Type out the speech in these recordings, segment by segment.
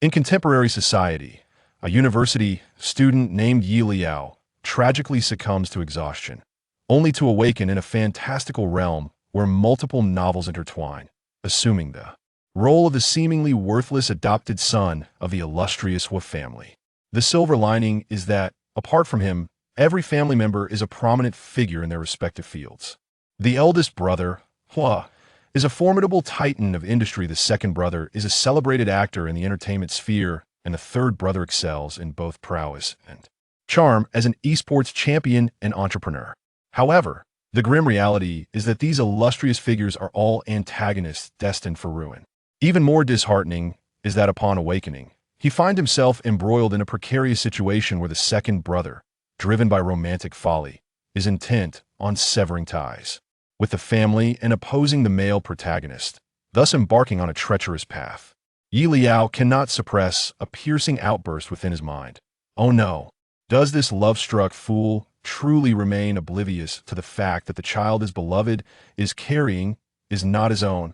In contemporary society, a university student named Leyao tragically succumbs to exhaustion, only to awaken in a fantastical realm where multiple novels intertwine, assuming the role of the seemingly worthless adopted son of the illustrious Huo family. The silver lining is that, apart from him, every family member is a prominent figure in their respective fields. The eldest brother, Huo, is a formidable titan of industry. The second brother is a celebrated actor in the entertainment sphere, and the third brother excels in both prowess and charm as an esports champion and entrepreneur. However, the grim reality is that these illustrious figures are all antagonists destined for ruin. Even more disheartening is that upon awakening, he finds himself embroiled in a precarious situation where the second brother, driven by romantic folly, is intent on severing ties with the family and opposing the male protagonist, thus embarking on a treacherous path. Leyao cannot suppress a piercing outburst within his mind. Oh no, does this love-struck fool truly remain oblivious to the fact that the child his beloved is carrying is not his own?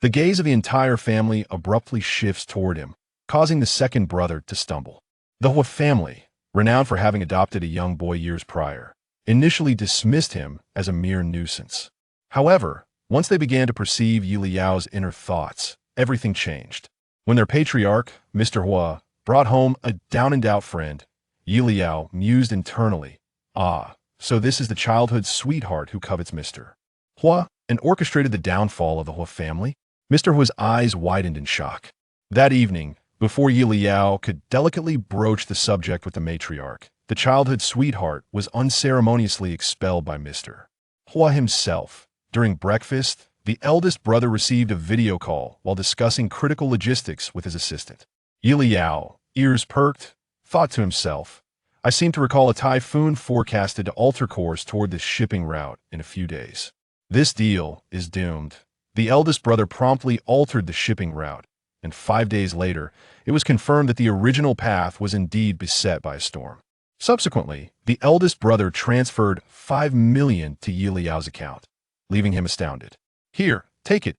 The gaze of the entire family abruptly shifts toward him, causing the second brother to stumble. The Huo family, renowned for having adopted a young boy years prior, initially dismissed him as a mere nuisance. However, once they began to perceive Liao's inner thoughts, everything changed. When their patriarch, Mr. Huo, brought home a down-and-out friend, Liao mused internally, "Ah, so this is the childhood sweetheart who covets Mr. Huo and orchestrated the downfall of the Huo family?" Mr. Huo's eyes widened in shock. That evening, before Liao could delicately broach the subject with the matriarch, the childhood sweetheart was unceremoniously expelled by Mr. Huo himself. During breakfast, the eldest brother received a video call while discussing critical logistics with his assistant. Liao, ears perked, thought to himself, "I seem to recall a typhoon forecasted to alter course toward this shipping route in a few days. This deal is doomed." The eldest brother promptly altered the shipping route, and 5 days later, it was confirmed that the original path was indeed beset by a storm. Subsequently, the eldest brother transferred 5 million to Liao's account, leaving him astounded. "Here, take it.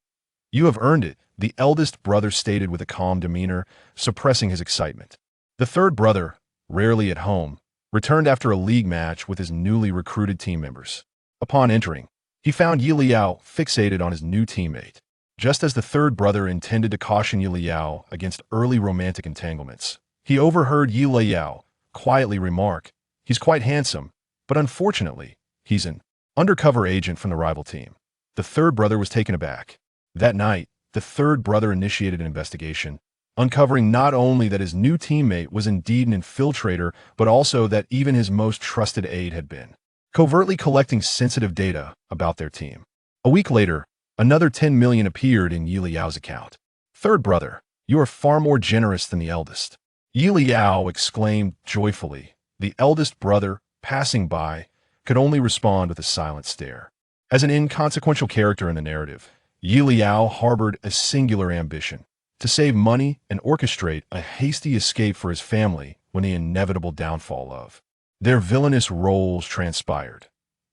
You have earned it," the eldest brother stated with a calm demeanor, suppressing his excitement. The third brother, rarely at home, returned after a league match with his newly recruited team members. Upon entering, he found Liao fixated on his new teammate. Just as the third brother intended to caution Liao against early romantic entanglements, he overheard Liao quietly remark, "He's quite handsome, but unfortunately, he's an undercover agent from the rival team." The third brother was taken aback. That night, the third brother initiated an investigation, uncovering not only that his new teammate was indeed an infiltrator, but also that even his most trusted aide had been covertly collecting sensitive data about their team. A week later, another 10 million appeared in Liao's account. "Third brother, you are far more generous than the eldest," Liao exclaimed joyfully. The eldest brother, passing by, could only respond with a silent stare. As an inconsequential character in the narrative, Liao harbored a singular ambition: to save money and orchestrate a hasty escape for his family when the inevitable downfall of their villainous roles transpired.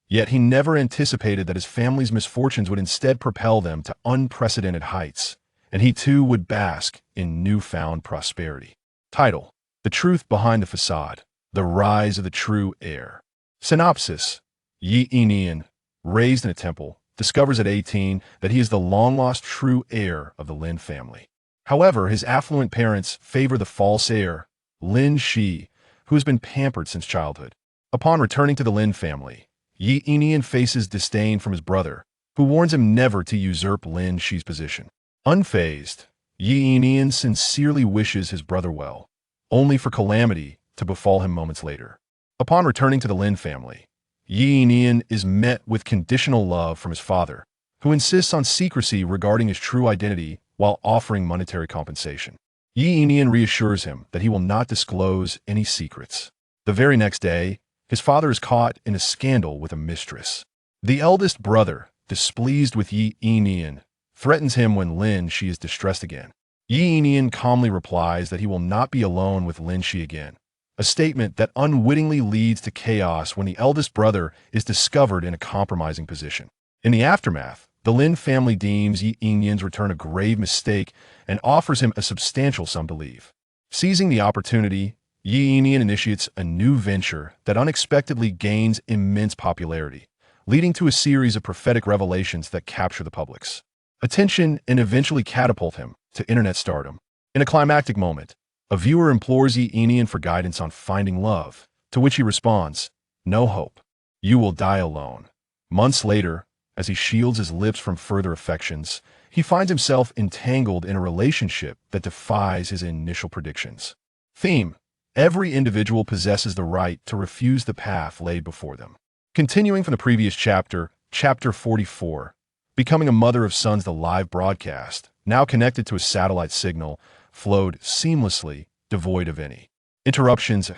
Yet he never anticipated that his family's misfortunes would instead propel them to unprecedented heights, and he too would bask in newfound prosperity. Title: The Truth Behind the Facade, The Rise of the True Heir. Synopsis: Yi Nian, raised in a temple, discovers at 18 that he is the long-lost true heir of the Lin family. However, his affluent parents favor the false heir, Lin Shi, who has been pampered since childhood. Upon returning to the Lin family, Yi Nian faces disdain from his brother, who warns him never to usurp Lin Shi's position. Unfazed, Yi Nian sincerely wishes his brother well, only for calamity to befall him moments later. Upon returning to the Lin family, Yi Nian is met with conditional love from his father, who insists on secrecy regarding his true identity while offering monetary compensation. Yi Nian reassures him that he will not disclose any secrets. The very next day, his father is caught in a scandal with a mistress. The eldest brother, displeased with Yi Nian, threatens him when Lin Shi is distressed again. Yi Nian calmly replies that he will not be alone with Lin Shi again, a statement that unwittingly leads to chaos when the eldest brother is discovered in a compromising position. In the aftermath, the Lin family deems Yi Nian's return a grave mistake and offers him a substantial sum to leave. Seizing the opportunity, Yi Enian initiates a new venture that unexpectedly gains immense popularity, leading to a series of prophetic revelations that capture the public's attention and eventually catapult him to internet stardom. In a climactic moment, a viewer implores Yi Enian for guidance on finding love, to which he responds, "No hope. You will die alone." Months later, as he shields his lips from further affections, he finds himself entangled in a relationship that defies his initial predictions. Theme: every individual possesses the right to refuse the path laid before them. Continuing from the previous chapter, Chapter 44, Becoming a Mother of Sons, the live broadcast, now connected to a satellite signal, flowed seamlessly, devoid of any interruptions.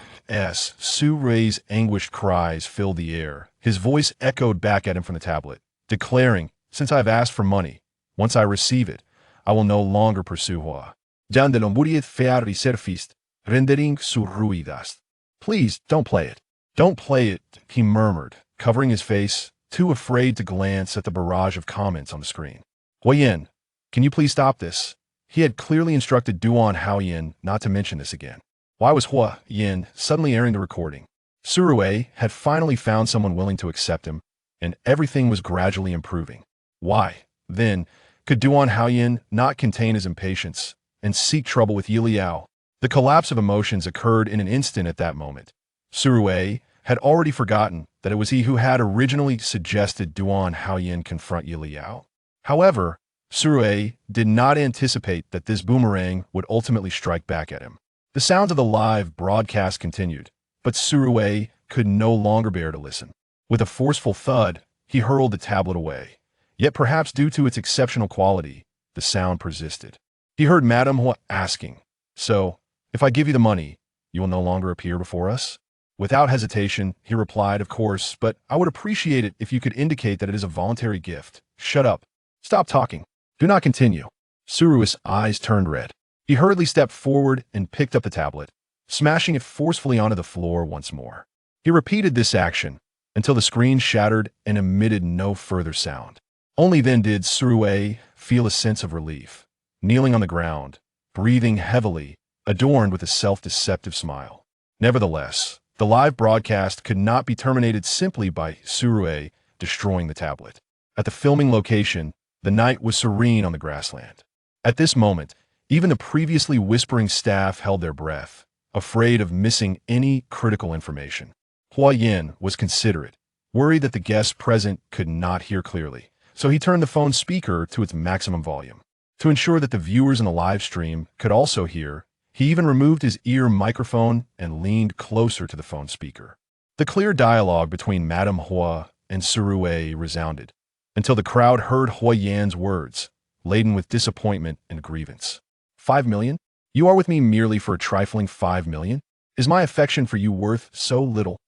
Su Rui's anguished cries filled the air. His voice echoed back at him from the tablet, declaring, "Since I have asked for money, once I receive it, I will no longer pursue Hua. Jan de lomburiet fear reserfist, rendering su ruidas." "Please, don't play it. Don't play it," he murmured, covering his face, too afraid to glance at the barrage of comments on the screen. "Huoyan, can you please stop this?" He had clearly instructed Duan Haoyan not to mention this again. Why was Huoyan suddenly airing the recording? Su Rui had finally found someone willing to accept him, and everything was gradually improving. Why, then, could Duan Haoyan not contain his impatience and seek trouble with Leyao? The collapse of emotions occurred in an instant at that moment. Su Rui had already forgotten that it was he who had originally suggested Duan Haoyan confront Leyao. However, Su Rui did not anticipate that this boomerang would ultimately strike back at him. The sounds of the live broadcast continued, but Su Rui could no longer bear to listen. With a forceful thud, he hurled the tablet away. Yet perhaps due to its exceptional quality, the sound persisted. He heard Madame Hua asking, "So, if I give you the money, you will no longer appear before us?" Without hesitation, he replied, "Of course, but I would appreciate it if you could indicate that it is a voluntary gift." "Shut up. Stop talking. Do not continue." Su Rui's eyes turned red. He hurriedly stepped forward and picked up the tablet, smashing it forcefully onto the floor once more. He repeated this action until the screen shattered and emitted no further sound. Only then did Su Rui feel a sense of relief, kneeling on the ground, breathing heavily, adorned with a self-deceptive smile. Nevertheless, the live broadcast could not be terminated simply by Su Rui destroying the tablet. At the filming location, the night was serene on the grassland. At this moment, even the previously whispering staff held their breath, afraid of missing any critical information. Huoyan was considerate, worried that the guests present could not hear clearly, so he turned the phone speaker to its maximum volume. To ensure that the viewers in the live stream could also hear, he even removed his ear microphone and leaned closer to the phone speaker. The clear dialogue between Madame Hua and Su Rui resounded, until the crowd heard Huoyan's words, laden with disappointment and grievance. 5 million? You are with me merely for a trifling 5 million? Is my affection for you worth so little?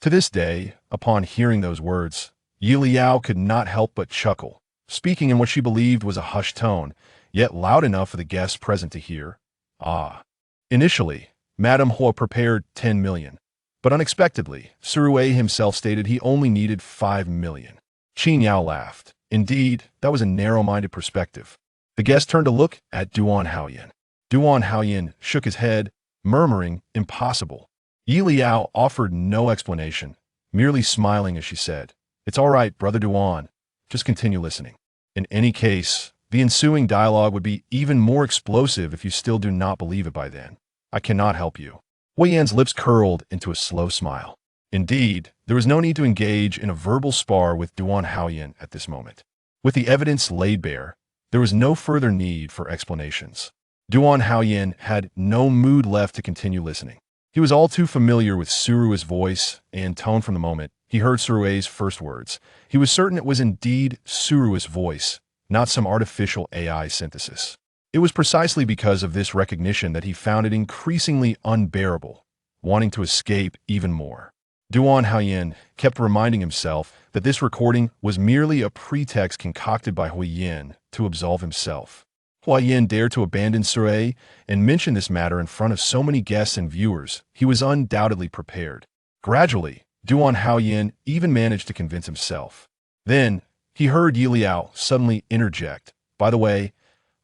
To this day, upon hearing those words, Leyao could not help but chuckle, speaking in what she believed was a hushed tone, yet loud enough for the guests present to hear. Ah. Initially, Madame Hua prepared 10 million, but unexpectedly, Su Rui himself stated he only needed 5 million. Qin Yao laughed. Indeed, that was a narrow-minded perspective. The guest turned to look at Duan Haoyan. Duan Haoyan shook his head, murmuring, "Impossible." Leyao offered no explanation, merely smiling as she said, "It's all right, Brother Duan. Just continue listening." In any case, the ensuing dialogue would be even more explosive if you still do not believe it by then. "I cannot help you." Huoyan's lips curled into a slow smile. Indeed, there was no need to engage in a verbal spar with Duan Haoyan at this moment. With the evidence laid bare, there was no further need for explanations. Duan Haoyan had no mood left to continue listening. He was all too familiar with Su Rui's voice and tone from the moment he heard Su Rui's first words. He was certain it was indeed Su Rui's voice, not some artificial AI synthesis. It was precisely because of this recognition that he found it increasingly unbearable, wanting to escape even more. Duan Haoyan kept reminding himself that this recording was merely a pretext concocted by Huoyan to absolve himself. Huoyan dared to abandon Su Rui and mention this matter in front of so many guests and viewers. He was undoubtedly prepared. Gradually, Duan Haoyan even managed to convince himself. Then, he heard Leyao suddenly interject, "By the way,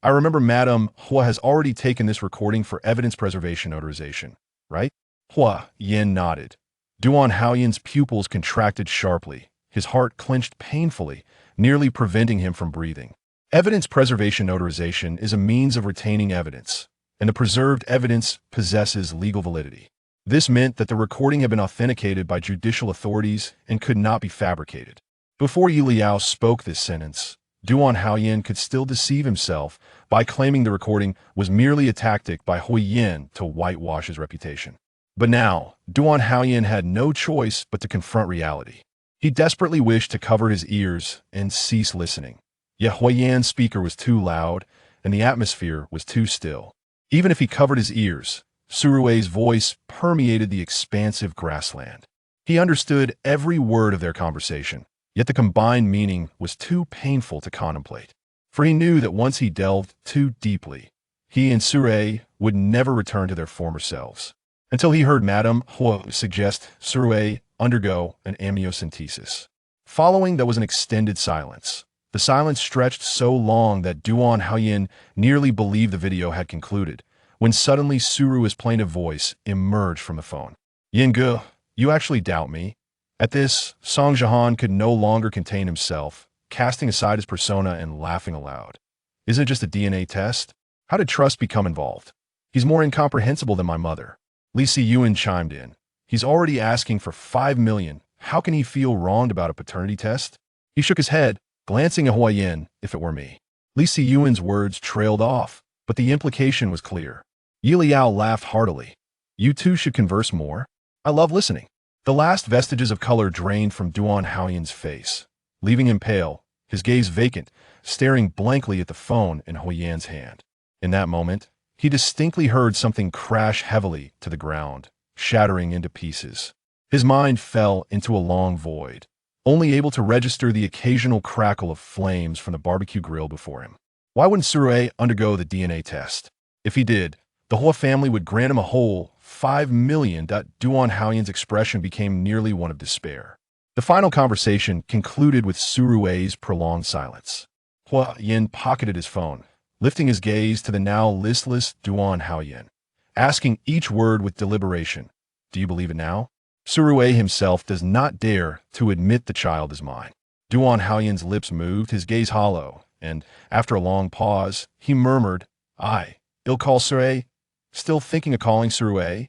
I remember Madame Hua has already taken this recording for evidence preservation authorization, right? Hua Yin nodded. Duan Haoyan's pupils contracted sharply. His heart clenched painfully, nearly preventing him from breathing. Evidence preservation authorization is a means of retaining evidence, and the preserved evidence possesses legal validity. This meant that the recording had been authenticated by judicial authorities and could not be fabricated. Before Leyao spoke this sentence, Duan Haoyan could still deceive himself by claiming the recording was merely a tactic by Huiyin to whitewash his reputation. But now, Duan Haoyan had no choice but to confront reality. He desperately wished to cover his ears and cease listening. Yet Huiyan's speaker was too loud, and the atmosphere was too still. Even if he covered his ears, Surui's voice permeated the expansive grassland. He understood every word of their conversation, yet the combined meaning was too painful to contemplate. For he knew that once he delved too deeply, he and Surui would never return to their former selves. Until he heard Madame Huo suggest Surui undergo an amniocentesis. Following that was an extended silence. The silence stretched so long that Duan Haoyan nearly believed the video had concluded, when suddenly Surui's plaintive voice emerged from the phone. Yingu, you actually doubt me? At this, Song Jihan could no longer contain himself, casting aside his persona and laughing aloud. Isn't it just a DNA test? How did trust become involved? He's more incomprehensible than my mother. Li Siyuan chimed in. He's already asking for 5 million. How can he feel wronged about a paternity test? He shook his head, glancing at Huiyin, if it were me. Li Siyuan's words trailed off, but the implication was clear. Leyao laughed heartily. You two should converse more. I love listening. The last vestiges of color drained from Duan Haoyan's face, leaving him pale, his gaze vacant, staring blankly at the phone in Huiyan's hand. In that moment, he distinctly heard something crash heavily to the ground, shattering into pieces. His mind fell into a long void, only able to register the occasional crackle of flames from the barbecue grill before him. Why wouldn't Surui undergo the DNA test? If he did, the Huo family would grant him a whole 5 million. Duan Haoyan's expression became nearly one of despair. The final conversation concluded with Surui's prolonged silence. Huiyin pocketed his phone, lifting his gaze to the now listless Duan Haoyan, asking each word with deliberation. Do you believe it now? Surui himself does not dare to admit the child is mine. Duan Haoyan's lips moved, his gaze hollow, and, after a long pause, he murmured, I'll call Surui, still thinking of calling Surui?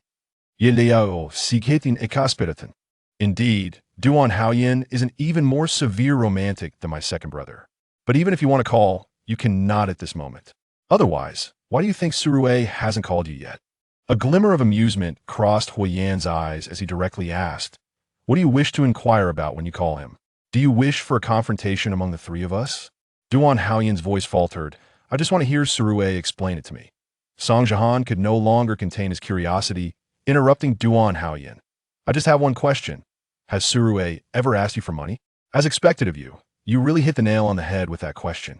Leyao siketin ekaspiritan. Indeed, Duan Haoyan is an even more severe romantic than my second brother. But even if you want to call, you cannot at this moment. Otherwise, why do you think Surui hasn't called you yet? A glimmer of amusement crossed Huiyan's eyes as he directly asked, What do you wish to inquire about when you call him? Do you wish for a confrontation among the three of us? Duan Haoyan's voice faltered. I just want to hear Surui explain it to me. Song Jihan could no longer contain his curiosity, interrupting Duan Haoyan. I just have one question. Has Surui ever asked you for money? As expected of you, you really hit the nail on the head with that question.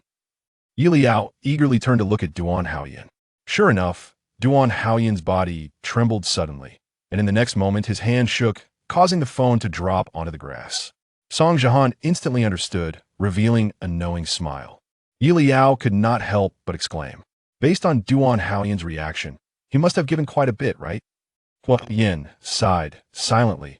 Leyao eagerly turned to look at Duan Haoyan. Sure enough, Duan Haoyan's body trembled suddenly, and in the next moment his hand shook, causing the phone to drop onto the grass. Song Jihan instantly understood, revealing a knowing smile. Leyao could not help but exclaim. Based on Duan Haoyan's reaction, he must have given quite a bit, right? Huiyin sighed, silently.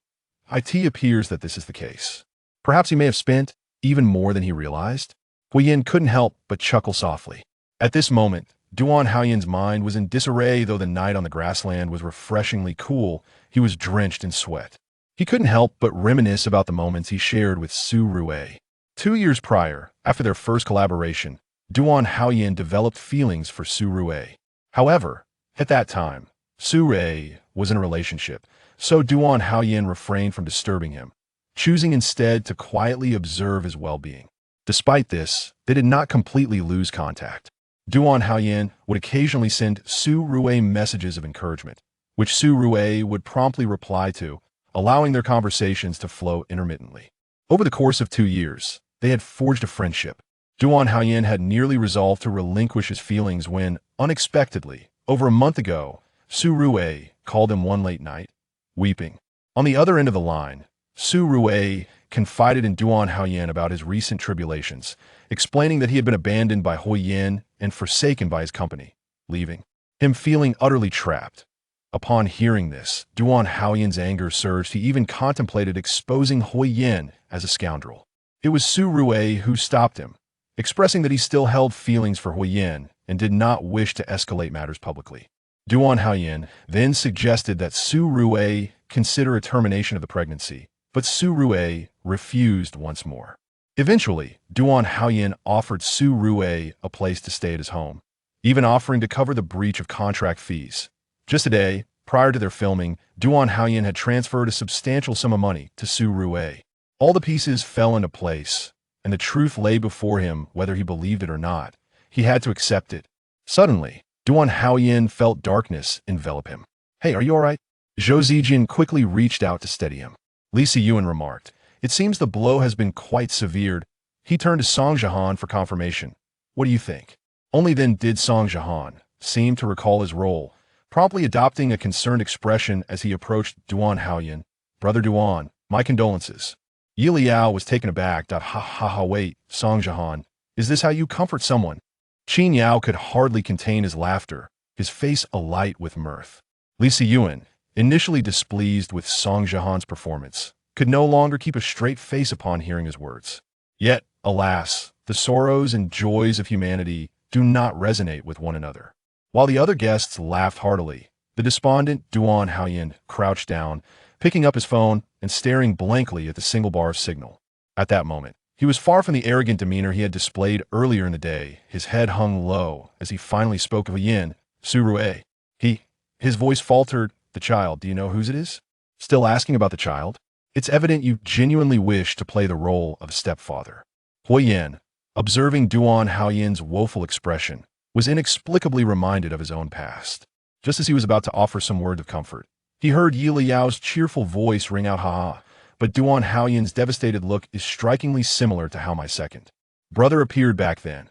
It appears that this is the case. Perhaps he may have spent even more than he realized. Huiyin couldn't help but chuckle softly. At this moment, Duan Haoyan's mind was in disarray. Though the night on the grassland was refreshingly cool, he was drenched in sweat. He couldn't help but reminisce about the moments he shared with Surui. 2 years prior, after their first collaboration, Duan Haoyan developed feelings for Surui. However, at that time, Surui was in a relationship, so Duan Haoyan refrained from disturbing him, choosing instead to quietly observe his well-being. Despite this, they did not completely lose contact. Duan Haoyan would occasionally send Surui messages of encouragement, which Surui would promptly reply to, allowing their conversations to flow intermittently. Over the course of 2 years, they had forged a friendship. Duan Haoyan had nearly resolved to relinquish his feelings when, unexpectedly, over a month ago, Surui called him one late night, weeping. On the other end of the line, Surui confided in Duan Haoyan about his recent tribulations, explaining that he had been abandoned by Haoyan and forsaken by his company, leaving him feeling utterly trapped. Upon hearing this, Duan Haoyan's anger surged. He even contemplated exposing Haoyan as a scoundrel. It was Su Rue who stopped him, expressing that he still held feelings for Haoyan and did not wish to escalate matters publicly. Duan Haoyan then suggested that Su Rue consider a termination of the pregnancy, but Su Rue refused once more. Eventually, Duan Haoyan offered Su Rue a place to stay at his home, even offering to cover the breach of contract fees. Just a day prior to their filming, Duan Haoyan had transferred a substantial sum of money to Su Rue. All the pieces fell into place, and the truth lay before him whether he believed it or not. He had to accept it. Suddenly, Duan Haoyan felt darkness envelop him. "Hey, are you all right?" Zhou Zijin quickly reached out to steady him. Leyao remarked, "It seems the blow has been quite severe." He turned to Song Jihan for confirmation. "What do you think?" Only then did Song Jihan seem to recall his role, promptly adopting a concerned expression as he approached Duan Haoyan. "Brother Duan, my condolences." Leyao was taken aback. Ha ha ha, wait, Song Jihan, is this how you comfort someone? Qin Yao could hardly contain his laughter, his face alight with mirth. Leyao, initially displeased with Song Jihan's performance, could no longer keep a straight face upon hearing his words. Yet, alas, the sorrows and joys of humanity do not resonate with one another. While the other guests laughed heartily, the despondent Duan Haoyan crouched down, picking up his phone and staring blankly at the single bar of signal. At that moment, he was far from the arrogant demeanor he had displayed earlier in the day. His head hung low as he finally spoke of Yin, Su Rue. His voice faltered. "The child, do you know whose it is?" "Still asking about the child? It's evident you genuinely wish to play the role of a stepfather." Haoyan, observing Duan Haoyan's woeful expression, was inexplicably reminded of his own past. Just as he was about to offer some word of comfort, he heard Liao's cheerful voice ring out, "Ha ha, but Duan Haoyan's devastated look is strikingly similar to how my second brother appeared back then."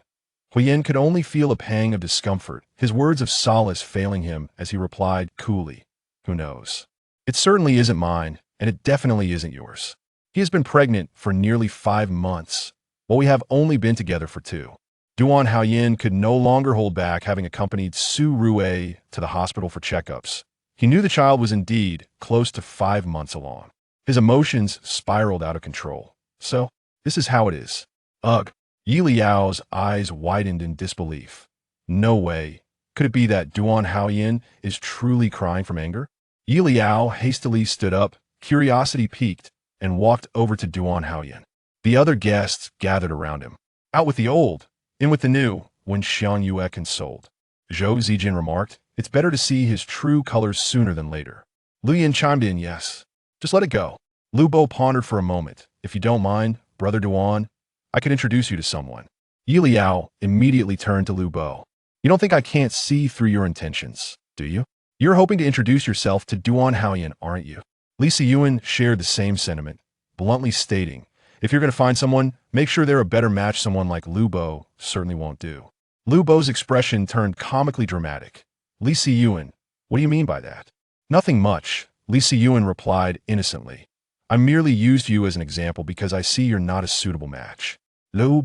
Haoyan could only feel a pang of discomfort, his words of solace failing him as he replied coolly, "Who knows? It certainly isn't mine, and it definitely isn't yours. He has been pregnant for nearly 5 months, while we have only been together for 2. Duan Haoyan could no longer hold back, having accompanied Su Rue to the hospital for checkups. He knew the child was indeed close to 5 months along. His emotions spiraled out of control. "So, this is how it is." Ugh. Liao's eyes widened in disbelief. No way. Could it be that Duan Haoyan is truly crying from anger? Liao hastily stood up, curiosity piqued, and walked over to Duan Haoyan. The other guests gathered around him. "Out with the old, in with the new," when Xiang Yue consoled. Zhou Zijin remarked, "It's better to see his true colors sooner than later." Lu Yin chimed in, "Yes. Just let it go." Lu Bo pondered for a moment. "If you don't mind, Brother Duan, I could introduce you to someone." Liao immediately turned to Lu Bo. "You don't think I can't see through your intentions, do you? You're hoping to introduce yourself to Duan Haoyan, aren't you?" Leyao shared the same sentiment, bluntly stating, "If you're going to find someone, make sure they're a better match. Someone like Lu Bo certainly won't do." Lu Bo's expression turned comically dramatic. "Leyao, what do you mean by that?" "Nothing much," Leyao replied innocently. "I merely used you as an example because I see you're not a suitable match." Lu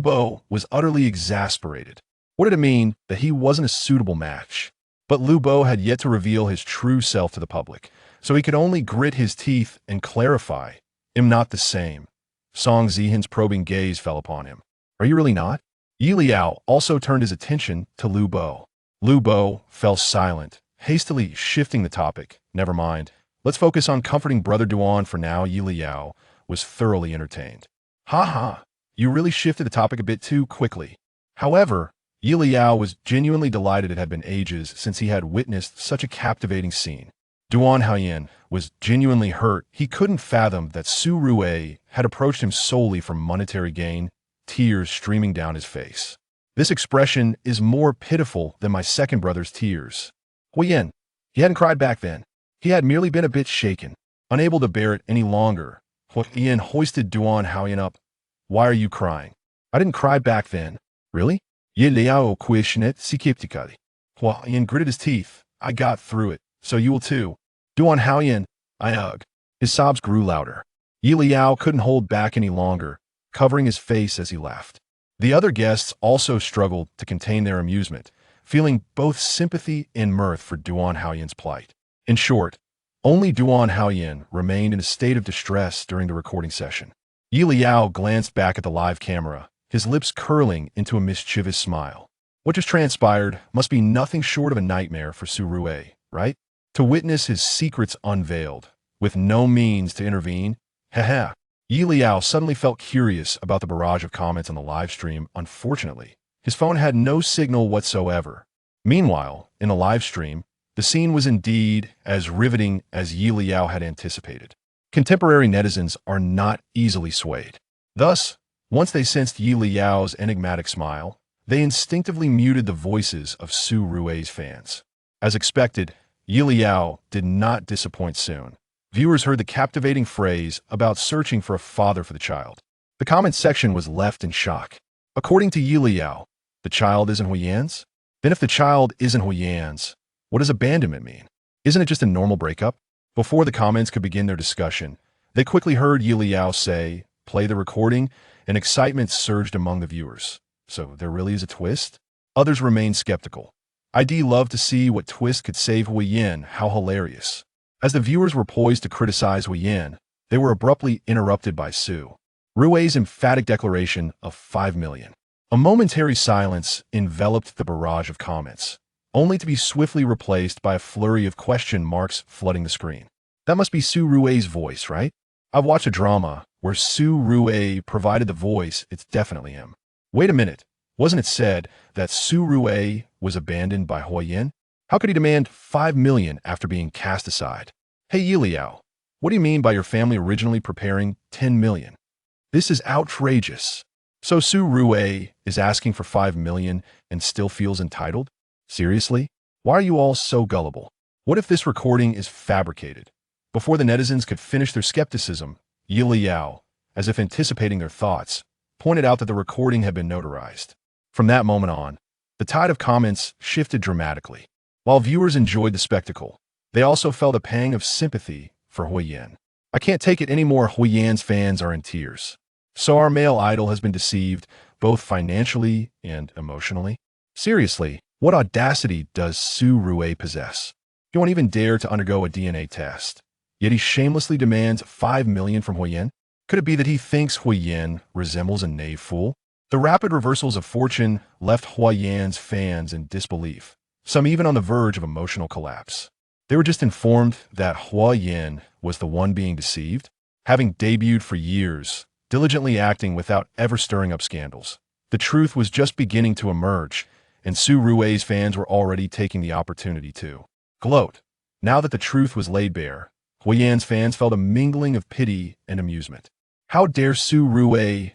Bo was utterly exasperated. What did it mean that he wasn't a suitable match? But Lu Bo had yet to reveal his true self to the public, so he could only grit his teeth and clarify, "I'm not the same." Song Zihan's probing gaze fell upon him. "Are you really not?" Liao also turned his attention to Lu Bo. Lu Bo fell silent, hastily shifting the topic. "Never mind. Let's focus on comforting Brother Duan for now." Liao was thoroughly entertained. "Ha ha, you really shifted the topic a bit too quickly." However, Liao was genuinely delighted. It had been ages since he had witnessed such a captivating scene. Duan Haoyan was genuinely hurt. He couldn't fathom that Su Rue had approached him solely for monetary gain, tears streaming down his face. "This expression is more pitiful than my second brother's tears." Haoyan, he hadn't cried back then. He had merely been a bit shaken, unable to bear it any longer. Haoyan hoisted Duan Haoyan up. "Why are you crying?" "I didn't cry back then." "Really?" Leyao questioned skeptically. Haoyan gritted his teeth. "I got through it, so you will too." Duan Haoyan, I ugh. His sobs grew louder. Leyao couldn't hold back any longer, covering his face as he laughed. The other guests also struggled to contain their amusement, feeling both sympathy and mirth for Duan Haoyan's plight. In short, only Duan Haoyan remained in a state of distress during the recording session. Leyao glanced back at the live camera, his lips curling into a mischievous smile. What just transpired must be nothing short of a nightmare for Su Rue, right? To witness his secrets unveiled, with no means to intervene? Haha. Leyao suddenly felt curious about the barrage of comments on the live stream. Unfortunately, his phone had no signal whatsoever. Meanwhile, in the live stream, the scene was indeed as riveting as Leyao had anticipated. Contemporary netizens are not easily swayed. Thus, once they sensed Liao's enigmatic smile, they instinctively muted the voices of Su Rue's fans. As expected, Liao did not disappoint soon. Viewers heard the captivating phrase about searching for a father for the child. The comment section was left in shock. According to Liao, the child isn't Huoyan's? Then if the child isn't Huoyan's, what does abandonment mean? Isn't it just a normal breakup? Before the comments could begin their discussion, they quickly heard Liao say, "Play the recording," and excitement surged among the viewers. So there really is a twist? Others remained skeptical. I'd love to see what twist could save Huoyan. How hilarious. As the viewers were poised to criticize Huoyan, they were abruptly interrupted by Su Rue's emphatic declaration of 5 million. A momentary silence enveloped the barrage of comments, only to be swiftly replaced by a flurry of question marks flooding the screen. That must be Su Rue's voice, right? I've watched a drama where Su Rue provided the voice. It's definitely him. Wait a minute. Wasn't it said that Su Rue was abandoned by Huoyan? How could he demand 5 million after being cast aside? Hey Leyao, what do you mean by your family originally preparing 10 million? This is outrageous. So Su Rue is asking for 5 million and still feels entitled? Seriously? Why are you all so gullible? What if this recording is fabricated? Before the netizens could finish their skepticism, Leyao, as if anticipating their thoughts, pointed out that the recording had been notarized. From that moment on, the tide of comments shifted dramatically. While viewers enjoyed the spectacle, they also felt a pang of sympathy for Huoyan. I can't take it anymore. Huoyan's fans are in tears. So our male idol has been deceived, both financially and emotionally. Seriously, what audacity does Su Rue possess? He won't even dare to undergo a DNA test. Yet he shamelessly demands 5 million from Huoyan. Could it be that he thinks Huoyan resembles a knave fool? The rapid reversals of fortune left Huoyan's fans in disbelief, some even on the verge of emotional collapse. They were just informed that Huoyan was the one being deceived, having debuted for years, diligently acting without ever stirring up scandals. The truth was just beginning to emerge, and Su Rue's fans were already taking the opportunity to gloat. Now that the truth was laid bare, Huoyan's fans felt a mingling of pity and amusement. How dare Su Rue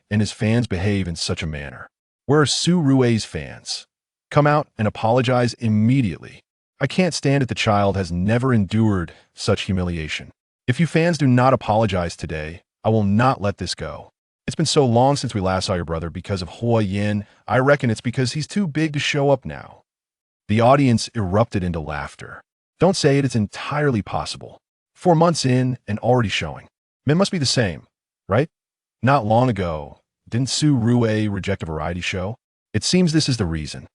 and his fans behave in such a manner? Where are Su Rue's fans? Come out and apologize immediately. I can't stand it. The child has never endured such humiliation. If you fans do not apologize today, I will not let this go. It's been so long since we last saw your brother because of Huoyan. I reckon it's because he's too big to show up now. The audience erupted into laughter. Don't say it, it's entirely possible. 4 months in and already showing. Men must be the same, right? Not long ago, didn't Su Rue reject a variety show? It seems this is the reason.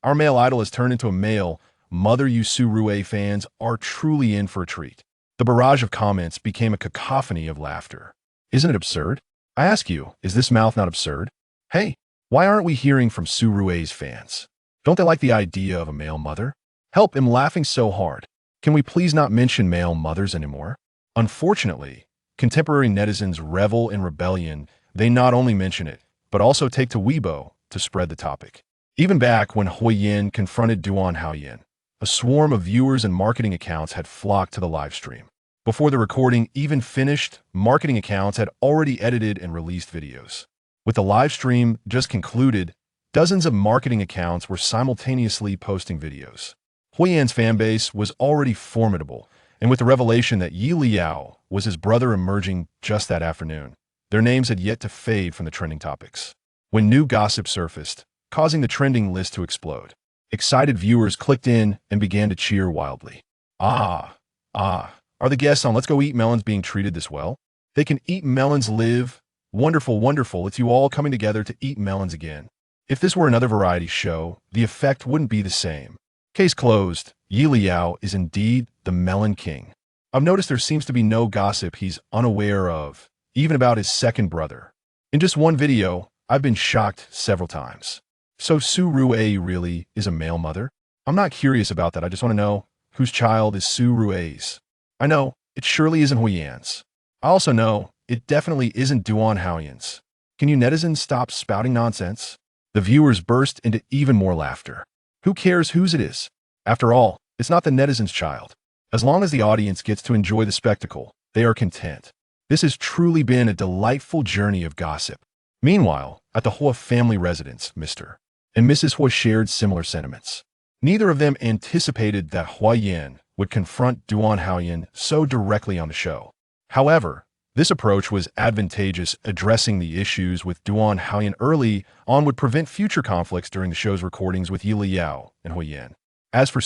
Our male idol has turned into a male. Mother, you Su Rue fans are truly in for a treat. The barrage of comments became a cacophony of laughter. Isn't it absurd? I ask you, is this mouth not absurd? Hey, why aren't we hearing from Su Rue's fans? Don't they like the idea of a male mother? Help, I'm laughing so hard. Can we please not mention male mothers anymore? Unfortunately, contemporary netizens revel in rebellion. They not only mention it, but also take to Weibo to spread the topic. Even back when Huoyan confronted Duan Haoyan, a swarm of viewers and marketing accounts had flocked to the live stream. Before the recording even finished, marketing accounts had already edited and released videos. With the live stream just concluded, dozens of marketing accounts were simultaneously posting videos. Huoyan's fanbase was already formidable, and with the revelation that Leyao was his brother emerging just that afternoon, their names had yet to fade from the trending topics. When new gossip surfaced, causing the trending list to explode, excited viewers clicked in and began to cheer wildly. Are the guests on Let's Go Eat Melons being treated this well? They can eat melons live. Wonderful, wonderful, it's you all coming together to eat melons again. If this were another variety show, the effect wouldn't be the same. Case closed. Leyao is indeed the Melon King. I've noticed there seems to be no gossip he's unaware of, even about his second brother. In just one video, I've been shocked several times. So A really is a male mother? I'm not curious about that, I just want to know whose child is A's. I know, it surely isn't Huoyan's. I also know, it definitely isn't Duan Haoyan's. Can you netizens stop spouting nonsense? The viewers burst into even more laughter. Who cares whose it is? After all, it's not the netizens' child. As long as the audience gets to enjoy the spectacle, they are content. This has truly been a delightful journey of gossip. Meanwhile, at the Huo family residence, Mr. and Mrs. Huo shared similar sentiments. Neither of them anticipated that Huoyan would confront Duan Haoyan so directly on the show. However, this approach was advantageous. Addressing the issues with Duan Haoyan early on would prevent future conflicts during the show's recordings with Leyao and Huoyan. As for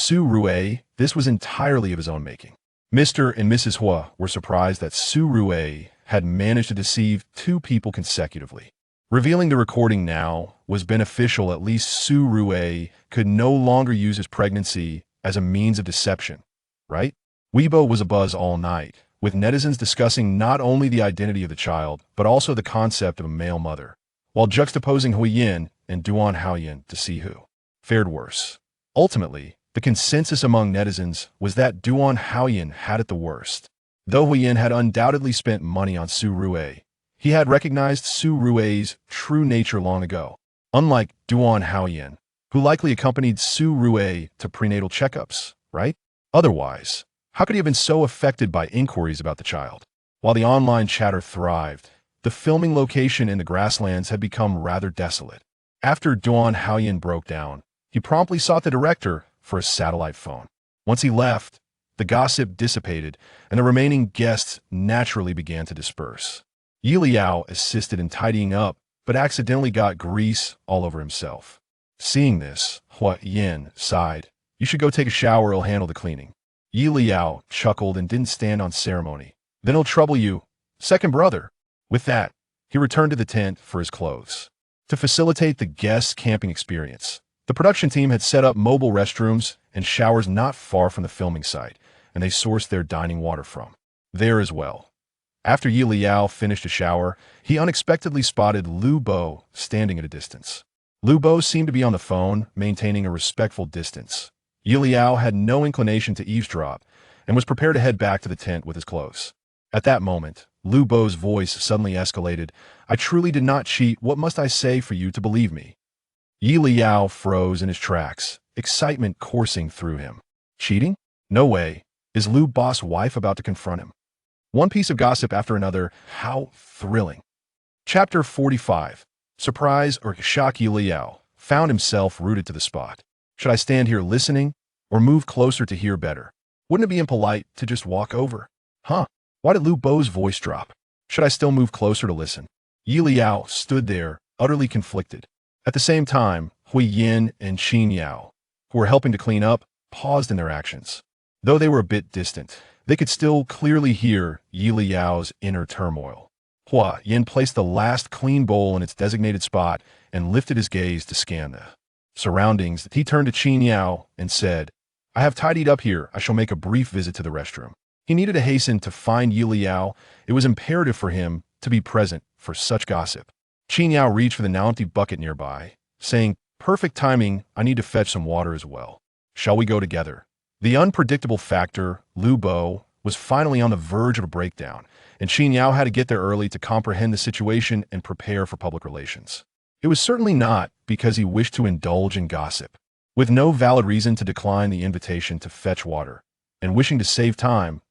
A, this was entirely of his own making. Mr. and Mrs. Huo were surprised that A had managed to deceive two people consecutively. Revealing the recording now was beneficial. At least A could no longer use his pregnancy as a means of deception, right? Weibo was abuzz all night, with netizens discussing not only the identity of the child, but also the concept of a male mother, while juxtaposing Huoyan and Duan Haoyan to see who fared worse. Ultimately, the consensus among netizens was that Duan Haoyan had it the worst. Though Huoyan had undoubtedly spent money on A, he had recognized A's true nature long ago, unlike Duan Haoyan, who likely accompanied A to prenatal checkups, right? Otherwise, how could he have been so affected by inquiries about the child? While the online chatter thrived, the filming location in the grasslands had become rather desolate. After Duan Haoyan broke down, he promptly sought the director for a satellite phone. Once he left, the gossip dissipated, and the remaining guests naturally began to disperse. Leyao assisted in tidying up, but accidentally got grease all over himself. Seeing this, Huoyan sighed. You should go take a shower, it'll handle the cleaning. Leyao chuckled and didn't stand on ceremony. Then he'll trouble you, second brother. With that, he returned to the tent for his clothes. To facilitate the guests' camping experience, the production team had set up mobile restrooms and showers not far from the filming site, and they sourced their dining water from there as well. After Leyao finished a shower, he unexpectedly spotted Lu Bo standing at a distance. Lu Bo seemed to be on the phone, maintaining a respectful distance. Leyao had no inclination to eavesdrop and was prepared to head back to the tent with his clothes. At that moment, Lu Bo's voice suddenly escalated. I truly did not cheat. What must I say for you to believe me? Leyao froze in his tracks, excitement coursing through him. Cheating? No way. Is Lu Bo's wife about to confront him? One piece of gossip after another. How thrilling. Chapter 45. Surprise or shock. Leyao found himself rooted to the spot. Should I stand here listening or move closer to hear better? Wouldn't it be impolite to just walk over? Huh? Why did Lu Bo's voice drop? Should I still move closer to listen? Leyao stood there, utterly conflicted. At the same time, Huoyan and Yao, who were helping to clean up, paused in their actions. Though they were a bit distant, they could still clearly hear Leyao's inner turmoil. Huoyan placed the last clean bowl in its designated spot and lifted his gaze to scan the surroundings. He turned to Yao and said, I have tidied up here. I shall make a brief visit to the restroom. He needed to hasten to find Leyao. It was imperative for him to be present for such gossip. Yao reached for the now empty bucket nearby, saying, Perfect timing, I need to fetch some water as well. Shall we go together? The unpredictable factor, Lu Bo, was finally on the verge of a breakdown, and Yao had to get there early to comprehend the situation and prepare for public relations. It was certainly not because he wished to indulge in gossip. With no valid reason to decline the invitation to fetch water, and wishing to save time,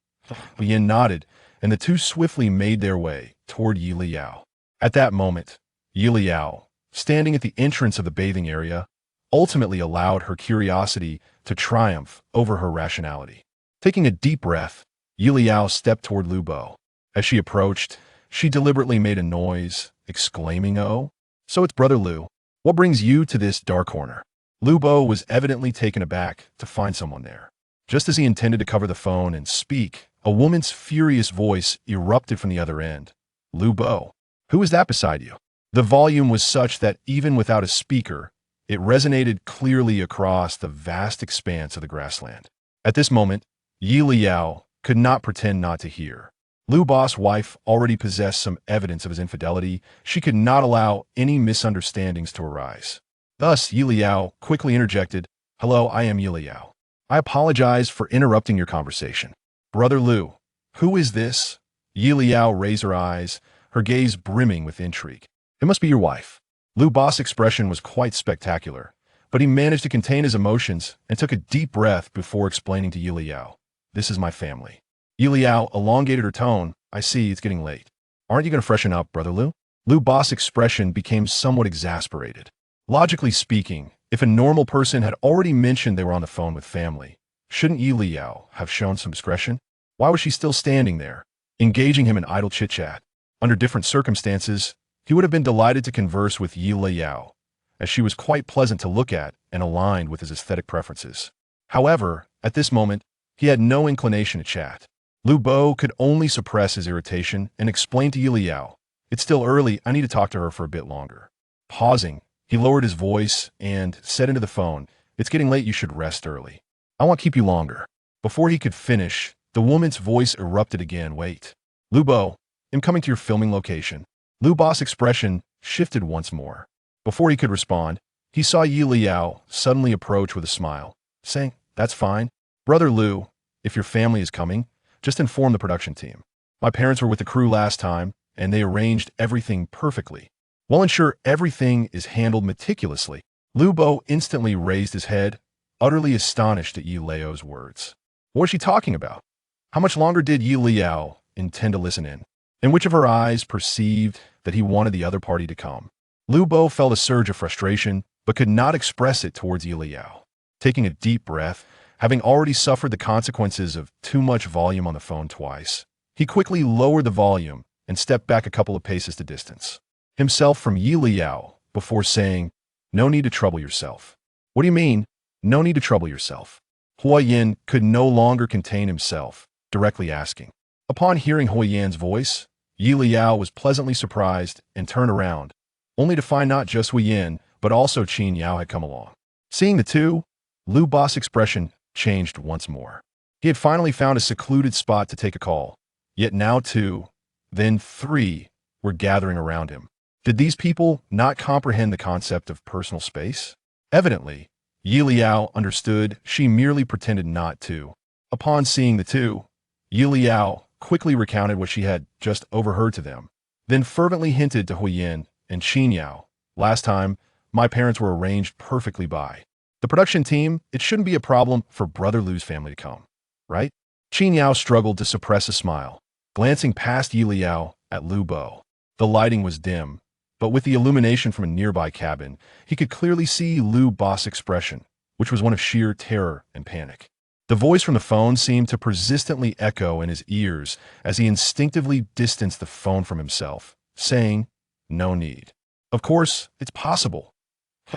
Huoyan nodded, and the two swiftly made their way toward Leyao. At that moment, Leyao, standing at the entrance of the bathing area, ultimately allowed her curiosity to triumph over her rationality. Taking a deep breath, Leyao stepped toward Lu Bo. As she approached, she deliberately made a noise, exclaiming, Oh, so it's Brother Lu. What brings you to this dark corner? Lu Bo was evidently taken aback to find someone there. Just as he intended to cover the phone and speak, A woman's furious voice erupted from the other end. Lu Bo, who is that beside you? The volume was such that even without a speaker, it resonated clearly across the vast expanse of the grassland. At this moment, Leyao could not pretend not to hear. Lu Bo's wife already possessed some evidence of his infidelity. She could not allow any misunderstandings to arise. Thus, Leyao quickly interjected, "Hello, I am Leyao. I apologize for interrupting your conversation. Brother Lu, who is this?" Leyao raised her eyes, her gaze brimming with intrigue. "It must be your wife." Lu Bo's expression was quite spectacular, but he managed to contain his emotions and took a deep breath before explaining to Leyao, "This is my family." Leyao elongated her tone, "I see, it's getting late. Aren't you going to freshen up, Brother Lu?" Lu Bo's expression became somewhat exasperated. Logically speaking, if a normal person had already mentioned they were on the phone with family, shouldn't Leyao have shown some discretion? Why was she still standing there, engaging him in idle chit-chat? Under different circumstances, he would have been delighted to converse with Leyao, as she was quite pleasant to look at and aligned with his aesthetic preferences. However, at this moment, he had no inclination to chat. Lu Bo could only suppress his irritation and explain to Leyao, "It's still early, I need to talk to her for a bit longer." Pausing, he lowered his voice and said into the phone, "It's getting late, you should rest early. I won't keep you longer." Before he could finish, the woman's voice erupted again, "Wait. Lu Bo, I'm coming to your filming location." Lu Bo's expression shifted once more. Before he could respond, he saw Leyao suddenly approach with a smile, saying, "That's fine. Brother Lu, if your family is coming, just inform the production team. My parents were with the crew last time, and they arranged everything perfectly. We'll ensure everything is handled meticulously." Lu Bo instantly raised his head, utterly astonished at Leyao's words. What was she talking about? How much longer did Leyao intend to listen in which of her eyes perceived that he wanted the other party to come? Lu Bo felt a surge of frustration, but could not express it towards Leyao. Taking a deep breath, having already suffered the consequences of too much volume on the phone twice, he quickly lowered the volume and stepped back a couple of paces to distance himself from Leyao before saying, "No need to trouble yourself." "What do you mean, no need to trouble yourself?" Huoyan could no longer contain himself, directly asking. Upon hearing Huoyan's voice, Leyao was pleasantly surprised and turned around, only to find not just Huoyan, but also Qin Yao had come along. Seeing the two, Lu Bo's expression changed once more. He had finally found a secluded spot to take a call, yet now two, then three, were gathering around him. Did these people not comprehend the concept of personal space? Evidently, Leyao understood, she merely pretended not to. Upon seeing the two, Leyao quickly recounted what she had just overheard to them, then fervently hinted to Huoyan and Qin Yao, "Last time, my parents were arranged perfectly by the production team. It shouldn't be a problem for Brother Lu's family to come, right?" Qin Yao struggled to suppress a smile, glancing past Leyao at Lu Bo. The lighting was dim, but with the illumination from a nearby cabin, he could clearly see Lu Bo's expression, which was one of sheer terror and panic. The voice from the phone seemed to persistently echo in his ears as he instinctively distanced the phone from himself, saying, "No need." "Of course, it's possible,"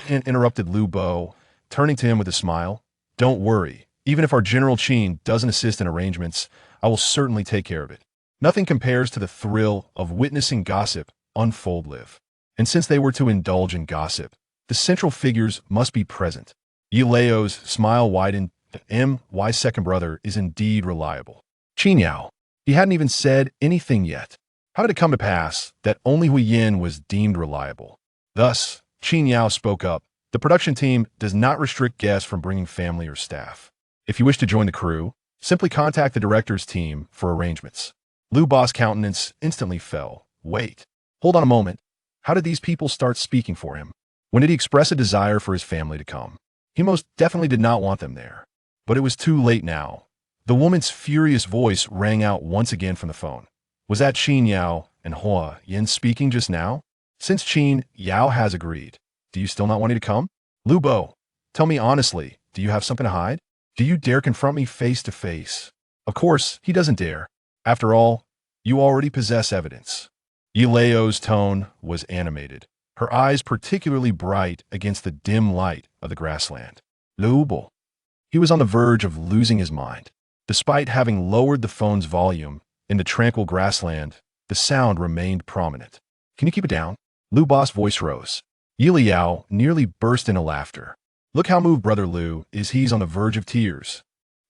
interrupted Lu Bo, turning to him with a smile. "Don't worry. Even if our General Qin doesn't assist in arrangements, I will certainly take care of it. Nothing compares to the thrill of witnessing gossip unfold live. And since they were to indulge in gossip, the central figures must be present." Leyao's smile widened. "My second brother is indeed reliable." Qin Yao, he hadn't even said anything yet. How did it come to pass that only Huoyan was deemed reliable? Thus, Qin Yao spoke up. "The production team does not restrict guests from bringing family or staff. If you wish to join the crew, simply contact the director's team for arrangements." Lu Bo's countenance instantly fell. Wait, hold on a moment. How did these people start speaking for him? When did he express a desire for his family to come? He most definitely did not want them there. But it was too late now. The woman's furious voice rang out once again from the phone. Was that Qin Yao and Huoyan speaking just now? "Since Qin Yao has agreed, do you still not want me to come? Lu Bo, tell me honestly, do you have something to hide? Do you dare confront me face to face?" Of course, he doesn't dare. After all, you already possess evidence. Leyao's tone was animated, her eyes particularly bright against the dim light of the grassland. Lu Bo. He was on the verge of losing his mind. Despite having lowered the phone's volume, in the tranquil grassland, the sound remained prominent. Can you keep it down? Lu Ba's voice rose. Leyao nearly burst into laughter. Look how moved Brother Lu is. He's on the verge of tears.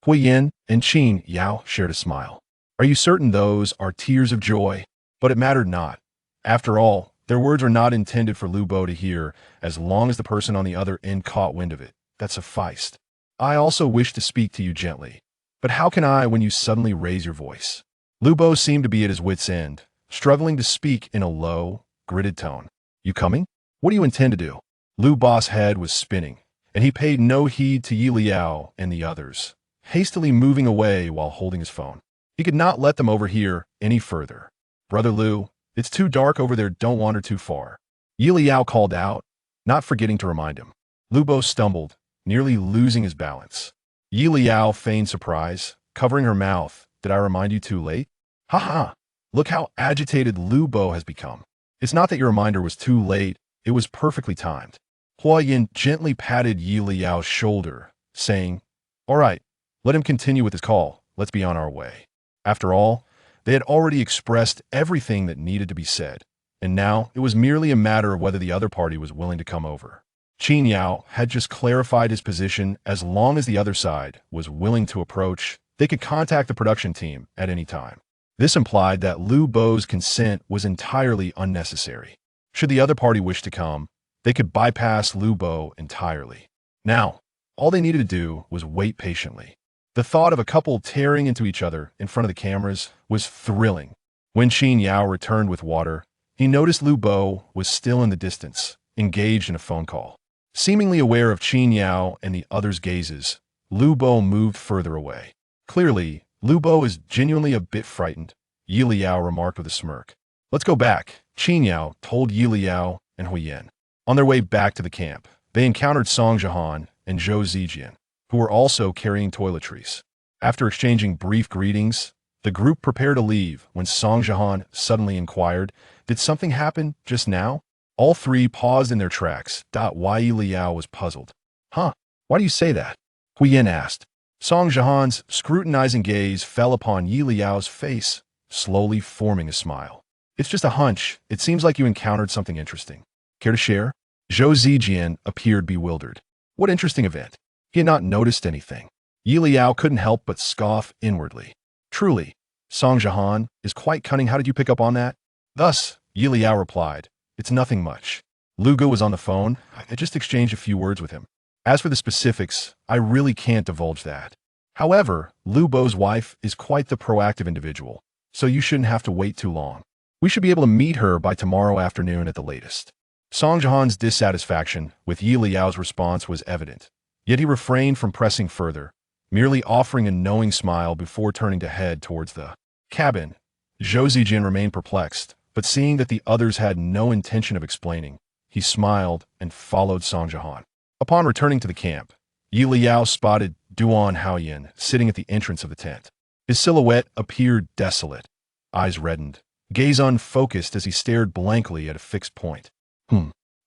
Huoyan and Qin Yao shared a smile. Are you certain those are tears of joy? But it mattered not. After all, their words were not intended for Lu Bo to hear, as long as the person on the other end caught wind of it. That sufficed. I also wish to speak to you gently. But how can I when you suddenly raise your voice? Lu Bo seemed to be at his wit's end, struggling to speak in a low, gritted tone. You coming? What do you intend to do? Lu Ba's head was spinning, and he paid no heed to Yi Liao and the others, hastily moving away while holding his phone. He could not let them overhear any further. Brother Lu, it's too dark over there, don't wander too far. Yi Liao called out, not forgetting to remind him. Lu Bo stumbled, nearly losing his balance. Yi Liao feigned surprise, covering her mouth. Did I remind you too late? Ha ha! Look how agitated Lu Bo has become. It's not that your reminder was too late, it was perfectly timed. Huoyan gently patted Yi Liao's shoulder, saying, all right, let him continue with his call, let's be on our way. After all, they had already expressed everything that needed to be said, and now it was merely a matter of whether the other party was willing to come over. Qin Yao had just clarified his position. As long as the other side was willing to approach, they could contact the production team at any time. This implied that Lu Bo's consent was entirely unnecessary. Should the other party wish to come, they could bypass Lu Bo entirely. Now, all they needed to do was wait patiently. The thought of a couple tearing into each other in front of the cameras was thrilling. When Qin Yao returned with water, he noticed Lu Bo was still in the distance, engaged in a phone call. Seemingly aware of Qin Yao and the others' gazes, Lu Bo moved further away. Clearly, Lu Bo is genuinely a bit frightened, Yi Liao remarked with a smirk. Let's go back, Qin Yao told Yi Liao and Huoyan. On their way back to the camp, they encountered Song Jihan and Zhou Zijian, who were also carrying toiletries. After exchanging brief greetings, the group prepared to leave when Song Jihan suddenly inquired, did something happen just now? All three paused in their tracks. Yi Liao was puzzled. Huh? Why do you say that? Huoyan asked. Song Jihan's scrutinizing gaze fell upon Yi Liao's face, slowly forming a smile. It's just a hunch. It seems like you encountered something interesting. Care to share? Zhou Zijian appeared bewildered. What interesting event? He had not noticed anything. Yi Liao couldn't help but scoff inwardly. Truly, Song Jihan is quite cunning. How did you pick up on that? Thus, Yi Liao replied, it's nothing much. Lu Ge was on the phone. I just exchanged a few words with him. As for the specifics, I really can't divulge that. However, Lu Bo's wife is quite the proactive individual, so you shouldn't have to wait too long. We should be able to meet her by tomorrow afternoon at the latest. Song Jihan's dissatisfaction with Yi Liao's response was evident, yet he refrained from pressing further, merely offering a knowing smile before turning to head towards the cabin. Zhou Zijian remained perplexed, but seeing that the others had no intention of explaining, he smiled and followed Song Jihan. Upon returning to the camp, Yi Liao spotted Duan Haoyan sitting at the entrance of the tent. His silhouette appeared desolate, eyes reddened, gaze unfocused as he stared blankly at a fixed point.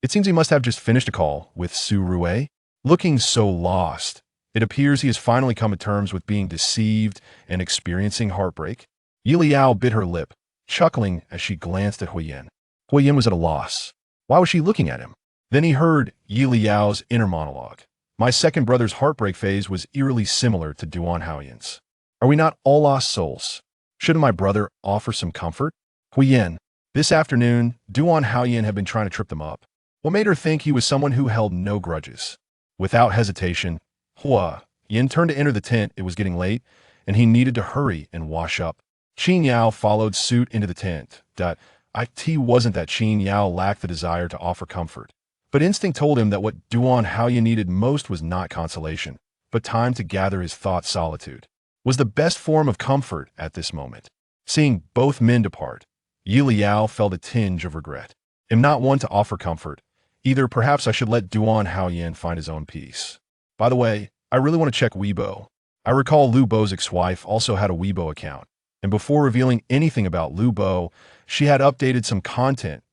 It seems he must have just finished a call with Su Rue. Looking so lost, it appears he has finally come to terms with being deceived and experiencing heartbreak. Yi Liao bit her lip, chuckling as she glanced at Huoyan. Huoyan was at a loss. Why was she looking at him? Then he heard Yi Liao's inner monologue. My second brother's heartbreak phase was eerily similar to Duan Haoyan's. Are we not all lost souls? Shouldn't my brother offer some comfort? Huoyan. This afternoon, Duan Haoyan had been trying to trip them up. What made her think he was someone who held no grudges? Without hesitation, Huoyan turned to enter the tent. It was getting late, and he needed to hurry and wash up. Qin Yao followed suit into the tent. It wasn't that Qin Yao lacked the desire to offer comfort, but instinct told him that what Duan Haoyan needed most was not consolation, but time to gather his thought. Solitude was the best form of comfort at this moment. Seeing both men depart, Yi Liao felt a tinge of regret. Am not one to offer comfort. Either perhaps I should let Duan Haoyan find his own peace. By the way, I really want to check Weibo. I recall Lu Bo's ex-wife also had a Weibo account, and before revealing anything about Lu Bo, she had updated some content.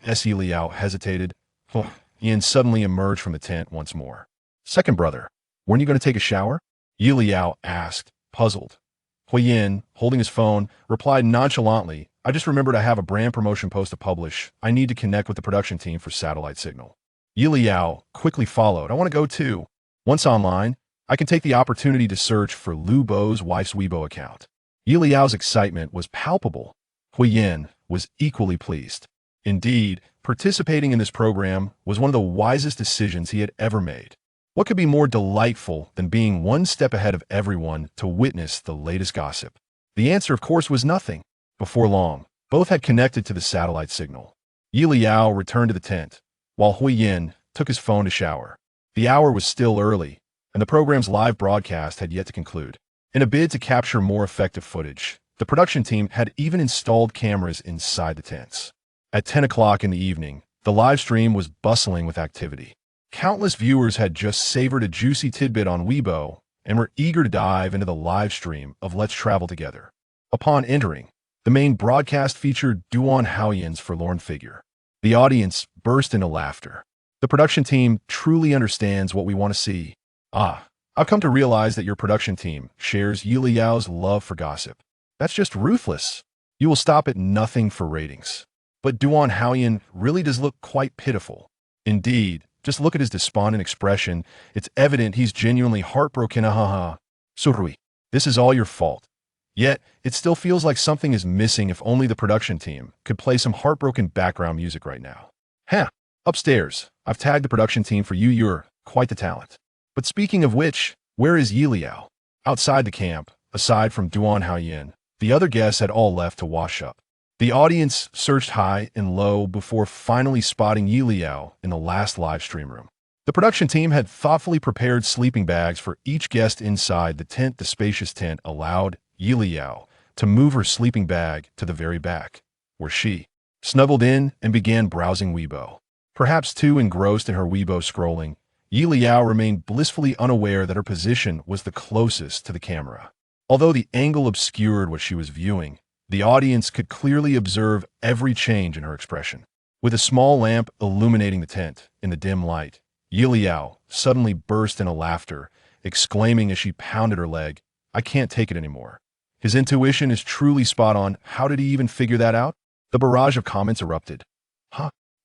Yi Liao hesitated. Ian suddenly emerged from the tent once more. Second brother, weren't you going to take a shower? Yi Liao asked, puzzled. Huoyan, holding his phone, replied nonchalantly, I just remembered I have a brand promotion post to publish. I need to connect with the production team for satellite signal. Leyao quickly followed. I want to go too. Once online, I can take the opportunity to search for Lu Bo's wife's Weibo account. Liao's excitement was palpable. Huoyan was equally pleased. Indeed, participating in this program was one of the wisest decisions he had ever made. What could be more delightful than being one step ahead of everyone to witness the latest gossip? The answer, of course, was nothing. Before long, both had connected to the satellite signal. Leyao returned to the tent, while Huoyan took his phone to shower. The hour was still early, and the program's live broadcast had yet to conclude. In a bid to capture more effective footage, the production team had even installed cameras inside the tents. At 10 o'clock in the evening, the live stream was bustling with activity. Countless viewers had just savored a juicy tidbit on Weibo and were eager to dive into the live stream of Let's Travel Together. Upon entering, the main broadcast featured Duan Haoyan's forlorn figure. The audience burst into laughter. The production team truly understands what we want to see. I've come to realize that your production team shares Liao's love for gossip. That's just ruthless. You will stop at nothing for ratings. But Duan Haoyan really does look quite pitiful. Indeed, just look at his despondent expression. It's evident he's genuinely heartbroken. Surui, this is all your fault. Yet, it still feels like something is missing. If only the production team could play some heartbroken background music right now. Upstairs, I've tagged the production team for you. You're quite the talent. But speaking of which, where is Leyao? Outside the camp, aside from Duan Haoyan, the other guests had all left to wash up. The audience searched high and low before finally spotting Leyao in the last live stream room. The production team had thoughtfully prepared sleeping bags for each guest inside the tent. The spacious tent allowed Leyao to move her sleeping bag to the very back, where she snuggled in and began browsing Weibo. Perhaps too engrossed in her Weibo scrolling, Leyao remained blissfully unaware that her position was the closest to the camera. Although the angle obscured what she was viewing, the audience could clearly observe every change in her expression. With a small lamp illuminating the tent in the dim light, Leyao suddenly burst into laughter, exclaiming as she pounded her leg, I can't take it anymore. His intuition is truly spot on. How did he even figure that out? The barrage of comments erupted.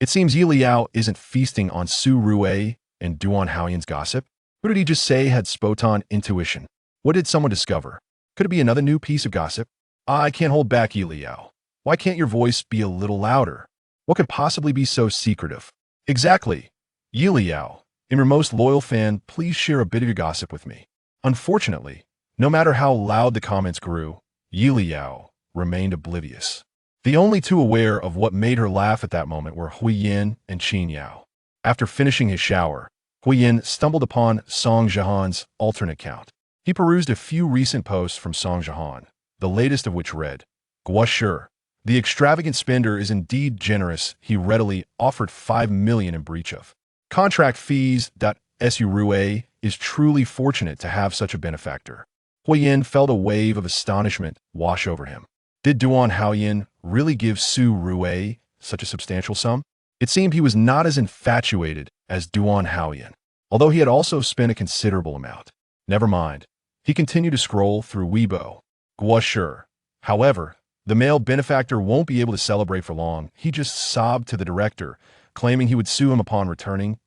It seems Leyao isn't feasting on Su Rue and Duan Haoyan's gossip. Who did he just say had spot-on intuition? What did someone discover? Could it be another new piece of gossip? I can't hold back, Leyao. Why can't your voice be a little louder? What could possibly be so secretive? Exactly. Leyao, I'm your most loyal fan. Please share a bit of your gossip with me. Unfortunately, no matter how loud the comments grew, Leyao remained oblivious. The only two aware of what made her laugh at that moment were Huoyan and Yao. After finishing his shower, Huoyan stumbled upon Song Jihan's alternate account. He perused a few recent posts from Song Jihan, the latest of which read, Guo, the extravagant spender is indeed generous. He readily offered 5 million in breach of contract fees. Su Rue is truly fortunate to have such a benefactor. Huoyan felt a wave of astonishment wash over him. Did Duan Haoyan really give Su Rue such a substantial sum? It seemed he was not as infatuated as Duan Haoyan, although he had also spent a considerable amount. Never mind. He continued to scroll through Weibo. Guo. However, the male benefactor won't be able to celebrate for long. He just sobbed to the director, claiming he would sue him upon returning.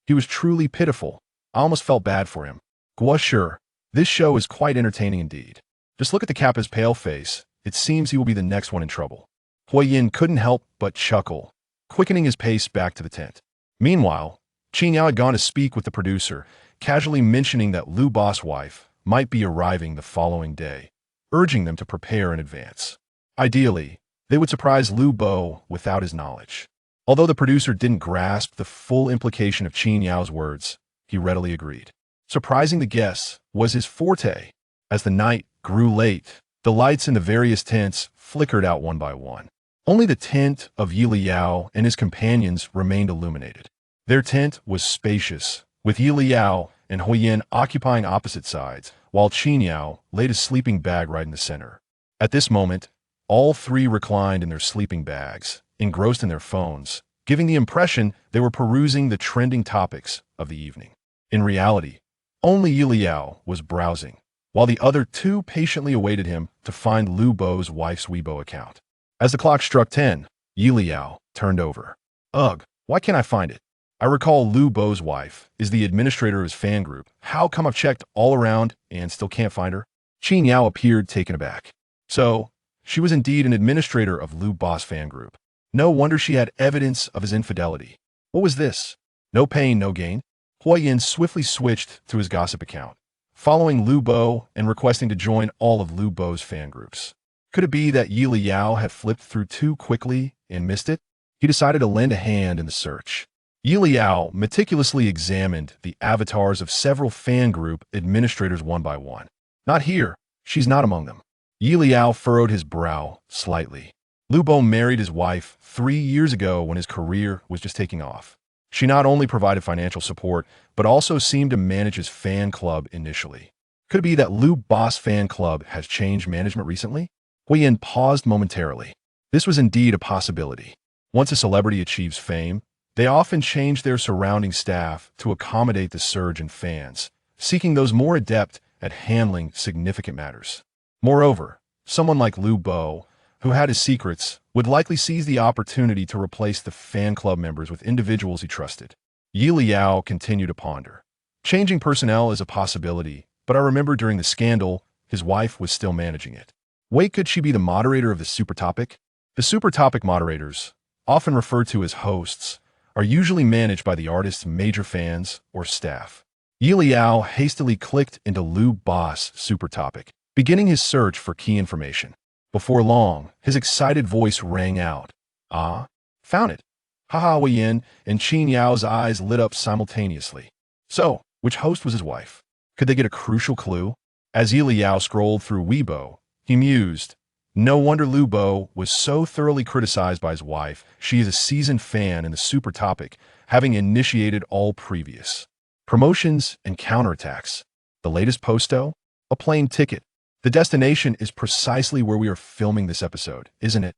He was truly pitiful. I almost felt bad for him. Guo. This show is quite entertaining indeed. Just look at the Kappa's pale face. It seems he will be the next one in trouble. Huoyan couldn't help but chuckle, quickening his pace back to the tent. Meanwhile, Yao had gone to speak with the producer, casually mentioning that Lu Bo's wife might be arriving the following day, urging them to prepare in advance. Ideally, they would surprise Lu Bo without his knowledge. Although the producer didn't grasp the full implication of Yao's words, he readily agreed. Surprising the guests was his forte. As the night grew late, the lights in the various tents flickered out one by one. Only the tent of Leyao and his companions remained illuminated. Their tent was spacious, with Leyao and Huoyan occupying opposite sides, while Yao laid his sleeping bag right in the center. At this moment, all three reclined in their sleeping bags, engrossed in their phones, giving the impression they were perusing the trending topics of the evening. In reality, only Leyao was browsing, while the other two patiently awaited him to find Lu Bo's wife's Weibo account. As the clock struck 10, Leyao turned over. Ugh, why can't I find it? I recall Lu Bo's wife is the administrator of his fan group. How come I've checked all around and still can't find her? Qin Yao appeared taken aback. So, she was indeed an administrator of Lu Bo's fan group. No wonder she had evidence of his infidelity. What was this? No pain, no gain? Huoyan swiftly switched to his gossip account, following Lu Bo and requesting to join all of Lu Bo's fan groups. Could it be that Leyao had flipped through too quickly and missed it? He decided to lend a hand in the search. Leyao meticulously examined the avatars of several fan group administrators one by one. Not here. She's not among them. Leyao furrowed his brow slightly. Lu Bo married his wife 3 years ago when his career was just taking off. She not only provided financial support, but also seemed to manage his fan club initially. Could it be that Lu Bo's fan club has changed management recently? Huoyan paused momentarily. This was indeed a possibility. Once a celebrity achieves fame, they often change their surrounding staff to accommodate the surge in fans, seeking those more adept at handling significant matters. Moreover, someone like Lu Bo, who had his secrets, would likely seize the opportunity to replace the fan club members with individuals he trusted. Leyao continued to ponder. Changing personnel is a possibility, but I remember during the scandal, his wife was still managing it. Wait, could she be the moderator of the super topic? The super topic moderators, often referred to as hosts, are usually managed by the artist's major fans or staff. Leyao hastily clicked into Lu Bo's super topic, beginning his search for key information. Before long, his excited voice rang out. Ah, found it. Haha, Huoyan and Qin Yao's eyes lit up simultaneously. So, which host was his wife? Could they get a crucial clue? As Leyao scrolled through Weibo, he mused. No wonder Lu Bo was so thoroughly criticized by his wife. She is a seasoned fan in the super topic, having initiated all previous promotions and counterattacks. The latest posto? A plane ticket. The destination is precisely where we are filming this episode, isn't it?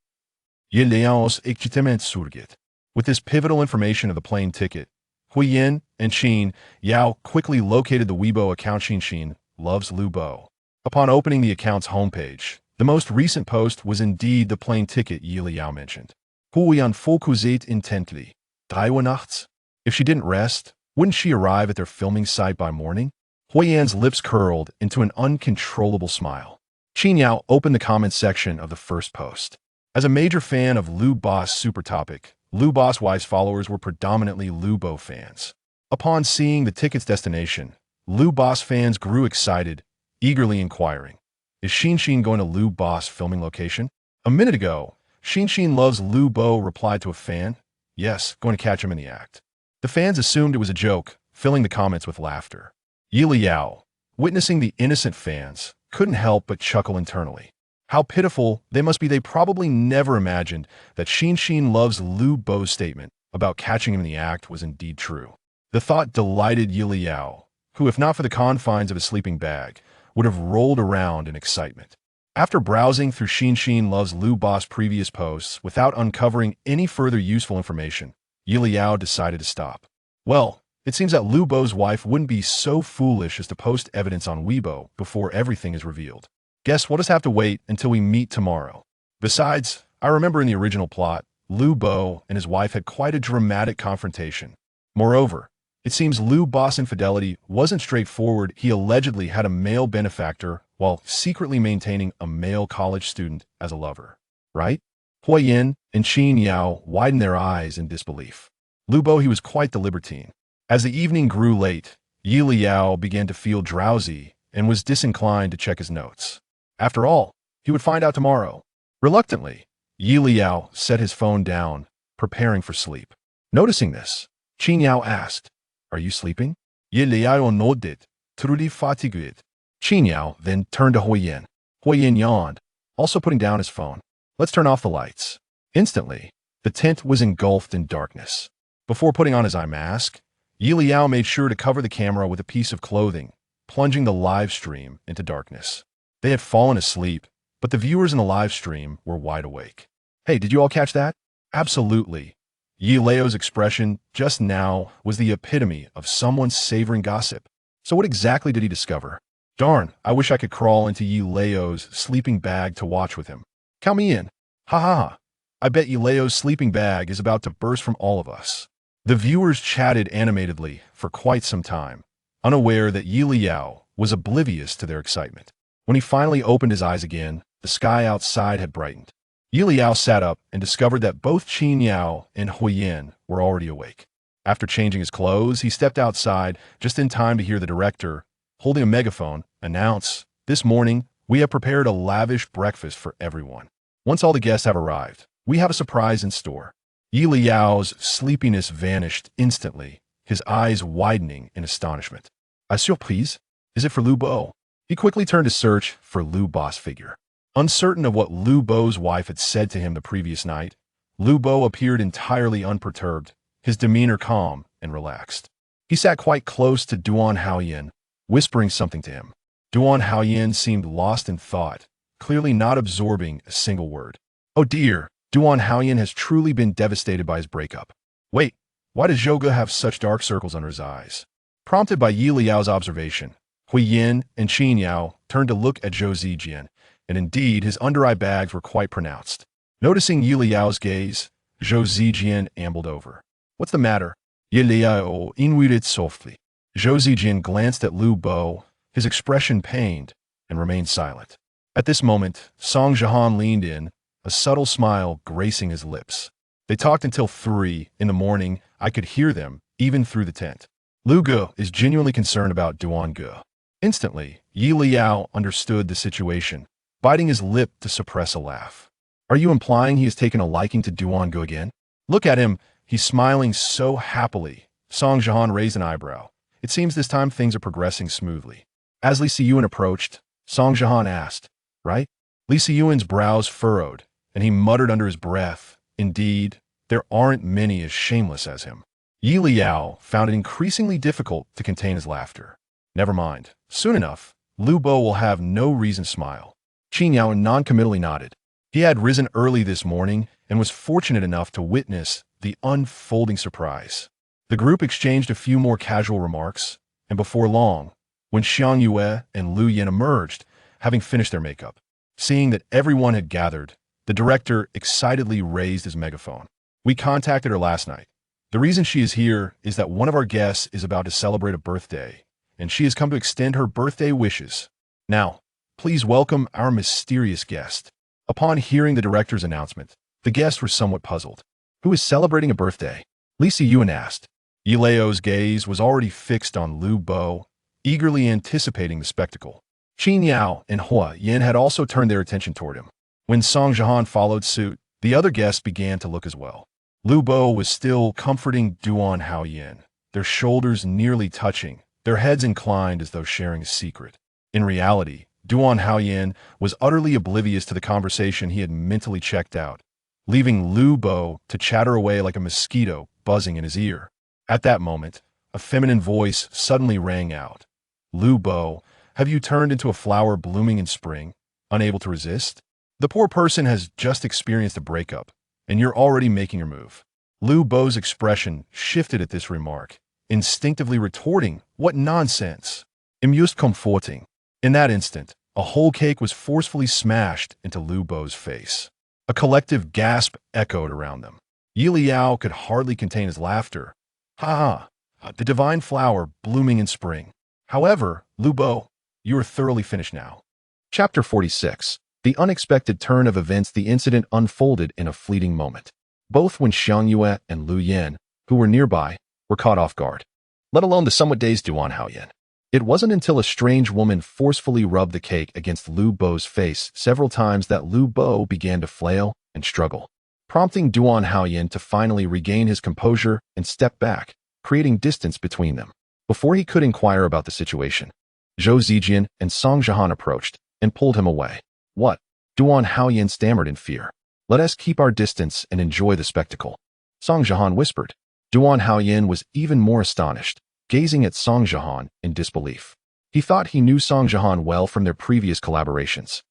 Leyao's excitement surgit. With this pivotal information of the plane ticket, Huoyan and Qin Yao quickly located the Weibo account. Qin loves Lu Bo. Upon opening the account's homepage, the most recent post was indeed the plane ticket Leyao mentioned. Huoyan fokusiert intently. 3 Uhr nachts? If she didn't rest, wouldn't she arrive at their filming site by morning? Huoyan's lips curled into an uncontrollable smile. Qin Yao opened the comments section of the first post. As a major fan of Lu Bo's super topic, Lu Bo's wife's followers were predominantly Lu Bo fans. Upon seeing the ticket's destination, Lu Bo's fans grew excited, eagerly inquiring, is Qin going to Lu Bo's filming location? A minute ago, Qin loves Lu Bo replied to a fan, yes, going to catch him in the act. The fans assumed it was a joke, filling the comments with laughter. Leyao, witnessing the innocent fans, couldn't help but chuckle internally. How pitiful they must be. They probably never imagined that Qin loves Lu Bo's statement about catching him in the act was indeed true. The thought delighted Leyao, who, if not for the confines of his sleeping bag, would have rolled around in excitement. After browsing through Qin loves Lu Bo's previous posts without uncovering any further useful information, Leyao decided to stop. Well, it seems that Lu Bo's wife wouldn't be so foolish as to post evidence on Weibo before everything is revealed. Guess we'll just have to wait until we meet tomorrow. Besides, I remember in the original plot, Lu Bo and his wife had quite a dramatic confrontation. Moreover, it seems Lu Bo's infidelity wasn't straightforward. He allegedly had a male benefactor while secretly maintaining a male college student as a lover. Right? Huoyan and Qin Yao widened their eyes in disbelief. Lu Bo, he was quite the libertine. As the evening grew late, Leyao began to feel drowsy and was disinclined to check his notes. After all, he would find out tomorrow. Reluctantly, Leyao set his phone down, preparing for sleep. Noticing this, Qin Yao asked, are you sleeping? Leyao nodded, truly fatigued. Qin Yao then turned to Huoyan. Huoyan yawned, also putting down his phone. Let's turn off the lights. Instantly, the tent was engulfed in darkness. Before putting on his eye mask, Leyao made sure to cover the camera with a piece of clothing, plunging the live stream into darkness. They had fallen asleep, but the viewers in the live stream were wide awake. Hey, did you all catch that? Absolutely. Leyao's expression just now was the epitome of someone savoring gossip. So what exactly did he discover? Darn, I wish I could crawl into Leyao's sleeping bag to watch with him. Count me in. Ha ha ha. I bet Leyao's sleeping bag is about to burst from all of us. The viewers chatted animatedly for quite some time, unaware that Leyao was oblivious to their excitement. When he finally opened his eyes again, the sky outside had brightened. Leyao sat up and discovered that both Qin Yao and Huoyan were already awake. After changing his clothes, he stepped outside just in time to hear the director, holding a megaphone, announce, "This morning, we have prepared a lavish breakfast for everyone. Once all the guests have arrived, we have a surprise in store." Liao's sleepiness vanished instantly, his eyes widening in astonishment. "A surprise? Is it for Lu Bo?" He quickly turned to search for Lu Bo's figure. Uncertain of what Lu Bo's wife had said to him the previous night, Lu Bo appeared entirely unperturbed, his demeanor calm and relaxed. He sat quite close to Duan Haoyan, whispering something to him. Duan Haoyan seemed lost in thought, clearly not absorbing a single word. Oh dear, Duan Haoyan has truly been devastated by his breakup. Wait, why does Zhouge have such dark circles under his eyes? Prompted by Yi Liao's observation, Huiyin and Qin Yao turned to look at Zhou Zijian, and indeed his under-eye bags were quite pronounced. Noticing Yi Liao's gaze, Zhou Zijian ambled over. What's the matter? Yi Liao inwarded softly. Zhou Zijian glanced at Lu Bo, his expression pained, and remained silent. At this moment, Song Jihan leaned in, a subtle smile gracing his lips. They talked until 3 in the morning. I could hear them, even through the tent. Lu Ge is genuinely concerned about Duan Ge. Instantly, Yi Liao understood the situation, biting his lip to suppress a laugh. Are you implying he has taken a liking to Duan Ge again? Look at him, he's smiling so happily. Song Jihan raised an eyebrow. It seems this time things are progressing smoothly. As Li Siyuan approached, Song Jihan asked, right? Li Siyuan's brows furrowed, and he muttered under his breath, indeed, there aren't many as shameless as him. Yi Liao found it increasingly difficult to contain his laughter. Never mind. Soon enough, Lu Bo will have no reason to smile. Qin Yao non-committally nodded. He had risen early this morning and was fortunate enough to witness the unfolding surprise. The group exchanged a few more casual remarks, and before long, when Xiang Yue and Lu Yin emerged, having finished their makeup, seeing that everyone had gathered, the director excitedly raised his megaphone. We contacted her last night. The reason she is here is that one of our guests is about to celebrate a birthday, and she has come to extend her birthday wishes. Now, please welcome our mysterious guest. Upon hearing the director's announcement, the guests were somewhat puzzled. Who is celebrating a birthday? Li Siyuan asked. Leyao's gaze was already fixed on Lu Bo, eagerly anticipating the spectacle. Qin Yao and Huoyan had also turned their attention toward him. When Song Jihan followed suit, the other guests began to look as well. Lu Bo was still comforting Duan Haoyan, their shoulders nearly touching, their heads inclined as though sharing a secret. In reality, Duan Haoyan was utterly oblivious to the conversation he had mentally checked out, leaving Lu Bo to chatter away like a mosquito buzzing in his ear. At that moment, a feminine voice suddenly rang out. Lu Bo, have you turned into a flower blooming in spring, unable to resist? The poor person has just experienced a breakup, and you're already making your move. Lu Bo's expression shifted at this remark, instinctively retorting, what nonsense. Amused comforting. In that instant, a whole cake was forcefully smashed into Lu Bo's face. A collective gasp echoed around them. Yi Liao could hardly contain his laughter. Ha ha, the divine flower blooming in spring. However, Lu Bo, you are thoroughly finished now. Chapter 46. The unexpected turn of events. The incident unfolded in a fleeting moment. Both when Xiang Yue and Lu Yin, who were nearby, were caught off guard, let alone the somewhat dazed Duan Haoyan. It wasn't until a strange woman forcefully rubbed the cake against Lu Bo's face several times that Lu Bo began to flail and struggle, prompting Duan Haoyan to finally regain his composure and step back, creating distance between them. Before he could inquire about the situation, Zhou Zijian and Song Jihan approached and pulled him away. What? Duan Haoyan stammered in fear. Let us keep our distance and enjoy the spectacle, Song Jihan whispered. Duan Haoyan was even more astonished, gazing at Song Jihan in disbelief. He thought he knew Song Jihan well from their previous collaborations,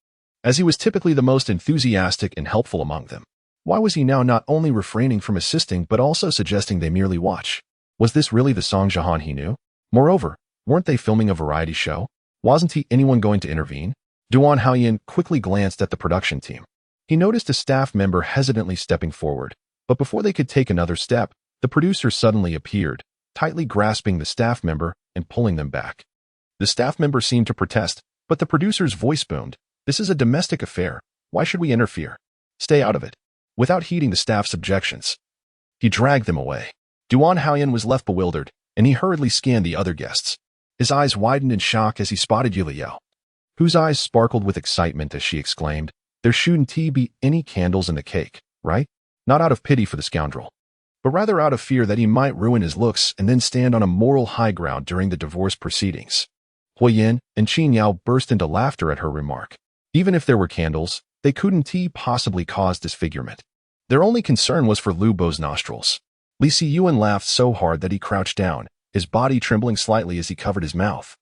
as he was typically the most enthusiastic and helpful among them. Why was he now not only refraining from assisting but also suggesting they merely watch? Was this really the Song Jihan he knew? Moreover, weren't they filming a variety show? Wasn't he anyone going to intervene? Duan Haoyan quickly glanced at the production team. He noticed a staff member hesitantly stepping forward, but before they could take another step, the producer suddenly appeared, tightly grasping the staff member and pulling them back. The staff member seemed to protest, but the producer's voice boomed. This is a domestic affair. Why should we interfere? Stay out of it. Without heeding the staff's objections, he dragged them away. Duan Haoyan was left bewildered, and he hurriedly scanned the other guests. His eyes widened in shock as he spotted Leyao, whose eyes sparkled with excitement as she exclaimed, "There shouldn't be any candles in the cake, right? Not out of pity for the scoundrel, but rather out of fear that he might ruin his looks and then stand on a moral high ground during the divorce proceedings." Huoyan and Qingyao burst into laughter at her remark. Even if there were candles, they couldn't possibly cause disfigurement. Their only concern was for Lu Bo's nostrils. Li Siyuan laughed so hard that he crouched down, his body trembling slightly as he covered his mouth.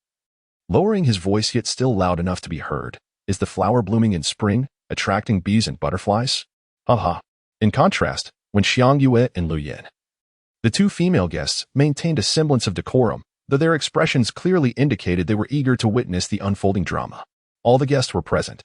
Lowering his voice yet still loud enough to be heard, "Is the flower blooming in spring, attracting bees and butterflies?" Haha. In contrast, when Xiang Yue and Lu Yin, the two female guests, maintained a semblance of decorum, though their expressions clearly indicated they were eager to witness the unfolding drama. All the guests were present,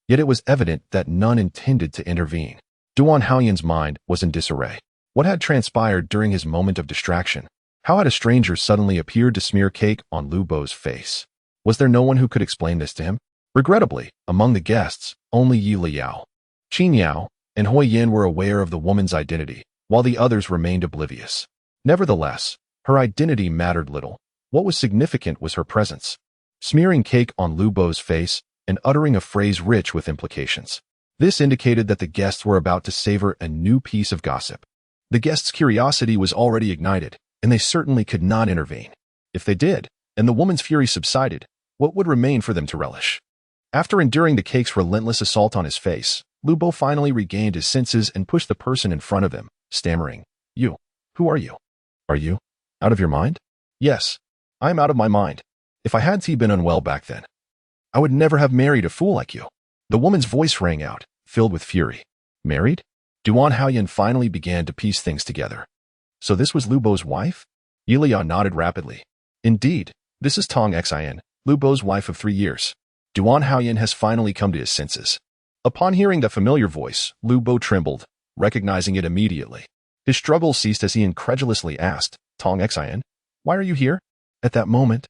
yet it was evident that none intended to intervene. Duan Haoyan's mind was in disarray. What had transpired during his moment of distraction? How had a stranger suddenly appeared to smear cake on Lu Bo's face? Was there no one who could explain this to him? Regrettably, among the guests, only Leyao, Qingyao, and Huoyan were aware of the woman's identity, while the others remained oblivious. Nevertheless, her identity mattered little. What was significant was her presence. Smearing cake on Lu Bo's face and uttering a phrase rich with implications. This indicated that the guests were about to savor a new piece of gossip. The guests' curiosity was already ignited, and they certainly could not intervene. If they did, and the woman's fury subsided, what would remain for them to relish? After enduring the cake's relentless assault on his face, Lu Bo finally regained his senses and pushed the person in front of him, stammering, "You, who are you? Are you out of your mind?" "Yes, I am out of my mind. If I hadn't been unwell back then, I would never have married a fool like you." The woman's voice rang out, filled with fury. "Married?" Duan Haoyan finally began to piece things together. So this was Lu Bo's wife? Leyao nodded rapidly. "Indeed, this is Tong Xin, Lu Bo's wife of 3 years. Duan Haoyan has finally come to his senses. Upon hearing the familiar voice, Lu Bo trembled, recognizing it immediately. His struggle ceased as he incredulously asked, "Tong Xin, why are you here?" At that moment,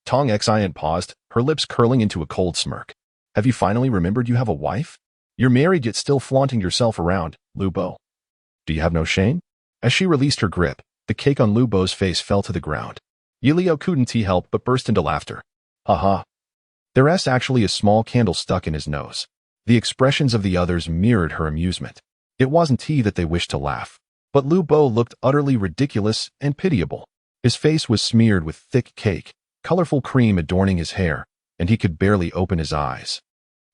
Tong Xin paused, her lips curling into a cold smirk. "Have you finally remembered you have a wife? You're married yet still flaunting yourself around, Lu Bo. Do you have no shame?" As she released her grip, the cake on Lu Bo's face fell to the ground. Leyao couldn't help but burst into laughter. "Haha. There's actually a small candle stuck in his nose." The expressions of the others mirrored her amusement. It wasn't he that they wished to laugh, but Lu Bo looked utterly ridiculous and pitiable. His face was smeared with thick cake, colorful cream adorning his hair, and he could barely open his eyes.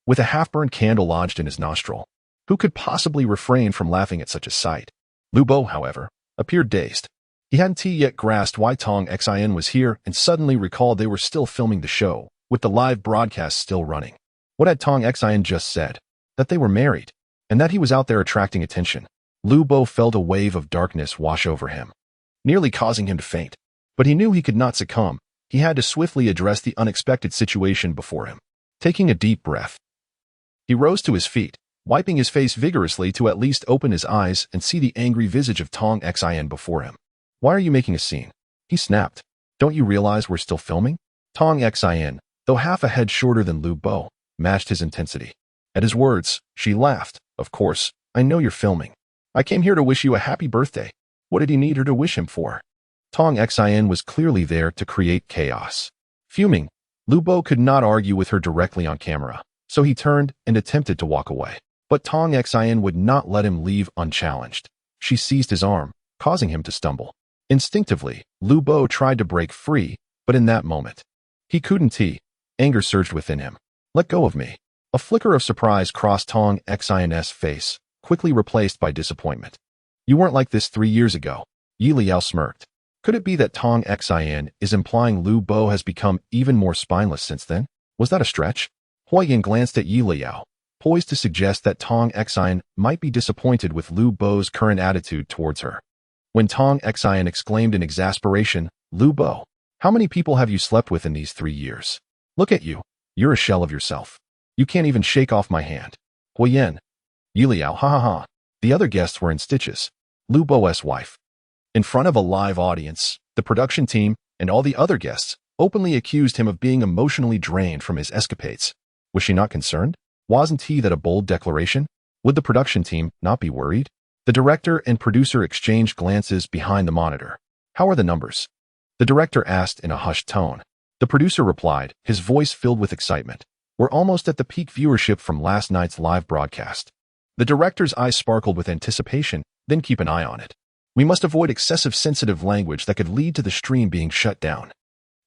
With a half-burned candle lodged in his nostril, who could possibly refrain from laughing at such a sight? Lu Bo, however, appeared dazed. He hadn't yet grasped why Tong Xin was here and suddenly recalled they were still filming the show, with the live broadcast still running. What had Tong Xin just said? That they were married, and that he was out there attracting attention. Lu Bo felt a wave of darkness wash over him, nearly causing him to faint. But he knew he could not succumb. He had to swiftly address the unexpected situation before him. Taking a deep breath, he rose to his feet, wiping his face vigorously to at least open his eyes and see the angry visage of Tong Xin before him. "Why are you making a scene?" he snapped. "Don't you realize we're still filming?" Tong Xin, though half a head shorter than Lu Bo, matched his intensity. At his words, she laughed. "Of course, I know you're filming. I came here to wish you a happy birthday." What did he need her to wish him for? Tong Xin was clearly there to create chaos. Fuming, Lu Bo could not argue with her directly on camera, so he turned and attempted to walk away. But Tong Xin would not let him leave unchallenged. She seized his arm, causing him to stumble. Instinctively, Lu Bo tried to break free, but in that moment, he couldn't. Anger surged within him. "Let go of me." A flicker of surprise crossed Tong Xin's face, quickly replaced by disappointment. "You weren't like this 3 years ago." Leyao smirked. Could it be that Tong Xin is implying Lu Bo has become even more spineless since then? Was that a stretch? Huoyan glanced at Leyao, poised to suggest that Tong Xin might be disappointed with Lu Bo's current attitude towards her. When Tong Xin exclaimed in exasperation, "Lu Bo, how many people have you slept with in these 3 years?" Look at you. You're a shell of yourself. You can't even shake off my hand. Huoyan. Leyao, ha ha ha. The other guests were in stitches. Lu Bo's wife. In front of a live audience, the production team and all the other guests openly accused him of being emotionally drained from his escapades. Was she not concerned? Wasn't he that a bold declaration? Would the production team not be worried? The director and producer exchanged glances behind the monitor. How are the numbers? The director asked in a hushed tone. The producer replied, his voice filled with excitement. We're almost at the peak viewership from last night's live broadcast. The director's eyes sparkled with anticipation, then keep an eye on it. We must avoid excessive sensitive language that could lead to the stream being shut down.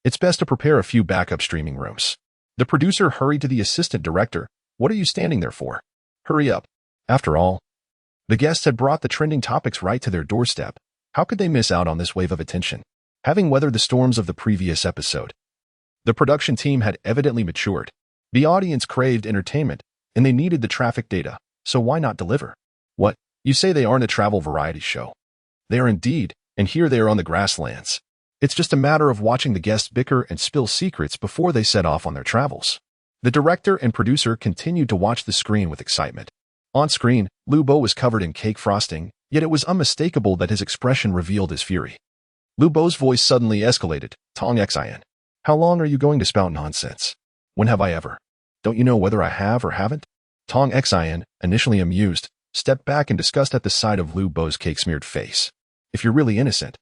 It's best to prepare a few backup streaming rooms. The producer hurried to the assistant director. What are you standing there for? Hurry up. After all, the guests had brought the trending topics right to their doorstep. How could they miss out on this wave of attention? Having weathered the storms of the previous episode, the production team had evidently matured. The audience craved entertainment, and they needed the traffic data, so why not deliver? What? You say they aren't a travel variety show? They are indeed, and here they are on the grasslands. It's just a matter of watching the guests bicker and spill secrets before they set off on their travels. The director and producer continued to watch the screen with excitement. On screen, Lu Bo was covered in cake frosting, yet it was unmistakable that his expression revealed his fury. Lu Bo's voice suddenly escalated. Tong Xian. How long are you going to spout nonsense? When have I ever? Don't you know whether I have or haven't? Tong Xian, initially amused, stepped back in disgust at the sight of Lu Bo's cake-smeared face. If you're really innocent,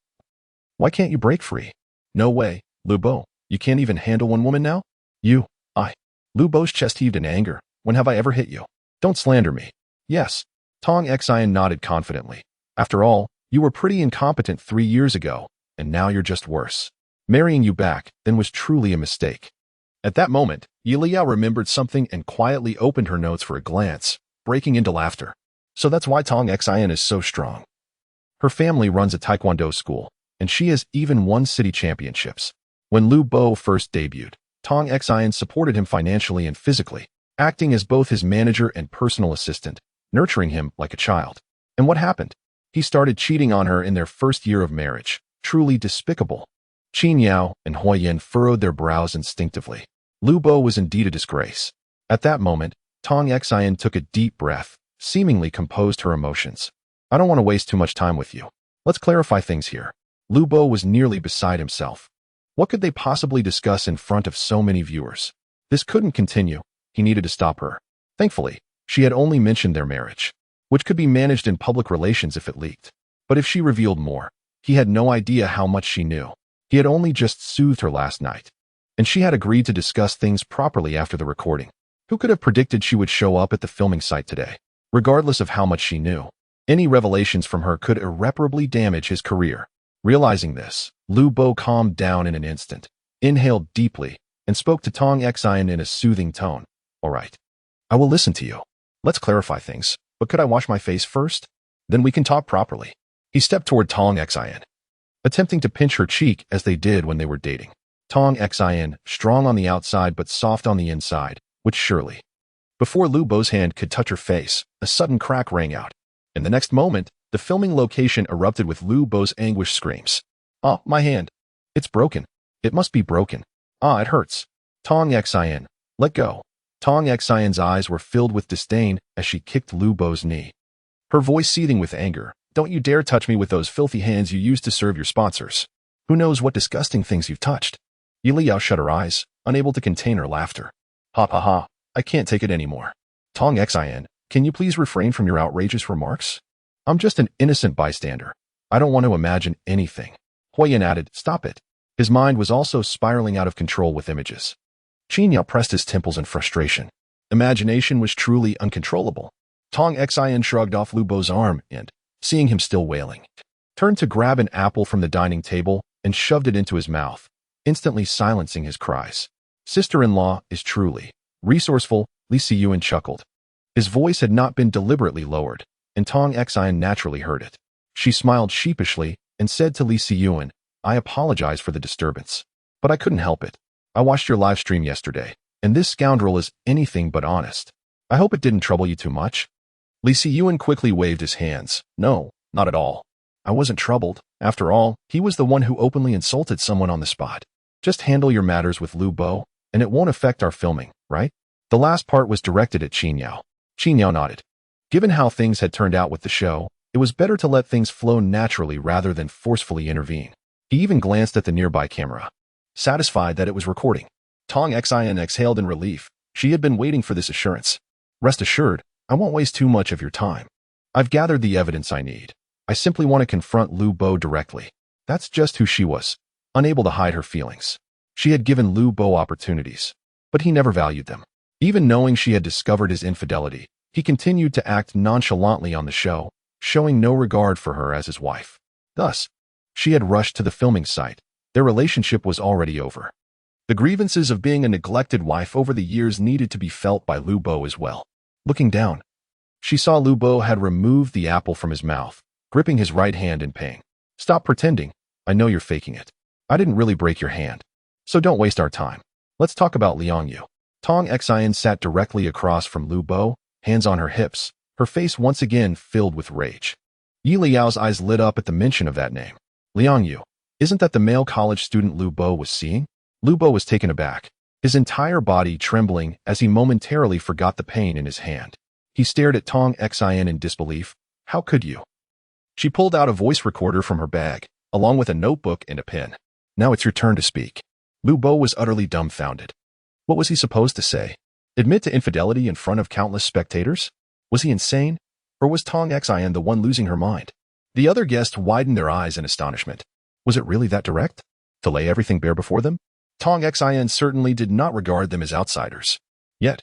why can't you break free? No way, Lu Bo. You can't even handle one woman now? Lu Bo's chest heaved in anger. When have I ever hit you? Don't slander me. Yes. Tong Xian nodded confidently. After all, you were pretty incompetent 3 years ago, and now you're just worse. Marrying you back then was truly a mistake. At that moment, Leyao remembered something and quietly opened her notes for a glance, breaking into laughter. So that's why Tong Xian is so strong. Her family runs a taekwondo school, and she has even won city championships. When Lu Bo first debuted, Tong Xian supported him financially and physically, acting as both his manager and personal assistant, nurturing him like a child. And what happened? He started cheating on her in their first year of marriage. Truly despicable. Qin Yao and Huoyan furrowed their brows instinctively. Lu Bo was indeed a disgrace. At that moment, Tong Xian took a deep breath, seemingly composed her emotions. I don't want to waste too much time with you. Let's clarify things here. Lu Bo was nearly beside himself. What could they possibly discuss in front of so many viewers? This couldn't continue. He needed to stop her. Thankfully, she had only mentioned their marriage, which could be managed in public relations if it leaked. But if she revealed more, he had no idea how much she knew. He had only just soothed her last night, and she had agreed to discuss things properly after the recording. Who could have predicted she would show up at the filming site today? Regardless of how much she knew, any revelations from her could irreparably damage his career. Realizing this, Lu Bo calmed down in an instant, inhaled deeply, and spoke to Tong Xian in a soothing tone. All right. I will listen to you. Let's clarify things, but could I wash my face first? Then we can talk properly. He stepped toward Tong Xian, attempting to pinch her cheek as they did when they were dating. Tong Xian, strong on the outside but soft on the inside, would surely. Before Lu Bo's hand could touch her face, a sudden crack rang out. In the next moment, the filming location erupted with Lu Bo's anguished screams. Ah, my hand. It's broken. It must be broken. Ah, it hurts. Tong Xian, let go. Tong Xian's eyes were filled with disdain as she kicked Lu Bo's knee. Her voice seething with anger. Don't you dare touch me with those filthy hands you used to serve your sponsors. Who knows what disgusting things you've touched? Leyao shut her eyes, unable to contain her laughter. Ha ha ha, I can't take it anymore. Tong Xian, can you please refrain from your outrageous remarks? I'm just an innocent bystander. I don't want to imagine anything. Huoyan added, stop it. His mind was also spiraling out of control with images. Qin Yao pressed his temples in frustration. Imagination was truly uncontrollable. Tong Xian shrugged off Lu Bo's arm and, seeing him still wailing, turned to grab an apple from the dining table and shoved it into his mouth, instantly silencing his cries. Sister-in-law is truly resourceful, Leyao chuckled. His voice had not been deliberately lowered, and Tong Xian naturally heard it. She smiled sheepishly and said to Leyao, I apologize for the disturbance, but I couldn't help it. I watched your live stream yesterday, and this scoundrel is anything but honest. I hope it didn't trouble you too much. Leyao quickly waved his hands. No, not at all. I wasn't troubled. After all, he was the one who openly insulted someone on the spot. Just handle your matters with Lu Bo. And it won't affect our filming, right? The last part was directed at Qingyao. Qingyao nodded. Given how things had turned out with the show, it was better to let things flow naturally rather than forcefully intervene. He even glanced at the nearby camera, satisfied that it was recording. Tong Xin exhaled in relief. She had been waiting for this assurance. Rest assured, I won't waste too much of your time. I've gathered the evidence I need. I simply want to confront Lu Bo directly. That's just who she was, unable to hide her feelings. She had given Lu Bo opportunities, but he never valued them. Even knowing she had discovered his infidelity, he continued to act nonchalantly on the show, showing no regard for her as his wife. Thus, she had rushed to the filming site. Their relationship was already over. The grievances of being a neglected wife over the years needed to be felt by Lu Bo as well. Looking down, she saw Lu Bo had removed the apple from his mouth, gripping his right hand in pain. Stop pretending. I know you're faking it. I didn't really break your hand. So don't waste our time. Let's talk about Leyao. Tong Xin sat directly across from Lu Bo, hands on her hips, her face once again filled with rage. Liao's eyes lit up at the mention of that name. Leyao, isn't that the male college student Lu Bo was seeing? Lu Bo was taken aback, his entire body trembling as he momentarily forgot the pain in his hand. He stared at Tong Xin in disbelief. How could you? She pulled out a voice recorder from her bag, along with a notebook and a pen. Now it's your turn to speak. Lu Bo was utterly dumbfounded. What was he supposed to say? Admit to infidelity in front of countless spectators? Was he insane? Or was Tong Xin the one losing her mind? The other guests widened their eyes in astonishment. Was it really that direct? To lay everything bare before them? Tong Xin certainly did not regard them as outsiders. Yet,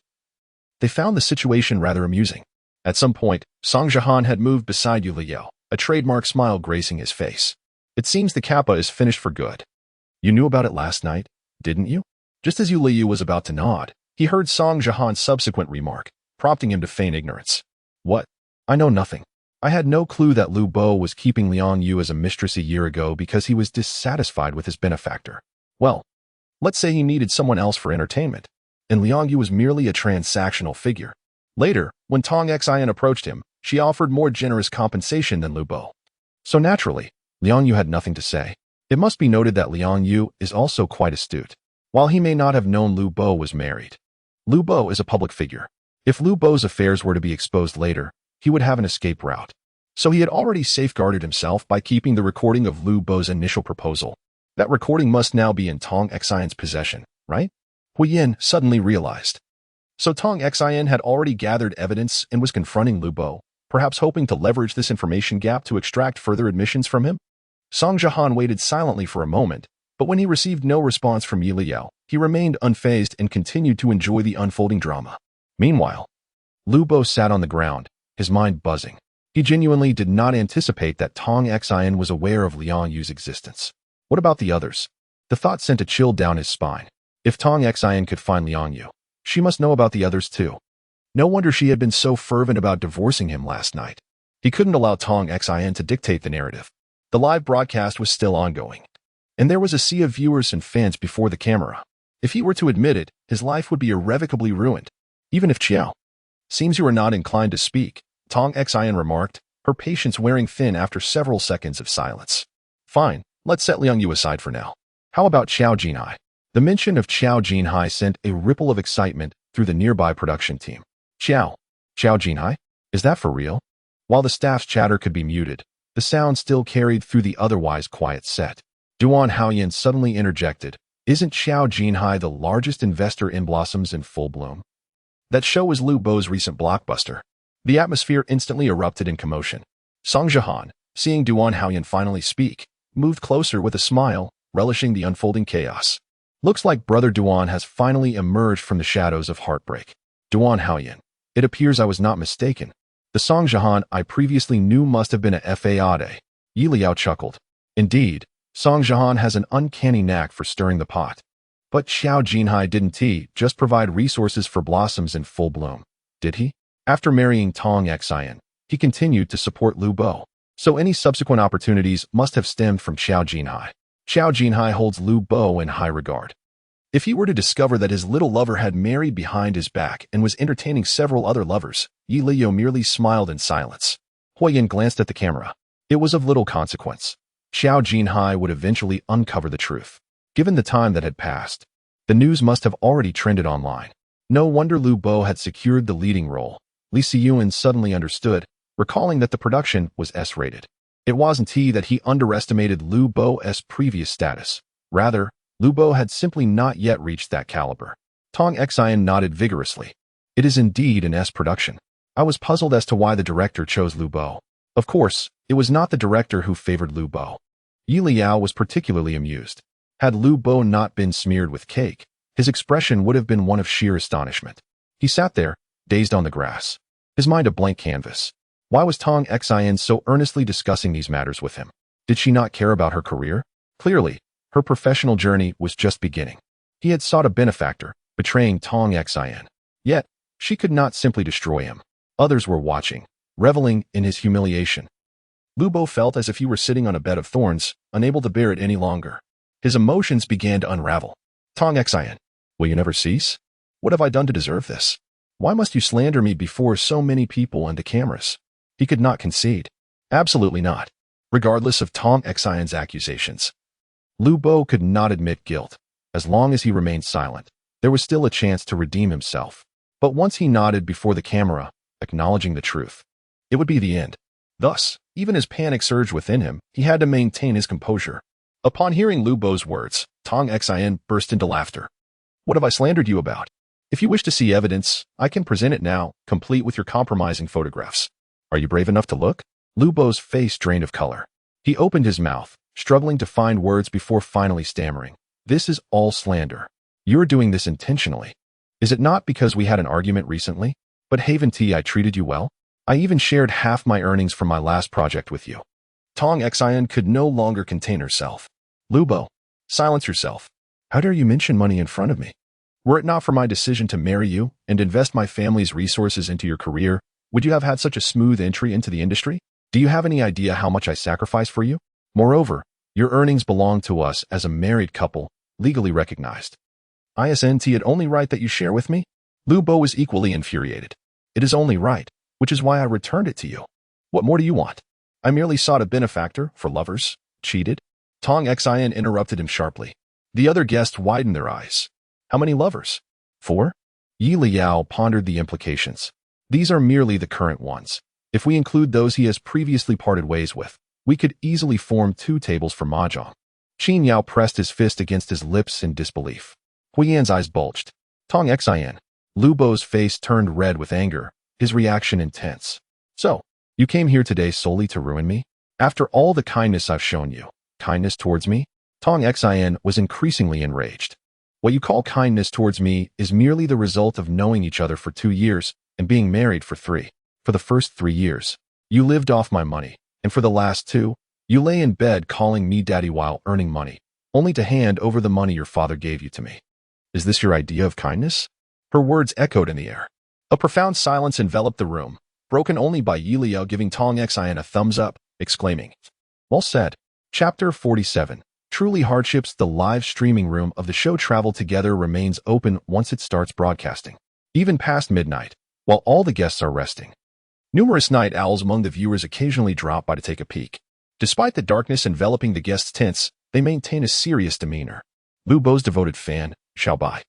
they found the situation rather amusing. At some point, Song Jihan had moved beside Leyao, a trademark smile gracing his face. It seems the kappa is finished for good. You knew about it last night, didn't you? Just as Leyao was about to nod, he heard Song Jihan's subsequent remark, prompting him to feign ignorance. What? I know nothing. I had no clue that Lu Bo was keeping Leyao as a mistress a year ago because he was dissatisfied with his benefactor. Well, let's say he needed someone else for entertainment, and Leyao was merely a transactional figure. Later, when Tong Xin approached him, she offered more generous compensation than Lu Bo. So naturally, Leyao had nothing to say. It must be noted that Leyao is also quite astute. While he may not have known Lu Bo was married, Lu Bo is a public figure. If Lu Bo's affairs were to be exposed later, he would have an escape route. So he had already safeguarded himself by keeping the recording of Lu Bo's initial proposal. That recording must now be in Tong Xin's possession, right? Huoyan suddenly realized. So Tong Xin had already gathered evidence and was confronting Lu Bo, perhaps hoping to leverage this information gap to extract further admissions from him? Song Jihan waited silently for a moment, but when he received no response from Leyao, he remained unfazed and continued to enjoy the unfolding drama. Meanwhile, Lu Bo sat on the ground, his mind buzzing. He genuinely did not anticipate that Tong Xin was aware of Liao's existence. What about the others? The thought sent a chill down his spine. If Tong Xin could find Liao, she must know about the others too. No wonder she had been so fervent about divorcing him last night. He couldn't allow Tong Xin to dictate the narrative. The live broadcast was still ongoing, and there was a sea of viewers and fans before the camera. If he were to admit it, his life would be irrevocably ruined. Even if Qiao. Seems you are not inclined to speak, Tong Xin remarked, her patience wearing thin after several seconds of silence. Fine, let's set Liang aside for now. How about Qiao Jinhai? The mention of Qiao Jinhai sent a ripple of excitement through the nearby production team. Qiao Jinhai? Is that for real? While the staff's chatter could be muted, the sound still carried through the otherwise quiet set. Duan Haoyan suddenly interjected, isn't Qiao Jinhai the largest investor in blossoms in full bloom? That show was Lu Bo's recent blockbuster. The atmosphere instantly erupted in commotion. Song Jihan, seeing Duan Haoyan finally speak, moved closer with a smile, relishing the unfolding chaos. Looks like Brother Duan has finally emerged from the shadows of heartbreak. Duan Haoyan, it appears I was not mistaken. The Song Jihan I previously knew must have been a facade. Leyao chuckled. Indeed, Song Jihan has an uncanny knack for stirring the pot. But Qiao Jinhai didn't he just provide resources for blossoms in full bloom, did he? After marrying Tong Xin, he continued to support Lu Bo. So any subsequent opportunities must have stemmed from Qiao Jinhai. Qiao Jinhai holds Lu Bo in high regard. If he were to discover that his little lover had married behind his back and was entertaining several other lovers, Leyao merely smiled in silence. Huoyan glanced at the camera. It was of little consequence. Qiao Jinhai would eventually uncover the truth. Given the time that had passed, The news must have already trended online. No wonder Lu Bo had secured the leading role. Li Siyuan suddenly understood, recalling that the production was S-rated. It wasn't that he underestimated Lu Bo's previous status. Rather, Lu Bo had simply not yet reached that caliber. Tong Xian nodded vigorously. It is indeed an S production. I was puzzled as to why the director chose Lu Bo. Of course, it was not the director who favored Lu Bo. Leyao was particularly amused. Had Lu Bo not been smeared with cake, his expression would have been one of sheer astonishment. He sat there, dazed on the grass, his mind a blank canvas. Why was Tong Xian so earnestly discussing these matters with him? Did she not care about her career? Clearly, her professional journey was just beginning. He had sought a benefactor, betraying Tong Xian. Yet, she could not simply destroy him. Others were watching, reveling in his humiliation. Lu Bo felt as if he were sitting on a bed of thorns, unable to bear it any longer. His emotions began to unravel. Tong Xian, will you never cease? What have I done to deserve this? Why must you slander me before so many people and the cameras? He could not concede. Absolutely not. Regardless of Tong Xian's accusations, Lu Bo could not admit guilt. As long as he remained silent, there was still a chance to redeem himself. But once he nodded before the camera, acknowledging the truth, it would be the end. Thus, even as panic surged within him, he had to maintain his composure. Upon hearing Lu Bo's words, Tong Xian burst into laughter. What have I slandered you about? If you wish to see evidence, I can present it now, complete with your compromising photographs. Are you brave enough to look? Lu Bo's face drained of color. He opened his mouth, struggling to find words before finally stammering. This is all slander. You're doing this intentionally. Is it not because we had an argument recently? But Haven-T, I treated you well. I even shared half my earnings from my last project with you. Tong Xian could no longer contain herself. Lu Bo, silence yourself. How dare you mention money in front of me? Were it not for my decision to marry you and invest my family's resources into your career, would you have had such a smooth entry into the industry? Do you have any idea how much I sacrificed for you? Moreover, your earnings belong to us as a married couple, legally recognized. Isn't it only right that you share with me? Lu Bo was equally infuriated. It is only right, which is why I returned it to you. What more do you want? I merely sought a benefactor for lovers. Cheated? Tong Xian interrupted him sharply. The other guests widened their eyes. How many lovers? 4? Leyao pondered the implications. These are merely the current ones. If we include those he has previously parted ways with, we could easily form 2 tables for mahjong. Qin Yao pressed his fist against his lips in disbelief. Huiyan's eyes bulged. Tong Xian. Lu Bo's face turned red with anger, his reaction intense. So, you came here today solely to ruin me? After all the kindness I've shown you, kindness towards me? Tong Xian was increasingly enraged. What you call kindness towards me is merely the result of knowing each other for 2 years and being married for 3. For the first 3 years, you lived off my money, and for the last 2, you lay in bed calling me daddy while earning money, only to hand over the money your father gave you to me. Is this your idea of kindness? Her words echoed in the air. A profound silence enveloped the room, broken only by Leyao giving Tong Xian a thumbs up, exclaiming, well said. Chapter 47. Truly hardships. The live streaming room of the show Travel Together remains open once it starts broadcasting, even past midnight, while all the guests are resting. Numerous night owls among the viewers occasionally drop by to take a peek. Despite the darkness enveloping the guests' tents, they maintain a serious demeanor. Lu Bo's devoted fan, Xiaobai,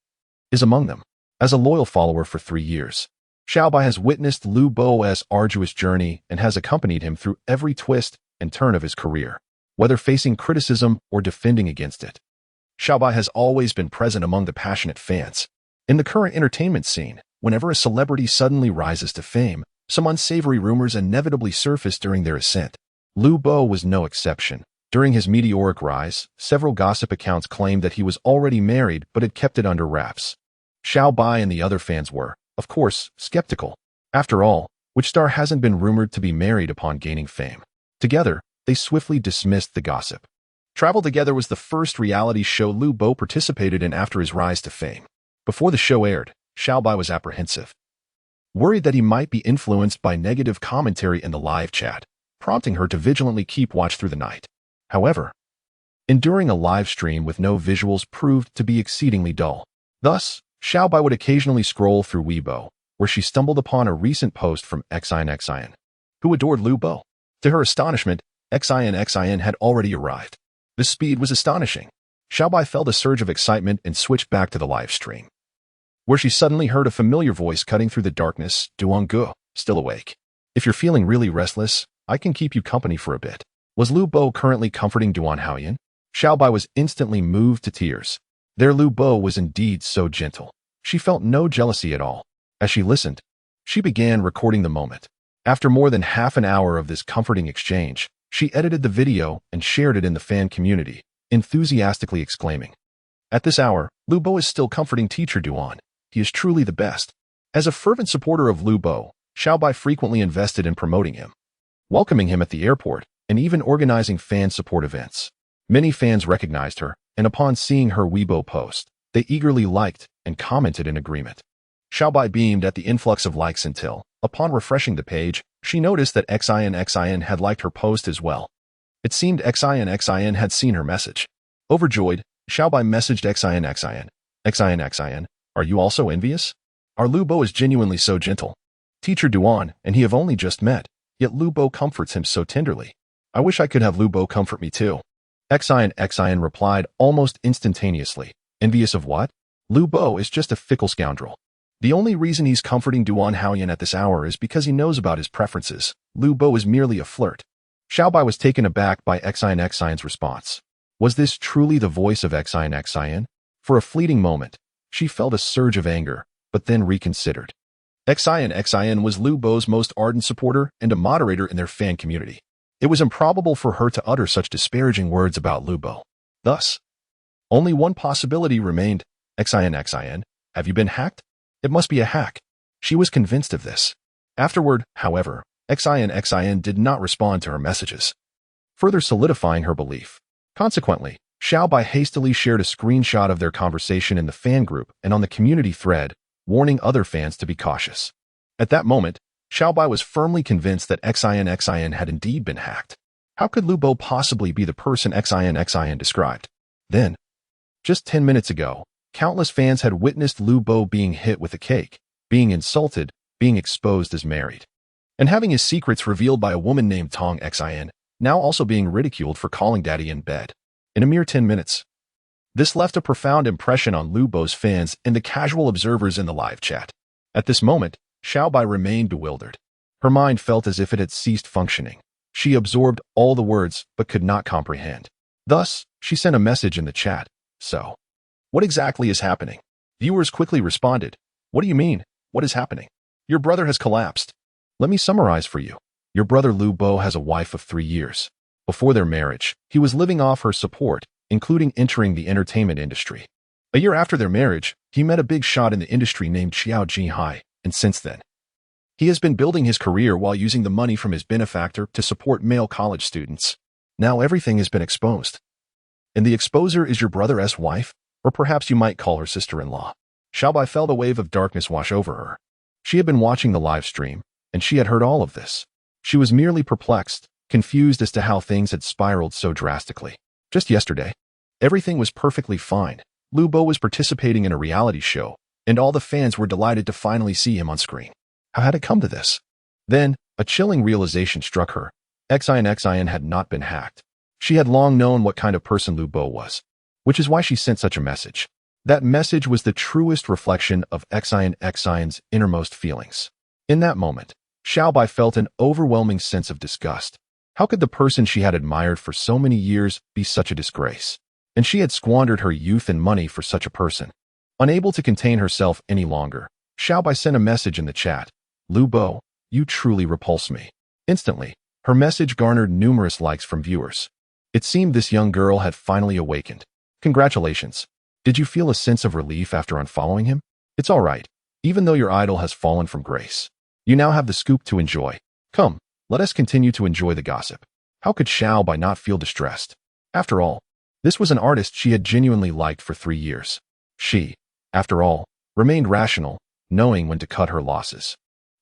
is among them. As a loyal follower for 3 years, Xiaobai has witnessed Lu Bo's arduous journey and has accompanied him through every twist and turn of his career, whether facing criticism or defending against it. Xiaobai has always been present among the passionate fans. In the current entertainment scene, whenever a celebrity suddenly rises to fame, some unsavory rumors inevitably surface during their ascent. Lu Bo was no exception. During his meteoric rise, several gossip accounts claimed that he was already married but had kept it under wraps. Xiaobai and the other fans were, of course, skeptical. After all, which star hasn't been rumored to be married upon gaining fame? Together, they swiftly dismissed the gossip. Travel Together was the first reality show Lu Bo participated in after his rise to fame. Before the show aired, Xiaobai was apprehensive, worried that he might be influenced by negative commentary in the live chat, prompting her to vigilantly keep watch through the night. However, enduring a live stream with no visuals proved to be exceedingly dull. Thus, Xiaobai would occasionally scroll through Weibo, where she stumbled upon a recent post from Xian, who adored Lu Bo. To her astonishment, Xian had already arrived. The speed was astonishing. Xiaobai felt a surge of excitement and switched back to the live stream, where she suddenly heard a familiar voice cutting through the darkness. Duan Haoyan, still awake. If you're feeling really restless, I can keep you company for a bit. Was Lu Bo currently comforting Duan Haoyan? Xiaobai was instantly moved to tears. Their Lu Bo was indeed so gentle. She felt no jealousy at all. As she listened, she began recording the moment. After more than half an hour of this comforting exchange, she edited the video and shared it in the fan community, enthusiastically exclaiming, "At this hour, Lu Bo is still comforting teacher Duan. He is truly the best." As a fervent supporter of Lu Bo, Xiaobai frequently invested in promoting him, welcoming him at the airport, and even organizing fan support events. Many fans recognized her, and upon seeing her Weibo post, they eagerly liked and commented in agreement. Xiaobai beamed at the influx of likes until, upon refreshing the page, she noticed that Xin had liked her post as well. It seemed Xin had seen her message. Overjoyed, Xiaobai messaged Xin, "Are you also envious? Our Lu Bo is genuinely so gentle. Teacher Duan and he have only just met, yet Lu Bo comforts him so tenderly. I wish I could have Lu Bo comfort me too." Xin replied almost instantaneously. "Envious of what? Lu Bo is just a fickle scoundrel. The only reason he's comforting Duan Haoyan at this hour is because he knows about his preferences. Lu Bo is merely a flirt." Xiaobai was taken aback by Xin's response. Was this truly the voice of Xin? For a fleeting moment, she felt a surge of anger, but then reconsidered. Xin was Lu Bo's most ardent supporter and a moderator in their fan community. It was improbable for her to utter such disparaging words about Lu Bo. Thus, only one possibility remained. Xin, have you been hacked? It must be a hack. She was convinced of this. Afterward, however, Xin did not respond to her messages, further solidifying her belief. Consequently, Xiaobai hastily shared a screenshot of their conversation in the fan group and on the community thread, warning other fans to be cautious. At that moment, Xiaobai was firmly convinced that Xin had indeed been hacked. How could Lu Bo possibly be the person Xin described? Then, just 10 minutes ago, countless fans had witnessed Lu Bo being hit with a cake, being insulted, being exposed as married, and having his secrets revealed by a woman named Tong Xin, now also being ridiculed for calling daddy in bed. In a mere 10 minutes. This left a profound impression on Lu Bo's fans and the casual observers in the live chat. At this moment, Xiaobai remained bewildered. Her mind felt as if it had ceased functioning. She absorbed all the words but could not comprehend. Thus, she sent a message in the chat. "So, what exactly is happening?" Viewers quickly responded. "What do you mean? What is happening? Your brother has collapsed. Let me summarize for you. Your brother Lu Bo has a wife of 3 years. Before their marriage, he was living off her support, including entering the entertainment industry. A year after their marriage, he met a big shot in the industry named Xiao Jinhai, and since then, he has been building his career while using the money from his benefactor to support male college students. Now everything has been exposed. And the exposer is your brother's wife, or perhaps you might call her sister-in-law." Xiaobai felt a wave of darkness wash over her. She had been watching the live stream, and she had heard all of this. She was merely perplexed, confused as to how things had spiraled so drastically. Just yesterday, everything was perfectly fine. Lu Bo was participating in a reality show, and all the fans were delighted to finally see him on screen. How had it come to this? Then, a chilling realization struck her. Xin had not been hacked. She had long known what kind of person Lu Bo was, which is why she sent such a message. That message was the truest reflection of Xin's innermost feelings. In that moment, Xiaobai felt an overwhelming sense of disgust. How could the person she had admired for so many years be such a disgrace? And she had squandered her youth and money for such a person. Unable to contain herself any longer, Xiaobai sent a message in the chat. "Lu Bo, you truly repulse me." Instantly, her message garnered numerous likes from viewers. It seemed this young girl had finally awakened. "Congratulations. Did you feel a sense of relief after unfollowing him? It's all right, even though your idol has fallen from grace. You now have the scoop to enjoy. Come, let us continue to enjoy the gossip." How could Xiaobai not feel distressed? After all, this was an artist she had genuinely liked for 3 years. She, after all, remained rational, knowing when to cut her losses.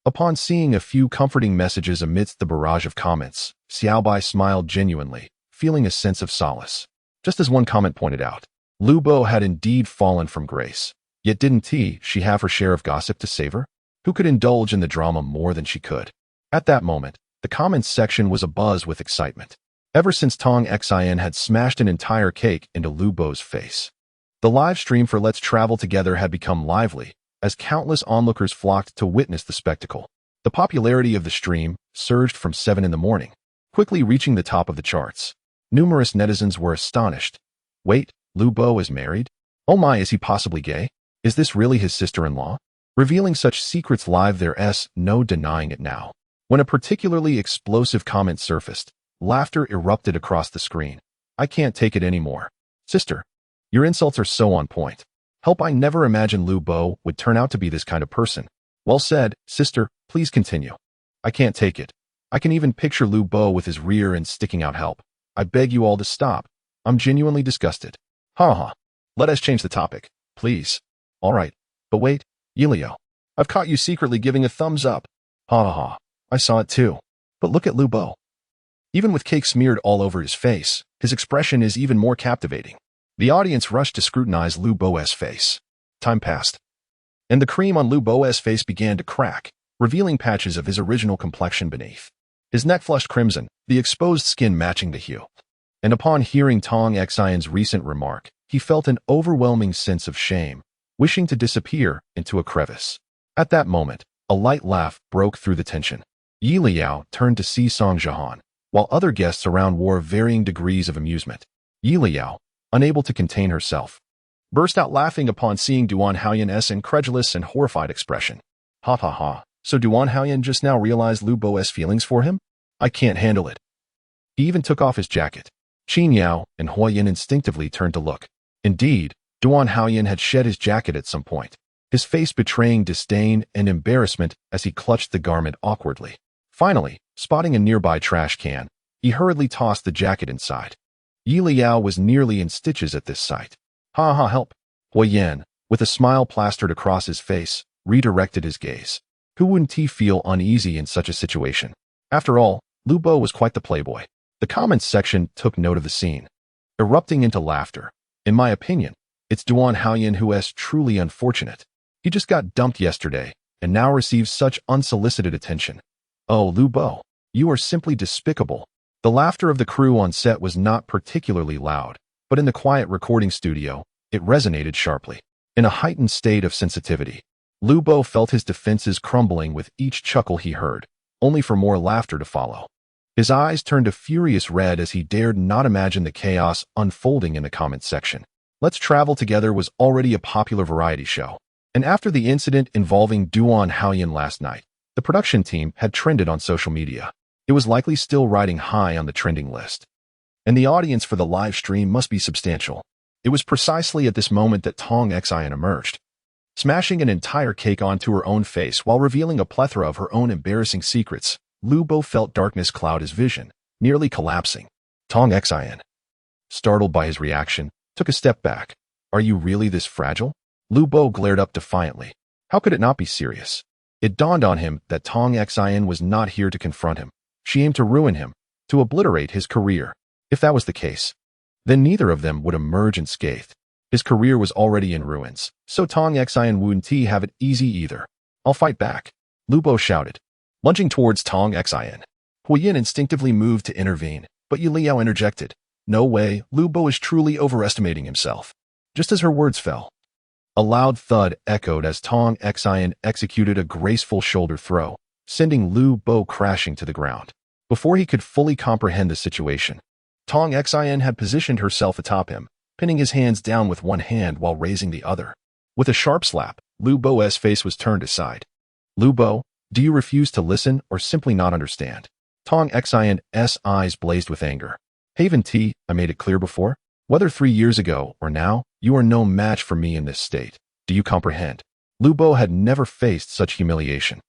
Upon seeing a few comforting messages amidst the barrage of comments, Xiaobai smiled genuinely, feeling a sense of solace. Just as one comment pointed out, Lu Bo had indeed fallen from grace. Yet didn't she have her share of gossip to save her? Who could indulge in the drama more than she could? At that moment, the comments section was abuzz with excitement. ever since Tong Xin had smashed an entire cake into Lu Bo's face. The live stream for Let's Travel Together had become lively, as countless onlookers flocked to witness the spectacle. The popularity of the stream surged from 7 in the morning, quickly reaching the top of the charts. Numerous netizens were astonished. Wait, Lu Bo is married? Oh my, is he possibly gay? Is this really his sister-in-law? Revealing such secrets live, there's no denying it now. When a particularly explosive comment surfaced, laughter erupted across the screen. I can't take it anymore. Sister, your insults are so on point. Help, I never imagined Lu Bo would turn out to be this kind of person. Well said, sister, please continue. I can't take it. I can even picture Lu Bo with his rear end sticking out. Help. I beg you all to stop. I'm genuinely disgusted. Ha. Let us change the topic, please. All right. But wait, Leyao. I've caught you secretly giving a thumbs up. Ha. I saw it too. But look at Lu Bo. Even with cake smeared all over his face, his expression is even more captivating. The audience rushed to scrutinize Lu Bo's face. Time passed, and the cream on Lu Bo's face began to crack, revealing patches of his original complexion beneath. His neck flushed crimson, the exposed skin matching the hue. And upon hearing Tong Xion's recent remark, he felt an overwhelming sense of shame, wishing to disappear into a crevice. At that moment, a light laugh broke through the tension. Leyao turned to see Song Jahan, while other guests around wore varying degrees of amusement. Leyao, unable to contain herself, burst out laughing upon seeing Duan Haoyan's incredulous and horrified expression. Ha. So Duan Haoyan just now realized Lu Bo's feelings for him? I can't handle it. He even took off his jacket. Qin Yao and Huoyan instinctively turned to look. Indeed, Duan Haoyan had shed his jacket at some point, his face betraying disdain and embarrassment as he clutched the garment awkwardly. Finally, spotting a nearby trash can, he hurriedly tossed the jacket inside. Leyao was nearly in stitches at this sight. Ha, help. Huoyan, with a smile plastered across his face, redirected his gaze. Who wouldn't he feel uneasy in such a situation? After all, Lu Bo was quite the playboy. The comments section took note of the scene, erupting into laughter. In my opinion, it's Duan Haoyan who is truly unfortunate. He just got dumped yesterday, and now receives such unsolicited attention. Oh, Lu Bo, you are simply despicable. The laughter of the crew on set was not particularly loud, but in the quiet recording studio, it resonated sharply. In a heightened state of sensitivity, Lu Bo felt his defenses crumbling with each chuckle he heard, only for more laughter to follow. His eyes turned a furious red as he dared not imagine the chaos unfolding in the comments section. Let's Travel Together was already a popular variety show, and after the incident involving Duan Haoyan last night, the production team had trended on social media. It was likely still riding high on the trending list. And the audience for the live stream must be substantial. It was precisely at this moment that Tong Xian emerged, smashing an entire cake onto her own face while revealing a plethora of her own embarrassing secrets. Lu Bo felt darkness cloud his vision, nearly collapsing. Tong Xian, startled by his reaction, took a step back. Are you really this fragile? Lu Bo glared up defiantly. How could it not be serious? It dawned on him that Tong Xian was not here to confront him. She aimed to ruin him, to obliterate his career. If that was the case, then neither of them would emerge unscathed. His career was already in ruins, so Tong Xian wouldn't have it easy either. I'll fight back, Lu Bo shouted, lunging towards Tong Xian. Huoyan instinctively moved to intervene, but Leyao interjected. No way, Lu Bo is truly overestimating himself. Just as her words fell, a loud thud echoed as Tong Xian executed a graceful shoulder throw, sending Lu Bo crashing to the ground. Before he could fully comprehend the situation, Tong Xian had positioned herself atop him, pinning his hands down with one hand while raising the other. With a sharp slap, Lu Bo's face was turned aside. Lu Bo, do you refuse to listen or simply not understand? Tong Xian's eyes blazed with anger. Haven T, I made it clear before. Whether 3 years ago or now, you are no match for me in this state. Do you comprehend? Lu Bo had never faced such humiliation.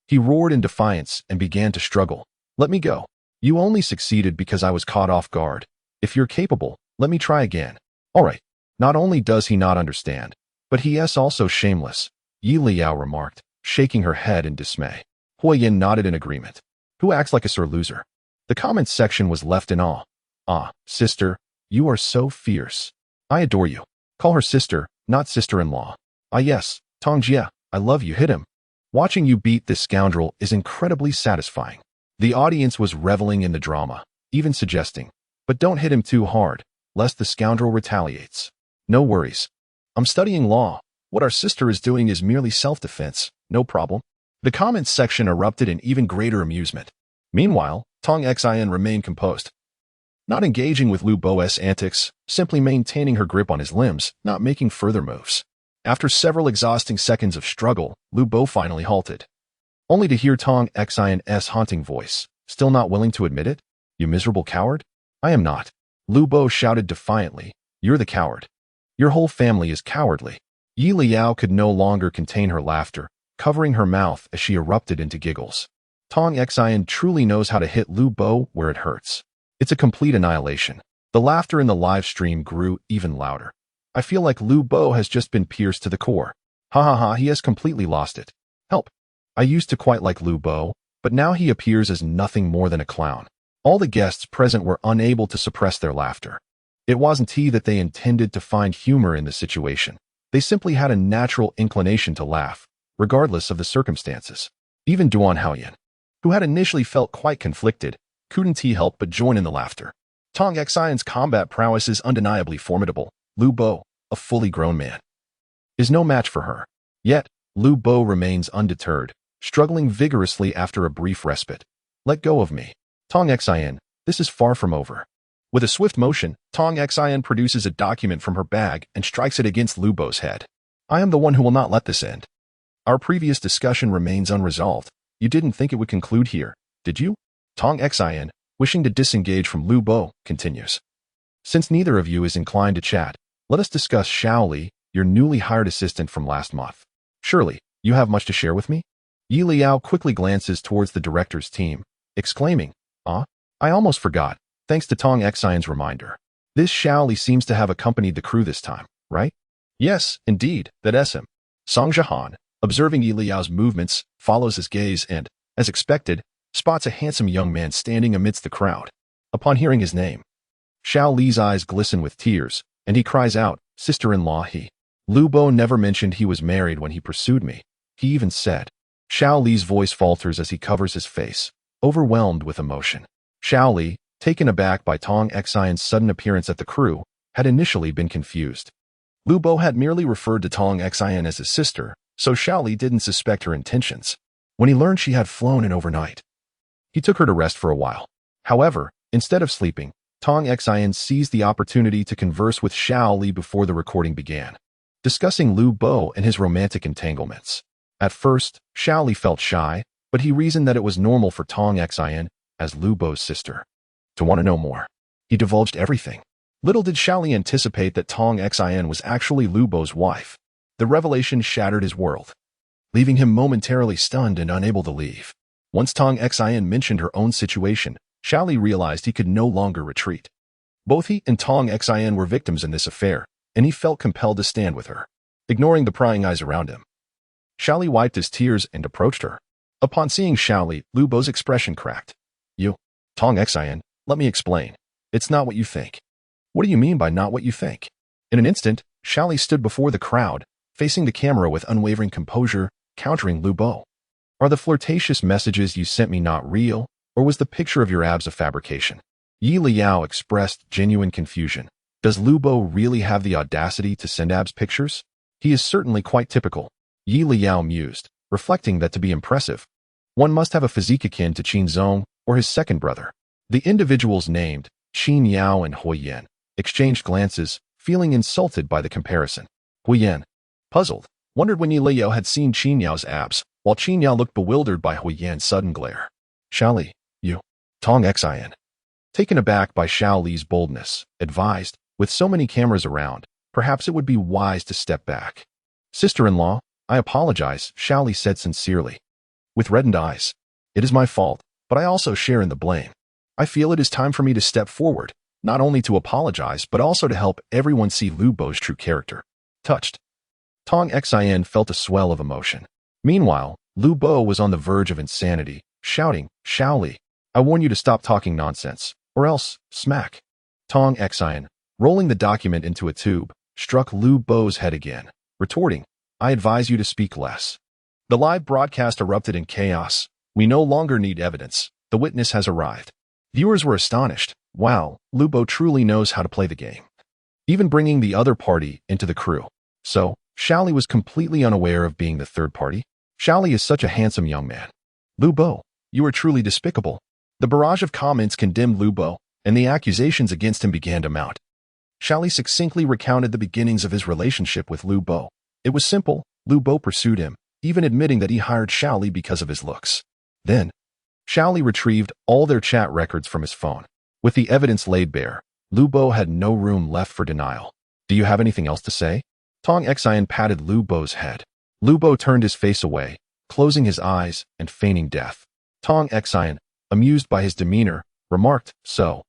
He roared in defiance and began to struggle. Let me go. You only succeeded because I was caught off guard. If you're capable, let me try again. All right. Not only does he not understand, but he is also shameless, Leyao remarked, shaking her head in dismay. Huoyan nodded in agreement. Who acts like a sore loser? The comments section was left in awe. Ah, sister, you are so fierce. I adore you. Call her sister, not sister-in-law. Ah yes, Tong Jia, I love you. Hit him. Watching you beat this scoundrel is incredibly satisfying. The audience was reveling in the drama, even suggesting, But don't hit him too hard, lest the scoundrel retaliates. No worries. I'm studying law. What our sister is doing is merely self-defense. No problem. The comments section erupted in even greater amusement. Meanwhile, Tong Xin remained composed, not engaging with Lu Bo's antics, simply maintaining her grip on his limbs, not making further moves. After several exhausting seconds of struggle, Lu Bo finally halted, only to hear Tong Xin's haunting voice. Still not willing to admit it? You miserable coward? I am not. Lu Bo shouted defiantly. You're the coward. Your whole family is cowardly. Leyao could no longer contain her laughter, covering her mouth as she erupted into giggles. Tong Xin truly knows how to hit Lu Bo where it hurts. It's a complete annihilation. The laughter in the live stream grew even louder. I feel like Lu Bo has just been pierced to the core. Ha ha ha, he has completely lost it. Help. I used to quite like Lu Bo, but now he appears as nothing more than a clown. All the guests present were unable to suppress their laughter. It wasn't that they intended to find humor in the situation. They simply had a natural inclination to laugh, regardless of the circumstances. Even Duan Haoyan, who had initially felt quite conflicted, couldn't help but join in the laughter. Tong Xin's combat prowess is undeniably formidable. Lu Bo, a fully grown man, is no match for her. Yet, Lu Bo remains undeterred, struggling vigorously after a brief respite. Let go of me. Tong Xin, this is far from over. With a swift motion, Tong Xin produces a document from her bag and strikes it against Lu Bo's head. I am the one who will not let this end. Our previous discussion remains unresolved. You didn't think it would conclude here, did you? Tong Xin, wishing to disengage from Lu Bo, continues. Since neither of you is inclined to chat, let us discuss Xiao, your newly hired assistant from last month. Surely, you have much to share with me? Leyao quickly glances towards the director's team, exclaiming, I almost forgot, thanks to Tong Xin's reminder. This Xiao seems to have accompanied the crew this time, right? Yes, indeed, that's him. Song Jahan, observing Liao's movements, follows his gaze and, as expected, spots a handsome young man standing amidst the crowd. Upon hearing his name, Xiao Li's eyes glisten with tears, and he cries out, Sister-in-law he. Lu Bo never mentioned he was married when he pursued me. He even said. Xiao Li's voice falters as he covers his face, overwhelmed with emotion. Xiao Li, taken aback by Tong Xin's sudden appearance at the crew, had initially been confused. Lu Bo had merely referred to Tong Xin as his sister, so Xiao Li didn't suspect her intentions. When he learned she had flown in overnight, he took her to rest for a while. However, instead of sleeping, Tong Xin seized the opportunity to converse with Xiao Li before the recording began, discussing Lu Bo and his romantic entanglements. At first, Xiao Li felt shy, but he reasoned that it was normal for Tong Xin, as Lu Bo's sister, to want to know more. He divulged everything. Little did Xiao Li anticipate that Tong Xin was actually Lu Bo's wife. The revelation shattered his world, leaving him momentarily stunned and unable to leave. Once Tong Xin mentioned her own situation, Xiao Li realized he could no longer retreat. Both he and Tong Xin were victims in this affair, and he felt compelled to stand with her. Ignoring the prying eyes around him, Xiao Li wiped his tears and approached her. Upon seeing Xiao Li, Lu Bo's expression cracked. You, Tong Xin, let me explain. It's not what you think. What do you mean by not what you think? In an instant, Xiao Li stood before the crowd, facing the camera with unwavering composure, countering Lu Bo. Are the flirtatious messages you sent me not real, or was the picture of your abs a fabrication? Leyao expressed genuine confusion. Does Lu Bo really have the audacity to send abs pictures? He is certainly quite typical. Leyao mused, reflecting that to be impressive, one must have a physique akin to Qin Zong or his second brother. The individuals named, Qin Yao and Huoyan, exchanged glances, feeling insulted by the comparison. Huoyan, puzzled, wondered when Leyao had seen Qin Yao's abs, while Qin Yao looked bewildered by Huoyan's sudden glare. Xiao Li, you, Tong Xin, taken aback by Xiao Li's boldness, advised, with so many cameras around, perhaps it would be wise to step back. Sister-in-law, I apologize, Xiao Li said sincerely, with reddened eyes. It is my fault, but I also share in the blame. I feel it is time for me to step forward, not only to apologize but also to help everyone see Lu Bo's true character. Touched, Tong Xin felt a swell of emotion. Meanwhile, Lu Bo was on the verge of insanity, shouting, Xiao Li, I warn you to stop talking nonsense, or else, smack. Tong Xin, rolling the document into a tube, struck Lu Bo's head again, retorting, I advise you to speak less. The live broadcast erupted in chaos. We no longer need evidence. The witness has arrived. Viewers were astonished. Wow, Lu Bo truly knows how to play the game, even bringing the other party into the crew. So, Xiaoli was completely unaware of being the third party. Xiaoli is such a handsome young man. Lu Bo, you are truly despicable. The barrage of comments condemned Lu Bo, and the accusations against him began to mount. Xiaoli succinctly recounted the beginnings of his relationship with Lu Bo. It was simple. Lu Bo pursued him, even admitting that he hired Xiaoli because of his looks. Then, Xiaoli retrieved all their chat records from his phone. With the evidence laid bare, Lu Bo had no room left for denial. Do you have anything else to say? Tong Xian patted Lu Bo's head. Lu Bo turned his face away, closing his eyes and feigning death. Tong Xian, amused by his demeanor, remarked, "So,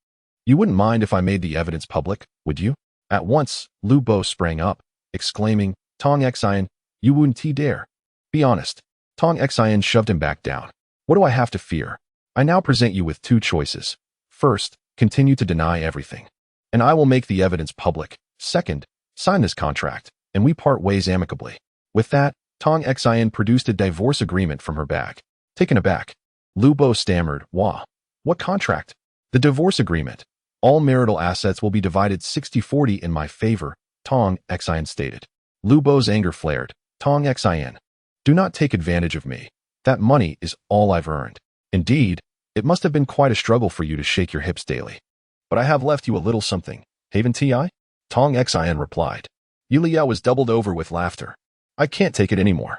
you wouldn't mind if I made the evidence public, would you?" At once, Lu Bo sprang up, exclaiming, "Tong Xian, you wouldn't dare. Be honest." Tong Xian shoved him back down. "What do I have to fear? I now present you with two choices. First, continue to deny everything, and I will make the evidence public. Second, sign this contract, and we part ways amicably." With that, Tong Xian produced a divorce agreement from her bag. Taken aback, Lu Bo stammered, "Wah, what contract?" "The divorce agreement. All marital assets will be divided 60-40 in my favor," Tong Xian stated. Lu Bo's anger flared. "Tong Xian, do not take advantage of me. That money is all I've earned. Indeed, it must have been quite a struggle for you to shake your hips daily. But I have left you a little something, haven't I?" Tong Xian replied. Leyao was doubled over with laughter. "I can't take it anymore.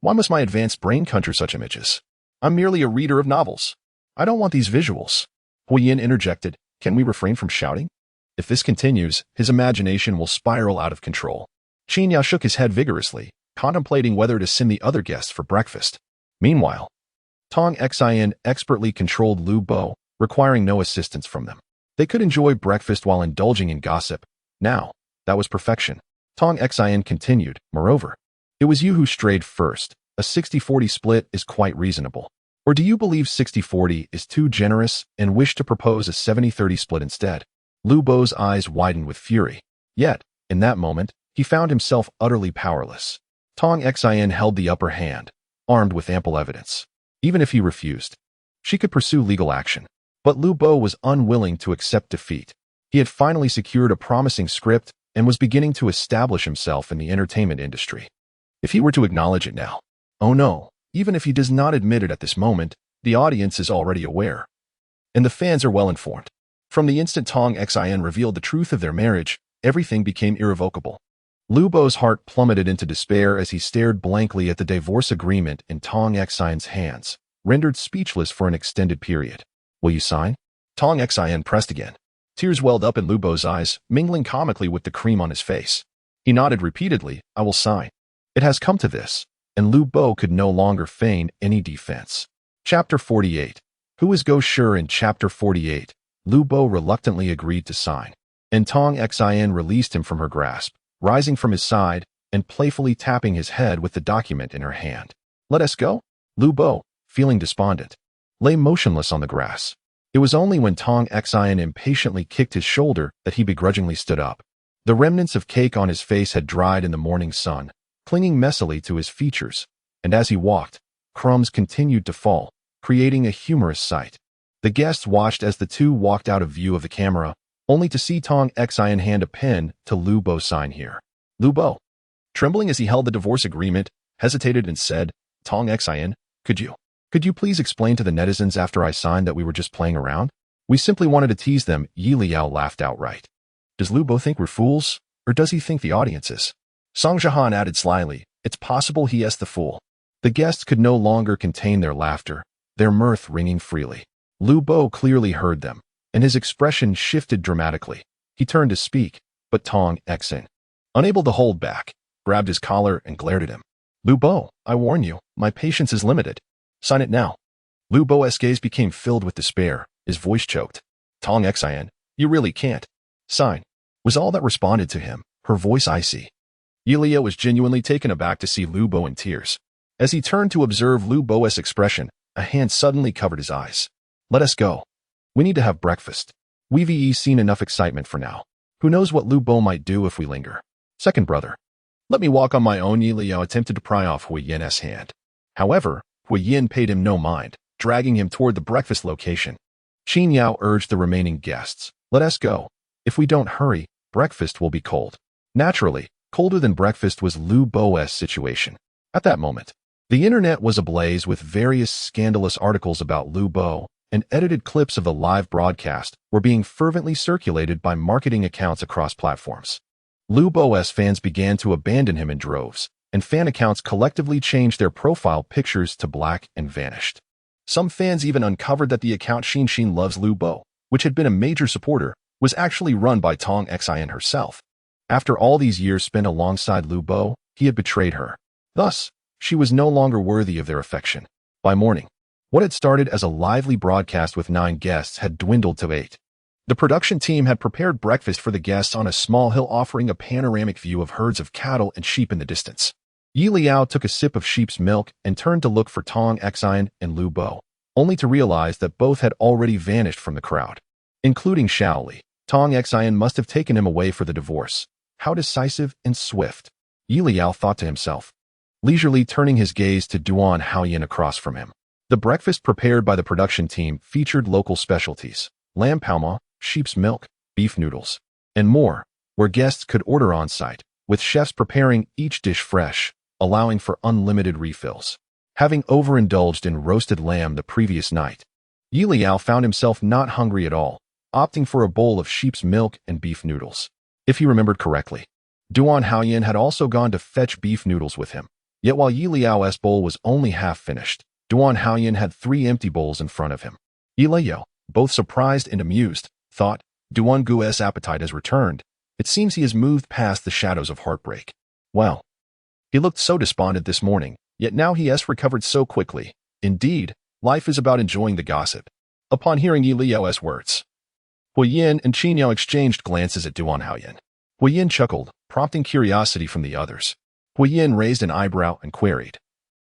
Why must my advanced brain conjure such images? I'm merely a reader of novels. I don't want these visuals." Huoyan interjected, "Can we refrain from shouting? If this continues, his imagination will spiral out of control." Qinyao shook his head vigorously, contemplating whether to send the other guests for breakfast. Meanwhile, Tong Xian expertly controlled Lu Bo, requiring no assistance from them. They could enjoy breakfast while indulging in gossip. Now, that was perfection. Tong Xian continued, "Moreover, it was you who strayed first. A 60-40 split is quite reasonable. Or do you believe 60-40 is too generous and wish to propose a 70-30 split instead?" Lu Bo's eyes widened with fury. Yet, in that moment, he found himself utterly powerless. Tong Xian held the upper hand, armed with ample evidence. Even if he refused, she could pursue legal action. But Lu Bo was unwilling to accept defeat. He had finally secured a promising script and was beginning to establish himself in the entertainment industry. If he were to acknowledge it now, oh no, even if he does not admit it at this moment, the audience is already aware. And the fans are well informed. From the instant Tong Xian revealed the truth of their marriage, everything became irrevocable. Lu Bo's heart plummeted into despair as he stared blankly at the divorce agreement in Tong Xian's hands, rendered speechless for an extended period. "Will you sign?" Tong Xian pressed again. Tears welled up in Lu Bo's eyes, mingling comically with the cream on his face. He nodded repeatedly, "I will sign." It has come to this, and Lu Bo could no longer feign any defense. Chapter 48. Who is Go Sure? In Chapter 48, Lu Bo reluctantly agreed to sign, and Tong Xian released him from her grasp, rising from his side and playfully tapping his head with the document in her hand. "Let us go?" Lu Bo, feeling despondent, lay motionless on the grass. It was only when Tong Xian impatiently kicked his shoulder that he begrudgingly stood up. The remnants of cake on his face had dried in the morning sun, clinging messily to his features, and as he walked, crumbs continued to fall, creating a humorous sight. The guests watched as the two walked out of view of the camera, only to see Tong Xian hand a pen to Lu Bo sign here. Lu Bo, trembling as he held the divorce agreement, hesitated and said, "Tong Xian, could you please explain to the netizens after I signed that we were just playing around? We simply wanted to tease them." Leyao laughed outright. "Does Lu Bo think we're fools, or does he think the audience is?" Song Jahan added slyly, "It's possible he is the fool." The guests could no longer contain their laughter, their mirth ringing freely. Lu Bo clearly heard them, and his expression shifted dramatically. He turned to speak, but Tong Xian, unable to hold back, grabbed his collar and glared at him. "Lu Bo, I warn you, my patience is limited. Sign it now." Lu Bo's gaze became filled with despair, his voice choked. "Tong Xian, you really can't. Sign," was all that responded to him, her voice icy. Leyao was genuinely taken aback to see Lu Bo in tears. As he turned to observe Lu Bo's expression, a hand suddenly covered his eyes. "Let us go. We need to have breakfast. We've seen enough excitement for now. Who knows what Lu Bo might do if we linger." "Second brother, let me walk on my own." Leyao attempted to pry off Huoyan's hand. However, Huoyan paid him no mind, dragging him toward the breakfast location. Qin Yao urged the remaining guests, "Let us go. If we don't hurry, breakfast will be cold." Naturally, colder than breakfast was Lu Bo's situation. At that moment, the internet was ablaze with various scandalous articles about Lu Bo, and edited clips of the live broadcast were being fervently circulated by marketing accounts across platforms. Lu Bo's fans began to abandon him in droves, and fan accounts collectively changed their profile pictures to black and vanished. Some fans even uncovered that the account Xin Loves Lu Bo, which had been a major supporter, was actually run by Tong Xian herself. After all these years spent alongside Lu Bo, he had betrayed her. Thus, she was no longer worthy of their affection. By morning, what had started as a lively broadcast with 9 guests had dwindled to 8. The production team had prepared breakfast for the guests on a small hill offering a panoramic view of herds of cattle and sheep in the distance. Leyao took a sip of sheep's milk and turned to look for Tong Xian and Lu Bo, only to realize that both had already vanished from the crowd. Including Shaoli, Tong Xian must have taken him away for the divorce. How decisive and swift, Leyao thought to himself, leisurely turning his gaze to Duan Haoyan across from him. The breakfast prepared by the production team featured local specialties, lamb palma, sheep's milk, beef noodles, and more, where guests could order on-site, with chefs preparing each dish fresh, allowing for unlimited refills. Having overindulged in roasted lamb the previous night, Leyao found himself not hungry at all, opting for a bowl of sheep's milk and beef noodles. If he remembered correctly, Duan Haoyan had also gone to fetch beef noodles with him. Yet while Liao's bowl was only half finished, Duan Haoyan had 3 empty bowls in front of him. Leyao, both surprised and amused, thought, Duan Gu's appetite has returned. It seems he has moved past the shadows of heartbreak. Well, he looked so despondent this morning, yet now he has recovered so quickly. Indeed, life is about enjoying the gossip. Upon hearing Liao's words, Huoyin and Qin Yao exchanged glances at Duan Haoyan. Huoyin chuckled, prompting curiosity from the others. Huoyin raised an eyebrow and queried,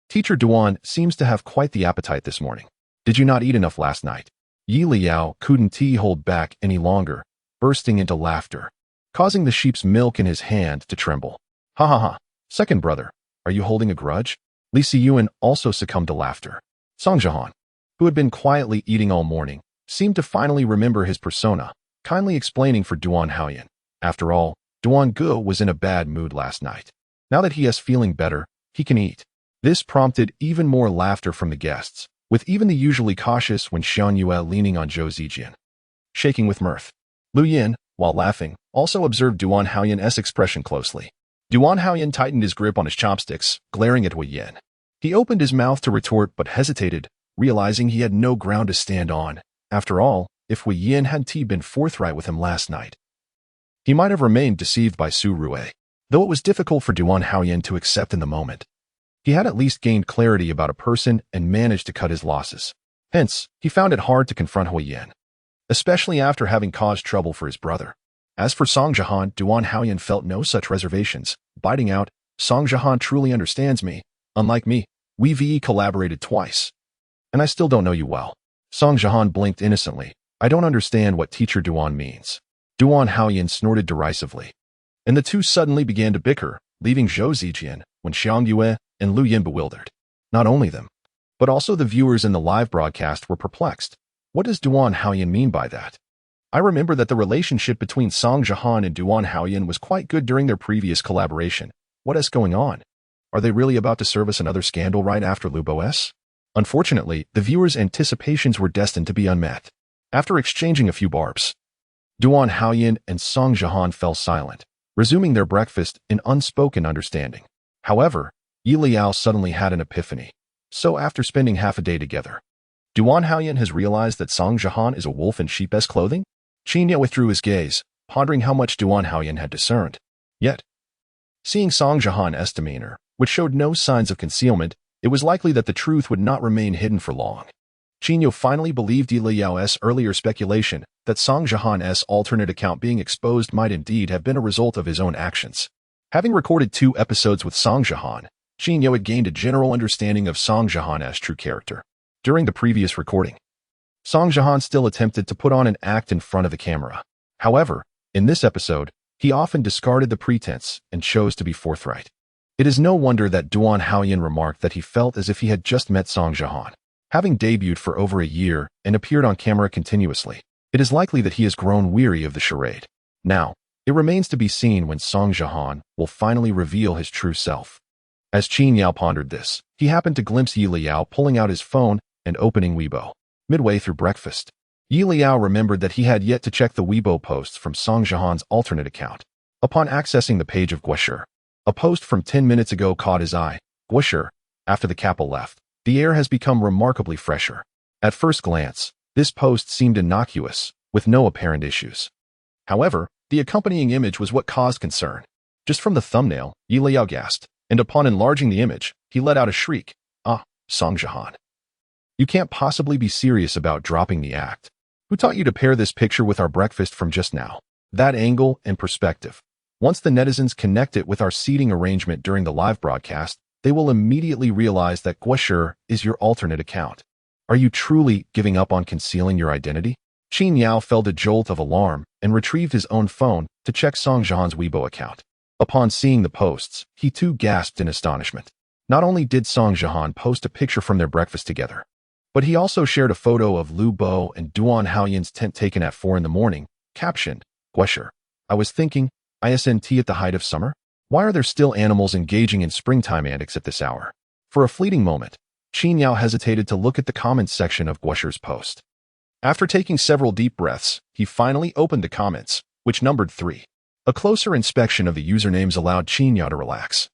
"Teacher Duan seems to have quite the appetite this morning. Did you not eat enough last night?" Leyao couldn't hold back any longer, bursting into laughter, causing the sheep's milk in his hand to tremble. "Ha ha ha, second brother, are you holding a grudge?" Li Siyuan also succumbed to laughter. Song Jihan, who had been quietly eating all morning, seemed to finally remember his persona, kindly explaining for Duan Haoyan. After all, Duan Gu was in a bad mood last night. Now that he is feeling better, he can eat. This prompted even more laughter from the guests, with even the usually cautious Wen Xianyue leaning on Zhou Zijian, shaking with mirth. Lu Yin, while laughing, also observed Duan Haoyan's expression closely. Duan Haoyan tightened his grip on his chopsticks, glaring at Hu Yin. He opened his mouth to retort but hesitated, realizing he had no ground to stand on. After all, if Hu Yin had been forthright with him last night, he might have remained deceived by Su Rue. Though it was difficult for Duan Haoyan to accept in the moment, he had at least gained clarity about a person and managed to cut his losses. Hence, he found it hard to confront Hu Yin, especially after having caused trouble for his brother. As for Song Jihan, Duan Haoyan felt no such reservations, biting out, "Song Jihan truly understands me. Unlike me, we've collaborated twice. And I still don't know you well." Song Jihan blinked innocently. "I don't understand what Teacher Duan means." Duan Haoyan snorted derisively, and the two suddenly began to bicker, leaving Zhou Zijian, Wen Xianyue, and Lu Yin bewildered. Not only them, but also the viewers in the live broadcast were perplexed. What does Duan Haoyan mean by that? I remember that the relationship between Song Jihan and Duan Haoyan was quite good during their previous collaboration. What is going on? Are they really about to serve us another scandal right after Lu Bo's? Unfortunately, the viewers' anticipations were destined to be unmet. After exchanging a few barbs, Duan Haoyan and Song Jihan fell silent, resuming their breakfast in unspoken understanding. However, Leyao suddenly had an epiphany. So after spending half a day together, Duan Haoyan has realized that Song Jihan is a wolf in sheep's clothing? Qin Yao withdrew his gaze, pondering how much Duan Haoyan had discerned. Yet, seeing Song Jihan's demeanor, which showed no signs of concealment, it was likely that the truth would not remain hidden for long. Qin Yao finally believed Liao's earlier speculation that Song Jihan's alternate account being exposed might indeed have been a result of his own actions. Having recorded 2 episodes with Song Jihan, Qin Yao had gained a general understanding of Song Jihan's true character. During the previous recording, Song Jihan still attempted to put on an act in front of the camera. However, in this episode, he often discarded the pretense and chose to be forthright. It is no wonder that Duan Haoyan remarked that he felt as if he had just met Song Jihan. Having debuted for over a year and appeared on camera continuously, it is likely that he has grown weary of the charade. Now, it remains to be seen when Song Jihan will finally reveal his true self. As Qin Yao pondered this, he happened to glimpse Leyao pulling out his phone and opening Weibo. Midway through breakfast, Leyao remembered that he had yet to check the Weibo posts from Song Jihan's alternate account. Upon accessing the page of Guoshi, a post from 10 minutes ago caught his eye. Guoshi, after the couple left, the air has become remarkably fresher. At first glance, this post seemed innocuous, with no apparent issues. However, the accompanying image was what caused concern. Just from the thumbnail, Leyao gasped, and upon enlarging the image, he let out a shriek. Ah, Song Jihan. You can't possibly be serious about dropping the act. Who taught you to pair this picture with our breakfast from just now? That angle and perspective. Once the netizens connect it with our seating arrangement during the live broadcast, they will immediately realize that Guoshi is your alternate account. Are you truly giving up on concealing your identity? Qin Yao felt a jolt of alarm and retrieved his own phone to check Song Jihan's Weibo account. Upon seeing the posts, he too gasped in astonishment. Not only did Song Jihan post a picture from their breakfast together, but he also shared a photo of Lu Bo and Duan Haoyan's tent taken at 4 in the morning, captioned, Guoshi. I was thinking, ISNT at the height of summer? Why are there still animals engaging in springtime antics at this hour? For a fleeting moment, Qin Yao hesitated to look at the comments section of Guoshi's post. After taking several deep breaths, he finally opened the comments, which numbered 3. A closer inspection of the usernames allowed Qin Yao to relax.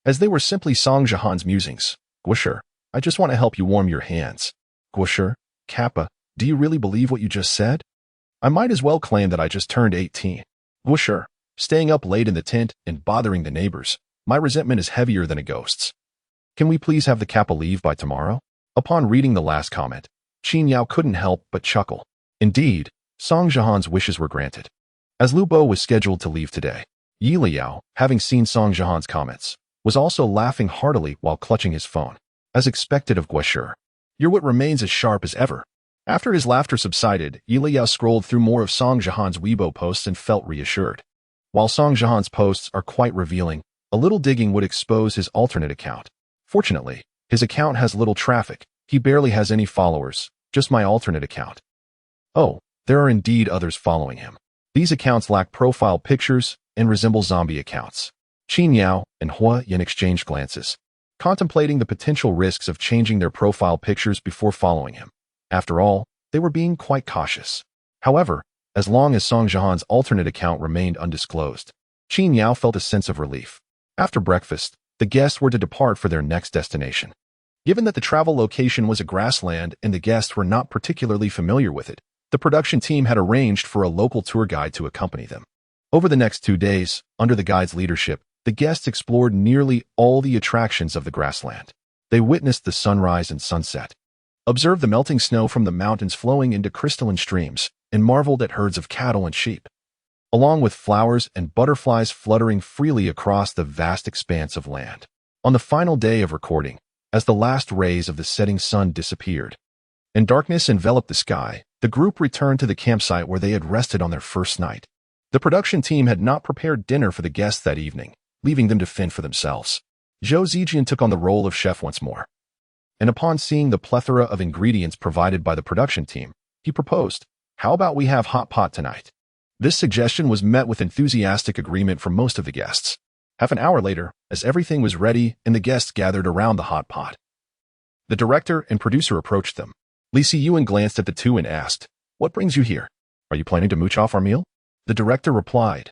As they were simply Song Jihan's musings. Guoshi, I just want to help you warm your hands. Guoshi, Kappa, do you really believe what you just said? I might as well claim that I just turned 18. Guoshi, staying up late in the tent and bothering the neighbors. My resentment is heavier than a ghost's. Can we please have the Kappa leave by tomorrow? Upon reading the last comment, Qin Yao couldn't help but chuckle. Indeed, Song Jihan's wishes were granted. As Lu Bo was scheduled to leave today, Leyao, having seen Song Jihan's comments, was also laughing heartily while clutching his phone. As expected of Guoshi, your wit remains as sharp as ever. After his laughter subsided, Leyao scrolled through more of Song Jihan's Weibo posts and felt reassured. While Song Jihan's posts are quite revealing, a little digging would expose his alternate account. Fortunately, his account has little traffic. He barely has any followers, just my alternate account. Oh, there are indeed others following him. These accounts lack profile pictures and resemble zombie accounts. Qin Yao and Haoyan exchanged glances, contemplating the potential risks of changing their profile pictures before following him. After all, they were being quite cautious. However, as long as Song Jihan's alternate account remained undisclosed, Qin Yao felt a sense of relief. After breakfast, the guests were to depart for their next destination. Given that the travel location was a grassland and the guests were not particularly familiar with it, the production team had arranged for a local tour guide to accompany them. Over the next 2 days, under the guide's leadership, the guests explored nearly all the attractions of the grassland. They witnessed the sunrise and sunset, observed the melting snow from the mountains flowing into crystalline streams, and marveled at herds of cattle and sheep, along with flowers and butterflies fluttering freely across the vast expanse of land. On the final day of recording, as the last rays of the setting sun disappeared and darkness enveloped the sky, the group returned to the campsite where they had rested on their first night. The production team had not prepared dinner for the guests that evening, leaving them to fend for themselves. Zhou Zijian took on the role of chef once more, and upon seeing the plethora of ingredients provided by the production team, he proposed, how about we have hot pot tonight? This suggestion was met with enthusiastic agreement from most of the guests. Half an hour later, as everything was ready and the guests gathered around the hot pot, the director and producer approached them. Li Siyuan glanced at the two and asked, what brings you here? Are you planning to mooch off our meal? The director replied,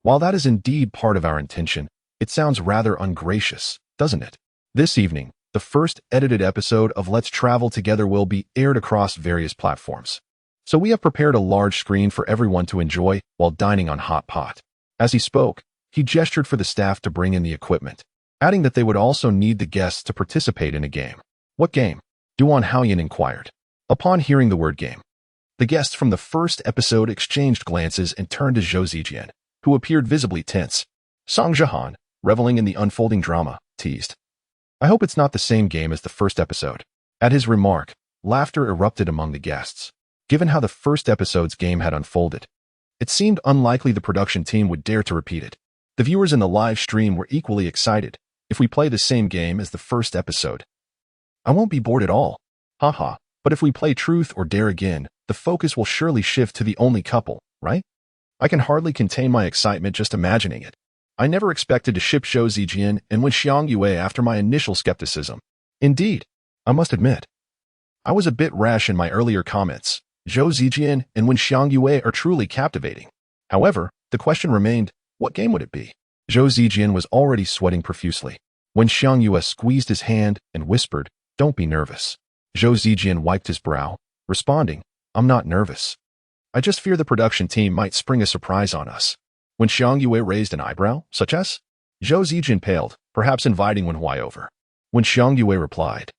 while that is indeed part of our intention, it sounds rather ungracious, doesn't it? This evening, the first edited episode of Let's Travel Together will be aired across various platforms. So we have prepared a large screen for everyone to enjoy while dining on hot pot. As he spoke, he gestured for the staff to bring in the equipment, adding that they would also need the guests to participate in a game. What game? Duan Haoyan inquired. Upon hearing the word game, the guests from the first episode exchanged glances and turned to Zhou Zijian, who appeared visibly tense. Song Jihan, reveling in the unfolding drama, teased, I hope it's not the same game as the first episode. At his remark, laughter erupted among the guests. Given how the first episode's game had unfolded, it seemed unlikely the production team would dare to repeat it. The viewers in the live stream were equally excited. If we play the same game as the first episode, I won't be bored at all. Haha, but if we play truth or dare again, the focus will surely shift to the only couple, right? I can hardly contain my excitement just imagining it. I never expected to ship Zhou Zijian and Wen Xiangyue after my initial skepticism. Indeed, I must admit, I was a bit rash in my earlier comments. Zhou Zijian and Wen Xiangyue are truly captivating. However, the question remained, what game would it be? Zhou Zijian was already sweating profusely. Wen Xiangyue squeezed his hand and whispered, "Don't be nervous." Zhou Zijian wiped his brow, responding, "I'm not nervous. I just fear the production team might spring a surprise on us." When Xiangyue raised an eyebrow, such as? Zhou Zijian paled, perhaps inviting Wen Huai over. When Xiangyue replied,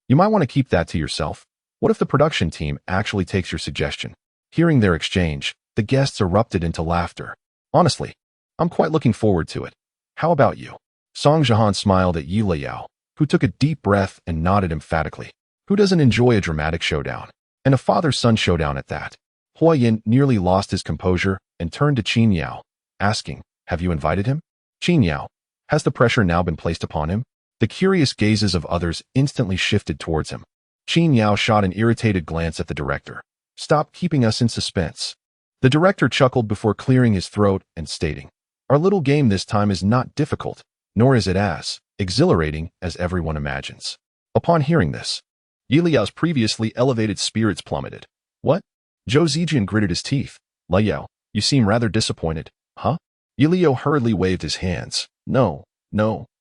"You might want to keep that to yourself. What if the production team actually takes your suggestion?" Hearing their exchange, the guests erupted into laughter. "Honestly, I'm quite looking forward to it. How about you?" Song Jihan smiled at Leyao, who took a deep breath and nodded emphatically. Who doesn't enjoy a dramatic showdown? And a father-son showdown at that? Huoyan nearly lost his composure and turned to Qin Yao, asking, "Have you invited him?" Qin Yao, has the pressure now been placed upon him? The curious gazes of others instantly shifted towards him. Qin Yao shot an irritated glance at the director. "Stop keeping us in suspense." The director chuckled before clearing his throat and stating, "Our little game this time is not difficult, nor is it as exhilarating as everyone imagines." Upon hearing this, Liao's previously elevated spirits plummeted. "What?" Zhou Zijian gritted his teeth. "Leyao, you seem rather disappointed, huh?" Liao hurriedly waved his hands. No,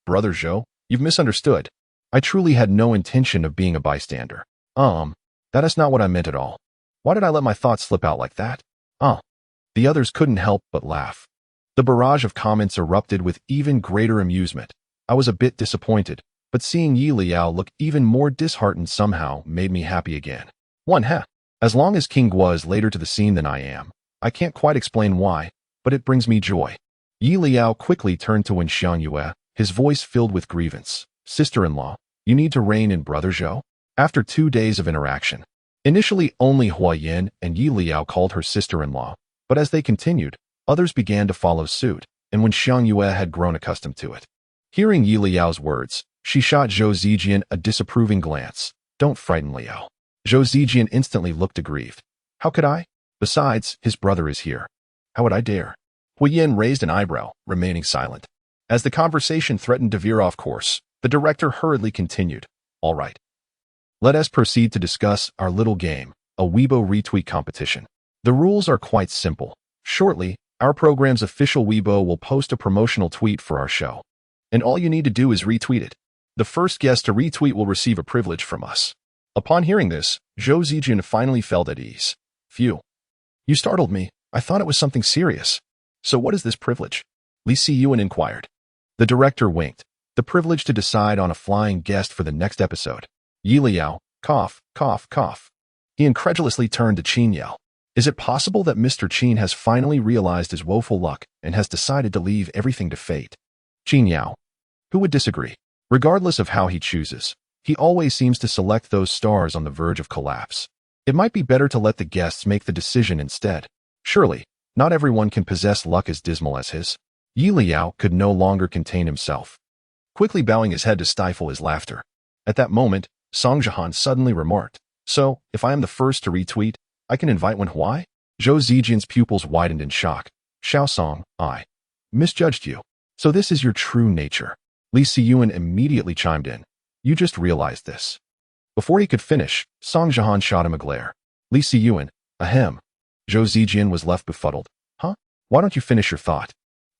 brother Zhou, you've misunderstood. I truly had no intention of being a bystander. That is not what I meant at all. Why did I let my thoughts slip out like that? The others couldn't help but laugh. The barrage of comments erupted with even greater amusement. I was a bit disappointed, but seeing Liao look even more disheartened somehow made me happy again. As long as King Guo is later to the scene than I am, I can't quite explain why, but it brings me joy. Liao quickly turned to Wen Xiangyue, his voice filled with grievance. "Sister-in-law, you need to rein in brother Zhou." After 2 days of interaction, initially only Huoyan and Liao called her sister-in-law, but as they continued, others began to follow suit, and Wen Xiangyue had grown accustomed to it. Hearing Liao's words, she shot Zhou Zijian a disapproving glance. "Don't frighten Leyao." Zhou Zijian instantly looked aggrieved. "How could I? Besides, his brother is here. How would I dare?" Huoyan raised an eyebrow, remaining silent. As the conversation threatened to veer off course, the director hurriedly continued. "All right. Let us proceed to discuss our little game, a Weibo retweet competition. The rules are quite simple. Shortly, our program's official Weibo will post a promotional tweet for our show. And all you need to do is retweet it. The first guest to retweet will receive a privilege from us." Upon hearing this, Zhou Zijian finally felt at ease. "Phew. You startled me. I thought it was something serious. So what is this privilege?" Leyao inquired. The director winked. "The privilege to decide on a flying guest for the next episode." Liao, cough. He incredulously turned to Qin Yao. "Is it possible that Mr. Qin has finally realized his woeful luck and has decided to leave everything to fate?" Qin Yao. Who would disagree? Regardless of how he chooses, he always seems to select those stars on the verge of collapse. It might be better to let the guests make the decision instead. Surely, not everyone can possess luck as dismal as his. Liao could no longer contain himself, quickly bowing his head to stifle his laughter. At that moment, Song Jihan suddenly remarked, "So, if I am the first to retweet, I can invite Wen Huai?" Zhou Zijian's pupils widened in shock. "Xiao Song, I misjudged you. So this is your true nature." Leyao immediately chimed in. "You just realized this." Before he could finish, Song Jihan shot him a glare. "Leyao, ahem." Zhou Zijian was left befuddled. "Huh? Why don't you finish your thought?"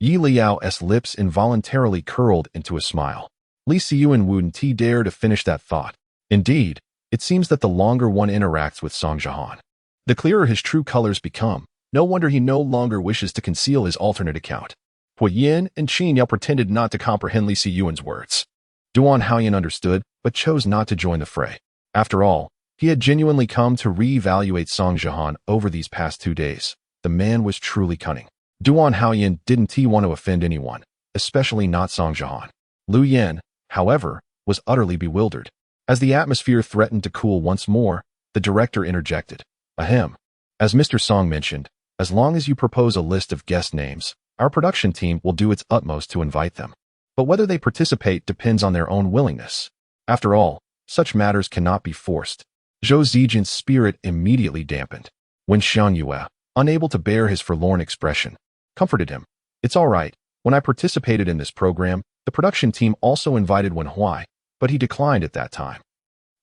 Liao's lips involuntarily curled into a smile. Leyao wouldn't dare to finish that thought. Indeed, it seems that the longer one interacts with Song Jihan, the clearer his true colors become. No wonder he no longer wishes to conceal his alternate account. Huoyan and Qin Yao pretended not to comprehend Liao's words. Duan Haoyan understood, but chose not to join the fray. After all, he had genuinely come to re-evaluate Song Jihan over these past 2 days. The man was truly cunning. Duan Haoyan didn't want to offend anyone, especially not Song Jihan. Lu Yan, however, was utterly bewildered. As the atmosphere threatened to cool once more, the director interjected. "Ahem. As Mr. Song mentioned, as long as you propose a list of guest names, our production team will do its utmost to invite them. But whether they participate depends on their own willingness. After all, such matters cannot be forced. Zhou Zijian's spirit immediately dampened. When Xiang Yue, unable to bear his forlorn expression, comforted him. It's all right. When I participated in this program, the production team also invited Wen Huai, but he declined at that time.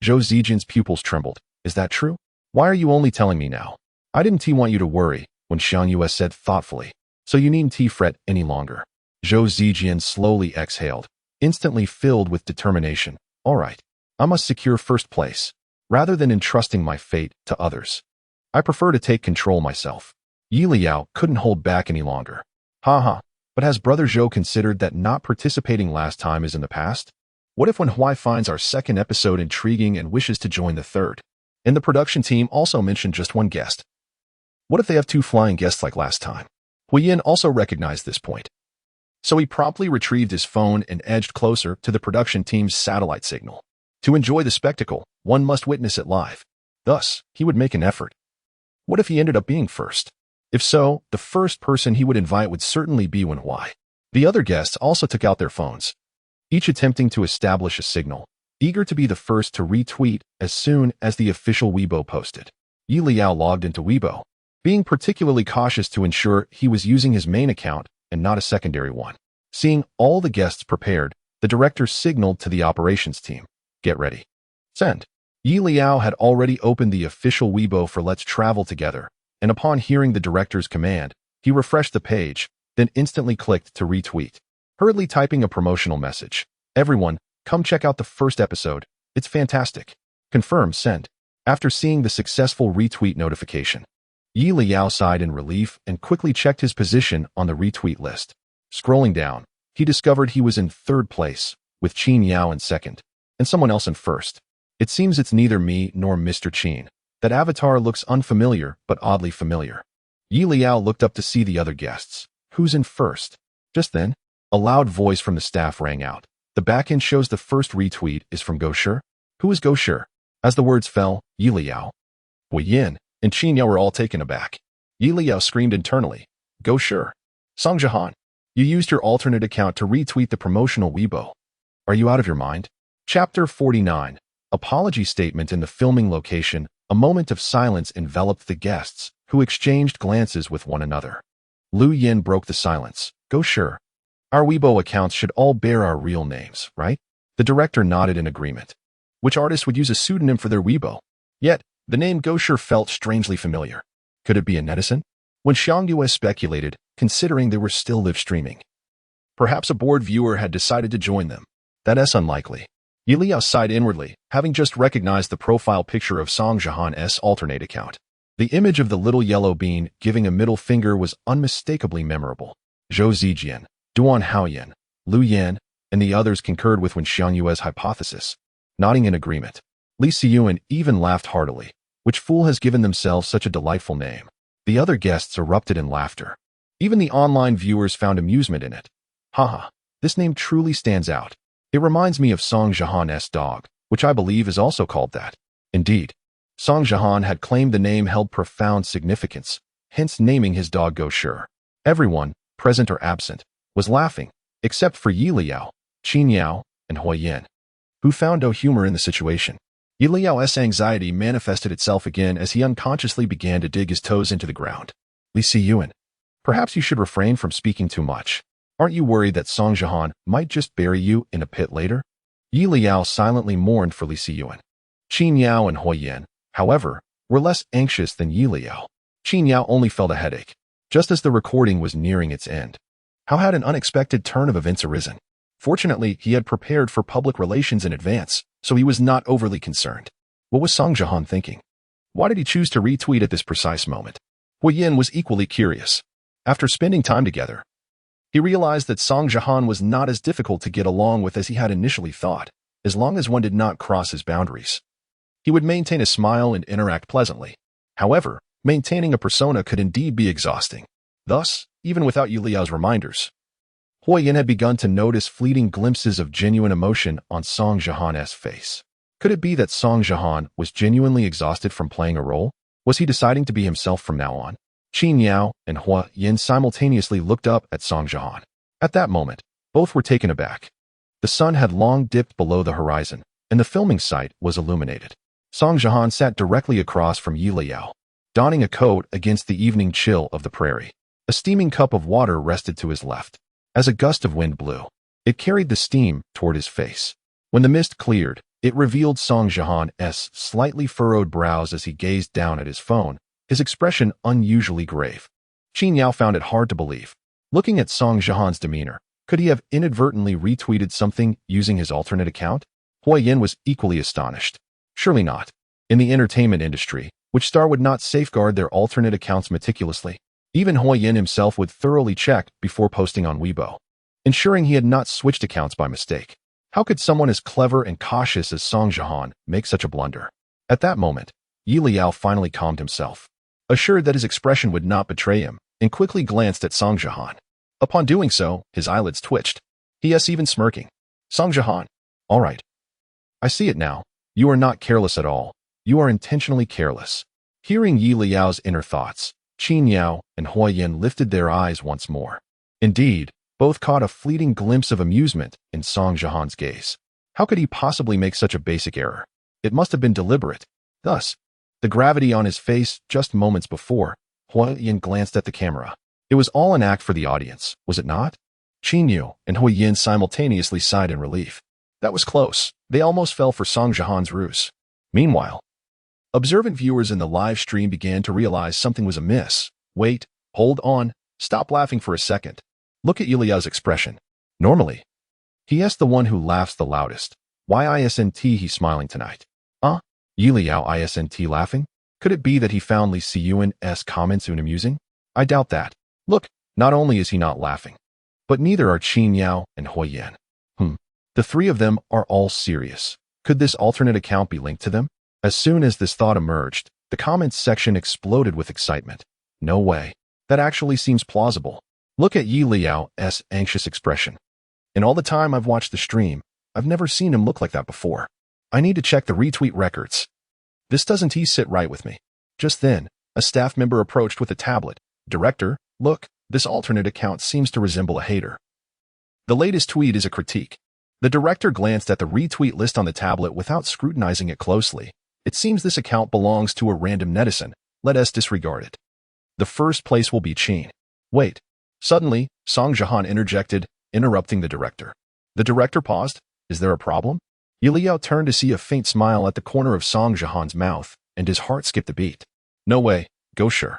Zhou Zijian's pupils trembled. Is that true? Why are you only telling me now? I didn't want you to worry, when Xiang Yue said thoughtfully. So you needn't fret any longer. Zhou Zijian slowly exhaled, instantly filled with determination. All right. I must secure first place, rather than entrusting my fate to others. I prefer to take control myself. Leyao couldn't hold back any longer. Haha, but has Brother Zhou considered that not participating last time is in the past? What if Wen Huai finds our second episode intriguing and wishes to join the third? And the production team also mentioned just one guest. What if they have two flying guests like last time? Huoyan also recognized this point. So he promptly retrieved his phone and edged closer to the production team's satellite signal. To enjoy the spectacle, one must witness it live. Thus, he would make an effort. What if he ended up being first? If so, the first person he would invite would certainly be Wen Huai. The other guests also took out their phones, each attempting to establish a signal, eager to be the first to retweet as soon as the official Weibo posted. Leyao logged into Weibo, being particularly cautious to ensure he was using his main account and not a secondary one. Seeing all the guests prepared, the director signaled to the operations team, "Get ready. Send." Leyao had already opened the official Weibo for Let's Travel Together, and upon hearing the director's command, he refreshed the page, then instantly clicked to retweet, hurriedly typing a promotional message. "Everyone, come check out the first episode. It's fantastic. Confirm send." After seeing the successful retweet notification, Leyao sighed in relief and quickly checked his position on the retweet list. Scrolling down, he discovered he was in third place, with Qin Yao in second, and someone else in first. It seems it's neither me nor Mr. Qin. That avatar looks unfamiliar, but oddly familiar. Leyao looked up to see the other guests. Who's in first? Just then, a loud voice from the staff rang out. The backend shows the first retweet is from Go Shi. Who is Go Shi? As the words fell, Leyao, Huoyan, and Qin Yao were all taken aback. Leyao screamed internally. Go Shi. Song Jihan, you used your alternate account to retweet the promotional Weibo. Are you out of your mind? Chapter 49. Apology statement in the filming location. A moment of silence enveloped the guests, who exchanged glances with one another. Lu Yin broke the silence. Go Shi. Our Weibo accounts should all bear our real names, right? The director nodded in agreement. Which artist would use a pseudonym for their Weibo? Yet, the name Go Shi felt strangely familiar. Could it be a netizen? When Xiang Yue speculated, considering they were still live streaming. Perhaps a bored viewer had decided to join them. That's unlikely. Leyao sighed inwardly, having just recognized the profile picture of Song Jihan's alternate account. The image of the little yellow bean giving a middle finger was unmistakably memorable. Zhou Zijian, Duan Haoyan, Lu Yan, and the others concurred with Wen Xiang Yue's hypothesis, nodding in agreement. Li Siyuan even laughed heartily. Which fool has given themselves such a delightful name? The other guests erupted in laughter. Even the online viewers found amusement in it. Haha, this name truly stands out. It reminds me of Song Jihan's dog, which I believe is also called that. Indeed, Song Jihan had claimed the name held profound significance, hence naming his dog Go Shi. Everyone, present or absent, was laughing, except for Leyao, Qin Yao, and Huoyan, who found no humor in the situation. Liao's anxiety manifested itself again as he unconsciously began to dig his toes into the ground. Li Siyuan, perhaps you should refrain from speaking too much. Aren't you worried that Song Jihan might just bury you in a pit later? Leyao silently mourned for Li Siyuan. Qin Yao and Huoyan, however, were less anxious than Leyao. Qin Yao only felt a headache, just as the recording was nearing its end. How had an unexpected turn of events arisen? Fortunately, he had prepared for public relations in advance, so he was not overly concerned. What was Song Jihan thinking? Why did he choose to retweet at this precise moment? Huoyan was equally curious. After spending time together, he realized that Song Jihan was not as difficult to get along with as he had initially thought, as long as one did not cross his boundaries. He would maintain a smile and interact pleasantly. However, maintaining a persona could indeed be exhausting. Thus, even without Liao's reminders, Huoyan had begun to notice fleeting glimpses of genuine emotion on Song Jihan's face. Could it be that Song Jihan was genuinely exhausted from playing a role? Was he deciding to be himself from now on? Qin Yao and Huoyan simultaneously looked up at Song Jihan. At that moment, both were taken aback. The sun had long dipped below the horizon, and the filming site was illuminated. Song Jihan sat directly across from Leyao, donning a coat against the evening chill of the prairie. A steaming cup of water rested to his left. As a gust of wind blew, it carried the steam toward his face. When the mist cleared, it revealed Song Jihan's slightly furrowed brows as he gazed down at his phone, his expression unusually grave. Qin Yao found it hard to believe. Looking at Song Jihan's demeanor, could he have inadvertently retweeted something using his alternate account? Huoyan was equally astonished. Surely not. In the entertainment industry, which star would not safeguard their alternate accounts meticulously? Even Huoyan himself would thoroughly check before posting on Weibo, ensuring he had not switched accounts by mistake. How could someone as clever and cautious as Song Jihan make such a blunder? At that moment, Leyao finally calmed himself, assured that his expression would not betray him, and quickly glanced at Song Jihan. Upon doing so, his eyelids twitched. He even smirking. Song Jihan. All right. I see it now. You are not careless at all. You are intentionally careless. Hearing Liao's inner thoughts, Qin Yao and Huoyan lifted their eyes once more. Indeed, both caught a fleeting glimpse of amusement in Song Jihan's gaze. How could he possibly make such a basic error? It must have been deliberate. Thus, the gravity on his face just moments before, Huoyan glanced at the camera. It was all an act for the audience, was it not? Qin Yao and Huoyan simultaneously sighed in relief. That was close. They almost fell for Song Jihan's ruse. Meanwhile, observant viewers in the live stream began to realize something was amiss. Wait, hold on, stop laughing for a second. Look at Liao's expression. Normally, he is the one who laughs the loudest. Why isn't he smiling tonight? Liao isn't laughing? Could it be that he found Li Siyuan's comments amusing? I doubt that. Look, not only is he not laughing, but neither are Qin Yao and Huoyan. The three of them are all serious. Could this alternate account be linked to them? As soon as this thought emerged, the comments section exploded with excitement. No way. That actually seems plausible. Look at Liao's anxious expression. In all the time I've watched the stream, I've never seen him look like that before. I need to check the retweet records. This doesn't sit right with me. Just then, a staff member approached with a tablet. Director, look, this alternate account seems to resemble a hater. The latest tweet is a critique. The director glanced at the retweet list on the tablet without scrutinizing it closely. It seems this account belongs to a random netizen. Let us disregard it. The first place will be Qin. Wait. Suddenly, Song Jihan interjected, interrupting the director. The director paused. Is there a problem? Leyao turned to see a faint smile at the corner of Song Jihan's mouth, and his heart skipped a beat. No way. Go sure.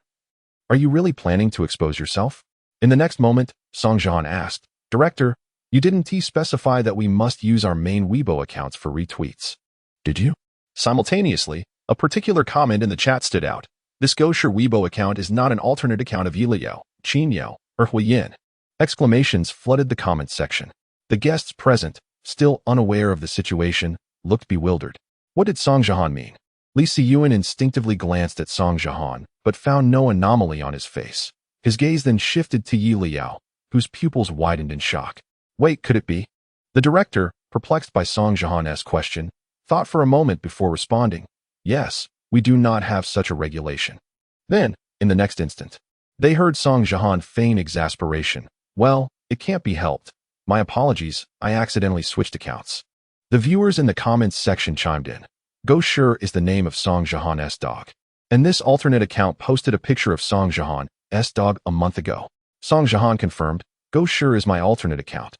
Are you really planning to expose yourself? In the next moment, Song Jihan asked, Director, you didn't specify that we must use our main Weibo accounts for retweets. Did you? Simultaneously, a particular comment in the chat stood out. This Gosher Weibo account is not an alternate account of Leyao, Qin Yao, or Huoyan. Exclamations flooded the comments section. The guests present, still unaware of the situation, looked bewildered. What did Song Jihan mean? Li Siyuan instinctively glanced at Song Jihan, but found no anomaly on his face. His gaze then shifted to Leyao, whose pupils widened in shock. Wait, could it be? The director, perplexed by Song Jihan's question, thought for a moment before responding. Yes, we do not have such a regulation. Then, in the next instant, they heard Song Jihan feign exasperation. Well, it can't be helped. My apologies, I accidentally switched accounts. The viewers in the comments section chimed in. Go Sure is the name of Song Jihan's dog. And this alternate account posted a picture of Song Jihan's dog a month ago. Song Jihan confirmed, Go Sure is my alternate account.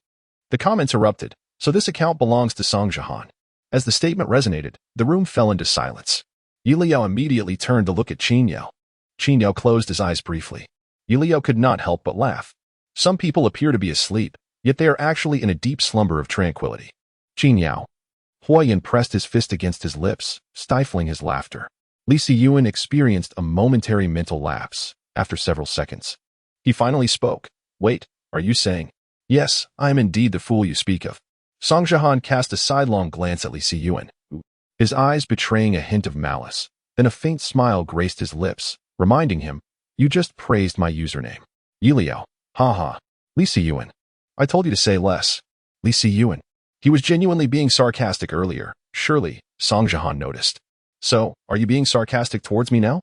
The comments erupted, so this account belongs to Song Jihan. As the statement resonated, the room fell into silence. Leyao immediately turned to look at Qin Yao. Qin Yao closed his eyes briefly. Leyao could not help but laugh. Some people appear to be asleep, yet they are actually in a deep slumber of tranquility. Qin Yao. Huoyan pressed his fist against his lips, stifling his laughter. Li Siyuan experienced a momentary mental lapse. After several seconds, he finally spoke. Wait, are you saying? Yes, I am indeed the fool you speak of. Song Jihan cast a sidelong glance at Li Siyuan, his eyes betraying a hint of malice. Then a faint smile graced his lips, reminding him, you just praised my username. Leyao. Haha. Li Siyuan. I told you to say less. Li Siyuan. He was genuinely being sarcastic earlier. Surely, Song Jihan noticed. So, are you being sarcastic towards me now?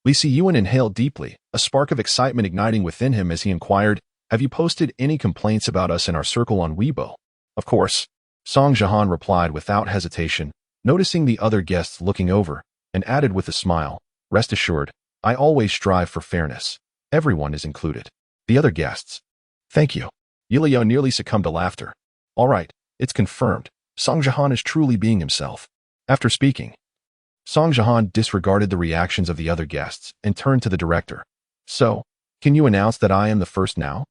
Li Siyuan inhaled deeply, a spark of excitement igniting within him as he inquired, have you posted any complaints about us in our circle on Weibo? Of course. Song Jihan replied without hesitation, noticing the other guests looking over, and added with a smile, "Rest assured, I always strive for fairness. Everyone is included." The other guests. "Thank you." Leyao nearly succumbed to laughter. "All right, it's confirmed. Song Jihan is truly being himself." After speaking, Song Jihan disregarded the reactions of the other guests and turned to the director. "So, can you announce that I am the first now?"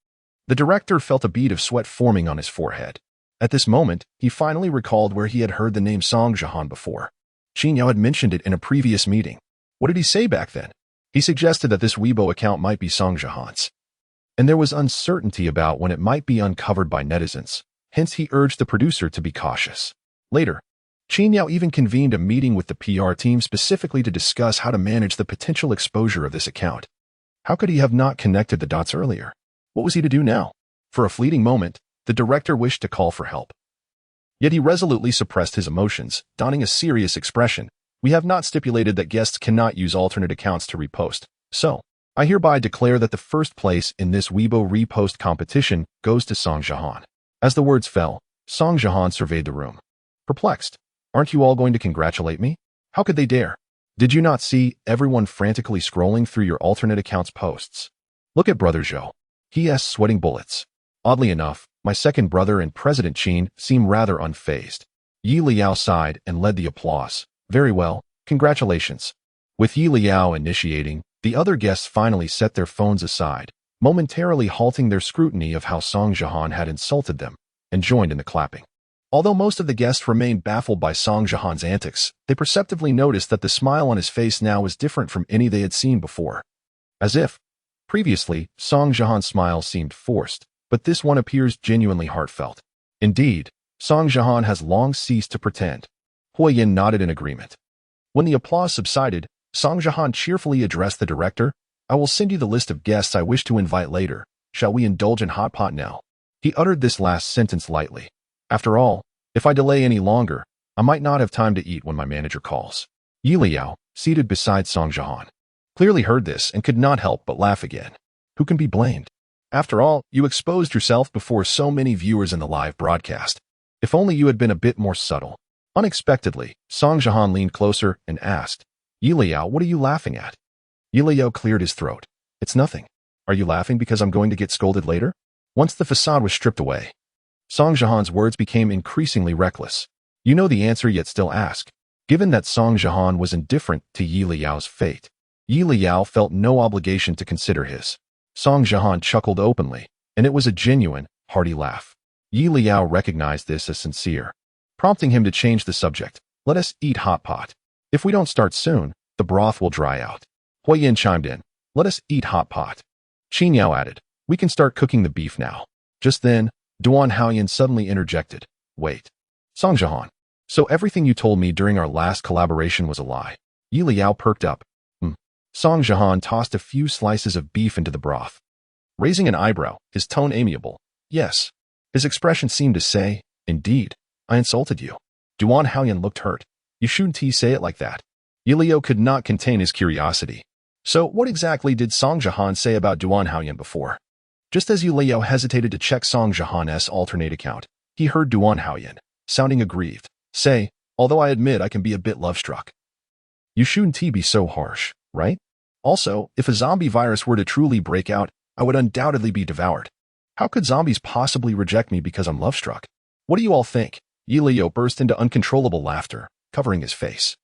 The director felt a bead of sweat forming on his forehead. At this moment, he finally recalled where he had heard the name Song Jihan before. Qin Yao had mentioned it in a previous meeting. What did he say back then? He suggested that this Weibo account might be Song Jihan's, and there was uncertainty about when it might be uncovered by netizens. Hence, he urged the producer to be cautious. Later, Qin Yao even convened a meeting with the PR team specifically to discuss how to manage the potential exposure of this account. How could he have not connected the dots earlier? What was he to do now? For a fleeting moment, the director wished to call for help. Yet he resolutely suppressed his emotions, donning a serious expression. "We have not stipulated that guests cannot use alternate accounts to repost. So, I hereby declare that the first place in this Weibo repost competition goes to Song Jihan." As the words fell, Song Jihan surveyed the room. Perplexed. "Aren't you all going to congratulate me? How could they dare? Did you not see everyone frantically scrolling through your alternate accounts posts? Look at Brother Zhou. He is sweating bullets. Oddly enough, my second brother and President Qin seem rather unfazed." Leyao sighed and led the applause. "Very well, congratulations." With Leyao initiating, the other guests finally set their phones aside, momentarily halting their scrutiny of how Song Jihan had insulted them, and joined in the clapping. Although most of the guests remained baffled by Song Jihan's antics, they perceptibly noticed that the smile on his face now was different from any they had seen before. As if, previously, Song Jihan's smile seemed forced, but this one appears genuinely heartfelt. Indeed, Song Jihan has long ceased to pretend. Huoyan nodded in agreement. When the applause subsided, Song Jihan cheerfully addressed the director. "I will send you the list of guests I wish to invite later. Shall we indulge in hot pot now?" He uttered this last sentence lightly. "After all, if I delay any longer, I might not have time to eat when my manager calls." Leyao, seated beside Song Jihan, clearly heard this and could not help but laugh again. Who can be blamed? After all, you exposed yourself before so many viewers in the live broadcast. If only you had been a bit more subtle. Unexpectedly, Song Jihan leaned closer and asked, "Leyao, what are you laughing at?" Leyao cleared his throat. "It's nothing. Are you laughing because I'm going to get scolded later?" Once the facade was stripped away, Song Jihan's words became increasingly reckless. "You know the answer yet still ask." Given that Song Jihan was indifferent to Leyao's fate, Leyao felt no obligation to consider his. Song Jihan chuckled openly, and it was a genuine, hearty laugh. Leyao recognized this as sincere, prompting him to change the subject. "Let us eat hot pot. If we don't start soon, the broth will dry out." Huoyan chimed in. "Let us eat hot pot." Qin Yao added, "We can start cooking the beef now." Just then, Duan Haoyan suddenly interjected. "Wait. Song Jihan, so everything you told me during our last collaboration was a lie?" Leyao perked up. Song Jihan tossed a few slices of beef into the broth. Raising an eyebrow, his tone amiable. "Yes." His expression seemed to say, "Indeed, I insulted you." Duan Haoyan looked hurt. "You shouldn't say it like that." Leyao could not contain his curiosity. "So what exactly did Song Jihan say about Duan Haoyan before?" Just as Leyao hesitated to check Song Jihan's alternate account, he heard Duan Haoyan, sounding aggrieved, say, "Although I admit I can be a bit love-struck." "You shouldn't be so harsh, right? Also, if a zombie virus were to truly break out, I would undoubtedly be devoured. How could zombies possibly reject me because I'm love-struck? What do you all think?" Leyao burst into uncontrollable laughter, covering his face.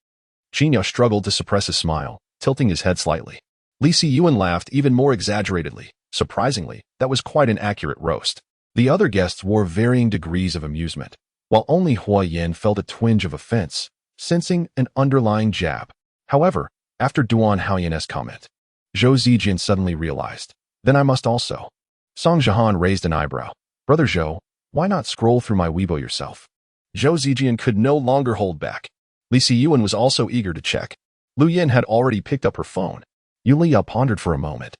Qin Yao struggled to suppress a smile, tilting his head slightly. Li Siyuan laughed even more exaggeratedly. Surprisingly, that was quite an accurate roast. The other guests wore varying degrees of amusement, while only Huoyan felt a twinge of offense, sensing an underlying jab. However, after Duan Haoyan's comment, Zhou Zijian suddenly realized, "Then I must also." Song Jihan raised an eyebrow. "Brother Zhou, why not scroll through my Weibo yourself?" Zhou Zijian could no longer hold back. Li Siyuan was also eager to check. Lu Yin had already picked up her phone. Leyao pondered for a moment.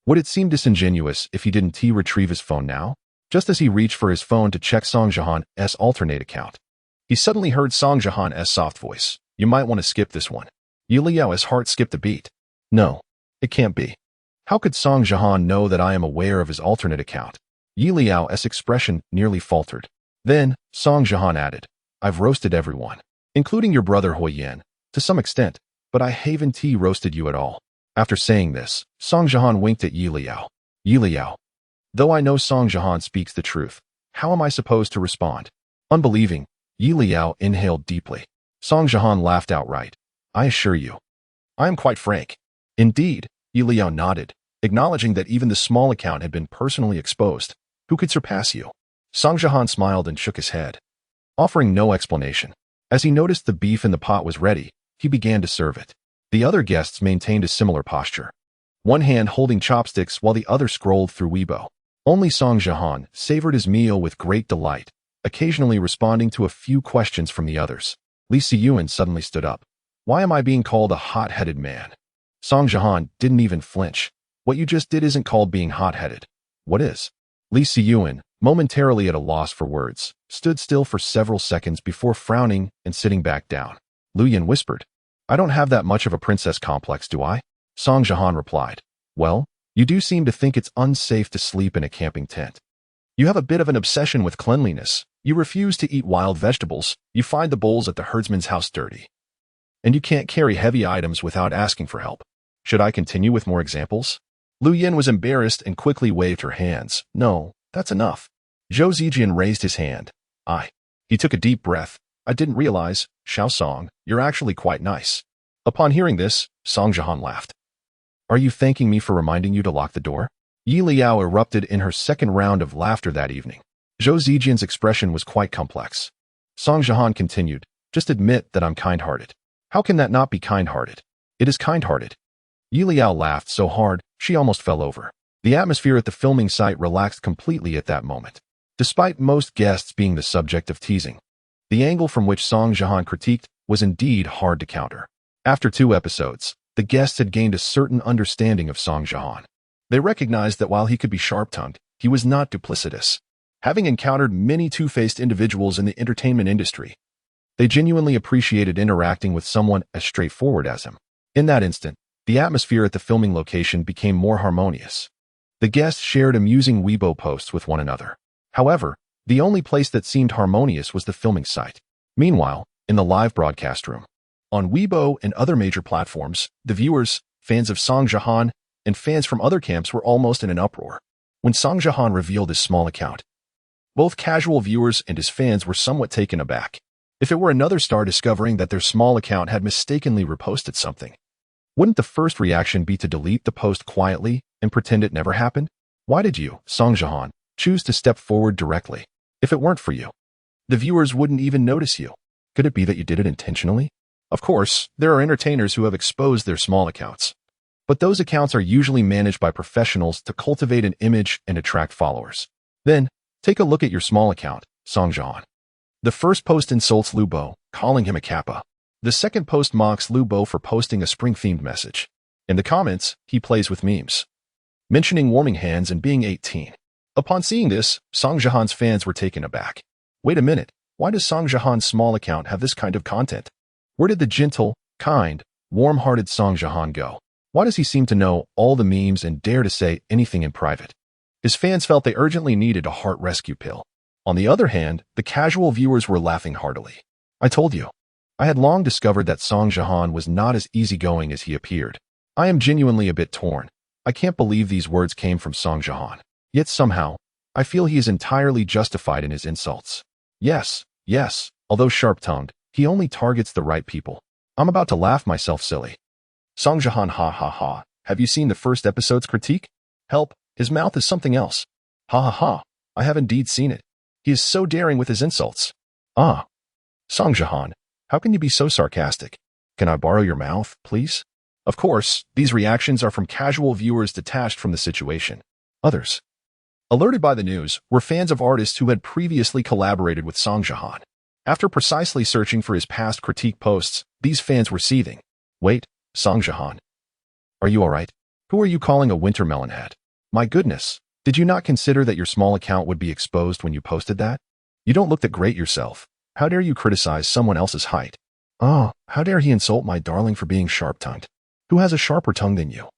Would it seem disingenuous if he didn't retrieve his phone now? Just as he reached for his phone to check Song Jihan's alternate account, he suddenly heard Song Jihan's soft voice. "You might want to skip this one." Leyao's heart skipped a beat. "No, it can't be. How could Song Jihan know that I am aware of his alternate account?" Leyao's expression nearly faltered. Then, Song Jihan added, I've roasted everyone, including your brother Haoyan, to some extent, but I haven't roasted you at all. After saying this, Song Jihan winked at Leyao. Leyao. Though I know Song Jihan speaks the truth, how am I supposed to respond? Unbelieving, Leyao inhaled deeply. Song Jihan laughed outright. I assure you. I am quite frank. Indeed, Leyao nodded, acknowledging that even the small account had been personally exposed. Who could surpass you? Song Jihan smiled and shook his head, offering no explanation. As he noticed the beef in the pot was ready, he began to serve it. The other guests maintained a similar posture, one hand holding chopsticks while the other scrolled through Weibo. Only Song Jihan savored his meal with great delight, occasionally responding to a few questions from the others. Leyao suddenly stood up. Why am I being called a hot-headed man? Song Jihan didn't even flinch. What you just did isn't called being hot-headed. What is? Leyao, momentarily at a loss for words, stood still for several seconds before frowning and sitting back down. Luyan whispered, I don't have that much of a princess complex, do I? Song Jihan replied, well, you do seem to think it's unsafe to sleep in a camping tent. You have a bit of an obsession with cleanliness. You refuse to eat wild vegetables. You find the bowls at the herdsman's house dirty. And you can't carry heavy items without asking for help. Should I continue with more examples? Luyan was embarrassed and quickly waved her hands. No, that's enough. Zhou Zijian raised his hand. He took a deep breath. I didn't realize, Xiaosong, you're actually quite nice. Upon hearing this, Song Jihan laughed. Are you thanking me for reminding you to lock the door? Leyao erupted in her second round of laughter that evening. Zhou Zijian's expression was quite complex. Song Jihan continued, just admit that I'm kind-hearted. How can that not be kind-hearted? It is kind-hearted. Leyao laughed so hard, she almost fell over. The atmosphere at the filming site relaxed completely at that moment. Despite most guests being the subject of teasing, the angle from which Song Jihan critiqued was indeed hard to counter. After 2 episodes, the guests had gained a certain understanding of Song Jihan. They recognized that while he could be sharp-tongued, he was not duplicitous. Having encountered many two-faced individuals in the entertainment industry, they genuinely appreciated interacting with someone as straightforward as him. In that instant, the atmosphere at the filming location became more harmonious. The guests shared amusing Weibo posts with one another. However, the only place that seemed harmonious was the filming site. Meanwhile, in the live broadcast room, on Weibo and other major platforms, the viewers, fans of Song Jihan, and fans from other camps were almost in an uproar. When Song Jihan revealed his small account, both casual viewers and his fans were somewhat taken aback. If it were another star discovering that their small account had mistakenly reposted something, wouldn't the first reaction be to delete the post quietly and pretend it never happened? Why did you, Song Jihan, choose to step forward directly? If it weren't for you, the viewers wouldn't even notice you. Could it be that you did it intentionally? Of course, there are entertainers who have exposed their small accounts, but those accounts are usually managed by professionals to cultivate an image and attract followers. Then, take a look at your small account, Song Jihan. The first post insults Lu Bo, calling him a kappa. The second post mocks Lu Bo for posting a spring-themed message. In the comments, he plays with memes, mentioning warming hands and being 18. Upon seeing this, Song Jihan's fans were taken aback. Wait a minute, why does Song Jihan's small account have this kind of content? Where did the gentle, kind, warm-hearted Song Jihan go? Why does he seem to know all the memes and dare to say anything in private? His fans felt they urgently needed a heart rescue pill. On the other hand, the casual viewers were laughing heartily. I told you. I had long discovered that Song Jihan was not as easygoing as he appeared. I am genuinely a bit torn. I can't believe these words came from Song Jihan. Yet somehow, I feel he is entirely justified in his insults. Yes, although sharp-tongued, he only targets the right people. I'm about to laugh myself silly. Song Jihan ha. Have you seen the first episode's critique? Help, his mouth is something else. Ha. I have indeed seen it. He is so daring with his insults. Song Jihan, how can you be so sarcastic? Can I borrow your mouth, please? Of course, these reactions are from casual viewers detached from the situation. Others, alerted by the news, were fans of artists who had previously collaborated with Song Jihan. After precisely searching for his past critique posts, these fans were seething. Wait, Song Jihan. Are you alright? Who are you calling a winter melon head? My goodness, did you not consider that your small account would be exposed when you posted that? You don't look that great yourself. How dare you criticize someone else's height? How dare he insult my darling for being sharp-tongued? Who has a sharper tongue than you?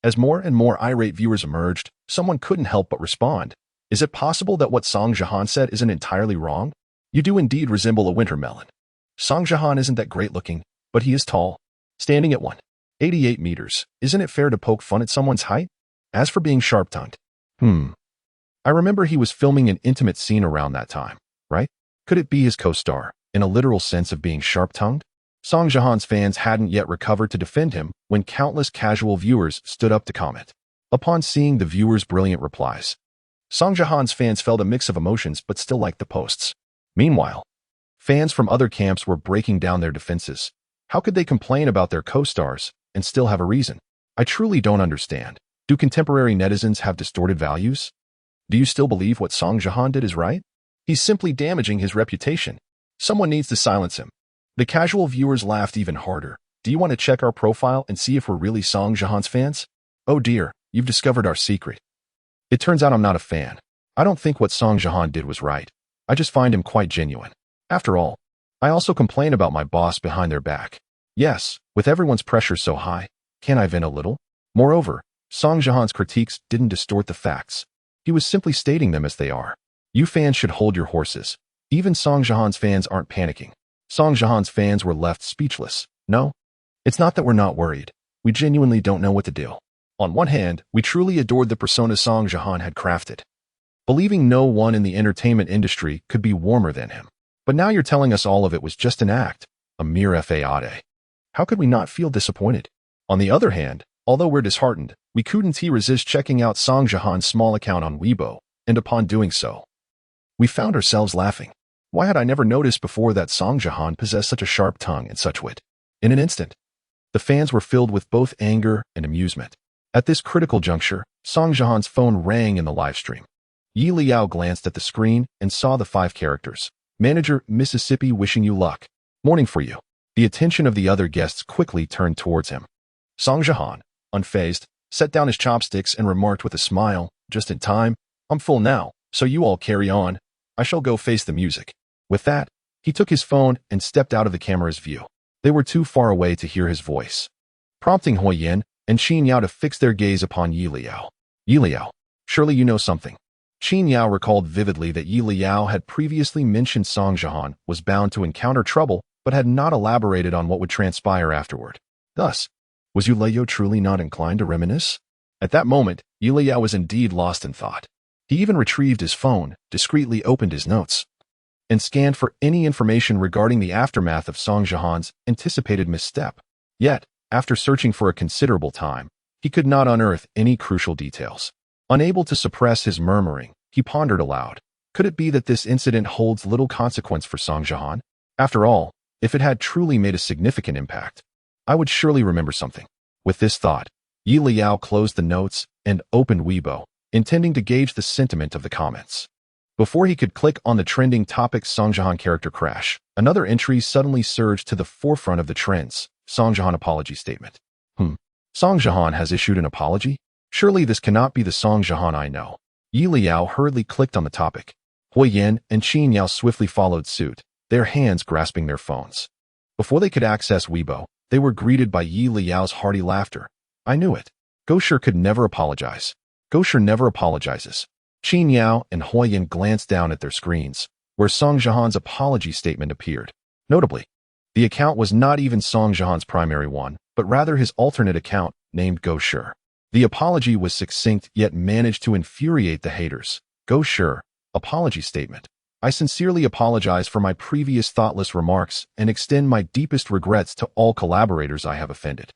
As more and more irate viewers emerged, someone couldn't help but respond. Is it possible that what Song Jihan said isn't entirely wrong? You do indeed resemble a winter melon. Song Jihan isn't that great looking, but he is tall, standing at 188 meters. Isn't it fair to poke fun at someone's height? As for being sharp-tongued, I remember he was filming an intimate scene around that time, right? Could it be his co-star, in a literal sense of being sharp-tongued? Song Jihan's fans hadn't yet recovered to defend him when countless casual viewers stood up to comment. Upon seeing the viewers' brilliant replies, Song Jihan's fans felt a mix of emotions but still liked the posts. Meanwhile, fans from other camps were breaking down their defenses. How could they complain about their co-stars and still have a reason? I truly don't understand. Do contemporary netizens have distorted values? Do you still believe what Song Jihan did is right? He's simply damaging his reputation. Someone needs to silence him. The casual viewers laughed even harder. Do you want to check our profile and see if we're really Song Jihan's fans? Oh dear, you've discovered our secret. It turns out I'm not a fan. I don't think what Song Jihan did was right. I just find him quite genuine. After all, I also complain about my boss behind their back. Yes, with everyone's pressure so high, can I vent a little? Moreover, Song Jihan's critiques didn't distort the facts. He was simply stating them as they are. You fans should hold your horses. Even Song Jihan's fans aren't panicking. Song Jihan's fans were left speechless. No, it's not that we're not worried. We genuinely don't know what to do. On one hand, we truly adored the persona Song Jihan had crafted, believing no one in the entertainment industry could be warmer than him. But now you're telling us all of it was just an act, a mere facade. How could we not feel disappointed? On the other hand, although we're disheartened, we couldn't resist checking out Song Jihan's small account on Weibo, and upon doing so, we found ourselves laughing. Why had I never noticed before that Song Jihan possessed such a sharp tongue and such wit? In an instant, the fans were filled with both anger and amusement. At this critical juncture, Song Jihan's phone rang in the live stream. Leyao glanced at the screen and saw the 5 characters. Manager, Mississippi wishing you luck. Morning for you. The attention of the other guests quickly turned towards him. Song Jihan, unfazed, set down his chopsticks and remarked with a smile, just in time, I'm full now, so you all carry on. I shall go face the music. With that, he took his phone and stepped out of the camera's view. They were too far away to hear his voice, prompting Haoyan and Qin Yao to fix their gaze upon Leyao. Leyao, surely you know something. Qin Yao recalled vividly that Leyao had previously mentioned Song Jihan was bound to encounter trouble, but had not elaborated on what would transpire afterward. Thus, was Leyao truly not inclined to reminisce? At that moment, Leyao was indeed lost in thought. He even retrieved his phone, discreetly opened his notes, and scanned for any information regarding the aftermath of Song Jihan's anticipated misstep. Yet, after searching for a considerable time, he could not unearth any crucial details. Unable to suppress his murmuring, he pondered aloud. Could it be that this incident holds little consequence for Song Jihan? After all, if it had truly made a significant impact, I would surely remember something. With this thought, Leyao closed the notes and opened Weibo, intending to gauge the sentiment of the comments. Before he could click on the trending topic Song Jihan character crash, another entry suddenly surged to the forefront of the trends. Song Jihan apology statement. Song Jihan has issued an apology? Surely this cannot be the Song Jihan I know. Leyao hurriedly clicked on the topic. Haoyan and Qin Yao swiftly followed suit, their hands grasping their phones. Before they could access Weibo, they were greeted by Leyao's hearty laughter. I knew it. Gosher could never apologize. Gosher never apologizes. Qin Yao and Haoyan glanced down at their screens, where Song Jihan's apology statement appeared. Notably, the account was not even Song Jihan's primary one, but rather his alternate account, named Gosher. The apology was succinct yet managed to infuriate the haters. Gosher, apology statement. I sincerely apologize for my previous thoughtless remarks and extend my deepest regrets to all collaborators I have offended.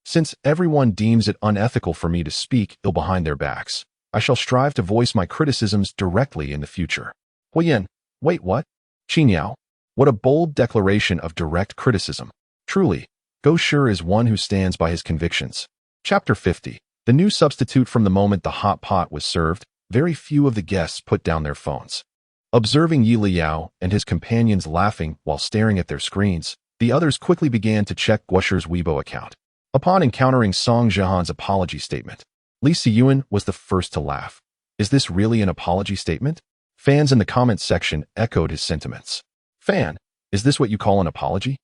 Since everyone deems it unethical for me to speak ill behind their backs, I shall strive to voice my criticisms directly in the future. Haoyan, wait, what? Qin Yao, what a bold declaration of direct criticism. Truly, Gosher is one who stands by his convictions. Chapter 50. The new substitute. From the moment the hot pot was served, very few of the guests put down their phones. Observing Leyao and his companions laughing while staring at their screens, the others quickly began to check Gosher's Weibo account. Upon encountering Song Jihan's apology statement, Li Siyuan was the first to laugh. Is this really an apology statement? Fans in the comments section echoed his sentiments. Fan, is this what you call an apology?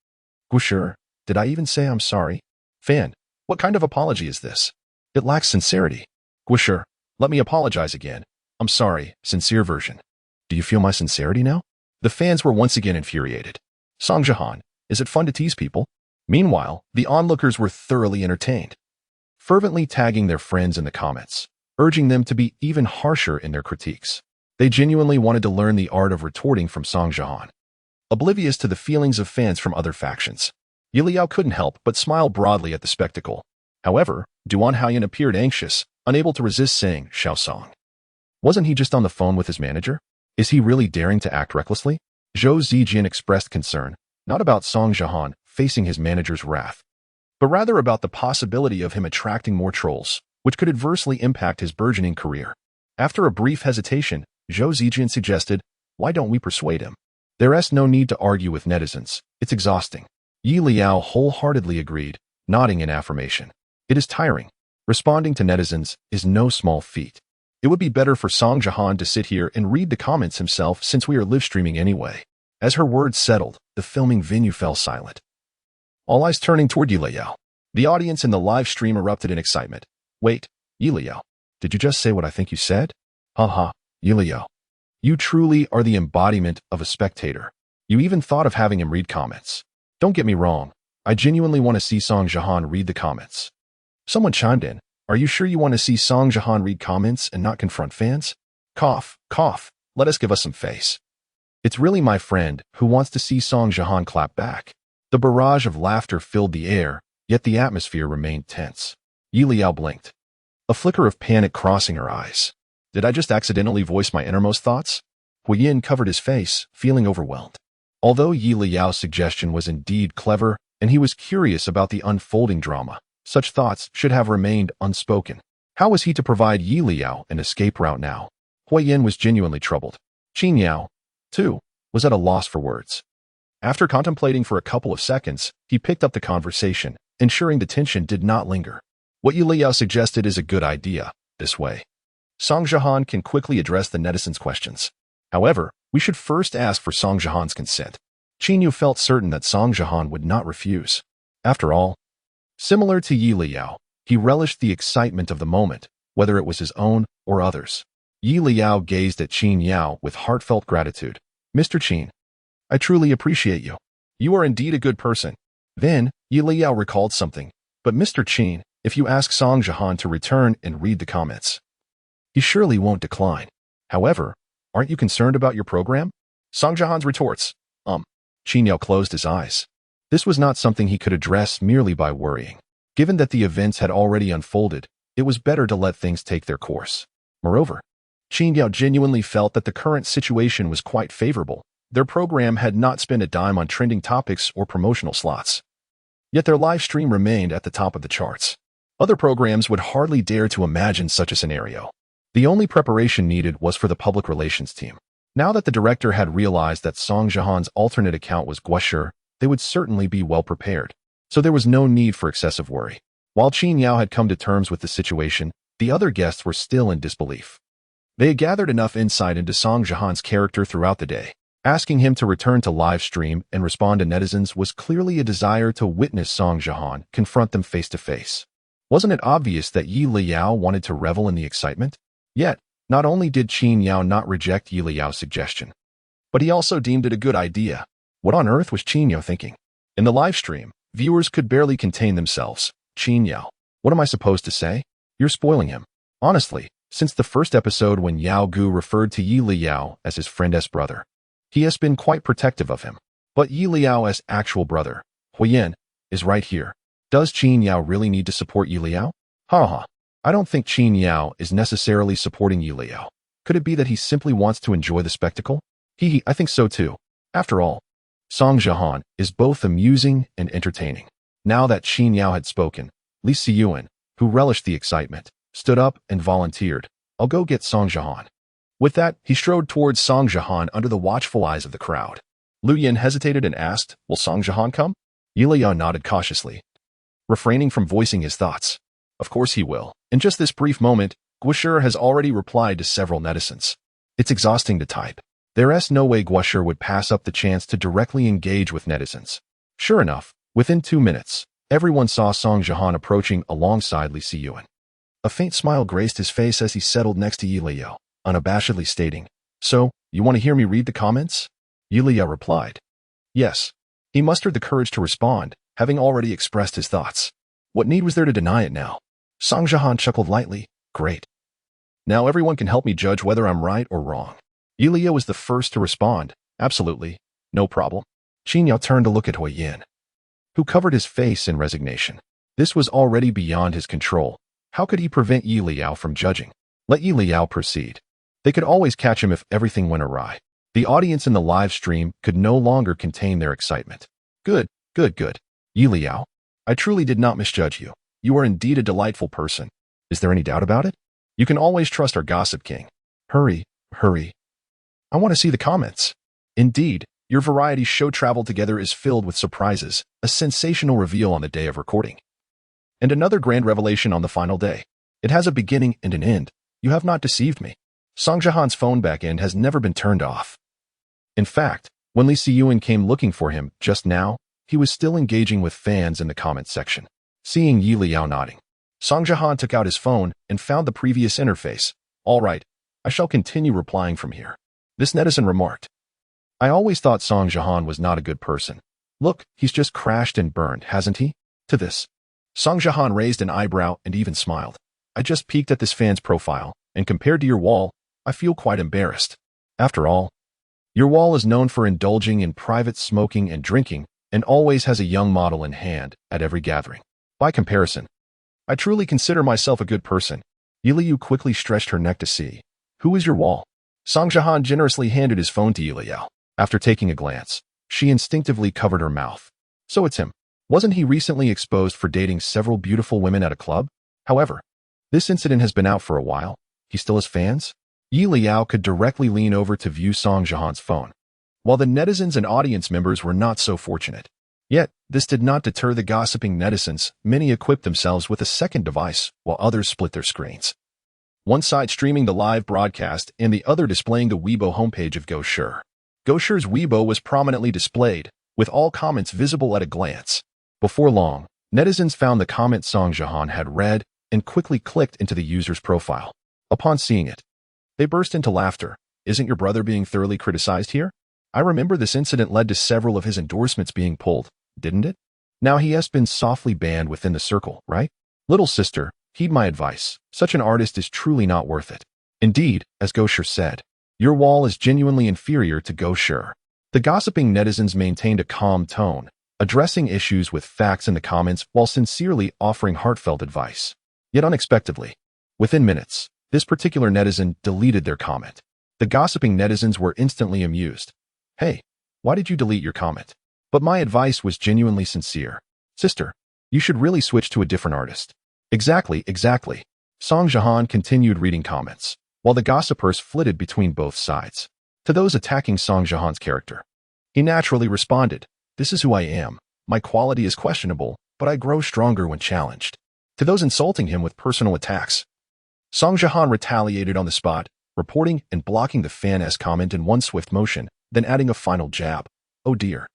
Gosher, did I even say I'm sorry? Fan, what kind of apology is this? It lacks sincerity. Gosher, let me apologize again. I'm sorry, sincere version. Do you feel my sincerity now? The fans were once again infuriated. Song Jahan, is it fun to tease people? Meanwhile, the onlookers were thoroughly entertained, fervently tagging their friends in the comments, urging them to be even harsher in their critiques. They genuinely wanted to learn the art of retorting from Song Jahan. Oblivious to the feelings of fans from other factions, Leyao couldn't help but smile broadly at the spectacle. However, Duan Haoyan appeared anxious, unable to resist saying, Xiao Song. Wasn't he just on the phone with his manager? Is he really daring to act recklessly? Zhou Zijian expressed concern, not about Song Jahan facing his manager's wrath, but rather about the possibility of him attracting more trolls, which could adversely impact his burgeoning career. After a brief hesitation, Zhou Zijian suggested, why don't we persuade him? There's no need to argue with netizens. It's exhausting. Leyao wholeheartedly agreed, nodding in affirmation. It is tiring. Responding to netizens is no small feat. It would be better for Song Jahan to sit here and read the comments himself since we are live streaming anyway. As her words settled, the filming venue fell silent. All eyes turning toward Leyao. The audience in the live stream erupted in excitement. Wait, Leyao, did you just say what I think you said? Haha, Leyao. You truly are the embodiment of a spectator. You even thought of having him read comments. Don't get me wrong, I genuinely want to see Song Jahan read the comments. Someone chimed in, are you sure you want to see Song Jahan read comments and not confront fans? Cough, cough, let us give us some face. It's really my friend who wants to see Song Jahan clap back. The barrage of laughter filled the air, yet the atmosphere remained tense. Leyao blinked, a flicker of panic crossing her eyes. Did I just accidentally voice my innermost thoughts? Huoyin covered his face, feeling overwhelmed. Although Leyao's suggestion was indeed clever, and he was curious about the unfolding drama, such thoughts should have remained unspoken. How was he to provide Leyao an escape route now? Huoyin was genuinely troubled. Qin Yao, too, was at a loss for words. After contemplating for a couple of seconds, he picked up the conversation, ensuring the tension did not linger. What Leyao suggested is a good idea, this way. Song Jahan can quickly address the netizens' questions. However, we should first ask for Song Jahan's consent. Qin Yu felt certain that Song Jahan would not refuse. After all, similar to Leyao, he relished the excitement of the moment, whether it was his own or others. Leyao gazed at Qin Yao with heartfelt gratitude. Mr. Qin, I truly appreciate you. You are indeed a good person. Then, Leyao recalled something. But Mr. Qin, if you ask Song Jahan to return and read the comments, he surely won't decline. However, aren't you concerned about your program? Song Jahan's retorts. Qin Yao closed his eyes. This was not something he could address merely by worrying. Given that the events had already unfolded, it was better to let things take their course. Moreover, Qin Yao genuinely felt that the current situation was quite favorable. Their program had not spent a dime on trending topics or promotional slots. Yet their live stream remained at the top of the charts. Other programs would hardly dare to imagine such a scenario. The only preparation needed was for the public relations team. Now that the director had realized that Song Jahan's alternate account was Guoshi, they would certainly be well prepared. So there was no need for excessive worry. While Qin Yao had come to terms with the situation, the other guests were still in disbelief. They had gathered enough insight into Song Jahan's character throughout the day. Asking him to return to live stream and respond to netizens was clearly a desire to witness Song Jahan confront them face to face. Wasn't it obvious that Leyao wanted to revel in the excitement? Yet, not only did Qin Yao not reject Leyao's suggestion, but he also deemed it a good idea. What on earth was Qin Yao thinking? In the live stream, viewers could barely contain themselves. Qin Yao, what am I supposed to say? You're spoiling him. Honestly, since the first episode when Yao Gu referred to Leyao as his friend's brother, he has been quite protective of him. But Leyao's actual brother, Huoyin, is right here. Does Qin Yao really need to support Leyao? Haha. I don't think Qin Yao is necessarily supporting Leyao. Could it be that he simply wants to enjoy the spectacle? I think so too. After all, Song Jahan is both amusing and entertaining. Now that Qin Yao had spoken, Li Siyuan, who relished the excitement, stood up and volunteered. I'll go get Song Jahan. With that, he strode towards Song Jahan under the watchful eyes of the crowd. Lu Yin hesitated and asked, will Song Jahan come? Leyao nodded cautiously, refraining from voicing his thoughts. Of course he will. In just this brief moment, Guoshi has already replied to several netizens. It's exhausting to type. There's no way Guoshi would pass up the chance to directly engage with netizens. Sure enough, within 2 minutes, everyone saw Song Jahan approaching alongside Li Siyuan. A faint smile graced his face as he settled next to Leyao. unabashedly stating, "So, you want to hear me read the comments?" Leyao replied, "Yes." He mustered the courage to respond, having already expressed his thoughts. What need was there to deny it now? Song Jiahan chuckled lightly. Great. Now everyone can help me judge whether I'm right or wrong. Leyao was the first to respond. Absolutely. No problem. Qin Yao turned to look at Huoyan, who covered his face in resignation. This was already beyond his control. How could he prevent Leyao from judging? Let Leyao proceed. They could always catch him if everything went awry. The audience in the live stream could no longer contain their excitement. Good, good, good. Leyao, I truly did not misjudge you. You are indeed a delightful person. Is there any doubt about it? You can always trust our gossip king. Hurry, hurry. I want to see the comments. Indeed, your variety show Travel Together is filled with surprises, a sensational reveal on the day of recording, and another grand revelation on the final day. It has a beginning and an end. You have not deceived me. Song Jiahan's phone back end has never been turned off. In fact, when Li Siyuan came looking for him just now, he was still engaging with fans in the comment section. Seeing Leyao nodding, Song Jiahan took out his phone and found the previous interface. All right, I shall continue replying from here. This netizen remarked, I always thought Song Jiahan was not a good person. Look, he's just crashed and burned, hasn't he? To this, Song Jiahan raised an eyebrow and even smiled. I just peeked at this fan's profile, and compared to your wall, I feel quite embarrassed. After all, your wall is known for indulging in private smoking and drinking, and always has a young model in hand at every gathering. By comparison, I truly consider myself a good person. Leyao quickly stretched her neck to see. Who is your wall? Song Jiahan generously handed his phone to Leyao. After taking a glance, she instinctively covered her mouth. So it's him. Wasn't he recently exposed for dating several beautiful women at a club? However, this incident has been out for a while. He still has fans? Leyao could directly lean over to view Song Jiahan's phone, while the netizens and audience members were not so fortunate. Yet, this did not deter the gossiping netizens. Many equipped themselves with a second device, while others split their screens. One side streaming the live broadcast and the other displaying the Weibo homepage of Gosher. Gosher's Weibo was prominently displayed, with all comments visible at a glance. Before long, netizens found the comment Song Jiahan had read and quickly clicked into the user's profile. Upon seeing it, they burst into laughter. Isn't your brother being thoroughly criticized here? I remember this incident led to several of his endorsements being pulled, didn't it? Now he has been softly banned within the circle, right? Little sister, heed my advice. Such an artist is truly not worth it. Indeed, as Gosher said, your wall is genuinely inferior to Gosher. The gossiping netizens maintained a calm tone, addressing issues with facts in the comments while sincerely offering heartfelt advice. Yet unexpectedly, within minutes, this particular netizen deleted their comment. The gossiping netizens were instantly amused. Hey, why did you delete your comment? But my advice was genuinely sincere. Sister, you should really switch to a different artist. Exactly, exactly. Song Jiahan continued reading comments, while the gossipers flitted between both sides. To those attacking Song Jiahan's character, he naturally responded, This is who I am. My quality is questionable, but I grow stronger when challenged. To those insulting him with personal attacks, Song Jiahan retaliated on the spot, reporting and blocking the fan-s comment in one swift motion, then adding a final jab. Oh dear.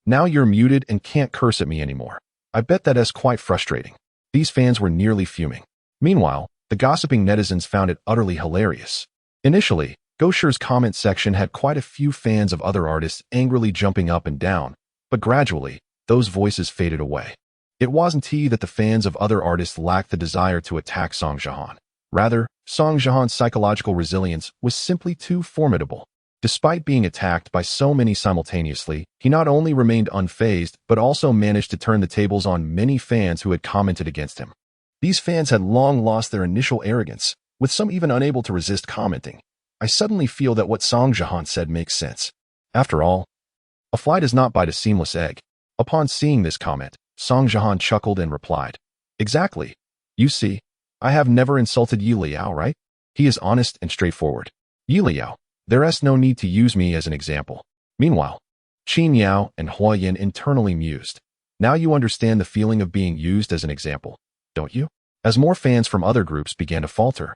Now you're muted and can't curse at me anymore. I bet that is quite frustrating. These fans were nearly fuming. Meanwhile, the gossiping netizens found it utterly hilarious. Initially, Gosher's comment section had quite a few fans of other artists angrily jumping up and down, but gradually, those voices faded away. It wasn't that the fans of other artists lacked the desire to attack Song Jiahan. Rather, Song Jiahan's psychological resilience was simply too formidable. Despite being attacked by so many simultaneously, he not only remained unfazed, but also managed to turn the tables on many fans who had commented against him. These fans had long lost their initial arrogance, with some even unable to resist commenting. I suddenly feel that what Song Jiahan said makes sense. After all, a fly does not bite a seamless egg. Upon seeing this comment, Song Jiahan chuckled and replied, Exactly. You see, I have never insulted Leyao, right? He is honest and straightforward. Leyao, there's no need to use me as an example. Meanwhile, Qin Yao and Huoyan internally mused. Now you understand the feeling of being used as an example, don't you? As more fans from other groups began to falter,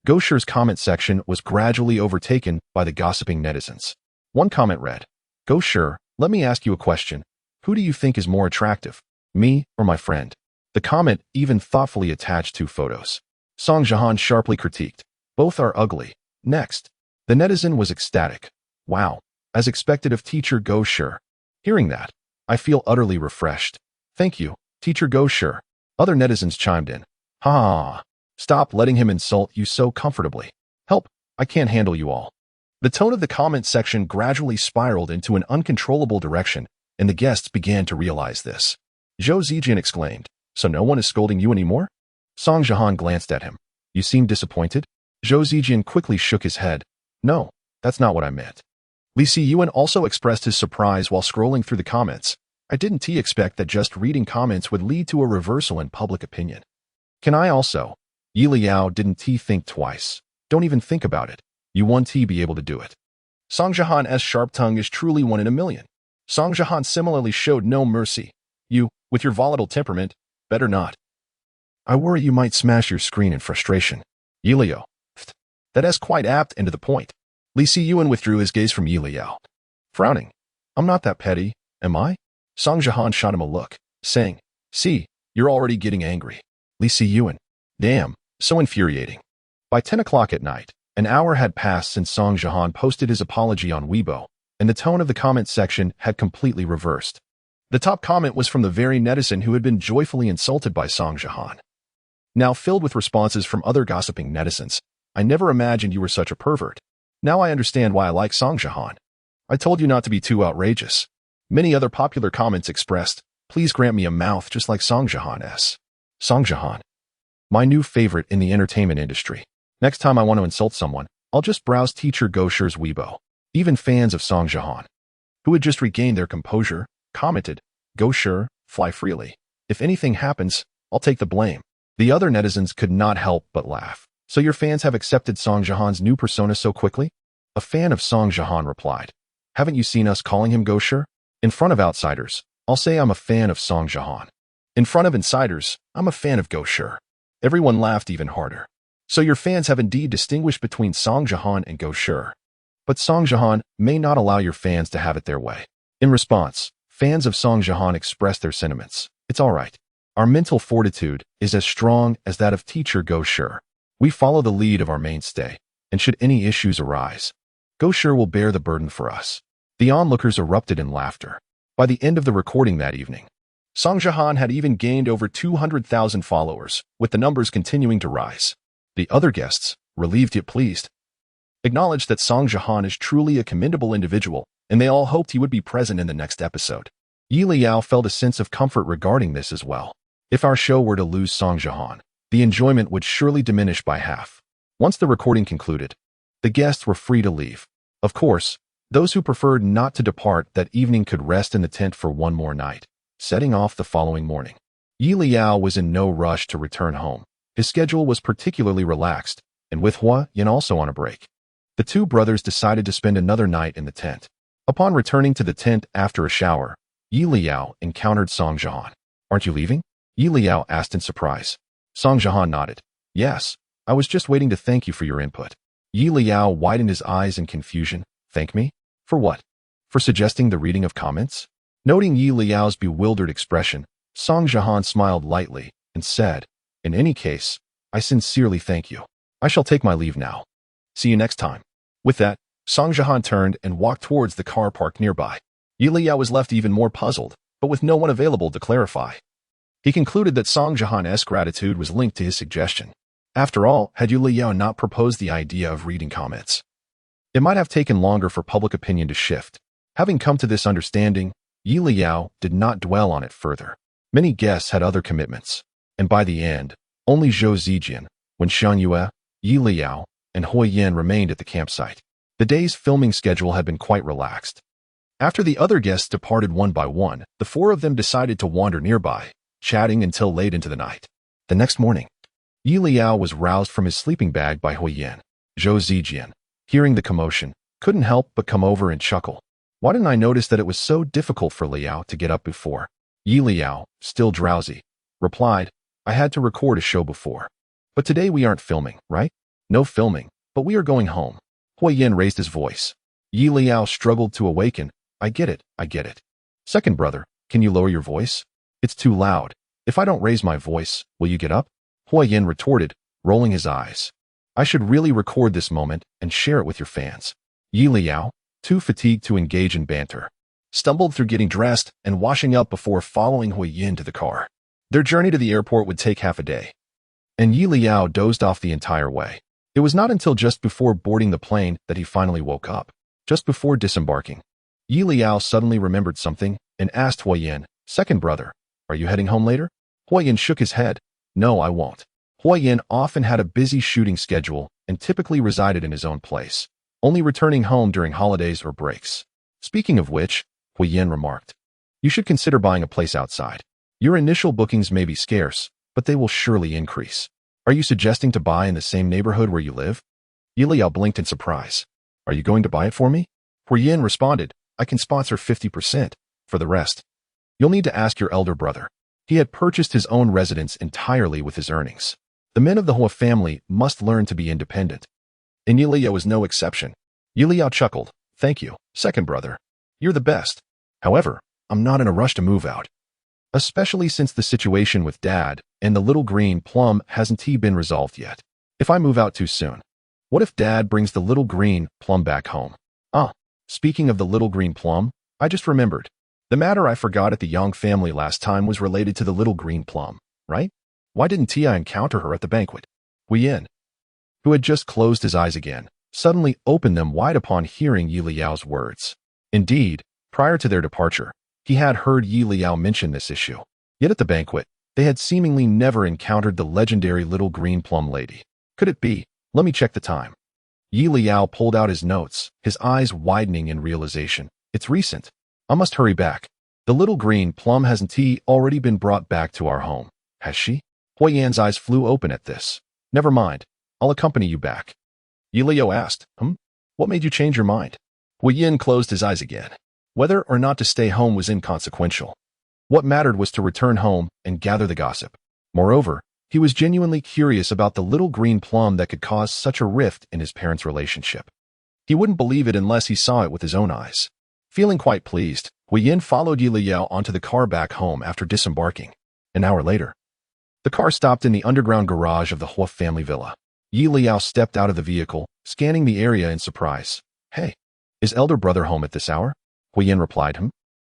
Gosher's comment section was gradually overtaken by the gossiping netizens. One comment read, Gosher, let me ask you a question. Who do you think is more attractive, me or my friend? The comment even thoughtfully attached two photos. Song Jiahan sharply critiqued. Both are ugly. Next, the netizen was ecstatic. Wow, as expected of teacher Go Sure. Hearing that, I feel utterly refreshed. Thank you, teacher Go Sure. Other netizens chimed in. Ha ha ha. Stop letting him insult you so comfortably. Help, I can't handle you all. The tone of the comment section gradually spiraled into an uncontrollable direction, and the guests began to realize this. Zhou Zijian exclaimed, so no one is scolding you anymore? Song Jihan glanced at him. You seem disappointed? Zhou Zijian quickly shook his head. No, that's not what I meant. Li Siyuan also expressed his surprise while scrolling through the comments. I didn't expect that just reading comments would lead to a reversal in public opinion. Can I also? Yi Leyao didn't think twice. Don't even think about it. You won't be able to do it. Song Jihan's sharp tongue is truly one in a million. Song Jihan similarly showed no mercy. You, with your volatile temperament, better not. I worry you might smash your screen in frustration. Yi Leyao. That is quite apt and to the point. Li Siyuan withdrew his gaze from Yi Leyao. Frowning. I'm not that petty, am I? Song Jihan shot him a look, saying, see, you're already getting angry. Li Siyuan. Damn, so infuriating. By 10 o'clock at night, an hour had passed since Song Jihan posted his apology on Weibo, and the tone of the comment section had completely reversed. The top comment was from the very netizen who had been joyfully insulted by Song Jihan. Now filled with responses from other gossiping netizens, I never imagined you were such a pervert. Now I understand why I like Song Jihan. I told you not to be too outrageous. Many other popular comments expressed, please grant me a mouth just like Song Jihan's. Song Jihan. My new favorite in the entertainment industry. Next time I want to insult someone, I'll just browse teacher Go Sure's Weibo. Even fans of Song Jihan, who had just regained their composure, commented, Go Sure, fly freely. If anything happens, I'll take the blame. The other netizens could not help but laugh. So your fans have accepted Song Jihan's new persona so quickly? A fan of Song Jihan replied. Haven't you seen us calling him Go Sure? In front of outsiders, I'll say I'm a fan of Song Jihan. In front of insiders, I'm a fan of Go Sure. Everyone laughed even harder. So your fans have indeed distinguished between Song Jihan and Go Sure. But Song Jihan may not allow your fans to have it their way. In response, fans of Song Jihan expressed their sentiments. It's all right. Our mental fortitude is as strong as that of teacher Go Sure. We follow the lead of our mainstay, and should any issues arise, Go Sure will bear the burden for us. The onlookers erupted in laughter. By the end of the recording that evening, Song Jihan had even gained over 200,000 followers, with the numbers continuing to rise. The other guests, relieved yet pleased, acknowledged that Song Jihan is truly a commendable individual, and they all hoped he would be present in the next episode. Yi Leyao felt a sense of comfort regarding this as well. If our show were to lose Song Jihan, the enjoyment would surely diminish by half. Once the recording concluded, the guests were free to leave. Of course, those who preferred not to depart that evening could rest in the tent for one more night, setting off the following morning. Yi Leyao was in no rush to return home. His schedule was particularly relaxed, and with Huoyan also on a break. The two brothers decided to spend another night in the tent. Upon returning to the tent after a shower, Yi Leyao encountered Song Jihan. Aren't you leaving? Yi Leyao asked in surprise. Song Jihan nodded. Yes, I was just waiting to thank you for your input. Yi Leyao widened his eyes in confusion. Thank me? For what? For suggesting the reading of comments? Noting Yi Liao's bewildered expression, Song Jihan smiled lightly and said, in any case, I sincerely thank you. I shall take my leave now. See you next time. With that, Song Jihan turned and walked towards the car park nearby. Yi Leyao was left even more puzzled, but with no one available to clarify. He concluded that Song Jihan's gratitude was linked to his suggestion. After all, had Yi Leyao not proposed the idea of reading comments, it might have taken longer for public opinion to shift. Having come to this understanding, Yi Leyao did not dwell on it further. Many guests had other commitments, and by the end, only Zhou Zijian, Wen Xianyue, Yi Leyao, and Huoyan remained at the campsite. The day's filming schedule had been quite relaxed. After the other guests departed one by one, the four of them decided to wander nearby, chatting until late into the night. The next morning, Yi Leyao was roused from his sleeping bag by Huoyan. Zhou Zijian, hearing the commotion, couldn't help but come over and chuckle. Why didn't I notice that it was so difficult for Leyao to get up before? Yi Leyao, still drowsy, replied, I had to record a show before. But today we aren't filming, right? No filming, but we are going home. Huoyan raised his voice. Yi Leyao struggled to awaken. I get it. Second brother, can you lower your voice? It's too loud. If I don't raise my voice, will you get up? Huoyan retorted, rolling his eyes. I should really record this moment and share it with your fans. Leyao, too fatigued to engage in banter, stumbled through getting dressed and washing up before following Huoyin to the car. Their journey to the airport would take half a day, and Leyao dozed off the entire way. It was not until just before boarding the plane that he finally woke up. Just before disembarking, Leyao suddenly remembered something and asked Huoyin, "Second brother, are you heading home later?" Huoyin shook his head. "No, I won't." Huoyin often had a busy shooting schedule and typically resided in his own place, only returning home during holidays or breaks. Speaking of which, Huoyin remarked, "You should consider buying a place outside. Your initial bookings may be scarce, but they will surely increase. Are you suggesting to buy in the same neighborhood where you live?" Leyao blinked in surprise. "Are you going to buy it for me?" Huoyin responded, "I can sponsor 50%. For the rest, you'll need to ask your elder brother." He had purchased his own residence entirely with his earnings. The men of the Huo family must learn to be independent, and Leyao was no exception. Leyao chuckled, "Thank you, second brother. You're the best. However, I'm not in a rush to move out, especially since the situation with Dad and the little green plum hasn't been resolved yet. If I move out too soon, what if Dad brings the little green plum back home?" Speaking of the little green plum, I just remembered. The matter I forgot at the Yang family last time was related to the little green plum, right? Why didn't Tia encounter her at the banquet? Huoyin, who had just closed his eyes again, suddenly opened them wide upon hearing Liao's words. Indeed, prior to their departure, he had heard Liao mention this issue. Yet at the banquet, they had seemingly never encountered the legendary little green plum lady. Could it be? Let me check the time. Liao pulled out his notes, his eyes widening in realization. It's recent. I must hurry back. The little green plum hasn't already been brought back to our home, has she? Huoyan's eyes flew open at this. Never mind. I'll accompany you back. Leyao asked, What made you change your mind? Huoyin closed his eyes again. Whether or not to stay home was inconsequential. What mattered was to return home and gather the gossip. Moreover, he was genuinely curious about the little green plum that could cause such a rift in his parents' relationship. He wouldn't believe it unless he saw it with his own eyes. Feeling quite pleased, Huoyin followed Leyao onto the car back home after disembarking. An hour later, the car stopped in the underground garage of the Huo family villa. Leyao stepped out of the vehicle, scanning the area in surprise. "Hey, is elder brother home at this hour?" Huoyin replied,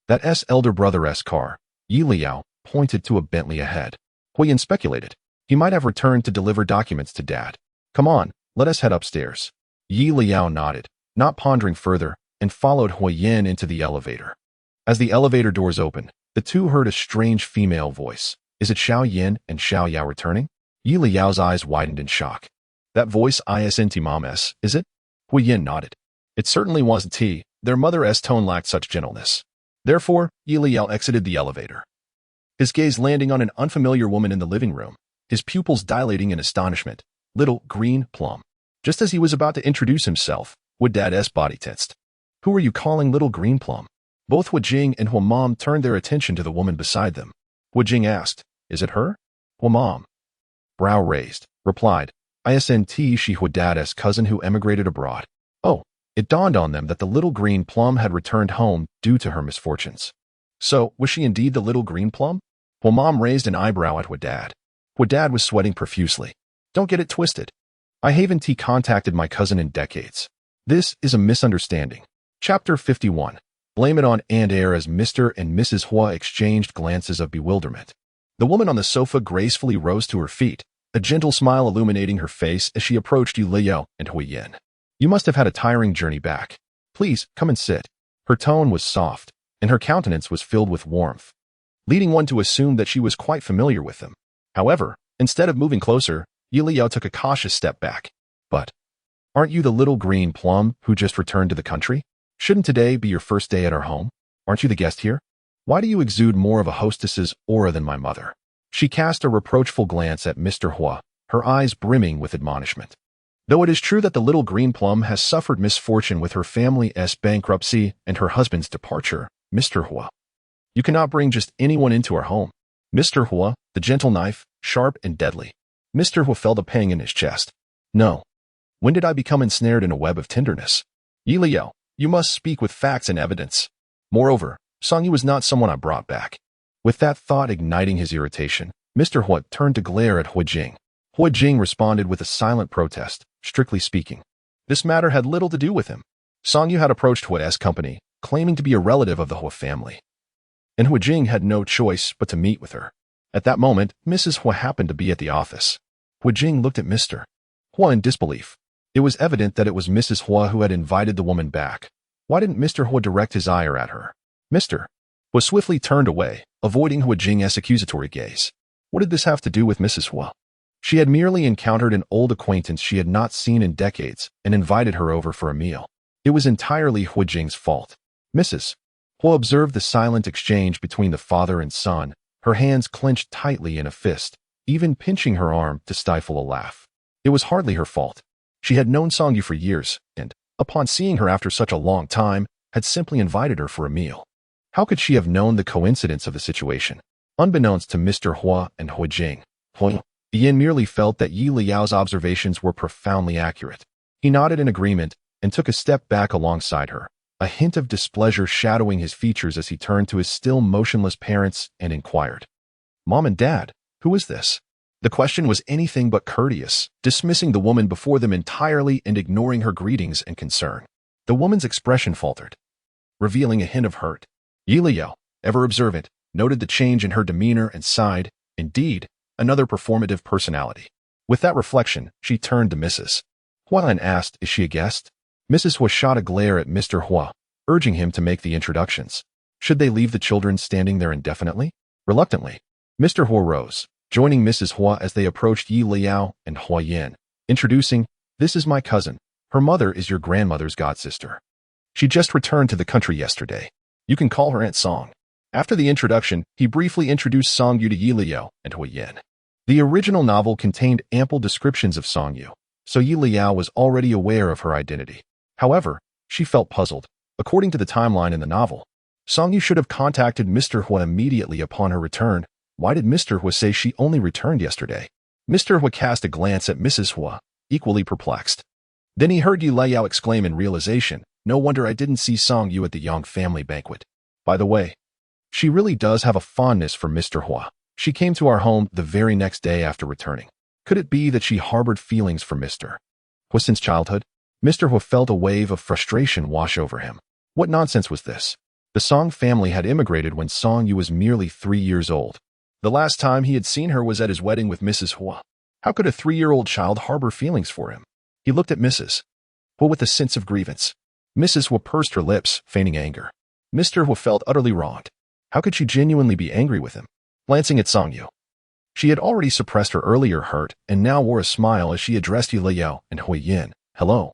That's elder brother's car." Leyao pointed to a Bentley ahead. Huoyin speculated. He might have returned to deliver documents to Dad. "Come on, let us head upstairs." Leyao nodded, not pondering further, and followed Huoyin into the elevator. As the elevator doors opened, the two heard a strange female voice. "Is it Xiao Yin and Xiao Yao returning?" Liao's eyes widened in shock. "That voice isn't Mom's, is it?" Huoyin nodded. It certainly wasn't T. Their mother's tone lacked such gentleness. Therefore, Leyao exited the elevator, his gaze landing on an unfamiliar woman in the living room, his pupils dilating in astonishment. Little green plum. Just as he was about to introduce himself, Dad's body tensed. "Who are you calling little green plum?" Both Huojing and Huomom turned their attention to the woman beside them. Huojing asked, "Is it her?" Huomom, brow raised, replied, "Isn't she Dad's cousin who emigrated abroad?" Oh, it dawned on them that the little green plum had returned home due to her misfortunes. So, was she indeed the little green plum? Huomom raised an eyebrow at Dad. Dad was sweating profusely. "Don't get it twisted. I haven't contacted my cousin in decades. This is a misunderstanding." Chapter 51. Blame it on and heir as Mr. and Mrs. Huo exchanged glances of bewilderment. The woman on the sofa gracefully rose to her feet, a gentle smile illuminating her face as she approached Leyao and Huoyin. "You must have had a tiring journey back. Please, come and sit." Her tone was soft, and her countenance was filled with warmth, leading one to assume that she was quite familiar with them. However, instead of moving closer, Leyao took a cautious step back. "But, aren't you the little green plum who just returned to the country? Shouldn't today be your first day at our home? Aren't you the guest here? Why do you exude more of a hostess's aura than my mother?" She cast a reproachful glance at Mr. Huo, her eyes brimming with admonishment. Though it is true that the little green plum has suffered misfortune with her family's bankruptcy and her husband's departure, Mr. Huo, you cannot bring just anyone into our home. Mr. Huo, the gentle knife, sharp and deadly. Mr. Huo felt a pang in his chest. "No. When did I become ensnared in a web of tenderness?" "Leyao, you must speak with facts and evidence. Moreover, Songyu was not someone I brought back." With that thought igniting his irritation, Mr. Huo turned to glare at Huojing. Huo Jing responded with a silent protest. Strictly speaking, this matter had little to do with him. Song Yu had approached Huo's company, claiming to be a relative of the Huo family, and Huo Jing had no choice but to meet with her. At that moment, Mrs. Huo happened to be at the office. Huo Jing looked at Mr. Huo in disbelief. It was evident that it was Mrs. Huo who had invited the woman back. Why didn't Mr. Huo direct his ire at her? Mr. Huo swiftly turned away, avoiding Huo Jing's accusatory gaze. What did this have to do with Mrs. Huo? She had merely encountered an old acquaintance she had not seen in decades and invited her over for a meal. It was entirely Huo Jing's fault. Mrs. Huo observed the silent exchange between the father and son, her hands clenched tightly in a fist, even pinching her arm to stifle a laugh. It was hardly her fault. She had known Song Yu for years, and, upon seeing her after such a long time, had simply invited her for a meal. How could she have known the coincidence of the situation? Unbeknownst to Mr. Huo and Huo Jing, Huo Yin merely felt that Yi Liao's observations were profoundly accurate. He nodded in agreement and took a step back alongside her, a hint of displeasure shadowing his features as he turned to his still motionless parents and inquired, "Mom and Dad, who is this?" The question was anything but courteous, dismissing the woman before them entirely and ignoring her greetings and concern. The woman's expression faltered, revealing a hint of hurt. Yi Liao, ever observant, noted the change in her demeanor and sighed, indeed, another performative personality. With that reflection, she turned to Mrs. Huo and asked, "Is she a guest?" Mrs. Huo shot a glare at Mr. Huo, urging him to make the introductions. Should they leave the children standing there indefinitely? Reluctantly, Mr. Huo rose, joining Mrs. Huo as they approached Yi Liao and Huo Yin, introducing, "This is my cousin. Her mother is your grandmother's godsister. She just returned to the country yesterday. You can call her Aunt Song." After the introduction, he briefly introduced Song Yu to Yi Liao and Huo Yin. The original novel contained ample descriptions of Song Yu, so Yi Liao was already aware of her identity. However, she felt puzzled. According to the timeline in the novel, Song Yu should have contacted Mr. Huo immediately upon her return. Why did Mr. Huo say she only returned yesterday? Mr. Huo cast a glance at Mrs. Huo, equally perplexed. Then he heard Yi Liao exclaim in realization, "No wonder I didn't see Song Yu at the Yang family banquet. By the way, she really does have a fondness for Mr. Huo. She came to our home the very next day after returning. Could it be that she harbored feelings for Mr. Huo since childhood?" Mr. Huo felt a wave of frustration wash over him. What nonsense was this? The Song family had immigrated when Song Yu was merely 3 years old. The last time he had seen her was at his wedding with Mrs. Huo. How could a 3-year-old child harbor feelings for him? He looked at Mrs. Huo with a sense of grievance. Mrs. Huo pursed her lips, feigning anger. Mr. Huo felt utterly wronged. How could she genuinely be angry with him? Glancing at Song Yu, she had already suppressed her earlier hurt and now wore a smile as she addressed Yi Liao and Huo Yin. "Hello.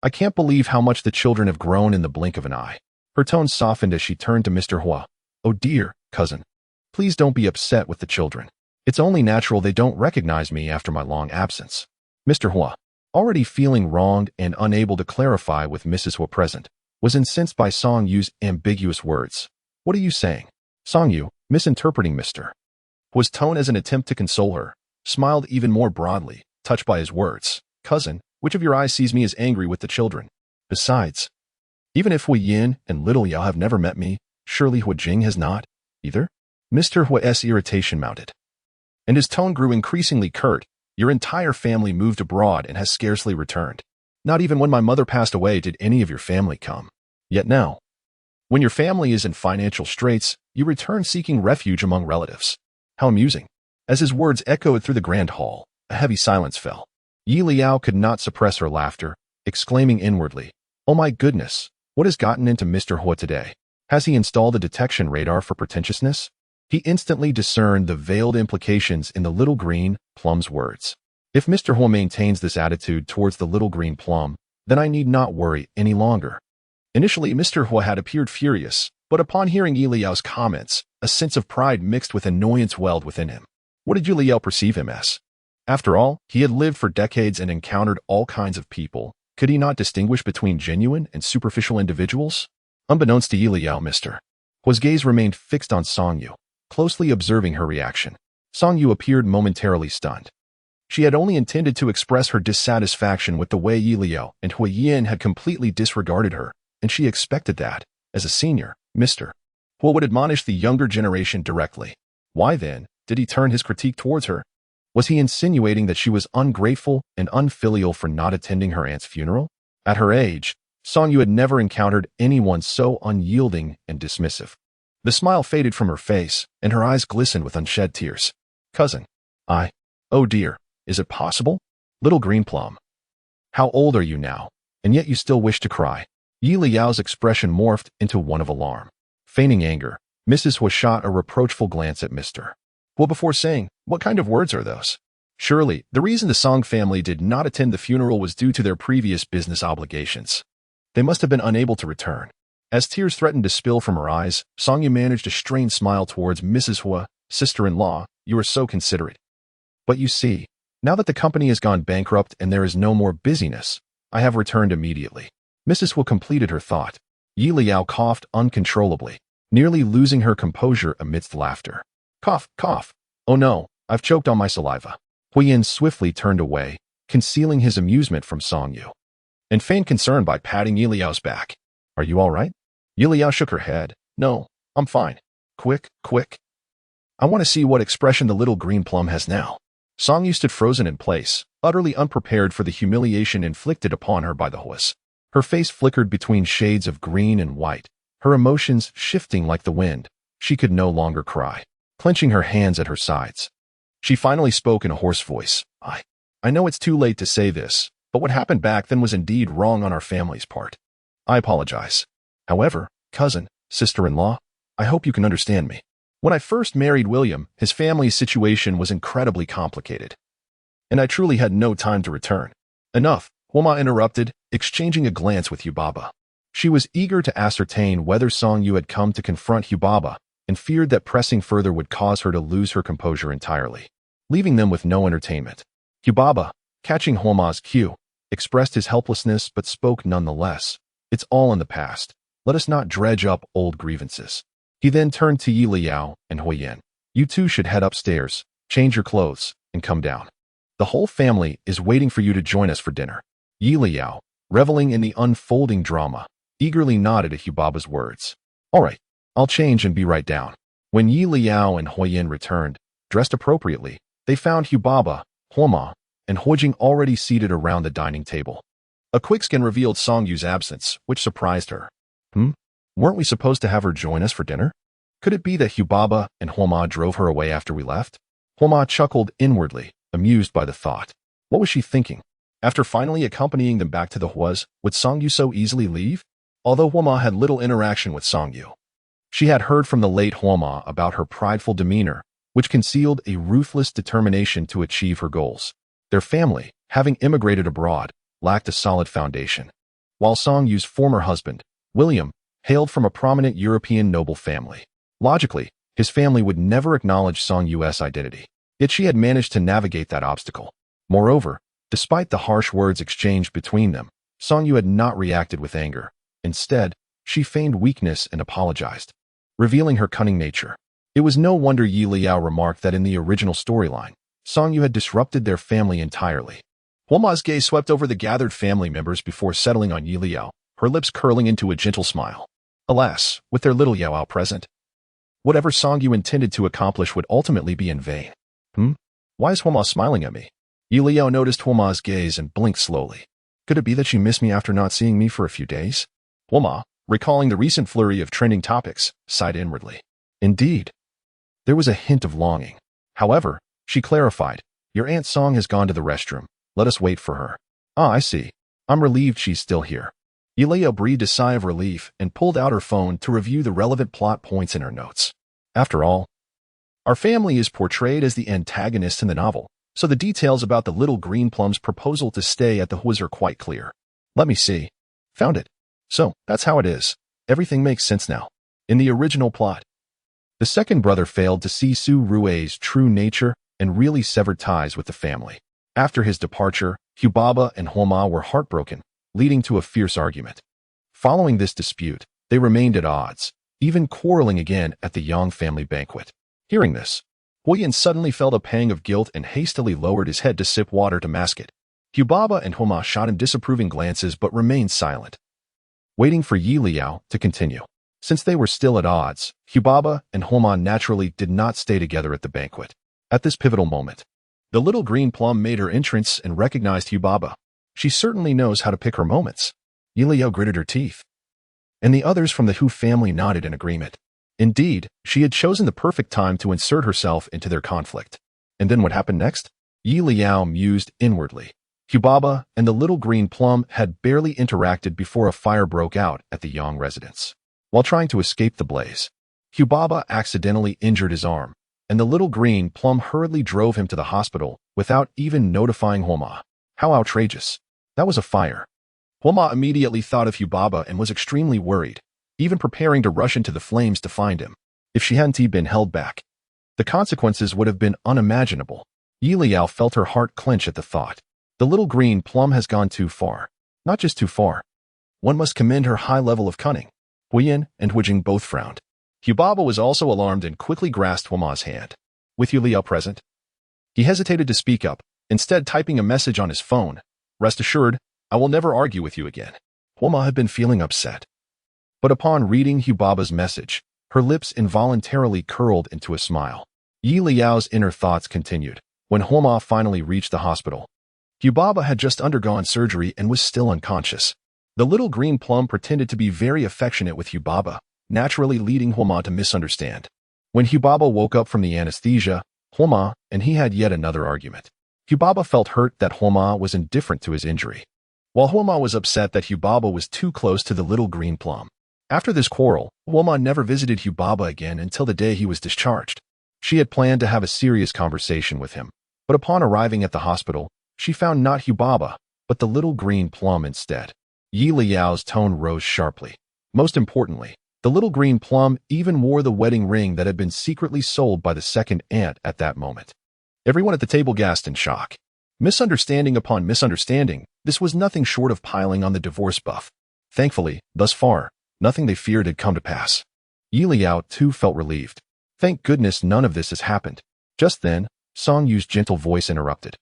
I can't believe how much the children have grown in the blink of an eye." Her tone softened as she turned to Mr. Huo. "Oh dear, cousin. Please don't be upset with the children. It's only natural they don't recognize me after my long absence." Mr. Huo, already feeling wronged and unable to clarify with Mrs. Huo present, was incensed by Song Yu's ambiguous words. "What are you saying?" Song Yu, misinterpreting Mr. Huo's tone as an attempt to console her, smiled even more broadly, touched by his words. "Cousin, which of your eyes sees me as angry with the children? Besides, even if Huo Yin and little Leyao have never met me, surely Huo Jing has not, either?" Mr. Huo's irritation mounted, and his tone grew increasingly curt. "Your entire family moved abroad and has scarcely returned. Not even when my mother passed away did any of your family come. Yet now, when your family is in financial straits, you return seeking refuge among relatives. How amusing." As his words echoed through the grand hall, a heavy silence fell. Yi Liao could not suppress her laughter, exclaiming inwardly, "Oh my goodness, what has gotten into Mr. Huo today? Has he installed a detection radar for pretentiousness?" He instantly discerned the veiled implications in the little green plum's words. If Mr. Huo maintains this attitude towards the little green plum, then I need not worry any longer. Initially, Mr. Huo had appeared furious, but upon hearing Yi Liao's comments, a sense of pride mixed with annoyance welled within him. What did Yi Liao perceive him as? After all, he had lived for decades and encountered all kinds of people. Could he not distinguish between genuine and superficial individuals? Unbeknownst to Yi Liao, Mr. Huo's gaze remained fixed on Song Yu, closely observing her reaction. Song Yu appeared momentarily stunned. She had only intended to express her dissatisfaction with the way Yi Liao and Huo Yin had completely disregarded her, and she expected that, as a senior, Mr. Huo would admonish the younger generation directly. Why then did he turn his critique towards her? Was he insinuating that she was ungrateful and unfilial for not attending her aunt's funeral? At her age, Song Yu had never encountered anyone so unyielding and dismissive. The smile faded from her face, and her eyes glistened with unshed tears. Cousin. Oh dear, is it possible? Little green plum. How old are you now? And yet you still wish to cry. Liao's expression morphed into one of alarm. Feigning anger, Mrs. Huo shot a reproachful glance at Mr. Huo before saying, what kind of words are those? Surely, the reason the Song family did not attend the funeral was due to their previous business obligations. They must have been unable to return. As tears threatened to spill from her eyes, Song Yu managed a strained smile towards Mrs. Huo. Sister-in-law, you are so considerate. But you see, now that the company has gone bankrupt and there is no more busyness, I have returned immediately. Mrs. Huo completed her thought. Leyao coughed uncontrollably, nearly losing her composure amidst laughter. Cough, cough. Oh no, I've choked on my saliva. Huoyan swiftly turned away, concealing his amusement from Song Yu, and feigned concern by patting Liao's back. Are you all right? Liao shook her head. No, I'm fine. Quick. I want to see what expression the little green plum has now. Song Yu stood frozen in place, utterly unprepared for the humiliation inflicted upon her by the Huos. Her face flickered between shades of green and white, her emotions shifting like the wind. She could no longer cry, clenching her hands at her sides. She finally spoke in a hoarse voice. I know it's too late to say this, but what happened back then was indeed wrong on our family's part. I apologize. However, cousin, sister-in-law, I hope you can understand me. When I first married William, his family's situation was incredibly complicated, and I truly had no time to return. Enough, Huoma interrupted, exchanging a glance with Hubaba. She was eager to ascertain whether Song Yu had come to confront Hubaba, and feared that pressing further would cause her to lose her composure entirely, leaving them with no entertainment. Hubaba, catching Huoma's cue, expressed his helplessness but spoke nonetheless. It's all in the past. Let us not dredge up old grievances. He then turned to Leyao and Huoyan. You two should head upstairs, change your clothes, and come down. The whole family is waiting for you to join us for dinner. Leyao, reveling in the unfolding drama, eagerly nodded at Hubaba's words. All right, I'll change and be right down. When Leyao and Huoyan returned, dressed appropriately, they found Hubaba, Huoma, and Huojing already seated around the dining table. A quick scan revealed Song Yu's absence, which surprised her. Weren't we supposed to have her join us for dinner? Could it be that Hubaba and Huoma drove her away after we left? Huoma chuckled inwardly, amused by the thought. What was she thinking? After finally accompanying them back to the Huos, would Song Yu so easily leave? Although Huoma had little interaction with Song Yu, she had heard from the late Huoma about her prideful demeanor, which concealed a ruthless determination to achieve her goals. Their family, having immigrated abroad, lacked a solid foundation. While Song Yu's former husband, William, hailed from a prominent European noble family. Logically, his family would never acknowledge Song Yu's identity. Yet she had managed to navigate that obstacle. Moreover, despite the harsh words exchanged between them, Song Yu had not reacted with anger. Instead, she feigned weakness and apologized, revealing her cunning nature. It was no wonder Leyao remarked that in the original storyline, Song Yu had disrupted their family entirely. Huoma's gaze swept over the gathered family members before settling on Leyao, her lips curling into a gentle smile. Alas, with their little Yao present, whatever Song Yu intended to accomplish would ultimately be in vain. Why is Huoma smiling at me? Leyao noticed Huoma's gaze and blinked slowly. Could it be that she missed me after not seeing me for a few days? Huoma, recalling the recent flurry of trending topics, sighed inwardly. Indeed. There was a hint of longing. However, she clarified, your Aunt Song has gone to the restroom. Let us wait for her. I see. I'm relieved she's still here. Leyao breathed a sigh of relief and pulled out her phone to review the relevant plot points in her notes. After all, our family is portrayed as the antagonist in the novel, so the details about the little green plum's proposal to stay at the Huos are quite clear. Let me see. Found it. So, that's how it is. Everything makes sense now. In the original plot, the second brother failed to see Su Rui's true nature and really severed ties with the family. After his departure, Hubaba and Huoma were heartbroken, leading to a fierce argument. Following this dispute, they remained at odds, even quarreling again at the Yang family banquet. Hearing this, Huoyan suddenly felt a pang of guilt and hastily lowered his head to sip water to mask it. Hubaba and Huoma shot him disapproving glances but remained silent, waiting for Leyao to continue. Since they were still at odds, Hubaba and Huoma naturally did not stay together at the banquet. At this pivotal moment, The little green plum made her entrance and recognized Huobaba. She certainly knows how to pick her moments. Leyao gritted her teeth. And the others from the Hu family nodded in agreement. Indeed, she had chosen the perfect time to insert herself into their conflict. And then what happened next? Leyao mused inwardly. Huobaba and the little green plum had barely interacted before a fire broke out at the Yang residence. While trying to escape the blaze, Huobaba accidentally injured his arm, and the little green plum hurriedly drove him to the hospital without even notifying Huoma. How outrageous. That was a fire. Huoma immediately thought of Huobaba and was extremely worried, even preparing to rush into the flames to find him. If she hadn't been held back, the consequences would have been unimaginable. Leyao felt her heart clench at the thought. The little green plum has gone too far. Not just too far. One must commend her high level of cunning. Huoyan and Huijing both frowned. Huobaba was also alarmed and quickly grasped Huoma's hand. With Leyao present? He hesitated to speak up, instead typing a message on his phone. Rest assured, I will never argue with you again. Huoma had been feeling upset. But upon reading Huobaba's message, her lips involuntarily curled into a smile. Leyao's inner thoughts continued. When Huoma finally reached the hospital, Huobaba had just undergone surgery and was still unconscious. The little green plum pretended to be very affectionate with Huobaba, naturally leading Huoma to misunderstand. When Huobaba woke up from the anesthesia, Huoma and he had yet another argument. Huobaba felt hurt that Huoma was indifferent to his injury, while Huoma was upset that Huobaba was too close to the little green plum. After this quarrel, Huoma never visited Huobaba again until the day he was discharged. She had planned to have a serious conversation with him, but upon arriving at the hospital, she found not Huobaba, but the little green plum instead. Leyao's tone rose sharply. Most importantly, the little green plum even wore the wedding ring that had been secretly sold by the second aunt at that moment. Everyone at the table gasped in shock. Misunderstanding upon misunderstanding, this was nothing short of piling on the divorce buff. Thankfully, thus far, nothing they feared had come to pass. Leyao too felt relieved. Thank goodness none of this has happened. Just then, Song Yu's gentle voice interrupted.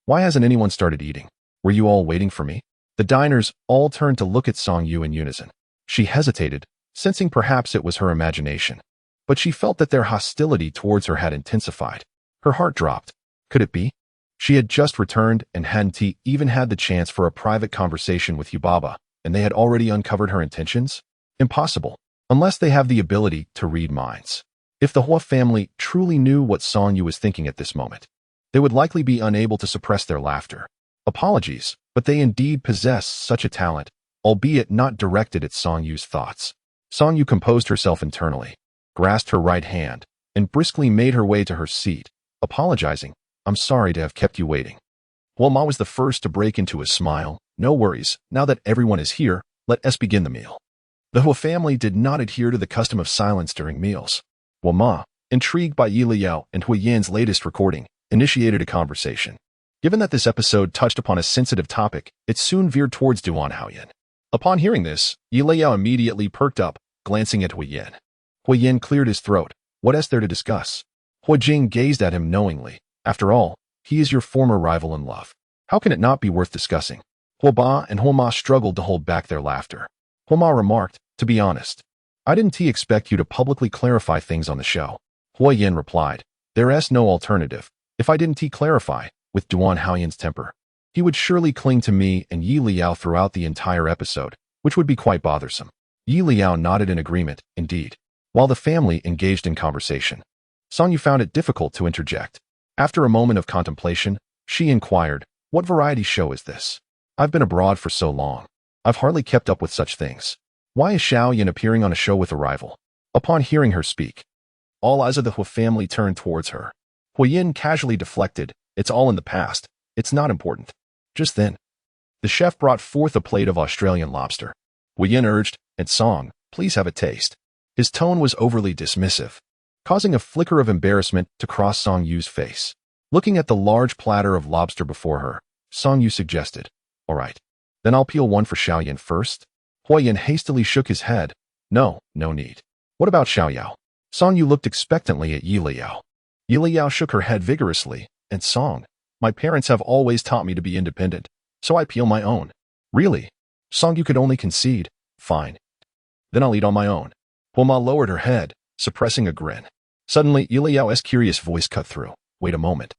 Why hasn't anyone started eating? Were you all waiting for me? The diners all turned to look at Song Yu in unison. She hesitated, sensing perhaps it was her imagination. But she felt that their hostility towards her had intensified. Her heart dropped. Could it be? She had just returned and hadn't even had the chance for a private conversation with Huobaba, and they had already uncovered her intentions? Impossible, unless they have the ability to read minds. If the Huo family truly knew what Song Yu was thinking at this moment, they would likely be unable to suppress their laughter. Apologies, but they indeed possess such a talent, albeit not directed at Song Yu's thoughts. Song Yu composed herself internally, grasped her right hand, and briskly made her way to her seat, apologizing. I'm sorry to have kept you waiting. Huoma was the first to break into a smile. No worries, now that everyone is here, let us begin the meal. The Huo family did not adhere to the custom of silence during meals. Huoma, intrigued by Leyao and Huoyan's latest recording, initiated a conversation. Given that this episode touched upon a sensitive topic, it soon veered towards Duan Haoyan. Upon hearing this, Leyao immediately perked up, glancing at Huoyan. Huoyan cleared his throat. What is there to discuss? Huijing gazed at him knowingly. After all, he is your former rival in love. How can it not be worth discussing? Huoba and Huoma struggled to hold back their laughter. Huoma remarked, to be honest, I didn't expect you to publicly clarify things on the show. Huoyan replied, there is no alternative. If I didn't clarify, with Duan Haoyan's temper, he would surely cling to me and Leyao throughout the entire episode, which would be quite bothersome. Leyao nodded in agreement, indeed. While the family engaged in conversation, Song Yu found it difficult to interject. After a moment of contemplation, she inquired, what variety show is this? I've been abroad for so long. I've hardly kept up with such things. Why is Xiaoyan appearing on a show with a rival? Upon hearing her speak, all eyes of the Huo family turned towards her. Huoyan casually deflected, it's all in the past. It's not important. Just then, the chef brought forth a plate of Australian lobster. Huoyan urged, and Song, please have a taste. His tone was overly dismissive, causing a flicker of embarrassment to cross Song Yu's face. Looking at the large platter of lobster before her, Song Yu suggested, all right, then I'll peel one for Xiaoyan first. Huoyan hastily shook his head. No need. What about Xiaoyao? Song Yu looked expectantly at Leyao. Leyao shook her head vigorously, and Song, my parents have always taught me to be independent, so I peel my own. Really? Song Yu could only concede. Fine. Then I'll eat on my own. Huoma lowered her head, suppressing a grin. Suddenly, Leyao's curious voice cut through. Wait a moment.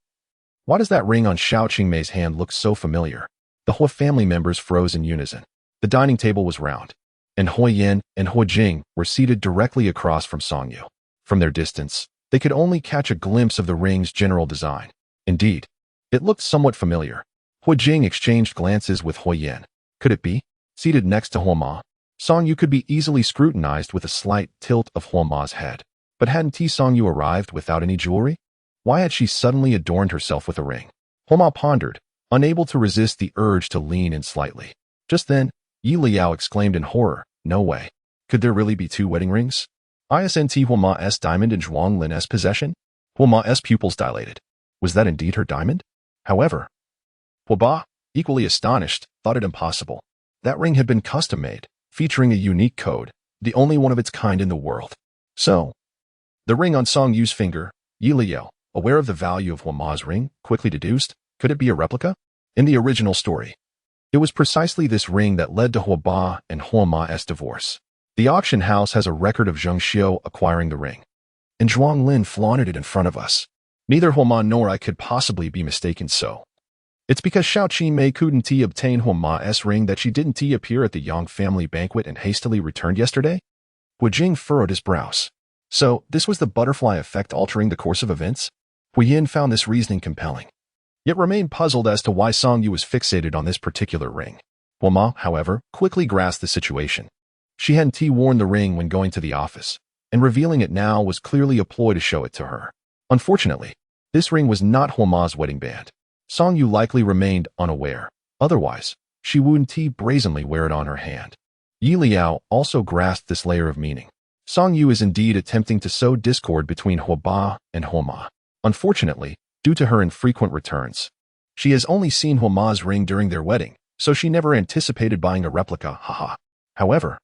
Why does that ring on Xiao Qingmei's hand look so familiar? The Huo family members froze in unison. The dining table was round, and Huoyan and Huojing were seated directly across from Songyu. From their distance, they could only catch a glimpse of the ring's general design. Indeed, it looked somewhat familiar. Huojing exchanged glances with Huoyan. Could it be? Seated next to Huoma, Songyu could be easily scrutinized with a slight tilt of Huoma's head. But hadn't Songyu arrived without any jewelry? Why had she suddenly adorned herself with a ring? Huoma pondered, unable to resist the urge to lean in slightly. Just then, Leyao exclaimed in horror, "No way. Could there really be two wedding rings? Isn't Huoma's diamond in Zhuang Lin's possession?" Huoma's pupils dilated. Was that indeed her diamond? However, Huoba, equally astonished, thought it impossible. That ring had been custom-made, featuring a unique code, the only one of its kind in the world. So, the ring on Songyu's finger, Leyao, aware of the value of Huoma's ring, quickly deduced, could it be a replica? In the original story, it was precisely this ring that led to Huoba and Huoma's divorce. The auction house has a record of Zheng Xiu acquiring the ring, and Zhuang Lin flaunted it in front of us. Neither Huoma nor I could possibly be mistaken so. It's because Xiao Qingmei couldn't obtain Huoma's ring that she didn't appear at the Yang family banquet and hastily returned yesterday? Huojing furrowed his brows. So, this was the butterfly effect altering the course of events? Huiyin found this reasoning compelling, yet remained puzzled as to why Songyu was fixated on this particular ring. Huoma, however, quickly grasped the situation. She hadn't worn the ring when going to the office, and revealing it now was clearly a ploy to show it to her. Unfortunately, this ring was not Huoma's wedding band. Songyu likely remained unaware. Otherwise, she wouldn't brazenly wear it on her hand. Leyao also grasped this layer of meaning. Songyu is indeed attempting to sow discord between Huoba and Huoma. Unfortunately, due to her infrequent returns, she has only seen Huoma's ring during their wedding, so she never anticipated buying a replica, haha. However,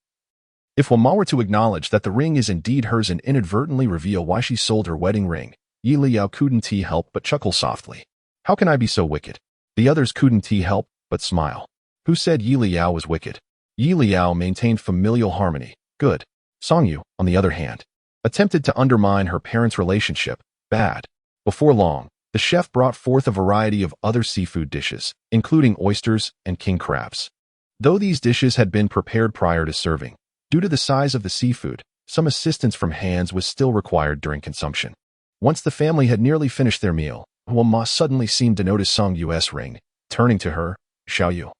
if Huoma were to acknowledge that the ring is indeed hers and inadvertently reveal why she sold her wedding ring, Leyao couldn't help but chuckle softly. How can I be so wicked? The others couldn't help but smile. Who said Leyao was wicked? Leyao maintained familial harmony. Good. Songyu, on the other hand, attempted to undermine her parents' relationship. Bad. Before long, the chef brought forth a variety of other seafood dishes, including oysters and king crabs. Though these dishes had been prepared prior to serving, due to the size of the seafood, some assistance from hands was still required during consumption. Once the family had nearly finished their meal, Huoma suddenly seemed to notice Songyu's ring. Turning to her, "Xiaoyu,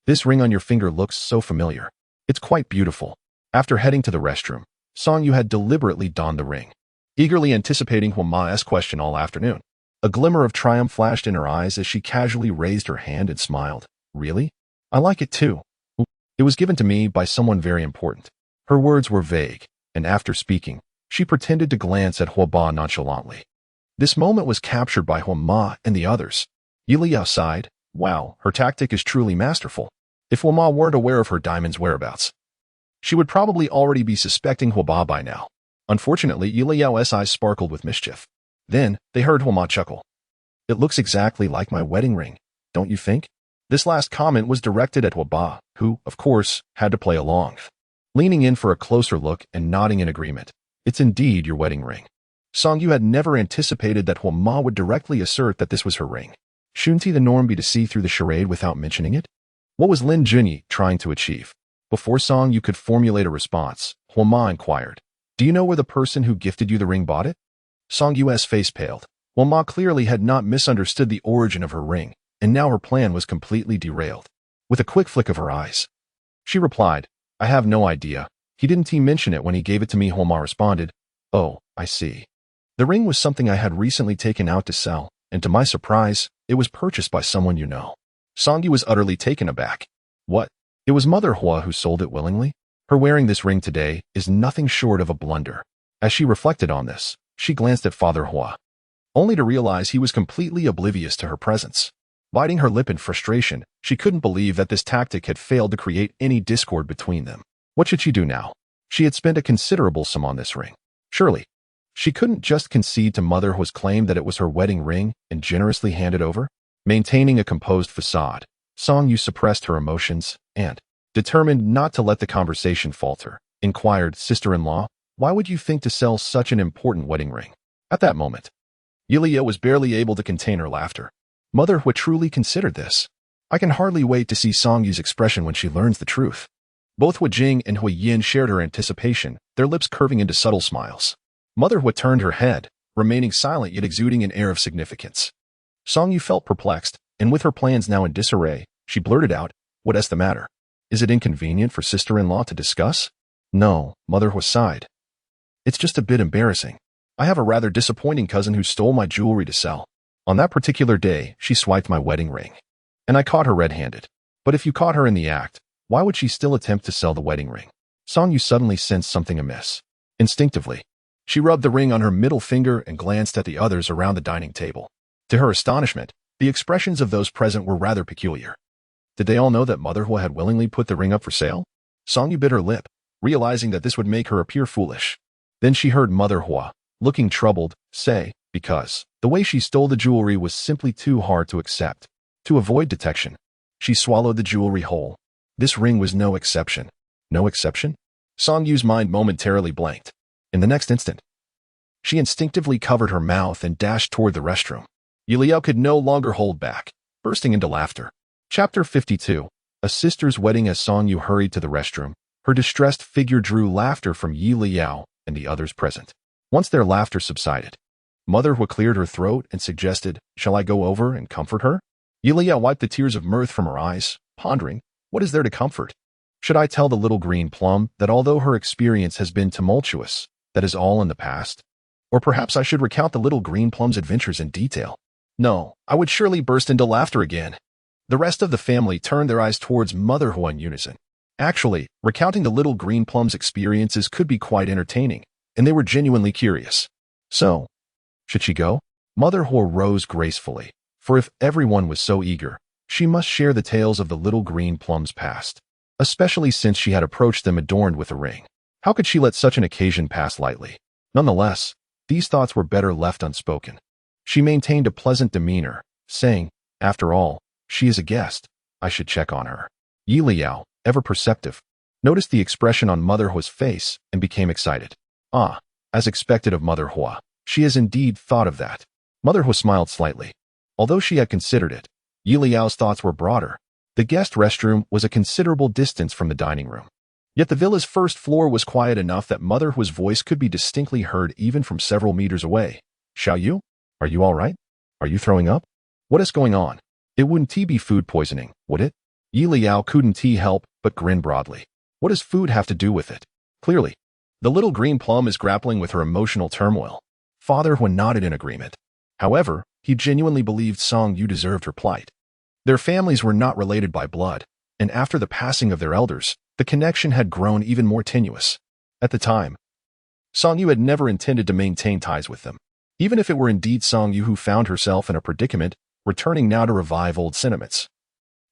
this ring on your finger looks so familiar. It's quite beautiful." After heading to the restroom, Songyu had deliberately donned the ring, eagerly anticipating Huoma's question all afternoon. A glimmer of triumph flashed in her eyes as she casually raised her hand and smiled. "Really? I like it too. It was given to me by someone very important." Her words were vague, and after speaking, she pretended to glance at Huoba nonchalantly. This moment was captured by Huoma and the others. Leyao sighed. Wow, her tactic is truly masterful. If Huoma weren't aware of her diamond's whereabouts, she would probably already be suspecting Huoba by now. Unfortunately, Leyao's eyes sparkled with mischief. Then, they heard Huoma chuckle. "It looks exactly like my wedding ring, don't you think?" This last comment was directed at Huoba, who, of course, had to play along. Leaning in for a closer look and nodding in agreement. "It's indeed your wedding ring." Songyu had never anticipated that Huoma would directly assert that this was her ring. Shouldn't the norm be to see through the charade without mentioning it? What was Lin Junyi trying to achieve? Before Songyu could formulate a response, Huoma inquired, "Do you know where the person who gifted you the ring bought it?" Songyu's face paled. Huoma clearly had not misunderstood the origin of her ring, and now her plan was completely derailed. With a quick flick of her eyes, she replied, "I have no idea. He didn't mention it when he gave it to me." Huoma responded, "Oh, I see. The ring was something I had recently taken out to sell, and to my surprise, it was purchased by someone you know." Songyu was utterly taken aback. "What? It was Mother Huo who sold it willingly? Her wearing this ring today is nothing short of a blunder." As she reflected on this, she glanced at Father Huo, only to realize he was completely oblivious to her presence. Biting her lip in frustration, she couldn't believe that this tactic had failed to create any discord between them. What should she do now? She had spent a considerable sum on this ring. Surely, she couldn't just concede to Mother Huo's claim that it was her wedding ring and generously hand it over. Maintaining a composed facade, Songyu suppressed her emotions and, determined not to let the conversation falter, inquired, "Sister-in-law, why would you think to sell such an important wedding ring?" At that moment, Leyao was barely able to contain her laughter. Mother Huo truly considered this. I can hardly wait to see Songyu's expression when she learns the truth. Both Hu Jing and Hui Yin shared her anticipation, their lips curving into subtle smiles. Mother Huo turned her head, remaining silent yet exuding an air of significance. Songyu felt perplexed, and with her plans now in disarray, she blurted out, "What's the matter? Is it inconvenient for sister-in-law to discuss?" "No," Mother Huo sighed. "It's just a bit embarrassing. I have a rather disappointing cousin who stole my jewelry to sell. On that particular day, she swiped my wedding ring. And I caught her red-handed. But if you caught her in the act, why would she still attempt to sell the wedding ring?" Songyu suddenly sensed something amiss. Instinctively, she rubbed the ring on her middle finger and glanced at the others around the dining table. To her astonishment, the expressions of those present were rather peculiar. Did they all know that Mother Huo had willingly put the ring up for sale? Songyu bit her lip, realizing that this would make her appear foolish. Then she heard Mother Huo, looking troubled, say, "Because the way she stole the jewelry was simply too hard to accept." To avoid detection, she swallowed the jewelry whole. This ring was no exception. No exception? Songyu's mind momentarily blanked. In the next instant, she instinctively covered her mouth and dashed toward the restroom. Leyao could no longer hold back, bursting into laughter. Chapter 52. A sister's wedding. As Songyu hurried to the restroom, her distressed figure drew laughter from Leyao and the others present. Once their laughter subsided, Mother Huo cleared her throat and suggested, "Shall I go over and comfort her?" Leyao wiped the tears of mirth from her eyes, pondering, what is there to comfort? Should I tell the little green plum that although her experience has been tumultuous, that is all in the past? Or perhaps I should recount the little green plum's adventures in detail? No, I would surely burst into laughter again. The rest of the family turned their eyes towards Mother Huo in unison. Actually, recounting the little green plum's experiences could be quite entertaining, and they were genuinely curious. So, should she go? Mother Huo rose gracefully, for if everyone was so eager, she must share the tales of the little green plum's past, especially since she had approached them adorned with a ring. How could she let such an occasion pass lightly? Nonetheless, these thoughts were better left unspoken. She maintained a pleasant demeanor, saying, "After all, she is a guest. I should check on her." Leyao, ever perceptive, noticed the expression on Mother Huo's face and became excited. Ah, as expected of Mother Huo, she has indeed thought of that. Mother Huo smiled slightly. Although she had considered it, Liao's thoughts were broader. The guest restroom was a considerable distance from the dining room. Yet the villa's first floor was quiet enough that Mother Huo's voice could be distinctly heard even from several meters away. "Xiaoyu, are you all right? Are you throwing up? What is going on? It wouldn't be food poisoning, would it?" Leyao couldn't help but grin broadly. What does food have to do with it? Clearly, the little green plum is grappling with her emotional turmoil. Father Huo nodded in agreement. However, he genuinely believed Songyu deserved her plight. Their families were not related by blood, and after the passing of their elders, the connection had grown even more tenuous. At the time, Songyu had never intended to maintain ties with them. Even if it were indeed Songyu who found herself in a predicament, returning now to revive old sentiments,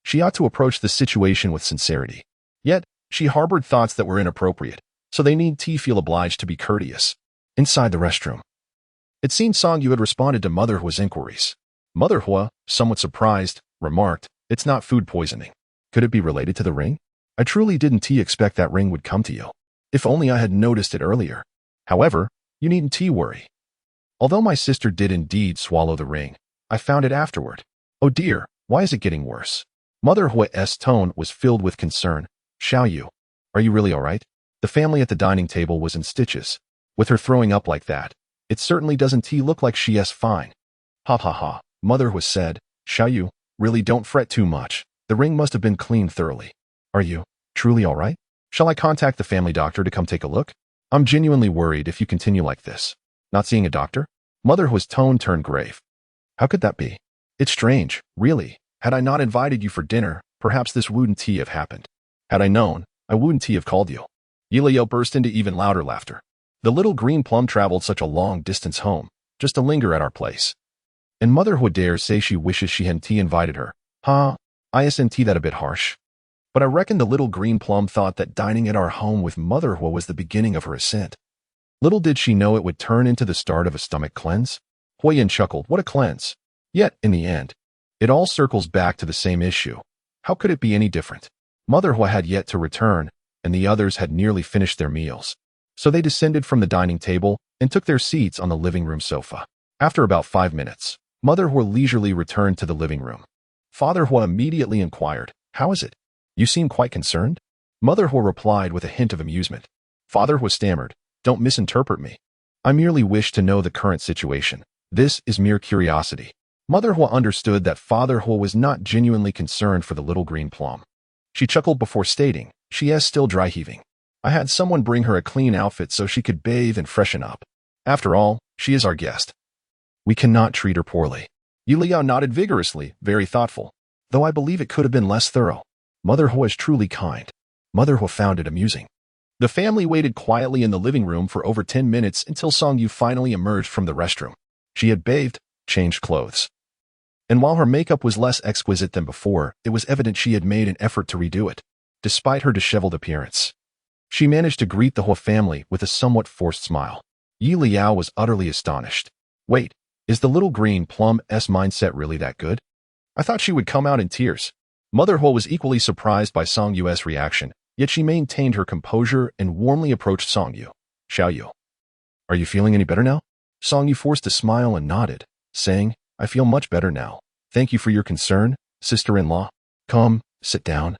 she ought to approach the situation with sincerity. Yet, she harbored thoughts that were inappropriate, so they need feel obliged to be courteous. Inside the restroom, it seemed Songyu had responded to Mother Huo's inquiries. Mother Huo, somewhat surprised, remarked, "It's not food poisoning. Could it be related to the ring? I truly didn't expect that ring would come to you. If only I had noticed it earlier. However, you needn't worry. Although my sister did indeed swallow the ring, I found it afterward. Oh dear, why is it getting worse?" Mother Huo's tone was filled with concern. "Xiaoyu, are you really all right?" The family at the dining table was in stitches. With her throwing up like that, it certainly doesn't look like she's fine. "Ha ha ha," Mother Huo said. "Xiaoyu, really don't fret too much. The ring must have been cleaned thoroughly. Are you truly all right? Shall I contact the family doctor to come take a look? I'm genuinely worried if you continue like this. Not seeing a doctor?" Mother Huo's tone turned grave. "How could that be? It's strange, really. Had I not invited you for dinner, perhaps this wouldn't have happened. Had I known, I wouldn't have called you." Leyao burst into even louder laughter. "The little green plum traveled such a long distance home, just to linger at our place. And Mother Huo dares say she wishes she hadn't invited her. Huh, isn't that a bit harsh? But I reckon the little green plum thought that dining at our home with Mother Huo was the beginning of her ascent. Little did she know it would turn into the start of a stomach cleanse." Huoyan chuckled, "What a cleanse." Yet, in the end, it all circles back to the same issue. How could it be any different? Mother Huo had yet to return, and the others had nearly finished their meals. So they descended from the dining table and took their seats on the living room sofa. After about 5 minutes, Mother Huo leisurely returned to the living room. Father Huo immediately inquired, "How is it? You seem quite concerned?" Mother Huo replied with a hint of amusement. Father Huo stammered, "Don't misinterpret me. I merely wish to know the current situation. This is mere curiosity." Mother Huo understood that Father Huo was not genuinely concerned for the little green plum. She chuckled before stating, "She is still dry heaving. I had someone bring her a clean outfit so she could bathe and freshen up. After all, she is our guest. We cannot treat her poorly." Leyao nodded vigorously, very thoughtful. "Though I believe it could have been less thorough. Mother Huo is truly kind." Mother Huo found it amusing. The family waited quietly in the living room for over 10 minutes until Song Yu finally emerged from the restroom. She had bathed, changed clothes. And while her makeup was less exquisite than before, it was evident she had made an effort to redo it, despite her disheveled appearance. She managed to greet the Huo family with a somewhat forced smile. Leyao was utterly astonished. "Wait, is the little green plum's mindset really that good? I thought she would come out in tears." Mother Huo was equally surprised by Song Yu's reaction, yet she maintained her composure and warmly approached Song Yu. "Xiao Yu, are you feeling any better now?" Song Yu forced a smile and nodded, saying, "I feel much better now. Thank you for your concern, sister-in-law. Come, sit down."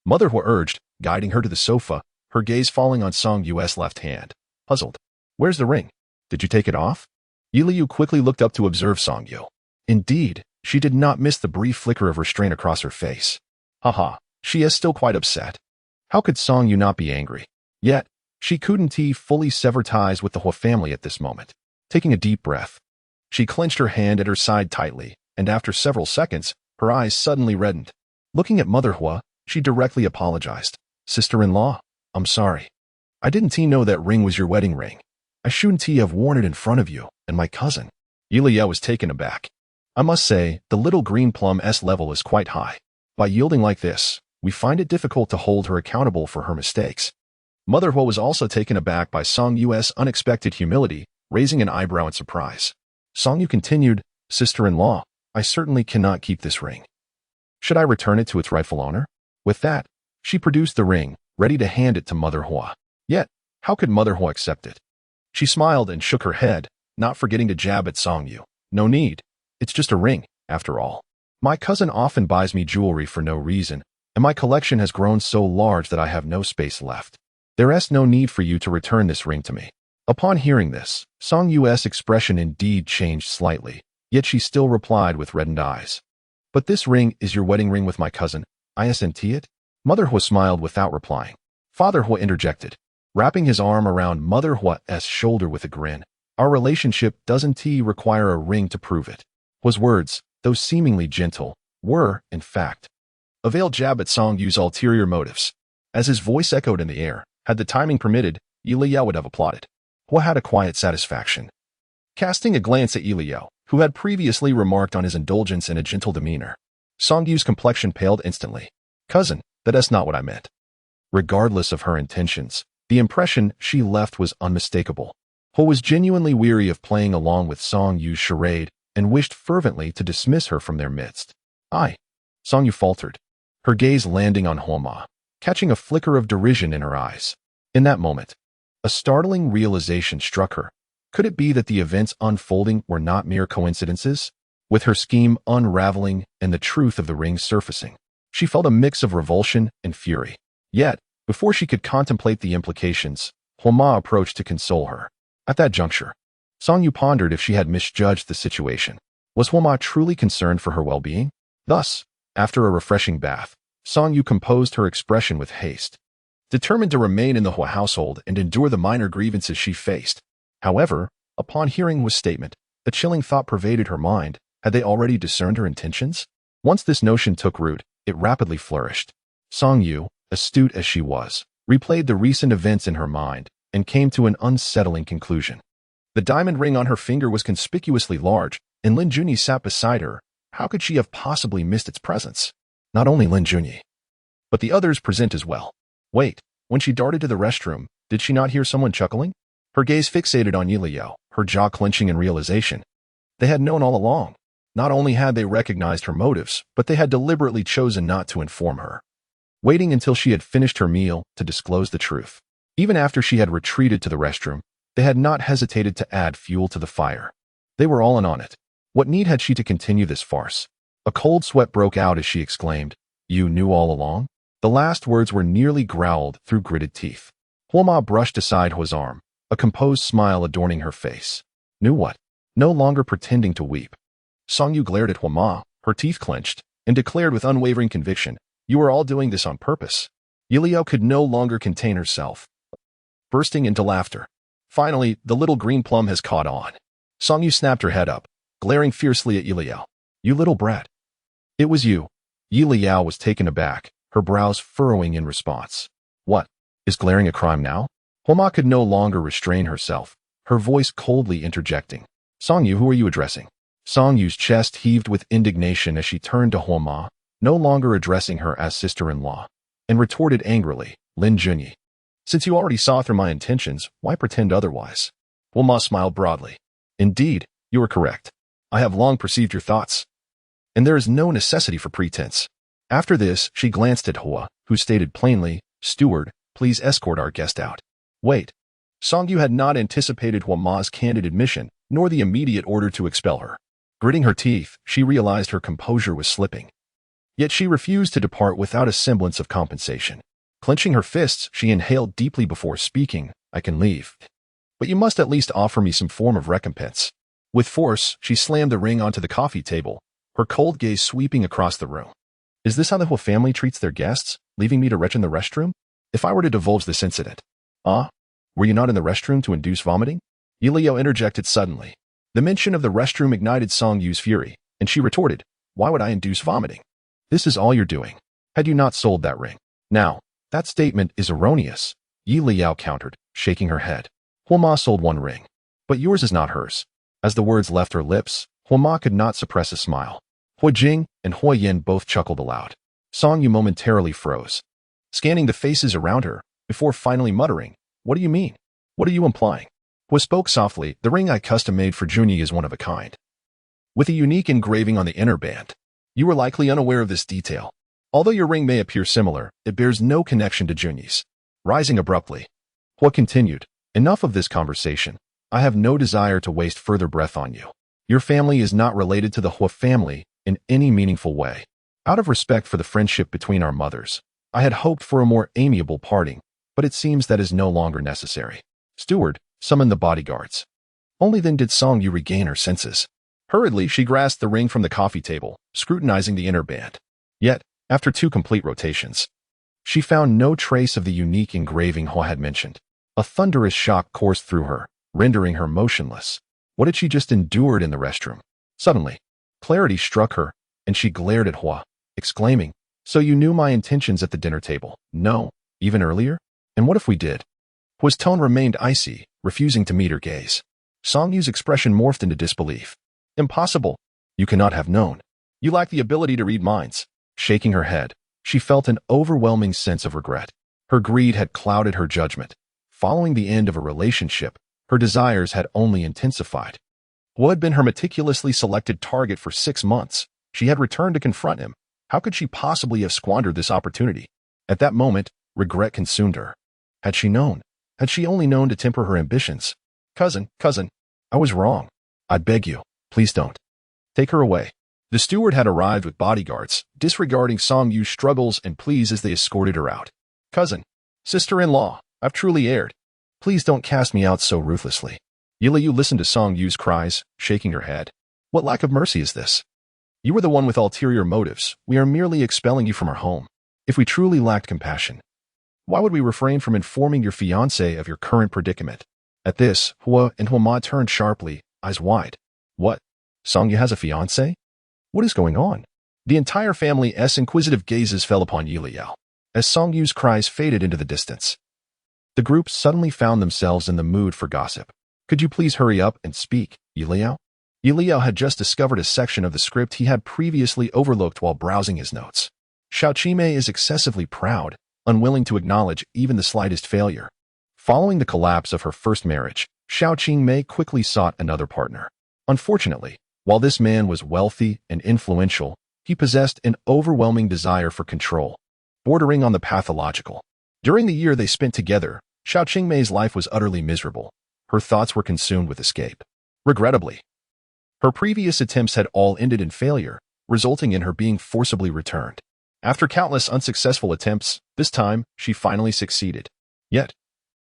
Mother Huo urged, guiding her to the sofa, her gaze falling on Song Yu's left hand. Puzzled. "Where's the ring? Did you take it off?" Yu quickly looked up to observe Song Yu. Indeed, she did not miss the brief flicker of restraint across her face. Haha, she is still quite upset. How could Song Yu not be angry? Yet, she couldn't fully sever ties with the Huo family at this moment. Taking a deep breath, she clenched her hand at her side tightly, and after several seconds, her eyes suddenly reddened. Looking at Mother Huo, she directly apologized. "Sister-in-law, I'm sorry. I didn't know that ring was your wedding ring. I shouldn't have worn it in front of you and my cousin." Leyao was taken aback. "I must say, the little green plum's level is quite high. By yielding like this, we find it difficult to hold her accountable for her mistakes." Mother Huo was also taken aback by Song Yu's unexpected humility, raising an eyebrow in surprise. Song Yu continued, "Sister-in-law, I certainly cannot keep this ring. Should I return it to its rightful owner?" With that, she produced the ring, ready to hand it to Mother Huo. Yet, how could Mother Huo accept it? She smiled and shook her head, not forgetting to jab at Song Yu. "No need. It's just a ring, after all. My cousin often buys me jewelry for no reason, and my collection has grown so large that I have no space left. There is no need for you to return this ring to me." Upon hearing this, Song Yu's expression indeed changed slightly, yet she still replied with reddened eyes. "But this ring is your wedding ring with my cousin, isn't it?" Mother Huo smiled without replying. Father Huo interjected, wrapping his arm around Mother Huo's shoulder with a grin. "Our relationship doesn't require a ring to prove it." Huo's words, though seemingly gentle, were, in fact, a veiled jab at Song Yu's ulterior motives. As his voice echoed in the air, had the timing permitted, Leyao would have applauded. Huo had a quiet satisfaction. Casting a glance at Leyao, who had previously remarked on his indulgence and a gentle demeanor, Song Yu's complexion paled instantly. "Cousin, that is not what I meant." Regardless of her intentions, the impression she left was unmistakable. Huo was genuinely weary of playing along with Song Yu's charade and wished fervently to dismiss her from their midst. Song Yu faltered, her gaze landing on Huo, catching a flicker of derision in her eyes. In that moment, a startling realization struck her. Could it be that the events unfolding were not mere coincidences? With her scheme unraveling and the truth of the ring surfacing, she felt a mix of revulsion and fury. Yet, before she could contemplate the implications, Huo approached to console her. At that juncture, Song Yu pondered if she had misjudged the situation. Was Huo truly concerned for her well-being? Thus, after a refreshing bath, Song Yu composed her expression with haste, determined to remain in the Huo household and endure the minor grievances she faced. However, upon hearing Huo's statement, a chilling thought pervaded her mind. Had they already discerned her intentions? Once this notion took root, it rapidly flourished. Song Yu, astute as she was, replayed the recent events in her mind and came to an unsettling conclusion. The diamond ring on her finger was conspicuously large, and Lin Junyi sat beside her. How could she have possibly missed its presence? Not only Lin Junyi, but the others present as well. Wait, when she darted to the restroom, did she not hear someone chuckling? Her gaze fixated on Leyao, her jaw clenching in realization. They had known all along. Not only had they recognized her motives, but they had deliberately chosen not to inform her, waiting until she had finished her meal to disclose the truth. Even after she had retreated to the restroom, they had not hesitated to add fuel to the fire. They were all in on it. What need had she to continue this farce? A cold sweat broke out as she exclaimed, "You knew all along?" The last words were nearly growled through gritted teeth. Huoma brushed aside Huo's arm, a composed smile adorning her face. Knew what? No longer pretending to weep. Songyu glared at Huoma, her teeth clenched, and declared with unwavering conviction, "You are all doing this on purpose." Leyao could no longer contain herself, bursting into laughter. Finally, the little green plum has caught on. Songyu snapped her head up, glaring fiercely at Leyao. "You little brat." "It was you." Leyao was taken aback, her brows furrowing in response. "What? Is glaring a crime now?" Huoma could no longer restrain herself, her voice coldly interjecting. "Songyu, who are you addressing?" Songyu's chest heaved with indignation as she turned to Huoma, no longer addressing her as sister-in-law, and retorted angrily, "Lin Junyi. Since you already saw through my intentions, why pretend otherwise?" Huoma smiled broadly. "Indeed, you are correct. I have long perceived your thoughts, and there is no necessity for pretense." After this, she glanced at Huo, who stated plainly, "Steward, please escort our guest out." Wait. Songyu had not anticipated Huoma's candid admission, nor the immediate order to expel her. Gritting her teeth, she realized her composure was slipping. Yet she refused to depart without a semblance of compensation. Clenching her fists, she inhaled deeply before speaking, "I can leave. But you must at least offer me some form of recompense." With force, she slammed the ring onto the coffee table, her cold gaze sweeping across the room. "Is this how the Huo family treats their guests, leaving me to retch in the restroom? If I were to divulge this incident..." "Ah? Were you not in the restroom to induce vomiting?" Leyao interjected suddenly. The mention of the restroom ignited Songyu's fury, and she retorted, "Why would I induce vomiting? This is all you're doing. Had you not sold that ring?" "Now, that statement is erroneous," Leyao countered, shaking her head. "Huoma sold one ring, but yours is not hers." As the words left her lips, Huoma could not suppress a smile. Huojing and Huoyan both chuckled aloud. Songyu momentarily froze, scanning the faces around her, before finally muttering, "What do you mean? What are you implying?" Huo spoke softly, "The ring I custom-made for Junyi is one of a kind, with a unique engraving on the inner band. You were likely unaware of this detail. Although your ring may appear similar, it bears no connection to Junyi's." Rising abruptly, Huo continued, "Enough of this conversation. I have no desire to waste further breath on you. Your family is not related to the Huo family in any meaningful way. Out of respect for the friendship between our mothers, I had hoped for a more amiable parting, but it seems that is no longer necessary. Steward, summon the bodyguards." Only then did Songyu regain her senses. Hurriedly, she grasped the ring from the coffee table, scrutinizing the inner band. Yet, after 2 complete rotations, she found no trace of the unique engraving Huo had mentioned. A thunderous shock coursed through her, rendering her motionless. What had she just endured in the restroom? Suddenly, clarity struck her, and she glared at Huo, exclaiming, "So you knew my intentions at the dinner table?" "No. Even earlier? And what if we did?" Huo's tone remained icy, refusing to meet her gaze. Songyu's expression morphed into disbelief. "Impossible. You cannot have known. You lack the ability to read minds." Shaking her head, she felt an overwhelming sense of regret. Her greed had clouded her judgment. Following the end of a relationship, her desires had only intensified. Huo had been her meticulously selected target for 6 months. She had returned to confront him. How could she possibly have squandered this opportunity? At that moment, regret consumed her. Had she known? Had she only known to temper her ambitions? Cousin, I was wrong. I beg you, please don't. Take her away." The steward had arrived with bodyguards, disregarding Songyu's struggles and pleas as they escorted her out. "Cousin, sister-in-law, I've truly erred. Please don't cast me out so ruthlessly." Leyao listened to Songyu's cries, shaking her head. "What lack of mercy is this? You were the one with ulterior motives. We are merely expelling you from our home. If we truly lacked compassion, why would we refrain from informing your fiancé of your current predicament?" At this, Huo and Huoma turned sharply, eyes wide. "What? Songyu has a fiancé? What is going on?" The entire family's inquisitive gazes fell upon Leyao, as Songyu's cries faded into the distance. The group suddenly found themselves in the mood for gossip. "Could you please hurry up and speak, Leyao?" Leyao had just discovered a section of the script he had previously overlooked while browsing his notes. Xiaoqimei is excessively proud, unwilling to acknowledge even the slightest failure. Following the collapse of her first marriage, Xiaoqimei quickly sought another partner. Unfortunately, while this man was wealthy and influential, he possessed an overwhelming desire for control, bordering on the pathological. During the year they spent together, Xiaoqimei's life was utterly miserable. Her thoughts were consumed with escape. Regrettably, Her previous attempts had all ended in failure, resulting in her being forcibly returned. After countless unsuccessful attempts, this time, she finally succeeded. Yet,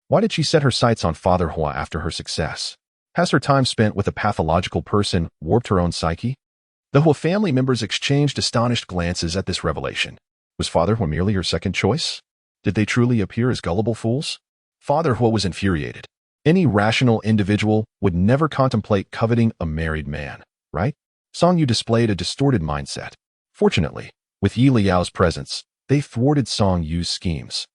why did she set her sights on Father Huo after her success? Has her time spent with a pathological person warped her own psyche? The Huo family members exchanged astonished glances at this revelation. Was Father Huo merely her second choice? Did they truly appear as gullible fools? Father Huo was infuriated. Any rational individual would never contemplate coveting a married man, right? Song Yu displayed a distorted mindset. Fortunately, with Yi Liao's presence, they thwarted Song Yu's schemes.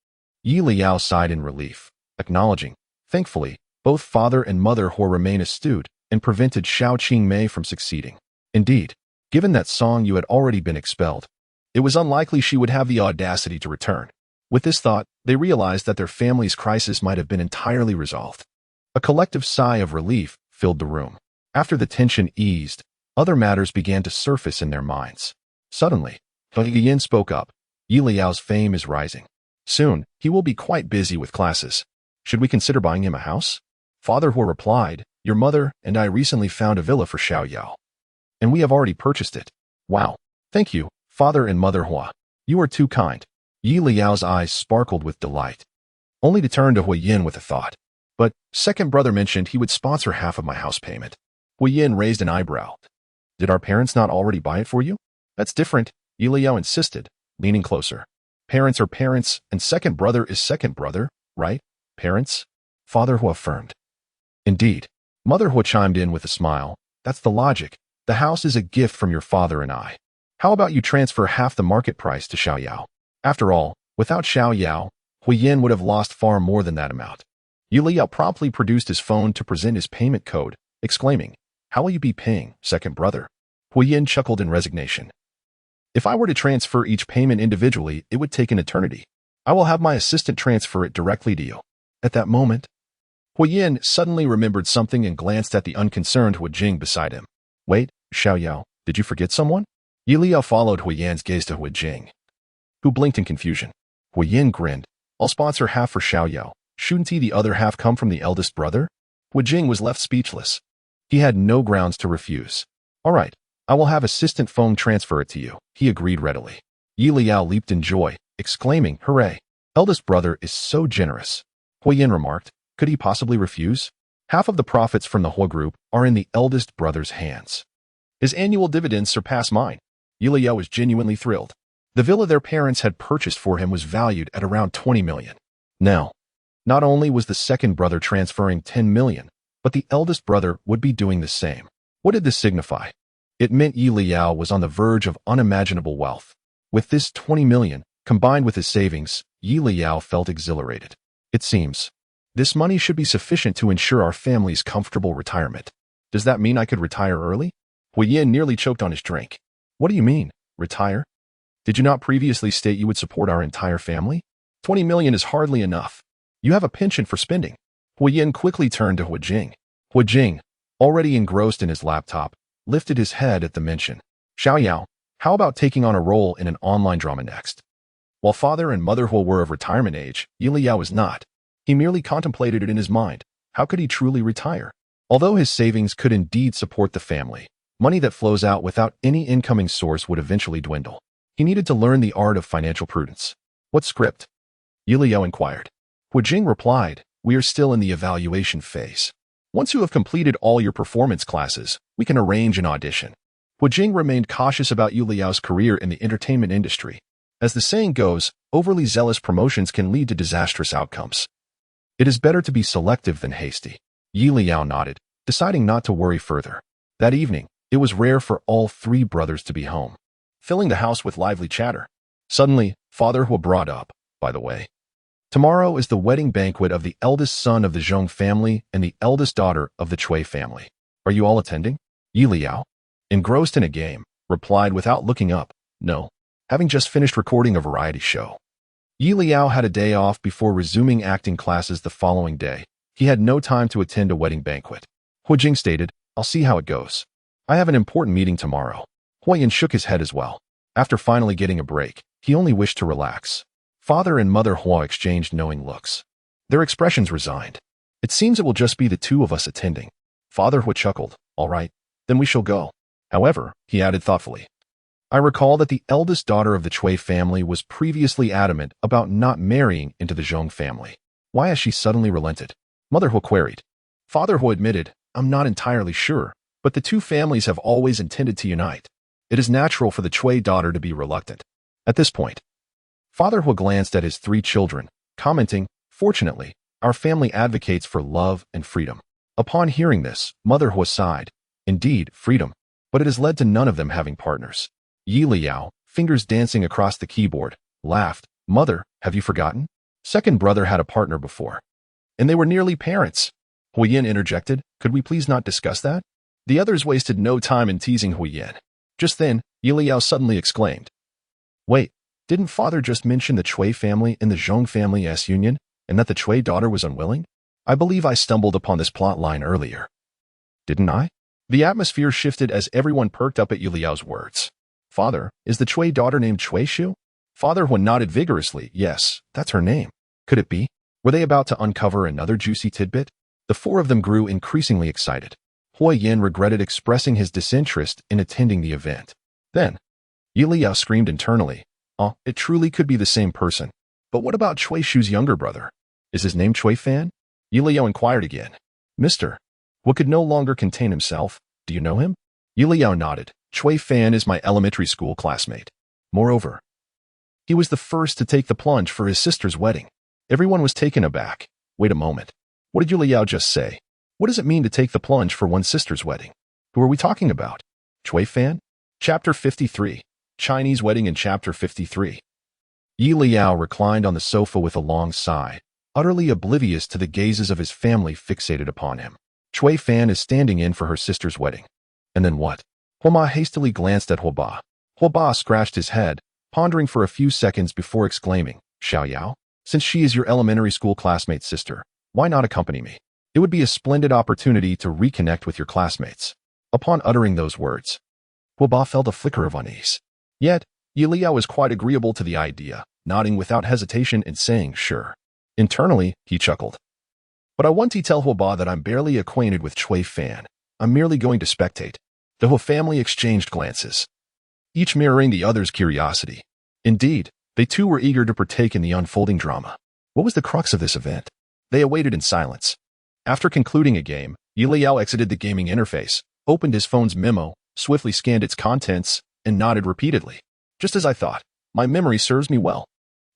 Yi Liao sighed in relief, acknowledging, thankfully, both father and mother Huo remain astute and prevented Xiao Qingmei from succeeding. Indeed, given that Song Yu had already been expelled, it was unlikely she would have the audacity to return. With this thought, they realized that their family's crisis might have been entirely resolved. A collective sigh of relief filled the room. After the tension eased, other matters began to surface in their minds. Suddenly, Yin spoke up. Yi Liao's fame is rising. Soon, he will be quite busy with classes. Should we consider buying him a house? Father Huo replied, your mother and I recently found a villa for Xiao Yao. And we have already purchased it. Wow. Thank you, Father and Mother Huo. You are too kind. Yi Liao's eyes sparkled with delight, only to turn to Hui Yin with a thought. But second brother mentioned he would sponsor half of my house payment. Hui Yin raised an eyebrow. Did our parents not already buy it for you? That's different, Yi Liao insisted, leaning closer. Parents are parents, and second brother is second brother, right? Parents? Father Huo affirmed. Indeed. Mother Huo chimed in with a smile. That's the logic. The house is a gift from your father and I. How about you transfer half the market price to Xiao Yao? After all, without Xiao Yao, Hui Yin would have lost far more than that amount. Yi Liao promptly produced his phone to present his payment code, exclaiming, how will you be paying, second brother? Hui Yin chuckled in resignation. If I were to transfer each payment individually, it would take an eternity. I will have my assistant transfer it directly to you. At that moment, Hui Yin suddenly remembered something and glanced at the unconcerned Hui Jing beside him. Wait, Xiao Yao, did you forget someone? Yi Liao followed Hui Yan's gaze to Hui Jing, who blinked in confusion. Hui Yin grinned. I'll sponsor half for Xiao Yao. Shouldn't the other half come from the eldest brother? Hui Jing was left speechless. He had no grounds to refuse. All right, I will have assistant phone transfer it to you, he agreed readily. Yi Liao leaped in joy, exclaiming, hooray! Eldest brother is so generous. Hui Yin remarked, could he possibly refuse? Half of the profits from the Huo group are in the eldest brother's hands. His annual dividends surpass mine. Yi Liao was genuinely thrilled. The villa their parents had purchased for him was valued at around 20 million. Now, not only was the second brother transferring 10 million, but the eldest brother would be doing the same. What did this signify? It meant Yi Liao was on the verge of unimaginable wealth. With this 20 million, combined with his savings, Yi Liao felt exhilarated. It seems, this money should be sufficient to ensure our family's comfortable retirement. Does that mean I could retire early? Hui Yin nearly choked on his drink. What do you mean, retire? Did you not previously state you would support our entire family? 20 million is hardly enough. You have a penchant for spending. Hui Yin quickly turned to Hui Jing. Hui Jing, already engrossed in his laptop, lifted his head at the mention. Xiao Yao, how about taking on a role in an online drama next? While father and mother Huo were of retirement age, Yi Liao was not. He merely contemplated it in his mind. How could he truly retire? Although his savings could indeed support the family, money that flows out without any incoming source would eventually dwindle. He needed to learn the art of financial prudence. What script? Yi Liao inquired. Hui Jing replied, we are still in the evaluation phase. Once you have completed all your performance classes, we can arrange an audition. Hui Jing remained cautious about Yi Liao's career in the entertainment industry. As the saying goes, overly zealous promotions can lead to disastrous outcomes. It is better to be selective than hasty. Yi Liao nodded, deciding not to worry further. That evening, it was rare for all three brothers to be home, filling the house with lively chatter. Suddenly, Father Huo brought up, by the way, tomorrow is the wedding banquet of the eldest son of the Zhong family and the eldest daughter of the Cui family. Are you all attending? Yi Liao, engrossed in a game, replied without looking up, no, having just finished recording a variety show. Yi Liao had a day off before resuming acting classes the following day. He had no time to attend a wedding banquet. Hui Jing stated, I'll see how it goes. I have an important meeting tomorrow. Hui Yin shook his head as well. After finally getting a break, he only wished to relax. Father and Mother Huo exchanged knowing looks. Their expressions resigned. It seems it will just be the two of us attending. Father Huo chuckled. All right, then we shall go. However, he added thoughtfully, I recall that the eldest daughter of the Cui family was previously adamant about not marrying into the Zhong family. Why has she suddenly relented? Mother Huo queried. Father Huo admitted, I'm not entirely sure, but the two families have always intended to unite. It is natural for the Cui daughter to be reluctant. At this point, Father Huo glanced at his 3 children, commenting, Fortunately, our family advocates for love and freedom. Upon hearing this, Mother Huo sighed. Indeed, freedom. But it has led to none of them having partners. Leyao, fingers dancing across the keyboard, laughed. Mother, have you forgotten? Second brother had a partner before. And they were nearly parents. Huoyan interjected, could we please not discuss that? The others wasted no time in teasing Huoyan. Just then, Leyao suddenly exclaimed, Wait, didn't father just mention the Cui family and the Zhong family's union, and that the Cui daughter was unwilling? I believe I stumbled upon this plot line earlier. Didn't I? The atmosphere shifted as everyone perked up at Liao's words. Father, is the Cui daughter named Cui Shu? Father Huo nodded vigorously. Yes, that's her name. Could it be? Were they about to uncover another juicy tidbit? The 4 of them grew increasingly excited. Huoyan regretted expressing his disinterest in attending the event. Then, Liao screamed internally, Oh, it truly could be the same person. But what about Cui Shu's younger brother? Is his name Cui Fan? Liao inquired again. Mister, Huo could no longer contain himself. Do you know him? Liao nodded. Cui Fan is my elementary school classmate. Moreover, he was the first to take the plunge for his sister's wedding. Everyone was taken aback. Wait a moment. What did Liao just say? What does it mean to take the plunge for one's sister's wedding? Who are we talking about? Cui Fan? Chapter 53. Chinese Wedding in Chapter 53. Liao reclined on the sofa with a long sigh, utterly oblivious to the gazes of his family fixated upon him. Cui Fan is standing in for her sister's wedding. And then what? Huoma hastily glanced at Huoba. Huoba scratched his head, pondering for a few seconds before exclaiming, Xiaoyao, since she is your elementary school classmate's sister, why not accompany me? It would be a splendid opportunity to reconnect with your classmates. Upon uttering those words, Huoba felt a flicker of unease. Yet, Liao was quite agreeable to the idea, nodding without hesitation and saying, sure. Internally, he chuckled. But I want to tell Huoba that I'm barely acquainted with Cui Fan. I'm merely going to spectate. The Huo family exchanged glances, each mirroring the other's curiosity. Indeed, they too were eager to partake in the unfolding drama. What was the crux of this event? They awaited in silence. After concluding a game, Liao exited the gaming interface, opened his phone's memo, swiftly scanned its contents, and nodded repeatedly. Just as I thought, my memory serves me well.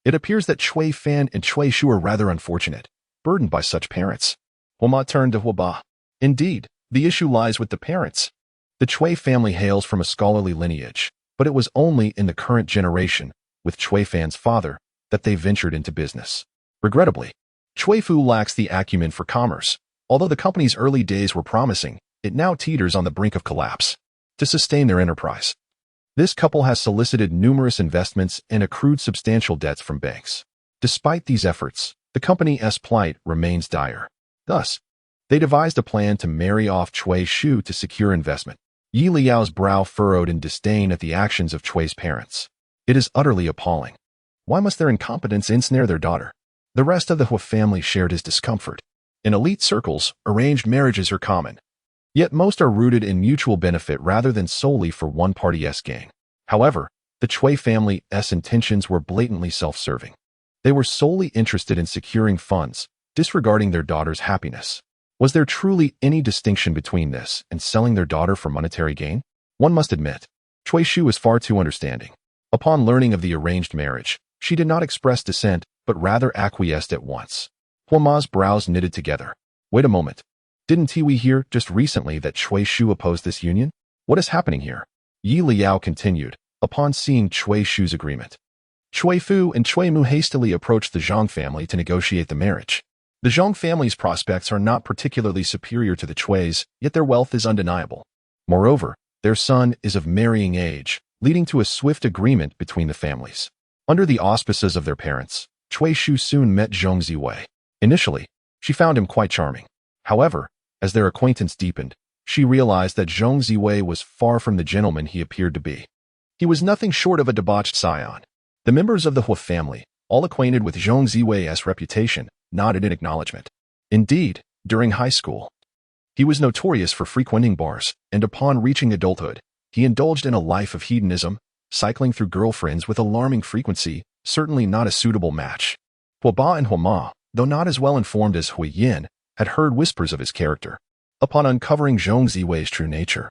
It appears that Cui Fan and Cui Shu are rather unfortunate, burdened by such parents. Huoma turned to Huoba. Indeed, the issue lies with the parents. The Cui family hails from a scholarly lineage, but it was only in the current generation, with Cui Fan's father, that they ventured into business. Regrettably, Cui Fu lacks the acumen for commerce. Although the company's early days were promising, it now teeters on the brink of collapse. To sustain their enterprise, this couple has solicited numerous investments and accrued substantial debts from banks. Despite these efforts, the company's plight remains dire. Thus, they devised a plan to marry off Cui Shu to secure investment. Liao's brow furrowed in disdain at the actions of Cui's parents. It is utterly appalling. Why must their incompetence ensnare their daughter? The rest of the Huo family shared his discomfort. In elite circles, arranged marriages are common. Yet most are rooted in mutual benefit rather than solely for one party's gain. However, the Cui family's intentions were blatantly self-serving. They were solely interested in securing funds, disregarding their daughter's happiness. Was there truly any distinction between this and selling their daughter for monetary gain? One must admit, Cui Shu is far too understanding. Upon learning of the arranged marriage, she did not express dissent, but rather acquiesced at once. Huoma's brows knitted together. Wait a moment. Didn't we hear just recently that Cui Shu opposed this union? What is happening here? Liao continued, upon seeing Cui Shu's agreement. Cui Fu and Cui Mu hastily approached the Zhang family to negotiate the marriage. The Zhang family's prospects are not particularly superior to the Cui's, yet their wealth is undeniable. Moreover, their son is of marrying age, leading to a swift agreement between the families. Under the auspices of their parents, Cui Shu soon met Zhong Ziwei. Initially, she found him quite charming. However, as their acquaintance deepened, she realized that Zhong Ziwei was far from the gentleman he appeared to be. He was nothing short of a debauched scion. The members of the Huo family, all acquainted with Zhong Ziwei's reputation, nodded in acknowledgement. Indeed, during high school, He was notorious for frequenting bars, and upon reaching adulthood, he indulged in a life of hedonism, cycling through girlfriends with alarming frequency, certainly not a suitable match. Huo Ba and Huo Ma, though not as well informed as Hui Yin, had heard whispers of his character. Upon uncovering Zhong Ziwei's true nature,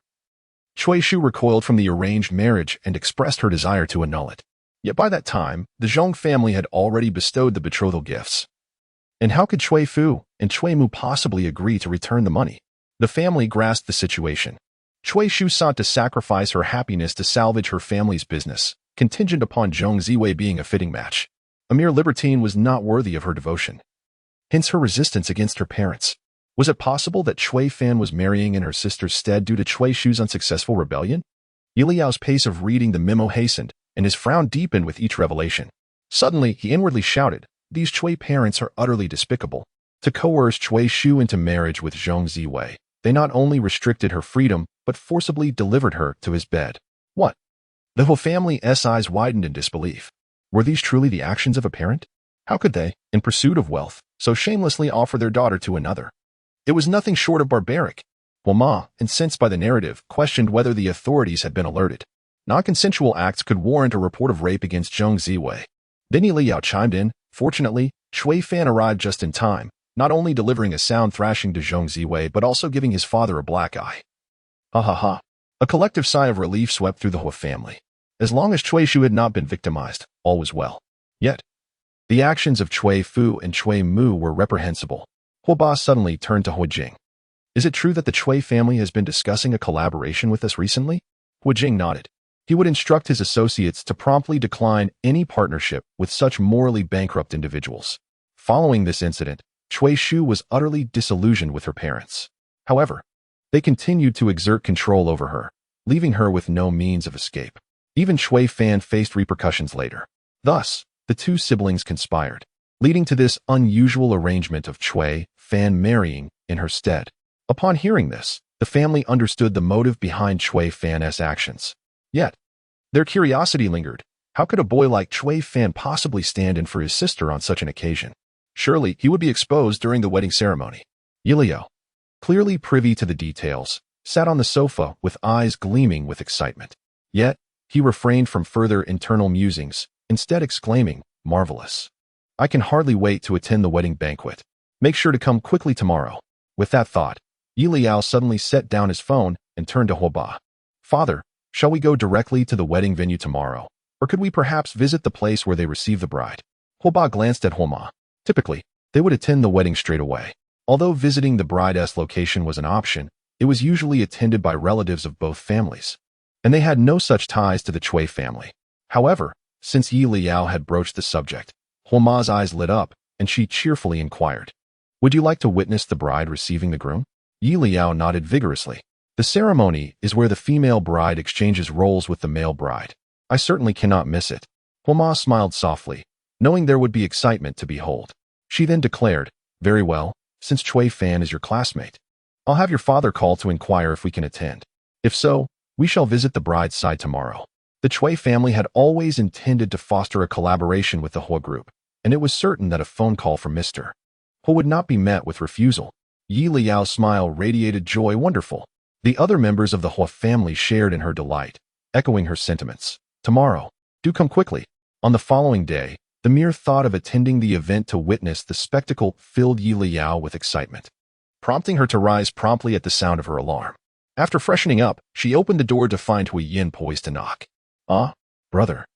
Cui Shu recoiled from the arranged marriage and expressed her desire to annul it. Yet by that time, the Zhong family had already bestowed the betrothal gifts. And how could Cui Fu and Cui Mu possibly agree to return the money? The family grasped the situation. Cui Shu sought to sacrifice her happiness to salvage her family's business, contingent upon Zhong Ziwei being a fitting match. A mere libertine was not worthy of her devotion. Hence her resistance against her parents. Was it possible that Cui Fan was marrying in her sister's stead due to Cui Shu's unsuccessful rebellion? Liao's pace of reading the memo hastened, and his frown deepened with each revelation. Suddenly, he inwardly shouted, "These Cui parents are utterly despicable." To coerce Cui Shu into marriage with Zhong Ziwei, they not only restricted her freedom, but forcibly delivered her to his bed. What? The Huo family's eyes widened in disbelief. Were these truly the actions of a parent? How could they, in pursuit of wealth, so shamelessly offer their daughter to another? It was nothing short of barbaric. Huo Ma, incensed by the narrative, questioned whether the authorities had been alerted. Non-consensual acts could warrant a report of rape against Zhong Ziwei. Then Leyao chimed in. Fortunately, Cui Fan arrived just in time, not only delivering a sound thrashing to Zhong Ziwei but also giving his father a black eye. Ha ha ha. A collective sigh of relief swept through the Huo family. As long as Cui Shu had not been victimized, all was well. Yet, the actions of Cui Fu and Cui Mu were reprehensible. Huo Ba suddenly turned to Hui Jing. Is it true that the Cui family has been discussing a collaboration with us recently? Hui Jing nodded. He would instruct his associates to promptly decline any partnership with such morally bankrupt individuals. Following this incident, Cui Shu was utterly disillusioned with her parents. However, they continued to exert control over her, leaving her with no means of escape. Even Cui Fan faced repercussions later. Thus, the two siblings conspired, leading to this unusual arrangement of Cui Fan marrying in her stead. Upon hearing this, the family understood the motive behind Cui Fan's actions. Yet, their curiosity lingered. How could a boy like Cui Fan possibly stand in for his sister on such an occasion? Surely he would be exposed during the wedding ceremony. Leyao, clearly privy to the details, sat on the sofa with eyes gleaming with excitement. Yet, he refrained from further internal musings, instead exclaiming, "Marvelous. I can hardly wait to attend the wedding banquet. Make sure to come quickly tomorrow." With that thought, Leyao suddenly set down his phone and turned to Huo Ba. "Father, shall we go directly to the wedding venue tomorrow? Or could we perhaps visit the place where they receive the bride?" Huo Ba glanced at Huo Ma. Typically, they would attend the wedding straight away. Although visiting the bride's location was an option, it was usually attended by relatives of both families, and they had no such ties to the Cui family. However, since Leyao had broached the subject, Huo Ma's eyes lit up, and she cheerfully inquired, "Would you like to witness the bride receiving the groom?" Leyao nodded vigorously. "The ceremony is where the female bride exchanges roles with the male bride. I certainly cannot miss it." Huo Ma smiled softly, knowing there would be excitement to behold. She then declared, "Very well, since Cui Fan is your classmate, I'll have your father call to inquire if we can attend. If so, we shall visit the bride's side tomorrow." The Cui family had always intended to foster a collaboration with the Huo group, and it was certain that a phone call from Mr. Huo would not be met with refusal. Liao's smile radiated joy. Wonderful. The other members of the Huo family shared in her delight, echoing her sentiments. "Tomorrow. Do come quickly." On the following day, the mere thought of attending the event to witness the spectacle filled Liao with excitement, prompting her to rise promptly at the sound of her alarm. After freshening up, she opened the door to find Hui Yin poised to knock. "Ah, brother.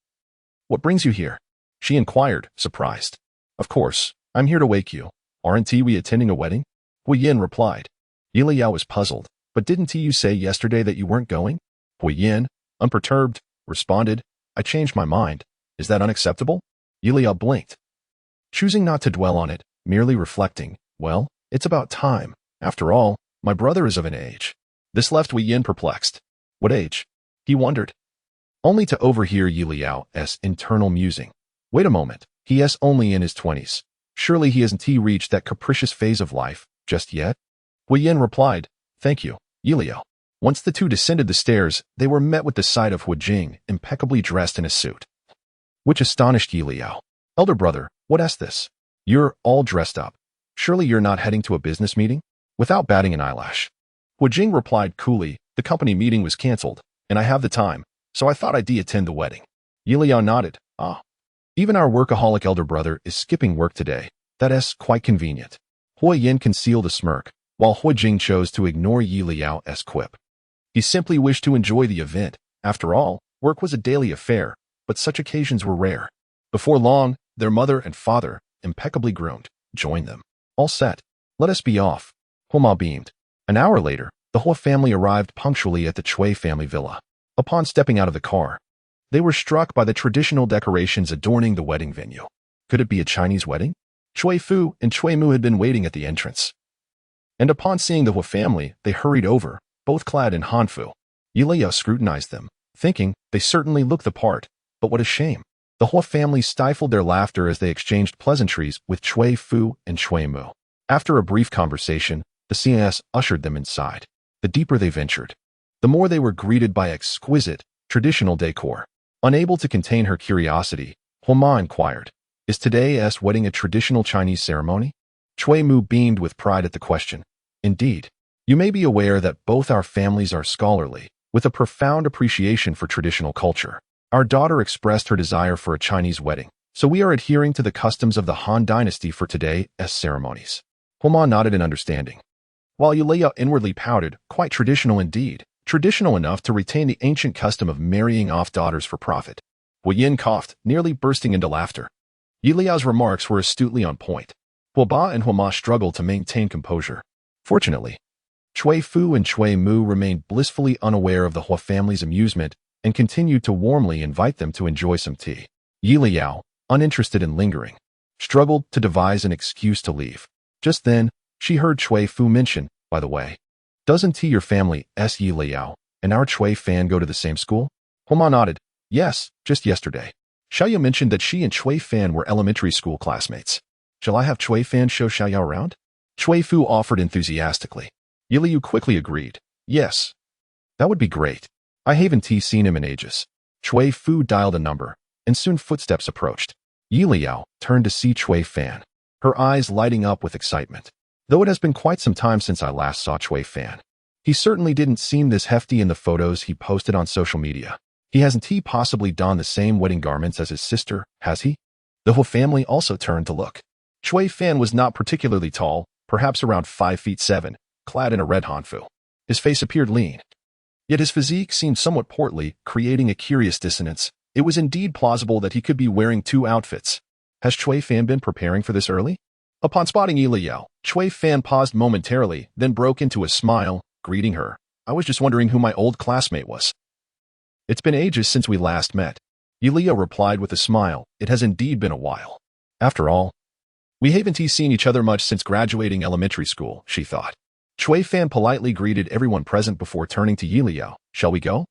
What brings you here?" she inquired, surprised. "Of course, I'm here to wake you. Aren't we attending a wedding?" Hui Yin replied. Liao was puzzled. "But didn't you say yesterday that you weren't going?" Hui Yin, unperturbed, responded, "I changed my mind. Is that unacceptable?" Liao blinked, choosing not to dwell on it, merely reflecting, "Well, it's about time. After all, my brother is of an age." This left Hui Yin perplexed. What age? He wondered, only to overhear Liao's internal musing. Wait a moment, he is only in his 20s. Surely he hasn't reached that capricious phase of life just yet? Hui Yin replied, "Thank you, Liao." Once the two descended the stairs, they were met with the sight of Hui Jing, impeccably dressed in a suit, which astonished Liao. "Elder brother, what is this? You're all dressed up. Surely you're not heading to a business meeting?" Without batting an eyelash, Huo Jing replied coolly, the company meeting was cancelled, and I have the time, so I thought I'd attend the wedding. Leyao nodded. Ah. Even our workaholic elder brother is skipping work today. That's quite convenient. Huo Yin concealed a smirk, while Huo Jing chose to ignore Liao's quip. He simply wished to enjoy the event. After all, work was a daily affair, but such occasions were rare. Before long, their mother and father, impeccably groomed, joined them. All set. Let us be off. Huo Ma beamed. An hour later, the Huo family arrived punctually at the Cui family villa. Upon stepping out of the car, they were struck by the traditional decorations adorning the wedding venue. Could it be a Chinese wedding? Cui Fu and Cui Mu had been waiting at the entrance. And upon seeing the Huo family, they hurried over, both clad in Hanfu. Leyao scrutinized them, thinking they certainly looked the part, but what a shame. The Huo family stifled their laughter as they exchanged pleasantries with Cui Fu and Cui Mu. After a brief conversation, the CS ushered them inside. The deeper they ventured, the more they were greeted by exquisite, traditional decor. Unable to contain her curiosity, Huo Ma inquired, is today's wedding a traditional Chinese ceremony? Cui Mu beamed with pride at the question. Indeed. You may be aware that both our families are scholarly, with a profound appreciation for traditional culture. Our daughter expressed her desire for a Chinese wedding, so we are adhering to the customs of the Han Dynasty for today's ceremonies. Huo Ma nodded in understanding, while Leyao inwardly pouted, quite traditional indeed, traditional enough to retain the ancient custom of marrying off daughters for profit. Huo Yin coughed, nearly bursting into laughter. Liao's remarks were astutely on point. Huo Ba and Huo Ma struggled to maintain composure. Fortunately, Cui Fu and Cui Mu remained blissfully unaware of the Huo family's amusement and continued to warmly invite them to enjoy some tea. Leyao, uninterested in lingering, struggled to devise an excuse to leave. Just then, she heard Cui Fu mention, by the way, doesn't your family, Leyao, and our Cui fan go to the same school? Huo Ma nodded. Yes, just yesterday. Xiaoyao mentioned that she and Cui fan were elementary school classmates. Shall I have Cui fan show Xiaoyao around? Cui Fu offered enthusiastically. Leyao quickly agreed. Yes. That would be great. I haven't seen him in ages. Cui Fu dialed a number, and soon footsteps approached. Leyao turned to see Cui fan, her eyes lighting up with excitement. Though it has been quite some time since I last saw Cui fan, he certainly didn't seem this hefty in the photos he posted on social media. He hasn't possibly donned the same wedding garments as his sister, has he? The Huo family also turned to look. Cui fan was not particularly tall, perhaps around 5'7", clad in a red hanfu. His face appeared lean, yet his physique seemed somewhat portly, creating a curious dissonance. It was indeed plausible that he could be wearing two outfits. Has Cui fan been preparing for this early? Upon spotting Leyao, Cui fan paused momentarily, then broke into a smile, greeting her. I was just wondering who my old classmate was. It's been ages since we last met. Leyao replied with a smile. It has indeed been a while. After all, we haven't seen each other much since graduating elementary school, she thought. Cui fan politely greeted everyone present before turning to Leyao. Shall we go?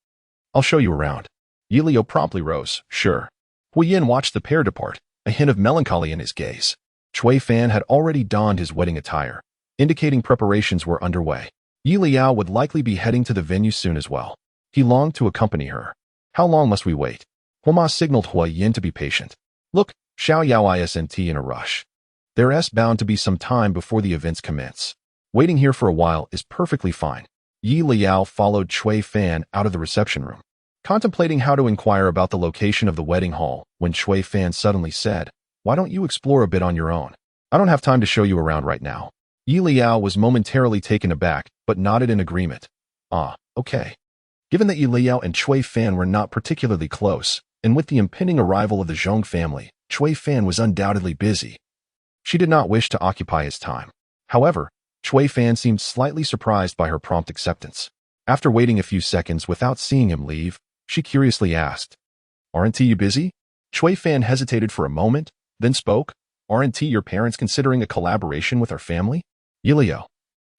I'll show you around. Leyao promptly rose. Sure. Huo Yin watched the pair depart, a hint of melancholy in his gaze. Cui fan had already donned his wedding attire, indicating preparations were underway. Leyao would likely be heading to the venue soon as well. He longed to accompany her. How long must we wait? Huo Ma signaled Huo Yin to be patient. Look, Xiaoyao isn't in a rush. There's bound to be some time before the events commence. Waiting here for a while is perfectly fine. Leyao followed Cui fan out of the reception room, contemplating how to inquire about the location of the wedding hall, when Cui fan suddenly said, why don't you explore a bit on your own? I don't have time to show you around right now. Leyao was momentarily taken aback, but nodded in agreement. Ah, okay. Given that Leyao and Cui fan were not particularly close, and with the impending arrival of the Zhong family, Cui fan was undoubtedly busy. She did not wish to occupy his time. However, Cui fan seemed slightly surprised by her prompt acceptance. After waiting a few seconds without seeing him leave, she curiously asked, Aren't you busy? Cui fan hesitated for a moment, then spoke. Aren't your parents considering a collaboration with our family? Leyao,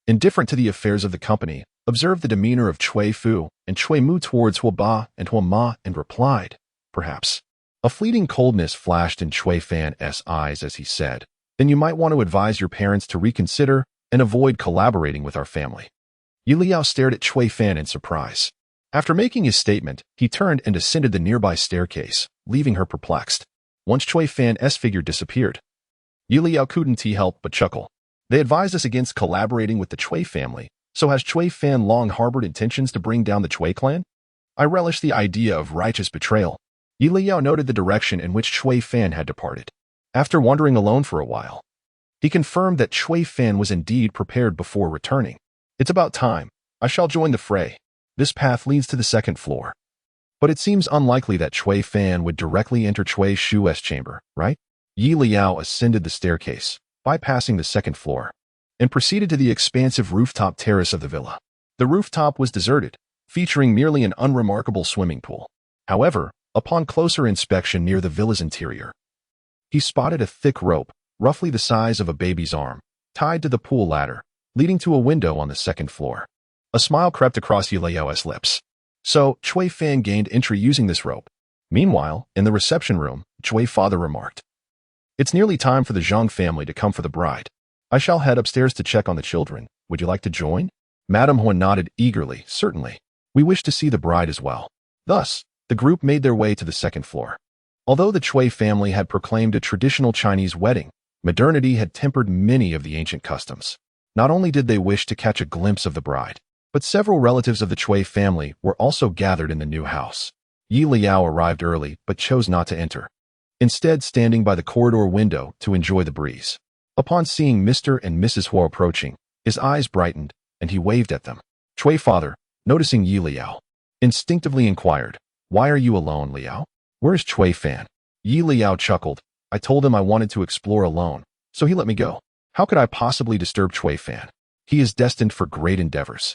indifferent to the affairs of the company, observed the demeanor of Cui Fu and Cui Mu towards Huo Ba and Huo Ma and replied, perhaps. A fleeting coldness flashed in Cui fan's eyes as he said, then you might want to advise your parents to reconsider and avoid collaborating with our family. Leyao stared at Cui fan in surprise. After making his statement, he turned and ascended the nearby staircase, leaving her perplexed. Once Cui fan's figure disappeared, Leyao couldn't help but chuckle. They advised us against collaborating with the Cui family, So has Chui Fan long harbored intentions to bring down the Chui clan? I relish the idea of righteous betrayal. Leyao noted the direction in which Chui Fan had departed. After wandering alone for a while, he confirmed that Chui Fan was indeed prepared before returning. It's about time. I shall join the fray. This path leads to the second floor. But it seems unlikely that Chui Fan would directly enter Chui Shu's chamber, right? Leyao ascended the staircase, bypassing the second floor, and proceeded to the expansive rooftop terrace of the villa. The rooftop was deserted, featuring merely an unremarkable swimming pool. However, upon closer inspection near the villa's interior, he spotted a thick rope, roughly the size of a baby's arm, tied to the pool ladder, leading to a window on the second floor. A smile crept across Leyao's lips. So, Chui Fan gained entry using this rope. Meanwhile, in the reception room, Chui father remarked, "It's nearly time for the Zhang family to come for the bride. I shall head upstairs to check on the children. Would you like to join?" Madame Huo nodded eagerly. "Certainly. We wish to see the bride as well." Thus, the group made their way to the second floor. Although the Chui family had proclaimed a traditional Chinese wedding, modernity had tempered many of the ancient customs. Not only did they wish to catch a glimpse of the bride, but several relatives of the Chui family were also gathered in the new house. Leyao arrived early but chose not to enter, instead standing by the corridor window to enjoy the breeze. Upon seeing Mr. and Mrs. Huo approaching, his eyes brightened, and he waved at them. Chui father, noticing Leyao, instinctively inquired, "Why are you alone, Leyao? Where's Chui Fan?" Leyao chuckled. "I told him I wanted to explore alone, so he let me go. How could I possibly disturb Chui Fan? He is destined for great endeavors."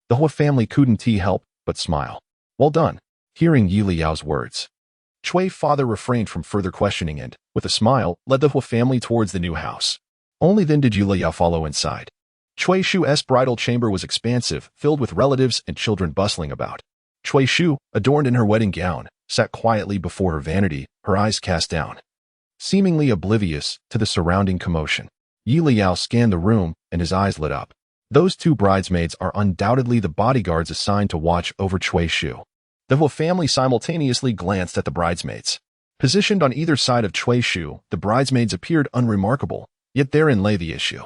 The Huo family couldn't help but smile. "Well done." Hearing Leyao's words, Chui father refrained from further questioning and, with a smile, led the Huo family towards the new house. Only then did Leyao follow inside. Chui Shu's bridal chamber was expansive, filled with relatives and children bustling about. Chui Shu, adorned in her wedding gown, sat quietly before her vanity, her eyes cast down, seemingly oblivious to the surrounding commotion. Leyao scanned the room, and his eyes lit up. Those two bridesmaids are undoubtedly the bodyguards assigned to watch over Chui Shu. The Huo family simultaneously glanced at the bridesmaids. Positioned on either side of Chui Shu, the bridesmaids appeared unremarkable, yet therein lay the issue.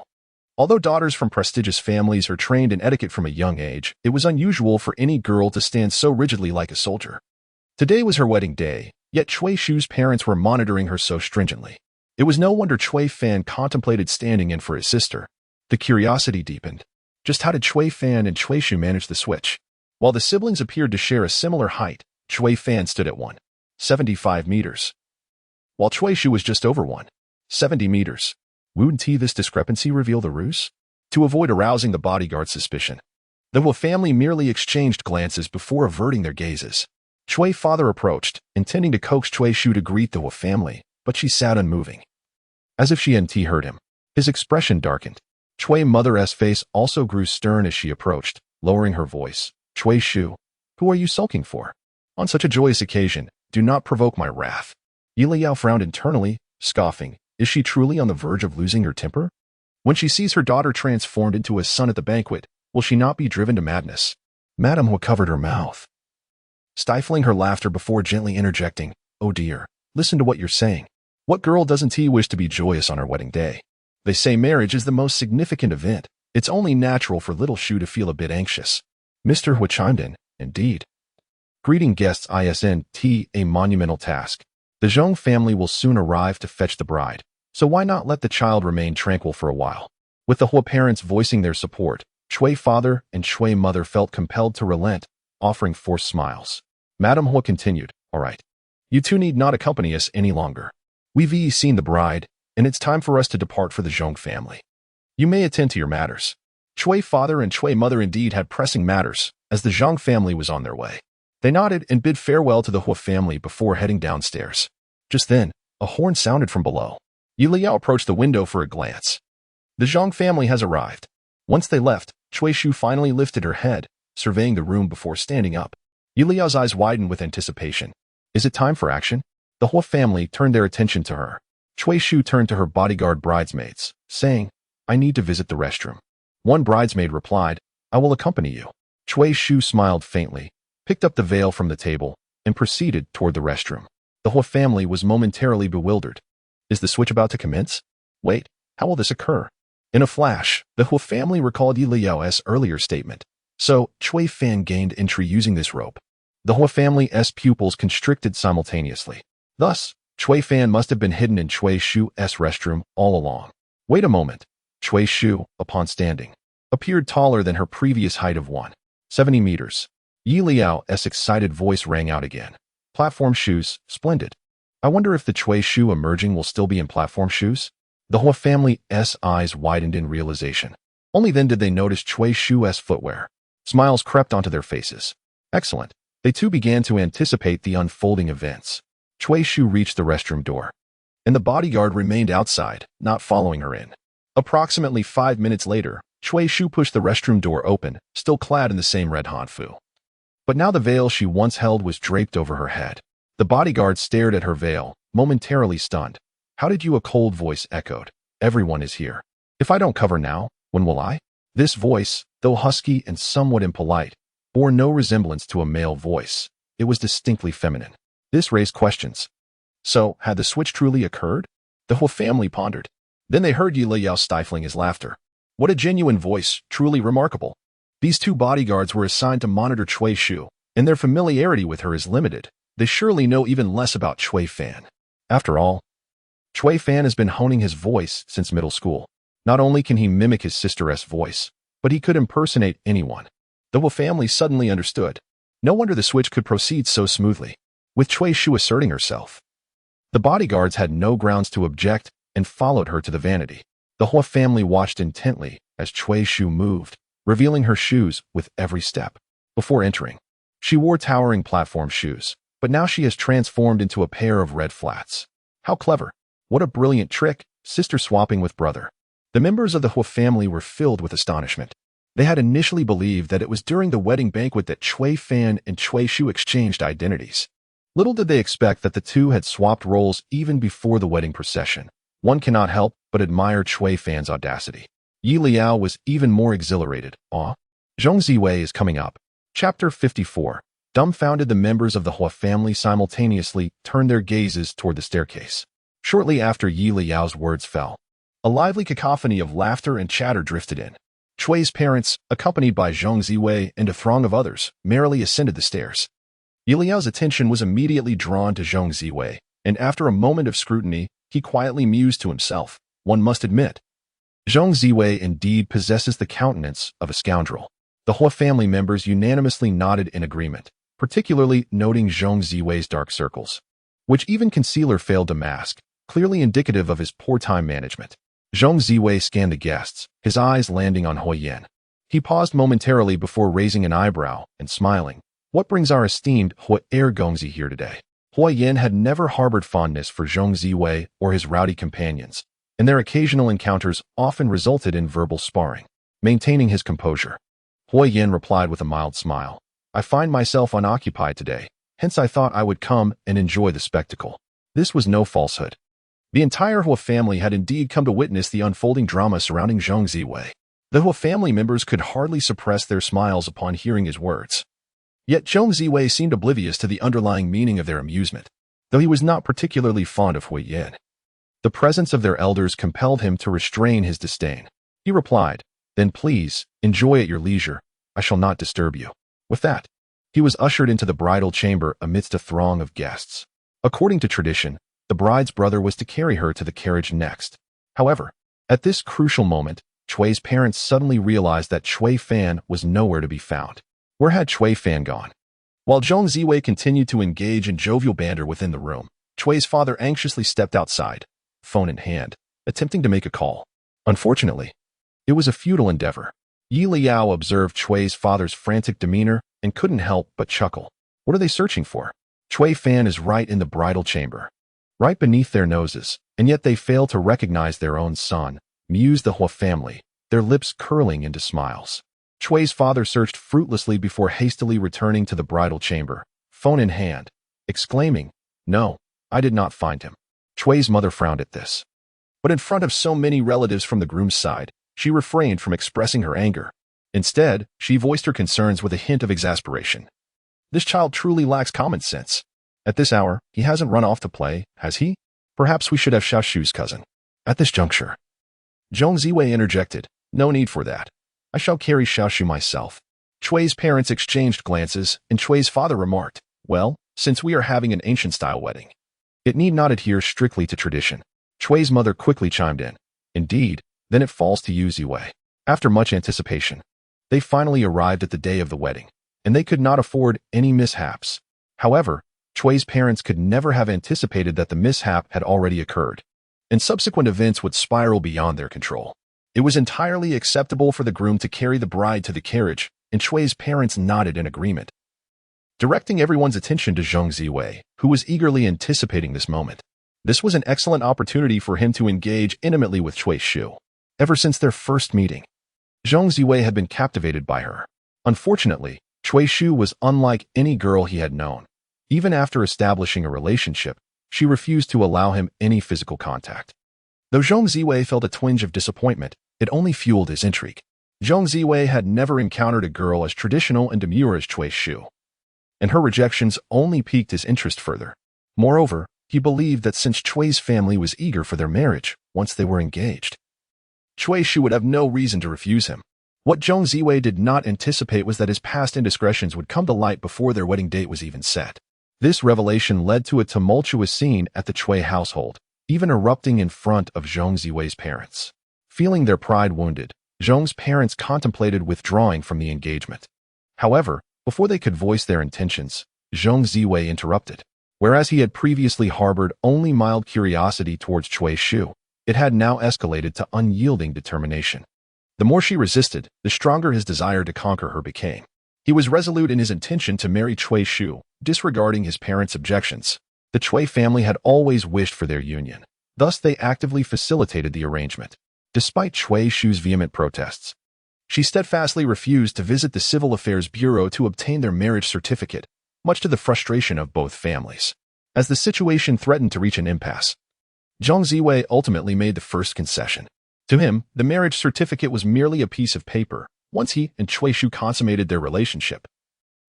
Although daughters from prestigious families are trained in etiquette from a young age, it was unusual for any girl to stand so rigidly like a soldier. Today was her wedding day, yet Chui Shu's parents were monitoring her so stringently. It was no wonder Chui Fan contemplated standing in for his sister. The curiosity deepened. Just how did Chui Fan and Chui Shu manage the switch? While the siblings appeared to share a similar height, Chui Fan stood at 1.75 meters, while Chui Shu was just over 1.70 meters. Wouldn't this discrepancy reveal the ruse? To avoid arousing the bodyguard's suspicion, the Huo family merely exchanged glances before averting their gazes. Chui father approached, intending to coax Chui Shu to greet the Huo family, but she sat unmoving, as if she hadn't heard him. His expression darkened. Chui mother's face also grew stern as she approached, lowering her voice. "Chui Shu, who are you sulking for? On such a joyous occasion, do not provoke my wrath." Leyao frowned internally, scoffing. Is she truly on the verge of losing her temper? When she sees her daughter transformed into a son at the banquet, will she not be driven to madness? Madame Huo covered her mouth, stifling her laughter before gently interjecting, "Oh dear, listen to what you're saying. What girl doesn't wish to be joyous on her wedding day? They say marriage is the most significant event. It's only natural for little Shu to feel a bit anxious." Mr. Huo chimed in, "Indeed. Greeting guests isn't a monumental task. The Zhong family will soon arrive to fetch the bride, so why not let the child remain tranquil for a while?" With the Huo parents voicing their support, Chui father and Chui mother felt compelled to relent, offering forced smiles. Madame Huo continued, "All right. You two need not accompany us any longer. We've seen the bride, and it's time for us to depart for the Zhong family. You may attend to your matters." Chui father and Chui mother indeed had pressing matters, as the Zhang family was on their way. They nodded and bid farewell to the Huo family before heading downstairs. Just then, a horn sounded from below. Leyao approached the window for a glance. The Zhang family has arrived. Once they left, Chui Shu finally lifted her head, surveying the room before standing up. Leyao's eyes widened with anticipation. Is it time for action? The Huo family turned their attention to her. Chui Shu turned to her bodyguard bridesmaids, saying, "I need to visit the restroom." One bridesmaid replied, "I will accompany you." Chui Shu smiled faintly, picked up the veil from the table, and proceeded toward the restroom. The Huo family was momentarily bewildered. Is the switch about to commence? Wait, how will this occur? In a flash, the Huo family recalled Liao's earlier statement. So, Chui Fan gained entry using this rope. The Huo family's pupils constricted simultaneously. Thus, Chui Fan must have been hidden in Chui Shu's restroom all along. Wait a moment. Chui Shu, upon standing, appeared taller than her previous height of 170 meters. Liao's excited voice rang out again. Platform shoes, splendid. I wonder if the Chui Shu emerging will still be in platform shoes? The Huo family's eyes widened in realization. Only then did they notice Chui Shu's footwear. Smiles crept onto their faces. Excellent. They too began to anticipate the unfolding events. Chui Shu reached the restroom door, and the bodyguard remained outside, not following her in. Approximately 5 minutes later, Chui Shu pushed the restroom door open, still clad in the same red hanfu. But now the veil she once held was draped over her head. The bodyguard stared at her veil, momentarily stunned. How did you? A cold voice echoed. Everyone is here. If I don't cover now, when will I? This voice, though husky and somewhat impolite, bore no resemblance to a male voice. It was distinctly feminine. This raised questions. So, had the switch truly occurred? The Huo family pondered. Then they heard Leyao stifling his laughter. What a genuine voice, truly remarkable. These two bodyguards were assigned to monitor Chui Shu, and their familiarity with her is limited. They surely know even less about Chui Fan. After all, Chui Fan has been honing his voice since middle school. Not only can he mimic his sister's voice, but he could impersonate anyone. The Huo family suddenly understood. No wonder the switch could proceed so smoothly, with Chui Shu asserting herself. The bodyguards had no grounds to object and followed her to the vanity. The Huo family watched intently as Chui Shu moved, revealing her shoes with every step. Before entering, she wore towering platform shoes, but now she has transformed into a pair of red flats. How clever! What a brilliant trick, sister swapping with brother. The members of the Huo family were filled with astonishment. They had initially believed that it was during the wedding banquet that Chui Fan and Chui Shu exchanged identities. Little did they expect that the two had swapped roles even before the wedding procession. One cannot help but admire Chui Fan's audacity. Leyao was even more exhilarated. Zhongziwei is coming up. Chapter 54. Dumbfounded, the members of the Huo family simultaneously turned their gazes toward the staircase. Shortly after Liao's words fell, a lively cacophony of laughter and chatter drifted in. Chui's parents, accompanied by Zhongziwei and a throng of others, merrily ascended the stairs. Liao's attention was immediately drawn to Zhongziwei, and after a moment of scrutiny, he quietly mused to himself. One must admit, Zhongziwei indeed possesses the countenance of a scoundrel. The Huo family members unanimously nodded in agreement, particularly noting Zhongziwei's dark circles, which even concealer failed to mask, clearly indicative of his poor time management. Zhongziwei scanned the guests, his eyes landing on Haoyan. He paused momentarily before raising an eyebrow and smiling. What brings our esteemed heir Gongzi here today? Haoyan had never harbored fondness for Zhongziwei or his rowdy companions, and their occasional encounters often resulted in verbal sparring. Maintaining his composure, Haoyan replied with a mild smile. I find myself unoccupied today, hence I thought I would come and enjoy the spectacle. This was no falsehood. The entire Huo family had indeed come to witness the unfolding drama surrounding Zhongziwei. The Huo family members could hardly suppress their smiles upon hearing his words. Yet Zhongziwei seemed oblivious to the underlying meaning of their amusement, though he was not particularly fond of Haoyan. The presence of their elders compelled him to restrain his disdain. He replied, Then please, enjoy at your leisure. I shall not disturb you. With that, he was ushered into the bridal chamber amidst a throng of guests. According to tradition, the bride's brother was to carry her to the carriage next. However, at this crucial moment, Chui's parents suddenly realized that Chui Fan was nowhere to be found. Where had Chui Fan gone? While Zhongziwei continued to engage in jovial banter within the room, Chui's father anxiously stepped outside, phone in hand, attempting to make a call. Unfortunately, it was a futile endeavor. Leyao observed Chui's father's frantic demeanor and couldn't help but chuckle. What are they searching for? Chui Fan is right in the bridal chamber, right beneath their noses, and yet they fail to recognize their own son, mused the Huo family, their lips curling into smiles. Chui's father searched fruitlessly before hastily returning to the bridal chamber, phone in hand, exclaiming, No, I did not find him. Chui's mother frowned at this. But in front of so many relatives from the groom's side, she refrained from expressing her anger. Instead, she voiced her concerns with a hint of exasperation. This child truly lacks common sense. At this hour, he hasn't run off to play, has he? Perhaps we should have Xiaoshu's cousin. At this juncture, Zhong Ziwei interjected. No need for that. I shall carry Xiaoshu myself. Chui's parents exchanged glances, and Chui's father remarked, well, since we are having an ancient-style wedding, it need not adhere strictly to tradition. Chui's mother quickly chimed in. Indeed, then it falls to you, Ziwei. After much anticipation, they finally arrived at the day of the wedding, and they could not afford any mishaps. However, Chui's parents could never have anticipated that the mishap had already occurred, and subsequent events would spiral beyond their control. It was entirely acceptable for the groom to carry the bride to the carriage, and Chui's parents nodded in agreement, directing everyone's attention to Zhong Ziwei, who was eagerly anticipating this moment. This was an excellent opportunity for him to engage intimately with Cui Shu. Ever since their first meeting, Zhong Ziwei had been captivated by her. Unfortunately, Cui Shu was unlike any girl he had known. Even after establishing a relationship, she refused to allow him any physical contact. Though Zhong Ziwei felt a twinge of disappointment, it only fueled his intrigue. Zhong Ziwei had never encountered a girl as traditional and demure as Cui Shu, and her rejections only piqued his interest further. Moreover, he believed that since Chui's family was eager for their marriage once they were engaged, Cui Shu would have no reason to refuse him. What Zhong Ziwei did not anticipate was that his past indiscretions would come to light before their wedding date was even set. This revelation led to a tumultuous scene at the Cui household, even erupting in front of Zhong Ziwei's parents. Feeling their pride wounded, Zhong's parents contemplated withdrawing from the engagement. However, before they could voice their intentions, Zhong Ziwei interrupted. Whereas he had previously harbored only mild curiosity towards Cui Shu, it had now escalated to unyielding determination. The more she resisted, the stronger his desire to conquer her became. He was resolute in his intention to marry Cui Shu, disregarding his parents' objections. The Cui family had always wished for their union. Thus, they actively facilitated the arrangement. Despite Cui Shu's vehement protests, she steadfastly refused to visit the Civil Affairs Bureau to obtain their marriage certificate, much to the frustration of both families. As the situation threatened to reach an impasse, Zhong Ziwei ultimately made the first concession. To him, the marriage certificate was merely a piece of paper. Once he and Cui Shu consummated their relationship,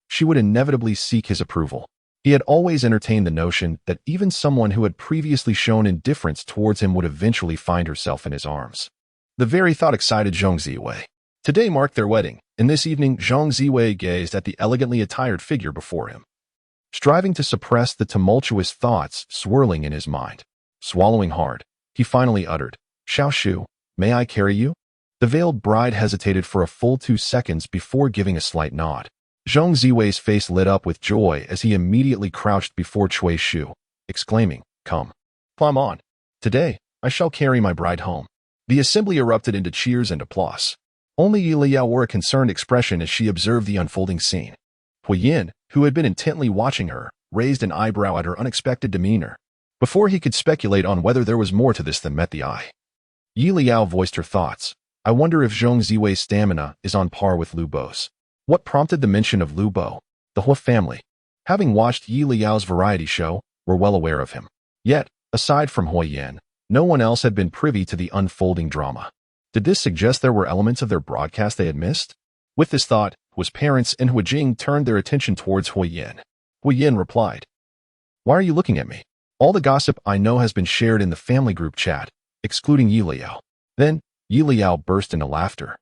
she would inevitably seek his approval. He had always entertained the notion that even someone who had previously shown indifference towards him would eventually find herself in his arms. The very thought excited Zhong Ziwei. Today marked their wedding, and this evening Zhong Ziwei gazed at the elegantly attired figure before him, striving to suppress the tumultuous thoughts swirling in his mind. Swallowing hard, he finally uttered, Xiaoshu, may I carry you? The veiled bride hesitated for a full 2 seconds before giving a slight nod. Zhong Ziwei's face lit up with joy as he immediately crouched before Cui Shu, exclaiming, Come on. Today, I shall carry my bride home. The assembly erupted into cheers and applause. Only Leyao wore a concerned expression as she observed the unfolding scene. Huoyan, who had been intently watching her, raised an eyebrow at her unexpected demeanor. Before he could speculate on whether there was more to this than met the eye, Leyao voiced her thoughts. I wonder if Zhong Ziwei's stamina is on par with Lu Bo's. What prompted the mention of Lu Bo? The Huo family, having watched Liao's variety show, were well aware of him. Yet, aside from Huoyan, no one else had been privy to the unfolding drama. Did this suggest there were elements of their broadcast they had missed? With this thought, Huo's parents and Huojing turned their attention towards Huoyan. Huoyan replied, Why are you looking at me? All the gossip I know has been shared in the family group chat, excluding Leyao. Then, Leyao burst into laughter.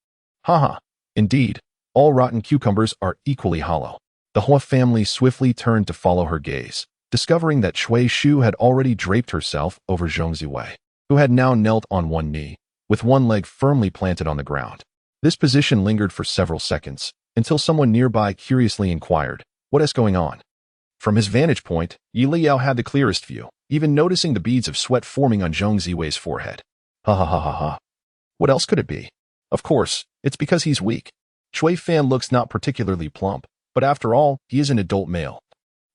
Haha, indeed, all rotten cucumbers are equally hollow. The Huo family swiftly turned to follow her gaze, discovering that Cui Shu had already draped herself over Zhong Ziwei, who had now knelt on one knee, with one leg firmly planted on the ground. This position lingered for several seconds, until someone nearby curiously inquired, What is going on? From his vantage point, Leyao had the clearest view, even noticing the beads of sweat forming on Zhong Ziwei's forehead. Ha ha ha ha ha. What else could it be? Of course, it's because he's weak. Cui Fan looks not particularly plump, but after all, he is an adult male,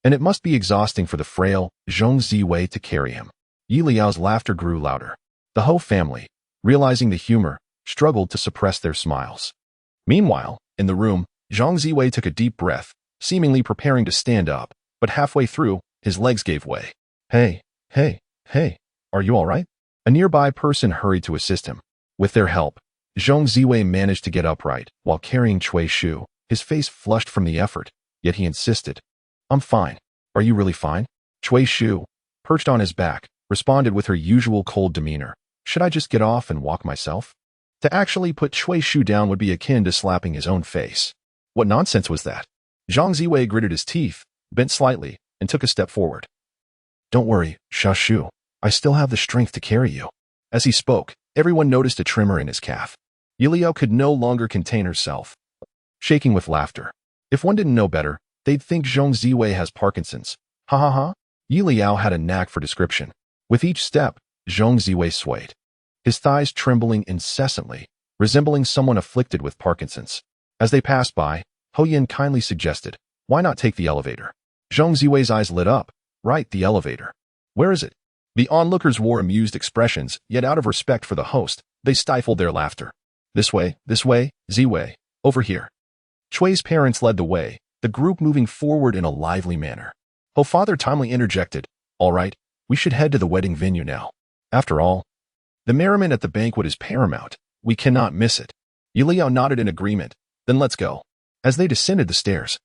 and it must be exhausting for the frail Zhong Ziwei to carry him. Liao's laughter grew louder. The Huo family, realizing the humor, struggled to suppress their smiles. Meanwhile, in the room, Zhong Ziwei took a deep breath, seemingly preparing to stand up, but halfway through, his legs gave way. Hey, are you all right? A nearby person hurried to assist him. With their help, Zhong Ziwei managed to get upright while carrying Cui Shu. His face flushed from the effort, yet he insisted. I'm fine. Are you really fine? Cui Shu, perched on his back, responded with her usual cold demeanor. Should I just get off and walk myself? To actually put Cui Shu down would be akin to slapping his own face. What nonsense was that? Zhang Ziwei gritted his teeth, bent slightly, and took a step forward. Don't worry, Xia Shu. I still have the strength to carry you. As he spoke, everyone noticed a tremor in his calf. Leyao could no longer contain herself, shaking with laughter. If one didn't know better, they'd think Zhang Ziwei has Parkinson's. Ha ha ha. Leyao had a knack for description. With each step, Zhang Ziwei swayed, his thighs trembling incessantly, resembling someone afflicted with Parkinson's. As they passed by, Haoyan kindly suggested, why not take the elevator? Zhang Ziwei's eyes lit up. Right, the elevator. Where is it? The onlookers wore amused expressions, yet out of respect for the host, they stifled their laughter. This way, Ziwei, over here. Cui's parents led the way, the group moving forward in a lively manner. Her father timely interjected, all right, we should head to the wedding venue now. After all, the merriment at the banquet is paramount. We cannot miss it. Leyao nodded in agreement. Then let's go. As they descended the stairs,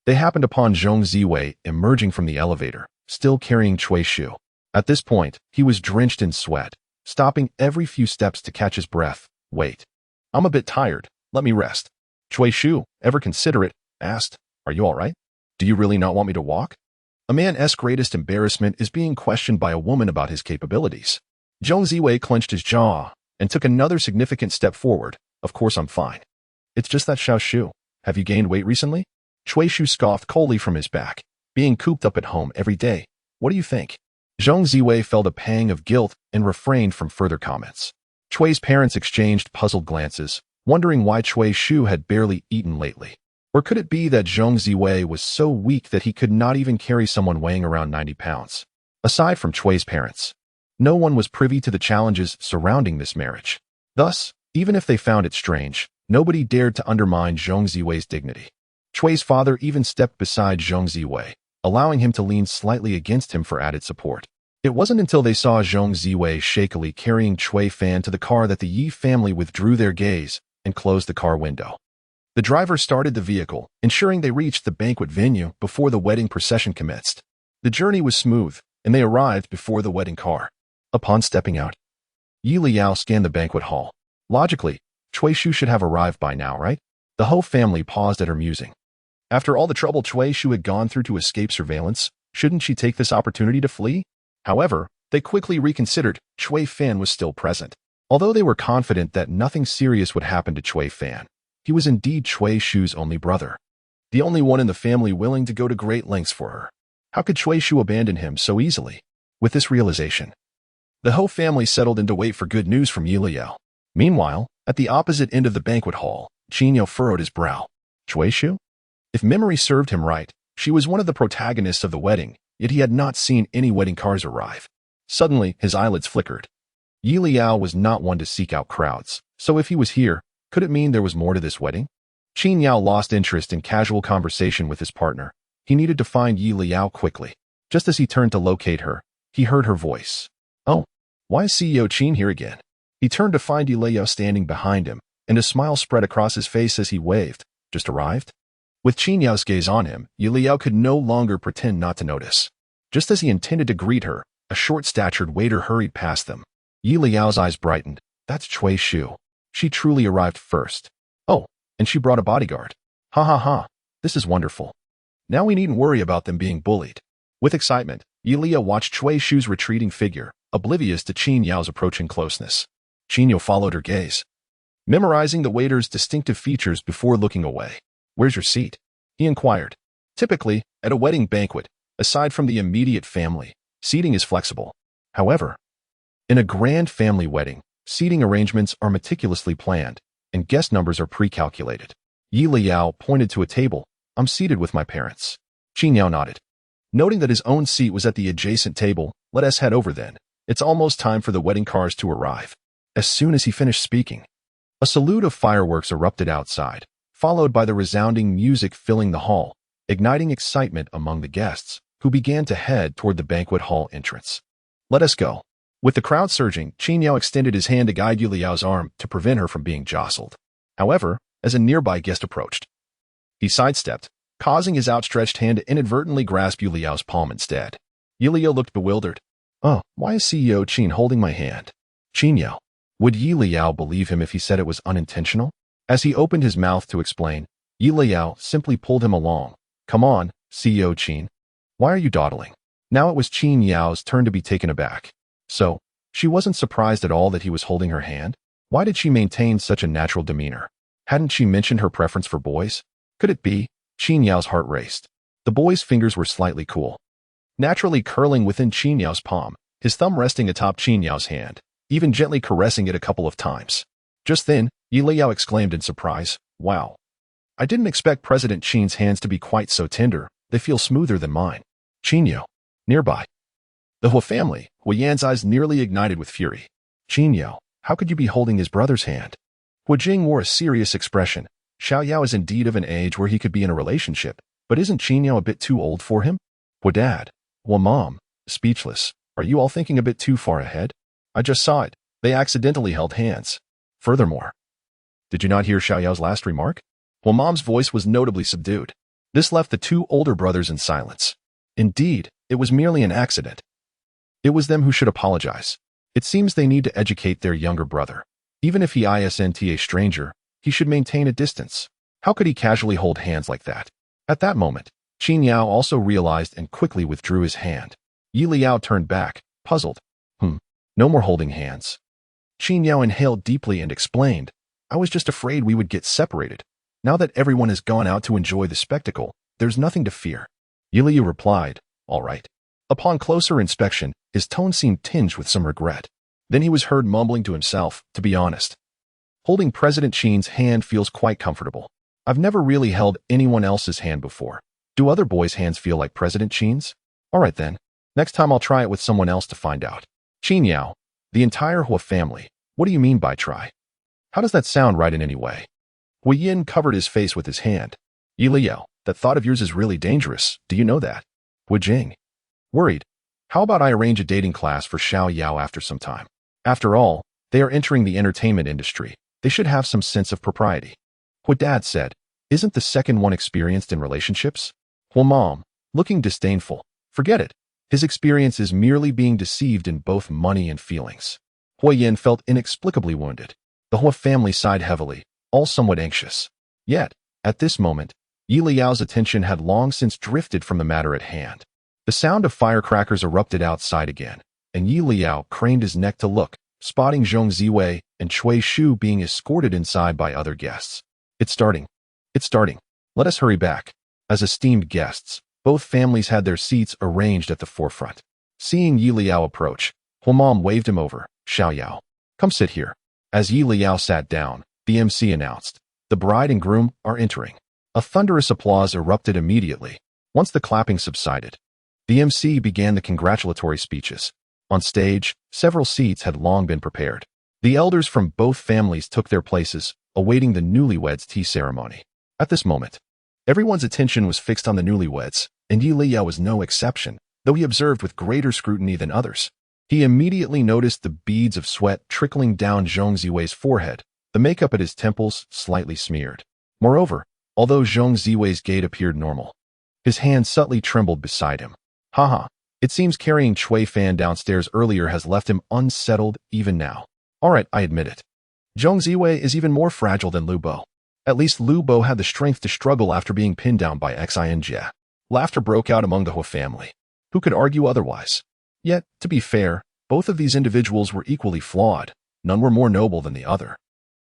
they happened upon Zhang Ziwei emerging from the elevator, still carrying Cui Shu. At this point, he was drenched in sweat, stopping every few steps to catch his breath. Wait. I'm a bit tired. Let me rest. Cui Shu, ever considerate, asked, are you all right? Do you really not want me to walk? A man's greatest embarrassment is being questioned by a woman about his capabilities. Zhang Ziwei clenched his jaw and took another significant step forward. Of course I'm fine. It's just that Xiao Shu. Have you gained weight recently? Cui Shu scoffed coldly from his back. Being cooped up at home every day. What do you think? Zhang Ziwei felt a pang of guilt and refrained from further comments. Cui's parents exchanged puzzled glances, wondering why Cui Shu had barely eaten lately. Or could it be that Zhang Ziwei was so weak that he could not even carry someone weighing around 90 pounds? Aside from Cui's parents, no one was privy to the challenges surrounding this marriage. Thus, even if they found it strange, nobody dared to undermine Zhang Ziwei's dignity. Cui's father even stepped beside Zhang Ziwei, allowing him to lean slightly against him for added support. It wasn't until they saw Zhang Ziwei shakily carrying Cui Fan to the car that the Yi family withdrew their gaze and closed the car window. The driver started the vehicle, ensuring they reached the banquet venue before the wedding procession commenced. The journey was smooth, and they arrived before the wedding car. Upon stepping out, Leyao scanned the banquet hall. Logically, Cui Shu should have arrived by now, right? The Ho family paused at her musing. After all the trouble Cui Shu had gone through to escape surveillance, shouldn't she take this opportunity to flee? However, they quickly reconsidered. Cui Fan was still present. Although they were confident that nothing serious would happen to Cui Fan, he was indeed Cui Shu's only brother. The only one in the family willing to go to great lengths for her. How could Cui Shu abandon him so easily? With this realization, the Ho family settled in to wait for good news from Leyao. Meanwhile, at the opposite end of the banquet hall, Qinyo furrowed his brow. Cui Shu? If memory served him right, she was one of the protagonists of the wedding, yet he had not seen any wedding cars arrive. Suddenly, his eyelids flickered. Leyao was not one to seek out crowds, so if he was here, could it mean there was more to this wedding? Qin Yao lost interest in casual conversation with his partner. He needed to find Leyao quickly. Just as he turned to locate her, he heard her voice. Oh, why is CEO Qin here again? He turned to find Leyao standing behind him, and a smile spread across his face as he waved. Just arrived? With Qin Yao's gaze on him, Leyao could no longer pretend not to notice. Just as he intended to greet her, a short-statured waiter hurried past them. Liao's eyes brightened. That's Cui Shu. She truly arrived first. Oh, and she brought a bodyguard. Ha ha ha. This is wonderful. Now we needn't worry about them being bullied. With excitement, Leyao watched Cui Shu's retreating figure, oblivious to Qin Yao's approaching closeness. Qin Yao followed her gaze, memorizing the waiter's distinctive features before looking away. Where's your seat? He inquired. Typically, at a wedding banquet, aside from the immediate family, seating is flexible. However, in a grand family wedding, seating arrangements are meticulously planned, and guest numbers are pre-calculated. Leyao pointed to a table. I'm seated with my parents. Qin Yao nodded. Noting that his own seat was at the adjacent table, let us head over then. It's almost time for the wedding cars to arrive. As soon as he finished speaking, a salute of fireworks erupted outside, followed by the resounding music filling the hall, igniting excitement among the guests, who began to head toward the banquet hall entrance. Let us go. With the crowd surging, Qin Yao extended his hand to guide Liao's arm to prevent her from being jostled. However, as a nearby guest approached, he sidestepped, causing his outstretched hand to inadvertently grasp Liao's palm instead. Liao looked bewildered. Oh, why is CEO Qin holding my hand? Qin. Would Leyao believe him if he said it was unintentional? As he opened his mouth to explain, Leyao simply pulled him along. Come on, CEO Qin. Why are you dawdling? Now it was Qin Yao's turn to be taken aback. So, she wasn't surprised at all that he was holding her hand? Why did she maintain such a natural demeanor? Hadn't she mentioned her preference for boys? Could it be? Qin Yao's heart raced. The boy's fingers were slightly cool, naturally curling within Qin Yao's palm, his thumb resting atop Qin Yao's hand, even gently caressing it a couple of times. Just then, Leyao exclaimed in surprise, "Wow. I didn't expect President Qin's hands to be quite so tender. They feel smoother than mine." Qin Yao. Nearby. The Huo family, Huoyan's eyes nearly ignited with fury. Qin Yao, how could you be holding his brother's hand? Huo Jing wore a serious expression. Xiao Yao is indeed of an age where he could be in a relationship, but isn't Qin Yao a bit too old for him? Huo dad. Huo mom. Speechless. Are you all thinking a bit too far ahead? I just saw it. They accidentally held hands. Furthermore, did you not hear Xiao Yao's last remark? Huo mom's voice was notably subdued. This left the two older brothers in silence. Indeed, it was merely an accident. It was them who should apologize. It seems they need to educate their younger brother. Even if he isn't a stranger, he should maintain a distance. How could he casually hold hands like that? At that moment, Qin Yao also realized and quickly withdrew his hand. Leyao turned back, puzzled. No more holding hands. Qin Yao inhaled deeply and explained, I was just afraid we would get separated. Now that everyone has gone out to enjoy the spectacle, there's nothing to fear. Leyao replied, all right. Upon closer inspection, his tone seemed tinged with some regret. Then he was heard mumbling to himself, to be honest. Holding President Qin's hand feels quite comfortable. I've never really held anyone else's hand before. Do other boys' hands feel like President Qin's? All right then. Next time I'll try it with someone else to find out. Qin Yao, the entire Huo family. What do you mean by try? How does that sound right in any way? Hui Yin covered his face with his hand. Leyao, that thought of yours is really dangerous. Do you know that? Hui Jing. Worried. How about I arrange a dating class for Xiao Yao after some time? After all, they are entering the entertainment industry. They should have some sense of propriety. Hui Dad said, isn't the second one experienced in relationships? Hui Mom, looking disdainful. Forget it. His experience is merely being deceived in both money and feelings. Hui Yin felt inexplicably wounded. The Huo family sighed heavily, all somewhat anxious. Yet, at this moment, Liao's attention had long since drifted from the matter at hand. The sound of firecrackers erupted outside again, and Liao craned his neck to look, spotting Zhong Ziwei and Cui Shu being escorted inside by other guests. It's starting. It's starting. Let us hurry back. As esteemed guests, both families had their seats arranged at the forefront. Seeing Liao approach, Huo Mom waved him over. Xiao Yao, come sit here. As Liao sat down, the MC announced, the bride and groom are entering. A thunderous applause erupted immediately. Once the clapping subsided, the MC began the congratulatory speeches. On stage, several seats had long been prepared. The elders from both families took their places, awaiting the newlyweds' tea ceremony. At this moment, everyone's attention was fixed on the newlyweds, and Liao was no exception, though he observed with greater scrutiny than others. He immediately noticed the beads of sweat trickling down Zhong Ziwei's forehead, the makeup at his temples slightly smeared. Moreover, although Zhong Ziwei's gait appeared normal, his hand subtly trembled beside him. Haha, it seems carrying Cui Fan downstairs earlier has left him unsettled even now. Alright, I admit it. Zhong Ziwei is even more fragile than Lu Bo. At least Lu Bo had the strength to struggle after being pinned down by Xinjie. Laughter broke out among the Huo family. Who could argue otherwise? Yet, to be fair, both of these individuals were equally flawed. None were more noble than the other.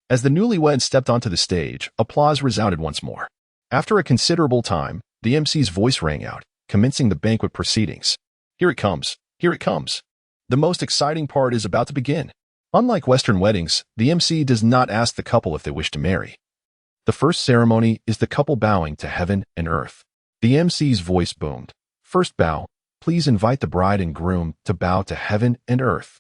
As the newlyweds stepped onto the stage, applause resounded once more. After a considerable time, the MC's voice rang out, commencing the banquet proceedings. Here it comes. Here it comes. The most exciting part is about to begin. Unlike Western weddings, the MC does not ask the couple if they wish to marry. The first ceremony is the couple bowing to heaven and earth. The MC's voice boomed. First bow. Please invite the bride and groom to bow to heaven and earth.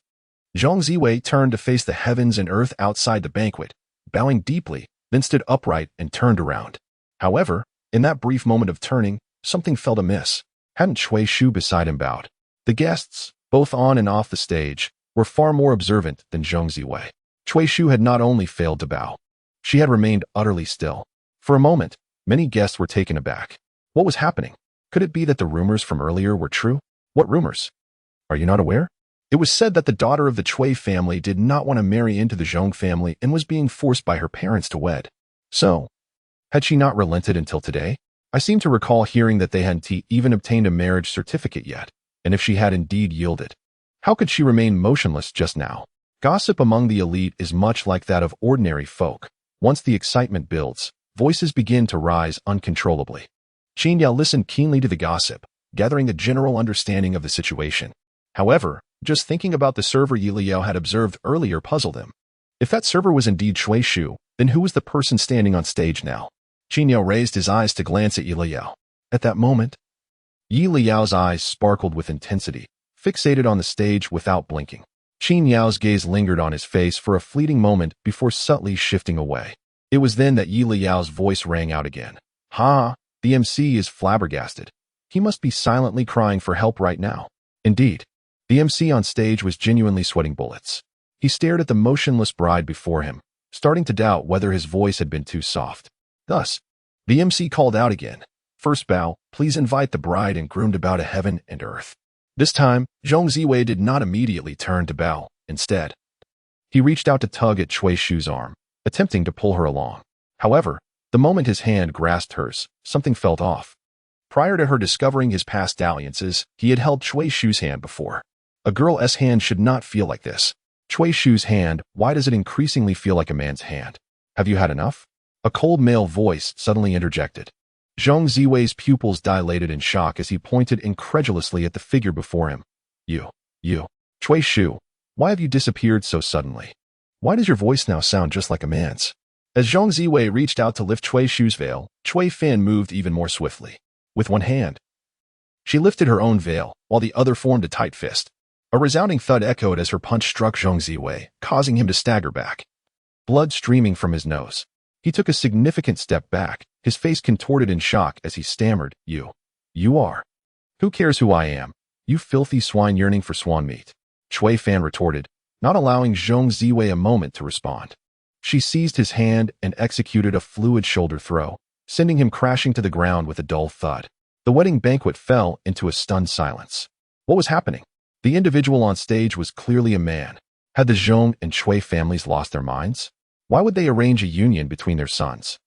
Zhong Ziwei turned to face the heavens and earth outside the banquet, bowing deeply, then stood upright and turned around. However, in that brief moment of turning, something felt amiss. Hadn't Cui Shu beside him bowed? The guests, both on and off the stage, were far more observant than Zhong Ziwei. Cui Shu had not only failed to bow, she had remained utterly still. For a moment, many guests were taken aback. What was happening? Could it be that the rumors from earlier were true? What rumors? Are you not aware? It was said that the daughter of the Cui family did not want to marry into the Zhong family and was being forced by her parents to wed. So, had she not relented until today? I seem to recall hearing that they hadn't even obtained a marriage certificate yet, and if she had indeed yielded, how could she remain motionless just now? Gossip among the elite is much like that of ordinary folk. Once the excitement builds, voices begin to rise uncontrollably. Qin Yao listened keenly to the gossip, gathering a general understanding of the situation. However, just thinking about the server Leyao had observed earlier puzzled him. If that server was indeed Cui Shu, then who was the person standing on stage now? Qin Yao raised his eyes to glance at Leyao. At that moment, Liao's eyes sparkled with intensity, fixated on the stage without blinking. Qin Yao's gaze lingered on his face for a fleeting moment before subtly shifting away. It was then that Liao's voice rang out again. Ha! The MC is flabbergasted. He must be silently crying for help right now. Indeed, the MC on stage was genuinely sweating bullets. He stared at the motionless bride before him, starting to doubt whether his voice had been too soft. Thus, the MC called out again. First bow, please invite the bride and groom to bow to heaven and earth. This time, Zhong Ziwei did not immediately turn to bow. Instead, he reached out to tug at Cui Shu's arm, attempting to pull her along. However, the moment his hand grasped hers, something felt off. Prior to her discovering his past dalliances, he had held Cui Shu's hand before. A girl's hand should not feel like this. Cui Shu's hand, why does it increasingly feel like a man's hand? Have you had enough? A cold male voice suddenly interjected. Zhong Ziwei's pupils dilated in shock as he pointed incredulously at the figure before him. You, Cui Shu, why have you disappeared so suddenly? Why does your voice now sound just like a man's? As Zhong Ziwei reached out to lift Cui Shu's veil, Cui Fan moved even more swiftly. With one hand, she lifted her own veil, while the other formed a tight fist. A resounding thud echoed as her punch struck Zhong Ziwei, causing him to stagger back. Blood streaming from his nose. He took a significant step back, his face contorted in shock as he stammered, You are. Who cares who I am? You filthy swine yearning for swan meat. Cui Fan retorted, not allowing Zhong Ziwei a moment to respond. She seized his hand and executed a fluid shoulder throw, sending him crashing to the ground with a dull thud. The wedding banquet fell into a stunned silence. What was happening? The individual on stage was clearly a man. Had the Zhong and Cui families lost their minds? Why would they arrange a union between their sons?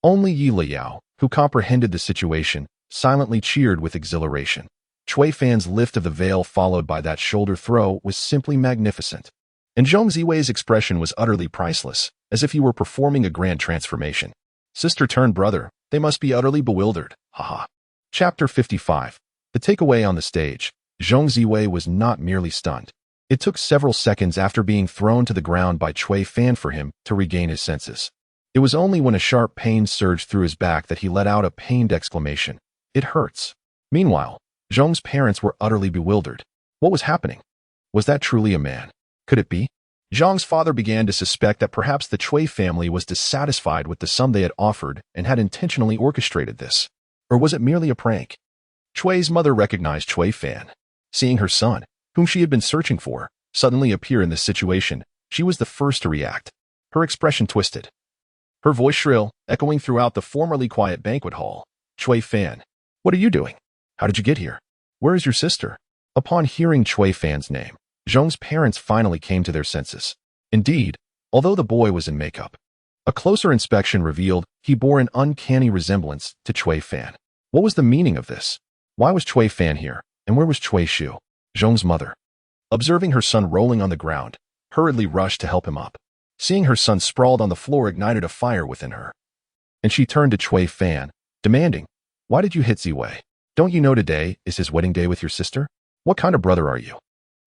Only Leyao, who comprehended the situation, silently cheered with exhilaration. Cui Fan's lift of the veil followed by that shoulder throw was simply magnificent. And Zhong Ziwei's expression was utterly priceless, as if he were performing a grand transformation. Sister turned brother, they must be utterly bewildered, haha. Chapter 55. The takeaway on the stage. Zhong Ziwei was not merely stunned. It took several seconds after being thrown to the ground by Cui Fan for him to regain his senses. It was only when a sharp pain surged through his back that he let out a pained exclamation. It hurts. Meanwhile, Zhong's parents were utterly bewildered. What was happening? Was that truly a man? Could it be? Zhong's father began to suspect that perhaps the Cui family was dissatisfied with the sum they had offered and had intentionally orchestrated this. Or was it merely a prank? Cui's mother recognized Cui Fan. Seeing her son, whom she had been searching for, suddenly appear in this situation, she was the first to react. Her expression twisted. Her voice shrill, echoing throughout the formerly quiet banquet hall. Cui Fan, what are you doing? How did you get here? Where is your sister? Upon hearing Cui Fan's name, Zhong's parents finally came to their senses. Indeed, although the boy was in makeup, a closer inspection revealed he bore an uncanny resemblance to Cui Fan. What was the meaning of this? Why was Cui Fan here, and where was Cui Shu? Zhong's mother, observing her son rolling on the ground, hurriedly rushed to help him up. Seeing her son sprawled on the floor ignited a fire within her. And she turned to Cui Fan, demanding, why did you hit Ziwei? Don't you know today is his wedding day with your sister? What kind of brother are you?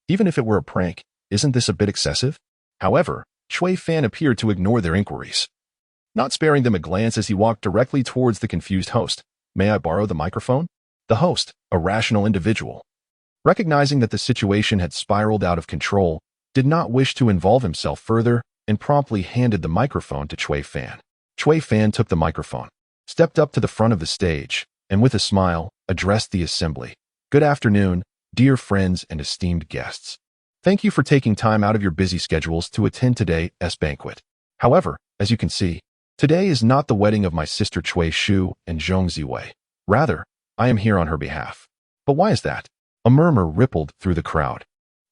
Even if it were a prank, isn't this a bit excessive? However, Cui Fan appeared to ignore their inquiries, not sparing them a glance as he walked directly towards the confused host. May I borrow the microphone? The host, a rational individual, recognizing that the situation had spiraled out of control, did not wish to involve himself further and promptly handed the microphone to Cui Fan. Cui Fan took the microphone, stepped up to the front of the stage, and with a smile, addressed the assembly. Good afternoon, dear friends and esteemed guests. Thank you for taking time out of your busy schedules to attend today's banquet. However, as you can see, today is not the wedding of my sister Cui Shu and Zhong Ziwei. Rather, I am here on her behalf. But why is that? A murmur rippled through the crowd.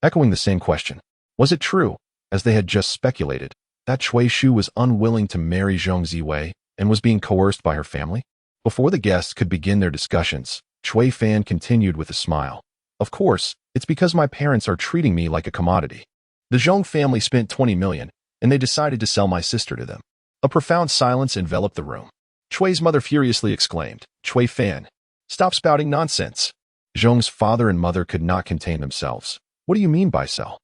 echoing the same question. Was it true, as they had just speculated, that Cui Shu was unwilling to marry Zhong Ziwei and was being coerced by her family? Before the guests could begin their discussions, Cui Fan continued with a smile. Of course, it's because my parents are treating me like a commodity. The Zhong family spent 20 million, and they decided to sell my sister to them. A profound silence enveloped the room. Cui's mother furiously exclaimed, Cui Fan, stop spouting nonsense. Zhong's father and mother could not contain themselves. What do you mean by sell?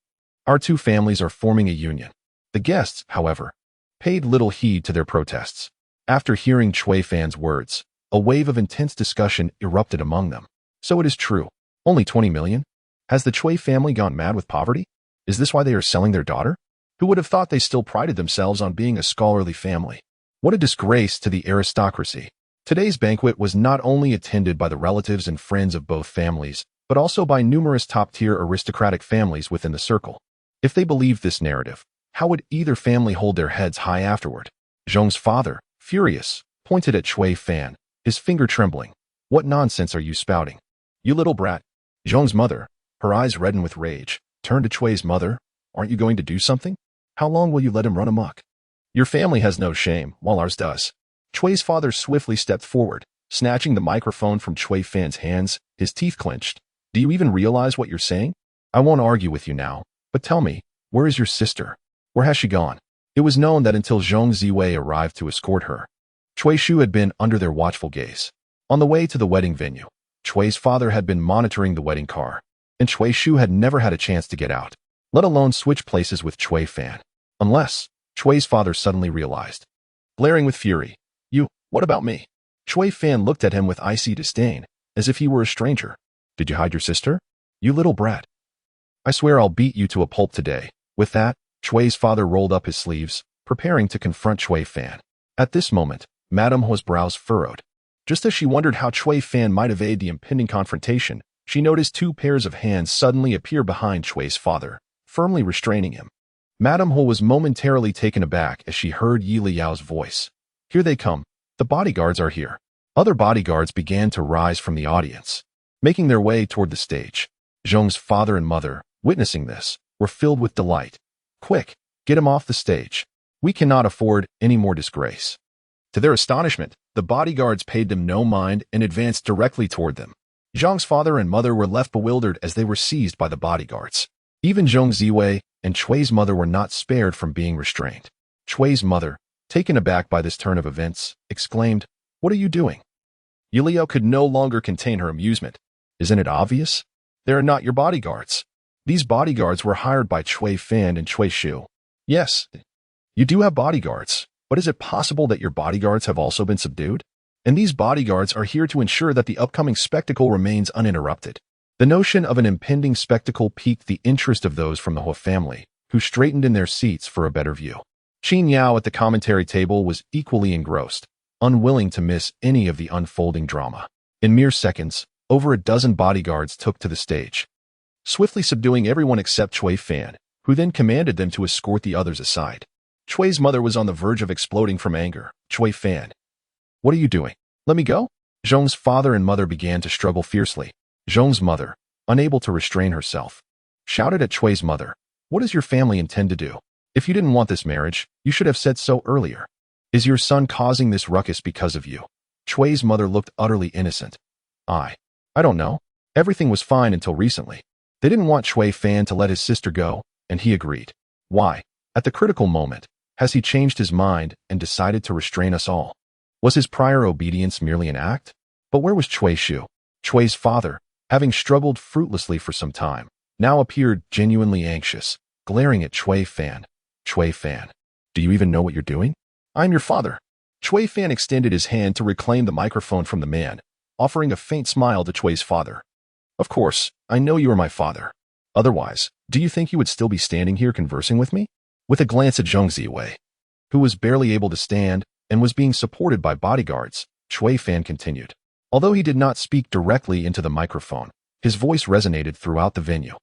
Our two families are forming a union. The guests, however, paid little heed to their protests. After hearing Cui Fan's words, a wave of intense discussion erupted among them. So it is true. Only 20 million? Has the Cui family gone mad with poverty? Is this why they are selling their daughter? Who would have thought they still prided themselves on being a scholarly family? What a disgrace to the aristocracy. Today's banquet was not only attended by the relatives and friends of both families, but also by numerous top-tier aristocratic families within the circle. If they believed this narrative, how would either family hold their heads high afterward? Zhong's father, furious, pointed at Cui Fan, his finger trembling. What nonsense are you spouting? You little brat. Zhong's mother, her eyes reddened with rage, turned to Cui's mother. Aren't you going to do something? How long will you let him run amok? Your family has no shame, while ours does. Cui's father swiftly stepped forward, snatching the microphone from Cui Fan's hands, his teeth clenched. Do you even realize what you're saying? I won't argue with you now, but tell me, where is your sister? Where has she gone? It was known that until Zhong Ziwei arrived to escort her, Cui Shu had been under their watchful gaze. On the way to the wedding venue, Cui's father had been monitoring the wedding car, and Cui Shu had never had a chance to get out, let alone switch places with Cui Fan. Unless, Cui's father suddenly realized. Glaring with fury, what about me? Cui Fan looked at him with icy disdain, as if he were a stranger. Did you hide your sister? You little brat. I swear I'll beat you to a pulp today. With that, Cui's father rolled up his sleeves, preparing to confront Cui Fan. At this moment, Madame Huo's brows furrowed. Just as she wondered how Cui Fan might evade the impending confrontation, she noticed two pairs of hands suddenly appear behind Cui's father, firmly restraining him. Madame Huo was momentarily taken aback as she heard Yi Liao's voice. Here they come. The bodyguards are here. Other bodyguards began to rise from the audience, making their way toward the stage. Zhong's father and mother, witnessing this, were filled with delight. Quick, get him off the stage. We cannot afford any more disgrace. To their astonishment, the bodyguards paid them no mind and advanced directly toward them. Zhong's father and mother were left bewildered as they were seized by the bodyguards. Even Zhong Ziwei and Cui's mother were not spared from being restrained. Cui's mother, taken aback by this turn of events, exclaimed, What are you doing? Leyao could no longer contain her amusement. Isn't it obvious? They are not your bodyguards. These bodyguards were hired by Cui Fan and Cui Shu. Yes, you do have bodyguards, but is it possible that your bodyguards have also been subdued? And these bodyguards are here to ensure that the upcoming spectacle remains uninterrupted. The notion of an impending spectacle piqued the interest of those from the Huo family, who straightened in their seats for a better view. Qin Yao at the commentary table was equally engrossed, unwilling to miss any of the unfolding drama. In mere seconds, over a dozen bodyguards took to the stage, swiftly subduing everyone except Cui Fan, who then commanded them to escort the others aside. Cui's mother was on the verge of exploding from anger. Cui Fan, what are you doing? Let me go? Zhong's father and mother began to struggle fiercely. Zhong's mother, unable to restrain herself, shouted at Cui's mother, What does your family intend to do? If you didn't want this marriage, you should have said so earlier. Is your son causing this ruckus because of you? Cui's mother looked utterly innocent. I don't know. Everything was fine until recently. They didn't want Cui Fan to let his sister go, and he agreed. Why? At the critical moment, has he changed his mind and decided to restrain us all? Was his prior obedience merely an act? But where was Cui Shu? Cui's father, having struggled fruitlessly for some time, now appeared genuinely anxious, glaring at Cui Fan. Cui Fan, do you even know what you're doing? I'm your father. Cui Fan extended his hand to reclaim the microphone from the man, offering a faint smile to Cui's father. Of course, I know you are my father. Otherwise, do you think you would still be standing here conversing with me? With a glance at Zhong Ziwei, who was barely able to stand and was being supported by bodyguards, Cui Fan continued. Although he did not speak directly into the microphone, his voice resonated throughout the venue.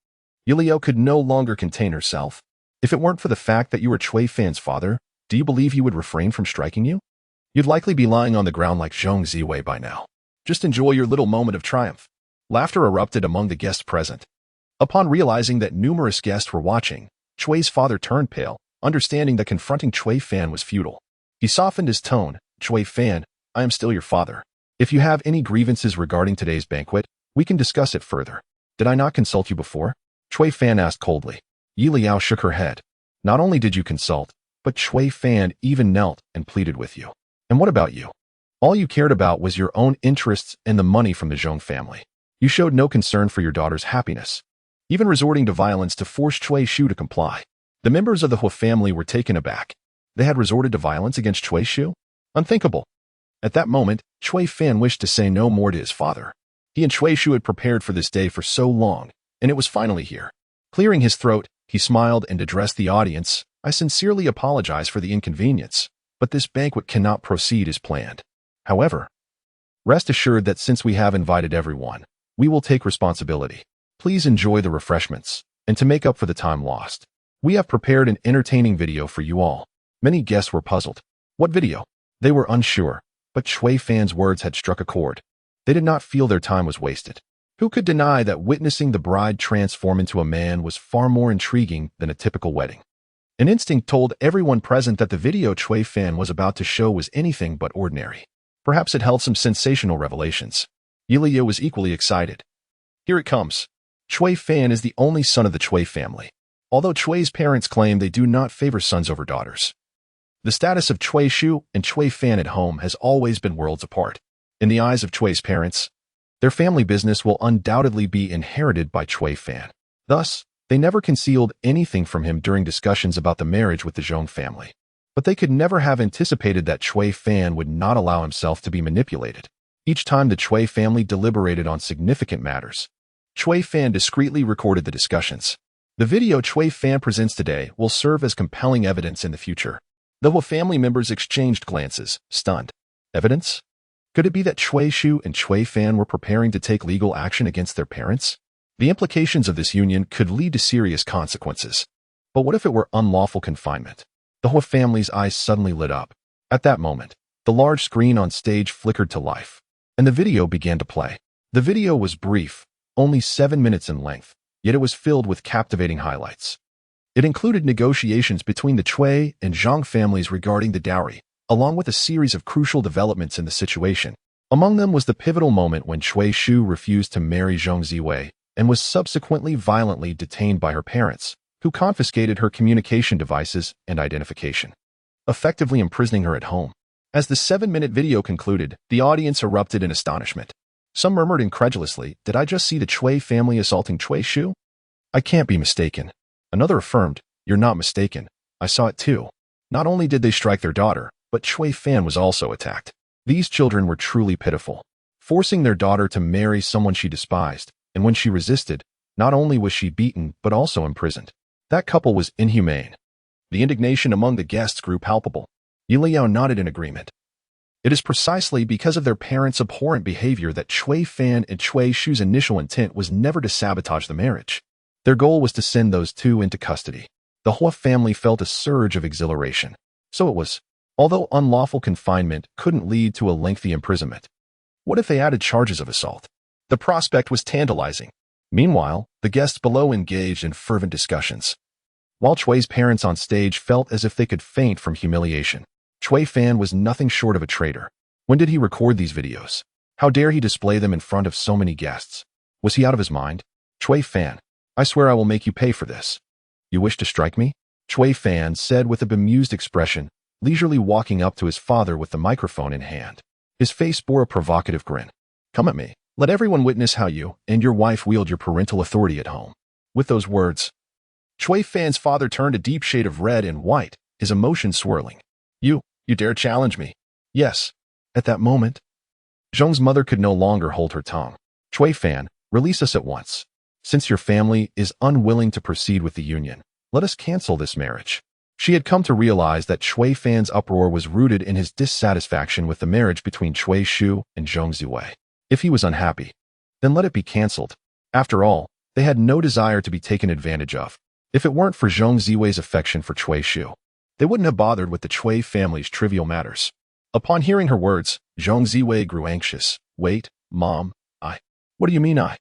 Leyao could no longer contain herself. If it weren't for the fact that you were Cui Fan's father, do you believe he would refrain from striking you? You'd likely be lying on the ground like Zhong Ziwei by now. Just enjoy your little moment of triumph. Laughter erupted among the guests present. Upon realizing that numerous guests were watching, Chui's father turned pale, understanding that confronting Chui Fan was futile. He softened his tone. Chui Fan, I am still your father. If you have any grievances regarding today's banquet, we can discuss it further. Did I not consult you before? Chui Fan asked coldly. Leyao shook her head. Not only did you consult, but Chui Fan even knelt and pleaded with you. And what about you? All you cared about was your own interests and the money from the Zhong family. You showed no concern for your daughter's happiness, even resorting to violence to force Chui Shu to comply. The members of the Huo family were taken aback. They had resorted to violence against Chui Shu? Unthinkable. At that moment, Chui Fan wished to say no more to his father. He and Chui Shu had prepared for this day for so long, and it was finally here. Clearing his throat, he smiled and addressed the audience. I sincerely apologize for the inconvenience, but this banquet cannot proceed as planned. However, rest assured that since we have invited everyone, we will take responsibility. Please enjoy the refreshments, and to make up for the time lost, we have prepared an entertaining video for you all. Many guests were puzzled. What video? They were unsure, but Chui Fan's words had struck a chord. They did not feel their time was wasted. Who could deny that witnessing the bride transform into a man was far more intriguing than a typical wedding? An instinct told everyone present that the video Chui Fan was about to show was anything but ordinary. Perhaps it held some sensational revelations. Leyao was equally excited. Here it comes. Chui Fan is the only son of the Chui family, although Chui's parents claim they do not favor sons over daughters. The status of Chui Shu and Chui Fan at home has always been worlds apart. In the eyes of Chui's parents, their family business will undoubtedly be inherited by Chui Fan. Thus, they never concealed anything from him during discussions about the marriage with the Zhong family. But they could never have anticipated that Chui Fan would not allow himself to be manipulated. Each time the Chui family deliberated on significant matters, Chui Fan discreetly recorded the discussions. The video Chui Fan presents today will serve as compelling evidence in the future. The Huo family members exchanged glances, stunned. Evidence? Could it be that Chui Shu and Chui Fan were preparing to take legal action against their parents? The implications of this union could lead to serious consequences. But what if it were unlawful confinement? The Huo family's eyes suddenly lit up. At that moment, the large screen on stage flickered to life, and the video began to play. The video was brief, only 7 minutes in length, yet it was filled with captivating highlights. It included negotiations between the Chui and Zhang families regarding the dowry, along with a series of crucial developments in the situation. Among them was the pivotal moment when Chui Shu refused to marry Zhong Ziwei and was subsequently violently detained by her parents, who confiscated her communication devices and identification, effectively imprisoning her at home. As the 7-minute video concluded, the audience erupted in astonishment. Some murmured incredulously, "Did I just see the Chui family assaulting Chui Shu? I can't be mistaken." Another affirmed, "You're not mistaken. I saw it too." Not only did they strike their daughter, but Chui Fan was also attacked. These children were truly pitiful, forcing their daughter to marry someone she despised, and when she resisted, not only was she beaten but also imprisoned. That couple was inhumane. The indignation among the guests grew palpable. Leyao nodded in agreement. It is precisely because of their parents' abhorrent behavior that Chui Fan and Chui Shu's initial intent was never to sabotage the marriage. Their goal was to send those two into custody. The Huo family felt a surge of exhilaration. So it was. Although unlawful confinement couldn't lead to a lengthy imprisonment. What if they added charges of assault? The prospect was tantalizing. Meanwhile, the guests below engaged in fervent discussions. While Chui's parents on stage felt as if they could faint from humiliation, Chui Fan was nothing short of a traitor. When did he record these videos? How dare he display them in front of so many guests? Was he out of his mind? Chui Fan, I swear I will make you pay for this. You wish to strike me? Chui Fan said with a bemused expression, leisurely walking up to his father with the microphone in hand. His face bore a provocative grin. Come at me. Let everyone witness how you and your wife wield your parental authority at home. With those words, Chui Fan's father turned a deep shade of red and white, his emotions swirling. You dare challenge me? Yes. At that moment, Zhong's mother could no longer hold her tongue. Chui Fan, release us at once. Since your family is unwilling to proceed with the union, let us cancel this marriage. She had come to realize that Chui Fan's uproar was rooted in his dissatisfaction with the marriage between Chui Shu and Zhong Ziwei. If he was unhappy, then let it be cancelled. After all, they had no desire to be taken advantage of. If it weren't for Zhong Ziwei's affection for Chui Shu, they wouldn't have bothered with the Chui family's trivial matters. Upon hearing her words, Zhong Ziwei grew anxious. Wait, Mom, what do you mean I?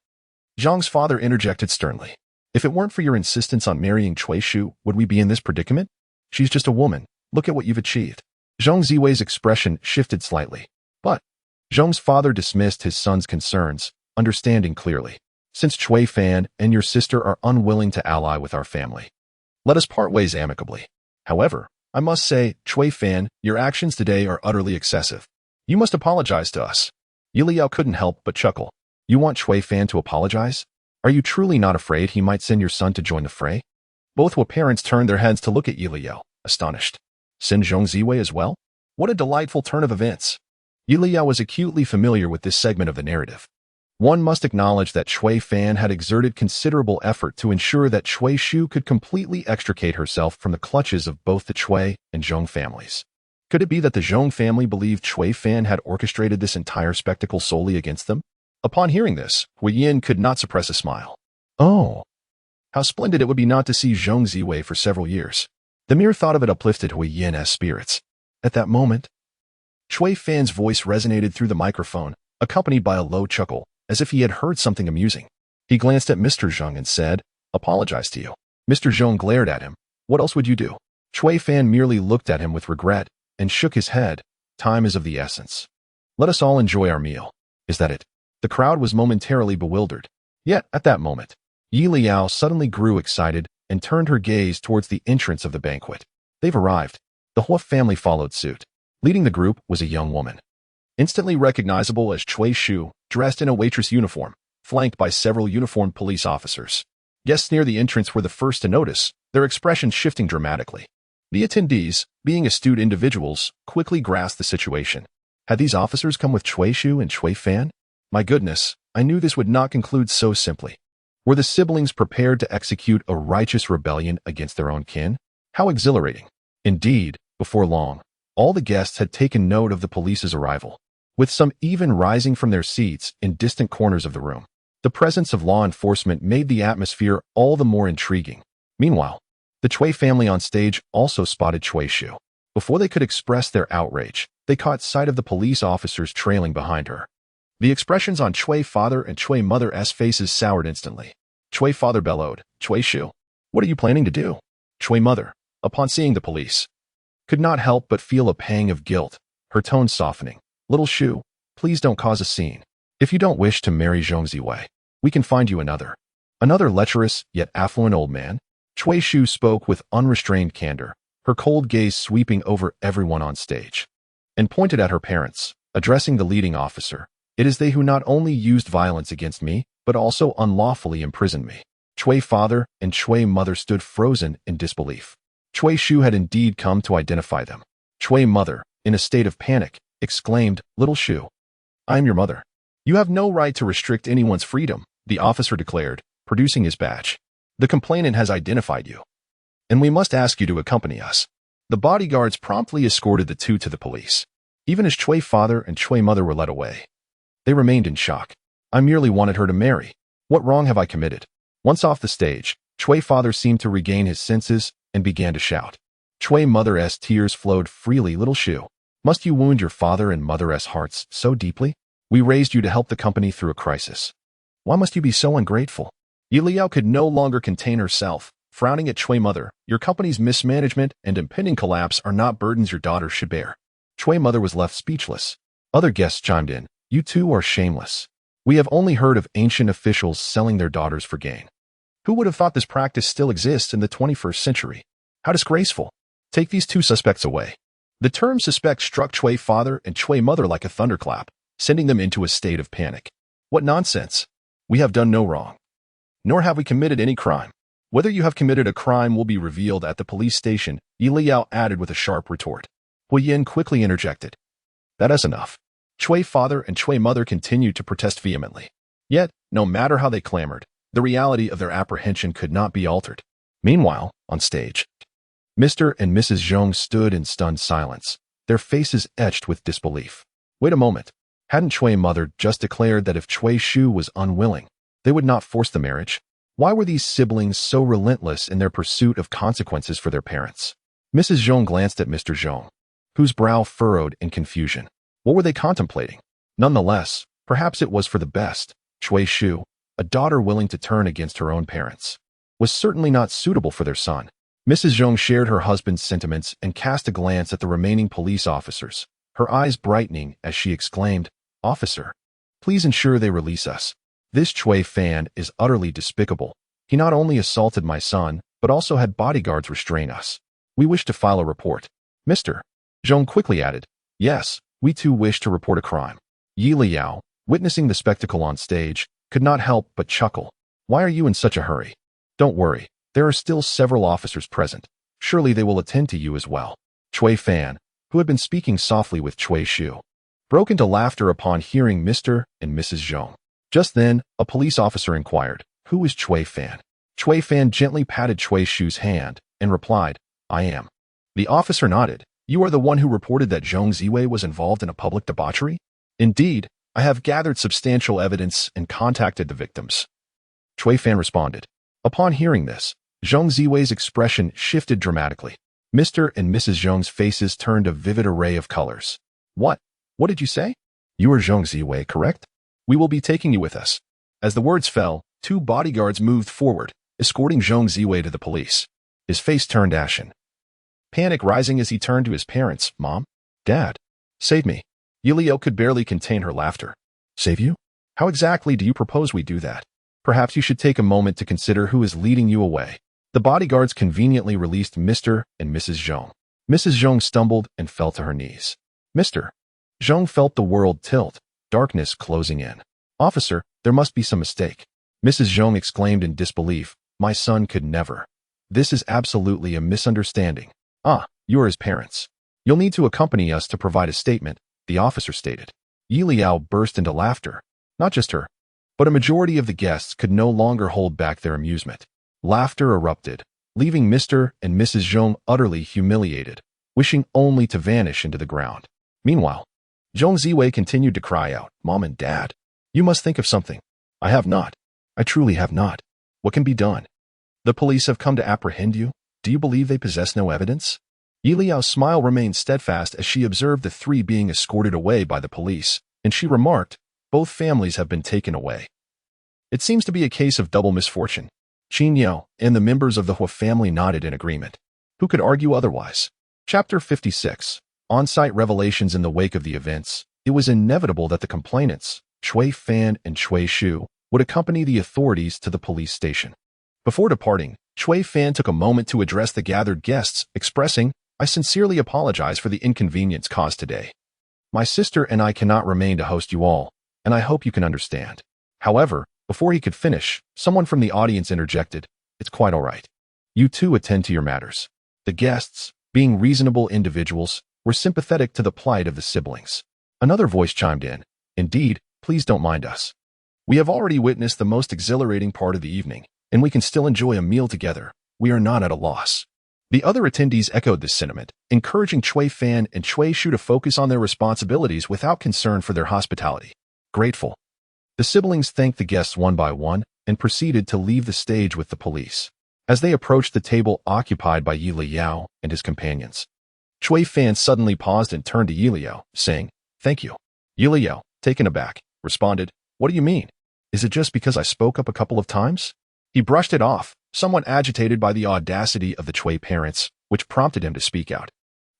Zhong's father interjected sternly. If it weren't for your insistence on marrying Cui Shu, would we be in this predicament? She's just a woman. Look at what you've achieved. Zhong Ziwei's expression shifted slightly. But Zhong's father dismissed his son's concerns, understanding clearly. Since Cui Fan and your sister are unwilling to ally with our family, let us part ways amicably. However, I must say, Cui Fan, your actions today are utterly excessive. You must apologize to us. Leyao couldn't help but chuckle. You want Cui Fan to apologize? Are you truly not afraid he might send your son to join the fray? Both Huo parents turned their heads to look at Leyao, astonished. Send Zhong Ziwei as well? What a delightful turn of events. Leyao was acutely familiar with this segment of the narrative. One must acknowledge that Cui Fan had exerted considerable effort to ensure that Cui Shu could completely extricate herself from the clutches of both the Cui and Zhong families. Could it be that the Zhong family believed Cui Fan had orchestrated this entire spectacle solely against them? Upon hearing this, Huiyin could not suppress a smile. Oh, how splendid it would be not to see Zhong Ziwei for several years. The mere thought of it uplifted Huiyin's spirits. At that moment, Cui Fan's voice resonated through the microphone, accompanied by a low chuckle, as if he had heard something amusing. He glanced at Mr. Zhong and said, "Apologize to you." Mr. Zhong glared at him. What else would you do? Cui Fan merely looked at him with regret and shook his head. Time is of the essence. Let us all enjoy our meal. Is that it? The crowd was momentarily bewildered. Yet, at that moment, Leyao suddenly grew excited and turned her gaze towards the entrance of the banquet. They've arrived. The Huo family followed suit. Leading the group was a young woman, instantly recognizable as Cui Shu, dressed in a waitress uniform, flanked by several uniformed police officers. Guests near the entrance were the first to notice, their expressions shifting dramatically. The attendees, being astute individuals, quickly grasped the situation. Had these officers come with Cui Shu and Cui Fan? My goodness, I knew this would not conclude so simply. Were the siblings prepared to execute a righteous rebellion against their own kin? How exhilarating. Indeed, before long, all the guests had taken note of the police's arrival, with some even rising from their seats in distant corners of the room. The presence of law enforcement made the atmosphere all the more intriguing. Meanwhile, the Cui family on stage also spotted Cui Shu. Before they could express their outrage, they caught sight of the police officers trailing behind her. The expressions on Cui father and Cui mother's faces soured instantly. Cui father bellowed, "Cui Shu, what are you planning to do?" Cui mother, upon seeing the police, could not help but feel a pang of guilt, her tone softening. "Little Shu, please don't cause a scene. If you don't wish to marry Zhong Ziwei, we can find you another." Another lecherous yet affluent old man. Cui Shu spoke with unrestrained candor, her cold gaze sweeping over everyone on stage, and pointed at her parents, addressing the leading officer. "It is they who not only used violence against me, but also unlawfully imprisoned me." Cui father and Cui mother stood frozen in disbelief. Cui Shu had indeed come to identify them. Cui mother, in a state of panic, exclaimed, "Little Shu, I am your mother." "You have no right to restrict anyone's freedom," the officer declared, producing his badge. "The complainant has identified you, and we must ask you to accompany us." The bodyguards promptly escorted the two to the police. Even as Cui father and Cui mother were led away, they remained in shock. "I merely wanted her to marry. What wrong have I committed?" Once off the stage, Cui father seemed to regain his senses and began to shout. Cui mother's tears flowed freely. "Little Shu, must you wound your father and mother's hearts so deeply? We raised you to help the company through a crisis. Why must you be so ungrateful?" Leyao could no longer contain herself, frowning at Cui mother. "Your company's mismanagement and impending collapse are not burdens your daughter should bear." Cui mother was left speechless. Other guests chimed in. "You two are shameless. We have only heard of ancient officials selling their daughters for gain. Who would have thought this practice still exists in the 21st century? How disgraceful. Take these two suspects away." The term suspect struck Cui father and Cui mother like a thunderclap, sending them into a state of panic. "What nonsense. We have done no wrong. Nor have we committed any crime. Whether you have committed a crime will be revealed at the police station," Leyao added with a sharp retort. Huiyin quickly interjected. "That is enough." Cui father and Cui mother continued to protest vehemently. Yet, no matter how they clamored, the reality of their apprehension could not be altered. Meanwhile, on stage, Mr. and Mrs. Zhong stood in stunned silence, their faces etched with disbelief. Wait a moment. Hadn't Cui mother just declared that if Cui Shu was unwilling, they would not force the marriage? Why were these siblings so relentless in their pursuit of consequences for their parents? Mrs. Zhong glanced at Mr. Zhong, whose brow furrowed in confusion. What were they contemplating? Nonetheless, perhaps it was for the best. Cui Shu, a daughter willing to turn against her own parents. was certainly not suitable for their son. Mrs. Zhong shared her husband's sentiments and cast a glance at the remaining police officers, her eyes brightening as she exclaimed, "Officer, please ensure they release us. This Chui Fan is utterly despicable. He not only assaulted my son, but also had bodyguards restrain us. We wish to file a report." Mr. Zhong quickly added, "Yes, we too wish to report a crime." Leyao, witnessing the spectacle on stage, could not help but chuckle. "Why are you in such a hurry? Don't worry, there are still several officers present. Surely they will attend to you as well." Chui Fan, who had been speaking softly with Chui Shu, broke into laughter upon hearing Mr. and Mrs. Zhong. Just then, a police officer inquired, "Who is Chui Fan?" Chui Fan gently patted Chui Shu's hand and replied, "I am." The officer nodded. "You are the one who reported that Zhong Ziwei was involved in a public debauchery?" "Indeed, I have gathered substantial evidence and contacted the victims." Chui Fan responded. Upon hearing this, Zhong Ziwei's expression shifted dramatically. Mr. and Mrs. Zhong's faces turned a vivid array of colors. What did you say?" "You are Zhong Ziwei, correct? We will be taking you with us." As the words fell, 2 bodyguards moved forward, escorting Zhong Ziwei to the police. His face turned ashen, panic rising as he turned to his parents. "Mom? Dad? Save me." Leyao could barely contain her laughter. "Save you? How exactly do you propose we do that? Perhaps you should take a moment to consider who is leading you away." The bodyguards conveniently released Mr. and Mrs. Zhong. Mrs. Zhong stumbled and fell to her knees. Mr. Zhong felt the world tilt, darkness closing in. "Officer, there must be some mistake." Mrs. Zhong exclaimed in disbelief, "My son could never. This is absolutely a misunderstanding." "Ah, you are his parents. You'll need to accompany us to provide a statement," the officer stated. Leyao burst into laughter. Not just her, but a majority of the guests could no longer hold back their amusement. Laughter erupted, leaving Mr. and Mrs. Zhong utterly humiliated, wishing only to vanish into the ground. Meanwhile, Zhong Ziwei continued to cry out, "Mom and Dad, you must think of something." "I have not. I truly have not. What can be done? The police have come to apprehend you. Do you believe they possess no evidence?" Liao's smile remained steadfast as she observed the 3 being escorted away by the police, and she remarked, "Both families have been taken away. It seems to be a case of double misfortune." Qin Yao and the members of the Huo family nodded in agreement. Who could argue otherwise? Chapter 56. On-site revelations. In the wake of the events, it was inevitable that the complainants, Chui Fan and Chui Shu, would accompany the authorities to the police station. Before departing, Chui Fan took a moment to address the gathered guests, expressing, "I sincerely apologize for the inconvenience caused today. My sister and I cannot remain to host you all, and I hope you can understand." However, before he could finish, someone from the audience interjected, "It's quite all right. You two attend to your matters." The guests, being reasonable individuals, were sympathetic to the plight of the siblings. Another voice chimed in, "Indeed, please don't mind us. We have already witnessed the most exhilarating part of the evening, and we can still enjoy a meal together. We are not at a loss." The other attendees echoed this sentiment, encouraging Chui Fan and Chui Shu to focus on their responsibilities without concern for their hospitality. Grateful, the siblings thanked the guests one by one and proceeded to leave the stage with the police. As they approached the table occupied by Leyao and his companions, Chui Fan suddenly paused and turned to Leyao, saying, "Thank you." Leyao, taken aback, responded, "What do you mean? Is it just because I spoke up a couple of times?" He brushed it off, somewhat agitated by the audacity of the Chui parents, which prompted him to speak out.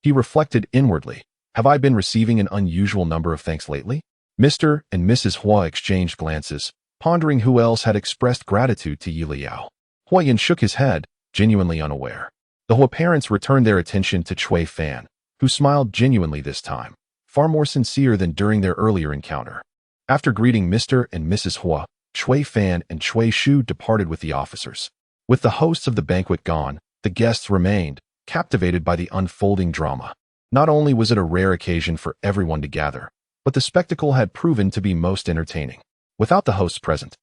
He reflected inwardly, "Have I been receiving an unusual number of thanks lately?" Mr. and Mrs. Huo exchanged glances, pondering who else had expressed gratitude to Leyao. Huoyan shook his head, genuinely unaware. The Huo parents returned their attention to Chui Fan, who smiled genuinely this time, far more sincere than during their earlier encounter. After greeting Mr. and Mrs. Huo, Chui Fan and Chui Shu departed with the officers. With the hosts of the banquet gone, the guests remained, captivated by the unfolding drama. Not only was it a rare occasion for everyone to gather, but the spectacle had proven to be most entertaining. Without the hosts present,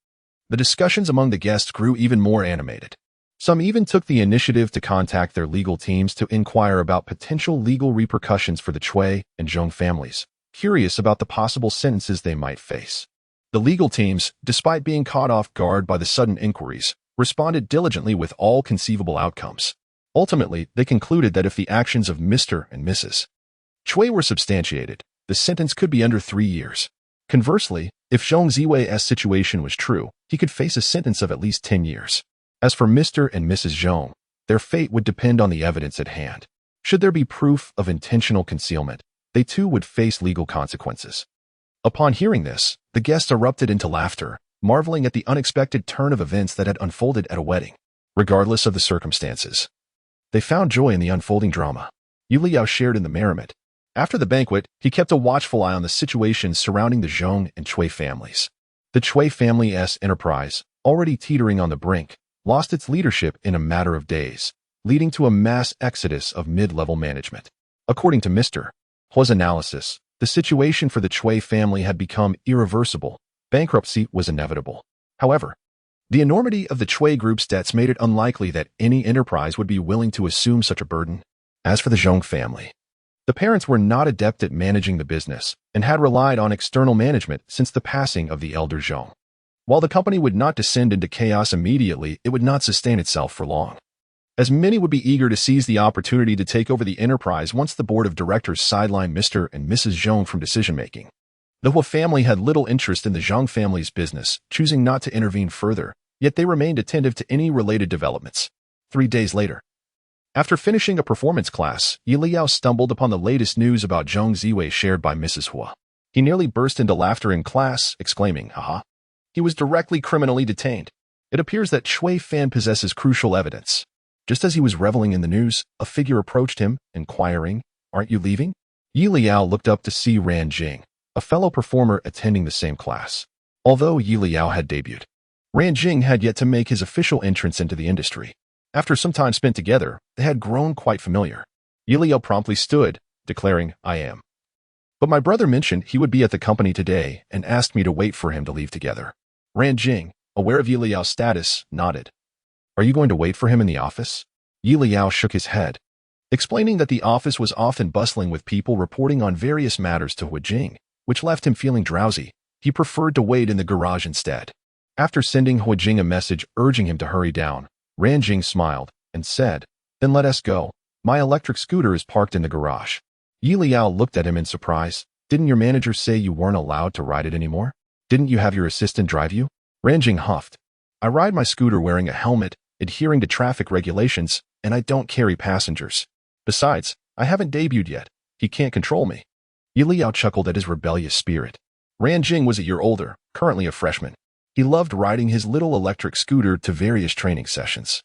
the discussions among the guests grew even more animated. Some even took the initiative to contact their legal teams to inquire about potential legal repercussions for the Chui and Zhong families, curious about the possible sentences they might face. The legal teams, despite being caught off guard by the sudden inquiries, responded diligently with all conceivable outcomes. Ultimately, they concluded that if the actions of Mr. and Mrs. Chui were substantiated, the sentence could be under 3 years. Conversely, if Zhong Ziwei's situation was true, he could face a sentence of at least 10 years. As for Mr. and Mrs. Zhong, their fate would depend on the evidence at hand. Should there be proof of intentional concealment, they too would face legal consequences. Upon hearing this, the guests erupted into laughter, marveling at the unexpected turn of events that had unfolded at a wedding. Regardless of the circumstances, they found joy in the unfolding drama. Leyao shared in the merriment. After the banquet, he kept a watchful eye on the situation surrounding the Zhong and Cui families. The Cui family's enterprise, already teetering on the brink, lost its leadership in a matter of days, leading to a mass exodus of mid-level management. According to Mr. Huo's analysis, the situation for the Cui family had become irreversible. Bankruptcy was inevitable. However, the enormity of the Cui group's debts made it unlikely that any enterprise would be willing to assume such a burden. As for the Zhong family, the parents were not adept at managing the business and had relied on external management since the passing of the elder Zhong. While the company would not descend into chaos immediately, it would not sustain itself for long, as many would be eager to seize the opportunity to take over the enterprise once the board of directors sidelined Mr. and Mrs. Zhong from decision-making. The Huo family had little interest in the Zhong family's business, choosing not to intervene further, yet they remained attentive to any related developments. 3 days later, after finishing a performance class, Leyao stumbled upon the latest news about Zhong Ziwei shared by Mrs. Huo. He nearly burst into laughter in class, exclaiming, "Haha." He was directly criminally detained. It appears that Cui Fan possesses crucial evidence. Just as he was reveling in the news, a figure approached him, inquiring, "Aren't you leaving?" Leyao looked up to see Ran Jing, a fellow performer attending the same class. Although Leyao had debuted, Ran Jing had yet to make his official entrance into the industry. After some time spent together, they had grown quite familiar. Leyao promptly stood, declaring, "I am. But my brother mentioned he would be at the company today and asked me to wait for him to leave together." Ran Jing, aware of Liao's status, nodded. "Are you going to wait for him in the office?" Leyao shook his head, explaining that the office was often bustling with people reporting on various matters to Huo Jing, which left him feeling drowsy. He preferred to wait in the garage instead. After sending Huo Jing a message urging him to hurry down, Ran Jing smiled and said, "Then let us go. My electric scooter is parked in the garage." Leyao looked at him in surprise. "Didn't your manager say you weren't allowed to ride it anymore? Didn't you have your assistant drive you?" Ran Jing huffed. "I ride my scooter wearing a helmet, adhering to traffic regulations, and I don't carry passengers. Besides, I haven't debuted yet. He can't control me." Leyao chuckled at his rebellious spirit. Ran Jing was a year older, currently a freshman. He loved riding his little electric scooter to various training sessions.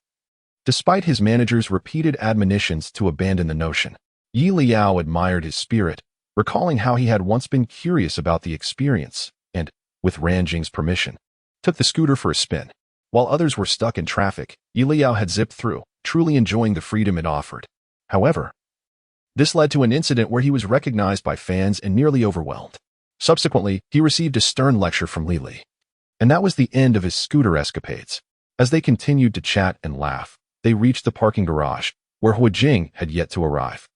Despite his manager's repeated admonitions to abandon the notion, Leyao admired his spirit, recalling how he had once been curious about the experience and, with Ran Jing's permission, took the scooter for a spin. While others were stuck in traffic, Leyao had zipped through, truly enjoying the freedom it offered. However, this led to an incident where he was recognized by fans and nearly overwhelmed. Subsequently, he received a stern lecture from Li. And that was the end of his scooter escapades. As they continued to chat and laugh, they reached the parking garage, where Huo Jing had yet to arrive.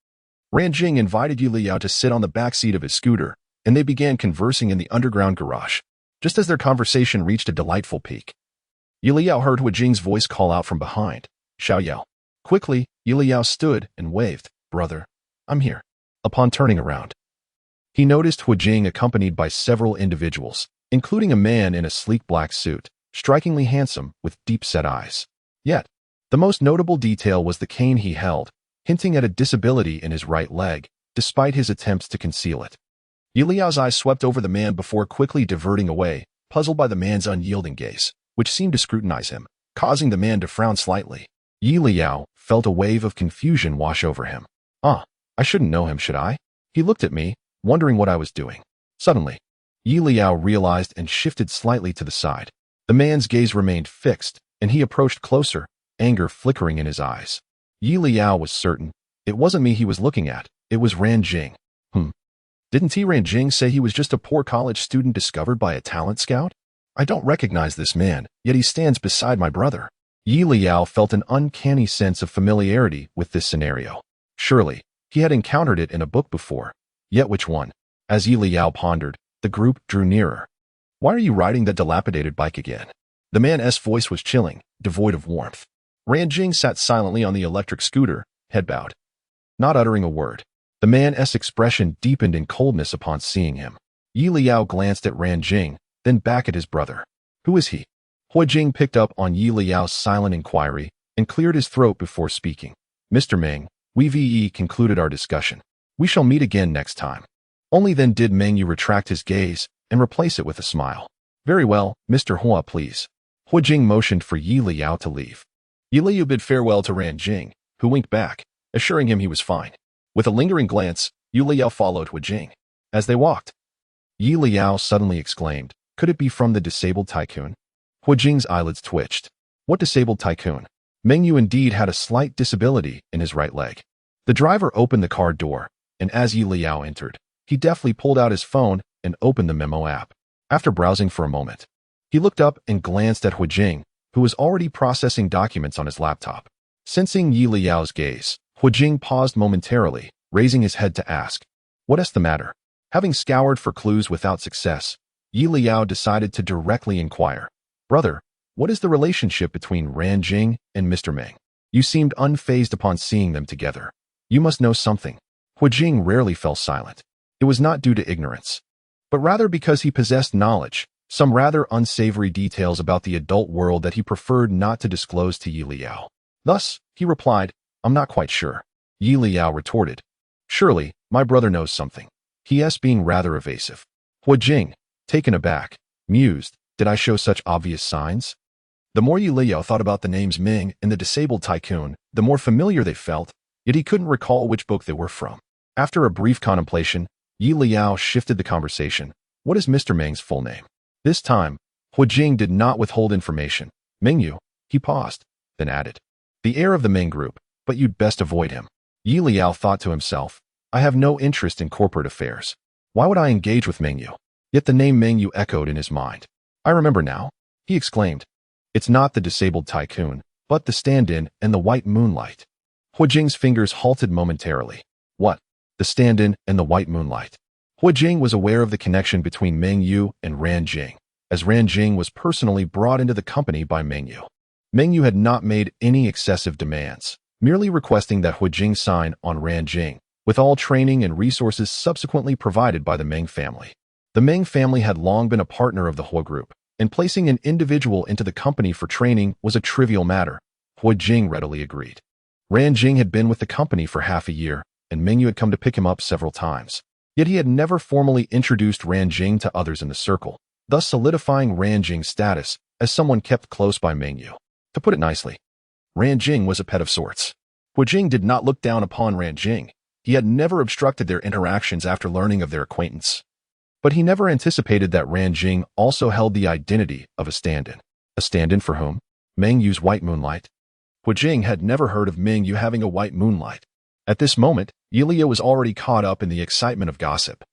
Ran Jing invited Leyao to sit on the back seat of his scooter, and they began conversing in the underground garage. Just as their conversation reached a delightful peak, Leyao heard Huo Jing's voice call out from behind, "Xiao Yao." Quickly, Leyao stood and waved, "Brother, I'm here." Upon turning around, he noticed Huo Jing accompanied by several individuals, including a man in a sleek black suit, strikingly handsome with deep-set eyes. Yet, the most notable detail was the cane he held, hinting at a disability in his right leg, despite his attempts to conceal it. Liao's eyes swept over the man before quickly diverting away, puzzled by the man's unyielding gaze, which seemed to scrutinize him, causing the man to frown slightly. Leyao felt a wave of confusion wash over him. I shouldn't know him, should I?" He looked at me, wondering what I was doing. Suddenly, Leyao realized and shifted slightly to the side. The man's gaze remained fixed, and he approached closer, anger flickering in his eyes. Leyao was certain it wasn't me he was looking at, it was Ran Jing. Didn't Ran Jing say he was just a poor college student discovered by a talent scout? I don't recognize this man, yet he stands beside my brother. Leyao felt an uncanny sense of familiarity with this scenario. Surely, he had encountered it in a book before. Yet which one? As Leyao pondered, the group drew nearer. "Why are you riding that dilapidated bike again?" The man's voice was chilling, devoid of warmth. Ran Jing sat silently on the electric scooter, head bowed, not uttering a word. The man's expression deepened in coldness upon seeing him. Leyao glanced at Ran Jing, then back at his brother. "Who is he?" Huo picked up on Liao's silent inquiry and cleared his throat before speaking. Mr. Meng, we concluded our discussion. We shall meet again next time. Only then did Meng Yu retract his gaze and replace it with a smile. Very well, Mr. Huo, please. Huo motioned for Liao to leave. Liao bid farewell to Ran Jing, who winked back, assuring him he was fine. With a lingering glance, Liao followed Huo. As they walked, Liao suddenly exclaimed, "Could it be from the disabled tycoon?" Huo eyelids twitched. What disabled tycoon? Meng Yu indeed had a slight disability in his right leg. The driver opened the car door, and as Liao entered, he deftly pulled out his phone and opened the memo app. After browsing for a moment, he looked up and glanced at Huo, who was already processing documents on his laptop. Sensing Liao's gaze, Huo paused momentarily, raising his head to ask, "What is the matter?" Having scoured for clues without success, Liao decided to directly inquire, "Brother, what is the relationship between Ran Jing and Mr. Meng? You seemed unfazed upon seeing them together. You must know something." Huo rarely fell silent. It was not due to ignorance, but rather because he possessed knowledge, some rather unsavory details about the adult world that he preferred not to disclose to Liao. Thus, he replied, "I'm not quite sure." Liao retorted, "Surely, my brother knows something." He being rather evasive. Huo, taken aback, mused, "Did I show such obvious signs?" The more Liao thought about the names Ming and the disabled tycoon, the more familiar they felt, yet he couldn't recall which book they were from. After a brief contemplation, Liao shifted the conversation. "What is Mr. Meng's full name?" This time, Huo did not withhold information. "Meng Yu," he paused, then added, "the heir of the Meng group, but you'd best avoid him." Liao thought to himself, "I have no interest in corporate affairs. Why would I engage with Meng Yu?" Yet the name Meng Yu echoed in his mind. "I remember now," he exclaimed. "It's not the disabled tycoon, but the stand-in and the white moonlight." Huo's fingers halted momentarily. What? The stand-in and the white moonlight? Huo was aware of the connection between Meng Yu and Ran Jing, as Ran Jing was personally brought into the company by Meng Yu. Meng Yu had not made any excessive demands, merely requesting that Huo sign on Ran Jing, with all training and resources subsequently provided by the Meng family. The Meng family had long been a partner of the Huo group, and placing an individual into the company for training was a trivial matter. Huo readily agreed. Ran Jing had been with the company for half a year, and Meng Yu had come to pick him up several times. Yet he had never formally introduced Ran Jing to others in the circle, thus solidifying Ran Jing's status as someone kept close by Meng Yu. To put it nicely, Ran Jing was a pet of sorts. Huo did not look down upon Ran Jing. He had never obstructed their interactions after learning of their acquaintance. But he never anticipated that Ran Jing also held the identity of a stand-in. A stand-in for whom? Meng Yu's white moonlight. Huo had never heard of Meng Yu having a white moonlight. At this moment, Liao was already caught up in the excitement of gossip,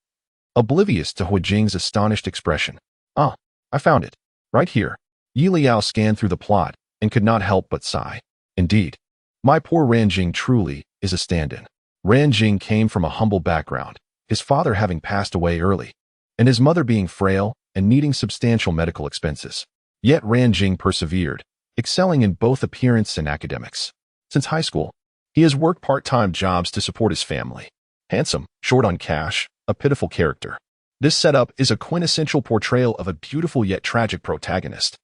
oblivious to Huo's astonished expression. "Ah, I found it. Right here." Liao scanned through the plot and could not help but sigh. Indeed, my poor Ran Jing truly is a stand-in. Ran Jing came from a humble background, his father having passed away early, and his mother being frail and needing substantial medical expenses. Yet Ran Jing persevered, excelling in both appearance and academics. Since high school, he has worked part-time jobs to support his family. Handsome, short on cash, a pitiful character. This setup is a quintessential portrayal of a beautiful yet tragic protagonist.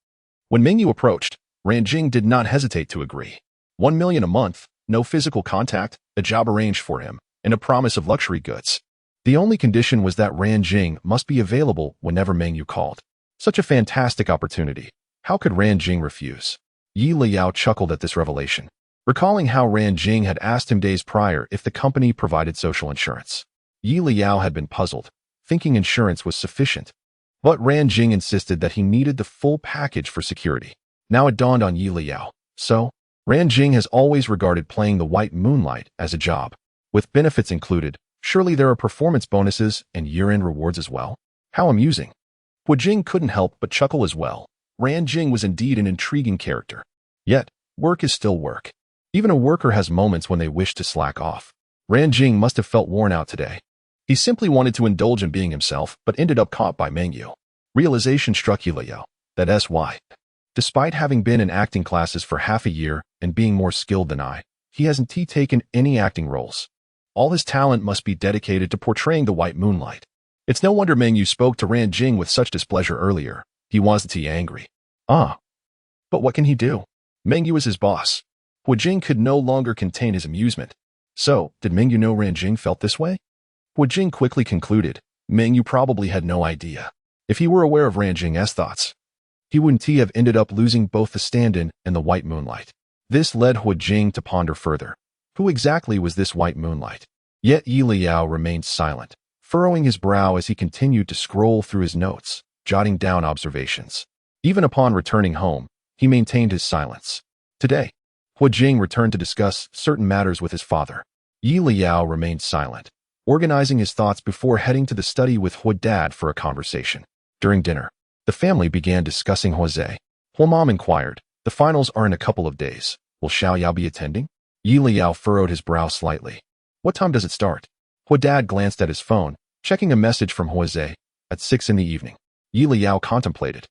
When Meng Yu approached, Ran Jing did not hesitate to agree. 1 million a month, no physical contact, a job arranged for him, and a promise of luxury goods. The only condition was that Ran Jing must be available whenever Meng Yu called. Such a fantastic opportunity. How could Ran Jing refuse? Liao chuckled at this revelation, recalling how Ran Jing had asked him days prior if the company provided social insurance. Liao had been puzzled, thinking insurance was sufficient. But Ran Jing insisted that he needed the full package for security. Now it dawned on Liao. So, Ran Jing has always regarded playing the white moonlight as a job. With benefits included, surely there are performance bonuses and year-end rewards as well. How amusing. Huo couldn't help but chuckle as well. Ran Jing was indeed an intriguing character. Yet, work is still work. Even a worker has moments when they wish to slack off. Ran Jing must have felt worn out today. He simply wanted to indulge in being himself, but ended up caught by Meng Yu. Realization struck Leyao. That's why. Despite having been in acting classes for half a year and being more skilled than I, he hasn't taken any acting roles. All his talent must be dedicated to portraying the white moonlight. It's no wonder Meng Yu spoke to Ran Jing with such displeasure earlier. He was angry. "Ah, But what can he do? Mengyu is his boss. Hu Jing could no longer contain his amusement. So, did Mengyu know Ran Jing felt this way? Hu Jing quickly concluded, Mengyu probably had no idea. If he were aware of Ran Jing's thoughts, he wouldn't have ended up losing both the stand-in and the white moonlight. This led Hu Jing to ponder further. Who exactly was this white moonlight? Yet Leyao remained silent, furrowing his brow as he continued to scroll through his notes, jotting down observations. Even upon returning home, he maintained his silence. Today, Hu Jing returned to discuss certain matters with his father. Leyao remained silent, organizing his thoughts before heading to the study with Hu Dad for a conversation. During dinner, the family began discussing Jose. Hu Mom inquired, the finals are in a couple of days. Will Xiaoyao be attending? Leyao furrowed his brow slightly. What time does it start? Hu Dad glanced at his phone, checking a message from Jose. At 6 in the evening. Leyao contemplated.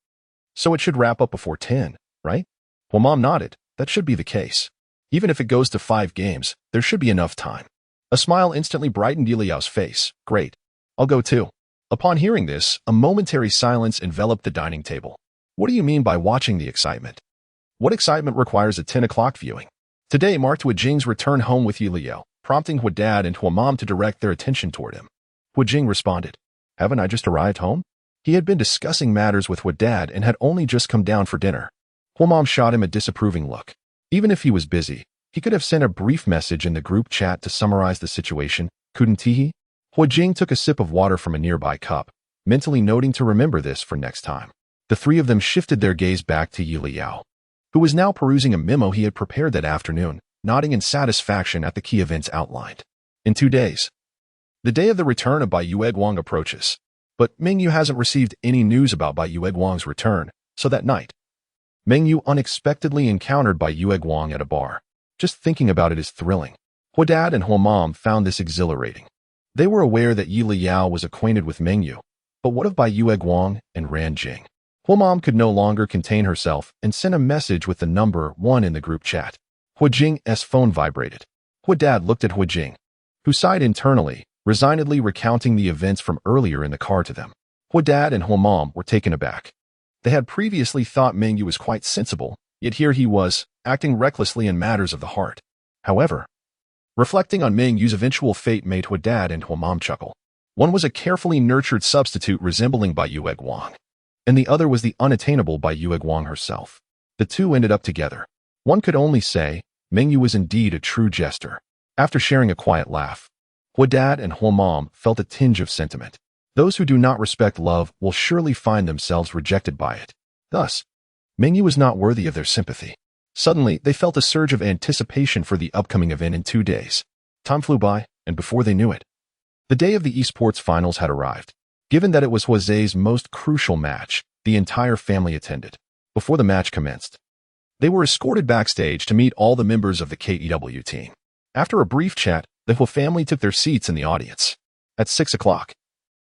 So it should wrap up before 10, right? Hu Mom nodded. That should be the case. Even if it goes to 5 games, there should be enough time. A smile instantly brightened Liao's face. Great. I'll go too. Upon hearing this, a momentary silence enveloped the dining table. What do you mean by watching the excitement? What excitement requires a 10 o'clock viewing? Today marked Hu Jing's return home with Liao, prompting Hu Dad and Hu Mom to direct their attention toward him. Hu Jing responded, Haven't I just arrived home? He had been discussing matters with Hu Dad and had only just come down for dinner. Hu Mom shot him a disapproving look. Even if he was busy, he could have sent a brief message in the group chat to summarize the situation, couldn't he? Hu Jing took a sip of water from a nearby cup, mentally noting to remember this for next time. The three of them shifted their gaze back to Leyao, who was now perusing a memo he had prepared that afternoon, nodding in satisfaction at the key events outlined. In 2 days. The day of the return of Bai Yueguang approaches, but Mengyu hasn't received any news about Bai Yueguang's return, so that night, Mengyu unexpectedly encountered Bai Yueguang at a bar. Just thinking about it is thrilling. Hu Dad and Hu Mom found this exhilarating. They were aware that Leyao was acquainted with Mengyu, but what of Bai Yueguang and Ran Jing? Hu Mom could no longer contain herself and sent a message with the number 1 in the group chat. Hu Jing's phone vibrated. Hu Dad looked at Hu Jing, who sighed internally, resignedly recounting the events from earlier in the car to them. Hu Dad and Hu Mom were taken aback. They had previously thought Mengyu was quite sensible, yet here he was, acting recklessly in matters of the heart. However, reflecting on Mengyu's eventual fate made Hu Dad and Hu Mom chuckle. One was a carefully nurtured substitute resembling Bai Yueguang, and the other was the unattainable Bai Yueguang herself. The two ended up together. One could only say, Mengyu was indeed a true jester. After sharing a quiet laugh, Hu Dad and Hu Mom felt a tinge of sentiment. Those who do not respect love will surely find themselves rejected by it. Thus, Mengyu was not worthy of their sympathy. Suddenly, they felt a surge of anticipation for the upcoming event in 2 days. Time flew by, and before they knew it, the day of the esports finals had arrived. Given that it was Jose's most crucial match, the entire family attended. Before the match commenced, they were escorted backstage to meet all the members of the KEW team. After a brief chat, the Huo family took their seats in the audience. At 6 o'clock,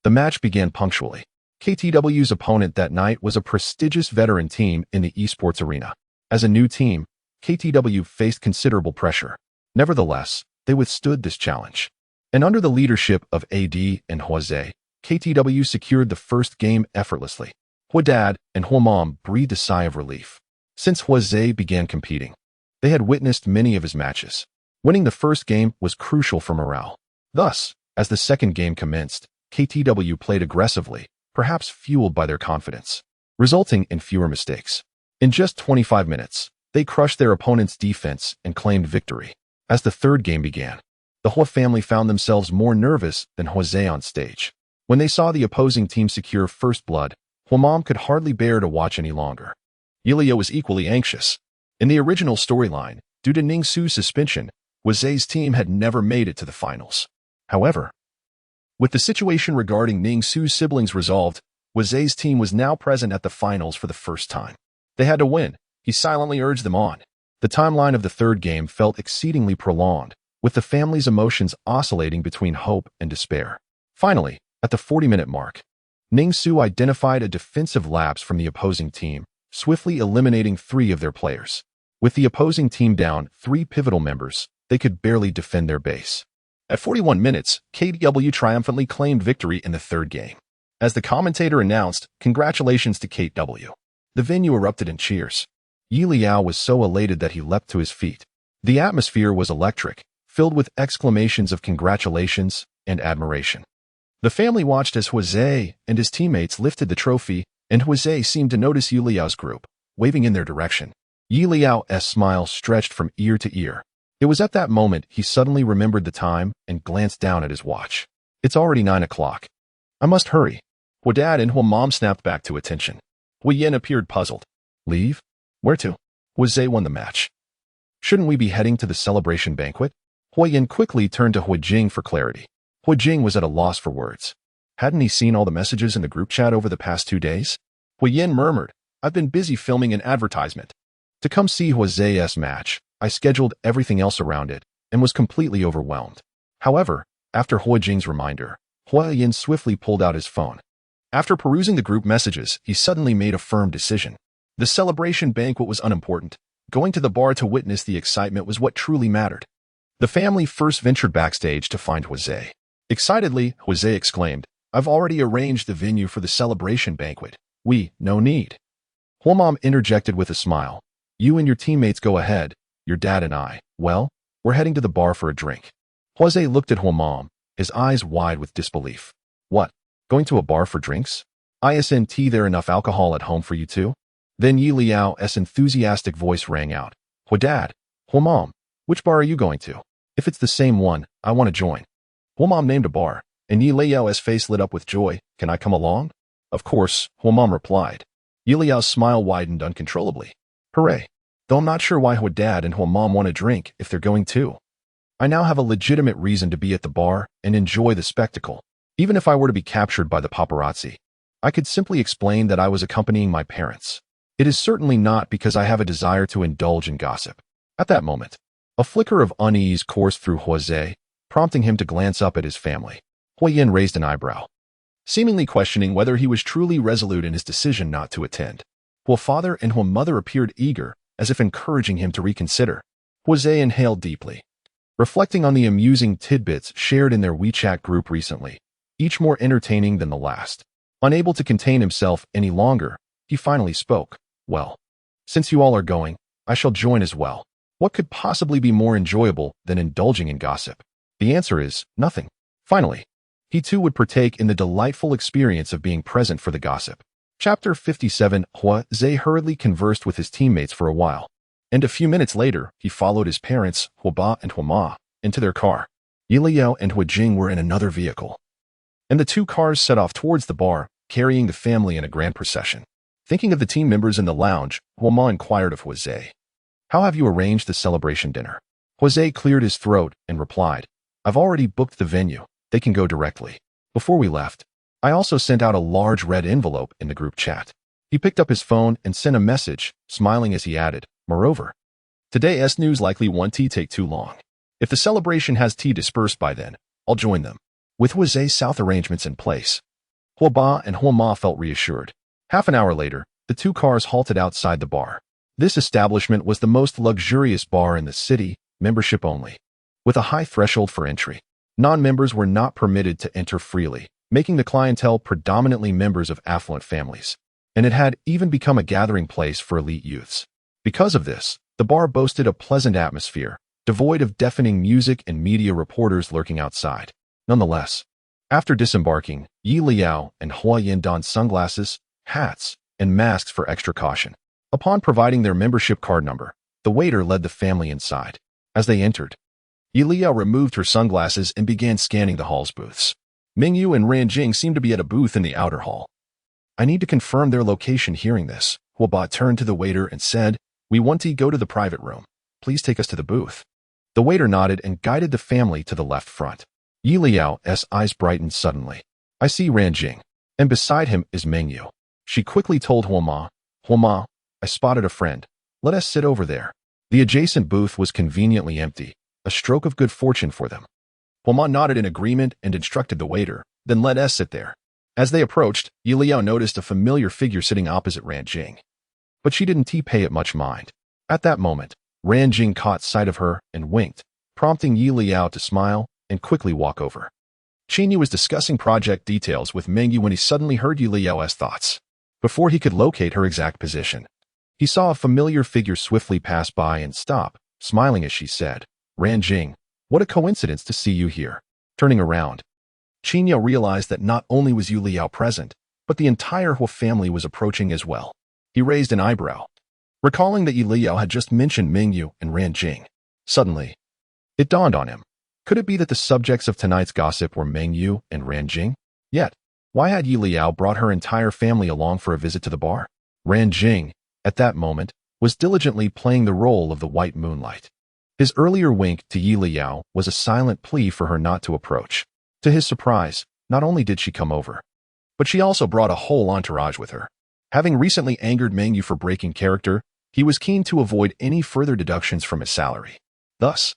the match began punctually. KTW's opponent that night was a prestigious veteran team in the esports arena. As a new team, KTW faced considerable pressure. Nevertheless, they withstood this challenge. And under the leadership of AD and Jose, KTW secured the first game effortlessly. Hu Dad and Hu Mom breathed a sigh of relief. Since Jose began competing, they had witnessed many of his matches. Winning the first game was crucial for morale. Thus, as the second game commenced, KTW played aggressively, perhaps fueled by their confidence, resulting in fewer mistakes. In just 25 minutes, they crushed their opponent's defense and claimed victory. As the third game began, the Huo family found themselves more nervous than Jose on stage. When they saw the opposing team secure first blood, Hu Mom could hardly bear to watch any longer. Leyao was equally anxious. In the original storyline, due to Ning Su's suspension, Jose's team had never made it to the finals. However, with the situation regarding Ning Su's siblings resolved, Jose's team was now present at the finals for the first time. They had to win. He silently urged them on. The timeline of the third game felt exceedingly prolonged, with the family's emotions oscillating between hope and despair. Finally, at the 40-minute mark, Ning Su identified a defensive lapse from the opposing team, swiftly eliminating 3 of their players. With the opposing team down 3 pivotal members, they could barely defend their base. At 41 minutes, KTW triumphantly claimed victory in the third game. As the commentator announced, "Congratulations to KTW." The venue erupted in cheers. Yi Liao was so elated that he leapt to his feet. The atmosphere was electric, filled with exclamations of congratulations and admiration. The family watched as Huo and his teammates lifted the trophy, and Huo seemed to notice Yi Liao's group, waving in their direction. Yi Liao's smile stretched from ear to ear. It was at that moment he suddenly remembered the time and glanced down at his watch. It's already 9 o'clock. I must hurry. Huo Dad and Huo Mom snapped back to attention. Huo Yin appeared puzzled. Leave? Where to? Huo won the match. Shouldn't we be heading to the celebration banquet? Huo Yin quickly turned to Huo Jing for clarity. Huo Jing was at a loss for words. Hadn't he seen all the messages in the group chat over the past 2 days? Huo Yin murmured, I've been busy filming an advertisement. To come see Huo's match, I scheduled everything else around it and was completely overwhelmed. However, after Huo Jing's reminder, Huo Yin swiftly pulled out his phone. After perusing the group messages, he suddenly made a firm decision. The celebration banquet was unimportant. Going to the bar to witness the excitement was what truly mattered. The family first ventured backstage to find Huo. Excitedly, Huo exclaimed, I've already arranged the venue for the celebration banquet. No need. Huo Mom interjected with a smile. You and your teammates go ahead. Your dad and I, well, we're heading to the bar for a drink. Huo looked at Huo Mom, his eyes wide with disbelief. What? Going to a bar for drinks? Isn't there enough alcohol at home for you two? Then Yi Liao's enthusiastic voice rang out. Huo Dad, Huo Mom, which bar are you going to? If it's the same one, I want to join. Huo Mom named a bar, and Yi Liao's face lit up with joy. Can I come along? Of course, Huo Mom replied. Yi Liao's smile widened uncontrollably. Hooray. Though I'm not sure why Huo Dad and Huo Mom want to drink if they're going too. I now have a legitimate reason to be at the bar and enjoy the spectacle. Even if I were to be captured by the paparazzi, I could simply explain that I was accompanying my parents. It is certainly not because I have a desire to indulge in gossip. At that moment, a flicker of unease coursed through Huo, prompting him to glance up at his family. Huo Yin raised an eyebrow, seemingly questioning whether he was truly resolute in his decision not to attend. Huo Father and Huo Mother appeared eager, as if encouraging him to reconsider. Huo inhaled deeply, reflecting on the amusing tidbits shared in their WeChat group recently, each more entertaining than the last. Unable to contain himself any longer, he finally spoke. Well, since you all are going, I shall join as well. What could possibly be more enjoyable than indulging in gossip? The answer is nothing. Finally, he too would partake in the delightful experience of being present for the gossip. Chapter 57. Huo hurriedly conversed with his teammates for a while, and a few minutes later, he followed his parents, Huo Ba and Huo Ma, into their car. Yi Liao and Huo Jing were in another vehicle, and the two cars set off towards the bar, carrying the family in a grand procession. Thinking of the team members in the lounge, Huo Ma inquired of Huo. How have you arranged the celebration dinner? Huo cleared his throat and replied, I've already booked the venue. They can go directly. Before we left, I also sent out a large red envelope in the group chat. He picked up his phone and sent a message, smiling as he added, Moreover, today's news likely won't take too long. If the celebration has tea dispersed by then, I'll join them. With Huo's south arrangements in place, Huo Ba and Huo Ma felt reassured. Half an hour later, the two cars halted outside the bar. This establishment was the most luxurious bar in the city, membership only. With a high threshold for entry, non-members were not permitted to enter freely, making the clientele predominantly members of affluent families. And it had even become a gathering place for elite youths. Because of this, the bar boasted a pleasant atmosphere, devoid of deafening music and media reporters lurking outside. Nonetheless, after disembarking, Yi Liao and Huo Yin donned sunglasses, hats, and masks for extra caution. Upon providing their membership card number, the waiter led the family inside. As they entered, Yi Liao removed her sunglasses and began scanning the hall's booths. Mingyu and Ranjing seemed to be at a booth in the outer hall. I need to confirm their location. Hearing this, Huo Ba turned to the waiter and said, We want to go to the private room. Please take us to the booth. The waiter nodded and guided the family to the left front. Yi Liao's eyes brightened suddenly. I see Ranjing, and beside him is Mingyu. She quickly told Huo Ma, I spotted a friend. Let us sit over there. The adjacent booth was conveniently empty, a stroke of good fortune for them. Huo Ma nodded in agreement and instructed the waiter, then let us sit there. As they approached, Yi Liao noticed a familiar figure sitting opposite Ranjing. But she didn't pay it much mind. At that moment, Ranjing caught sight of her and winked, prompting Yi Liao to smile and quickly walk over. Qingyu was discussing project details with Mingyu when he suddenly heard Yi Liao's thoughts. Before he could locate her exact position, He saw a familiar figure swiftly pass by and stop, smiling as she said, "Ranjing, what a coincidence to see you here." Turning around, Qin realized that not only was Leyao present, but the entire Huo family was approaching as well. He raised an eyebrow, recalling that Leyao had just mentioned Mingyu and Ranjing. Suddenly, it dawned on him. Could it be that the subjects of tonight's gossip were Mingyu and Ranjing? Yet, why had Leyao brought her entire family along for a visit to the bar? Ranjing, at that moment, was diligently playing the role of the white moonlight. His earlier wink to Leyao was a silent plea for her not to approach. To his surprise, not only did she come over, but she also brought a whole entourage with her. Having recently angered Mingyu for breaking character, he was keen to avoid any further deductions from his salary. Thus,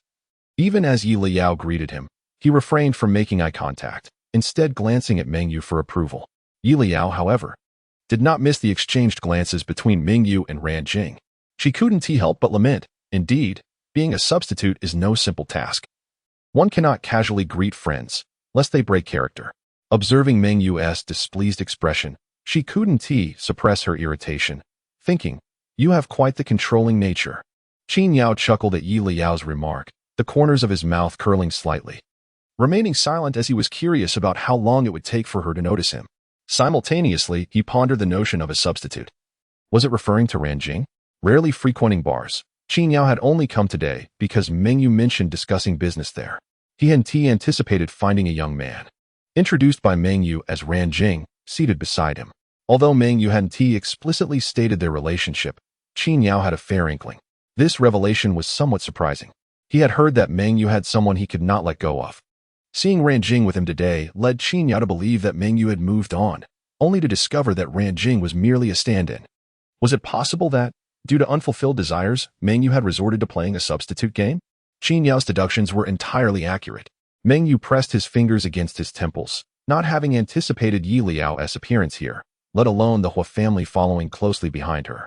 even as Leyao greeted him, he refrained from making eye contact, instead glancing at Mingyu for approval. Leyao, however, did not miss the exchanged glances between Mingyu and Ranjing. She couldn't help but lament. Indeed, being a substitute is no simple task. One cannot casually greet friends, lest they break character. Observing Mingyu's displeased expression, she couldn't suppress her irritation, thinking, "You have quite the controlling nature." Qin chuckled at Leyao's remark, the corners of his mouth curling slightly, remaining silent as he was curious about how long it would take for her to notice him. Simultaneously, he pondered the notion of a substitute. Was it referring to Ranjing? Rarely frequenting bars, Qin had only come today because Mingyu mentioned discussing business there. He had anticipated finding a young man, introduced by Mingyu as Ranjing, seated beside him. Although Mingyu hadn't explicitly stated their relationship, Qin had a fair inkling. This revelation was somewhat surprising. He had heard that Mingyu had someone he could not let go of. Seeing Ranjing with him today led Qin to believe that Mingyu had moved on, only to discover that Ranjing was merely a stand-in. Was it possible that, due to unfulfilled desires, Mingyu had resorted to playing a substitute game? Qin deductions were entirely accurate. Mingyu pressed his fingers against his temples, not having anticipated Leyao's appearance here, let alone the Huo family following closely behind her.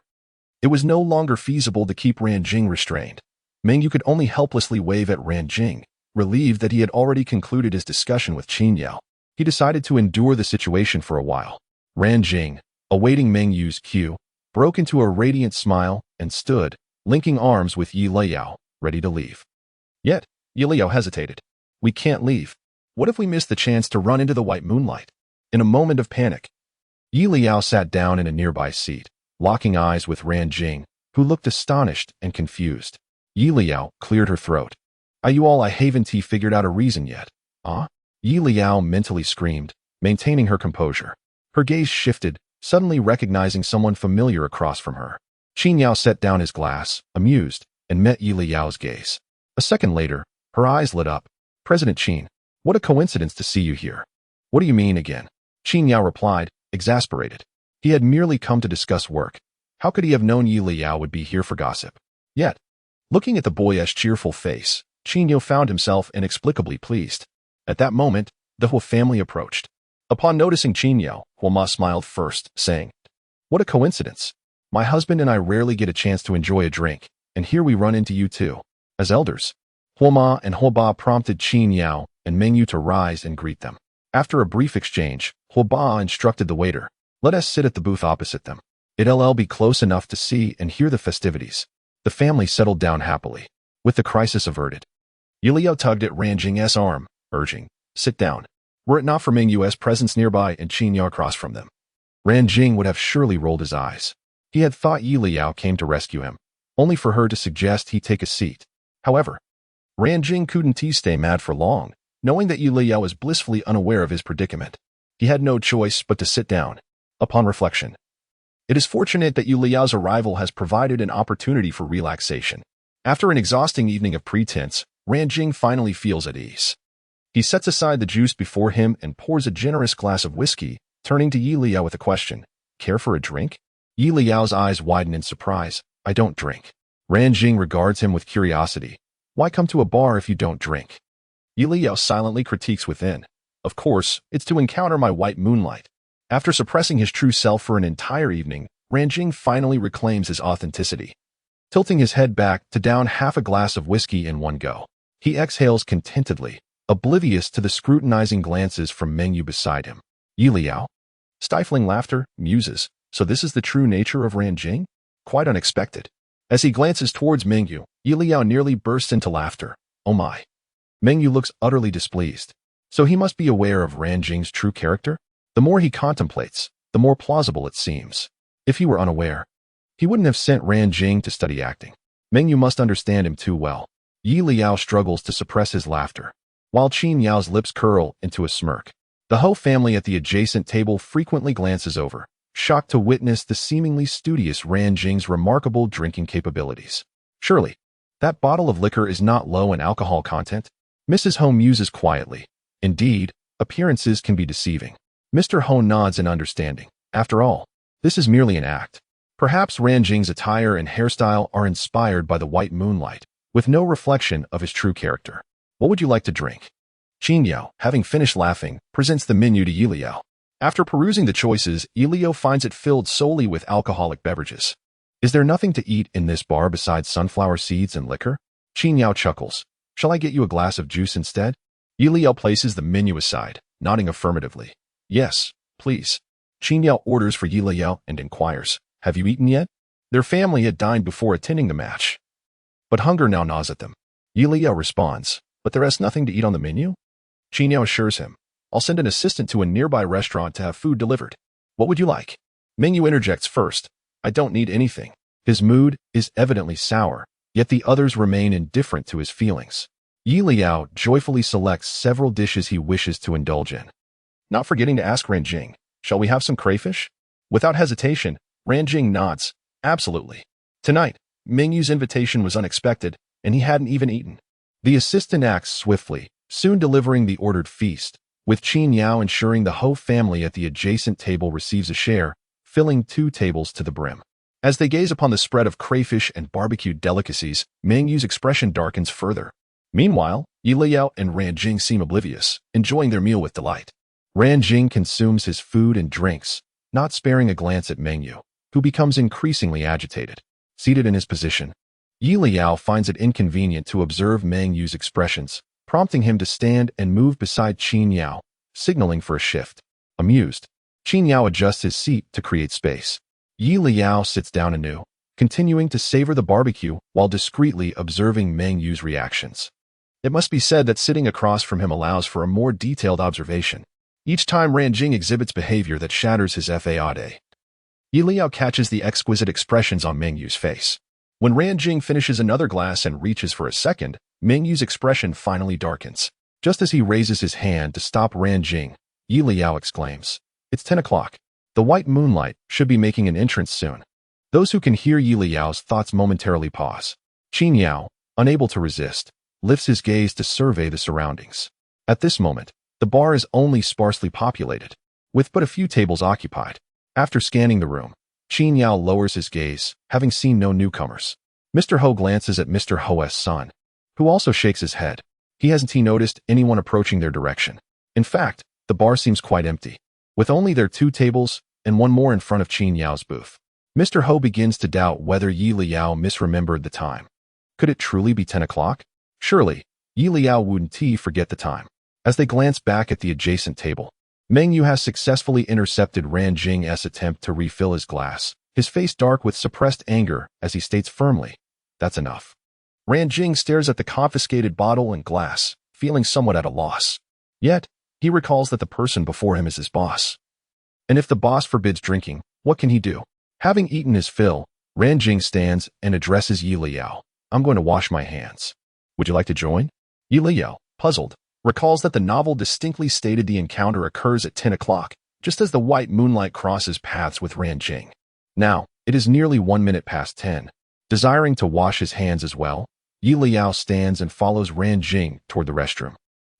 It was no longer feasible to keep Ranjing restrained. Mingyu could only helplessly wave at Ranjing, relieved that he had already concluded his discussion with Qin. He decided to endure the situation for a while. Ranjing, awaiting Mingyu's cue, broke into a radiant smile and stood, linking arms with Leyao, ready to leave. Yet, Leyao hesitated. "We can't leave. What if we miss the chance to run into the white moonlight?" In a moment of panic, Leyao sat down in a nearby seat, locking eyes with Ranjing, who looked astonished and confused. Leyao cleared her throat. "I haven't figured out a reason yet." Leyao mentally screamed, maintaining her composure. Her gaze shifted, suddenly recognizing someone familiar across from her. Qin set down his glass, amused, and met Leyao's gaze. A second later, her eyes lit up. "President Qin, what a coincidence to see you here." "What do you mean again?" Qin replied, exasperated. He had merely come to discuss work. How could he have known Leyao would be here for gossip? Yet, looking at the boyish cheerful face, Qin found himself inexplicably pleased. At that moment, the Huo family approached. Upon noticing Qin, Huoma smiled first, saying, "What a coincidence. My husband and I rarely get a chance to enjoy a drink, and here we run into you too." As elders, Huoma and Huoba prompted Qin and Mingyu to rise and greet them. After a brief exchange, Huoba instructed the waiter, "Let us sit at the booth opposite them. It'll be close enough to see and hear the festivities." The family settled down happily, with the crisis averted. Leyao tugged at Ranjing's arm, urging, "Sit down." Were it not for Mingyu's presence nearby and Qin across from them, Ranjing would have surely rolled his eyes. He had thought Leyao came to rescue him, only for her to suggest he take a seat. However, Ranjing couldn't stay mad for long, knowing that Leyao was blissfully unaware of his predicament. He had no choice but to sit down. Upon reflection, it is fortunate that Leyao's arrival has provided an opportunity for relaxation. After an exhausting evening of pretense, Ranjing finally feels at ease. He sets aside the juice before him and pours a generous glass of whiskey, turning to Leyao with a question, "Care for a drink?" Leyao's eyes widen in surprise. "I don't drink." Ranjing regards him with curiosity. "Why come to a bar if you don't drink?" Leyao silently critiques within. "Of course, it's to encounter my white moonlight." After suppressing his true self for an entire evening, Ranjing finally reclaims his authenticity. Tilting his head back to down half a glass of whiskey in one go, he exhales contentedly, oblivious to the scrutinizing glances from Mingyu beside him. Leyao, stifling laughter, muses, "So this is the true nature of Ranjing?" quite unexpected. As he glances towards Mengyu, Leyao nearly bursts into laughter. Oh my. Mengyu looks utterly displeased. So he must be aware of Ran Jing's true character? The more he contemplates, the more plausible it seems. If he were unaware, he wouldn't have sent Ran Jing to study acting. Mengyu must understand him too well. Leyao struggles to suppress his laughter, while Qin Yao's lips curl into a smirk. The Ho family at the adjacent table frequently glances over, shocked to witness the seemingly studious Ran Jing's remarkable drinking capabilities. Surely, that bottle of liquor is not low in alcohol content? Mrs. Ho muses quietly. Indeed, appearances can be deceiving. Mr. Ho nods in understanding. After all, this is merely an act. Perhaps Ran Jing's attire and hairstyle are inspired by the white moonlight, with no reflection of his true character. What would you like to drink? Qin Yao, having finished laughing, presents the menu to Leyao. After perusing the choices, Leyao finds it filled solely with alcoholic beverages. Is there nothing to eat in this bar besides sunflower seeds and liquor? Qin Yao chuckles. Shall I get you a glass of juice instead? Leyao places the menu aside, nodding affirmatively. Yes, please. Qin Yao orders for Leyao and inquires, have you eaten yet? Their family had dined before attending the match, but hunger now gnaws at them. Leyao responds, but there is nothing to eat on the menu? Qin Yao assures him, I'll send an assistant to a nearby restaurant to have food delivered. What would you like? Mengyu interjects first, I don't need anything. His mood is evidently sour, yet the others remain indifferent to his feelings. Leyao joyfully selects several dishes he wishes to indulge in. Not forgetting to ask Ran Jing, shall we have some crayfish? Without hesitation, Ran Jing nods, absolutely. Tonight, Mengyu's invitation was unexpected, and he hadn't even eaten. The assistant acts swiftly, soon delivering the ordered feast, with Qin Yao ensuring the Ho family at the adjacent table receives a share, filling 2 tables to the brim. As they gaze upon the spread of crayfish and barbecued delicacies, Mengyu's expression darkens further. Meanwhile, Leyao and Ran Jing seem oblivious, enjoying their meal with delight. Ran Jing consumes his food and drinks, not sparing a glance at Mengyu, who becomes increasingly agitated. Seated in his position, Leyao finds it inconvenient to observe Mengyu's expressions, prompting him to stand and move beside Qin Yao, signaling for a shift. Amused, Qin Yao adjusts his seat to create space. Leyao sits down anew, continuing to savor the barbecue while discreetly observing Mengyu's reactions. It must be said that sitting across from him allows for a more detailed observation. Each time Ran Jing exhibits behavior that shatters his facade, Leyao catches the exquisite expressions on Mengyu's face. When Ran Jing finishes another glass and reaches for a second, Mengyu's expression finally darkens. Just as he raises his hand to stop Ran Jing, Leyao exclaims, It's 10 o'clock. The white moonlight should be making an entrance soon. Those who can hear Leyao's thoughts momentarily pause. Qin Yao, unable to resist, lifts his gaze to survey the surroundings. At this moment, the bar is only sparsely populated, with but a few tables occupied. After scanning the room, Qin Yao lowers his gaze, having seen no newcomers. Mr. Ho glances at Mr. Ho's son, who also shakes his head. Hasn't he noticed anyone approaching their direction? In fact, the bar seems quite empty, with only their 2 tables and one more in front of Qin Yao's booth. Mr. Ho begins to doubt whether Leyao misremembered the time. Could it truly be 10 o'clock? Surely, Leyao wouldn't forget the time. As they glance back at the adjacent table, Mengyu has successfully intercepted Ran Jing's attempt to refill his glass, his face dark with suppressed anger as he states firmly, That's enough. Ran Jing stares at the confiscated bottle and glass, feeling somewhat at a loss. Yet, he recalls that the person before him is his boss. And if the boss forbids drinking, what can he do? Having eaten his fill, Ran Jing stands and addresses Leyao. I'm going to wash my hands. Would you like to join? Leyao, puzzled, recalls that the novel distinctly stated the encounter occurs at 10 o'clock, just as the white moonlight crosses paths with Ran Jing. Now, it is nearly 1 minute past 10. Desiring to wash his hands as well, Leyao stands and follows Ran Jing toward the restroom,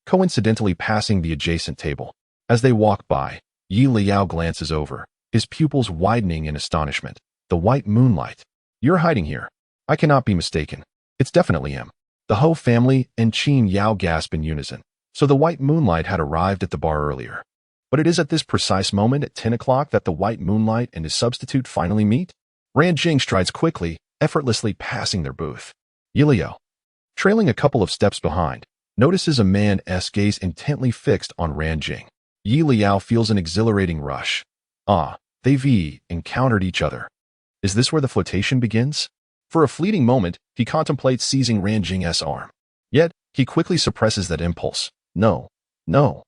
coincidentally passing the adjacent table. As they walk by, Leyao glances over, his pupils widening in astonishment. The white moonlight. You're hiding here. I cannot be mistaken. It's definitely him. The Ho family and Qin Yao gasp in unison. So the white moonlight had arrived at the bar earlier. But it is at this precise moment at 10 o'clock that the white moonlight and his substitute finally meet? Ran Jing strides quickly, effortlessly passing their booth. Leyao, trailing a couple of steps behind, notices a man's gaze intently fixed on Ran Jing. Leyao feels an exhilarating rush. They've encountered each other. Is this where the flirtation begins? For a fleeting moment, he contemplates seizing Ranjing's arm. Yet, he quickly suppresses that impulse. No, no.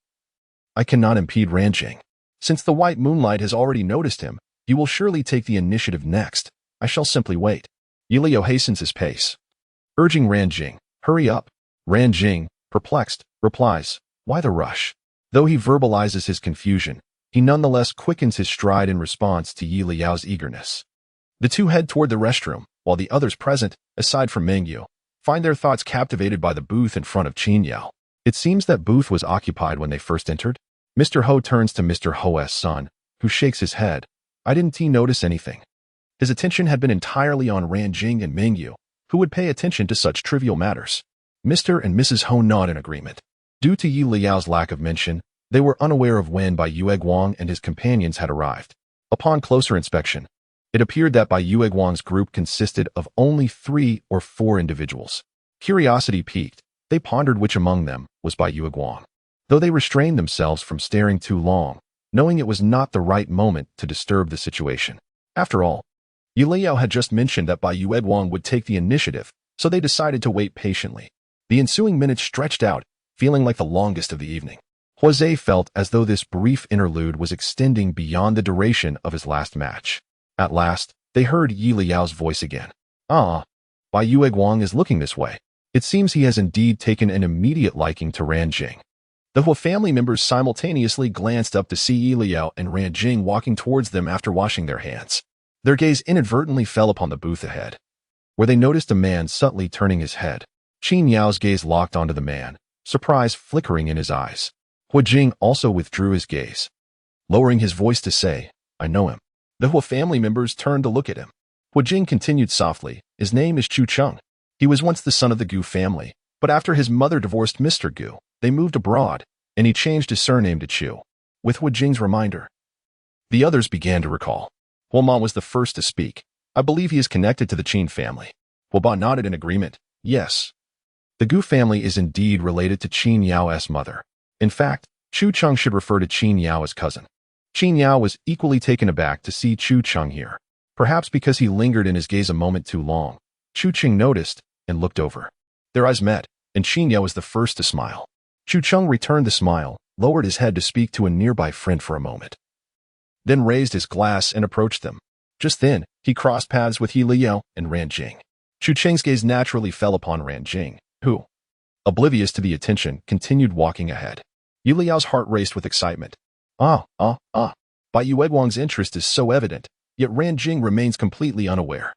I cannot impede Ranjing. Since the white moonlight has already noticed him, he will surely take the initiative next. I shall simply wait. Leyao hastens his pace, urging Ranjing, hurry up. Ranjing, perplexed, replies, why the rush? Though he verbalizes his confusion, he nonetheless quickens his stride in response to Leyao's eagerness. The two head toward the restroom, while the others present, aside from Mengyu, find their thoughts captivated by the booth in front of Qin. It seems that booth was occupied when they first entered. Mr. Ho turns to Mr. Ho's son, who shakes his head. I didn't notice anything. His attention had been entirely on Ranjing and Mengyu, who would pay attention to such trivial matters. Mr. and Mrs. Ho nod in agreement. Due to Leyao's lack of mention, they were unaware of when Bai Yueguang and his companions had arrived. Upon closer inspection, it appeared that Bai Yueguang's group consisted of only 3 or 4 individuals. Curiosity piqued, they pondered which among them was Bai Yueguang. Though they restrained themselves from staring too long, knowing it was not the right moment to disturb the situation. After all, Leyao had just mentioned that Bai Yueguang would take the initiative, so they decided to wait patiently. The ensuing minutes stretched out, feeling like the longest of the evening. Jose felt as though this brief interlude was extending beyond the duration of his last match. At last, they heard Leyao's voice again. Bai Yueguang is looking this way. It seems he has indeed taken an immediate liking to Ranjing. The Huo family members simultaneously glanced up to see Leyao and Ranjing walking towards them after washing their hands. Their gaze inadvertently fell upon the booth ahead, where they noticed a man subtly turning his head. Qin Yao's gaze locked onto the man, surprise flickering in his eyes. Huo Jing also withdrew his gaze, lowering his voice to say, I know him. The Huo family members turned to look at him. Huo Jing continued softly, his name is Chu Cheng. He was once the son of the Gu family, but after his mother divorced Mr. Gu, they moved abroad, and he changed his surname to Chu. With Huo Jing's reminder, the others began to recall. Huo Ma was the first to speak. I believe he is connected to the Qin family. Huo Ba nodded in agreement. Yes. The Gu family is indeed related to Qin Yao's mother. In fact, Chu Cheng should refer to Qin Yao as cousin. Qin Yao was equally taken aback to see Chu Cheng here. Perhaps because he lingered in his gaze a moment too long, Chu Cheng noticed and looked over. Their eyes met, and Qin Yao was the first to smile. Chu Cheng returned the smile, lowered his head to speak to a nearby friend for a moment, then raised his glass and approached them. Just then, he crossed paths with Leyao and Ranjing. Chu Cheng's gaze naturally fell upon Ranjing, who, oblivious to the attention, continued walking ahead. Leyao's heart raced with excitement. Bai Yueguang's interest is so evident, yet Ranjing remains completely unaware.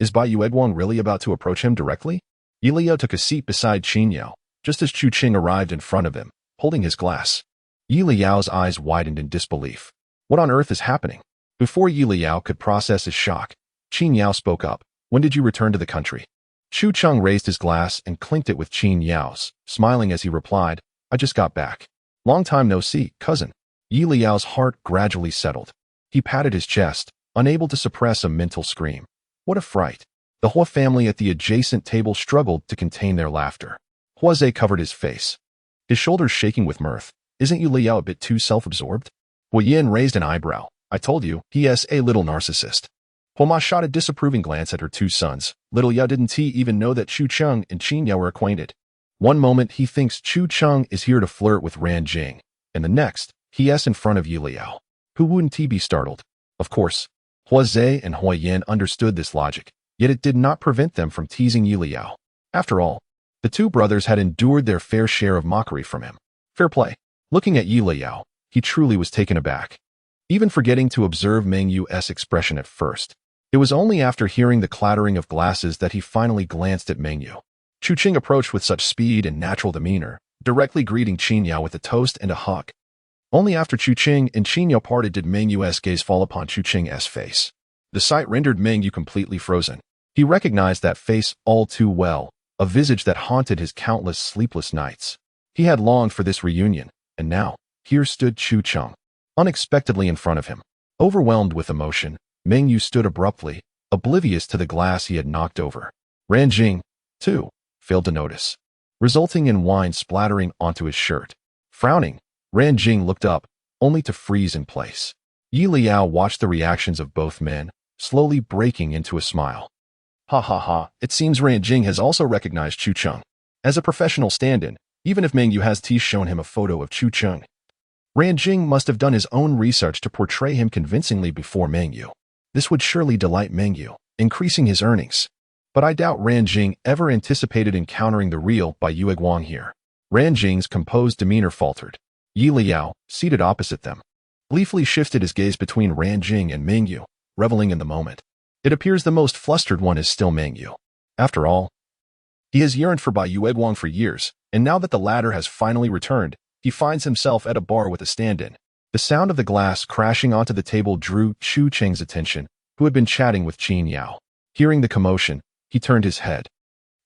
Is Bai Yueguang really about to approach him directly? Leyao took a seat beside Qin Yao, just as Chu Cheng arrived in front of him, holding his glass. Leyao's eyes widened in disbelief. What on earth is happening? Before Leyao could process his shock, Qin Yao spoke up. When did you return to the country? Chu Cheng raised his glass and clinked it with Qin Yao's, smiling as he replied, I just got back. Long time no see, cousin. Leyao's heart gradually settled. He patted his chest, unable to suppress a mental scream. What a fright. The Huo family at the adjacent table struggled to contain their laughter. Jose covered his face, his shoulders shaking with mirth. Isn't Leyao a bit too self-absorbed? Huo Yin raised an eyebrow. I told you, he is a little narcissist. Huo Ma shot a disapproving glance at her 2 sons. Little Yao didn't he even know that Chu Cheng and Qin Yao were acquainted. One moment he thinks Chu Cheng is here to flirt with Ranjing, and the next, he is in front of Leyao. Who wouldn't he be startled? Of course, Jose and Huo Yin understood this logic, yet it did not prevent them from teasing Leyao. After all, the 2 brothers had endured their fair share of mockery from him. Fair play. Looking at Leyao, he truly was taken aback, even forgetting to observe Mengyu's expression at first. It was only after hearing the clattering of glasses that he finally glanced at Mengyu. Chu Cheng approached with such speed and natural demeanor, directly greeting Qin Yao with a toast and a hug. Only after Chu Cheng and Qin Yao parted did Mengyu's gaze fall upon Chu Cheng's face. The sight rendered Mengyu completely frozen. He recognized that face all too well, a visage that haunted his countless sleepless nights. He had longed for this reunion, and now, here stood Chu Cheng, unexpectedly in front of him. Overwhelmed with emotion, Mengyu stood abruptly, oblivious to the glass he had knocked over. Ranjing, too, failed to notice, resulting in wine splattering onto his shirt. Frowning, Ranjing looked up, only to freeze in place. Leyao watched the reactions of both men, slowly breaking into a smile. Ha ha ha, it seems Ranjing has also recognized Chu Cheng. As a professional stand-in, even if Meng Yu has shown him a photo of Chu Cheng, Ranjing must have done his own research to portray him convincingly before Meng Yu. This would surely delight Meng Yu, increasing his earnings. But I doubt Ranjing ever anticipated encountering the real Bai Yueguang here. Ranjing's composed demeanor faltered. Leyao, seated opposite them, gleefully shifted his gaze between Ranjing and Meng Yu, reveling in the moment. It appears the most flustered one is still Meng Yu. After all, he has yearned for Bai Yueguang for years, and now that the latter has finally returned, he finds himself at a bar with a stand-in. The sound of the glass crashing onto the table drew Chu Cheng's attention, who had been chatting with Qin Yao. Hearing the commotion, he turned his head.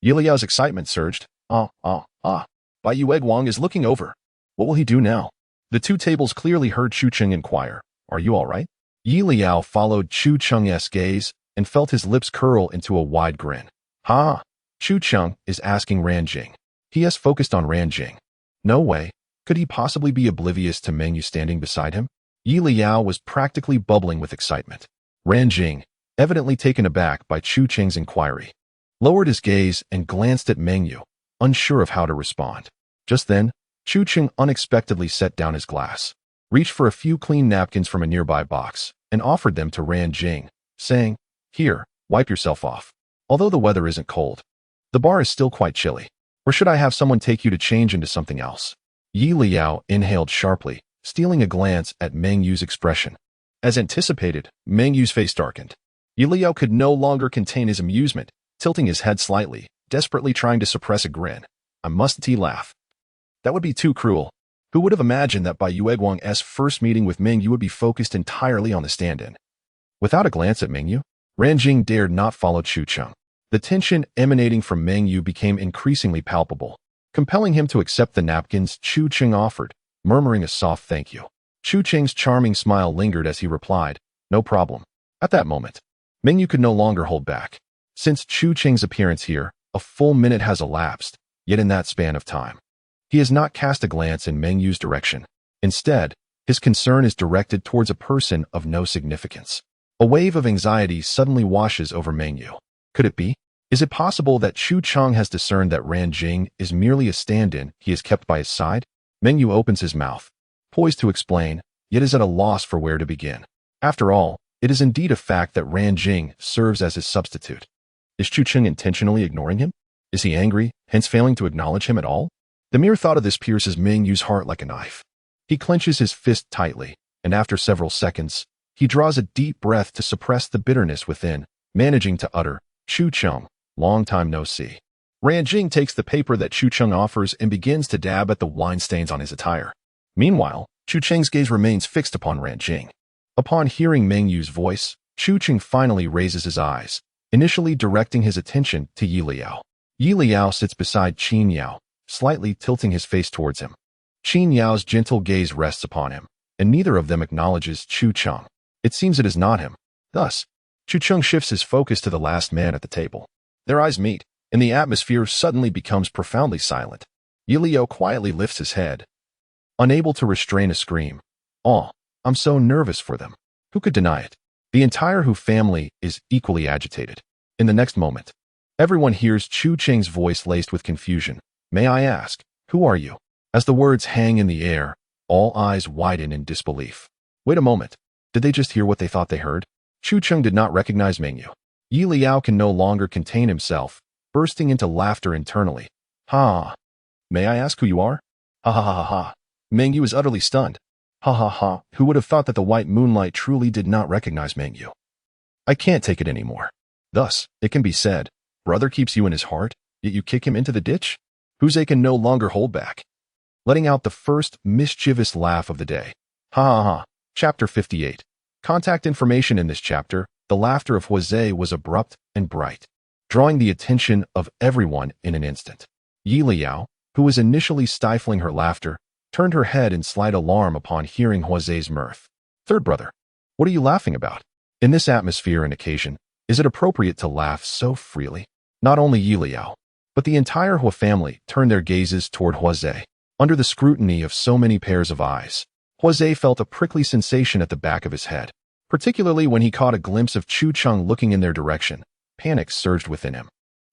Liao's excitement surged. Bai Yueguang is looking over. What will he do now? The two tables clearly heard Chu Cheng inquire, "Are you all right?" Liao followed Chu Cheng's gaze and felt his lips curl into a wide grin. Ha! Chu Cheng is asking Ranjing. He has focused on Ranjing. No way. Could he possibly be oblivious to Meng Yu standing beside him? Liao was practically bubbling with excitement. Ranjing, evidently taken aback by Chu Cheng's inquiry, lowered his gaze and glanced at Meng Yu, unsure of how to respond. Just then, Chu Cheng unexpectedly set down his glass, reached for a few clean napkins from a nearby box, and offered them to Ranjing, saying, "Here, wipe yourself off. Although the weather isn't cold, the bar is still quite chilly. Or should I have someone take you to change into something else?" Liao inhaled sharply, stealing a glance at Meng Yu's expression. As anticipated, Meng Yu's face darkened. Liao could no longer contain his amusement, tilting his head slightly, desperately trying to suppress a grin. A must-see laugh. That would be too cruel. Who would have imagined that Bai Yueguang's first meeting with Meng Yu would be focused entirely on the stand-in? Without a glance at Meng Yu, Ranjing dared not follow Chu Cheng. The tension emanating from Meng Yu became increasingly palpable, compelling him to accept the napkins Chu Cheng offered, murmuring a soft thank you. Chu Cheng's charming smile lingered as he replied, "No problem." At that moment, Meng Yu could no longer hold back. Since Chu Cheng's appearance here, a full minute has elapsed, yet in that span of time, he has not cast a glance in Meng Yu's direction. Instead, his concern is directed towards a person of no significance. A wave of anxiety suddenly washes over Meng Yu. Could it be? Is it possible that Chu Cheng has discerned that Ranjing is merely a stand-in he has kept by his side? Meng Yu opens his mouth, poised to explain, yet is at a loss for where to begin. After all, it is indeed a fact that Ranjing serves as his substitute. Is Chu Cheng intentionally ignoring him? Is he angry, hence failing to acknowledge him at all? The mere thought of this pierces Meng Yu's heart like a knife. He clenches his fist tightly, and after several seconds, he draws a deep breath to suppress the bitterness within, managing to utter, "Chu Cheng, long time no see." Ranjing takes the paper that Chu Cheng offers and begins to dab at the wine stains on his attire. Meanwhile, Chu Cheng's gaze remains fixed upon Ranjing. Upon hearing Meng Yu's voice, Chu Cheng finally raises his eyes, initially directing his attention to Liao. Liao sits beside Qin Yao, slightly tilting his face towards him. Qin Yao's gentle gaze rests upon him, and neither of them acknowledges Chu Cheng. It seems it is not him. Thus, Chu Cheng shifts his focus to the last man at the table. Their eyes meet, and the atmosphere suddenly becomes profoundly silent. Liao quietly lifts his head, unable to restrain a scream. "Oh, I'm so nervous for them." Who could deny it? The entire Hu family is equally agitated. In the next moment, everyone hears Chu Cheng's voice laced with confusion. "May I ask, who are you?" As the words hang in the air, all eyes widen in disbelief. Wait a moment. Did they just hear what they thought they heard? Chu Cheng did not recognize Meng Yu. Liao can no longer contain himself, bursting into laughter internally. "Ha! May I ask who you are?" "Ha ha ha ha ha." Meng Yu is utterly stunned. "Ha ha ha, who would have thought that the white moonlight truly did not recognize Meng Yu? I can't take it anymore." Thus, it can be said, brother keeps you in his heart, yet you kick him into the ditch? Huze can no longer hold back, letting out the first mischievous laugh of the day. Ha ha ha. Chapter 58. Contact information in this chapter. The laughter of Huze was abrupt and bright, drawing the attention of everyone in an instant. Liao, who was initially stifling her laughter, turned her head in slight alarm upon hearing Huze's mirth. "Third brother, what are you laughing about?" In this atmosphere and occasion, is it appropriate to laugh so freely? Not only Liao, but the entire Huo family turned their gazes toward Huze. Under the scrutiny of so many pairs of eyes, Huze felt a prickly sensation at the back of his head. particularly when he caught a glimpse of Chu Cheng looking in their direction. Panic surged within him.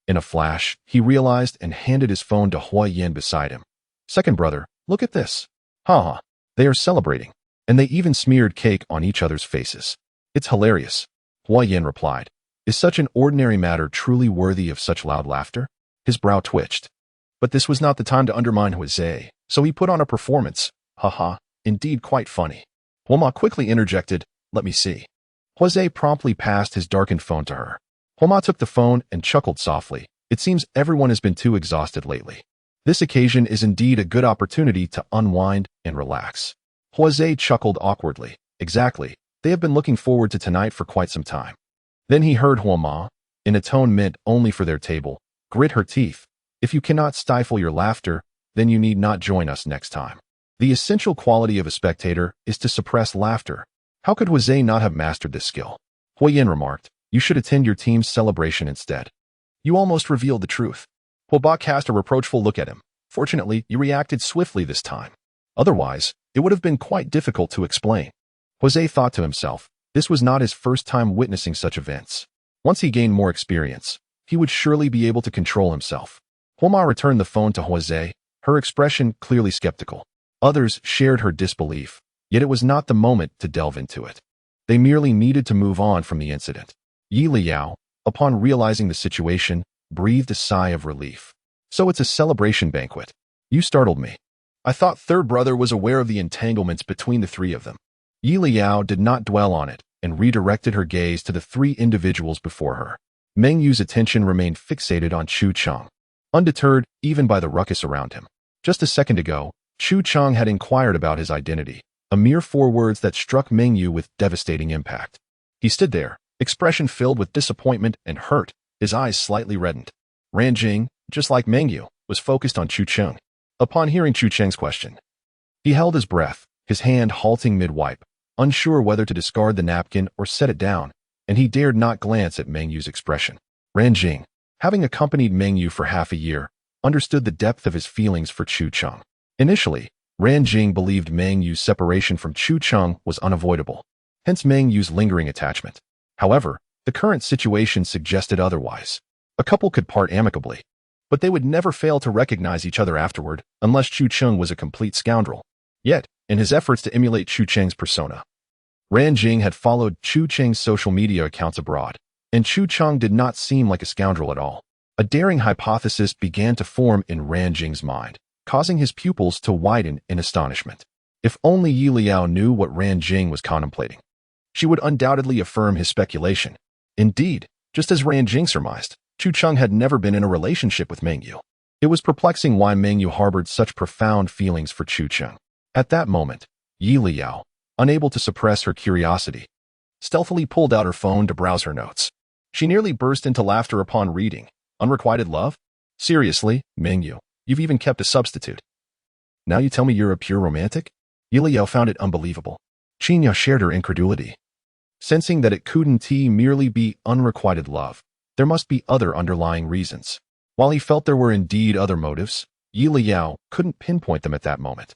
In a flash, he realized and handed his phone to Huoyan beside him. "Second brother, look at this." "Haha, they are celebrating. And they even smeared cake on each other's faces. It's hilarious." Huoyan replied. "Is such an ordinary matter truly worthy of such loud laughter?" His brow twitched. But this was not the time to undermine Jose, so he put on a performance. "Haha, indeed quite funny." Huoma quickly interjected, "Let me see." Jose promptly passed his darkened phone to her. Huoma took the phone and chuckled softly. "It seems everyone has been too exhausted lately. This occasion is indeed a good opportunity to unwind and relax." Jose chuckled awkwardly. "Exactly. They have been looking forward to tonight for quite some time." Then he heard Huoma, in a tone meant only for their table, grit her teeth. "If you cannot stifle your laughter, then you need not join us next time." The essential quality of a spectator is to suppress laughter. How could Jose not have mastered this skill? Huoyan remarked, "You should attend your team's celebration instead." "You almost revealed the truth." Huoba cast a reproachful look at him. "Fortunately, you reacted swiftly this time. Otherwise, it would have been quite difficult to explain." Jose thought to himself, this was not his first time witnessing such events. Once he gained more experience, he would surely be able to control himself. Huoma returned the phone to Jose, her expression clearly skeptical. Others shared her disbelief, yet it was not the moment to delve into it. They merely needed to move on from the incident. Leyao, upon realizing the situation, breathed a sigh of relief. "So it's a celebration banquet. You startled me. I thought Third Brother was aware of the entanglements between the three of them." Leyao did not dwell on it and redirected her gaze to the three individuals before her. Meng Yu's attention remained fixated on Chu Cheng, undeterred even by the ruckus around him. Just a second ago, Chu Cheng had inquired about his identity, a mere 4 words that struck Meng Yu with devastating impact. He stood there, expression filled with disappointment and hurt, his eyes slightly reddened. Ranjing, just like Meng Yu, was focused on Chu Cheng. Upon hearing Chu Cheng's question, he held his breath, his hand halting mid-wipe, unsure whether to discard the napkin or set it down, and he dared not glance at Meng Yu's expression. Ranjing, having accompanied Meng Yu for half a year, understood the depth of his feelings for Chu Cheng. Initially, Ranjing believed Meng Yu's separation from Chu Cheng was unavoidable, hence Meng Yu's lingering attachment. However, the current situation suggested otherwise. A couple could part amicably, but they would never fail to recognize each other afterward unless Chu Cheng was a complete scoundrel. Yet, in his efforts to emulate Chu Cheng's persona, Ranjing had followed Chu Cheng's social media accounts abroad, and Chu Cheng did not seem like a scoundrel at all. A daring hypothesis began to form in Ranjing's mind, causing his pupils to widen in astonishment. If only Leyao knew what Ranjing was contemplating, she would undoubtedly affirm his speculation. Indeed, just as Ranjing surmised, Chu Cheng had never been in a relationship with Meng Yu. It was perplexing why Meng Yu harbored such profound feelings for Chu Cheng. At that moment, Leyao, unable to suppress her curiosity, stealthily pulled out her phone to browse her notes. She nearly burst into laughter upon reading, "Unrequited love? Seriously, Meng Yu, you've even kept a substitute. Now you tell me you're a pure romantic?" Leyao found it unbelievable. Qinya shared her incredulity. Sensing that it couldn't merely be unrequited love, there must be other underlying reasons. While he felt there were indeed other motives, Leyao couldn't pinpoint them at that moment.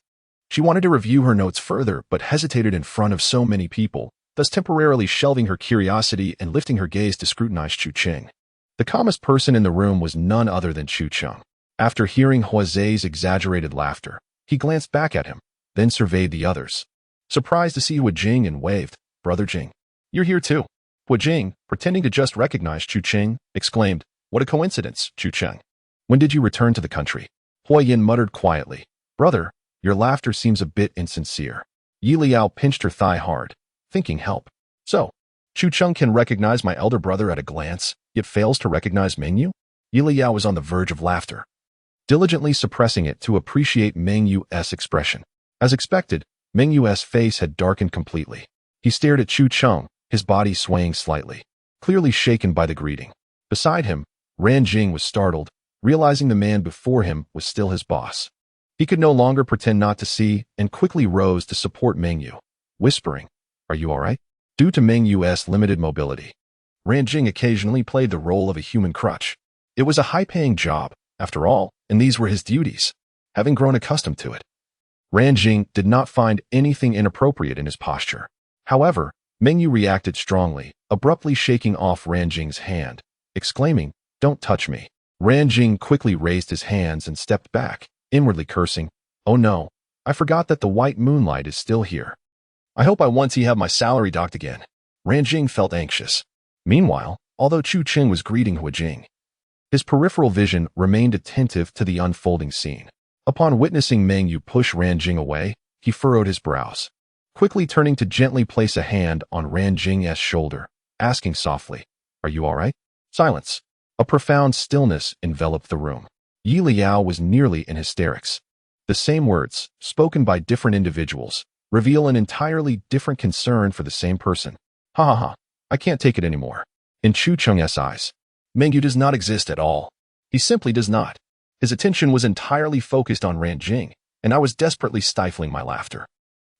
She wanted to review her notes further, but hesitated in front of so many people, thus temporarily shelving her curiosity and lifting her gaze to scrutinize Chu Cheng. The calmest person in the room was none other than Chu Cheng. After hearing Jose's exaggerated laughter, he glanced back at him, then surveyed the others. Surprised to see Hua Jing and waved, "Brother Jing, you're here too." Hua Jing, pretending to just recognize Chu Cheng, exclaimed, "What a coincidence, Chu Cheng. When did you return to the country?" Huoyan muttered quietly, "Brother, your laughter seems a bit insincere." Leyao pinched her thigh hard, thinking help. "So, Chu Cheng can recognize my elder brother at a glance, yet fails to recognize Meng Yu?" Leyao was on the verge of laughter, diligently suppressing it to appreciate Meng Yu's expression. As expected, Meng Yu's face had darkened completely. He stared at Chu Cheng, his body swaying slightly, clearly shaken by the greeting. Beside him, Ranjing was startled, realizing the man before him was still his boss. He could no longer pretend not to see and quickly rose to support Meng Yu, whispering, "Are you all right?" Due to Meng Yu's limited mobility, Ranjing occasionally played the role of a human crutch. It was a high-paying job, after all, and these were his duties, having grown accustomed to it. Ranjing did not find anything inappropriate in his posture. However, Mengyu reacted strongly, abruptly shaking off Ranjing's hand, exclaiming, "Don't touch me." Ranjing quickly raised his hands and stepped back, inwardly cursing, "Oh no, I forgot that the white moonlight is still here. I hope I once have my salary docked again." Ranjing felt anxious. Meanwhile, although Chu Qing was greeting Huijing, his peripheral vision remained attentive to the unfolding scene. Upon witnessing Mengyu push Ranjing away, he furrowed his brows, quickly turning to gently place a hand on Ranjing's shoulder, asking softly, "Are you all right?" Silence. A profound stillness enveloped the room. Leyao was nearly in hysterics. The same words, spoken by different individuals, reveal an entirely different concern for the same person. Ha ha ha, I can't take it anymore. In Chu Cheng's eyes, Mengyu does not exist at all. He simply does not. His attention was entirely focused on Ranjing, and I was desperately stifling my laughter.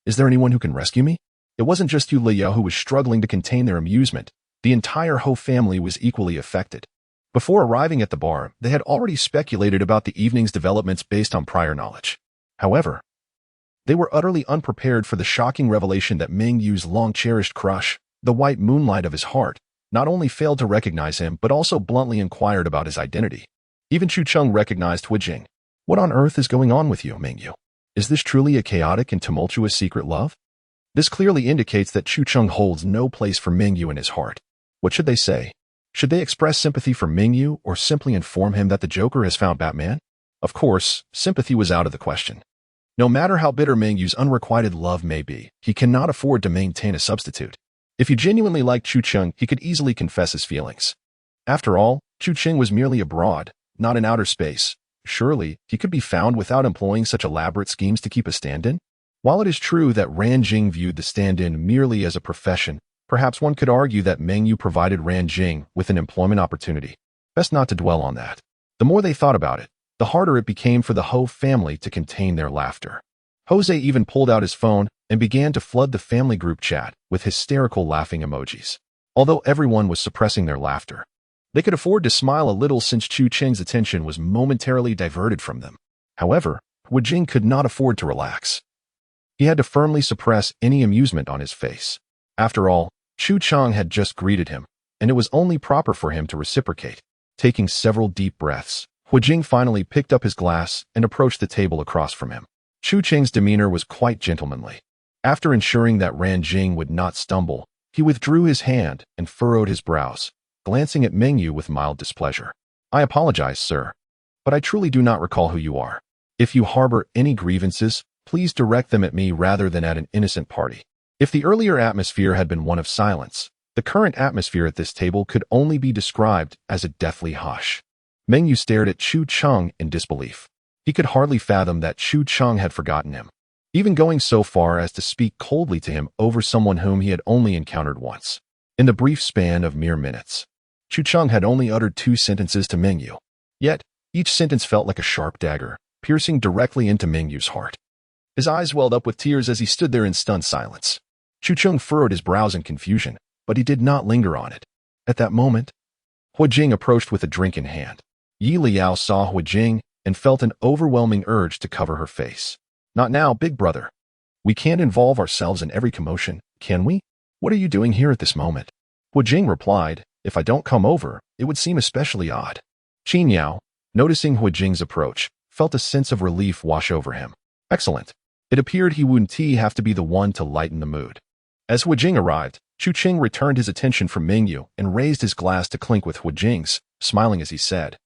Is there anyone who can rescue me? It wasn't just you, Leyao, who was struggling to contain their amusement. The entire Ho family was equally affected. Before arriving at the bar, they had already speculated about the evening's developments based on prior knowledge. However, they were utterly unprepared for the shocking revelation that Mengyu's long-cherished crush, the white moonlight of his heart, not only failed to recognize him but also bluntly inquired about his identity. Even Chu Cheng recognized Huijing. "What on earth is going on with you, Mengyu? Is this truly a chaotic and tumultuous secret love?" This clearly indicates that Chu Cheng holds no place for Mengyu in his heart. What should they say? Should they express sympathy for Mengyu or simply inform him that the Joker has found Batman? Of course, sympathy was out of the question. No matter how bitter Mengyu's unrequited love may be, he cannot afford to maintain a substitute. If he genuinely liked Chu Cheng, he could easily confess his feelings. After all, Chu Cheng was merely abroad, not in outer space. Surely, he could be found without employing such elaborate schemes to keep a stand-in? While it is true that Ranjing viewed the stand-in merely as a profession, perhaps one could argue that Mengyu provided Ranjing with an employment opportunity. Best not to dwell on that. The more they thought about it, the harder it became for the Ho family to contain their laughter. Jose even pulled out his phone and began to flood the family group chat with hysterical laughing emojis. Although everyone was suppressing their laughter, they could afford to smile a little since Chu Cheng's attention was momentarily diverted from them. However, Huijing could not afford to relax. He had to firmly suppress any amusement on his face. After all, Chu Cheng had just greeted him, and it was only proper for him to reciprocate. Taking several deep breaths, Huijing finally picked up his glass and approached the table across from him. Chu Cheng's demeanor was quite gentlemanly. After ensuring that Ranjing would not stumble, he withdrew his hand and furrowed his brows, glancing at Mengyu with mild displeasure. "I apologize, sir, but I truly do not recall who you are. If you harbor any grievances, please direct them at me rather than at an innocent party." If the earlier atmosphere had been one of silence, the current atmosphere at this table could only be described as a deathly hush. Mengyu stared at Chu Cheng in disbelief. He could hardly fathom that Chu Cheng had forgotten him, even going so far as to speak coldly to him over someone whom he had only encountered once. In the brief span of mere minutes, Chu Cheng had only uttered 2 sentences to Mengyu. Yet, each sentence felt like a sharp dagger, piercing directly into Mengyu's heart. His eyes welled up with tears as he stood there in stunned silence. Chu Cheng furrowed his brows in confusion, but he did not linger on it. At that moment, Huijing approached with a drink in hand. Leyao saw Huijing and felt an overwhelming urge to cover her face. "Not now, big brother. We can't involve ourselves in every commotion, can we? What are you doing here at this moment?" Huijing replied, "If I don't come over, it would seem especially odd." Qin Yao, noticing Huijing's approach, felt a sense of relief wash over him. Excellent. It appeared he wouldn't have to be the one to lighten the mood. As Huijing arrived, Chu Cheng returned his attention from Mengyu and raised his glass to clink with Huijing's, smiling as he said,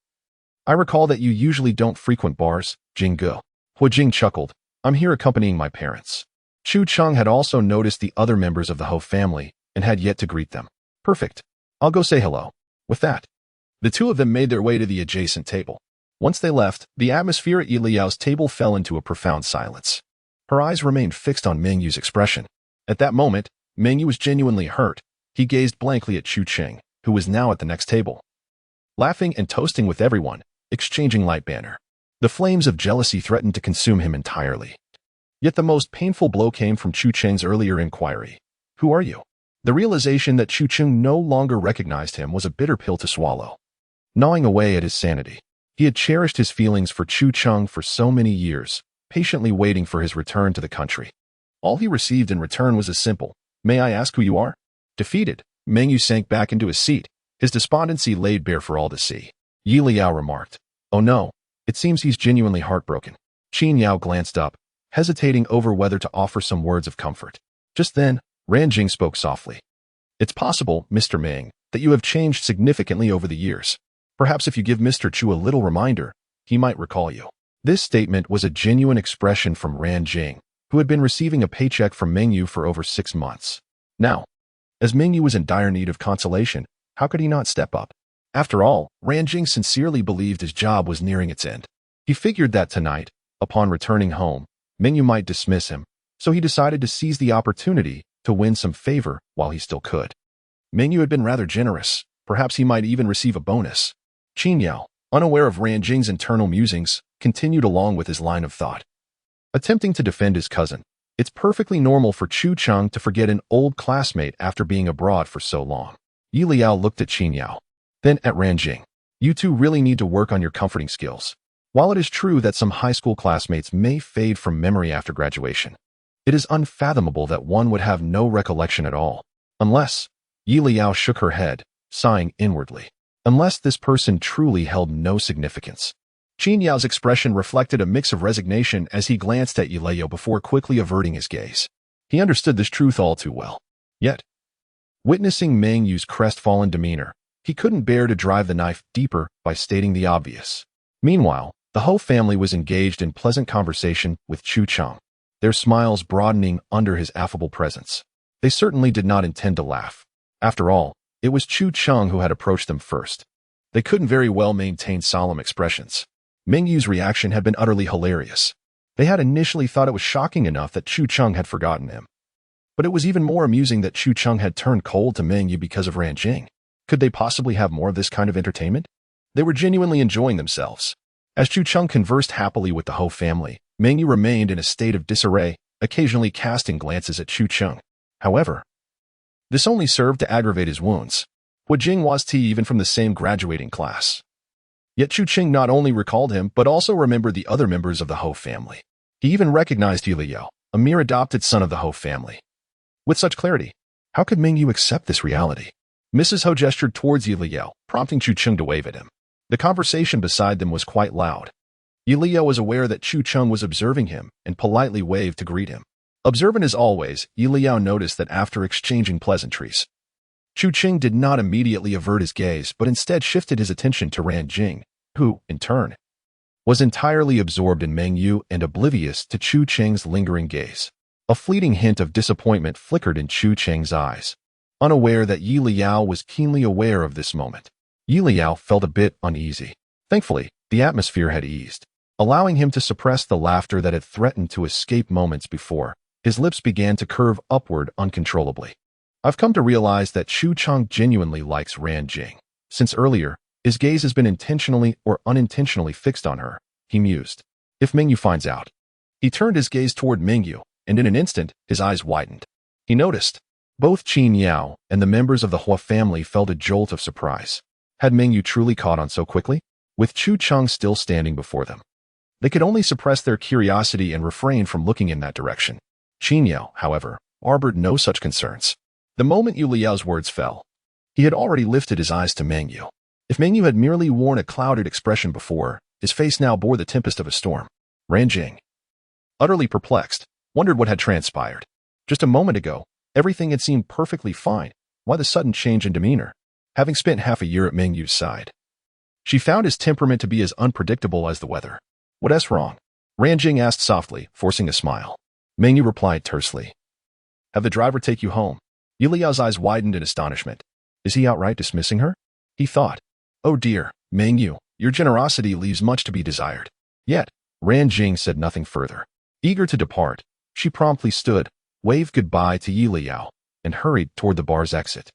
"I recall that you usually don't frequent bars, Jinggu." Huijing chuckled, "I'm here accompanying my parents." Chu Cheng had also noticed the other members of the Ho family and had yet to greet them. "Perfect. I'll go say hello." With that, the two of them made their way to the adjacent table. Once they left, the atmosphere at Liao's table fell into a profound silence. Her eyes remained fixed on Mengyu's expression. At that moment, Mengyu was genuinely hurt. He gazed blankly at Chu Cheng, who was now at the next table, laughing and toasting with everyone, exchanging light banter. The flames of jealousy threatened to consume him entirely. Yet the most painful blow came from Chu Cheng's earlier inquiry. "Who are you?" The realization that Chu Cheng no longer recognized him was a bitter pill to swallow. Gnawing away at his sanity, he had cherished his feelings for Chu Cheng for so many years, patiently waiting for his return to the country. All he received in return was a simple, May I ask who you are? Defeated, Meng Yu sank back into his seat, his despondency laid bare for all to see. Leyao remarked, "Oh no, it seems he's genuinely heartbroken." Qin Yao glanced up, hesitating over whether to offer some words of comfort. Just then, Ranjing spoke softly. "It's possible, Mr. Meng, that you have changed significantly over the years. Perhaps if you give Mr. Chu a little reminder, he might recall you." This statement was a genuine expression from Ranjing, who had been receiving a paycheck from Meng Yu for over 6 months. Now, as Meng Yu was in dire need of consolation, how could he not step up? After all, Ranjing sincerely believed his job was nearing its end. He figured that tonight, upon returning home, Meng Yu might dismiss him, so he decided to seize the opportunity to win some favor while he still could. Meng Yu had been rather generous. Perhaps he might even receive a bonus. Qin Yao, unaware of Ranjing's internal musings, continued along with his line of thought. Attempting to defend his cousin, it's perfectly normal for Chu Cheng to forget an old classmate after being abroad for so long. Leyao looked at Qin Yao, then at Ranjing. You two really need to work on your comforting skills. While it is true that some high school classmates may fade from memory after graduation, it is unfathomable that one would have no recollection at all. Unless, Leyao shook her head, sighing inwardly. Unless this person truly held no significance. Qin Yao's expression reflected a mix of resignation as he glanced at Leyao before quickly averting his gaze. He understood this truth all too well. Yet, witnessing Meng Yu's crestfallen demeanor, he couldn't bear to drive the knife deeper by stating the obvious. Meanwhile, the Huo family was engaged in pleasant conversation with Chu Cheng, their smiles broadening under his affable presence. They certainly did not intend to laugh. After all, it was Chu Cheng who had approached them first. They couldn't very well maintain solemn expressions. Meng Yu's reaction had been utterly hilarious. They had initially thought it was shocking enough that Chu Cheng had forgotten him. But it was even more amusing that Chu Cheng had turned cold to Meng Yu because of Ranjing. Could they possibly have more of this kind of entertainment? They were genuinely enjoying themselves. As Chu Cheng conversed happily with the Huo family, Meng Yu remained in a state of disarray, occasionally casting glances at Chu Cheng. However, this only served to aggravate his wounds. Jing was T even from the same graduating class. Yet Chu Cheng not only recalled him, but also remembered the other members of the Huo family. He even recognized Leyao, a mere adopted son of the Huo family. With such clarity, how could Meng Yu accept this reality? Mrs. Huo gestured towards Leyao, prompting Chu Cheng to wave at him. The conversation beside them was quite loud. Leyao was aware that Chu Cheng was observing him and politely waved to greet him. Observant as always, Leyao noticed that after exchanging pleasantries, Chu Cheng did not immediately avert his gaze but instead shifted his attention to Ranjing, who, in turn, was entirely absorbed in Meng Yu and oblivious to Chu Cheng's lingering gaze. A fleeting hint of disappointment flickered in Chu Cheng's eyes. Unaware that Leyao was keenly aware of this moment, Leyao felt a bit uneasy. Thankfully, the atmosphere had eased, allowing him to suppress the laughter that had threatened to escape moments before. His lips began to curve upward uncontrollably. I've come to realize that Chu Cheng genuinely likes Ranjing. Since earlier, his gaze has been intentionally or unintentionally fixed on her, he mused. If Meng Yu finds out. He turned his gaze toward Meng Yu, and in an instant, his eyes widened. He noticed. Both Qin Yao and the members of the Huo family felt a jolt of surprise. Had Meng Yu truly caught on so quickly? With Chu Cheng still standing before them, they could only suppress their curiosity and refrain from looking in that direction. Qin Yao, however, harbored no such concerns. The moment Liao's words fell, he had already lifted his eyes to Meng Yu. If Meng Yu had merely worn a clouded expression before, his face now bore the tempest of a storm. Ranjing, utterly perplexed, wondered what had transpired. Just a moment ago, everything had seemed perfectly fine. Why the sudden change in demeanor? Having spent half a year at Meng Yu's side, she found his temperament to be as unpredictable as the weather. What's wrong? Ranjing asked softly, forcing a smile. Meng Yu replied tersely. Have the driver take you home. Liao's eyes widened in astonishment. Is he outright dismissing her? He thought. Oh dear, Meng Yu, your generosity leaves much to be desired. Yet, Ranjing said nothing further. Eager to depart, she promptly stood, waved goodbye to Leyao, and hurried toward the bar's exit.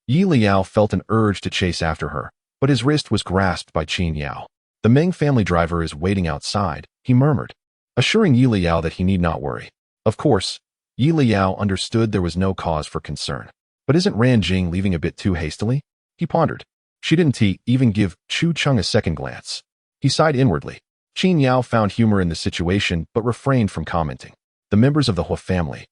Leyao felt an urge to chase after her, but his wrist was grasped by Qin Yao. The Meng family driver is waiting outside, he murmured, assuring Leyao that he need not worry. Of course, Leyao understood there was no cause for concern. But isn't Ranjing leaving a bit too hastily? He pondered. She didn't even give Chu Cheng a second glance. He sighed inwardly. Qin Yao found humor in the situation but refrained from commenting. The members of the Huo family,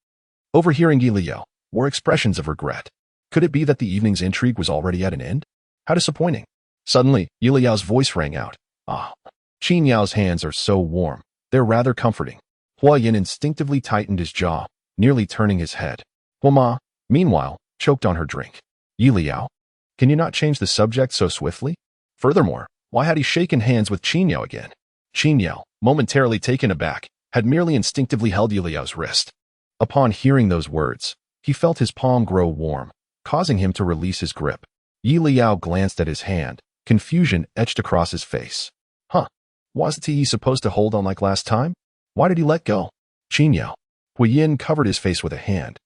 overhearing Leyao, were expressions of regret. Could it be that the evening's intrigue was already at an end? How disappointing. Suddenly, Liao's voice rang out. Ah. Qin Yao's hands are so warm. They're rather comforting. Huoyan instinctively tightened his jaw, nearly turning his head. Huoma, meanwhile, choked on her drink. Liao, can you not change the subject so swiftly? Furthermore, why had he shaken hands with Qin Yao again? Qin Yao, momentarily taken aback, had merely instinctively held Liao's wrist. Upon hearing those words, he felt his palm grow warm, causing him to release his grip. Liao glanced at his hand, confusion etched across his face. Huh, wasn't he supposed to hold on like last time? Why did he let go? Qin Yao. Huoyan covered his face with a hand.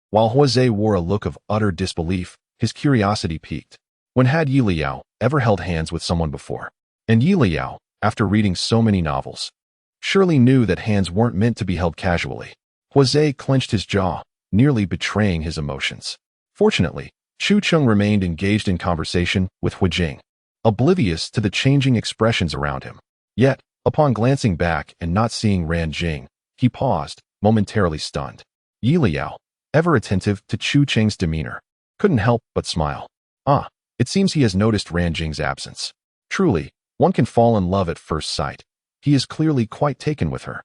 While Huozhe wore a look of utter disbelief, his curiosity piqued. When had Liao ever held hands with someone before? And Liao, after reading so many novels, surely knew that hands weren't meant to be held casually. Huozhe clenched his jaw, nearly betraying his emotions. Fortunately, Chu Cheng remained engaged in conversation with Hu Jing, oblivious to the changing expressions around him. Yet, upon glancing back and not seeing Ran Jing, he paused, momentarily stunned. Liao, ever attentive to Chu Cheng's demeanor, couldn't help but smile. Ah, it seems he has noticed Ran Jing's absence. Truly, one can fall in love at first sight. He is clearly quite taken with her.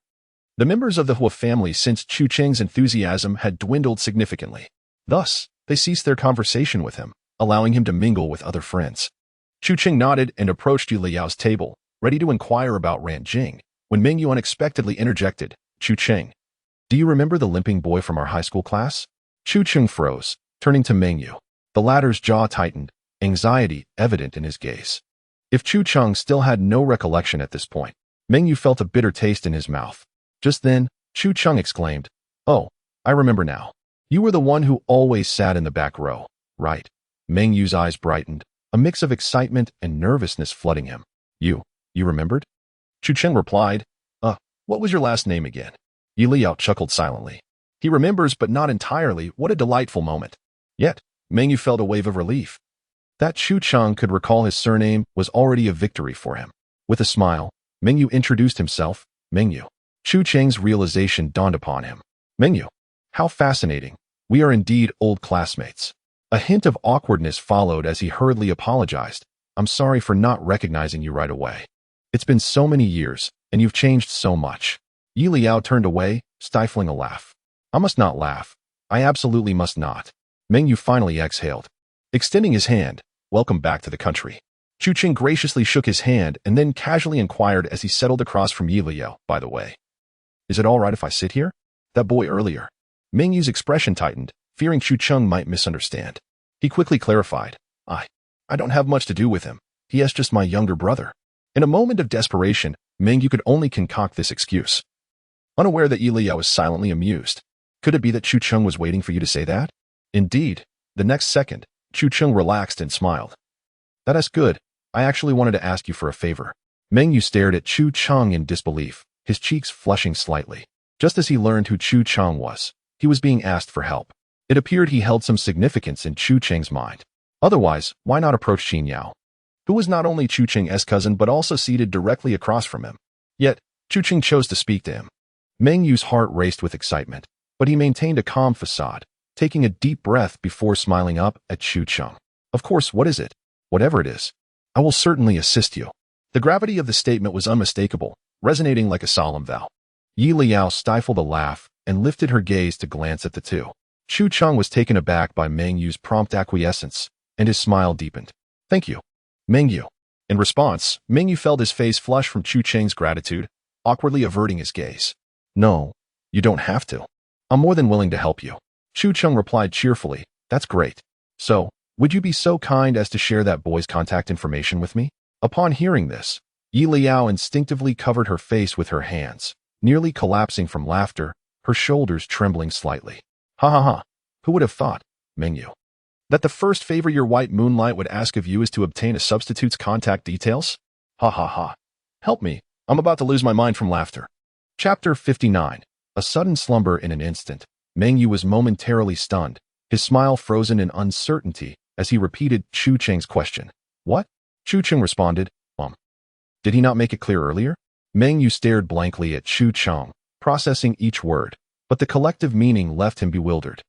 The members of the Huo family sensed Chu Cheng's enthusiasm had dwindled significantly. Thus, they ceased their conversation with him, allowing him to mingle with other friends. Chu Cheng nodded and approached Liao's table, ready to inquire about Ran Jing, when Mingyu unexpectedly interjected, Chu Cheng, do you remember the limping boy from our high school class? Chu Cheng froze, turning to Mingyu. The latter's jaw tightened, anxiety evident in his gaze. If Chu Cheng still had no recollection at this point, Mingyu felt a bitter taste in his mouth. Just then, Chu Cheng exclaimed, oh, I remember now. You were the one who always sat in the back row, right? Mingyu's eyes brightened, a mix of excitement and nervousness flooding him. You remembered? Chu Cheng replied, what was your last name again? Liao chuckled silently. He remembers but not entirely. What a delightful moment. Yet, Mingyu felt a wave of relief. That Chu Cheng could recall his surname was already a victory for him. With a smile, Mingyu introduced himself, Mingyu. Chu Cheng's realization dawned upon him. Mingyu, how fascinating. We are indeed old classmates. A hint of awkwardness followed as he hurriedly apologized. I'm sorry for not recognizing you right away. It's been so many years, and you've changed so much. Liao turned away, stifling a laugh. I must not laugh. I absolutely must not. Mingyu finally exhaled. Extending his hand, welcome back to the country. Chu Cheng graciously shook his hand and then casually inquired as he settled across from Liao, by the way. Is it all right if I sit here? That boy earlier. Mingyu's expression tightened, fearing Chu Cheng might misunderstand. He quickly clarified. I don't have much to do with him. He is just my younger brother. In a moment of desperation, Mingyu could only concoct this excuse. Unaware that Liao was silently amused. Could it be that Chu Cheng was waiting for you to say that? Indeed. The next second, Chu Cheng relaxed and smiled. That is good. I actually wanted to ask you for a favor. Mingyu stared at Chu Cheng in disbelief, his cheeks flushing slightly. Just as he learned who Chu Cheng was, he was being asked for help. It appeared he held some significance in Chu Cheng's mind. Otherwise, why not approach Qin Yao, who was not only Chu Cheng's cousin but also seated directly across from him? Yet, Chu Cheng chose to speak to him. Mingyu's heart raced with excitement, but he maintained a calm facade, taking a deep breath before smiling up at Chu Cheng. Of course, what is it? Whatever it is, I will certainly assist you. The gravity of the statement was unmistakable, resonating like a solemn vow. Liao stifled a laugh and lifted her gaze to glance at the two. Chu Cheng was taken aback by Mingyu's prompt acquiescence, and his smile deepened. Thank you, Mingyu. In response, Mingyu felt his face flush from Chu Cheng's gratitude, awkwardly averting his gaze. No, you don't have to. I'm more than willing to help you. Chu Cheng replied cheerfully. That's great. So, would you be so kind as to share that boy's contact information with me? Upon hearing this, Liao instinctively covered her face with her hands, nearly collapsing from laughter, her shoulders trembling slightly. Ha ha ha. Who would have thought, Mingyu, that the first favor your white moonlight would ask of you is to obtain a substitute's contact details? Ha ha ha. Help me. I'm about to lose my mind from laughter. Chapter 59. A sudden slumber in an instant. Mingyu was momentarily stunned, his smile frozen in uncertainty as he repeated Chu Cheng's question. What? Chu Cheng responded, Did he not make it clear earlier? Mingyu stared blankly at Chu Cheng, processing each word, but the collective meaning left him bewildered.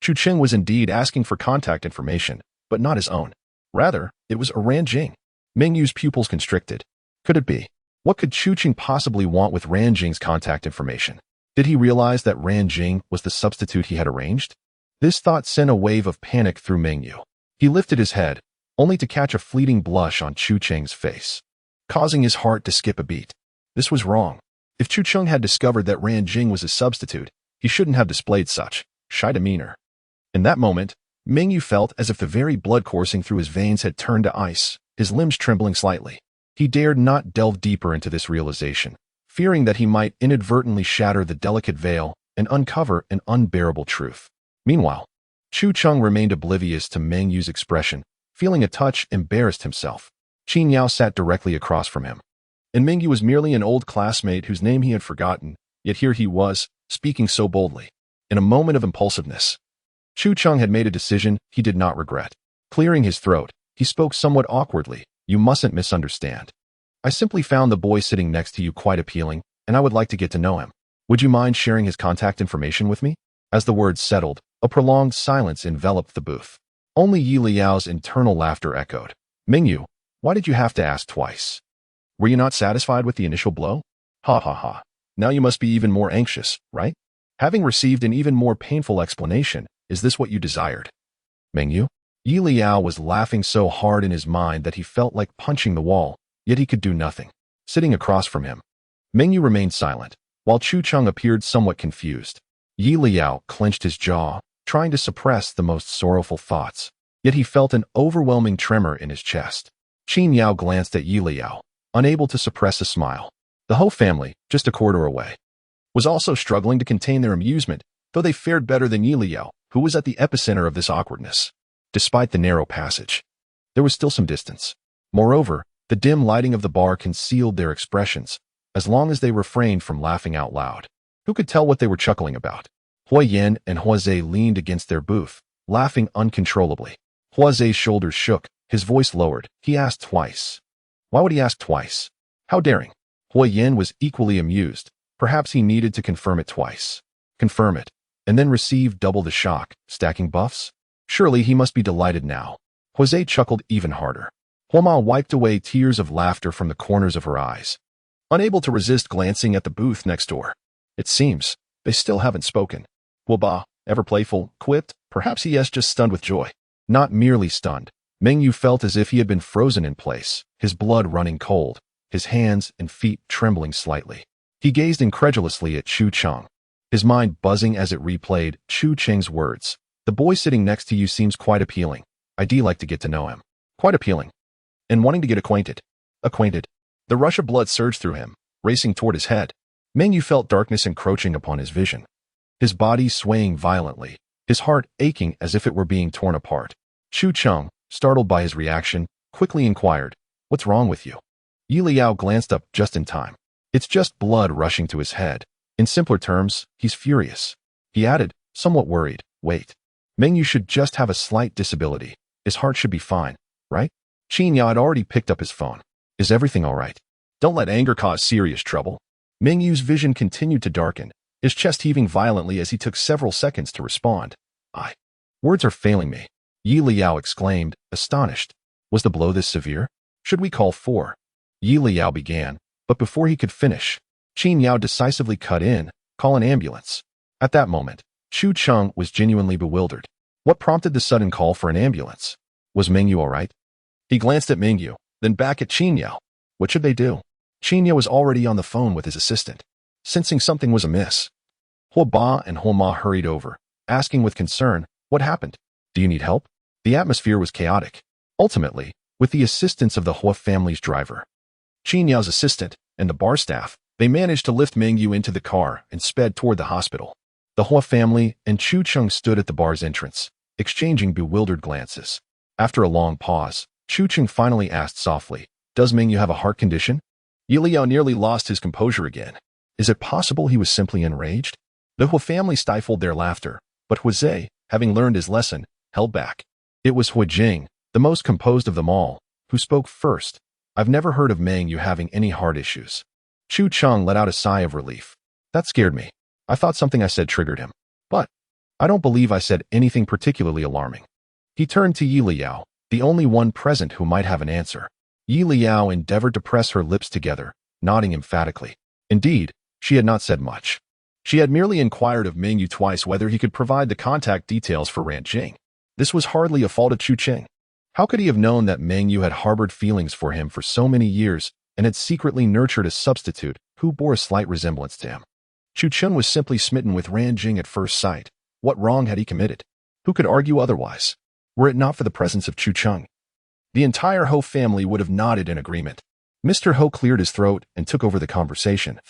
Chu Qing was indeed asking for contact information, but not his own. Rather, it was Ran Jing. Meng Yu's pupils constricted. Could it be? What could Chu Qing possibly want with Ran Jing's contact information? Did he realize that Ran Jing was the substitute he had arranged? This thought sent a wave of panic through Meng Yu. He lifted his head, only to catch a fleeting blush on Chu Qing's face, causing his heart to skip a beat. This was wrong. If Chu Qing had discovered that Ran Jing was his substitute, he shouldn't have displayed such shy demeanor. In that moment, Meng Yu felt as if the very blood coursing through his veins had turned to ice, his limbs trembling slightly. He dared not delve deeper into this realization, fearing that he might inadvertently shatter the delicate veil and uncover an unbearable truth. Meanwhile, Chu Qing remained oblivious to Meng Yu's expression, feeling a touch embarrassed himself. Qin Yao sat directly across from him. And Meng Yu was merely an old classmate whose name he had forgotten, yet here he was, speaking so boldly. In a moment of impulsiveness, Chu Qing had made a decision he did not regret. Clearing his throat, he spoke somewhat awkwardly. You mustn't misunderstand. I simply found the boy sitting next to you quite appealing, and I would like to get to know him. Would you mind sharing his contact information with me? As the words settled, a prolonged silence enveloped the booth. Only Yi Liao's internal laughter echoed. Meng Yu, why did you have to ask twice? Were you not satisfied with the initial blow? Ha ha ha. Now you must be even more anxious, right? Having received an even more painful explanation, is this what you desired? Meng Yu? Yi Liao was laughing so hard in his mind that he felt like punching the wall, yet he could do nothing. Sitting across from him, Meng Yu remained silent, while Chu Qing appeared somewhat confused. Yi Liao clenched his jaw, trying to suppress the most sorrowful thoughts, yet he felt an overwhelming tremor in his chest. Qin Yao glanced at Yi Liao, unable to suppress a smile. The Huo family, just a corridor away, was also struggling to contain their amusement, though they fared better than Yi Liao, who was at the epicenter of this awkwardness. Despite the narrow passage, there was still some distance. Moreover, the dim lighting of the bar concealed their expressions, as long as they refrained from laughing out loud. Who could tell what they were chuckling about? Huoyan and Huozhe leaned against their booth, laughing uncontrollably. Huozhe's shoulders shook, his voice lowered. He asked twice. Why would he ask twice? How daring. Huoyan was equally amused. Perhaps he needed to confirm it twice. Confirm it, and then receive double the shock, stacking buffs? Surely he must be delighted now. Huozhe chuckled even harder. Huoma wiped away tears of laughter from the corners of her eyes, unable to resist glancing at the booth next door. It seems they still haven't spoken. Huoba, ever playful, quipped. Perhaps he is just stunned with joy. Not merely stunned. Meng Yu felt as if he had been frozen in place, his blood running cold, his hands and feet trembling slightly. He gazed incredulously at Chu Qing, his mind buzzing as it replayed Chu Qing's words. The boy sitting next to you seems quite appealing. I'd like to get to know him. Quite appealing. And wanting to get acquainted. Acquainted. The rush of blood surged through him, racing toward his head. Meng Yu felt darkness encroaching upon his vision, his body swaying violently, his heart aching as if it were being torn apart. Chu Qing, startled by his reaction, quickly inquired, "What's wrong with you?" Yi Liao glanced up just in time. It's just blood rushing to his head. In simpler terms, he's furious. He added, somewhat worried, wait. Meng Yu should just have a slight disability. His heart should be fine, right? Qin Yao had already picked up his phone. Is everything all right? Don't let anger cause serious trouble. Meng Yu's vision continued to darken, his chest heaving violently as he took several seconds to respond. Words are failing me. Yi Liao exclaimed, astonished. Was the blow this severe? Should we call for? Yi Liao began, but before he could finish, Qin Yao decisively cut in, call an ambulance. At that moment, Chu Qing was genuinely bewildered. What prompted the sudden call for an ambulance? Was Meng Yu all right? He glanced at Meng Yu, then back at Qin Yao. What should they do? Qin Yao was already on the phone with his assistant, sensing something was amiss. Huoba and Huoma hurried over, asking with concern, what happened? Do you need help? The atmosphere was chaotic. Ultimately, with the assistance of the Huo family's driver, Qin Yao's assistant, and the bar staff, they managed to lift Meng Yu into the car and sped toward the hospital. The Huo family and Chu Qing stood at the bar's entrance, exchanging bewildered glances. After a long pause, Chu Qing finally asked softly, does Meng Yu have a heart condition? Yi Liao nearly lost his composure again. Is it possible he was simply enraged? The Huo family stifled their laughter, but Huozhe, having learned his lesson, held back. It was Huojing, the most composed of them all, who spoke first. I've never heard of Meng Yu having any heart issues. Chu Qing let out a sigh of relief. That scared me. I thought something I said triggered him. But I don't believe I said anything particularly alarming. He turned to Leyao, the only one present who might have an answer. Leyao endeavored to press her lips together, nodding emphatically. Indeed, she had not said much. She had merely inquired of Mingyu twice whether he could provide the contact details for Ranjing. This was hardly a fault of Chucheng. How could he have known that Mingyu had harbored feelings for him for so many years and had secretly nurtured a substitute who bore a slight resemblance to him? Chucheng was simply smitten with Ranjing at first sight. What wrong had he committed? Who could argue otherwise? Were it not for the presence of Chucheng, the entire Ho family would have nodded in agreement. Mr. Ho cleared his throat and took over the conversation,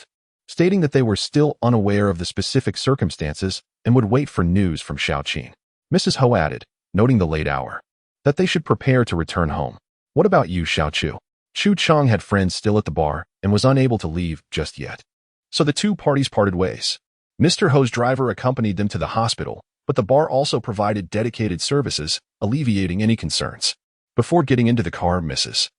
stating that they were still unaware of the specific circumstances and would wait for news from Xiaoqin. Mrs. Ho added, noting the late hour, that they should prepare to return home. What about you, Xiaochu? Chu Chang had friends still at the bar and was unable to leave just yet. So the two parties parted ways. Mr. Ho's driver accompanied them to the hospital, but the bar also provided dedicated services, alleviating any concerns. Before getting into the car, Mrs.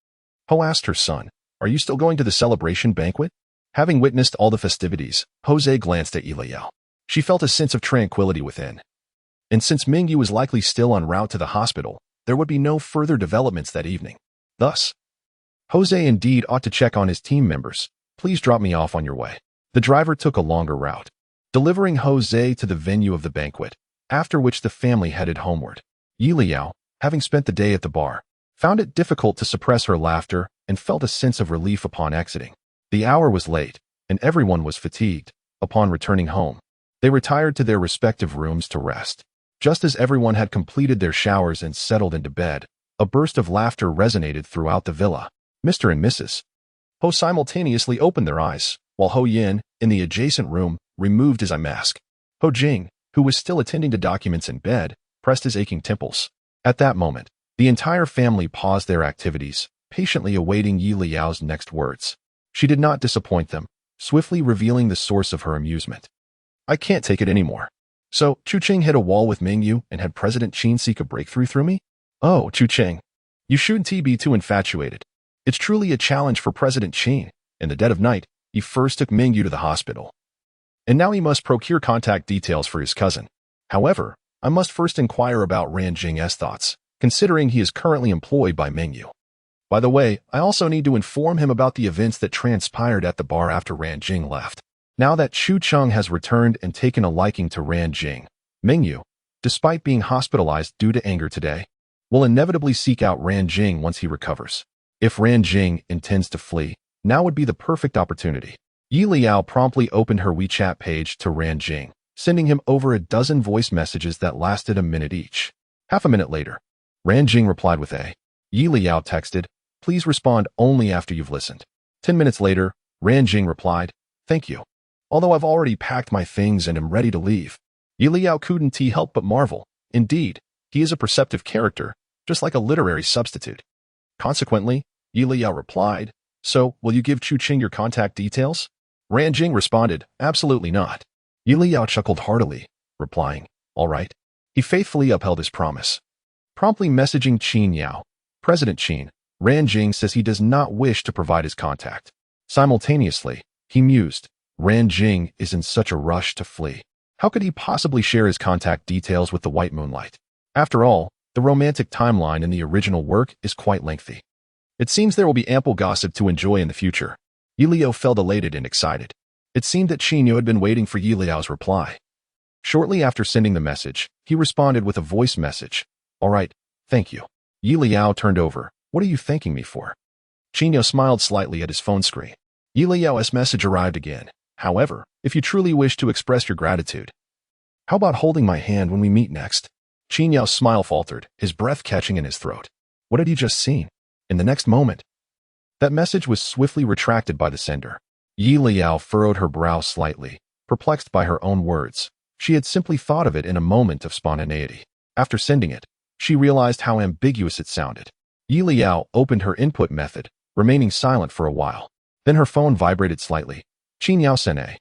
Ho asked her son, "Are you still going to the celebration banquet?" Having witnessed all the festivities, Jose glanced at Leyao. She felt a sense of tranquility within. And since Mingyu was likely still en route to the hospital, there would be no further developments that evening. Thus, Jose indeed ought to check on his team members. Please drop me off on your way. The driver took a longer route, delivering Jose to the venue of the banquet, after which the family headed homeward. Leyao, having spent the day at the bar, found it difficult to suppress her laughter and felt a sense of relief upon exiting. The hour was late, and everyone was fatigued. Upon returning home, they retired to their respective rooms to rest. Just as everyone had completed their showers and settled into bed, a burst of laughter resonated throughout the villa. Mr. and Mrs. Ho simultaneously opened their eyes, while Ho Yin, in the adjacent room, removed his eye mask. Ho Jing, who was still attending to documents in bed, pressed his aching temples. At that moment, the entire family paused their activities, patiently awaiting Liao's next words. She did not disappoint them, swiftly revealing the source of her amusement. I can't take it anymore. So, Chucheng hit a wall with Mingyu and had President Qin seek a breakthrough through me? Oh, Chucheng, you shouldn't be too infatuated. It's truly a challenge for President Qin. In the dead of night, he first took Mingyu to the hospital. And now he must procure contact details for his cousin. However, I must first inquire about Ranjing's thoughts, considering he is currently employed by Mingyu. By the way, I also need to inform him about the events that transpired at the bar after Ranjing left. Now that Chu Cheng has returned and taken a liking to Ranjing, Mingyu, despite being hospitalized due to anger today, will inevitably seek out Ranjing once he recovers. If Ranjing intends to flee, now would be the perfect opportunity. Leyao promptly opened her WeChat page to Ranjing, sending him over a dozen voice messages that lasted a minute each. Half a minute later, Ranjing replied with a. Leyao texted, "Please respond only after you've listened." 10 minutes later, Ranjing replied, "Thank you. Although I've already packed my things and am ready to leave." Leyao couldn't help but marvel. Indeed, he is a perceptive character, just like a literary substitute. Consequently, Leyao replied, "So, will you give Chucheng your contact details?" Ranjing responded, "Absolutely not." Leyao chuckled heartily, replying, "All right." He faithfully upheld his promise. Promptly messaging Qin Yao, President Qin, Ranjing says he does not wish to provide his contact. Simultaneously, he mused, Ranjing is in such a rush to flee. How could he possibly share his contact details with the white moonlight? After all, the romantic timeline in the original work is quite lengthy. It seems there will be ample gossip to enjoy in the future. Leyao felt elated and excited. It seemed that Qin had been waiting for Liao's reply. Shortly after sending the message, he responded with a voice message. "All right, thank you." Leyao turned over. "What are you thanking me for?" Qin smiled slightly at his phone screen. Liao's message arrived again. "However, if you truly wish to express your gratitude, how about holding my hand when we meet next?" Qin smile faltered, his breath catching in his throat. What had he just seen? In the next moment, that message was swiftly retracted by the sender. Leyao furrowed her brow slightly, perplexed by her own words. She had simply thought of it in a moment of spontaneity. After sending it, she realized how ambiguous it sounded. Leyao opened her input method, remaining silent for a while. Then her phone vibrated slightly. Qin Yao sent a.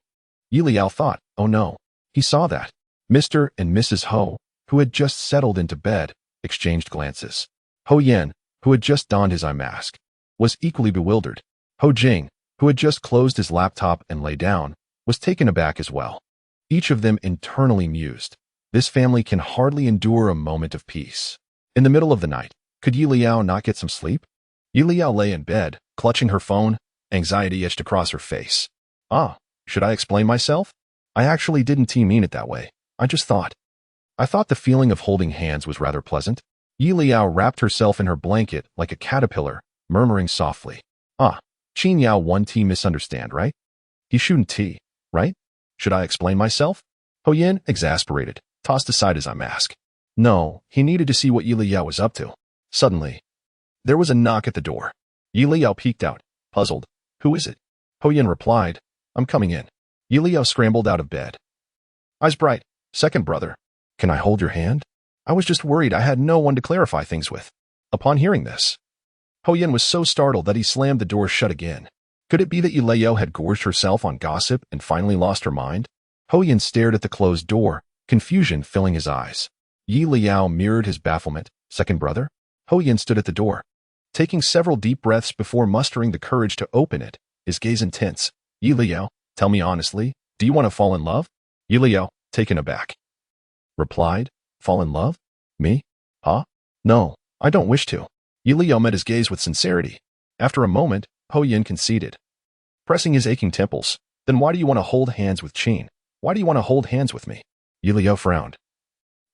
Leyao thought, oh no, he saw that. Mr. and Mrs. Ho, who had just settled into bed, exchanged glances. Ho Yin, who had just donned his eye mask, was equally bewildered. Ho Jing, who had just closed his laptop and lay down, was taken aback as well. Each of them internally mused, This family can hardly endure a moment of peace. In the middle of the night, could Leyao not get some sleep? Leyao lay in bed, clutching her phone, anxiety etched across her face. Should I explain myself? I actually didn't mean it that way. I thought the feeling of holding hands was rather pleasant. Leyao wrapped herself in her blanket like a caterpillar, murmuring softly. Qin Yao 1T misunderstand, right? He shouldn't T, right? Should I explain myself? Haoyan, exasperated, tossed aside his mask. No, he needed to see what Leyao was up to. Suddenly, there was a knock at the door. Leyao peeked out, puzzled. Who is it? Haoyan replied, I'm coming in. Leyao scrambled out of bed. Eyes bright. Second brother. Can I hold your hand? I was just worried I had no one to clarify things with. Upon hearing this, Haoyan was so startled that he slammed the door shut again. Could it be that Leyao had gorged herself on gossip and finally lost her mind? Haoyan stared at the closed door, confusion filling his eyes. Leyao mirrored his bafflement. Second brother? Haoyan stood at the door, taking several deep breaths before mustering the courage to open it, his gaze intense. Leyao, tell me honestly, do you want to fall in love? Leyao, taken aback, replied, fall in love? Me? Huh? No, I don't wish to. Leyao met his gaze with sincerity. After a moment, Haoyan conceded, pressing his aching temples. Then why do you want to hold hands with Qin? Why do you want to hold hands with me? Leyao frowned,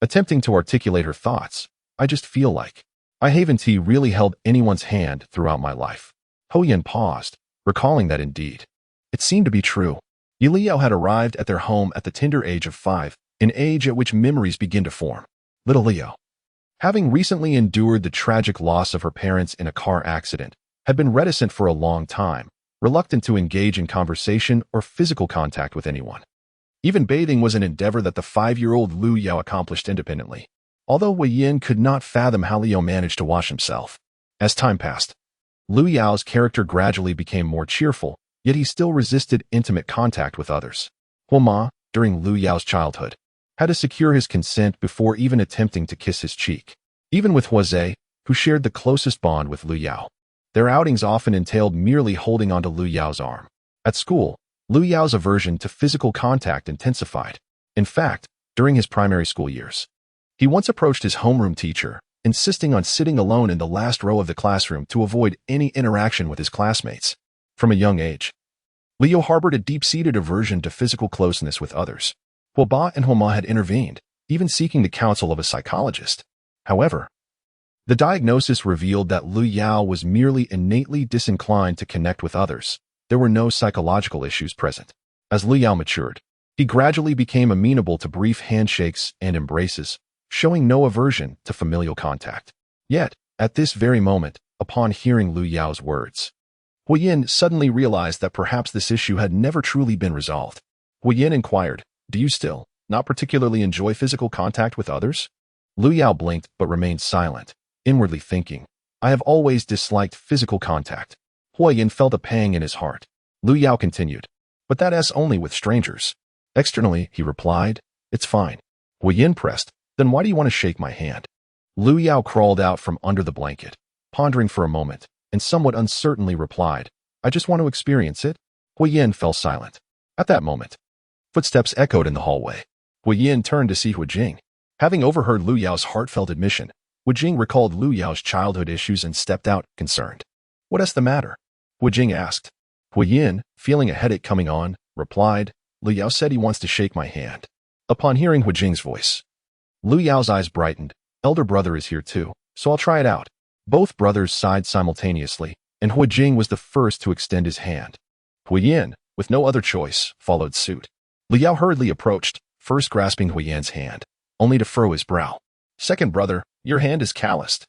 attempting to articulate her thoughts. I just feel like I haven't really held anyone's hand throughout my life. Haoyan paused, recalling that indeed it seemed to be true. Leyao had arrived at their home at the tender age of 5, an age at which memories begin to form. Little Leyao, having recently endured the tragic loss of her parents in a car accident, had been reticent for a long time, reluctant to engage in conversation or physical contact with anyone. Even bathing was an endeavor that the 5-year-old Leyao accomplished independently, although Wei Yin could not fathom how Leyao managed to wash himself. As time passed, Luyao's character gradually became more cheerful, yet he still resisted intimate contact with others. Huo, during Luyao's childhood, had to secure his consent before even attempting to kiss his cheek. Even with Huo, who shared the closest bond with Leyao, their outings often entailed merely holding onto Luyao's arm. At school, Luyao's aversion to physical contact intensified. In fact, during his primary school years, he once approached his homeroom teacher, insisting on sitting alone in the last row of the classroom to avoid any interaction with his classmates. From a young age, Leyao harbored a deep-seated aversion to physical closeness with others. Huo and Huo had intervened, even seeking the counsel of a psychologist. However, the diagnosis revealed that Leyao was merely innately disinclined to connect with others. There were no psychological issues present. As Leyao matured, he gradually became amenable to brief handshakes and embraces, showing no aversion to familial contact. Yet, at this very moment, upon hearing Luyao's words, Huo Yin suddenly realized that perhaps this issue had never truly been resolved. Huo Yin inquired, do you still not particularly enjoy physical contact with others? Leyao blinked but remained silent, inwardly thinking, I have always disliked physical contact. Huo Yin felt a pang in his heart. Leyao continued, but that is only with strangers. Externally, he replied, it's fine. Huo Yin pressed, then why do you want to shake my hand? Leyao crawled out from under the blanket, pondering for a moment, and somewhat uncertainly replied, I just want to experience it. Huo Yin fell silent. At that moment, footsteps echoed in the hallway. Huo Yin turned to see Huo Jing. Having overheard Luyao's heartfelt admission, Huo Jing recalled Luyao's childhood issues and stepped out, concerned. What is the matter? Huo Jing asked. Huo Yin, feeling a headache coming on, replied, Leyao said he wants to shake my hand. Upon hearing Huo Jing's voice, Luyao's eyes brightened. Elder brother is here too, so I'll try it out. Both brothers sighed simultaneously, and Huo Jing was the first to extend his hand. Huo Yin, with no other choice, followed suit. Leyao hurriedly approached, first grasping Huo Yin's hand, only to furrow his brow. Second brother, your hand is calloused.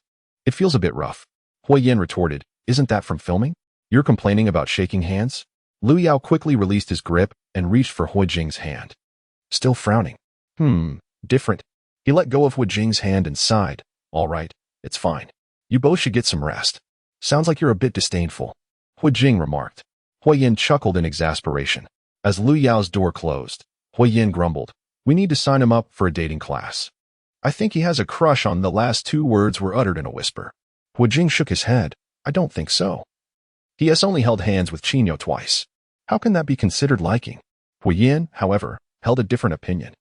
It feels a bit rough. Huo Yin retorted, isn't that from filming? You're complaining about shaking hands? Leyao quickly released his grip and reached for Huo Jing's hand. Still frowning. Different. He let go of Huo Jing's hand and sighed. All right, it's fine. You both should get some rest. Sounds like you're a bit disdainful. Huo Jing remarked. Huo Yin chuckled in exasperation. As Luyao's door closed, Huo Yin grumbled, we need to sign him up for a dating class. I think he has a crush on the last 2 words were uttered in a whisper. Huo Jing shook his head. I don't think so. He has only held hands with Qin Yao twice. How can that be considered liking? Huo Yin, however, held a different opinion.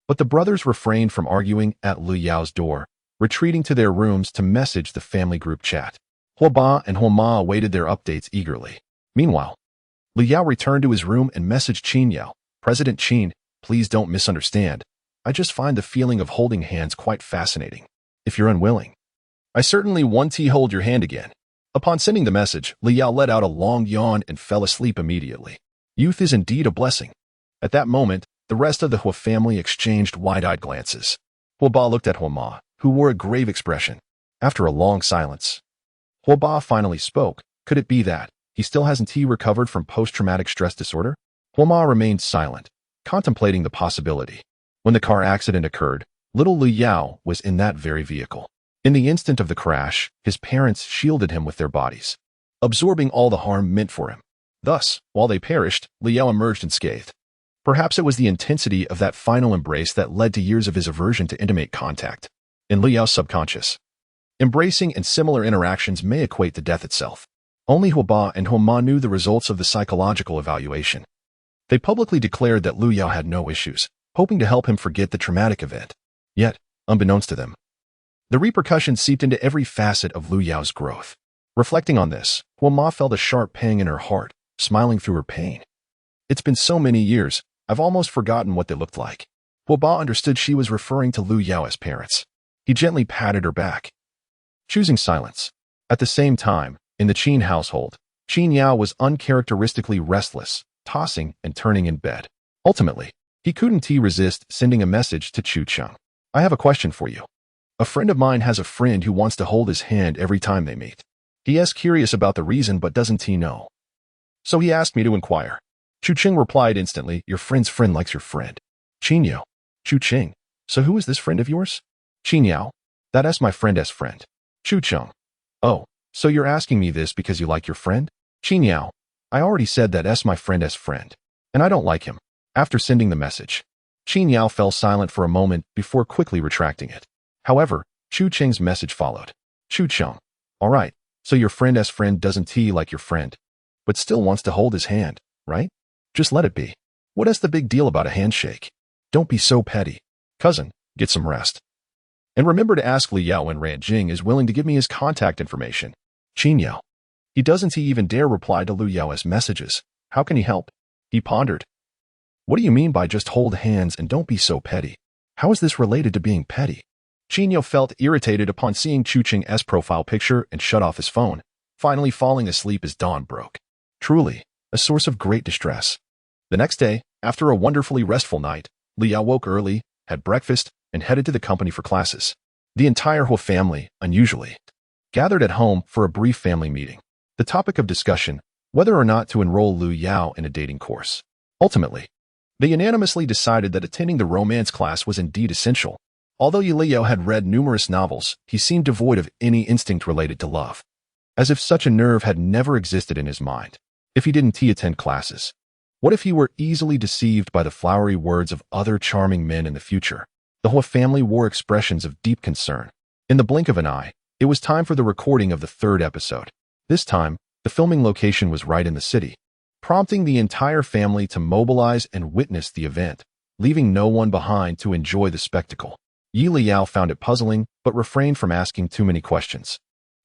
But the brothers refrained from arguing at Leyao's door, retreating to their rooms to message the family group chat. Huo and Huo awaited their updates eagerly. Meanwhile, Leyao returned to his room and messaged Qin Yao. President Qin, please don't misunderstand. I just find the feeling of holding hands quite fascinating. If you're unwilling, I certainly want to hold your hand again. Upon sending the message, Leyao let out a long yawn and fell asleep immediately. Youth is indeed a blessing. At that moment, the rest of the Huo family exchanged wide-eyed glances. Huo looked at Huo, who wore a grave expression. After a long silence, Huo finally spoke. Could it be that he still hasn't recovered from post-traumatic stress disorder? Huo remained silent, contemplating the possibility. When the car accident occurred, little Leyao was in that very vehicle. In the instant of the crash, his parents shielded him with their bodies, absorbing all the harm meant for him. Thus, while they perished, Leyao emerged unscathed. Perhaps it was the intensity of that final embrace that led to years of his aversion to intimate contact. In Leyao's subconscious, embracing and similar interactions may equate to death itself. Only Huo and Huo knew the results of the psychological evaluation. They publicly declared that Leyao had no issues, hoping to help him forget the traumatic event. Yet, unbeknownst to them, the repercussions seeped into every facet of Leyao's growth. Reflecting on this, Huo felt a sharp pang in her heart, smiling through her pain. It's been so many years, I've almost forgotten what they looked like. Huo understood she was referring to Leyao as parents. He gently patted her back, choosing silence. At the same time, in the Qin household, Qin Yao was uncharacteristically restless, tossing and turning in bed. Ultimately, he couldn't resist sending a message to Chu Cheng. I have a question for you. A friend of mine has a friend who wants to hold his hand every time they meet. He is curious about the reason but doesn't know. So he asked me to inquire. Chu Cheng replied instantly, your friend's friend likes your friend. Qin Yao. Chu Cheng. So who is this friend of yours? Qin Yao. That is my friend's friend. Chu Cheng. Oh, so you're asking me this because you like your friend? Qin Yao. I already said that is my friend's friend. And I don't like him. After sending the message, Qin Yao fell silent for a moment before quickly retracting it. However, Chu Cheng's message followed. Chu Cheng. Alright, so your friend's friend doesn't like your friend, but still wants to hold his hand, right? Just let it be. What is the big deal about a handshake? Don't be so petty. Cousin, get some rest. And remember to ask Leyao when Ranjing is willing to give me his contact information. Qin Yao. He doesn't even dare reply to Leyao's messages. How can he help? He pondered. What do you mean by just hold hands and don't be so petty? How is this related to being petty? Qin Yao felt irritated upon seeing Chu Cheng's profile picture and shut off his phone, finally falling asleep as dawn broke. Truly, a source of great distress. The next day, after a wonderfully restful night, Leyao woke early, had breakfast, and headed to the company for classes. The entire Huo family, unusually, gathered at home for a brief family meeting. The topic of discussion, whether or not to enroll Leyao in a dating course. Ultimately, they unanimously decided that attending the romance class was indeed essential. Although Leyao had read numerous novels, he seemed devoid of any instinct related to love. As if such a nerve had never existed in his mind. If he didn't attend classes, what if he were easily deceived by the flowery words of other charming men in the future? The Huo family wore expressions of deep concern. In the blink of an eye, it was time for the recording of the third episode. This time, the filming location was right in the city, prompting the entire family to mobilize and witness the event, leaving no one behind to enjoy the spectacle. Leyao found it puzzling, but refrained from asking too many questions.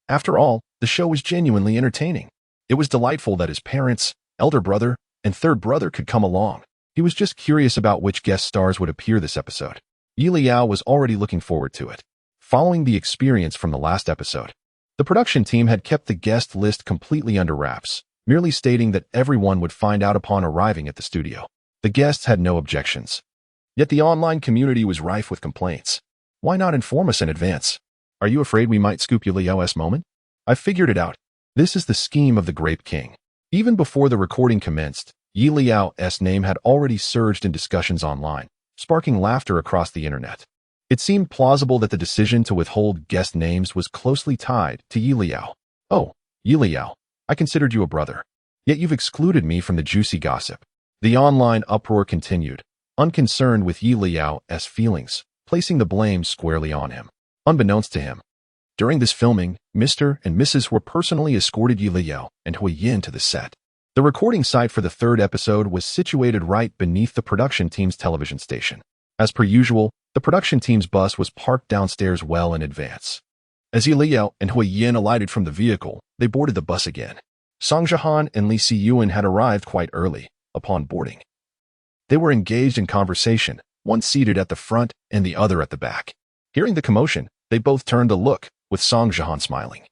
After all, the show was genuinely entertaining. It was delightful that his parents, elder brother, and third brother could come along. He was just curious about which guest stars would appear this episode. Leyao was already looking forward to it. Following the experience from the last episode, the production team had kept the guest list completely under wraps, merely stating that everyone would find out upon arriving at the studio. The guests had no objections. Yet the online community was rife with complaints. Why not inform us in advance? Are you afraid we might scoop Leyao's moment? I figured it out. This is the scheme of the Grape King. Even before the recording commenced, Leyao's name had already surged in discussions online, sparking laughter across the internet. It seemed plausible that the decision to withhold guest names was closely tied to Leyao. Oh, Leyao, I considered you a brother. Yet you've excluded me from the juicy gossip. The online uproar continued, unconcerned with Leyao's feelings, placing the blame squarely on him. Unbeknownst to him, during this filming, Mr. and Mrs. were personally escorted Leyao and Huoyin to the set. The recording site for the third episode was situated right beneath the production team's television station. As per usual, the production team's bus was parked downstairs well in advance. As Leyao and Huoyan alighted from the vehicle, they boarded the bus again. Song Jihan and Li Siyuan had arrived quite early, upon boarding. They were engaged in conversation, one seated at the front and the other at the back. Hearing the commotion, they both turned to look, with Song Jihan smiling.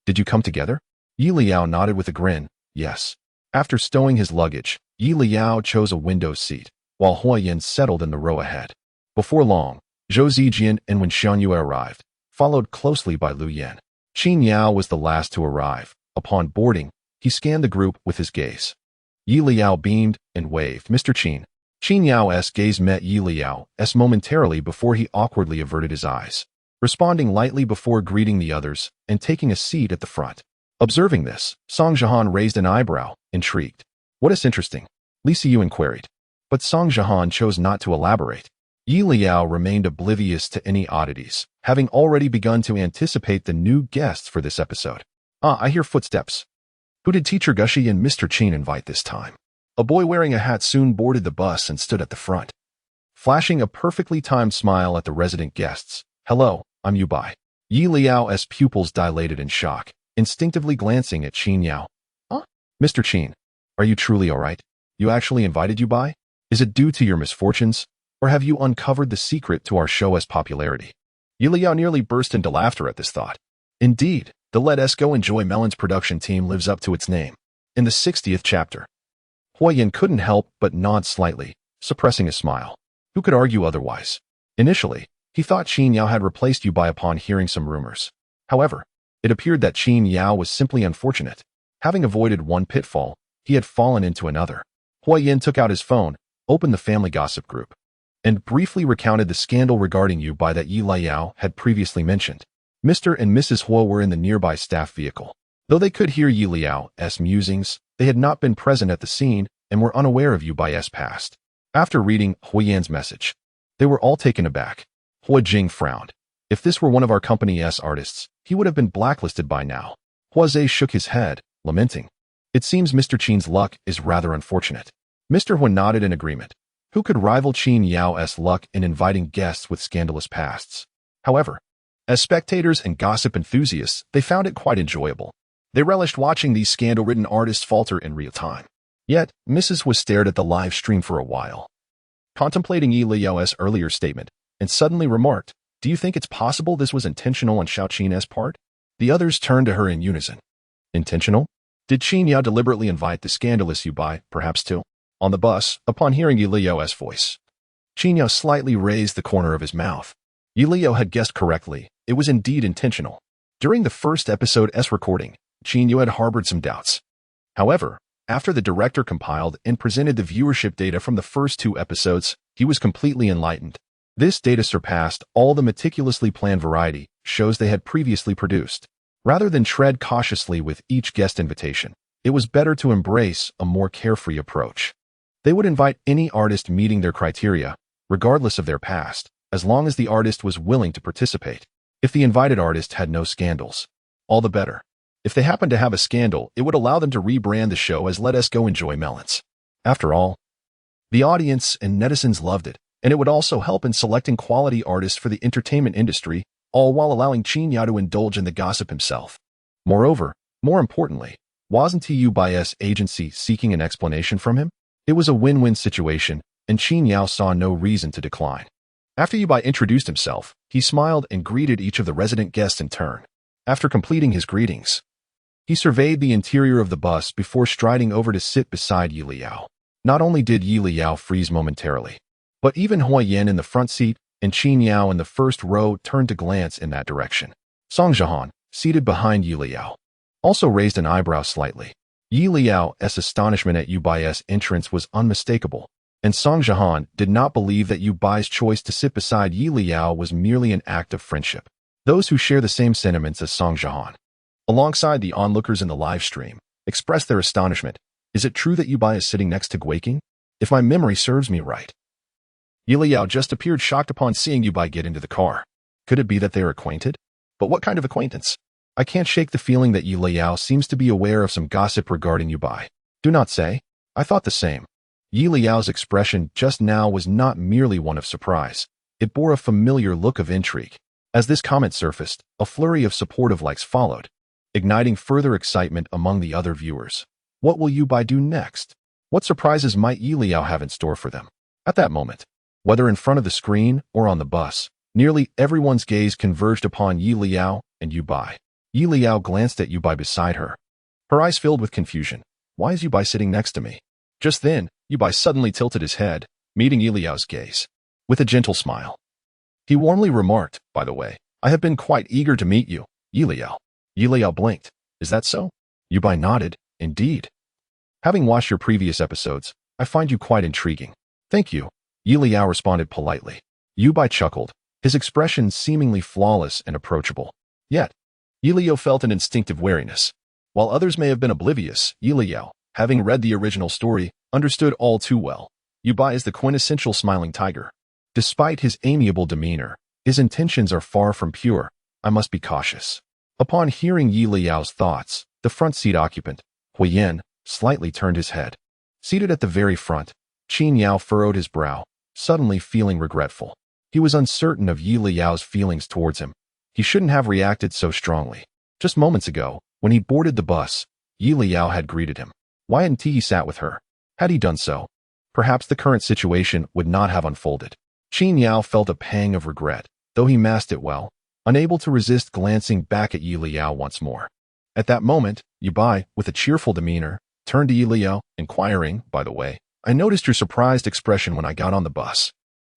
"Did you come together?" Leyao nodded with a grin. "Yes." After stowing his luggage, Leyao chose a window seat, while Huoyan settled in the row ahead. Before long, Zhou Zijian and Wen Xianyue arrived, followed closely by Lu Yan. Qin Yao was the last to arrive. Upon boarding, he scanned the group with his gaze. Leyao beamed and waved. "Mr. Qin." Qin Yao's gaze met Liao's momentarily before he awkwardly averted his eyes, responding lightly before greeting the others and taking a seat at the front. Observing this, Song Jihan raised an eyebrow, intrigued. "What is interesting?" Li Siyuan queried. But Song Jihan chose not to elaborate. Leyao remained oblivious to any oddities, having already begun to anticipate the new guests for this episode. "I hear footsteps. Who did Teacher Gushi and Mr. Qin invite this time?" A boy wearing a hat soon boarded the bus and stood at the front, flashing a perfectly timed smile at the resident guests. "Hello, I'm Yubai." Liao's pupils dilated in shock, instinctively glancing at Qin Yao. "Huh? Mr. Qin, are you truly all right? You actually invited Yubai? Is it due to your misfortunes, or have you uncovered the secret to our show's popularity?" Leyao nearly burst into laughter at this thought. Indeed, the Let's Go Enjoy Melons production team lives up to its name. In the 60th chapter, Huoyan couldn't help but nod slightly, suppressing a smile. Who could argue otherwise? Initially, he thought Qin Yao had replaced Yubai upon hearing some rumors. However, it appeared that Qin Yao was simply unfortunate. Having avoided one pitfall, he had fallen into another. Huoyan took out his phone, opened the family gossip group, and briefly recounted the scandal regarding Yubai that Leyao had previously mentioned. Mr. and Mrs. Huo were in the nearby staff vehicle. Though they could hear Liao's musings, they had not been present at the scene and were unaware of Yubai's past. After reading Huoyan's message, they were all taken aback. Hua Jing frowned. If this were one of our company's artists, he would have been blacklisted by now. Hua Zhe shook his head, lamenting. "It seems Mr. Qin's luck is rather unfortunate." Mr. Hua nodded in agreement. Who could rival Qin Yao's luck in inviting guests with scandalous pasts? However, as spectators and gossip enthusiasts, they found it quite enjoyable. They relished watching these scandal-ridden artists falter in real time. Yet, Mrs. was stared at the live stream for a while, contemplating Liao's earlier statement, and suddenly remarked, "Do you think it's possible this was intentional on Xiao Qin's part?" The others turned to her in unison. Intentional? Did Qin Yao deliberately invite the scandalous Yubai, perhaps too? On the bus, upon hearing Liao's voice, Qin Yao slightly raised the corner of his mouth. Liao had guessed correctly. It was indeed intentional. During the first episode's recording, Qin Yao had harbored some doubts. However, after the director compiled and presented the viewership data from the first 2 episodes, he was completely enlightened. This data surpassed all the meticulously planned variety shows they had previously produced. Rather than tread cautiously with each guest invitation, it was better to embrace a more carefree approach. They would invite any artist meeting their criteria, regardless of their past, as long as the artist was willing to participate. If the invited artist had no scandals, all the better. If they happened to have a scandal, it would allow them to rebrand the show as Let's Go Enjoy Melons. After all, the audience and netizens loved it, and it would also help in selecting quality artists for the entertainment industry, all while allowing Qin Yao to indulge in the gossip himself. Moreover, more importantly, wasn't Yubai's agency seeking an explanation from him? It was a win-win situation, and Qin Yao saw no reason to decline. After Yubai introduced himself, he smiled and greeted each of the resident guests in turn. After completing his greetings, he surveyed the interior of the bus before striding over to sit beside Leyao. Not only did Leyao freeze momentarily, but even Huoyan in the front seat and Qin Yao in the first row turned to glance in that direction. Song Jihan, seated behind Leyao, also raised an eyebrow slightly. Liao's astonishment at Yubai's entrance was unmistakable, and Song Jihan did not believe that Yubai's choice to sit beside Leyao was merely an act of friendship. Those who share the same sentiments as Song Jihan, alongside the onlookers in the live stream, expressed their astonishment. Is it true that Yubai is sitting next to Guiking? If my memory serves me right. Leyao just appeared shocked upon seeing Yubai get into the car. Could it be that they are acquainted? But what kind of acquaintance? I can't shake the feeling that Leyao seems to be aware of some gossip regarding Yubai. Do not say. I thought the same. Yi Liao's expression just now was not merely one of surprise. It bore a familiar look of intrigue. As this comment surfaced, a flurry of supportive likes followed, igniting further excitement among the other viewers. What will Yu Bai do next? What surprises might Yi Liao have in store for them? At that moment, whether in front of the screen or on the bus, nearly everyone's gaze converged upon Yi Liao and Yu Bai. Yi Liao glanced at Yu Bai beside her, her eyes filled with confusion. Why is Yu Bai sitting next to me? Just then, Yu Bai suddenly tilted his head, meeting Yi Liao's gaze. With a gentle smile, he warmly remarked, by the way, I have been quite eager to meet you, Yi Liao. Yi Liao blinked. Is that so? Yu Bai nodded. Indeed. Having watched your previous episodes, I find you quite intriguing. Thank you. Yi Liao responded politely. Yu Bai chuckled, his expression seemingly flawless and approachable. Yet, Yi Liao felt an instinctive wariness. While others may have been oblivious, Yi Liao, having read the original story, understood all too well. Yu Bai is the quintessential smiling tiger. Despite his amiable demeanor, his intentions are far from pure. I must be cautious. Upon hearing Yi Liao's thoughts, the front seat occupant, Huoyan, slightly turned his head. Seated at the very front, Qin Yao furrowed his brow, suddenly feeling regretful. He was uncertain of Yi Liao's feelings towards him. He shouldn't have reacted so strongly. Just moments ago, when he boarded the bus, Yi Liao had greeted him. Why hadn't he sat with her? Had he done so, perhaps the current situation would not have unfolded. Qin Yao felt a pang of regret, though he masked it well, unable to resist glancing back at Yi Liao once more. At that moment, Yu Bai, with a cheerful demeanor, turned to Yi Liao, inquiring, by the way, I noticed your surprised expression when I got on the bus.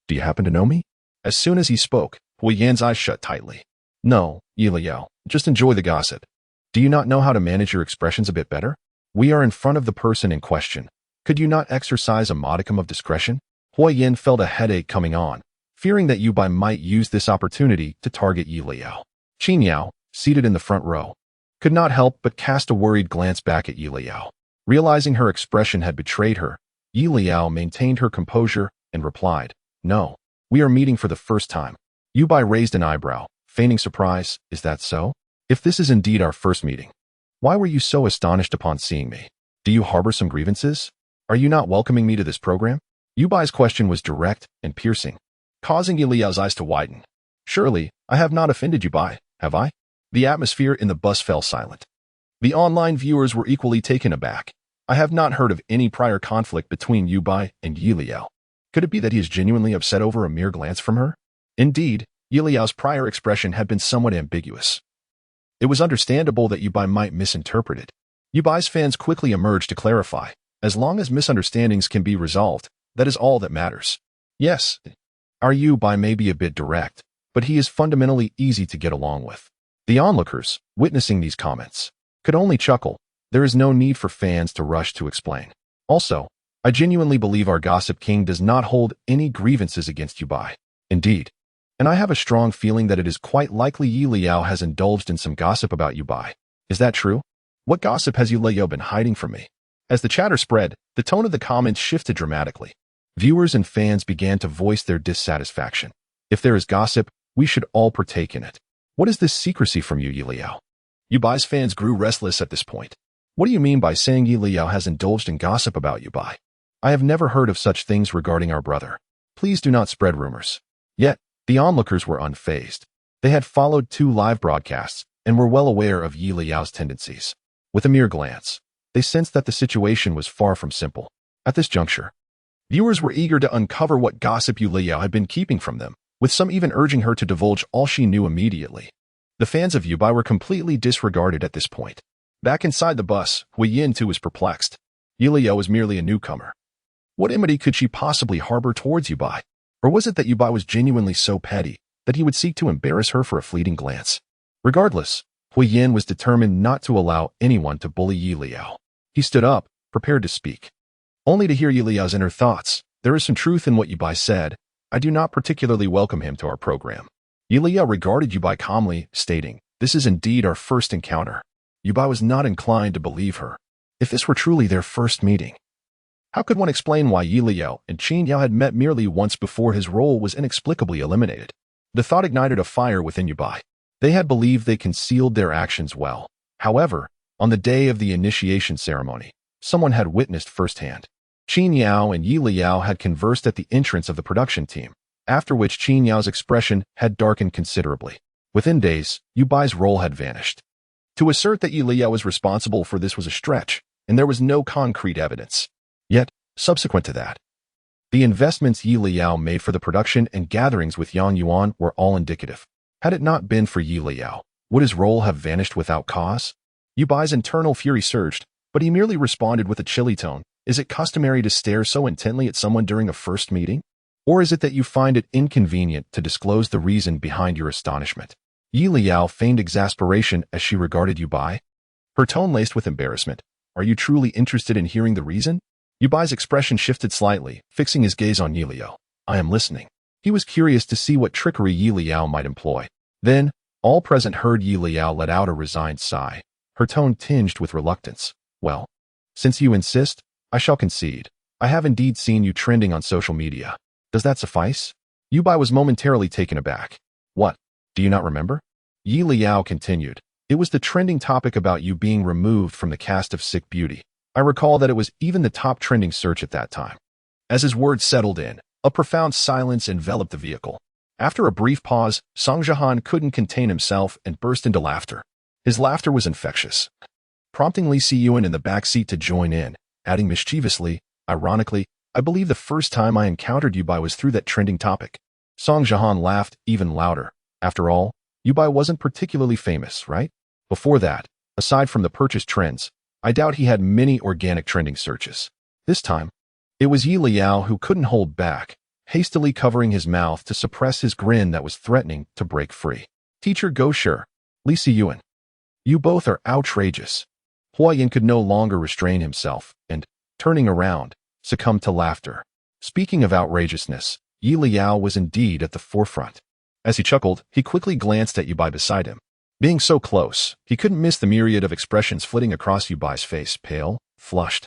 Do you happen to know me? As soon as he spoke, Huoyan's eyes shut tightly. No, Yi Liao, just enjoy the gossip. Do you not know how to manage your expressions a bit better? We are in front of the person in question. Could you not exercise a modicum of discretion? Huoyan felt a headache coming on, fearing that Yu Bai might use this opportunity to target Yi Liao. Qin Yao, seated in the front row, could not help but cast a worried glance back at Yi Liao. Realizing her expression had betrayed her, Yi Liao maintained her composure and replied, No, we are meeting for the first time. Yu Bai raised an eyebrow, feigning surprise. Is that so? If this is indeed our first meeting, why were you so astonished upon seeing me? Do you harbor some grievances? Are you not welcoming me to this program? Yu Bai's question was direct and piercing, causing Yi Liao's eyes to widen. Surely, I have not offended Yu Bai, have I? The atmosphere in the bus fell silent. The online viewers were equally taken aback. I have not heard of any prior conflict between Yu Bai and Yi Liao. Could it be that he is genuinely upset over a mere glance from her? Indeed, Yi Liao's prior expression had been somewhat ambiguous. It was understandable that Yu Bai might misinterpret it. Yu Bai's fans quickly emerged to clarify. As long as misunderstandings can be resolved, that is all that matters. Yes, our Yu Bai may be a bit direct, but he is fundamentally easy to get along with. The onlookers, witnessing these comments, could only chuckle. There is no need for fans to rush to explain. Also, I genuinely believe our gossip king does not hold any grievances against Yu Bai. Indeed, and I have a strong feeling that it is quite likely Yi Liao has indulged in some gossip about Yu Bai. Is that true? What gossip has Yi Liao been hiding from me? As the chatter spread, the tone of the comments shifted dramatically. Viewers and fans began to voice their dissatisfaction. If there is gossip, we should all partake in it. What is this secrecy from you, Yi Liao? Yu Bai's fans grew restless at this point. What do you mean by saying Yi Liao has indulged in gossip about Yu Bai? I have never heard of such things regarding our brother. Please do not spread rumors. Yet, the onlookers were unfazed. They had followed 2 live broadcasts and were well aware of Yi Liao's tendencies. With a mere glance, they sensed that the situation was far from simple. At this juncture, viewers were eager to uncover what gossip Yi Liao had been keeping from them, with some even urging her to divulge all she knew immediately. The fans of Yu Bai were completely disregarded at this point. Back inside the bus, Huoyan too was perplexed. Yi Liao was merely a newcomer. What enmity could she possibly harbor towards Yu Bai? Or was it that Yu Bai was genuinely so petty that he would seek to embarrass her for a fleeting glance? Regardless, Huoyan was determined not to allow anyone to bully Yi Liao. He stood up, prepared to speak, only to hear Yi Liao's inner thoughts. There is some truth in what Yu Bai said. I do not particularly welcome him to our program. Yi Liao regarded Yu Bai calmly, stating, This is indeed our first encounter. Yu Bai was not inclined to believe her. If this were truly their first meeting, how could one explain why Yi Liao and Qin Yao had met merely once before his role was inexplicably eliminated? The thought ignited a fire within Yu Bai. They had believed they concealed their actions well. However, on the day of the initiation ceremony, someone had witnessed firsthand. Qin Yao and Yi Leyao had conversed at the entrance of the production team, after which Qin Yao's expression had darkened considerably. Within days, Yu Bai's role had vanished. To assert that Yi Leyao was responsible for this was a stretch, and there was no concrete evidence. Yet, subsequent to that, the investments Yi Leyao made for the production and gatherings with Yang Yuan were all indicative. Had it not been for Yi Leyao, would his role have vanished without cause? Yu Bai's internal fury surged, but he merely responded with a chilly tone. Is it customary to stare so intently at someone during a first meeting? Or is it that you find it inconvenient to disclose the reason behind your astonishment? Yi Leyao feigned exasperation as she regarded Yu Bai, her tone laced with embarrassment. Are you truly interested in hearing the reason? Yu Bai's expression shifted slightly, fixing his gaze on Yi Leyao. I am listening. He was curious to see what trickery Yi Leyao might employ. Then, all present heard Yi Leyao let out a resigned sigh, her tone tinged with reluctance. Well, since you insist, I shall concede. I have indeed seen you trending on social media. Does that suffice? Yu Bai was momentarily taken aback. What? Do you not remember? Yi Leyao continued. It was the trending topic about you being removed from the cast of Sick Beauty. I recall that it was even the top trending search at that time. As his words settled in, a profound silence enveloped the vehicle. After a brief pause, Song Jiahan couldn't contain himself and burst into laughter. His laughter was infectious, prompting Li Siyuan in the back seat to join in, adding mischievously, ironically, I believe the first time I encountered Yu Bai was through that trending topic. Song Jiahan laughed even louder. After all, Yu Bai wasn't particularly famous, right? Before that, aside from the purchase trends, I doubt he had many organic trending searches. This time, it was Yi Leyao who couldn't hold back, hastily covering his mouth to suppress his grin that was threatening to break free. Teacher Go Shi, Li Siyuan, you both are outrageous. Huoyan could no longer restrain himself, and, turning around, succumbed to laughter. Speaking of outrageousness, Yi Leyao was indeed at the forefront. As he chuckled, he quickly glanced at Yu Bai beside him. Being so close, he couldn't miss the myriad of expressions flitting across Yu Bai's face, pale, flushed,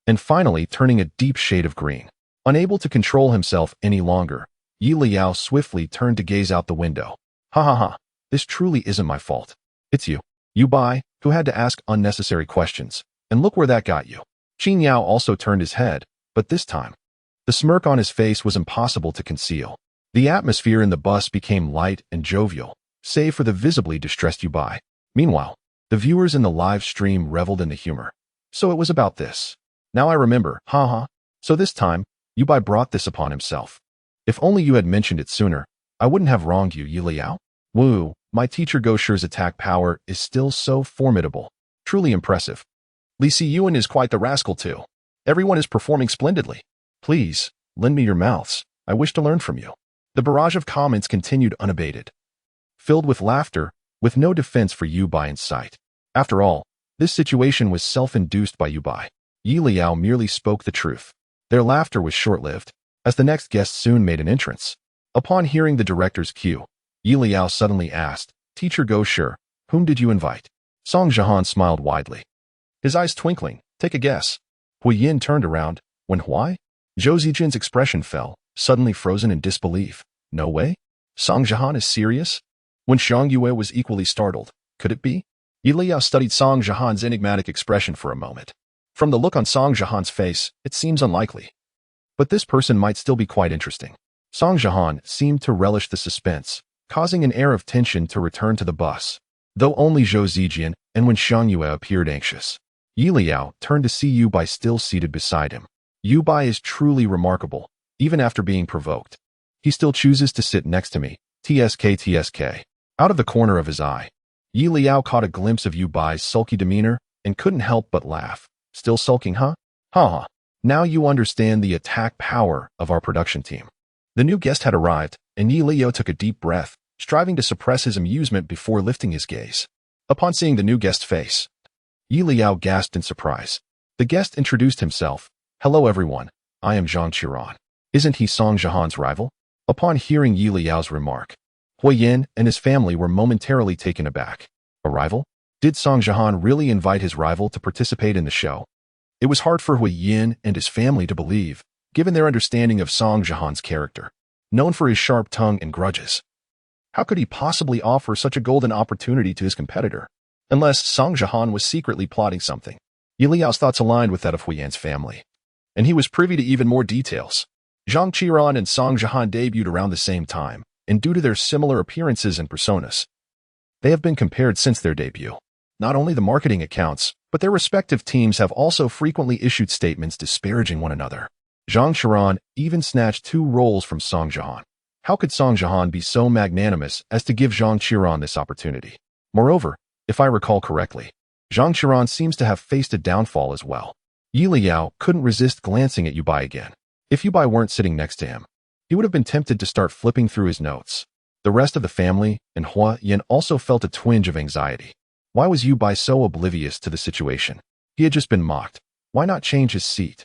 and finally turning a deep shade of green. Unable to control himself any longer, Yi Leyao swiftly turned to gaze out the window. Ha ha ha, this truly isn't my fault. It's you, Yu Bai, who had to ask unnecessary questions, and look where that got you. Qin Yao also turned his head, but this time, the smirk on his face was impossible to conceal. The atmosphere in the bus became light and jovial, save for the visibly distressed Yu Bai. Meanwhile, the viewers in the live stream reveled in the humor. So it was about this. Now I remember, haha. So this time, Yu Bai brought this upon himself. If only you had mentioned it sooner, I wouldn't have wronged you, Yi Leyao. Woo, my teacher Go Shi's attack power is still so formidable. Truly impressive. Li Siyuan is quite the rascal too. Everyone is performing splendidly. Please, lend me your mouths. I wish to learn from you. The barrage of comments continued unabated, filled with laughter, with no defense for Yu Bai in sight. After all, this situation was self-induced by Yu Bai. Yi Leyao merely spoke the truth. Their laughter was short-lived, as the next guest soon made an entrance. Upon hearing the director's cue, Yi Leyao suddenly asked, Teacher Go Shi, whom did you invite? Song Jiahan smiled widely, his eyes twinkling. Take a guess. Huoyan turned around. When why? Zhou Zijin's expression fell, suddenly frozen in disbelief. No way? Song Jiahan is serious? When Xiang Yue was equally startled. Could it be? Yi Leyao studied Song Jiahan's enigmatic expression for a moment. From the look on Song Jiahan's face, it seems unlikely. But this person might still be quite interesting. Song Jiahan seemed to relish the suspense, causing an air of tension to return to the bus. Though only Zhou Zijin and when Xiang Yue appeared anxious, Yi Leyao turned to see Yu Bai still seated beside him. Yu Bai is truly remarkable, even after being provoked. He still chooses to sit next to me. TSK. Out of the corner of his eye, Yi Leyao caught a glimpse of Yu Bai's sulky demeanor and couldn't help but laugh. Still sulking, huh? Ha. Now you understand the attack power of our production team. The new guest had arrived, and Yi Leyao took a deep breath, striving to suppress his amusement before lifting his gaze. Upon seeing the new guest's face, Yi Leyao gasped in surprise. The guest introduced himself. Hello everyone, I am Zhang Qiran. Isn't he Song Jiahan's rival? Upon hearing Yi Liao's remark, Huoyan and his family were momentarily taken aback. A rival? Did Song Jiahan really invite his rival to participate in the show? It was hard for Huoyan and his family to believe, given their understanding of Song Jiahan's character, known for his sharp tongue and grudges. How could he possibly offer such a golden opportunity to his competitor? Unless Song Jiahan was secretly plotting something. Yi Liao's thoughts aligned with that of Huoyan's family. and he was privy to even more details. Zhang Qiran and Song Jihan debuted around the same time, and due to their similar appearances and personas, they have been compared since their debut. Not only the marketing accounts, but their respective teams have also frequently issued statements disparaging one another. Zhang Qiran even snatched 2 roles from Song Jihan. How could Song Jihan be so magnanimous as to give Zhang Qiran this opportunity? Moreover, if I recall correctly, Zhang Qiran seems to have faced a downfall as well. Leyao couldn't resist glancing at Yubai again. If Yubai weren't sitting next to him, he would have been tempted to start flipping through his notes. The rest of the family and Huo also felt a twinge of anxiety. Why was Yubai so oblivious to the situation? He had just been mocked. Why not change his seat?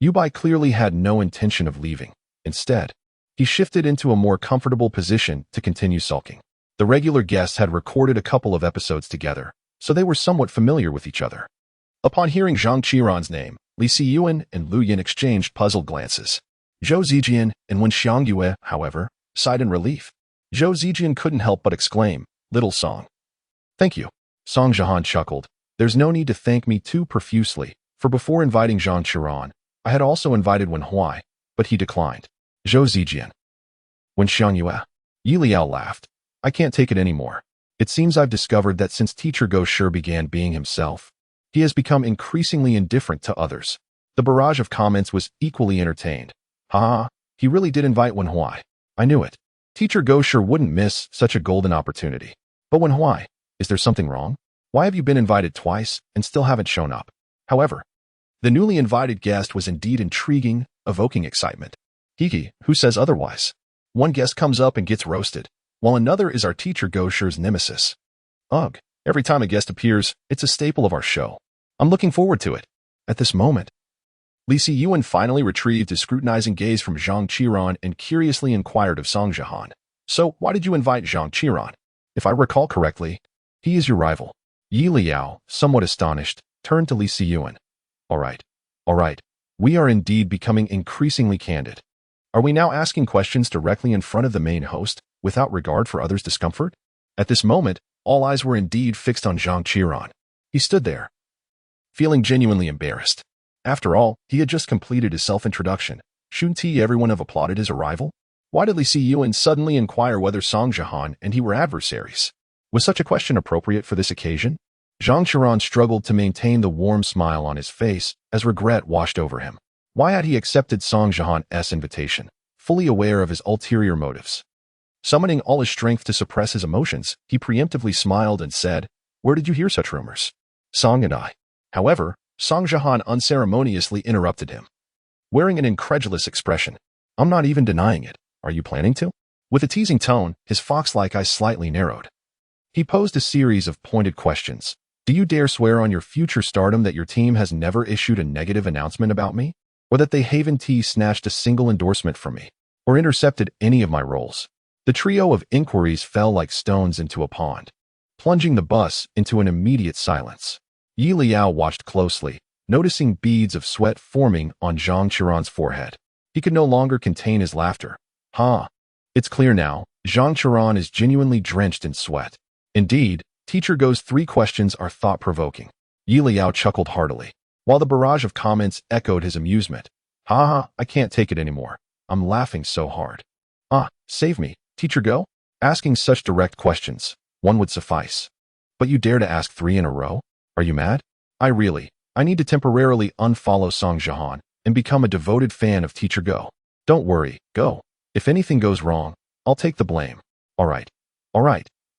Yubai clearly had no intention of leaving. Instead, he shifted into a more comfortable position to continue sulking. The regular guests had recorded a couple of episodes together, so they were somewhat familiar with each other. Upon hearing Zhang Qiran's name, Li Siyuan and Lu Yin exchanged puzzled glances. Zhou Zijian and Wen Xiangyue, however, sighed in relief. Zhou Zijian couldn't help but exclaim, "Little Song." "Thank you." Song Jihan chuckled. "There's no need to thank me too profusely, for before inviting Zhang Qiran, I had also invited Wen Huai, but he declined." Zhou Zijian. Wen Xiangyue. Yi Liao laughed. "I can't take it anymore. It seems I've discovered that since Teacher Go sure began being himself, he has become increasingly indifferent to others." The barrage of comments was equally entertained. "Ha, he really did invite Wen Huai. I knew it. Teacher Go sure wouldn't miss such a golden opportunity. But Wen Huai, is there something wrong? Why have you been invited twice and still haven't shown up?" However, the newly invited guest was indeed intriguing, evoking excitement. Hiki, who says otherwise? One guest comes up and gets roasted, while another is our Teacher Go sure's nemesis. Ugh, every time a guest appears, it's a staple of our show. I'm looking forward to it. At this moment, Li Siyuan finally retrieved his scrutinizing gaze from Zhang Qiran and curiously inquired of Song Jihan. "So, why did you invite Zhang Qiran? If I recall correctly, he is your rival." Yi Liao, somewhat astonished, turned to Li Siyuan. All right. We are indeed becoming increasingly candid. Are we now asking questions directly in front of the main host, without regard for others' discomfort?" At this moment, all eyes were indeed fixed on Zhang Qiran. He stood there, feeling genuinely embarrassed. After all, he had just completed his self-introduction. Shouldn't everyone have applauded his arrival? Why did Li Siyuan suddenly inquire whether Song Jihan and he were adversaries? Was such a question appropriate for this occasion? Zhang Qiran struggled to maintain the warm smile on his face as regret washed over him. Why had he accepted Song Jihan's invitation, fully aware of his ulterior motives? Summoning all his strength to suppress his emotions, he preemptively smiled and said, "Where did you hear such rumors?" "Song and I." However, Song Jihan unceremoniously interrupted him, wearing an incredulous expression. "I'm not even denying it. Are you planning to?" With a teasing tone, his fox-like eyes slightly narrowed. He posed a series of pointed questions. "Do you dare swear on your future stardom that your team has never issued a negative announcement about me? Or that they haven't snatched a single endorsement from me? Or intercepted any of my roles?" The trio of inquiries fell like stones into a pond, plunging the bus into an immediate silence. Yi Liao watched closely, noticing beads of sweat forming on Zhang Qiran's forehead. He could no longer contain his laughter. It's clear now, Zhang Qiran is genuinely drenched in sweat. Indeed, Teacher Go's 3 questions are thought-provoking. Yi Liao chuckled heartily, while the barrage of comments echoed his amusement. I can't take it anymore. I'm laughing so hard. Save me, Teacher Go? Asking such direct questions, one would suffice. But you dare to ask 3 in a row? Are you mad? I need to temporarily unfollow Song Jihan and become a devoted fan of Teacher Go. Don't worry, Go. If anything goes wrong, I'll take the blame. All right.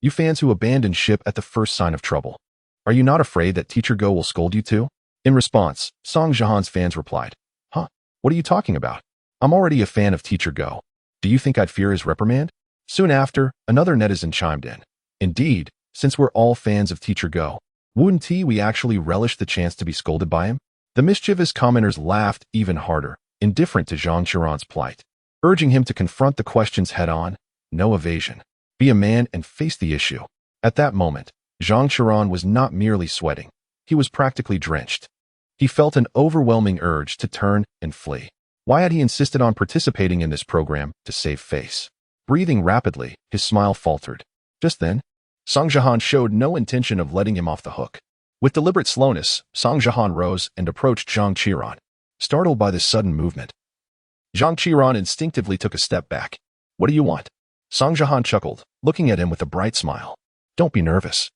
You fans who abandon ship at the first sign of trouble. Are you not afraid that Teacher Go will scold you too? In response, Song Jihan's fans replied, What are you talking about? I'm already a fan of Teacher Go. Do you think I'd fear his reprimand? Soon after, another netizen chimed in. Indeed, since we're all fans of Teacher Go, wouldn't we actually relish the chance to be scolded by him? The mischievous commenters laughed even harder, indifferent to Zhang Qiran's plight, urging him to confront the questions head-on, no evasion. Be a man and face the issue. At that moment, Zhang Qiran was not merely sweating, he was practically drenched. He felt an overwhelming urge to turn and flee. Why had he insisted on participating in this program to save face? Breathing rapidly, his smile faltered. Just then, Song Jihan showed no intention of letting him off the hook. With deliberate slowness, Song Jihan rose and approached Zhang Qiran. startled by this sudden movement. Zhang Qiran instinctively took a step back. What do you want? Song Jiahan chuckled, looking at him with a bright smile. Don't be nervous.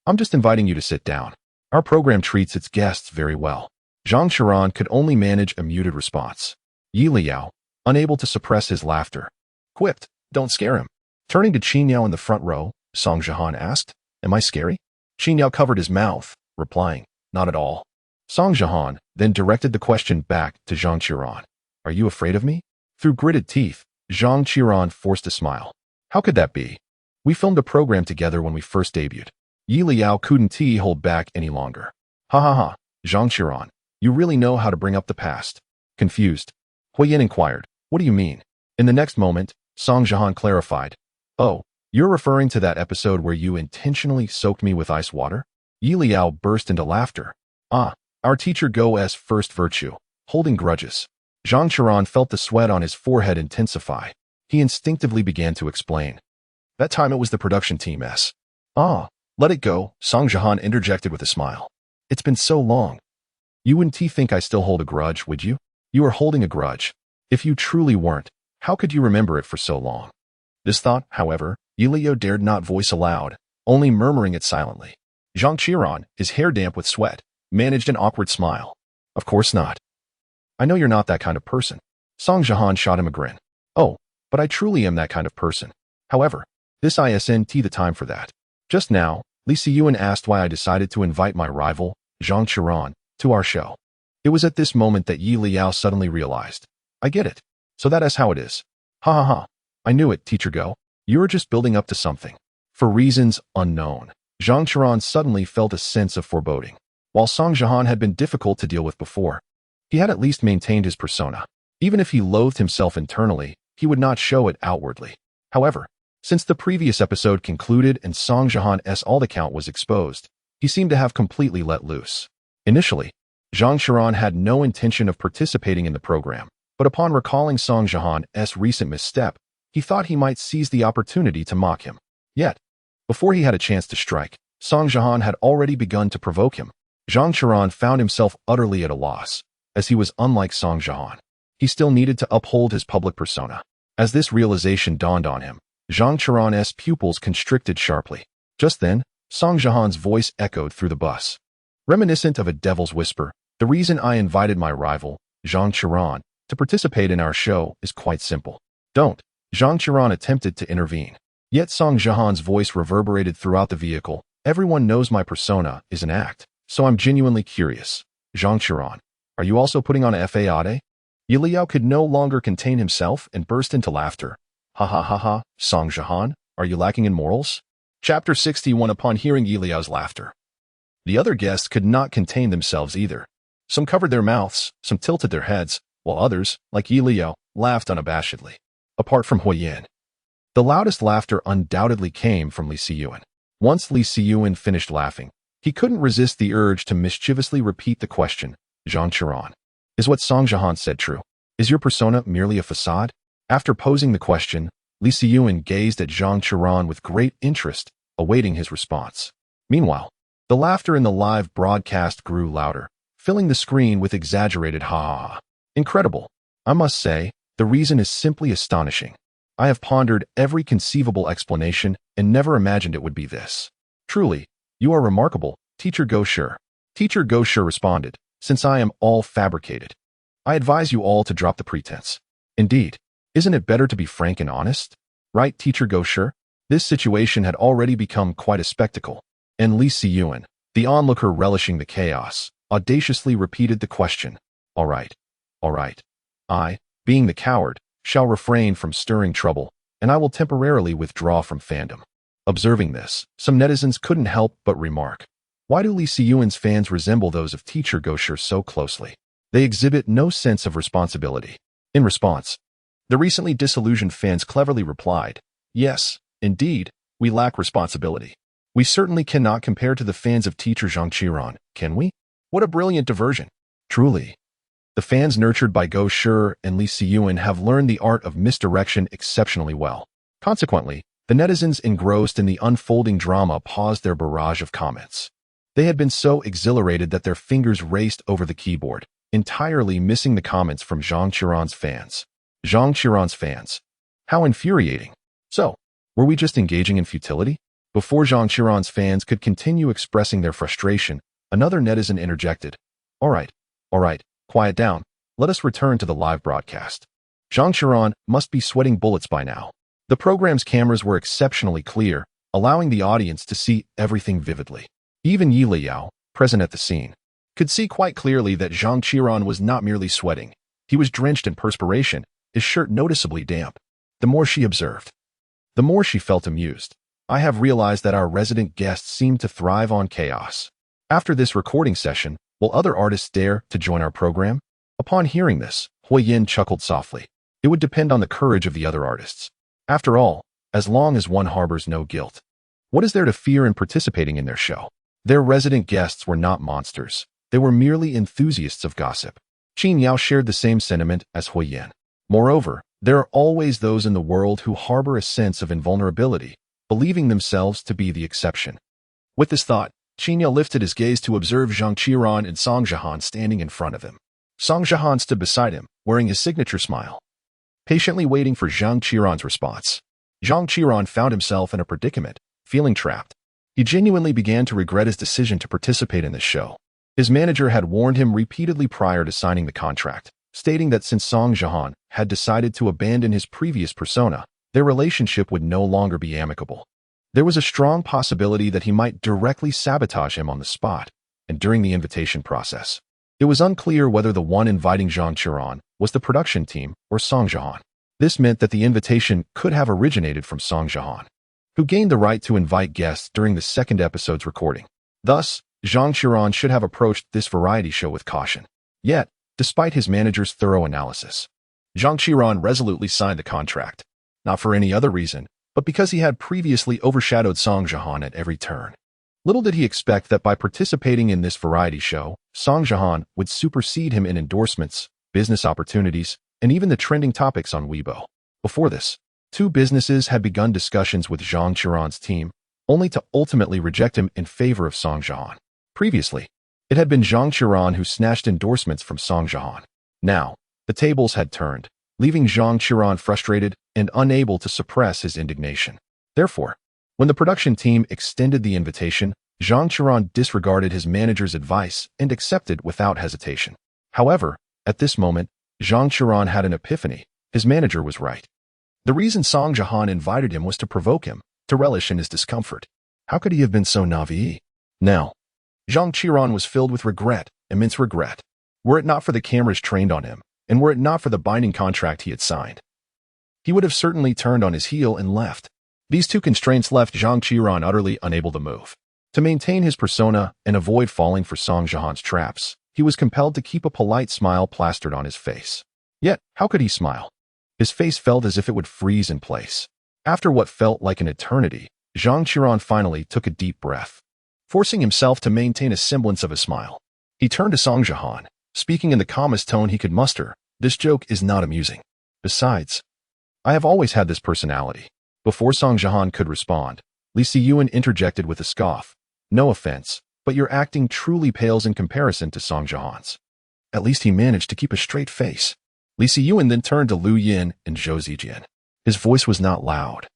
I'm just inviting you to sit down. Our program treats its guests very well. Zhang Qiran could only manage a muted response. Leyao, unable to suppress his laughter, quipped, don't scare him. Turning to Qinyao in the front row, Song Jiahan asked, am I scary? Qinyao covered his mouth, replying, not at all. Song Jiahan then directed the question back to Zhang Qiran. Are you afraid of me? Through gritted teeth, Zhang Qiran forced a smile. How could that be? We filmed a program together when we first debuted. Leyao couldn't hold back any longer. Ha ha ha, Zhang Qiran, you really know how to bring up the past. Confused, Huoyan inquired, what do you mean? In the next moment, Song Jiahan clarified, oh, you're referring to that episode where you intentionally soaked me with ice water? Leyao burst into laughter. Ah, our teacher Go's first virtue, holding grudges. Zhang Qiran felt the sweat on his forehead intensify. He instinctively began to explain. That time it was the production team's. Ah, let it go, Song Jiahan interjected with a smile. It's been so long. You wouldn't think I still hold a grudge, would you? You are holding a grudge. If you truly weren't, how could you remember it for so long? This thought, however, Leyao dared not voice aloud, only murmuring it silently. Zhang Qiran, his hair damp with sweat, managed an awkward smile. Of course not. I know you're not that kind of person. Song Jiahan shot him a grin. Oh, but I truly am that kind of person. However, this isn't the time for that. Just now, Leyao asked why I decided to invite my rival, Zhang Qiran, to our show. It was at this moment that Leyao suddenly realized. I get it. So that is how it is. Ha ha ha. I knew it, Teacher Go. You are just building up to something. For reasons unknown, Zhang Qiran suddenly felt a sense of foreboding. While Song Jiahan had been difficult to deal with before, he had at least maintained his persona. Even if he loathed himself internally, he would not show it outwardly. However, since the previous episode concluded and Song Jiahan's alt account was exposed, he seemed to have completely let loose. Initially, Zhang Qiran had no intention of participating in the program, but upon recalling Song Jiahan's recent misstep, he thought he might seize the opportunity to mock him. Yet, before he had a chance to strike, Song Jiahan had already begun to provoke him. Zhang Qiran found himself utterly at a loss, as he was unlike Song Jiahan. He still needed to uphold his public persona. As this realization dawned on him, Zhang Qiran's pupils constricted sharply. Just then, Song Jiahan's voice echoed through the bus. Reminiscent of a devil's whisper, the reason I invited my rival, Zhang Qiran, to participate in our show is quite simple. Don't. Zhang Qiran attempted to intervene. Yet Song Jiahan's voice reverberated throughout the vehicle. Everyone knows my persona is an act, so I'm genuinely curious. Zhang Qiran, are you also putting on a facade? Leyao could no longer contain himself and burst into laughter. Ha ha ha ha, Song Jiahan, are you lacking in morals? Chapter 61. Upon hearing Leyao's laughter, the other guests could not contain themselves either. Some covered their mouths, some tilted their heads, while others, like Leyao, laughed unabashedly. Apart from Huoyan, the loudest laughter undoubtedly came from Leyao. Once Leyao finished laughing, he couldn't resist the urge to mischievously repeat the question. Zhang Qiran, is what Song Jiahan said true? Is your persona merely a facade? After posing the question, Leyao gazed at Zhang Qiran with great interest, awaiting his response. Meanwhile, the laughter in the live broadcast grew louder, filling the screen with exaggerated ha-ha-ha. Incredible. I must say, the reason is simply astonishing. I have pondered every conceivable explanation and never imagined it would be this. Truly, you are remarkable, Teacher Go Sure. Teacher Go Sure responded, since I am all fabricated, I advise you all to drop the pretense. Indeed, isn't it better to be frank and honest? Right, Teacher Go Sure? This situation had already become quite a spectacle, and Leyao, the onlooker relishing the chaos, audaciously repeated the question. All right. I, being the coward, shall refrain from stirring trouble, and I will temporarily withdraw from fandom. Observing this, some netizens couldn't help but remark. Why do Leyao's fans resemble those of Teacher Go Sure so closely? They exhibit no sense of responsibility. In response, the recently disillusioned fans cleverly replied, yes, indeed, we lack responsibility. We certainly cannot compare to the fans of Teacher Zhang Qiran, can we? What a brilliant diversion. Truly. The fans nurtured by Go Sure and Leyao have learned the art of misdirection exceptionally well. Consequently, the netizens engrossed in the unfolding drama paused their barrage of comments. They had been so exhilarated that their fingers raced over the keyboard, entirely missing the comments from Zhang Qiran's fans. Zhang Qiran's fans. How infuriating. So, were we just engaging in futility? Before Zhang Qiran's fans could continue expressing their frustration, another netizen interjected. All right, quiet down. Let us return to the live broadcast. Zhang Qiran must be sweating bullets by now. The program's cameras were exceptionally clear, allowing the audience to see everything vividly. Even Leyao, present at the scene, could see quite clearly that Zhang Qiran was not merely sweating. He was drenched in perspiration, his shirt noticeably damp. The more she observed, the more she felt amused. I have realized that our resident guests seem to thrive on chaos. After this recording session, will other artists dare to join our program? Upon hearing this, Huoyan chuckled softly. It would depend on the courage of the other artists. After all, as long as one harbors no guilt, what is there to fear in participating in their show? Their resident guests were not monsters. They were merely enthusiasts of gossip. Qin Yao shared the same sentiment as Huoyan. Moreover, there are always those in the world who harbor a sense of invulnerability, believing themselves to be the exception. With this thought, Qin Yao lifted his gaze to observe Zhang Qiran and Song Jihan standing in front of him. Song Jihan stood beside him, wearing his signature smile, patiently waiting for Zhang Qiran's response. Zhang Qiran found himself in a predicament, feeling trapped. He genuinely began to regret his decision to participate in this show. His manager had warned him repeatedly prior to signing the contract, stating that since Song Jihan had decided to abandon his previous persona, their relationship would no longer be amicable. There was a strong possibility that he might directly sabotage him on the spot and during the invitation process. It was unclear whether the one inviting Zhang Qiran was the production team or Song Jihan. This meant that the invitation could have originated from Song Jihan, who gained the right to invite guests during the second episode's recording. Thus, Zhang Qiran should have approached this variety show with caution. Yet, despite his manager's thorough analysis, Zhang Qiran resolutely signed the contract, not for any other reason, but because he had previously overshadowed Song Jihan at every turn. Little did he expect that by participating in this variety show, Song Jihan would supersede him in endorsements, business opportunities, and even the trending topics on Weibo. Before this, two businesses had begun discussions with Zhang Qiran's team, only to ultimately reject him in favor of Song Jihan. Previously, it had been Zhang Qiran who snatched endorsements from Song Jihan. Now, the tables had turned, leaving Zhang Qiran frustrated and unable to suppress his indignation. Therefore, when the production team extended the invitation, Zhang Qiran disregarded his manager's advice and accepted without hesitation. However, at this moment, Zhang Qiran had an epiphany. His manager was right. The reason Song Jihan invited him was to provoke him, to relish in his discomfort. How could he have been so naive? Now, Zhang Qiran was filled with regret, immense regret. Were it not for the cameras trained on him, and were it not for the binding contract he had signed, he would have certainly turned on his heel and left. These two constraints left Zhang Qiran utterly unable to move. To maintain his persona and avoid falling for Song Jihan's traps, he was compelled to keep a polite smile plastered on his face. Yet, how could he smile? His face felt as if it would freeze in place. After what felt like an eternity, Zhang Qiran finally took a deep breath, forcing himself to maintain a semblance of a smile. He turned to Song Jihan, speaking in the calmest tone he could muster. This joke is not amusing. Besides, I have always had this personality. Before Song Jihan could respond, Leyao interjected with a scoff. No offense, but your acting truly pales in comparison to Song Jihan's. At least he managed to keep a straight face. Leyao then turned to Liu Yin and Zhou Zijian. His voice was not loud,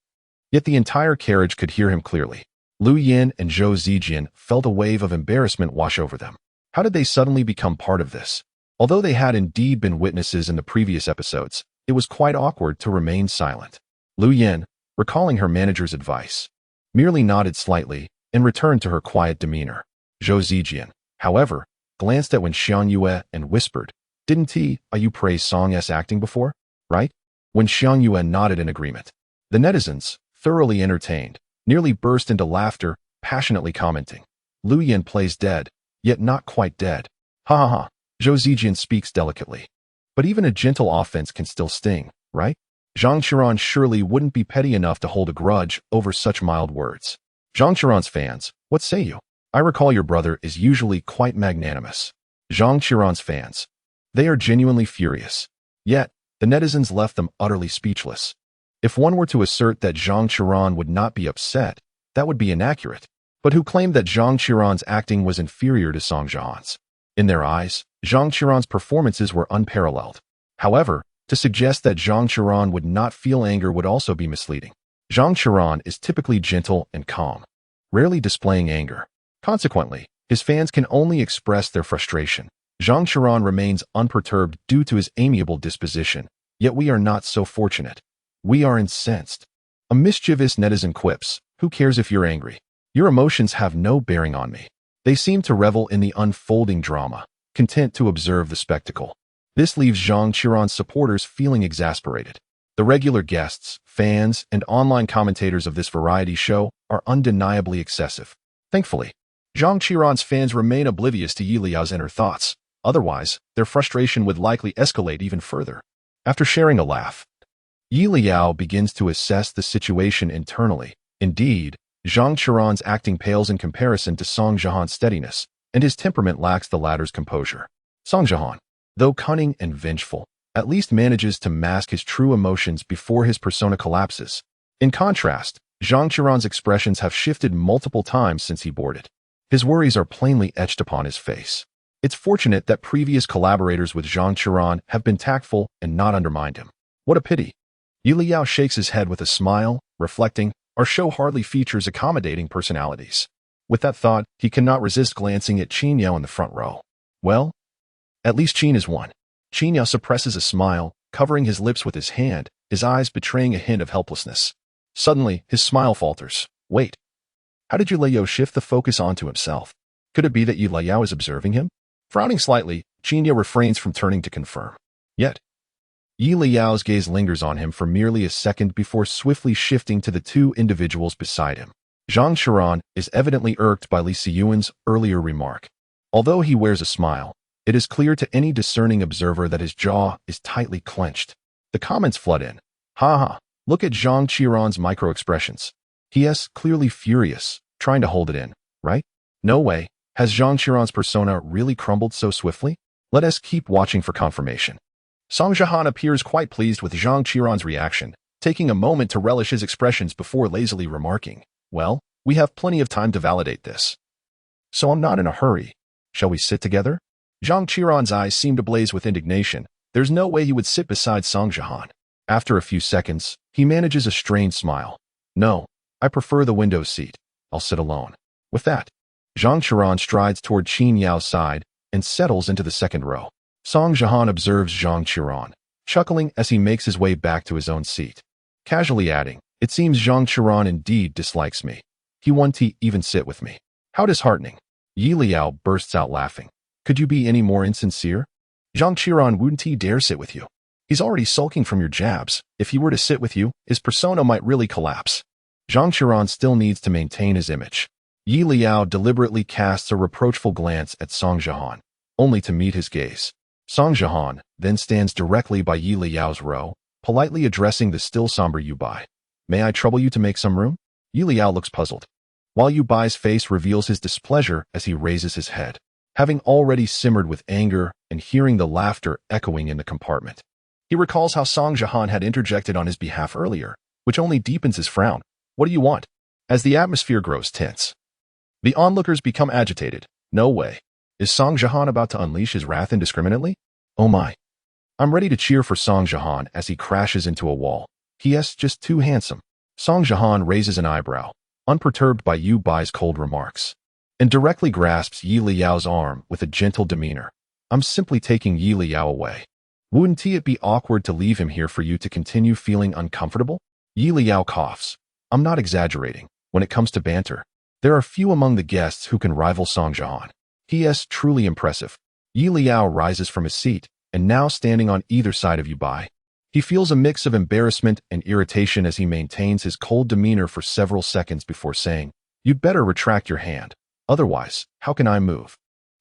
yet the entire carriage could hear him clearly. Liu Yin and Zhou Zijian felt a wave of embarrassment wash over them. How did they suddenly become part of this? Although they had indeed been witnesses in the previous episodes, it was quite awkward to remain silent. Liu Yin, recalling her manager's advice, merely nodded slightly and returned to her quiet demeanor. Zhou Zijian, however, glanced at Wen Xiangyue and whispered, "Didn't you praise Song's acting before, right?" When Xiangyue nodded in agreement, the netizens, thoroughly entertained, nearly burst into laughter, passionately commenting, "Liu Yin plays dead, yet not quite dead. Ha ha ha." Zhou Zijian speaks delicately. But even a gentle offense can still sting, right? Zhang Qiran surely wouldn't be petty enough to hold a grudge over such mild words. Zhang Qiran's fans, what say you? I recall your brother is usually quite magnanimous. Zhang Qiran's fans. They are genuinely furious. Yet, the netizens left them utterly speechless. If one were to assert that Zhang Qiran would not be upset, that would be inaccurate. But who claimed that Zhang Qiran's acting was inferior to Song Jihan's? In their eyes, Zhang Qiran's performances were unparalleled. However, to suggest that Zhang Qiran would not feel anger would also be misleading. Zhang Qiran is typically gentle and calm, rarely displaying anger. Consequently, his fans can only express their frustration. Zhang Qiran remains unperturbed due to his amiable disposition, yet we are not so fortunate. We are incensed. A mischievous netizen quips, "Who cares if you're angry? Your emotions have no bearing on me." They seem to revel in the unfolding drama, content to observe the spectacle. This leaves Zhang Qiran's supporters feeling exasperated. The regular guests, fans, and online commentators of this variety show are undeniably excessive. Thankfully, Zhang Qiran's fans remain oblivious to Leyao's inner thoughts. Otherwise, their frustration would likely escalate even further. After sharing a laugh, Leyao begins to assess the situation internally. Indeed, Zhang Qiran's acting pales in comparison to Song Jihan's steadiness, and his temperament lacks the latter's composure. Song Jihan, though cunning and vengeful, at least manages to mask his true emotions before his persona collapses. In contrast, Zhang Qiran's expressions have shifted multiple times since he boarded. His worries are plainly etched upon his face. It's fortunate that previous collaborators with Zhang Qiran have been tactful and not undermined him. What a pity. Leyao shakes his head with a smile, reflecting, our show hardly features accommodating personalities. With that thought, he cannot resist glancing at Qin Yao in the front row. Well, at least Qin is one. Qin Yao suppresses a smile, covering his lips with his hand, his eyes betraying a hint of helplessness. Suddenly, his smile falters. Wait. How did Leyao shift the focus onto himself? Could it be that Leyao is observing him? Frowning slightly, Qin Yao refrains from turning to confirm. Yet, Leyao's gaze lingers on him for merely a second before swiftly shifting to the two individuals beside him. Zhang Qiran is evidently irked by Li Siyuan's earlier remark. Although he wears a smile, it is clear to any discerning observer that his jaw is tightly clenched. The comments flood in. Ha, look at Zhang Qiran's micro-expressions. He is clearly furious, trying to hold it in, right? No way. Has Zhang Qiran's persona really crumbled so swiftly? Let us keep watching for confirmation. Song Jihan appears quite pleased with Zhang Qiran's reaction, taking a moment to relish his expressions before lazily remarking, well, we have plenty of time to validate this. So I'm not in a hurry. Shall we sit together? Zhang Qiran's eyes seem to blaze with indignation. There's no way he would sit beside Song Jihan. After a few seconds, he manages a strained smile. No, I prefer the window seat. I'll sit alone. With that, Zhang Qiran strides toward Qin Yao's side and settles into the second row. Song Jihan observes Zhang Qiran, chuckling as he makes his way back to his own seat. Casually adding, it seems Zhang Qiran indeed dislikes me. He won't even sit with me. How disheartening. Leyao bursts out laughing. Could you be any more insincere? Zhang Qiran wouldn't dare sit with you. He's already sulking from your jabs. If he were to sit with you, his persona might really collapse. Zhang Qiran still needs to maintain his image. Leyao deliberately casts a reproachful glance at Song Jihan, only to meet his gaze. Song Jihan then stands directly by Leyao's row, politely addressing the still somber Yu Bai. May I trouble you to make some room? Leyao looks puzzled, while Yu Bai's face reveals his displeasure as he raises his head, having already simmered with anger and hearing the laughter echoing in the compartment. He recalls how Song Jihan had interjected on his behalf earlier, which only deepens his frown. What do you want? As the atmosphere grows tense, the onlookers become agitated. No way. Is Song Jihan about to unleash his wrath indiscriminately? Oh my. I'm ready to cheer for Song Jihan as he crashes into a wall. He is just too handsome. Song Jihan raises an eyebrow, unperturbed by Yu Bai's cold remarks, and directly grasps Leyao's arm with a gentle demeanor. I'm simply taking Leyao away. Wouldn't it be awkward to leave him here for you to continue feeling uncomfortable? Leyao coughs. I'm not exaggerating. When it comes to banter, there are few among the guests who can rival Song Jihan. He is truly impressive. Leyao rises from his seat, and now standing on either side of Yu Bai. He feels a mix of embarrassment and irritation as he maintains his cold demeanor for several seconds before saying, you'd better retract your hand. Otherwise, how can I move?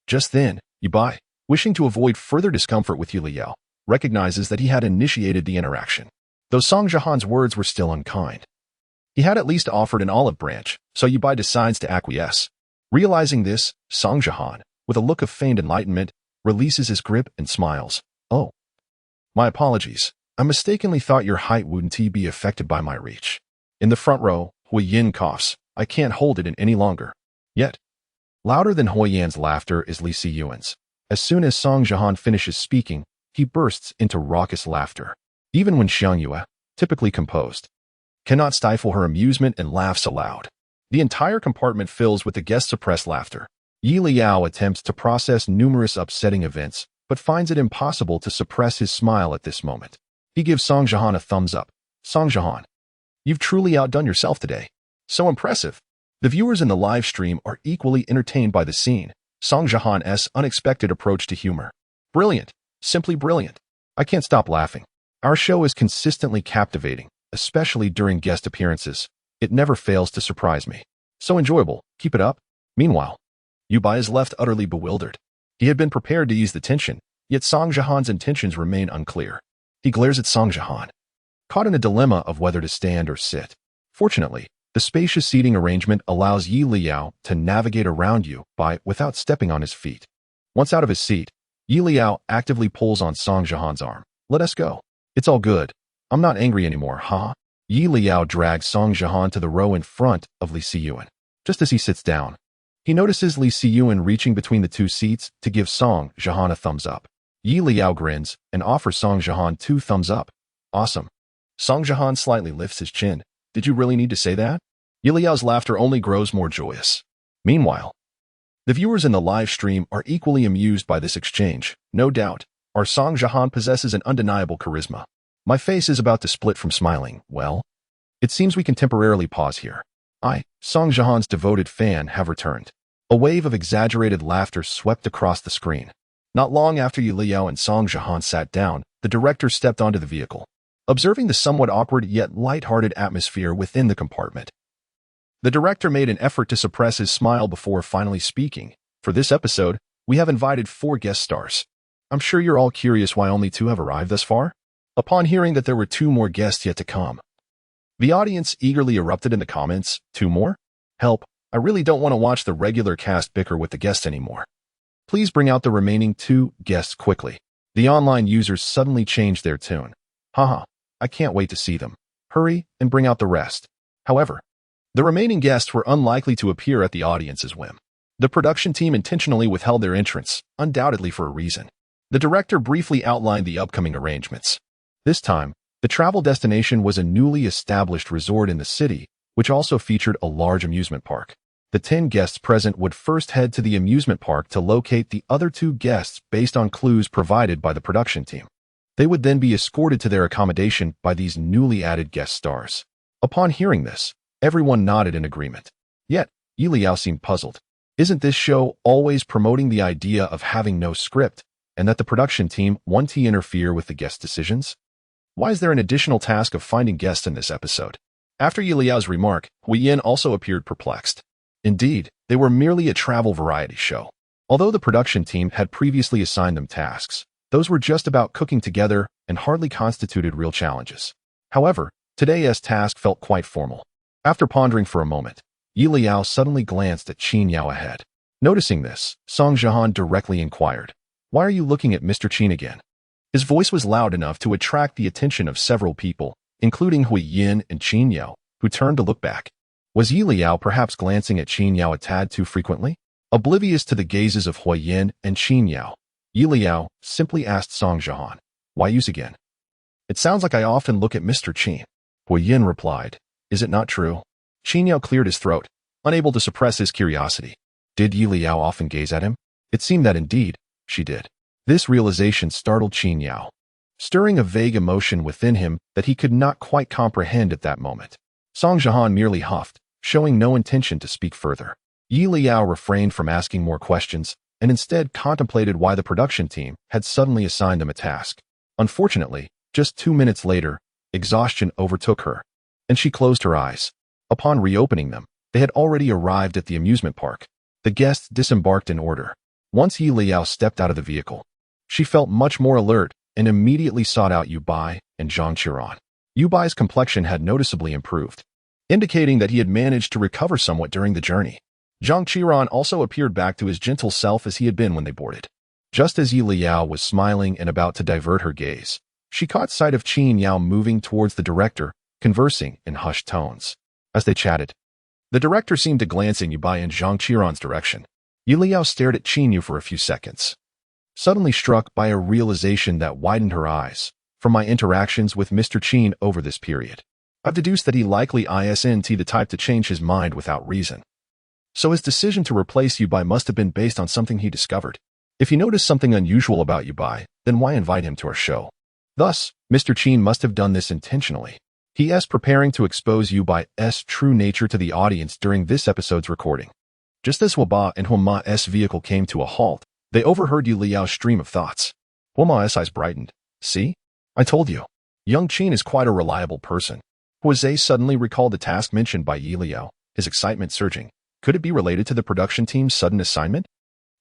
Just then, Yu Bai, wishing to avoid further discomfort with Leyao, recognizes that he had initiated the interaction. Though Song Jihan's words were still unkind, he had at least offered an olive branch, so Yu Bai decides to acquiesce. Realizing this, Song Jihan, with a look of feigned enlightenment, releases his grip and smiles. Oh. My apologies. I mistakenly thought your height wouldn't be affected by my reach. In the front row, Huoyan coughs. I can't hold it in any longer. Yet, louder than Huoyan's laughter is Li Siyuan's, As soon as Song Jihan finishes speaking, he bursts into raucous laughter. Even when Xiang Yue, typically composed, cannot stifle her amusement and laughs aloud. The entire compartment fills with the guests' suppressed laughter. Leyao attempts to process numerous upsetting events, but finds it impossible to suppress his smile at this moment. He gives Song Jihan a thumbs up. Song Jihan, you've truly outdone yourself today. So impressive. The viewers in the live stream are equally entertained by the scene. Song Jihan's unexpected approach to humor. Brilliant. Simply brilliant. I can't stop laughing. Our show is consistently captivating, especially during guest appearances. It never fails to surprise me. So enjoyable. Keep it up. Meanwhile, Yubai is left utterly bewildered. He had been prepared to ease the tension, yet Song Jihan's intentions remain unclear. He glares at Song Jihan, caught in a dilemma of whether to stand or sit. Fortunately, the spacious seating arrangement allows Leyao to navigate around Yubai without stepping on his feet. Once out of his seat, Leyao actively pulls on Song Jihan's arm. Let us go. It's all good. I'm not angry anymore, huh? Leyao drags Song Jihan to the row in front of Li Siyuan. Just as he sits down, he notices Li Siyuan reaching between the two seats to give Song Jihan a thumbs up. Leyao grins and offers Song Jihan 2 thumbs up. Awesome. Song Jihan slightly lifts his chin. Did you really need to say that? Liao's laughter only grows more joyous. Meanwhile, the viewers in the live stream are equally amused by this exchange. No doubt, our Song Jihan possesses an undeniable charisma. My face is about to split from smiling. Well, it seems we can temporarily pause here. I, Song Jihan's devoted fan, have returned. A wave of exaggerated laughter swept across the screen. Not long after Leyao and Song Jihan sat down, the director stepped onto the vehicle. Observing the somewhat awkward yet light-hearted atmosphere within the compartment, the director made an effort to suppress his smile before finally speaking. For this episode, we have invited 4 guest stars. I'm sure you're all curious why only 2 have arrived thus far. Upon hearing that there were 2 more guests yet to come, the audience eagerly erupted in the comments. 2 more? Help, I really don't want to watch the regular cast bicker with the guests anymore. Please bring out the remaining 2 guests quickly. The online users suddenly changed their tune. Haha, I can't wait to see them. Hurry and bring out the rest. However, the remaining guests were unlikely to appear at the audience's whim. The production team intentionally withheld their entrance, undoubtedly for a reason. The director briefly outlined the upcoming arrangements. This time, the travel destination was a newly established resort in the city, which also featured a large amusement park. The 10 guests present would first head to the amusement park to locate the other 2 guests based on clues provided by the production team. They would then be escorted to their accommodation by these newly added guest stars. Upon hearing this, everyone nodded in agreement. Yet, Leyao seemed puzzled. Isn't this show always promoting the idea of having no script, and that the production team won't interfere with the guest decisions? Why is there an additional task of finding guests in this episode? After Liao's remark, Huiyin also appeared perplexed. Indeed, they were merely a travel variety show. Although the production team had previously assigned them tasks, those were just about cooking together and hardly constituted real challenges. However, today's task felt quite formal. After pondering for a moment, Leyao suddenly glanced at Qin Yao ahead. Noticing this, Song Jihan directly inquired, "Why are you looking at Mr. Qin again?" His voice was loud enough to attract the attention of several people, including Huiyin and Qin Yao, who turned to look back. Was Leyao perhaps glancing at Qin Yao a tad too frequently? Oblivious to the gazes of Huiyin and Qin Yao, Leyao simply asked Song Jihan, "Why use again?" "It sounds like I often look at Mr. Qin." Huiyin replied, "Is it not true?" Qin Yao cleared his throat, unable to suppress his curiosity. Did Leyao often gaze at him? It seemed that indeed, she did. This realization startled Qin Yao, stirring a vague emotion within him that he could not quite comprehend at that moment. Song Jihan merely huffed, showing no intention to speak further. Leyao refrained from asking more questions and instead contemplated why the production team had suddenly assigned them a task. Unfortunately, just 2 minutes later, exhaustion overtook her, and she closed her eyes. Upon reopening them, they had already arrived at the amusement park. The guests disembarked in order. Once Leyao stepped out of the vehicle, she felt much more alert and immediately sought out Yubai and Zhang Qiran. Yubai's complexion had noticeably improved, indicating that he had managed to recover somewhat during the journey. Zhang Qiran also appeared back to his gentle self as he had been when they boarded. Just as Leyao was smiling and about to divert her gaze, she caught sight of Qin Yao moving towards the director, conversing in hushed tones. As they chatted, the director seemed to glance in Yubai and Zhang Qiran's direction. Leyao stared at Qin Yu for a few seconds. suddenly struck by a realization that widened her eyes. From my interactions with Mr. Qin over this period, I've deduced that he likely isn't the type to change his mind without reason. So his decision to replace Yubai must have been based on something he discovered. If he noticed something unusual about Yubai, then why invite him to our show? Thus, Mr. Qin must have done this intentionally. He is preparing to expose Yubai's true nature to the audience during this episode's recording. Just as Huoba and Huoma's vehicle came to a halt, they overheard Leyao's stream of thoughts. Huoma's eyes brightened. See? I told you. Young Qin is quite a reliable person. Huozhe suddenly recalled the task mentioned by Leyao, his excitement surging. Could it be related to the production team's sudden assignment?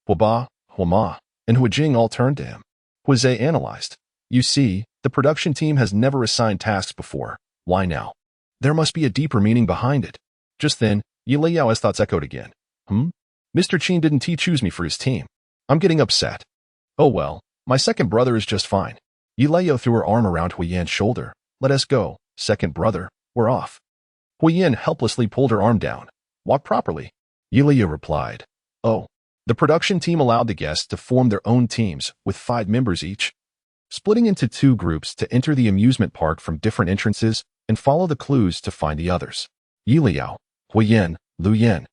Huoba, Huoma, and Huojing all turned to him. Huozhe analyzed. You see, the production team has never assigned tasks before. Why now? There must be a deeper meaning behind it. Just then, Leyao's thoughts echoed again. Mr. Qin didn't choose me for his team. I'm getting upset. Oh well, my second brother is just fine. Leyao threw her arm around Huoyan's shoulder. Let us go, second brother, we're off. Huoyan helplessly pulled her arm down. Walk properly. Leyao replied. Oh. The production team allowed the guests to form their own teams, with 5 members each, splitting into 2 groups to enter the amusement park from different entrances and follow the clues to find the others. Leyao, Huoyan, Luyan,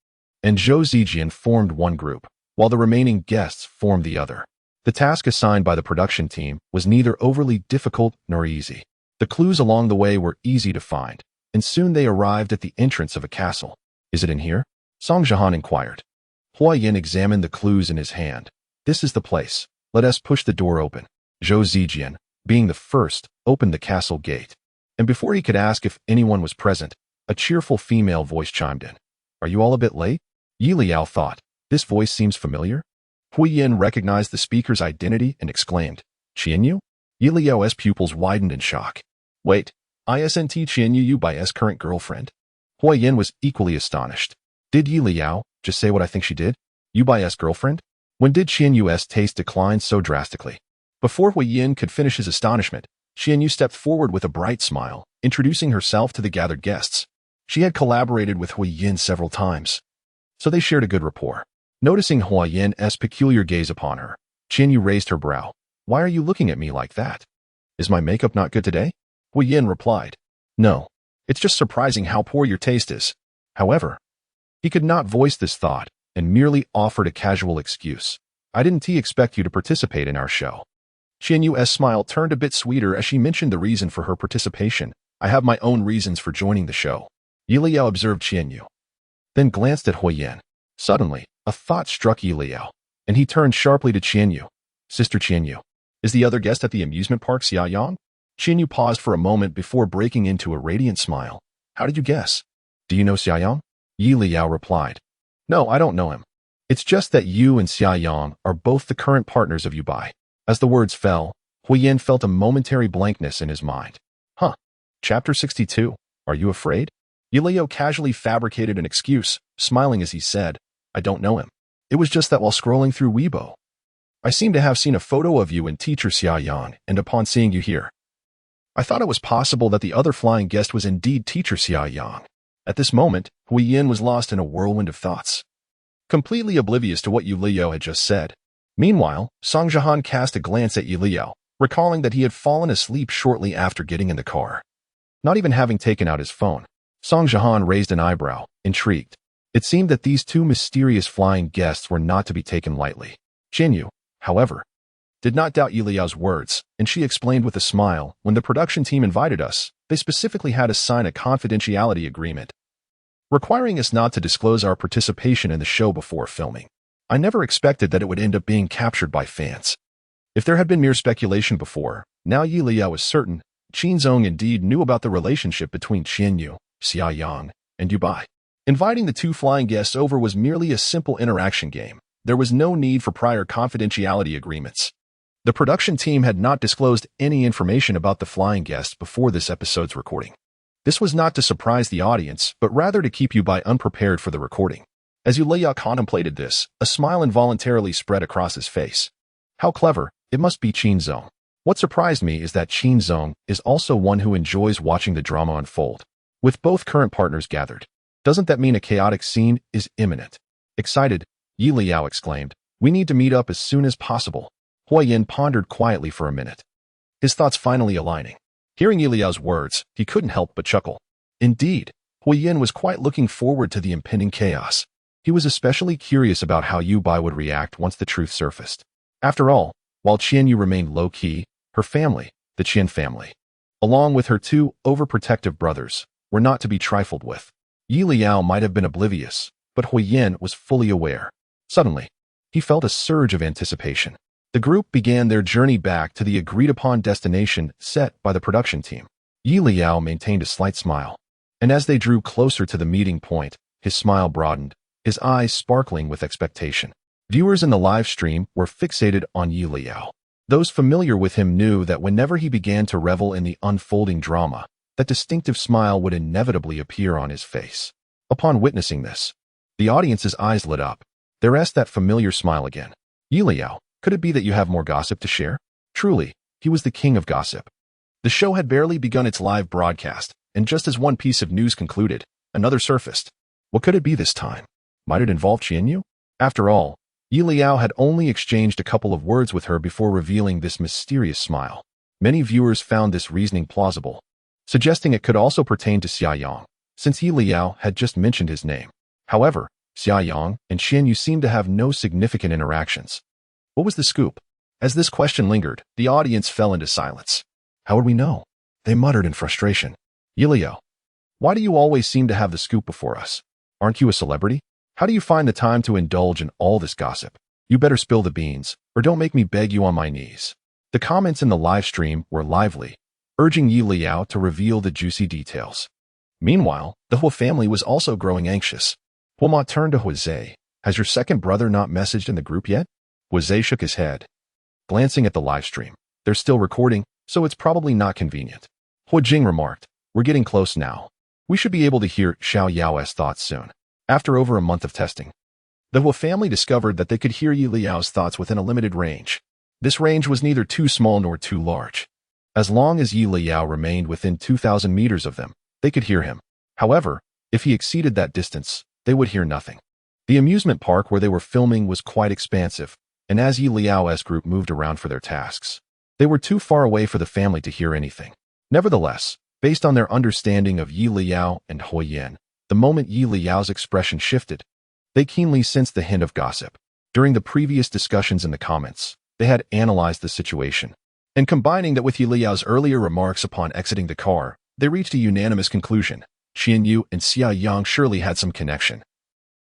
and Zhou Zijian formed one group, while the remaining guests formed the other. The task assigned by the production team was neither overly difficult nor easy. The clues along the way were easy to find, and soon they arrived at the entrance of a castle. Is it in here? Song Jihan inquired. Huoyan examined the clues in his hand. This is the place. Let us push the door open. Zhou Zijian, being the first, opened the castle gate. And before he could ask if anyone was present, a cheerful female voice chimed in. Are you all a bit late? Leyao thought. This voice seems familiar. Huoyan recognized the speaker's identity and exclaimed, Qianyu? Leyao's pupils widened in shock. Wait, isn't Qianyu Yubai's current girlfriend? Huoyan was equally astonished. Did Leyao just say what I think she did? Yubai's girlfriend? When did Qianyu's taste decline so drastically? Before Huoyan could finish his astonishment, Qianyu stepped forward with a bright smile, introducing herself to the gathered guests. She had collaborated with Huoyan several times, so they shared a good rapport. Noticing Huoyan's peculiar gaze upon her, Qianyu raised her brow. Why are you looking at me like that? Is my makeup not good today? Huoyan replied. No, it's just surprising how poor your taste is. However, he could not voice this thought and merely offered a casual excuse. I didn't expect you to participate in our show. Qianyu's smile turned a bit sweeter as she mentioned the reason for her participation. I have my own reasons for joining the show. Leyao observed Qianyu, then glanced at Huoyan. Suddenly, a thought struck Leyao, and he turned sharply to Qianyu. Sister Qianyu, is the other guest at the amusement park Xiaoyang? Qianyu paused for a moment before breaking into a radiant smile. How did you guess? Do you know Xiaoyang? Leyao replied. No, I don't know him. It's just that you and Xiaoyang are both the current partners of Yubai. As the words fell, Huoyan felt a momentary blankness in his mind. Chapter 62. Are you afraid? Leyao casually fabricated an excuse, smiling as he said, I don't know him. It was just that while scrolling through Weibo, I seem to have seen a photo of you and teacher Xiaoyang, and upon seeing you here, I thought it was possible that the other flying guest was indeed teacher Xiaoyang. At this moment, Huoyan was lost in a whirlwind of thoughts, completely oblivious to what Leyao had just said. Meanwhile, Song Jihan cast a glance at Leyao, recalling that he had fallen asleep shortly after getting in the car. Not even having taken out his phone, Song Jihan raised an eyebrow, intrigued. It seemed that these 2 mysterious flying guests were not to be taken lightly. Qianyu, however, did not doubt Leyao's words, and she explained with a smile, when the production team invited us, they specifically had us sign a confidentiality agreement, requiring us not to disclose our participation in the show before filming. I never expected that it would end up being captured by fans. If there had been mere speculation before, now Leyao was certain Qin Zong indeed knew about the relationship between Qianyu, Xiaoyang, and Yubai. Inviting the 2 flying guests over was merely a simple interaction game. There was no need for prior confidentiality agreements. The production team had not disclosed any information about the flying guests before this episode's recording. This was not to surprise the audience, but rather to keep Yubai unprepared for the recording. As Leyao contemplated this, a smile involuntarily spread across his face. How clever, it must be Qin Zong. What surprised me is that Qin Zong is also one who enjoys watching the drama unfold. With both current partners gathered, doesn't that mean a chaotic scene is imminent? Excited, Leyao exclaimed, we need to meet up as soon as possible. Huoyan pondered quietly for a minute, his thoughts finally aligning. Hearing Liao's words, he couldn't help but chuckle. Indeed, Huoyan was quite looking forward to the impending chaos. He was especially curious about how Yu Bai would react once the truth surfaced. After all, while Qianyu remained low-key, her family, the Qian family, along with her two overprotective brothers, were not to be trifled with. Leyao might have been oblivious, but Huoyan was fully aware. Suddenly, he felt a surge of anticipation. The group began their journey back to the agreed-upon destination set by the production team. Leyao maintained a slight smile, and as they drew closer to the meeting point, his smile broadened, his eyes sparkling with expectation. Viewers in the live stream were fixated on Leyao. Those familiar with him knew that whenever he began to revel in the unfolding drama, that distinctive smile would inevitably appear on his face. Upon witnessing this, the audience's eyes lit up. There was that familiar smile again. Leyao, could it be that you have more gossip to share? Truly, he was the king of gossip. The show had barely begun its live broadcast, and just as one piece of news concluded, another surfaced. What could it be this time? Might it involve Qianyu? After all, Leyao had only exchanged a couple of words with her before revealing this mysterious smile. Many viewers found this reasoning plausible, suggesting it could also pertain to Xiaoyang, since Leyao had just mentioned his name. However, Xiaoyang and Qianyu seemed to have no significant interactions. What was the scoop? As this question lingered, the audience fell into silence. How would we know? They muttered in frustration. Leyao, why do you always seem to have the scoop before us? Aren't you a celebrity? How do you find the time to indulge in all this gossip? You better spill the beans, or don't make me beg you on my knees. The comments in the live stream were lively, urging Leyao to reveal the juicy details. Meanwhile, the Huo family was also growing anxious. Huoma turned to Huozhe. Has your second brother not messaged in the group yet? Huozhe shook his head, glancing at the live stream. They're still recording, so it's probably not convenient. Huojing remarked, we're getting close now. We should be able to hear Xiao Yao's thoughts soon. After over a month of testing, the Huo family discovered that they could hear Liao's thoughts within a limited range. This range was neither too small nor too large. As long as Liao remained within 2,000 meters of them, they could hear him. However, if he exceeded that distance, they would hear nothing. The amusement park where they were filming was quite expansive, and as Liao's group moved around for their tasks, they were too far away for the family to hear anything. Nevertheless, based on their understanding of Leyao and Huoyan, the moment Liao's expression shifted, they keenly sensed the hint of gossip. During the previous discussions in the comments, they had analyzed the situation, and combining that with Liao's earlier remarks upon exiting the car, they reached a unanimous conclusion. Qianyu and Xiaoyang surely had some connection,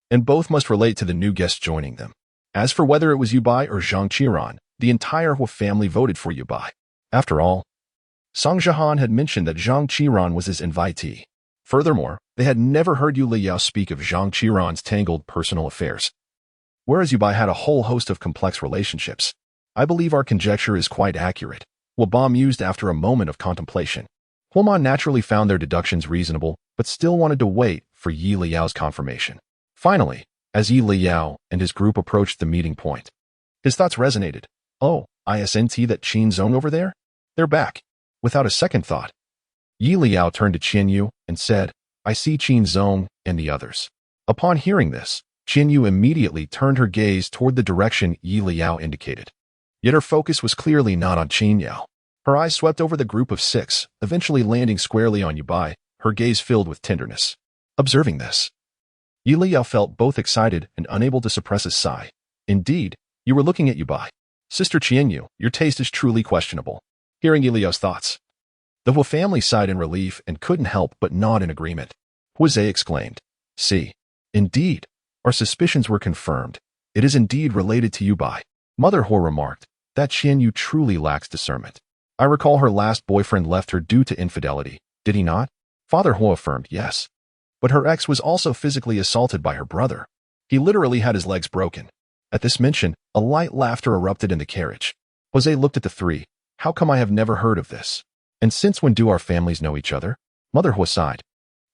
and both must relate to the new guest joining them. As for whether it was Yu Bai or Zhang Qiran, the entire Huo family voted for Yu Bai. After all, Song Zhahan had mentioned that Zhang Qiran was his invitee. Furthermore, they had never heard Leyao speak of Zhang Qiran's tangled personal affairs, whereas Yu Bai had a whole host of complex relationships. I believe our conjecture is quite accurate, Huo mused after a moment of contemplation. Huoma naturally found their deductions reasonable, but still wanted to wait for Liao's confirmation. Finally, as Leyao and his group approached the meeting point, his thoughts resonated. Oh, isn't that Qin Zong over there? They're back. Without a second thought, Leyao turned to Qianyu and said, I see Qin Zong and the others. Upon hearing this, Qianyu immediately turned her gaze toward the direction Leyao indicated. Yet her focus was clearly not on Qin Yao. Her eyes swept over the group of 6, eventually landing squarely on Yu Bai, her gaze filled with tenderness. Observing this, Leyao felt both excited and unable to suppress a sigh. Indeed, you were looking at Yu Bai. Sister Qianyu, your taste is truly questionable. Hearing Liao's thoughts, the Huo family sighed in relief and couldn't help but nod in agreement. Huozhe exclaimed, see, indeed, our suspicions were confirmed. It is indeed related to Yu Bai. Mother Huo remarked, that Qianyu truly lacks discernment. I recall her last boyfriend left her due to infidelity, did he not? Father Huo affirmed, yes. But her ex was also physically assaulted by her brother. He literally had his legs broken. At this mention, a light laughter erupted in the carriage. Huozhe looked at the three. How come I have never heard of this? And since when do our families know each other? Mother Huo sighed.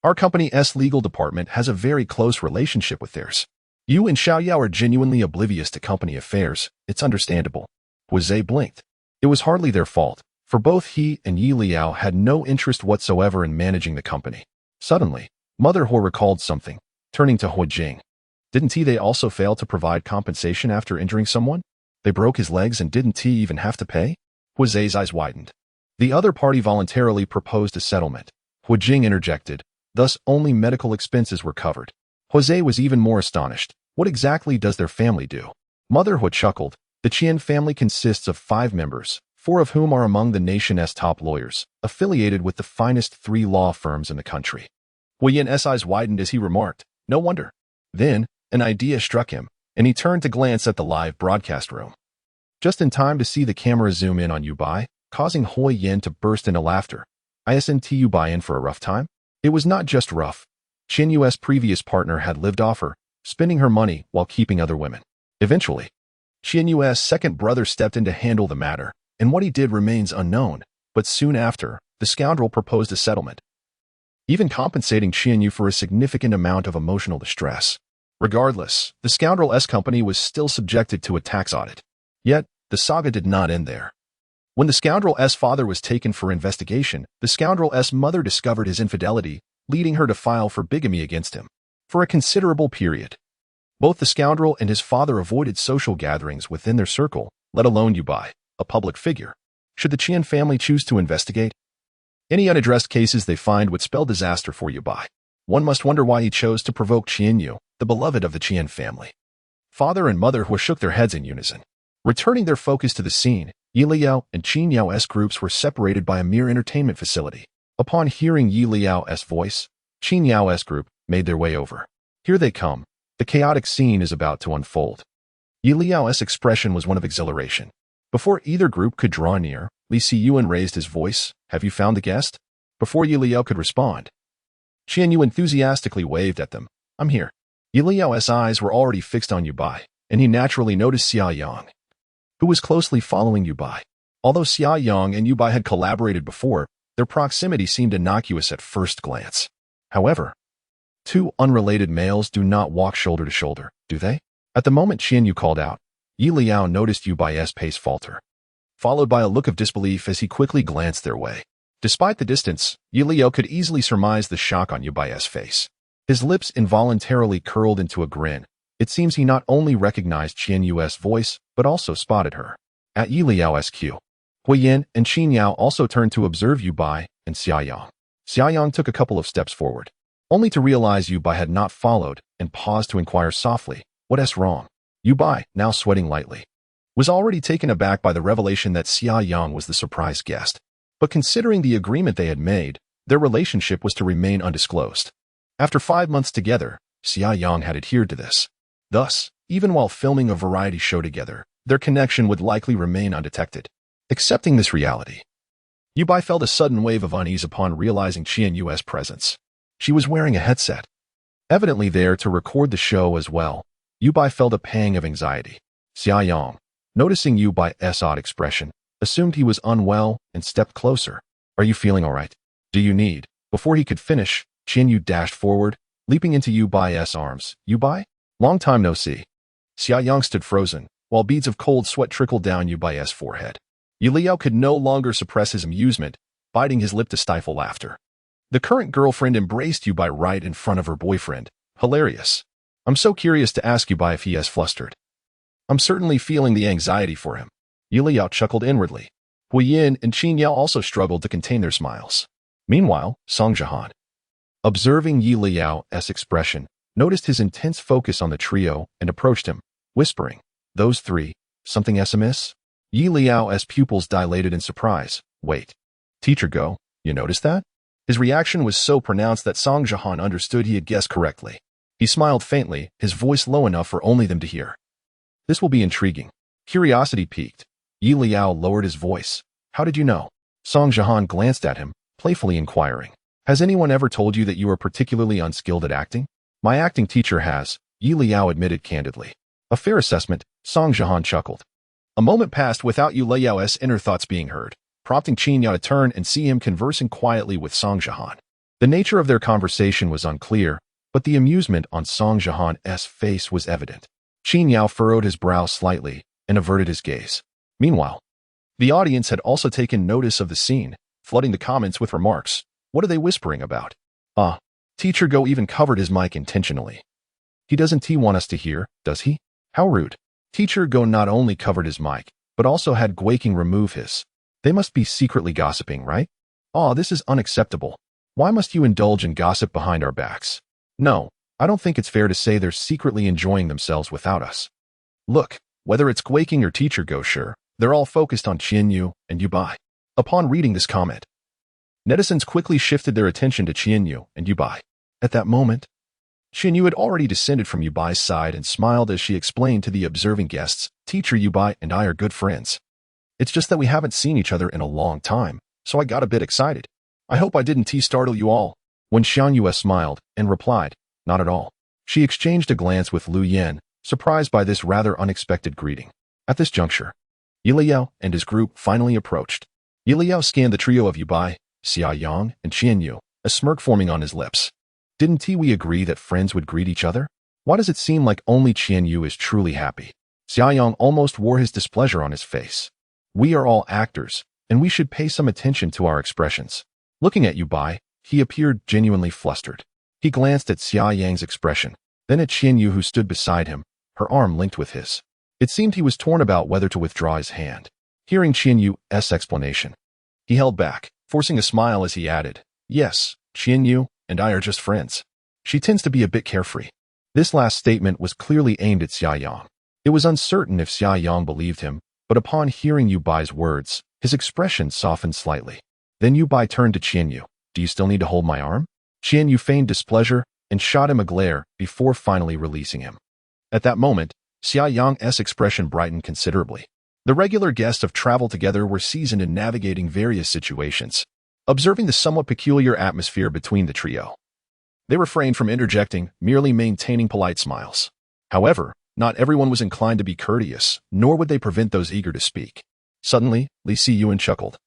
Our company's legal department has a very close relationship with theirs. You and Xiao Yao are genuinely oblivious to company affairs. It's understandable. Huozhe blinked. It was hardly their fault, for both he and Leyao had no interest whatsoever in managing the company. Suddenly, Mother Huo recalled something, turning to Huojing. Didn't they also fail to provide compensation after injuring someone? They broke his legs and didn't he even have to pay? Huo's eyes widened. The other party voluntarily proposed a settlement. Huo Jing interjected, thus only medical expenses were covered. Huo was even more astonished. What exactly does their family do? Mother Huo chuckled. The Qian family consists of 5 members, 4 of whom are among the nation's top lawyers, affiliated with the finest 3 law firms in the country. Huo Yan's eyes widened as he remarked, no wonder. Then, an idea struck him, and he turned to glance at the live broadcast room. Just in time to see the camera zoom in on Yu Bai, causing Huo Yan to burst into laughter. Isn't Yu Bai in for a rough time? It was not just rough. Qian Yu's previous partner had lived off her, spending her money while keeping other women. Eventually, Qian Yu's second brother stepped in to handle the matter, and what he did remains unknown, but soon after, the scoundrel proposed a settlement, even compensating Qian Yu for a significant amount of emotional distress. Regardless, the scoundrel's company was still subjected to a tax audit. Yet, the saga did not end there. When the scoundrel's father was taken for investigation, the scoundrel's mother discovered his infidelity, leading her to file for bigamy against him. For a considerable period, both the scoundrel and his father avoided social gatherings within their circle, let alone Yu Bai, a public figure. Should the Qian family choose to investigate any unaddressed cases they find would spell disaster for Yu Bai. One must wonder why he chose to provoke Qian Yu, the beloved of the Qian family. Father and Mother Huo shook their heads in unison. Returning their focus to the scene, Leyao and Qin Yao's groups were separated by a mere entertainment facility. Upon hearing Leyao's voice, Qin Yao's group made their way over. Here they come. The chaotic scene is about to unfold. Leyao's expression was one of exhilaration. Before either group could draw near, Li Siyuan raised his voice, have you found the guest? Before Leyao could respond, Qian Yu enthusiastically waved at them. I'm here. Leyao's eyes were already fixed on Yu Bai, and he naturally noticed Xia Yang, who was closely following Yu Bai. Although Xia Yang and Yu Bai had collaborated before, their proximity seemed innocuous at first glance. However, 2 unrelated males do not walk shoulder to shoulder, do they? At the moment Qian Yu called out, Leyao noticed Yu Bai's pace falter, followed by a look of disbelief as he quickly glanced their way. Despite the distance, Leyao could easily surmise the shock on Yu Bai's face. His lips involuntarily curled into a grin. It seems he not only recognized Qian Yu's voice, but also spotted her. At Leyao's cue, Huo Yan and Qin Yao also turned to observe Yu Bai and Xia Yang. Xia Yang took a couple of steps forward, only to realize Yu Bai had not followed and paused to inquire softly, what's wrong? Yu Bai, now sweating lightly, was already taken aback by the revelation that Xia Yang was the surprise guest. But considering the agreement they had made, their relationship was to remain undisclosed. After 5 months together, Xia Yang had adhered to this. Thus, even while filming a variety show together, their connection would likely remain undetected. Accepting this reality, Yu Bai felt a sudden wave of unease upon realizing Qian Yu's presence. She was wearing a headset, evidently there to record the show as well. Yu Bai felt a pang of anxiety. Xia Yang, noticing Yu Bai's odd expression, assumed he was unwell and stepped closer. Are you feeling all right? Do you need? Before he could finish, Qian Yu dashed forward, leaping into Yu Bai's arms. Yu Bai? Long time no see. Xia Yang stood frozen, while beads of cold sweat trickled down Yu Bai's forehead. Leyao could no longer suppress his amusement, biting his lip to stifle laughter. The current girlfriend embraced Yu Bai right in front of her boyfriend. Hilarious. I'm so curious to ask Yu Bai if he is flustered. I'm certainly feeling the anxiety for him. Leyao chuckled inwardly. Huo Yan and Qin Yao also struggled to contain their smiles. Meanwhile, Song Jihan, observing Leyao's expression, noticed his intense focus on the trio and approached him, whispering, those 3, something SMS? Leyao's pupils dilated in surprise. Wait. Teacher Go, you noticed that? His reaction was so pronounced that Song Jihan understood he had guessed correctly. He smiled faintly, his voice low enough for only them to hear. This will be intriguing. Curiosity piqued. Leyao lowered his voice. How did you know? Song Jihan glanced at him, playfully inquiring. Has anyone ever told you that you are particularly unskilled at acting? My acting teacher has, Leyao admitted candidly. A fair assessment, Song Jihan chuckled. A moment passed without Leyao's inner thoughts being heard, prompting Qin Yao to turn and see him conversing quietly with Song Jihan. The nature of their conversation was unclear, but the amusement on Song Jihan's face was evident. Qin Yao furrowed his brow slightly and averted his gaze. Meanwhile, the audience had also taken notice of the scene, flooding the comments with remarks. What are they whispering about? Teacher Go even covered his mic intentionally. He doesn't want us to hear, does he? How rude. Teacher Go not only covered his mic, but also had Guiking remove his. They must be secretly gossiping, right? Aw, this is unacceptable. Why must you indulge in gossip behind our backs? No, I don't think it's fair to say they're secretly enjoying themselves without us. Look, whether it's Guiking or Teacher Go, sure, they're all focused on Qianyu and Yubai. Upon reading this comment, netizens quickly shifted their attention to Qianyu and Yubai. At that moment, Qianyu had already descended from Yubai's side and smiled as she explained to the observing guests, Teacher Yubai and I are good friends. It's just that we haven't seen each other in a long time, so I got a bit excited. I hope I didn't startle you all. When Xiangyue smiled and replied, not at all. She exchanged a glance with Lu Yan, surprised by this rather unexpected greeting. At this juncture, Leyao and his group finally approached. Leyao scanned the trio of Yubai, Xia Yang, and Qianyu, a smirk forming on his lips. Didn't we agree that friends would greet each other? Why does it seem like only Qianyu is truly happy? Xia Yang almost wore his displeasure on his face. We are all actors, and we should pay some attention to our expressions. Looking at Yubai, he appeared genuinely flustered. He glanced at Xia Yang's expression, then at Qianyu who stood beside him, her arm linked with his. It seemed he was torn about whether to withdraw his hand. Hearing Qianyu's explanation, he held back, forcing a smile as he added, yes, Qianyu and I are just friends. She tends to be a bit carefree. This last statement was clearly aimed at Xia Yang. It was uncertain if Xia Yang believed him, but upon hearing Yubai's words, his expression softened slightly. Then Yubai turned to Qianyu. Do you still need to hold my arm? Qianyu feigned displeasure and shot him a glare before finally releasing him. At that moment, Xia Yang's expression brightened considerably. The regular guests of Travel Together were seasoned in navigating various situations. Observing the somewhat peculiar atmosphere between the trio, they refrained from interjecting, merely maintaining polite smiles. However, not everyone was inclined to be courteous, nor would they prevent those eager to speak. Suddenly, Li Siyuan chuckled.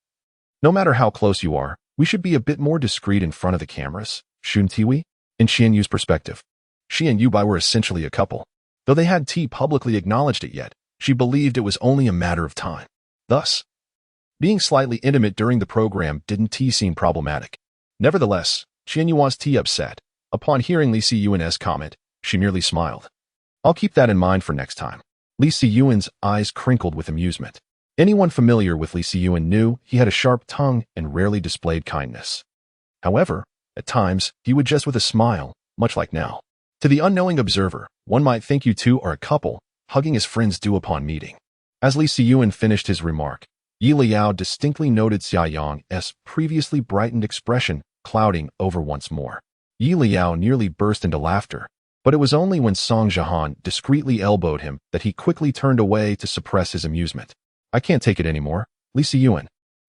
No matter how close you are, we should be a bit more discreet in front of the cameras, shouldn't we? In Qianyu's perspective, she and Yubai were essentially a couple. Though they hadn't publicly acknowledged it yet, she believed it was only a matter of time. Thus, being slightly intimate during the program didn't seem problematic. Nevertheless, Qianyu was upset. Upon hearing Li Siyuan's comment, she merely smiled. I'll keep that in mind for next time. Li Siyuan's eyes crinkled with amusement. Anyone familiar with Li Siyuan knew he had a sharp tongue and rarely displayed kindness. However, at times, he would jest with a smile, much like now. To the unknowing observer, one might think you two are a couple, hugging as friends do upon meeting. As Li Siyuan finished his remark, Leyao distinctly noted Xia Yang's previously brightened expression clouding over once more. Leyao nearly burst into laughter, but it was only when Song Jiahan discreetly elbowed him that he quickly turned away to suppress his amusement. I can't take it anymore. Li Siyuan.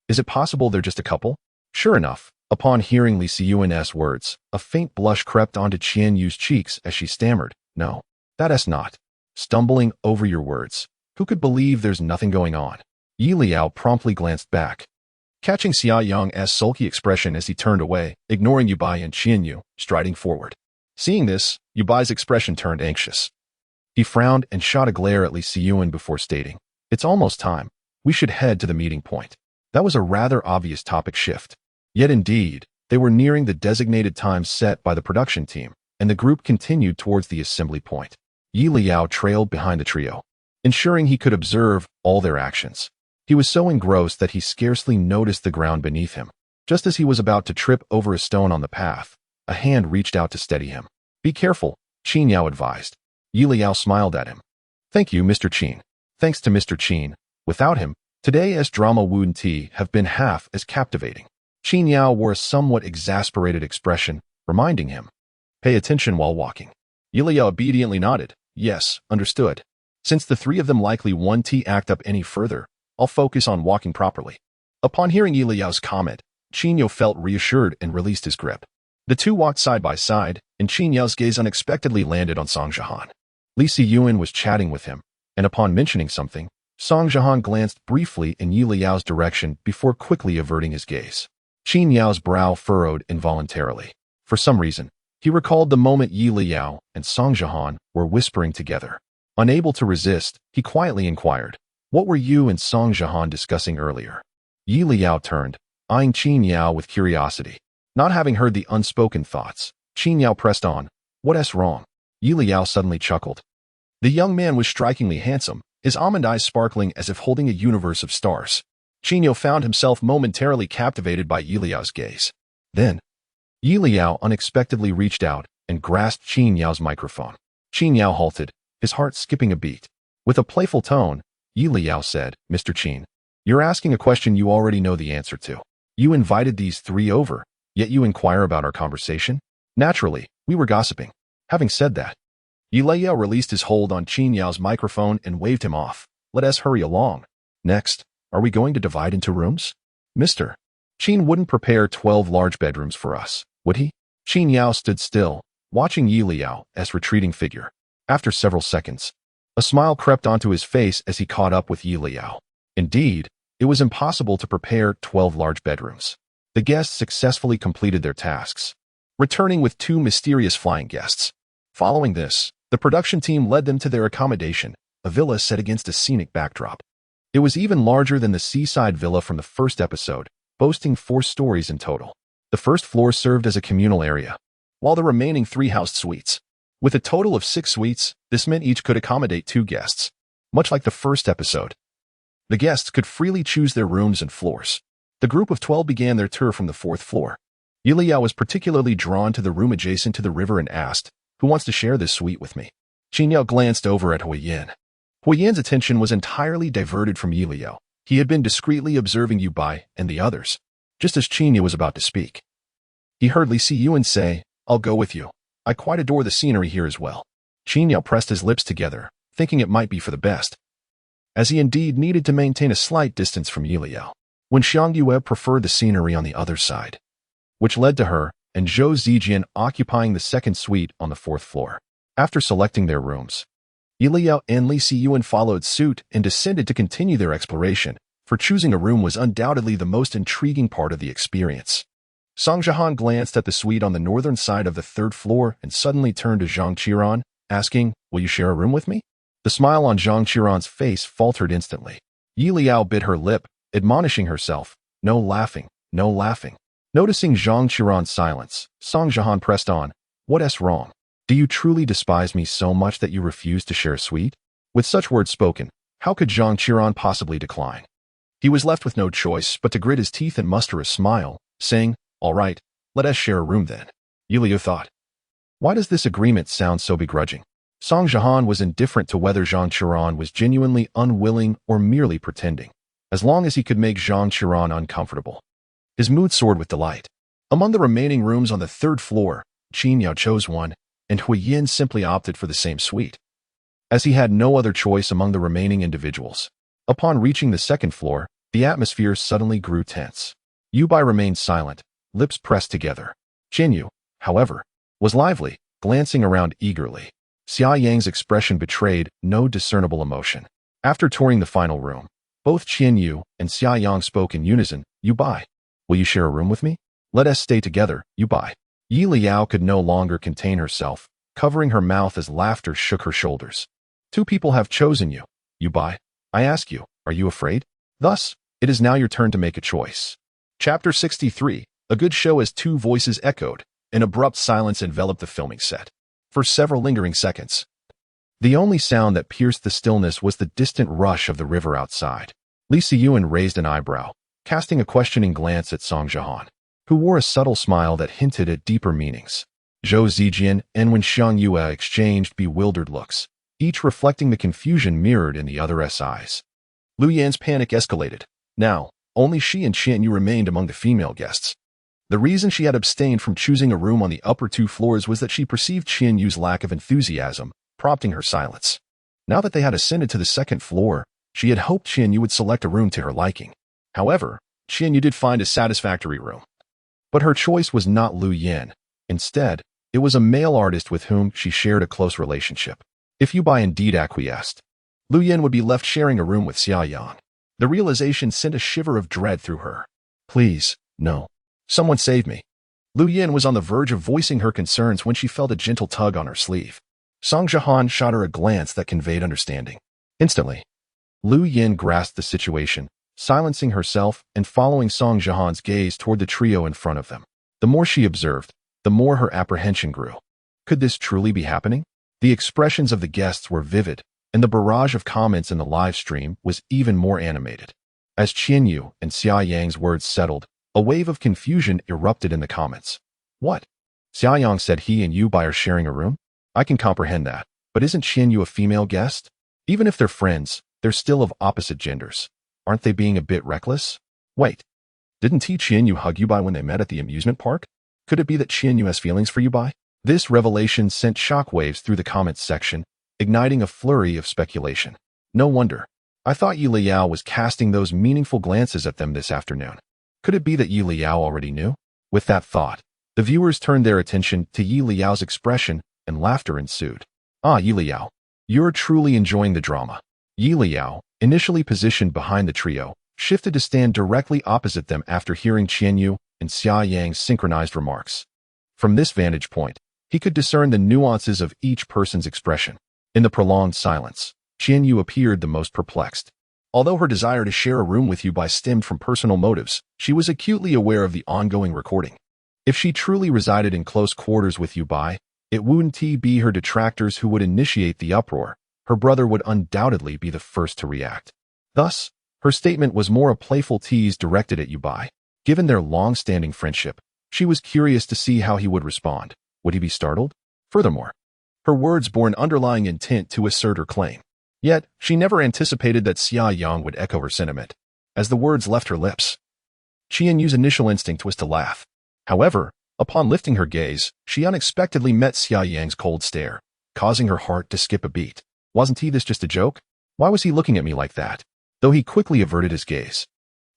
Is it possible they're just a couple? Sure enough, upon hearing Li Siyuan's words, a faint blush crept onto Qianyu's cheeks as she stammered, no, that's not. Stumbling over your words. Who could believe there's nothing going on? Leyao promptly glanced back, catching Xia Yang's sulky expression as he turned away, ignoring Yubai and Qianyu, striding forward. Seeing this, Yubai's expression turned anxious. He frowned and shot a glare at Li Siyuan before stating, it's almost time. We should head to the meeting point. That was a rather obvious topic shift. Yet indeed, they were nearing the designated time set by the production team, and the group continued towards the assembly point. Leyao trailed behind the trio, ensuring he could observe all their actions. He was so engrossed that he scarcely noticed the ground beneath him. Just as he was about to trip over a stone on the path, a hand reached out to steady him. Be careful, Qin Yao advised. Leyao smiled at him. Thank you, Mr. Qin. Thanks to Mr. Qin. Without him, today's drama wouldn't have been half as captivating. Qin Yao wore a somewhat exasperated expression, reminding him, pay attention while walking. Leyao obediently nodded. Yes, understood. Since the three of them likely won't act up any further, I'll focus on walking properly. Upon hearing Liao's comment, Qin Yao felt reassured and released his grip. The two walked side by side, and Qin Yao's gaze unexpectedly landed on Song Jiahan. Li Siyuan was chatting with him, and upon mentioning something, Song Jiahan glanced briefly in Liao's direction before quickly averting his gaze. Qin Yao's brow furrowed involuntarily. For some reason, he recalled the moment Liao and Song Jiahan were whispering together. Unable to resist, he quietly inquired, what were you and Song Jiahan discussing earlier? Liao turned, eyeing Qin Yao with curiosity. Not having heard the unspoken thoughts, Qin Yao pressed on, what's wrong? Liao suddenly chuckled. The young man was strikingly handsome, his almond eyes sparkling as if holding a universe of stars. Qinyo found himself momentarily captivated by Liao's gaze. Then, Liao unexpectedly reached out and grasped Yao's microphone. Yao halted, his heart skipping a beat. With a playful tone, Liao said, "Mr. Qin, you're asking a question you already know the answer to. You invited these three over, yet you inquire about our conversation? Naturally, we were gossiping." Having said that, Leyao released his hold on Yao's microphone and waved him off. "Let us hurry along. Next, are we going to divide into rooms? Mr. Qin wouldn't prepare 12 large bedrooms for us, would he?" Yao stood still, watching Liao's retreating figure. After several seconds, a smile crept onto his face as he caught up with Liao. Indeed, it was impossible to prepare 12 large bedrooms. The guests successfully completed their tasks, returning with 2 mysterious flying guests. Following this, the production team led them to their accommodation, a villa set against a scenic backdrop. It was even larger than the seaside villa from the first episode, boasting 4 stories in total. The first floor served as a communal area, while the remaining 3 housed suites. With a total of 6 suites, this meant each could accommodate 2 guests. Much like the first episode, the guests could freely choose their rooms and floors. The group of 12 began their tour from the 4th floor. Liao was particularly drawn to the room adjacent to the river and asked, "Who wants to share this suite with me?" Qinyo glanced over at Huoyan. Huoyan's attention was entirely diverted from Liao. He had been discreetly observing Yu Bai and the others. Just as Qinyo was about to speak, he heard Li Siyuan say, "I'll go with you. I quite adore the scenery here as well." Qinyo pressed his lips together, thinking it might be for the best, as he indeed needed to maintain a slight distance from Liao. When Xiang Yue preferred the scenery on the other side, which led to her and Zhou Zijian occupying the 2nd suite on the 4th floor. After selecting their rooms, Liao and Li Siyuan followed suit and descended to continue their exploration, for choosing a room was undoubtedly the most intriguing part of the experience. Song Jihan glanced at the suite on the northern side of the 3rd floor and suddenly turned to Zhang Qiran, asking, "Will you share a room with me?" The smile on Zhang Qiran's face faltered instantly. Liao bit her lip, admonishing herself, "No laughing, no laughing." Noticing Zhang Qiran's silence, Song Jihan pressed on, "What's wrong? Do you truly despise me so much that you refuse to share a suite?" With such words spoken, how could Zhang Qiran possibly decline? He was left with no choice but to grit his teeth and muster a smile, saying, "All right, let us share a room then." Liao thought, "Why does this agreement sound so begrudging?" Song Jihan was indifferent to whether Zhang Qiran was genuinely unwilling or merely pretending, as long as he could make Zhang Qiran uncomfortable. His mood soared with delight. Among the remaining rooms on the 3rd floor, Qinyo chose one, and Huoyan simply opted for the same suite, as he had no other choice among the remaining individuals. Upon reaching the 2nd floor, the atmosphere suddenly grew tense. Yu Bai remained silent, lips pressed together. Qinyo, however, was lively, glancing around eagerly. Xia Yang's expression betrayed no discernible emotion. After touring the final room, both Qinyo and Xia Yang spoke in unison, "Yu Bai, will you share a room with me? Let us stay together, Yu Bai." Liao could no longer contain herself, covering her mouth as laughter shook her shoulders. "2 people have chosen you, Yu Bai. I ask you, are you afraid? Thus, it is now your turn to make a choice." Chapter 63. A good show as 2 voices echoed. An abrupt silence enveloped the filming set. For several lingering seconds, the only sound that pierced the stillness was the distant rush of the river outside. Li Siyuan raised an eyebrow, casting a questioning glance at Song Jihan, who wore a subtle smile that hinted at deeper meanings. Zhou Zijian and Xiang Yue exchanged bewildered looks, each reflecting the confusion mirrored in the other's eyes. Lu Yan's panic escalated. Now, only she and Qian Yu remained among the female guests. The reason she had abstained from choosing a room on the upper 2 floors was that she perceived Qian Yu's lack of enthusiasm, prompting her silence. Now that they had ascended to the 2nd floor, she had hoped Qian Yu would select a room to her liking. However, Qian Yu did find a satisfactory room. But her choice was not Lu Yan. Instead, it was a male artist with whom she shared a close relationship. If Yu Bai indeed acquiesced, Lu Yan would be left sharing a room with Xia Yang. The realization sent a shiver of dread through her. "Please, no. Someone save me." Lu Yan was on the verge of voicing her concerns when she felt a gentle tug on her sleeve. Song Jihan shot her a glance that conveyed understanding. Instantly, Lu Yan grasped the situation, silencing herself and following Song Jihan's gaze toward the trio in front of them. The more she observed, the more her apprehension grew. Could this truly be happening? The expressions of the guests were vivid, and the barrage of comments in the live stream was even more animated. As Qianyu and Xia Yang's words settled, a wave of confusion erupted in the comments. What? Xia Yang said he and Yu Bai are sharing a room? I can comprehend that, but isn't Qianyu a female guest? Even if they're friends, they're still of opposite genders. Aren't they being a bit reckless? Wait, didn't Qianyu hug Yu Bai when they met at the amusement park? Could it be that Qianyu has feelings for Yu Bai? This revelation sent shockwaves through the comments section, igniting a flurry of speculation. No wonder. I thought Leyao was casting those meaningful glances at them this afternoon. Could it be that Leyao already knew? With that thought, the viewers turned their attention to Liao's expression, and laughter ensued. Ah, Leyao, you're truly enjoying the drama. Leyao, initially positioned behind the trio, shifted to stand directly opposite them after hearing Qianyu and Xia Yang's synchronized remarks. From this vantage point, he could discern the nuances of each person's expression. In the prolonged silence, Qianyu appeared the most perplexed. Although her desire to share a room with Yu Bai stemmed from personal motives, she was acutely aware of the ongoing recording. If she truly resided in close quarters with Yu Bai, it wouldn't be her detractors who would initiate the uproar. Her brother would undoubtedly be the first to react. Thus, her statement was more a playful tease directed at Yu Bai. Given their long-standing friendship, she was curious to see how he would respond. Would he be startled? Furthermore, her words bore an underlying intent to assert her claim. Yet, she never anticipated that Xia Yang would echo her sentiment. As the words left her lips, Qianyu's initial instinct was to laugh. However, upon lifting her gaze, she unexpectedly met Xia Yang's cold stare, causing her heart to skip a beat. Wasn't this just a joke? Why was he looking at me like that? Though he quickly averted his gaze.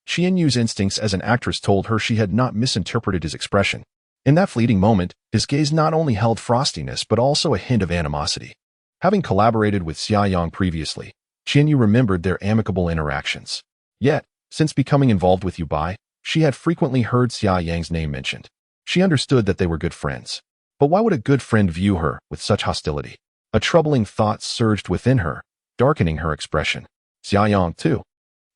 Qianyu's instincts as an actress told her she had not misinterpreted his expression. In that fleeting moment, his gaze not only held frostiness but also a hint of animosity. Having collaborated with Xia Yang previously, Qianyu remembered their amicable interactions. Yet, since becoming involved with Yu Bai, she had frequently heard Xia Yang's name mentioned. She understood that they were good friends. But why would a good friend view her with such hostility? A troubling thought surged within her, darkening her expression. Xia Yang, too,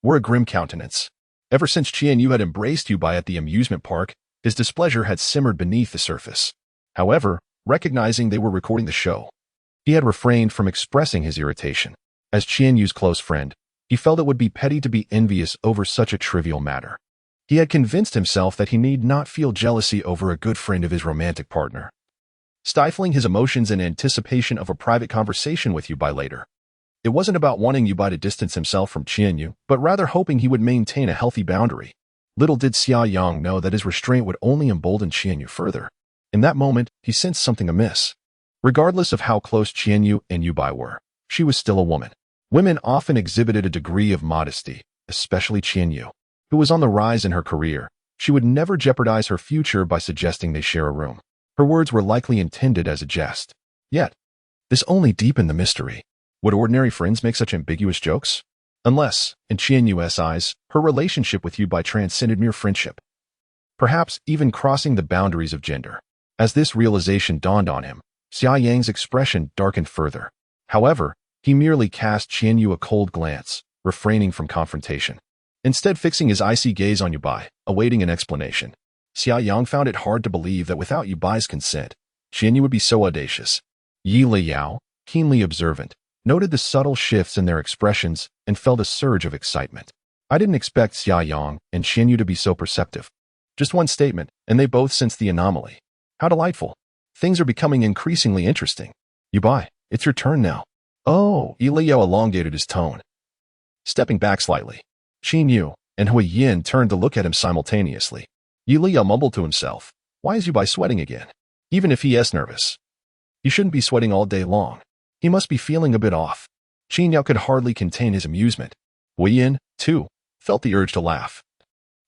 wore a grim countenance. Ever since Qianyu had embraced Yu Bai at the amusement park, his displeasure had simmered beneath the surface. However, recognizing they were recording the show, he had refrained from expressing his irritation. As Qianyu's close friend, he felt it would be petty to be envious over such a trivial matter. He had convinced himself that he need not feel jealousy over a good friend of his romantic partner. Stifling his emotions in anticipation of a private conversation with Yu Bai later. It wasn't about wanting Yu Bai to distance himself from Qianyu, but rather hoping he would maintain a healthy boundary. Little did Xia Yang know that his restraint would only embolden Qianyu further. In that moment, he sensed something amiss. Regardless of how close Qianyu and Yu Bai were, she was still a woman. Women often exhibited a degree of modesty, especially Qianyu, who was on the rise in her career. She would never jeopardize her future by suggesting they share a room. Her words were likely intended as a jest. Yet, this only deepened the mystery. Would ordinary friends make such ambiguous jokes? Unless, in Qianyu's eyes, her relationship with Yu Bai transcended mere friendship. Perhaps even crossing the boundaries of gender. As this realization dawned on him, Xia Yang's expression darkened further. However, he merely cast Qianyu a cold glance, refraining from confrontation. Instead fixing his icy gaze on Yu Bai, awaiting an explanation. Xia Yang found it hard to believe that without Yu Bai's consent, Qianyu would be so audacious. Leyao, keenly observant, noted the subtle shifts in their expressions and felt a surge of excitement. I didn't expect Xia Yang and Qianyu to be so perceptive. Just one statement, and they both sensed the anomaly. How delightful. Things are becoming increasingly interesting. Yu Bai, it's your turn now. Oh, Leyao elongated his tone. Stepping back slightly, Qianyu and Huoyan turned to look at him simultaneously. Leyao mumbled to himself, why is Yu Bai sweating again? Even if he is nervous, he shouldn't be sweating all day long. He must be feeling a bit off. Qianyu could hardly contain his amusement. Huoyan, too, felt the urge to laugh.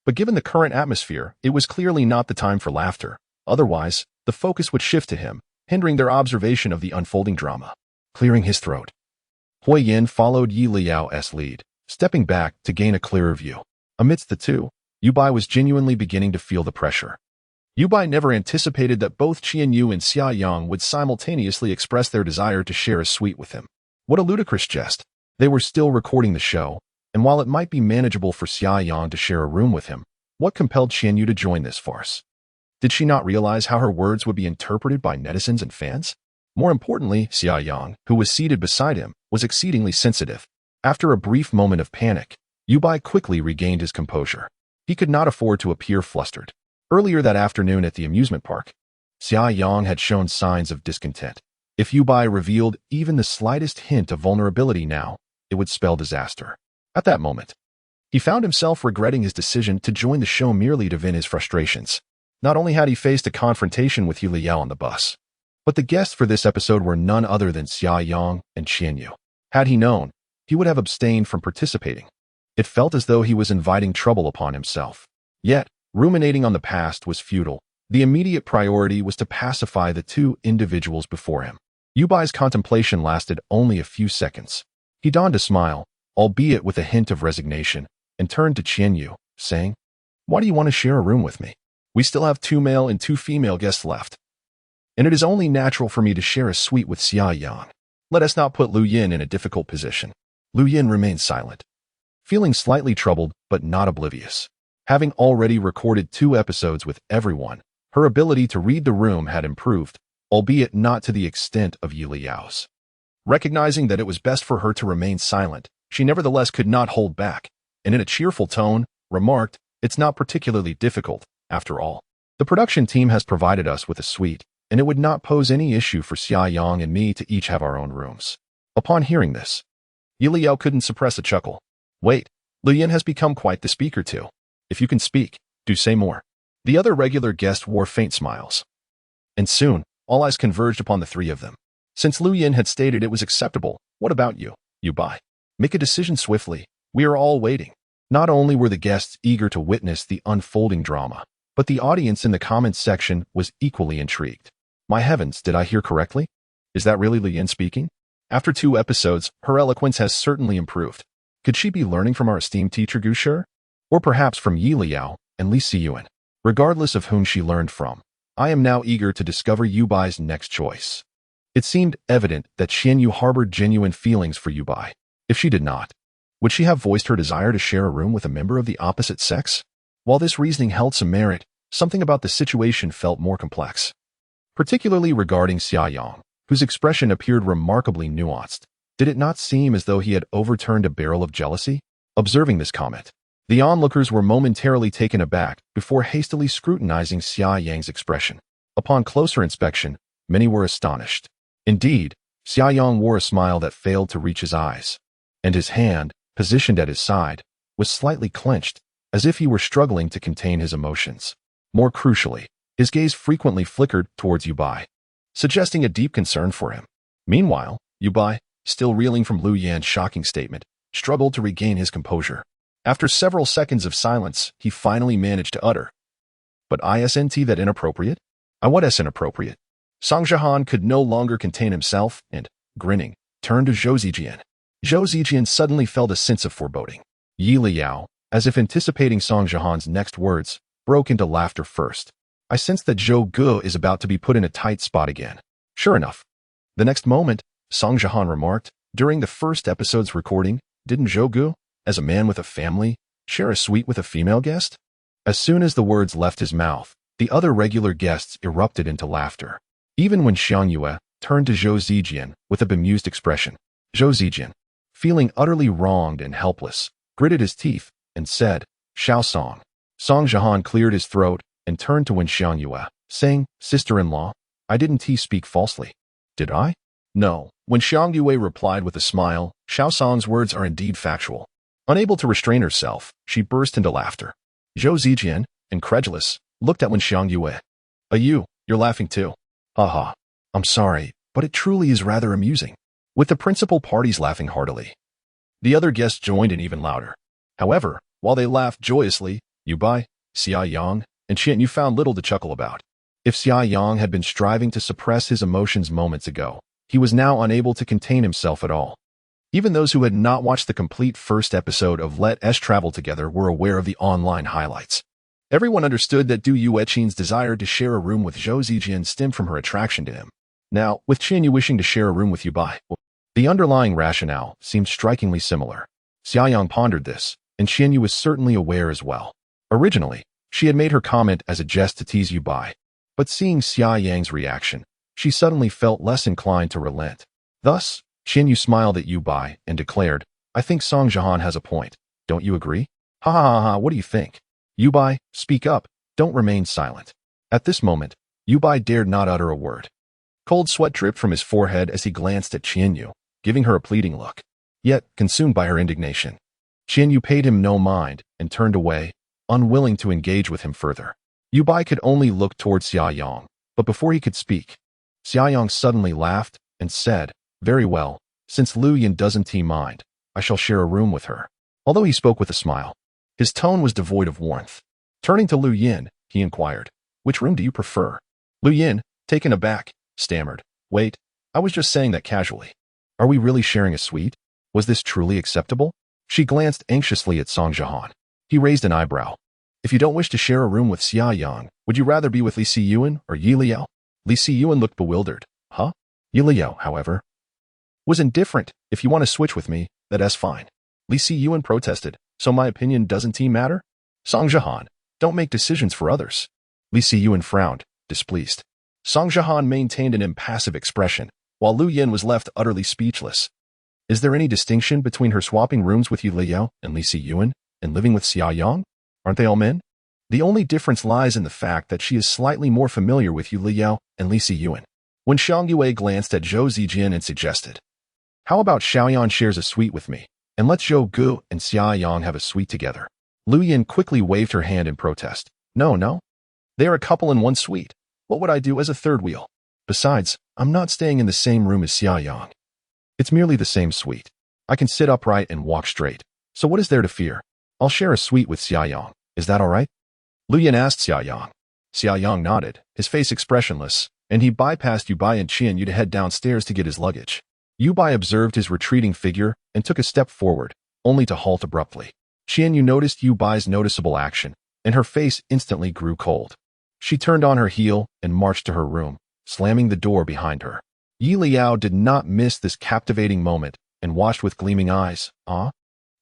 But given the current atmosphere, it was clearly not the time for laughter. Otherwise, the focus would shift to him, hindering their observation of the unfolding drama. Clearing his throat, Huoyan followed Leyao's lead, stepping back to gain a clearer view. Amidst the two, Yu Bai was genuinely beginning to feel the pressure. Yu Bai never anticipated that both Qianyu and Xia Yang would simultaneously express their desire to share a suite with him. What a ludicrous jest. They were still recording the show, and while it might be manageable for Xia Yang to share a room with him, what compelled Qianyu to join this farce? Did she not realize how her words would be interpreted by netizens and fans? More importantly, Xia Yang, who was seated beside him, was exceedingly sensitive. After a brief moment of panic, Yubai quickly regained his composure. He could not afford to appear flustered. Earlier that afternoon at the amusement park, Xia Yang had shown signs of discontent. If Yubai revealed even the slightest hint of vulnerability now, it would spell disaster. At that moment, he found himself regretting his decision to join the show merely to vent his frustrations. Not only had he faced a confrontation with Leyao on the bus, but the guests for this episode were none other than Xia Yang and Qianyu. Had he known, he would have abstained from participating. It felt as though he was inviting trouble upon himself. Yet, ruminating on the past was futile. The immediate priority was to pacify the two individuals before him. Yubai's contemplation lasted only a few seconds. He donned a smile, albeit with a hint of resignation, and turned to Qianyu, saying, "Why do you want to share a room with me? We still have 2 male and 2 female guests left. And it is only natural for me to share a suite with Xia Yang. Let us not put Lu Yin in a difficult position." Lu Yin remained silent, feeling slightly troubled but not oblivious. Having already recorded 2 episodes with everyone, her ability to read the room had improved, albeit not to the extent of Yi Liao's. Recognizing that it was best for her to remain silent, she nevertheless could not hold back, and in a cheerful tone, remarked, "It's not particularly difficult, after all. The production team has provided us with a suite, and it would not pose any issue for Xia Yang and me to each have our own rooms." Upon hearing this, Yi Liao couldn't suppress a chuckle. "Wait, Lu Yin has become quite the speaker too. If you can speak, do say more." The other regular guests wore faint smiles. And soon, all eyes converged upon the 3 of them. Since Lu Yin had stated it was acceptable, what about you, Yubai? Make a decision swiftly. We are all waiting. Not only were the guests eager to witness the unfolding drama, but the audience in the comments section was equally intrigued. My heavens, did I hear correctly? Is that really Lu Yin speaking? After 2 episodes, her eloquence has certainly improved. Could she be learning from our esteemed teacher Gu Shi? Or perhaps from Yi Liao and Li Siyuan? Regardless of whom she learned from, I am now eager to discover Yubai's next choice. It seemed evident that Qianyu harbored genuine feelings for Yubai. If she did not, would she have voiced her desire to share a room with a member of the opposite sex? While this reasoning held some merit, something about the situation felt more complex. Particularly regarding Xia Yang, whose expression appeared remarkably nuanced. Did it not seem as though he had overturned a barrel of jealousy? Observing this comment, the onlookers were momentarily taken aback before hastily scrutinizing Xia Yang's expression. Upon closer inspection, many were astonished. Indeed, Xia Yang wore a smile that failed to reach his eyes, and his hand, positioned at his side, was slightly clenched, as if he were struggling to contain his emotions. More crucially, his gaze frequently flickered towards Yubai, suggesting a deep concern for him. Meanwhile, Yubai, still reeling from Lu Yan's shocking statement, struggled to regain his composure. After several seconds of silence, he finally managed to utter, "But isn't that inappropriate? What is inappropriate?" Song Jihan could no longer contain himself and, grinning, turned to Zhou Zijian. Zhou Zijian suddenly felt a sense of foreboding. Yi Liao, as if anticipating Song Jihan's next words, broke into laughter first. "I sense that Zhou Gu is about to be put in a tight spot again." Sure enough. The next moment, Song Jihan remarked, "During the first episode's recording, didn't Zhou Gu, as a man with a family, share a suite with a female guest?" As soon as the words left his mouth, the other regular guests erupted into laughter. Even when Xiang Yue turned to Zhou Zijian with a bemused expression. Zhou Zijian, feeling utterly wronged and helpless, gritted his teeth and said, "Xiao Song." Song Jihan cleared his throat and turned to Wen Xiang Yue, saying, "Sister-in-law, I didn't speak falsely. Did I?" "No." When Xiang Yue replied with a smile, "Xiao Song's words are indeed factual." Unable to restrain herself, she burst into laughter. Zhou Zijian, incredulous, looked at Wen Xiang Yue. You're laughing too." "Haha. I'm sorry, but it truly is rather amusing." With the principal parties laughing heartily, the other guests joined in even louder. However, while they laughed joyously, Yubai, Xia Yang, and Qianyu found little to chuckle about. If Xia Yang had been striving to suppress his emotions moments ago, he was now unable to contain himself at all. Even those who had not watched the complete first episode of Let Us Travel Together were aware of the online highlights. Everyone understood that Du Yueqin's desire to share a room with Zhou Zijian stemmed from her attraction to him. Now, with Qianyu wishing to share a room with Yubai, the underlying rationale seemed strikingly similar. Xia Yang pondered this, and Qianyu was certainly aware as well. Originally, she had made her comment as a jest to tease Yubai, but seeing Xia Yang's reaction, she suddenly felt less inclined to relent. Thus, Qianyu smiled at Yu Bai and declared, I think Song Jihan has a point. Don't you agree? Ha ha ha ha, what do you think? Yu Bai, speak up. Don't remain silent. At this moment, Yu Bai dared not utter a word. Cold sweat dripped from his forehead as he glanced at Qianyu, giving her a pleading look. Yet, consumed by her indignation, Qianyu paid him no mind and turned away, unwilling to engage with him further. Yu Bai could only look toward Xiaoyang, but before he could speak, Xiaoyang suddenly laughed and said, Very well, since Lu Yin doesn't mind, I shall share a room with her. Although he spoke with a smile, his tone was devoid of warmth. Turning to Lu Yin, he inquired, Which room do you prefer? Lu Yin, taken aback, stammered, Wait, I was just saying that casually. Are we really sharing a suite? Was this truly acceptable? She glanced anxiously at Song Jihan. He raised an eyebrow. If you don't wish to share a room with Xiaoyang, would you rather be with Li Siyuan or Yi Leyao? Li Siyuan looked bewildered. Huh? Yi Leyao, however, was indifferent. If you want to switch with me, that's fine. Li Siyuan protested. So my opinion doesn't matter? Song Jihan, don't make decisions for others. Li Siyuan frowned, displeased. Song Jihan maintained an impassive expression, while Lu Yin was left utterly speechless. Is there any distinction between her swapping rooms with Yi Leyao and Li Siyuan and living with Xiaoyang? Aren't they all men? The only difference lies in the fact that she is slightly more familiar with Yi Leyao and Li Siyuan. When Xiang Yue glanced at Zhou Zijin and suggested, How about Xiaoyan shares a suite with me, and let Zhou Gu and Xiaoyang have a suite together? Lu Yin quickly waved her hand in protest. No. They are a couple in one suite. What would I do as a third wheel? Besides, I'm not staying in the same room as Xiaoyang. It's merely the same suite. I can sit upright and walk straight. So what is there to fear? I'll share a suite with Xiaoyang. Is that all right? Lu Yin asked Xiaoyang. Xiaoyang nodded, his face expressionless, and he bypassed Yu Bai and Qianyu to head downstairs to get his luggage. Yu Bai observed his retreating figure and took a step forward, only to halt abruptly. Qianyu noticed Yu Bai's noticeable action, and her face instantly grew cold. She turned on her heel and marched to her room, slamming the door behind her. Yi Leyao did not miss this captivating moment and watched with gleaming eyes.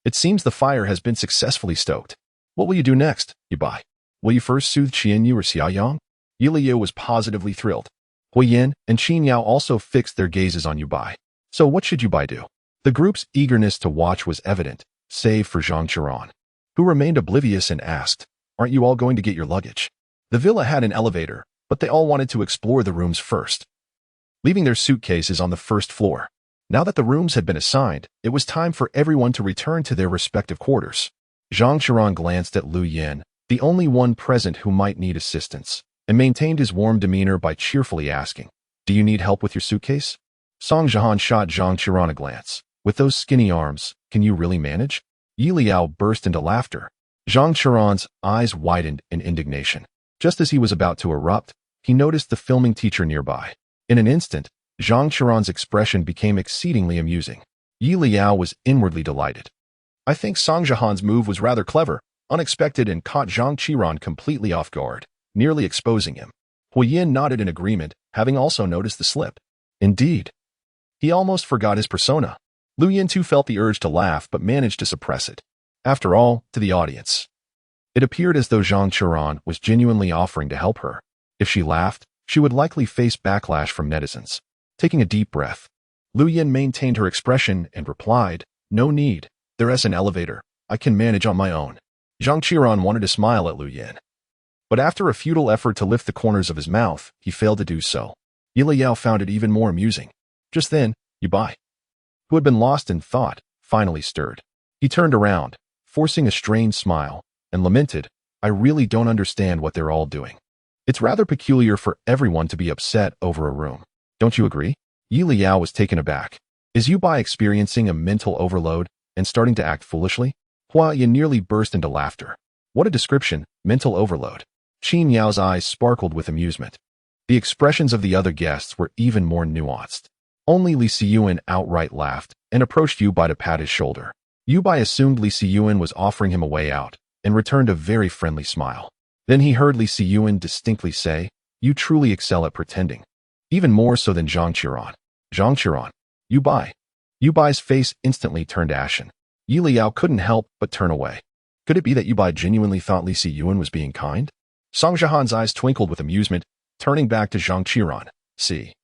It seems the fire has been successfully stoked. What will you do next, Yu Bai? Will you first soothe Qianyu or Xiaoyang? Yi Leyao was positively thrilled. Huoyan and Qin Yao also fixed their gazes on Yu Bai. So what should Yu Bai do? The group's eagerness to watch was evident, save for Zhang Qiran, who remained oblivious and asked, Aren't you all going to get your luggage? The villa had an elevator, but they all wanted to explore the rooms first, leaving their suitcases on the first floor. Now that the rooms had been assigned, it was time for everyone to return to their respective quarters. Zhang Qiran glanced at Lu Yin, the only one present who might need assistance, and maintained his warm demeanor by cheerfully asking, Do you need help with your suitcase? Song Jihan shot Zhang Qiran a glance. With those skinny arms, can you really manage? Yi Leyao burst into laughter. Zhang Qiran's eyes widened in indignation. Just as he was about to erupt, he noticed the filming teacher nearby. In an instant, Zhang Qiran's expression became exceedingly amusing. Yi Leyao was inwardly delighted. I think Song Jihan's move was rather clever, unexpected, and caught Zhang Qiran completely off guard, nearly exposing him. Huoyan nodded in agreement, having also noticed the slip. Indeed. He almost forgot his persona. Lu Yin too felt the urge to laugh but managed to suppress it. After all, to the audience, it appeared as though Zhang Qiran was genuinely offering to help her. If she laughed, she would likely face backlash from netizens. Taking a deep breath, Lu Yin maintained her expression and replied, No need. There's an elevator. I can manage on my own. Zhang Qiran wanted to smile at Lu Yin, but after a futile effort to lift the corners of his mouth, he failed to do so. Yi Leyao found it even more amusing. Just then, Yu Bai, who had been lost in thought, finally stirred. He turned around, forcing a strained smile, and lamented, I really don't understand what they're all doing. It's rather peculiar for everyone to be upset over a room. Don't you agree? Yi Leyao was taken aback. Is Yu Bai experiencing a mental overload and starting to act foolishly? Huoyan nearly burst into laughter. What a description, mental overload. Qin Yao's eyes sparkled with amusement. The expressions of the other guests were even more nuanced. Only Li Siyuan outright laughed and approached Yu Bai to pat his shoulder. Yu Bai assumed Li Siyuan was offering him a way out and returned a very friendly smile. Then he heard Li Siyuan distinctly say, You truly excel at pretending. Even more so than Zhang Qiran. Zhang Qiran. Yu Bai. Yu Bai's face instantly turned ashen. Yi Leyao couldn't help but turn away. Could it be that Yu Bai genuinely thought Li Siyuan was being kind? Song Jihan's eyes twinkled with amusement, turning back to Zhang Qiran. See,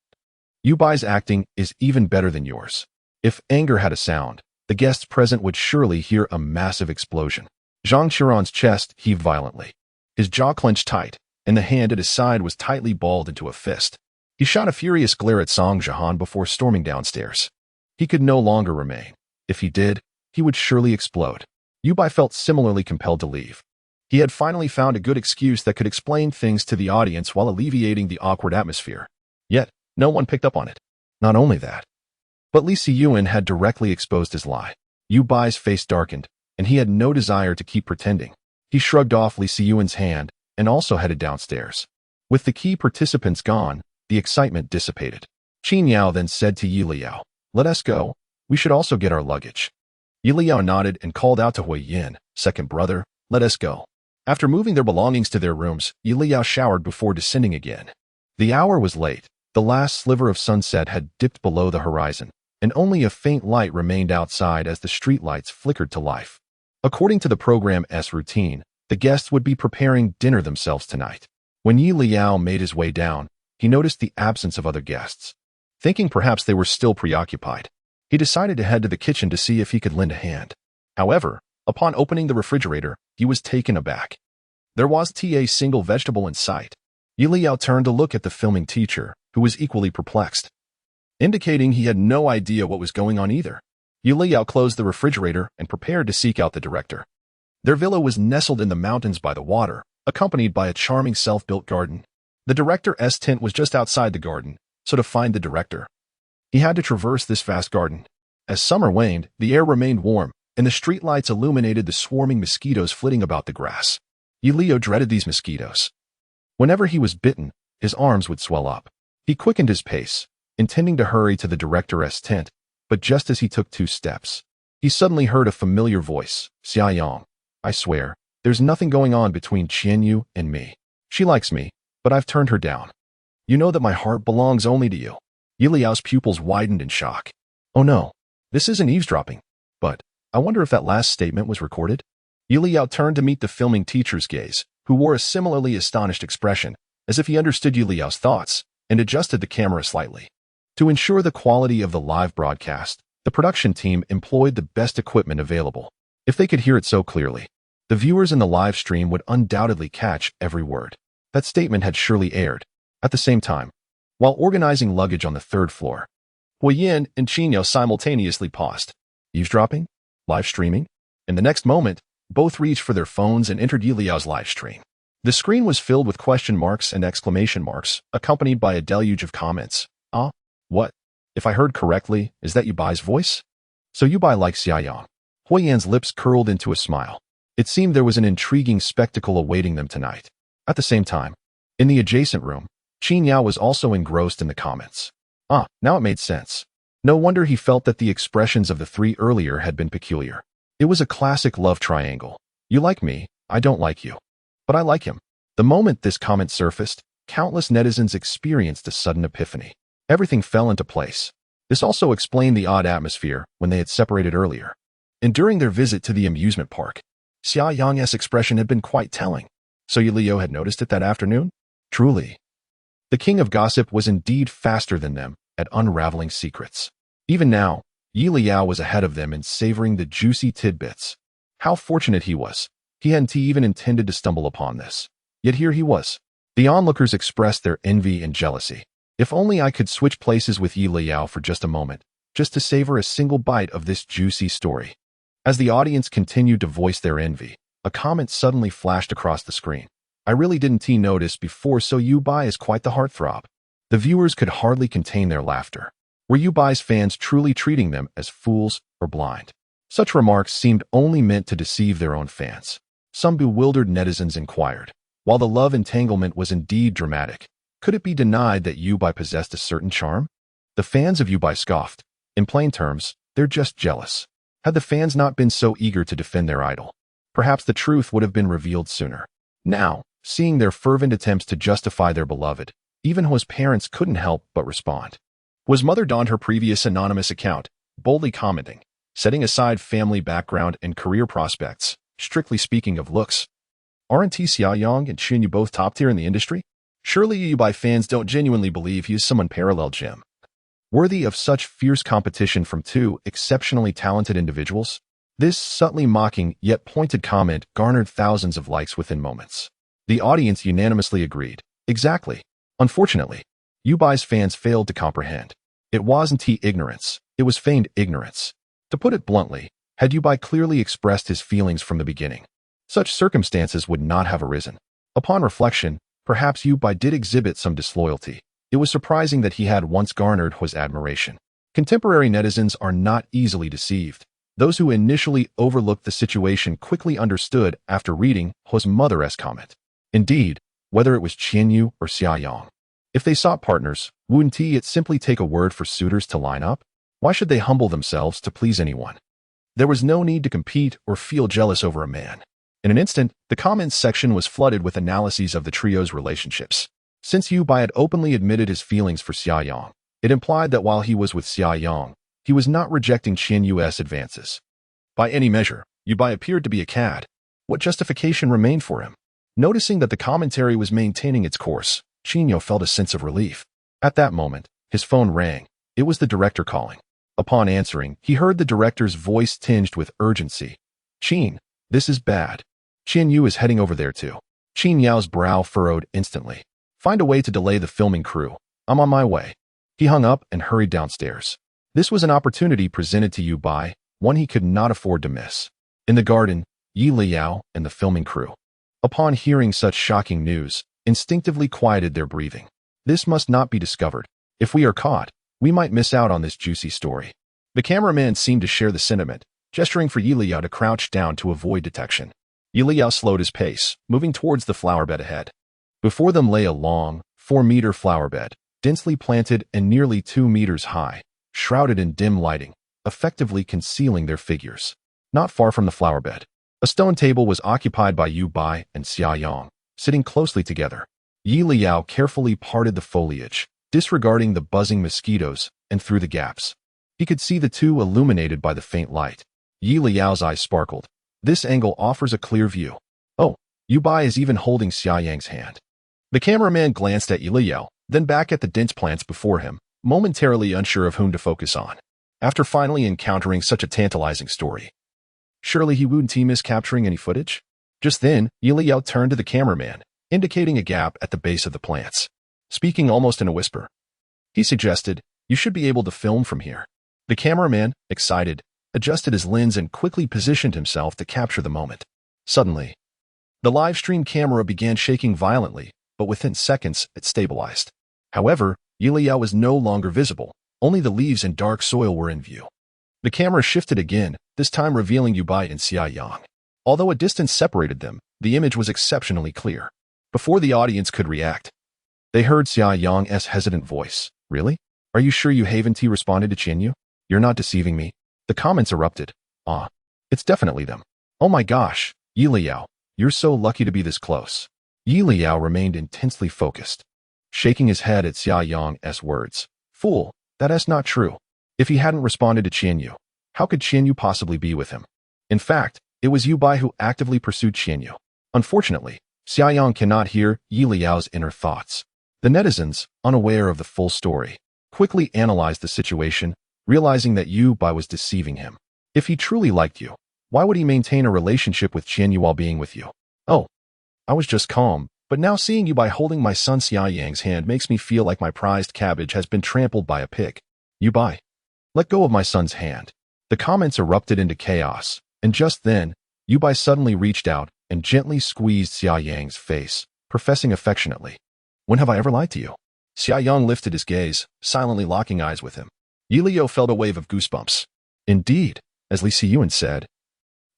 Yubai's acting is even better than yours. If anger had a sound, the guests present would surely hear a massive explosion. Zhang Qiran's chest heaved violently. His jaw clenched tight, and the hand at his side was tightly balled into a fist. He shot a furious glare at Song Jihan before storming downstairs. He could no longer remain. If he did, he would surely explode. Yubai felt similarly compelled to leave. He had finally found a good excuse that could explain things to the audience while alleviating the awkward atmosphere. Yet, no one picked up on it. Not only that, but Li Siyuan had directly exposed his lie. Yubai's face darkened, and he had no desire to keep pretending. He shrugged off Li Siyuan's hand and also headed downstairs. With the key participants gone, the excitement dissipated. Qin Yao then said to Yi Leyao, "Let us go. We should also get our luggage." Yi Leyao nodded and called out to Huoyan, "Second brother, let us go." After moving their belongings to their rooms, Yi Leyao showered before descending again. The hour was late. The last sliver of sunset had dipped below the horizon, and only a faint light remained outside as the streetlights flickered to life. According to the program's routine, the guests would be preparing dinner themselves tonight. When Yi Leyao made his way down, he noticed the absence of other guests. Thinking perhaps they were still preoccupied, he decided to head to the kitchen to see if he could lend a hand. However, upon opening the refrigerator, he was taken aback. There wasn't a single vegetable in sight. Yi Leyao turned to look at the filming teacher, who was equally perplexed, indicating he had no idea what was going on either. Yi Leyao closed the refrigerator and prepared to seek out the director. Their villa was nestled in the mountains by the water, accompanied by a charming self-built garden. The director's tent was just outside the garden, so to find the director, he had to traverse this vast garden. As summer waned, the air remained warm, and the streetlights illuminated the swarming mosquitoes flitting about the grass. Yi Leyao dreaded these mosquitoes. Whenever he was bitten, his arms would swell up. He quickened his pace, intending to hurry to the director's tent, but just as he took 2 steps, he suddenly heard a familiar voice, "Xiaoyang, I swear, there's nothing going on between Qianyu and me. She likes me, but I've turned her down. You know that my heart belongs only to you." Yi Leyao's pupils widened in shock. "Oh no, this isn't eavesdropping. But I wonder if that last statement was recorded?" Yi Leyao turned to meet the filming teacher's gaze, who wore a similarly astonished expression, as if he understood Yi Leyao's thoughts, and adjusted the camera slightly. To ensure the quality of the live broadcast, the production team employed the best equipment available. If they could hear it so clearly, the viewers in the live stream would undoubtedly catch every word. That statement had surely aired. At the same time, while organizing luggage on the 3rd floor, Huoyan and Qinyo simultaneously paused. Eavesdropping? Live streaming? In the next moment, both reached for their phones and entered Yi Leyao's live stream. The screen was filled with question marks and exclamation marks, accompanied by a deluge of comments. "Ah, what? If I heard correctly, is that Yubai's voice? So Yubai likes Xiaoyang." Huoyan's lips curled into a smile. It seemed there was an intriguing spectacle awaiting them tonight. At the same time, in the adjacent room, Qin Yao was also engrossed in the comments. Now it made sense. No wonder he felt that the expressions of the 3 earlier had been peculiar. It was a classic love triangle. You like me, I don't like you. But I like him. The moment this comment surfaced, countless netizens experienced a sudden epiphany. Everything fell into place. This also explained the odd atmosphere when they had separated earlier. And during their visit to the amusement park, Xia Yang's expression had been quite telling. So Yi Leyao had noticed it that afternoon? Truly. The king of gossip was indeed faster than them at unraveling secrets. Even now, Yi Leyao was ahead of them in savoring the juicy tidbits. How fortunate he was. He hadn't even intended to stumble upon this. Yet here he was. The onlookers expressed their envy and jealousy. If only I could switch places with Yi Leyao for just a moment, just to savor a single bite of this juicy story. As the audience continued to voice their envy, a comment suddenly flashed across the screen. I really didn't notice before, so Yubai is quite the heartthrob. The viewers could hardly contain their laughter. Were Yubai's fans truly treating them as fools or blind? Such remarks seemed only meant to deceive their own fans. Some bewildered netizens inquired. While the love entanglement was indeed dramatic, could it be denied that Yubai possessed a certain charm? The fans of Yubai scoffed. In plain terms, they're just jealous. Had the fans not been so eager to defend their idol, perhaps the truth would have been revealed sooner. Now, seeing their fervent attempts to justify their beloved, even Huo's parents couldn't help but respond. Huo's mother donned her previous anonymous account, boldly commenting, setting aside family background and career prospects, strictly speaking of looks. Aren't Xiaoyang and Qinyu both top tier in the industry? Surely Yubai fans don't genuinely believe he is some unparalleled gem. worthy of such fierce competition from two exceptionally talented individuals? This subtly mocking yet pointed comment garnered thousands of likes within moments. The audience unanimously agreed. Exactly. Unfortunately, Yubai's fans failed to comprehend. It wasn't ignorance, it was feigned ignorance. To put it bluntly, had Yubai clearly expressed his feelings from the beginning, such circumstances would not have arisen. Upon reflection, perhaps Yubai did exhibit some disloyalty. It was surprising that he had once garnered Huo's admiration. Contemporary netizens are not easily deceived. Those who initially overlooked the situation quickly understood after reading Huo's mother-esque comment. Indeed, whether it was Qianyu or Xiaoyang, if they sought partners, wouldn't it simply take a word for suitors to line up? Why should they humble themselves to please anyone? There was no need to compete or feel jealous over a man. In an instant, the comments section was flooded with analyses of the trio's relationships. Since Yubai had openly admitted his feelings for Xiaoyang, it implied that while he was with Xiaoyang, he was not rejecting Qianyu's advances. By any measure, Yubai appeared to be a cad. What justification remained for him? Noticing that the commentary was maintaining its course, Qianyu felt a sense of relief. At that moment, his phone rang. It was the director calling. Upon answering, he heard the director's voice tinged with urgency. "Qin, this is bad. Qianyu is heading over there too." Qin Yao's brow furrowed instantly. "Find a way to delay the filming crew. I'm on my way." He hung up and hurried downstairs. This was an opportunity presented to Yubai, one he could not afford to miss. In the garden, Leyao and the filming crew, upon hearing such shocking news, instinctively quieted their breathing. This must not be discovered. If we are caught, we might miss out on this juicy story. The cameraman seemed to share the sentiment, gesturing for Leyao to crouch down to avoid detection. Leyao slowed his pace, moving towards the flower bed ahead. Before them lay a long, 4-meter flower bed, densely planted and nearly 2 meters high, shrouded in dim lighting, effectively concealing their figures. Not far from the flower bed, a stone table was occupied by Yubai and Xiaoyang, sitting closely together. Leyao carefully parted the foliage, disregarding the buzzing mosquitoes, and through the gaps. He could see the two illuminated by the faint light. Liao's eyes sparkled. This angle offers a clear view. Oh, Yubai is even holding Xiaoyang's hand. The cameraman glanced at Liao, then back at the dense plants before him, momentarily unsure of whom to focus on. After finally encountering such a tantalizing story, surely he wouldn't miss capturing any footage? Just then, Liao turned to the cameraman, indicating a gap at the base of the plants. Speaking almost in a whisper, he suggested, "You should be able to film from here." The cameraman, excited, adjusted his lens and quickly positioned himself to capture the moment. Suddenly, the live stream camera began shaking violently, but within seconds, it stabilized. However, Liao was no longer visible. Only the leaves and dark soil were in view. The camera shifted again, this time revealing Yubai and Xiaoyang. Although a distance separated them, the image was exceptionally clear. Before the audience could react, they heard Xiaoyang's hesitant voice. "Really? Are you sure you haven't responded to Qianyu? You're not deceiving me?" The comments erupted. "Ah, it's definitely them. Oh my gosh, Liao, you're so lucky to be this close." Liao remained intensely focused, shaking his head at Xiaoyang's words. "Fool, that's not true. If he hadn't responded to Qianyu, how could Qianyu possibly be with him? In fact, it was Yubai who actively pursued Qianyu." Unfortunately, Xiaoyang cannot hear Liao's inner thoughts. The netizens, unaware of the full story, quickly analyzed the situation, realizing that Yubai was deceiving him. If he truly liked you, why would he maintain a relationship with Qianyu while being with you? "Oh, I was just calm, but now seeing Yubai holding my son Xiaoyang's hand makes me feel like my prized cabbage has been trampled by a pig. Yubai, let go of my son's hand." The comments erupted into chaos, and just then, Yubai suddenly reached out and gently squeezed Xiaoyang's face, professing affectionately, "When have I ever lied to you?" Xiaoyang lifted his gaze, silently locking eyes with him. Liao felt a wave of goosebumps. Indeed, as Li Siyuan said,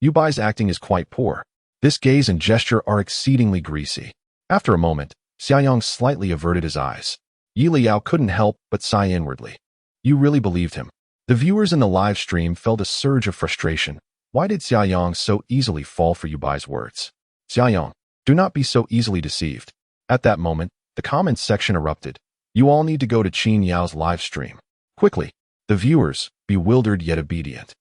Yubai's acting is quite poor. This gaze and gesture are exceedingly greasy. After a moment, Xiaoyang slightly averted his eyes. Liao couldn't help but sigh inwardly. You really believed him. The viewers in the live stream felt a surge of frustration. Why did Xiaoyang so easily fall for Yubai's words? "Xiaoyang, do not be so easily deceived." At that moment, the comments section erupted. "You all need to go to Qin Yao's live stream. Quickly." The viewers, bewildered yet obedient,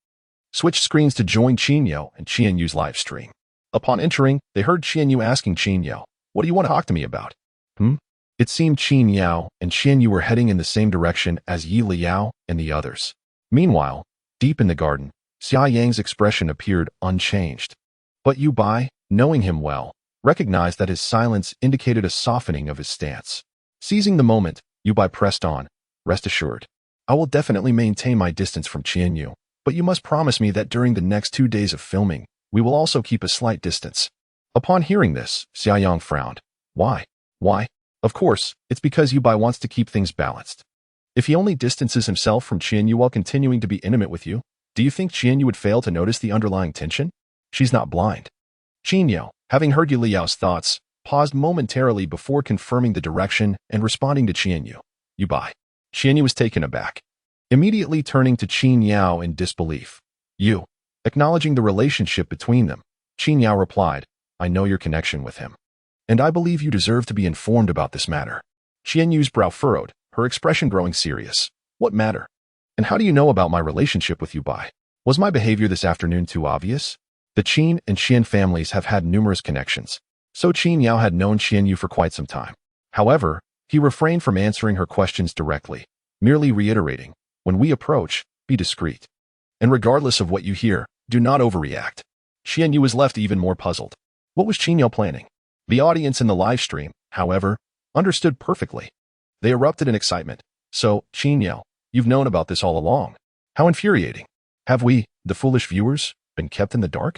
switched screens to join Qin Yao and Qianyu's live stream. Upon entering, they heard Qianyu asking Qin Yao, "What do you want to talk to me about?" It seemed Qin Yao and Qian Yu were heading in the same direction as Yi Leyao and the others. Meanwhile, deep in the garden, Xia Yang's expression appeared unchanged. But Yu Bai, knowing him well, recognized that his silence indicated a softening of his stance. Seizing the moment, Yu Bai pressed on, "Rest assured, I will definitely maintain my distance from Qian Yu, but you must promise me that during the next 2 days of filming, we will also keep a slight distance." Upon hearing this, Xia Yang frowned. Why? Why? Of course, it's because Yu Bai wants to keep things balanced. If he only distances himself from Qian Yu while continuing to be intimate with you, do you think Qian Yu would fail to notice the underlying tension? She's not blind. Qin Yao, having heard Yu Liao's thoughts, paused momentarily before confirming the direction and responding to Qian Yu. "Yu Bai." Qian Yu was taken aback. Immediately turning to Qin Yao in disbelief. "You." Acknowledging the relationship between them, Qin Yao replied, "I know your connection with him. And I believe you deserve to be informed about this matter." Qian Yu's brow furrowed, her expression growing serious. "What matter? And how do you know about my relationship with Yu Bai? Was my behavior this afternoon too obvious?" The Qin and Qian families have had numerous connections, so Qin Yao had known Qian Yu for quite some time. However, he refrained from answering her questions directly, merely reiterating, "When we approach, be discreet. And regardless of what you hear, do not overreact." Qian Yu was left even more puzzled. What was Qin Yao planning? The audience in the live stream, however, understood perfectly. They erupted in excitement. "So, Qin Yao, you've known about this all along. How infuriating. Have we, the foolish viewers, been kept in the dark?"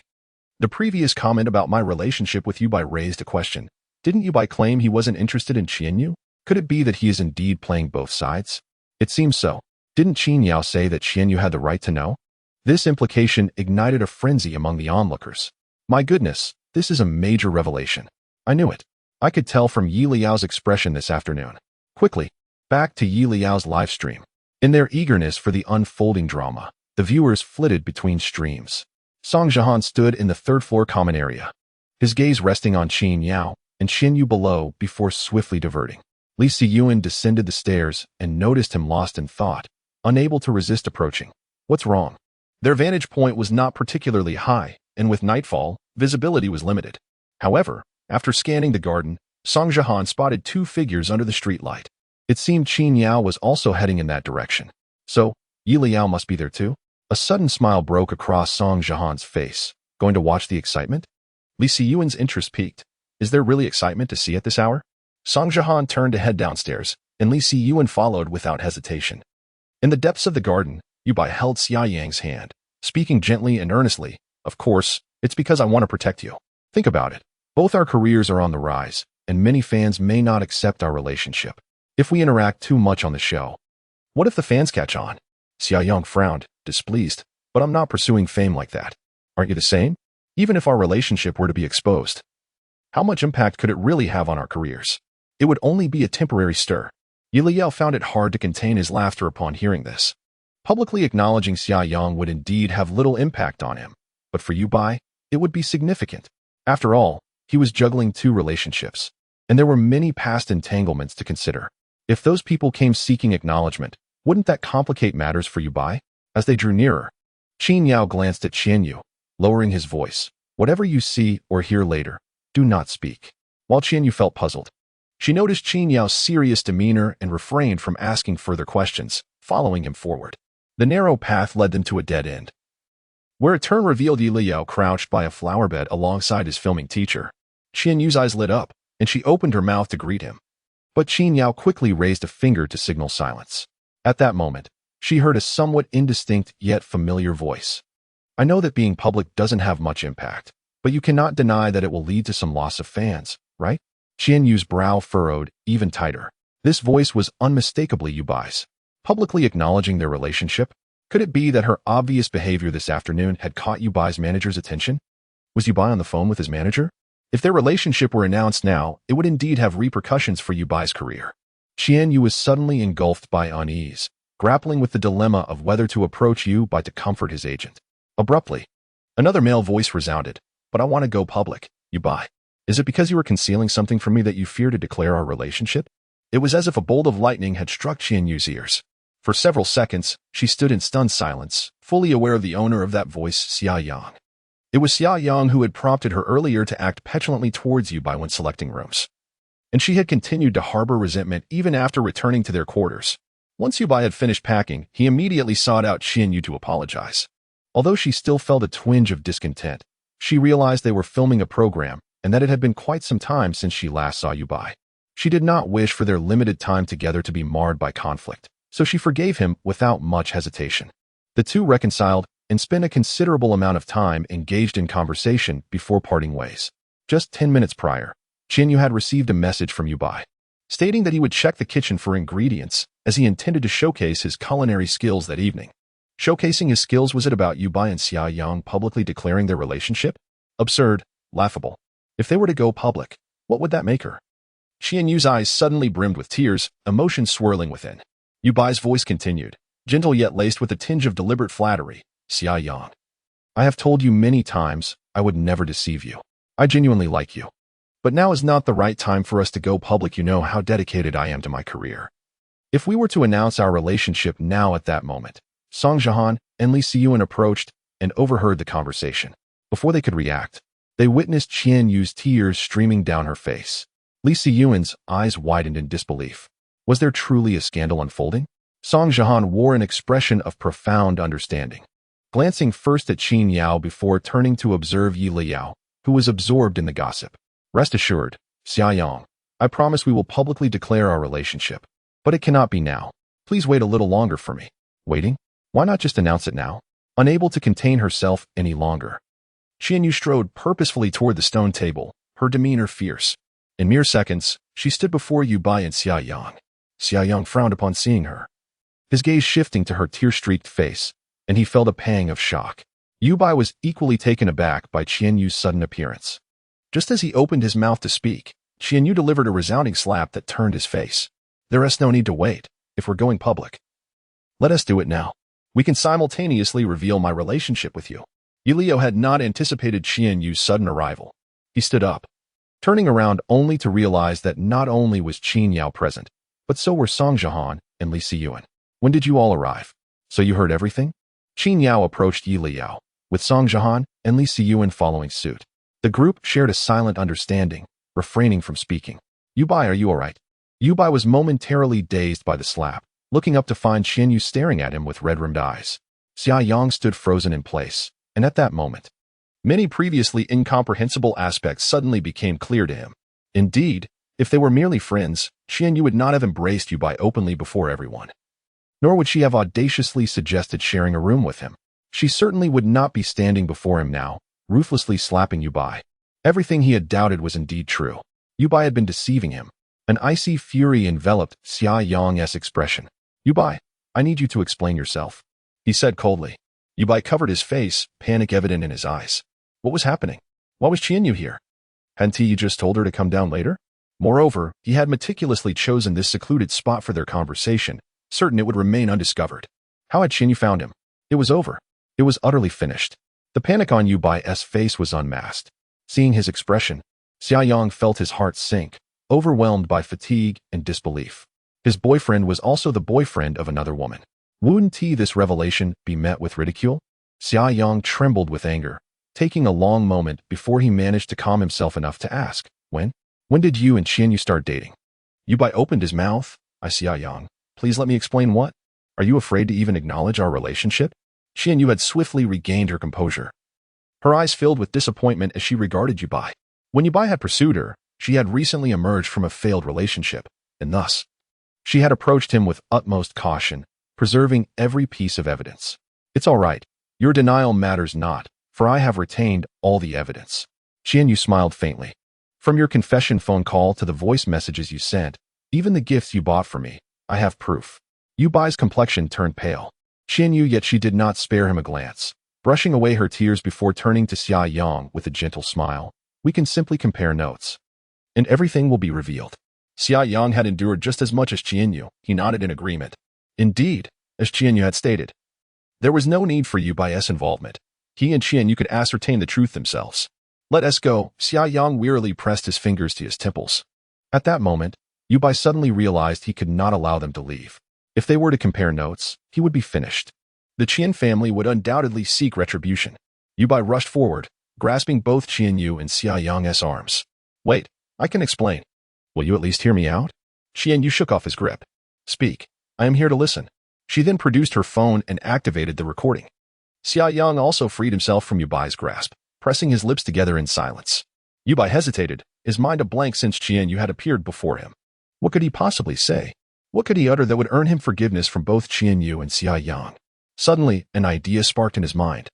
The previous comment about my relationship with Yu Bai raised a question. Didn't Yu Bai claim he wasn't interested in Qian Yu? Could it be that he is indeed playing both sides? It seems so. Didn't Qin Yao say that Qian Yu had the right to know? This implication ignited a frenzy among the onlookers. My goodness, this is a major revelation. I knew it. I could tell from Yi Liao's expression this afternoon. Quickly, back to Yi Liao's live stream. In their eagerness for the unfolding drama, the viewers flitted between streams. Song Jiahan stood in the third-floor common area, his gaze resting on Qin Yao and Qian Yu below before swiftly diverting. Li Siyuan descended the stairs and noticed him lost in thought, unable to resist approaching. What's wrong? Their vantage point was not particularly high, and with nightfall, visibility was limited. However, after scanning the garden, Song Jiahan spotted 2 figures under the streetlight. It seemed Qin Yao was also heading in that direction. So, Yi Leyao must be there too? A sudden smile broke across Song Jiahan's face. Going to watch the excitement? Li Siyuan's interest peaked. Is there really excitement to see at this hour? Song Jiahan turned to head downstairs, and Li Siyuan followed without hesitation. In the depths of the garden, Yu Bai held Xia Yang's hand, speaking gently and earnestly. "Of course, it's because I want to protect you. Think about it. Both our careers are on the rise, and many fans may not accept our relationship. If we interact too much on the show, what if the fans catch on?" Xia Yang frowned, displeased. "But I'm not pursuing fame like that. Aren't you the same? Even if our relationship were to be exposed, how much impact could it really have on our careers? It would only be a temporary stir." Yi Leyao found it hard to contain his laughter upon hearing this. Publicly acknowledging Xia Yang would indeed have little impact on him, but for Yu Bai, it would be significant. After all, he was juggling 2 relationships, and there were many past entanglements to consider. If those people came seeking acknowledgement, wouldn't that complicate matters for Yu Bai? As they drew nearer, Qin Yao glanced at Qian Yu, lowering his voice. "Whatever you see or hear later, do not speak." While Qian Yu felt puzzled, she noticed Qin Yao's serious demeanor and refrained from asking further questions, following him forward. The narrow path led them to a dead end, where a turn revealed Yi Leyao crouched by a flower bed alongside his filming teacher. Qian Yu's eyes lit up, and she opened her mouth to greet him. But Qin Yao quickly raised a finger to signal silence. At that moment, she heard a somewhat indistinct yet familiar voice. "I know that being public doesn't have much impact, but you cannot deny that it will lead to some loss of fans, right?" Qian Yu's brow furrowed even tighter. This voice was unmistakably Yu Bai's. Publicly acknowledging their relationship? Could it be that her obvious behavior this afternoon had caught Yu Bai's manager's attention? Was Yu Bai on the phone with his manager? If their relationship were announced now, it would indeed have repercussions for Yu Bai's career. Qian Yu was suddenly engulfed by unease, grappling with the dilemma of whether to approach Yu Bai to comfort his agent. Abruptly, another male voice resounded. "But I want to go public, Yu Bai. Is it because you were concealing something from me that you fear to declare our relationship?" It was as if a bolt of lightning had struck Qian Yu's ears. For several seconds, she stood in stunned silence, fully aware of the owner of that voice, Xia Yang. It was Xia Yang who had prompted her earlier to act petulantly towards Yu Bai when selecting rooms. and she had continued to harbor resentment even after returning to their quarters. Once Yubai had finished packing, he immediately sought out Xianyu to apologize. Although she still felt a twinge of discontent, she realized they were filming a program and that it had been quite some time since she last saw Yubai. She did not wish for their limited time together to be marred by conflict, so she forgave him without much hesitation. The two reconciled and spent a considerable amount of time engaged in conversation before parting ways. Just 10 minutes prior, Xianyu had received a message from Yubai, stating that he would check the kitchen for ingredients as he intended to showcase his culinary skills that evening. Showcasing his skills, was it about Yubai and Xia Yang publicly declaring their relationship? Absurd, laughable. If they were to go public, what would that make her? Xianyu's eyes suddenly brimmed with tears, emotion swirling within. Yubai's voice continued, gentle yet laced with a tinge of deliberate flattery. Xia Yang, I have told you many times I would never deceive you. I genuinely like you. But now is not the right time for us to go public. You know how dedicated I am to my career. If we were to announce our relationship now at that moment, Song Jiahan and Li Siyuan approached and overheard the conversation. Before they could react, they witnessed Xianyu's tears streaming down her face. Li Siyuan's eyes widened in disbelief. Was there truly a scandal unfolding? Song Jiahan wore an expression of profound understanding, glancing first at Qin Yao before turning to observe Yi Leyao, who was absorbed in the gossip. Rest assured, Xia Yang, I promise we will publicly declare our relationship. But it cannot be now. Please wait a little longer for me. Waiting? Why not just announce it now? Unable to contain herself any longer, Xianyu strode purposefully toward the stone table, her demeanor fierce. In mere seconds, she stood before Yubai and Xia Yang. Xia Yang frowned upon seeing her, his gaze shifting to her tear-streaked face, and he felt a pang of shock. Yubai was equally taken aback by Xianyu's sudden appearance. Just as he opened his mouth to speak, Xianyu delivered a resounding slap that turned his face. There is no need to wait, if we're going public. Let us do it now. We can simultaneously reveal my relationship with you. Leyao had not anticipated Xianyu's sudden arrival. He stood up, turning around only to realize that not only was Qin Yao present, but so were Song Jiahan and Li Siyuan. When did you all arrive? So you heard everything? Qin Yao approached Yi Leyao, with Song Jiahan and Li Siyuan following suit. The group shared a silent understanding, refraining from speaking. Yubai, are you all right? Yubai was momentarily dazed by the slap, looking up to find Xianyu staring at him with red-rimmed eyes. Xia Yang stood frozen in place, and at that moment, many previously incomprehensible aspects suddenly became clear to him. Indeed, if they were merely friends, Xianyu would not have embraced Yubai openly before everyone. Nor would she have audaciously suggested sharing a room with him. She certainly would not be standing before him now, ruthlessly slapping Yubai. Everything he had doubted was indeed true. Yubai had been deceiving him. An icy fury enveloped Xia Yang's expression. Yubai, I need you to explain yourself, he said coldly. Yubai covered his face, panic evident in his eyes. What was happening? Why was Xianyu here? Hadn't he just told her to come down later? Moreover, he had meticulously chosen this secluded spot for their conversation, certain it would remain undiscovered. How had Xianyu found him? It was over. It was utterly finished. The panic on Yubai's face was unmasked. Seeing his expression, Xia Yang felt his heart sink, overwhelmed by fatigue and disbelief. His boyfriend was also the boyfriend of another woman. Wouldn't this revelation be met with ridicule? Xia Yang trembled with anger, taking a long moment before he managed to calm himself enough to ask, When did you and Xianyu start dating? Yubai opened his mouth. Xia Yang, please let me explain what? Are you afraid to even acknowledge our relationship? Xianyu had swiftly regained her composure. Her eyes filled with disappointment as she regarded Yubai. When Yubai had pursued her, she had recently emerged from a failed relationship, and thus, she had approached him with utmost caution, preserving every piece of evidence. It's all right. Your denial matters not, for I have retained all the evidence. Xianyu smiled faintly. From your confession phone call to the voice messages you sent, even the gifts you bought for me, I have proof. Yubai's complexion turned pale. Xianyu, yet she did not spare him a glance, brushing away her tears before turning to Xia Yang with a gentle smile. We can simply compare notes, and everything will be revealed. Xia Yang had endured just as much as Xianyu. He nodded in agreement. Indeed, as Xianyu had stated, there was no need for Yubai's involvement. He and Xianyu could ascertain the truth themselves. Let us go. Xia Yang wearily pressed his fingers to his temples. At that moment, Yubai suddenly realized he could not allow them to leave. If they were to compare notes, he would be finished. The Qian family would undoubtedly seek retribution. Yubai rushed forward, grasping both Xianyu and Xia Yang's arms. Wait, I can explain. Will you at least hear me out? Yu shook off his grip. Speak. I am here to listen. She then produced her phone and activated the recording. Xiaoyang also freed himself from Yubai's grasp, pressing his lips together in silence. Yubai hesitated, his mind a blank since Yu had appeared before him. What could he possibly say? What could he utter that would earn him forgiveness from both Yu and Xiaoyang? Suddenly, an idea sparked in his mind,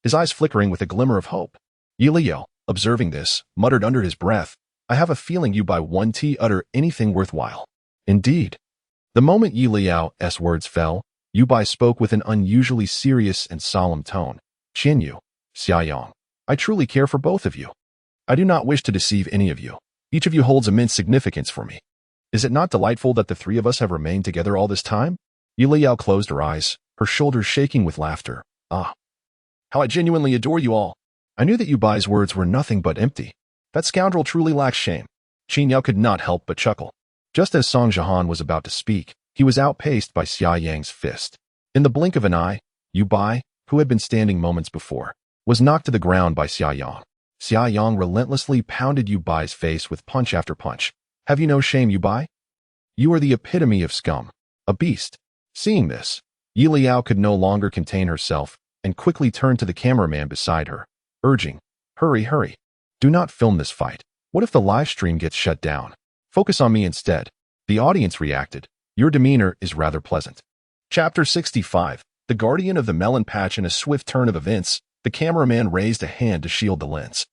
his eyes flickering with a glimmer of hope. Leyao, observing this, muttered under his breath, I have a feeling Yubai won't utter anything worthwhile. Indeed. The moment Liao's words fell, Yubai spoke with an unusually serious and solemn tone. Yu, Xiaoyang, I truly care for both of you. I do not wish to deceive any of you. Each of you holds immense significance for me. Is it not delightful that the three of us have remained together all this time? Leyao closed her eyes, her shoulders shaking with laughter. Ah, how I genuinely adore you all. I knew that Yubai's words were nothing but empty. That scoundrel truly lacks shame. Qin Yao could not help but chuckle. Just as Song Jihan was about to speak, he was outpaced by Xiaoyang's fist. In the blink of an eye, Yubai, who had been standing moments before, was knocked to the ground by Xiaoyang. Xiaoyang relentlessly pounded Yubai's face with punch after punch. Have you no shame, Yubai? You are the epitome of scum. A beast. Seeing this, Leyao could no longer contain herself and quickly turned to the cameraman beside her, urging, Hurry, hurry. Do not film this fight. What if the live stream gets shut down? Focus on me instead. The audience reacted. Your demeanor is rather pleasant. Chapter 65. The Guardian of the Melon Patch. In a swift turn of events, the cameraman raised a hand to shield the lens.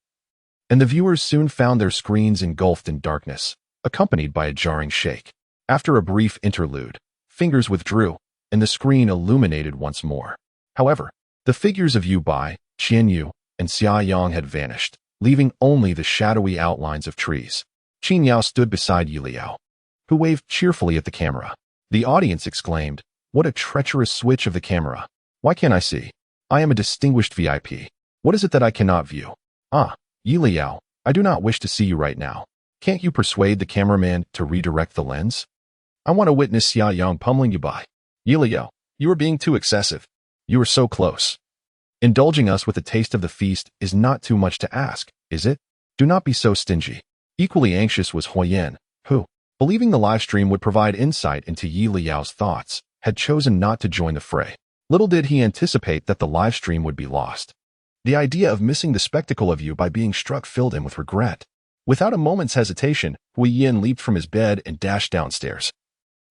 And the viewers soon found their screens engulfed in darkness, accompanied by a jarring shake. After a brief interlude, fingers withdrew, and the screen illuminated once more. However, the figures of Yubai, Yu, and Xiaoyang had vanished, leaving only the shadowy outlines of trees. Qin Yao stood beside Leyao, who waved cheerfully at the camera. The audience exclaimed, What a treacherous switch of the camera. Why can't I see? I am a distinguished VIP. What is it that I cannot view? Ah, Leyao, I do not wish to see you right now. Can't you persuade the cameraman to redirect the lens? I want to witness Xiaoyang pummeling Yubai. Leyao, you are being too excessive. You are so close. Indulging us with a taste of the feast is not too much to ask, is it? Do not be so stingy. Equally anxious was Haoyan, who, believing the live stream would provide insight into Liao's thoughts, had chosen not to join the fray. Little did he anticipate that the live stream would be lost. The idea of missing the spectacle of Yu by being struck filled him with regret. Without a moment's hesitation, Haoyan leaped from his bed and dashed downstairs,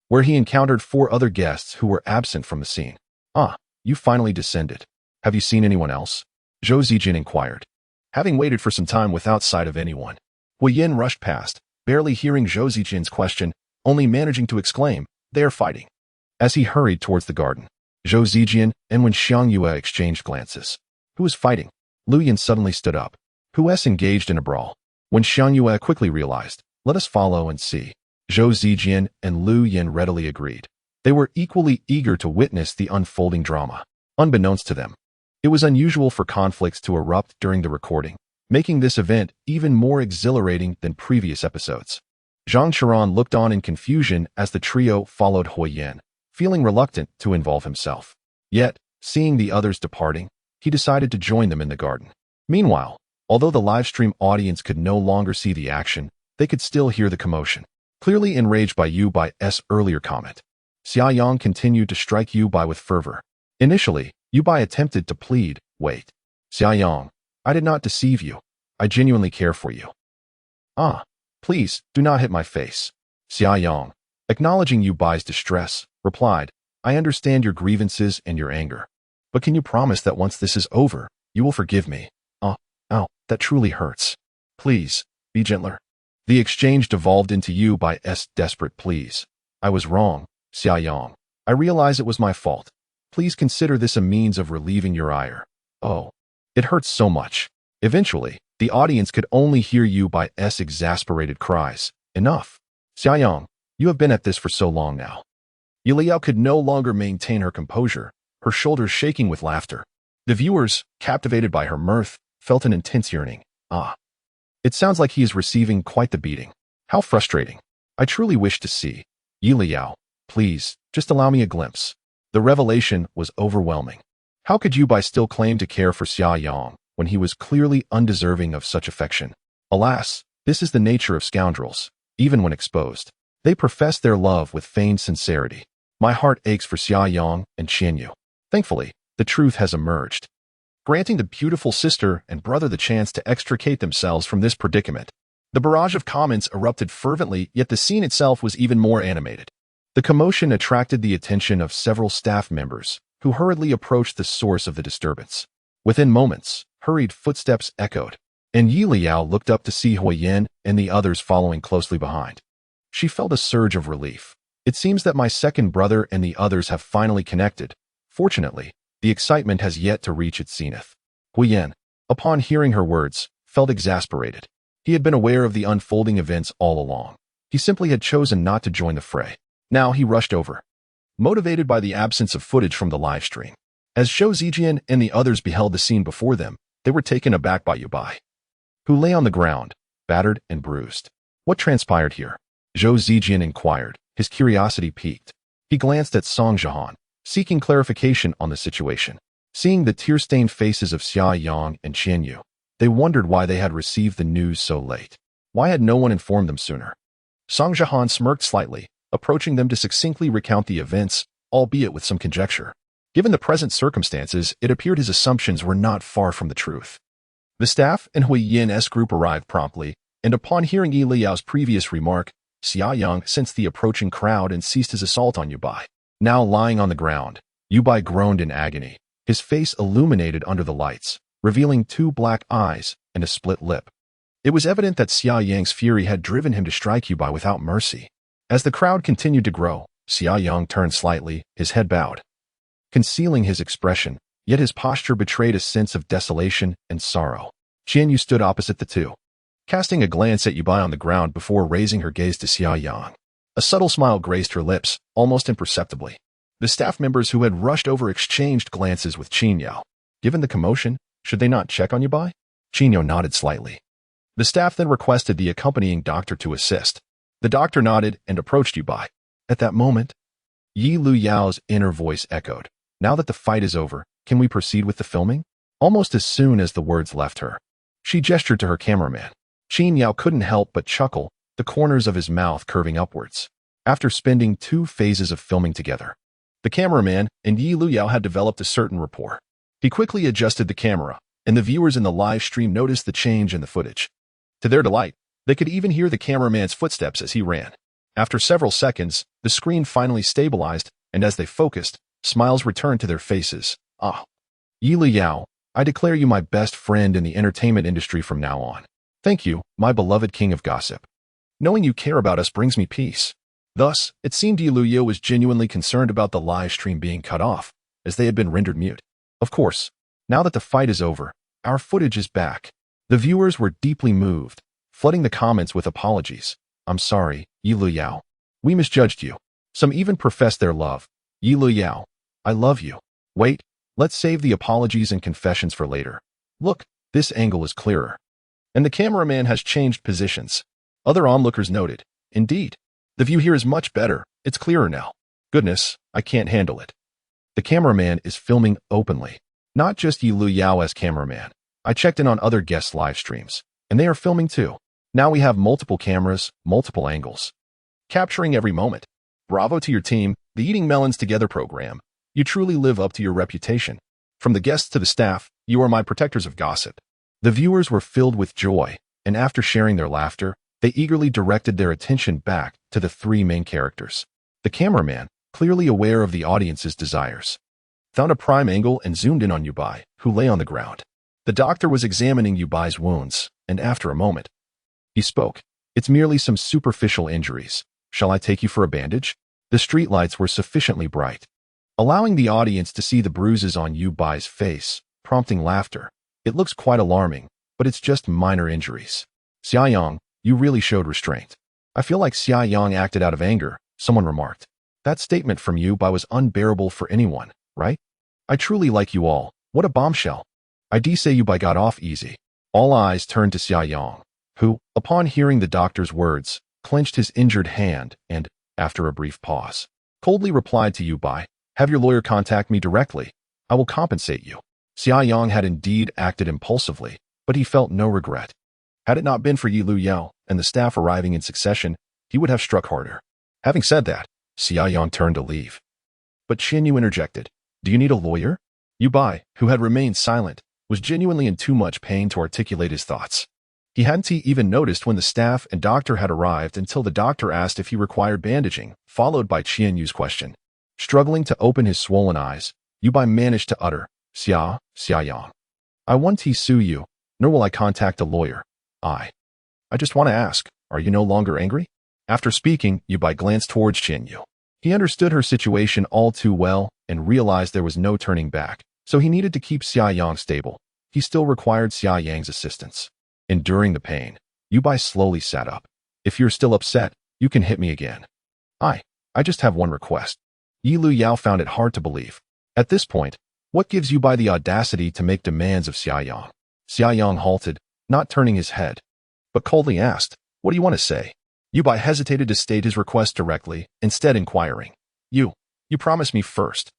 where he encountered 4 other guests who were absent from the scene. Ah, you finally descended. Have you seen anyone else? Zhou Zijin inquired. Having waited for some time without sight of anyone, Haoyan rushed past, barely hearing Zhou Zijin's question, only managing to exclaim, They are fighting. As he hurried towards the garden, Zhou Zijin and Wen Xiangyue exchanged glances. Who is fighting? Lu Yan suddenly stood up. Who's engaged in a brawl? Wen Xiangyue quickly realized, Let us follow and see. Zhou Zijin and Lu Yan readily agreed. They were equally eager to witness the unfolding drama. Unbeknownst to them, it was unusual for conflicts to erupt during the recording, making this event even more exhilarating than previous episodes. Zhang Charan looked on in confusion as the trio followed Haoyan, feeling reluctant to involve himself. Yet, seeing the others departing, he decided to join them in the garden. Meanwhile, although the livestream audience could no longer see the action, they could still hear the commotion. Clearly enraged by Yubai's earlier comment, Xiaoyang continued to strike Yubai with fervor. Initially, Yubai attempted to plead, Wait. Xiaoyang, I did not deceive you. I genuinely care for you. Ah, please, do not hit my face. Xiaoyang, acknowledging Yubai's distress, replied, I understand your grievances and your anger. But can you promise that once this is over, you will forgive me? Ow, that truly hurts. Please, be gentler. The exchange devolved into Yubai's desperate pleas. I was wrong, Xiaoyang. I realize it was my fault. Please consider this a means of relieving your ire. Oh, it hurts so much. Eventually, the audience could only hear Yubai's exasperated cries. Enough. Xiaoyang, you have been at this for so long now. Leyao could no longer maintain her composure, her shoulders shaking with laughter. The viewers, captivated by her mirth, felt an intense yearning. Ah. It sounds like he is receiving quite the beating. How frustrating. I truly wish to see. Leyao, please, just allow me a glimpse. The revelation was overwhelming. How could Yubai still claim to care for Xiaoyang when he was clearly undeserving of such affection? Alas, this is the nature of scoundrels. even when exposed. They profess their love with feigned sincerity. My heart aches for Xia Yang and Qianyu. Thankfully, the truth has emerged, granting the beautiful sister and brother the chance to extricate themselves from this predicament. The barrage of comments erupted fervently, yet the scene itself was even more animated. The commotion attracted the attention of several staff members, who hurriedly approached the source of the disturbance. Within moments, hurried footsteps echoed, and Leyao looked up to see Huoyan and the others following closely behind. She felt a surge of relief. It seems that my second brother and the others have finally connected. Fortunately, the excitement has yet to reach its zenith. Huoyan, upon hearing her words, felt exasperated. He had been aware of the unfolding events all along. He simply had chosen not to join the fray. Now he rushed over, motivated by the absence of footage from the live stream. As Zhou Zijian and the others beheld the scene before them, they were taken aback by Yubai, who lay on the ground, battered and bruised. What transpired here? Zhou Zijian inquired, his curiosity piqued. He glanced at Song Jiahan, seeking clarification on the situation. Seeing the tear-stained faces of Xia Yang and Qianyu, they wondered why they had received the news so late. Why had no one informed them sooner? Song Jiahan smirked slightly, approaching them to succinctly recount the events, albeit with some conjecture. Given the present circumstances, it appeared his assumptions were not far from the truth. The staff and Huoyan's group arrived promptly, and upon hearing Yi Liao's previous remark, Xia Yang sensed the approaching crowd and ceased his assault on Yubai. Now lying on the ground, Yubai groaned in agony, his face illuminated under the lights, revealing 2 black eyes and a split lip. It was evident that Xia Yang's fury had driven him to strike Yubai without mercy. As the crowd continued to grow, Xia Yang turned slightly, his head bowed, concealing his expression, yet his posture betrayed a sense of desolation and sorrow. Qianyu stood opposite the two, casting a glance at Yubai on the ground before raising her gaze to Xia Yang. A subtle smile graced her lips, almost imperceptibly. The staff members who had rushed over exchanged glances with Qianyu. Given the commotion, should they not check on Yubai? Qianyu nodded slightly. The staff then requested the accompanying doctor to assist. The doctor nodded and approached Yubai. At that moment, Yi Luyao's inner voice echoed. Now that the fight is over, can we proceed with the filming? Almost as soon as the words left her, she gestured to her cameraman. Qianyu couldn't help but chuckle, the corners of his mouth curving upwards. After spending 2 phases of filming together, the cameraman and Yi Luyao had developed a certain rapport. He quickly adjusted the camera, and the viewers in the live stream noticed the change in the footage. To their delight, they could even hear the cameraman's footsteps as he ran. After several seconds, the screen finally stabilized, and as they focused, smiles returned to their faces. Ah, Yi Luyao, I declare you my best friend in the entertainment industry from now on. Thank you, my beloved king of gossip. Knowing you care about us brings me peace. Thus, it seemed Yi Luyao was genuinely concerned about the live stream being cut off, as they had been rendered mute. Of course, now that the fight is over, our footage is back. The viewers were deeply moved, flooding the comments with apologies. I'm sorry, Yi Luyao. We misjudged you. Some even professed their love. Yi Luyao, I love you. Wait, let's save the apologies and confessions for later. Look, this angle is clearer. And the cameraman has changed positions. Other onlookers noted. Indeed, the view here is much better. It's clearer now. Goodness, I can't handle it. The cameraman is filming openly. Not just Yi Luyao as cameraman. I checked in on other guests' live streams, and they are filming too. Now we have multiple cameras, multiple angles, capturing every moment. Bravo to your team, the Eating Melons Together program. You truly live up to your reputation. From the guests to the staff, you are my protectors of gossip. The viewers were filled with joy, and after sharing their laughter, they eagerly directed their attention back to the 3 main characters. The cameraman, clearly aware of the audience's desires, found a prime angle and zoomed in on Yubai, who lay on the ground. The doctor was examining Yubai's wounds, and after a moment, he spoke. It's merely some superficial injuries. Shall I take you for a bandage? The streetlights were sufficiently bright, allowing the audience to see the bruises on Yubai's face, prompting laughter. It looks quite alarming, but it's just minor injuries. Xia Yang, you really showed restraint. I feel like Xia Yang acted out of anger, someone remarked. That statement from Yubai was unbearable for anyone, right? I truly like you all. What a bombshell. I say Yubai got off easy. All eyes turned to Xia Yang, who, upon hearing the doctor's words, clenched his injured hand and, after a brief pause, coldly replied to Yubai, have your lawyer contact me directly. I will compensate you. Xia Yang had indeed acted impulsively, but he felt no regret. Had it not been for Yi Luyao and the staff arriving in succession, he would have struck harder. Having said that, Xiaoyang turned to leave. But Qianyu interjected. Do you need a lawyer? Yu Bai, who had remained silent, was genuinely in too much pain to articulate his thoughts. He hadn't even noticed when the staff and doctor had arrived until the doctor asked if he required bandaging, followed by Qianyu's question. Struggling to open his swollen eyes, Yu Bai managed to utter, Xiaoyang. I won't sue you, nor will I contact a lawyer. I just want to ask, are you no longer angry? After speaking, Yu Bai glanced towards Qianyu. He understood her situation all too well and realized there was no turning back, so he needed to keep Xiaoyang stable. He still required Xiaoyang's assistance. Enduring the pain, Yu Bai slowly sat up. If you're still upset, you can hit me again. I just have one request. Leyao found it hard to believe. At this point, what gives Yu Bai the audacity to make demands of Xiaoyang? Xiaoyang halted, not turning his head, but coldly asked, what do you want to say? Yu Bai hesitated to state his request directly, instead inquiring. You promised me first.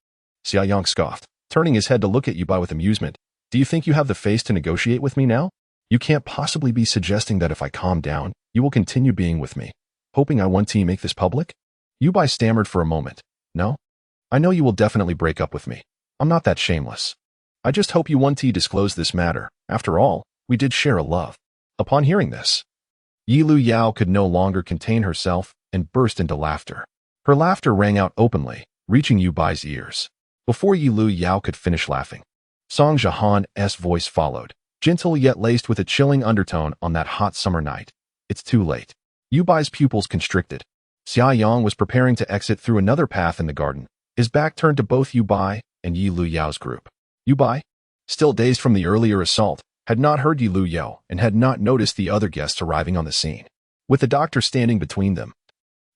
Xiaoyang scoffed, turning his head to look at Yu Bai with amusement. Do you think you have the face to negotiate with me now? You can't possibly be suggesting that if I calm down, you will continue being with me, hoping I want to make this public? Yu Bai stammered for a moment. No? I know you will definitely break up with me. I'm not that shameless. I just hope you want to disclose this matter. After all, we did share a love. Upon hearing this, Leyao could no longer contain herself and burst into laughter. Her laughter rang out openly, reaching Yu Bai's ears. Before Leyao could finish laughing, Song Jahan's voice followed, gentle yet laced with a chilling undertone on that hot summer night. It's too late. Yu Bai's pupils constricted. Xiaoyang was preparing to exit through another path in the garden, his back turned to both Yu Bai and Leyao's group. Yu Bai, still dazed from the earlier assault, had not heard Leyao and had not noticed the other guests arriving on the scene. With the doctor standing between them,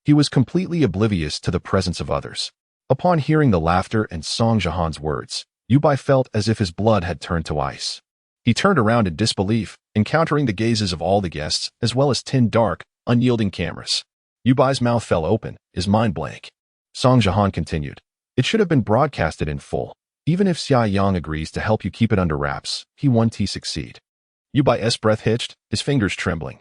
he was completely oblivious to the presence of others. Upon hearing the laughter and Song Jahan's words, Yu Bai felt as if his blood had turned to ice. He turned around in disbelief, encountering the gazes of all the guests, as well as 10 dark, unyielding cameras. Yu Bai's mouth fell open, his mind blank. Song Jahan continued. It should have been broadcasted in full. Even if Xiaoyang agrees to help you keep it under wraps, he won't succeed. Yu Bai's breath hitched, his fingers trembling.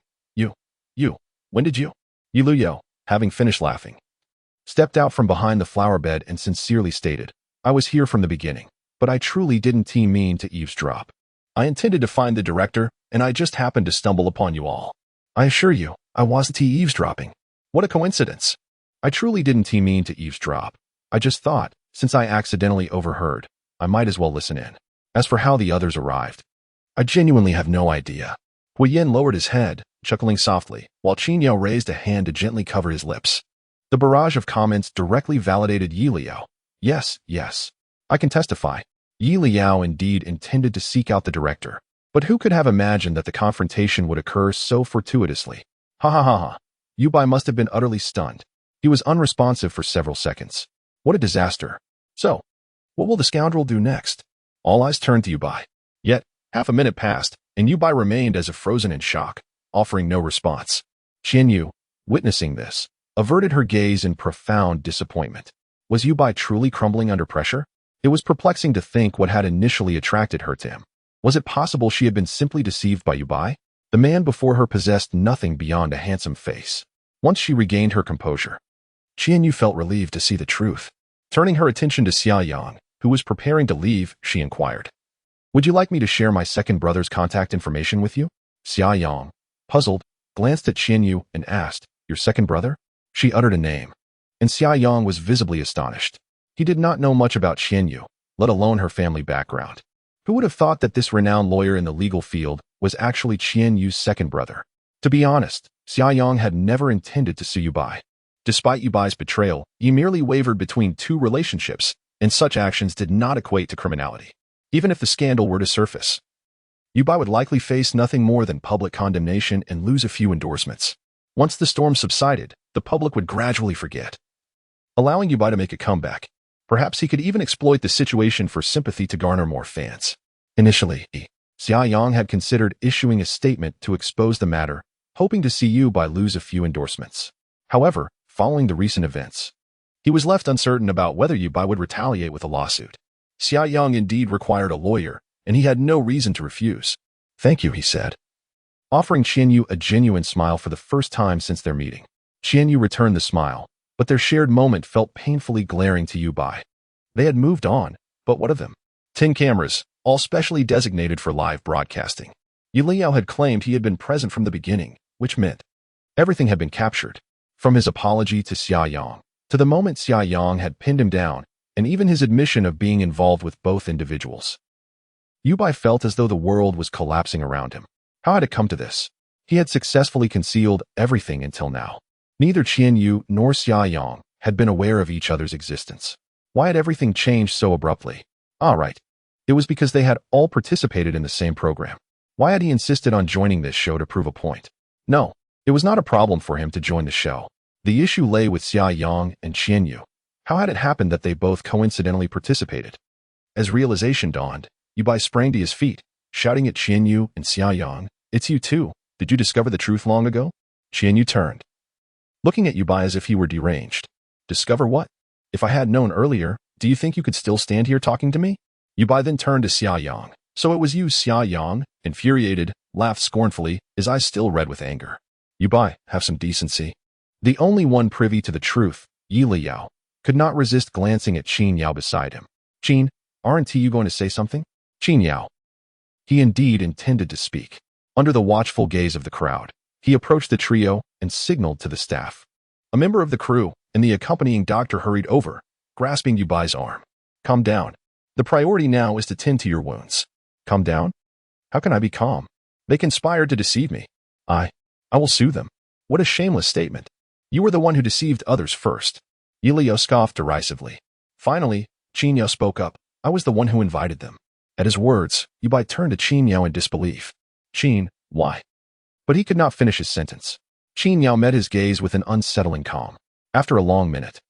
When did you? Leyao, having finished laughing, stepped out from behind the flower bed and sincerely stated, I was here from the beginning, but I truly didn't mean to eavesdrop. I intended to find the director, and I just happened to stumble upon you all. I assure you, I wasn't eavesdropping. What a coincidence. I truly didn't mean to eavesdrop. I just thought, since I accidentally overheard, I might as well listen in. As for how the others arrived, I genuinely have no idea. Huoyan lowered his head, chuckling softly, while Qianyao raised a hand to gently cover his lips. The barrage of comments directly validated Leyao. Yes, I can testify. Leyao indeed intended to seek out the director, but who could have imagined that the confrontation would occur so fortuitously? Ha. Yu Bai must have been utterly stunned. He was unresponsive for several seconds. What a disaster. So, what will the scoundrel do next? All eyes turned to Yu Bai. Yet, half a minute passed, and Yu Bai remained as if frozen in shock, offering no response. Qianyu, witnessing this, averted her gaze in profound disappointment. Was Yu Bai truly crumbling under pressure? It was perplexing to think what had initially attracted her to him. Was it possible she had been simply deceived by Yu Bai? The man before her possessed nothing beyond a handsome face. Once she regained her composure, Qianyu felt relieved to see the truth. Turning her attention to Xiaoyang, who was preparing to leave, she inquired, Would you like me to share my second brother's contact information with you? Xiaoyang, puzzled, glanced at Qianyu and asked, Your second brother? She uttered a name, and Xiaoyang was visibly astonished. He did not know much about Qianyu, let alone her family background. Who would have thought that this renowned lawyer in the legal field was actually Qianyu's second brother? To be honest, Xiaoyang had never intended to sue Yu Bai. Despite Yu Bai's betrayal, he merely wavered between two relationships, and such actions did not equate to criminality. Even if the scandal were to surface, Yu Bai would likely face nothing more than public condemnation and lose a few endorsements. Once the storm subsided, the public would gradually forget, allowing Yu Bai to make a comeback. Perhaps he could even exploit the situation for sympathy to garner more fans. Initially, Xiaoyang had considered issuing a statement to expose the matter, hoping to see Yu Bai lose a few endorsements. However, following the recent events, he was left uncertain about whether Yu Bai would retaliate with a lawsuit. Xiaoyang indeed required a lawyer, and he had no reason to refuse. Thank you, he said, offering Qianyu a genuine smile for the first time since their meeting. Qian Yu returned the smile, but their shared moment felt painfully glaring to Yu Bai. They had moved on, but what of them? 10 cameras, all specially designated for live broadcasting. Leyao had claimed he had been present from the beginning, which meant everything had been captured. From his apology to Xia Yang, to the moment Xia Yang had pinned him down, and even his admission of being involved with both individuals. Yu Bai felt as though the world was collapsing around him. How had it come to this? He had successfully concealed everything until now. Neither Qian Yu nor Xia Yang had been aware of each other's existence. Why had everything changed so abruptly? Right. It was because they had all participated in the same program. Why had he insisted on joining this show to prove a point? No, it was not a problem for him to join the show. The issue lay with Xia Yang and Qian Yu. How had it happened that they both coincidentally participated? As realization dawned, Yu Bai sprang to his feet, shouting at Qian Yu and Xia Yang, "It's you too. Did you discover the truth long ago?" Qian Yu turned, looking at Yu Bai as if he were deranged. "Discover what? If I had known earlier, do you think you could still stand here talking to me?" Yu Bai then turned to Xia Yang. "So it was you," Xia Yang, infuriated, laughed scornfully, his eyes still red with anger. "Yu Bai, have some decency." The only one privy to the truth, Leyao, could not resist glancing at Qin Yao beside him. "Qin, aren't you going to say something?" Qin Yao. He indeed intended to speak. Under the watchful gaze of the crowd, he approached the trio and signaled to the staff. A member of the crew and the accompanying doctor hurried over, grasping Yu Bai's arm. "Calm down. The priority now is to tend to your wounds." "Calm down? How can I be calm? They conspired to deceive me. I will sue them." What a shameless statement. "You were the one who deceived others first." Leyao scoffed derisively. Finally, Qin Yao spoke up. "I was the one who invited them." At his words, Yu Bai turned to Qin Yao in disbelief. "Qin, why?" But he could not finish his sentence. Qin Yao met his gaze with an unsettling calm. After a long minute,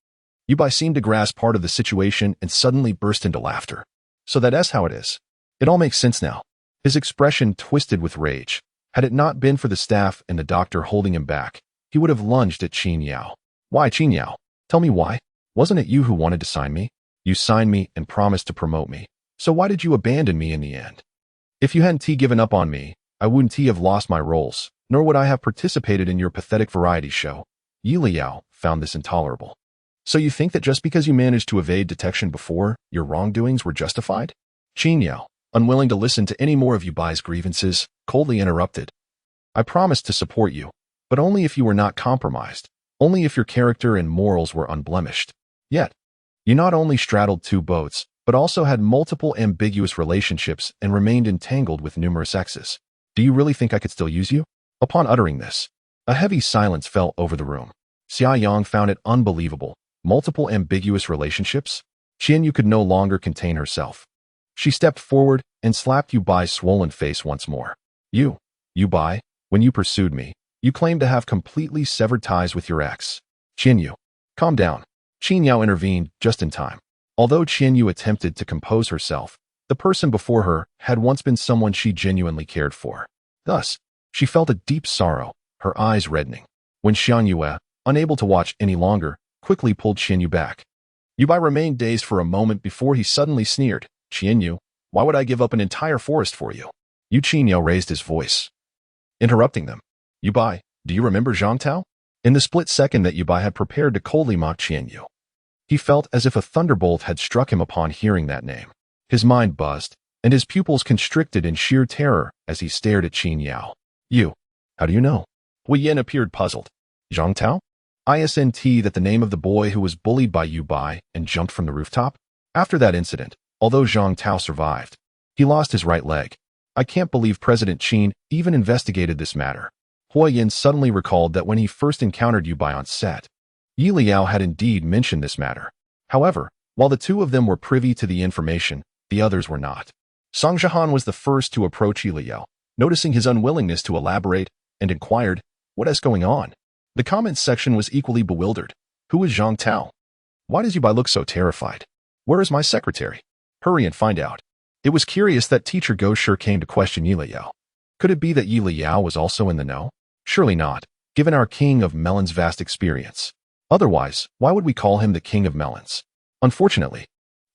Yu Bai seemed to grasp part of the situation and suddenly burst into laughter. "So that's how it is. It all makes sense now." His expression twisted with rage. Had it not been for the staff and the doctor holding him back, he would have lunged at Qin Yao. "Why, Qin Yao? Tell me why. Wasn't it you who wanted to sign me? You signed me and promised to promote me. So why did you abandon me in the end? If you hadn't given up on me, I wouldn't have lost my roles, nor would I have participated in your pathetic variety show." Leyao found this intolerable. "So you think that just because you managed to evade detection before, your wrongdoings were justified?" Qin Yao, unwilling to listen to any more of Yu Bai's grievances, coldly interrupted. "I promised to support you, but only if you were not compromised, only if your character and morals were unblemished. Yet, you not only straddled two boats, but also had multiple ambiguous relationships and remained entangled with numerous exes. Do you really think I could still use you?" Upon uttering this, a heavy silence fell over the room. Xia Yang found it unbelievable. Multiple ambiguous relationships? Qian Yu could no longer contain herself. She stepped forward and slapped Yu Bai's swollen face once more. Yu Bai, when you pursued me, you claimed to have completely severed ties with your ex. Qian Yu, calm down." Qin Yao intervened just in time. Although Qian Yu attempted to compose herself, the person before her had once been someone she genuinely cared for. Thus, she felt a deep sorrow, her eyes reddening. When Xian Yue, unable to watch any longer, quickly pulled Qian Yu back. Yu Bai remained dazed for a moment before he suddenly sneered. "Qian Yu, why would I give up an entire forest for you?" Qin Yao raised his voice, interrupting them. "Yu Bai, do you remember Zhang Tao?" In the split second that Yu Bai had prepared to coldly mock Qian Yu, he felt as if a thunderbolt had struck him upon hearing that name. His mind buzzed, and his pupils constricted in sheer terror as he stared at Qin Yao. "You, how do you know?" Wu Yen appeared puzzled. "Zhang Tao? Isn't that the name of the boy who was bullied by Yu Bai and jumped from the rooftop?" After that incident, although Zhang Tao survived, he lost his right leg. "I can't believe President Qin even investigated this matter." Huoyan suddenly recalled that when he first encountered Yu Bai on set, Leyao had indeed mentioned this matter. However, while the two of them were privy to the information, the others were not. Song Zhihan was the first to approach Leyao, noticing his unwillingness to elaborate, and inquired, "What is going on?" The comments section was equally bewildered. "Who is Zhang Tao? Why does Yu Bai look so terrified? Where is my secretary? Hurry and find out." It was curious that teacher Go sure came to question Leyao. Could it be that Leyao was also in the know? Surely not, given our king of melons' vast experience. Otherwise, why would we call him the king of melons? Unfortunately,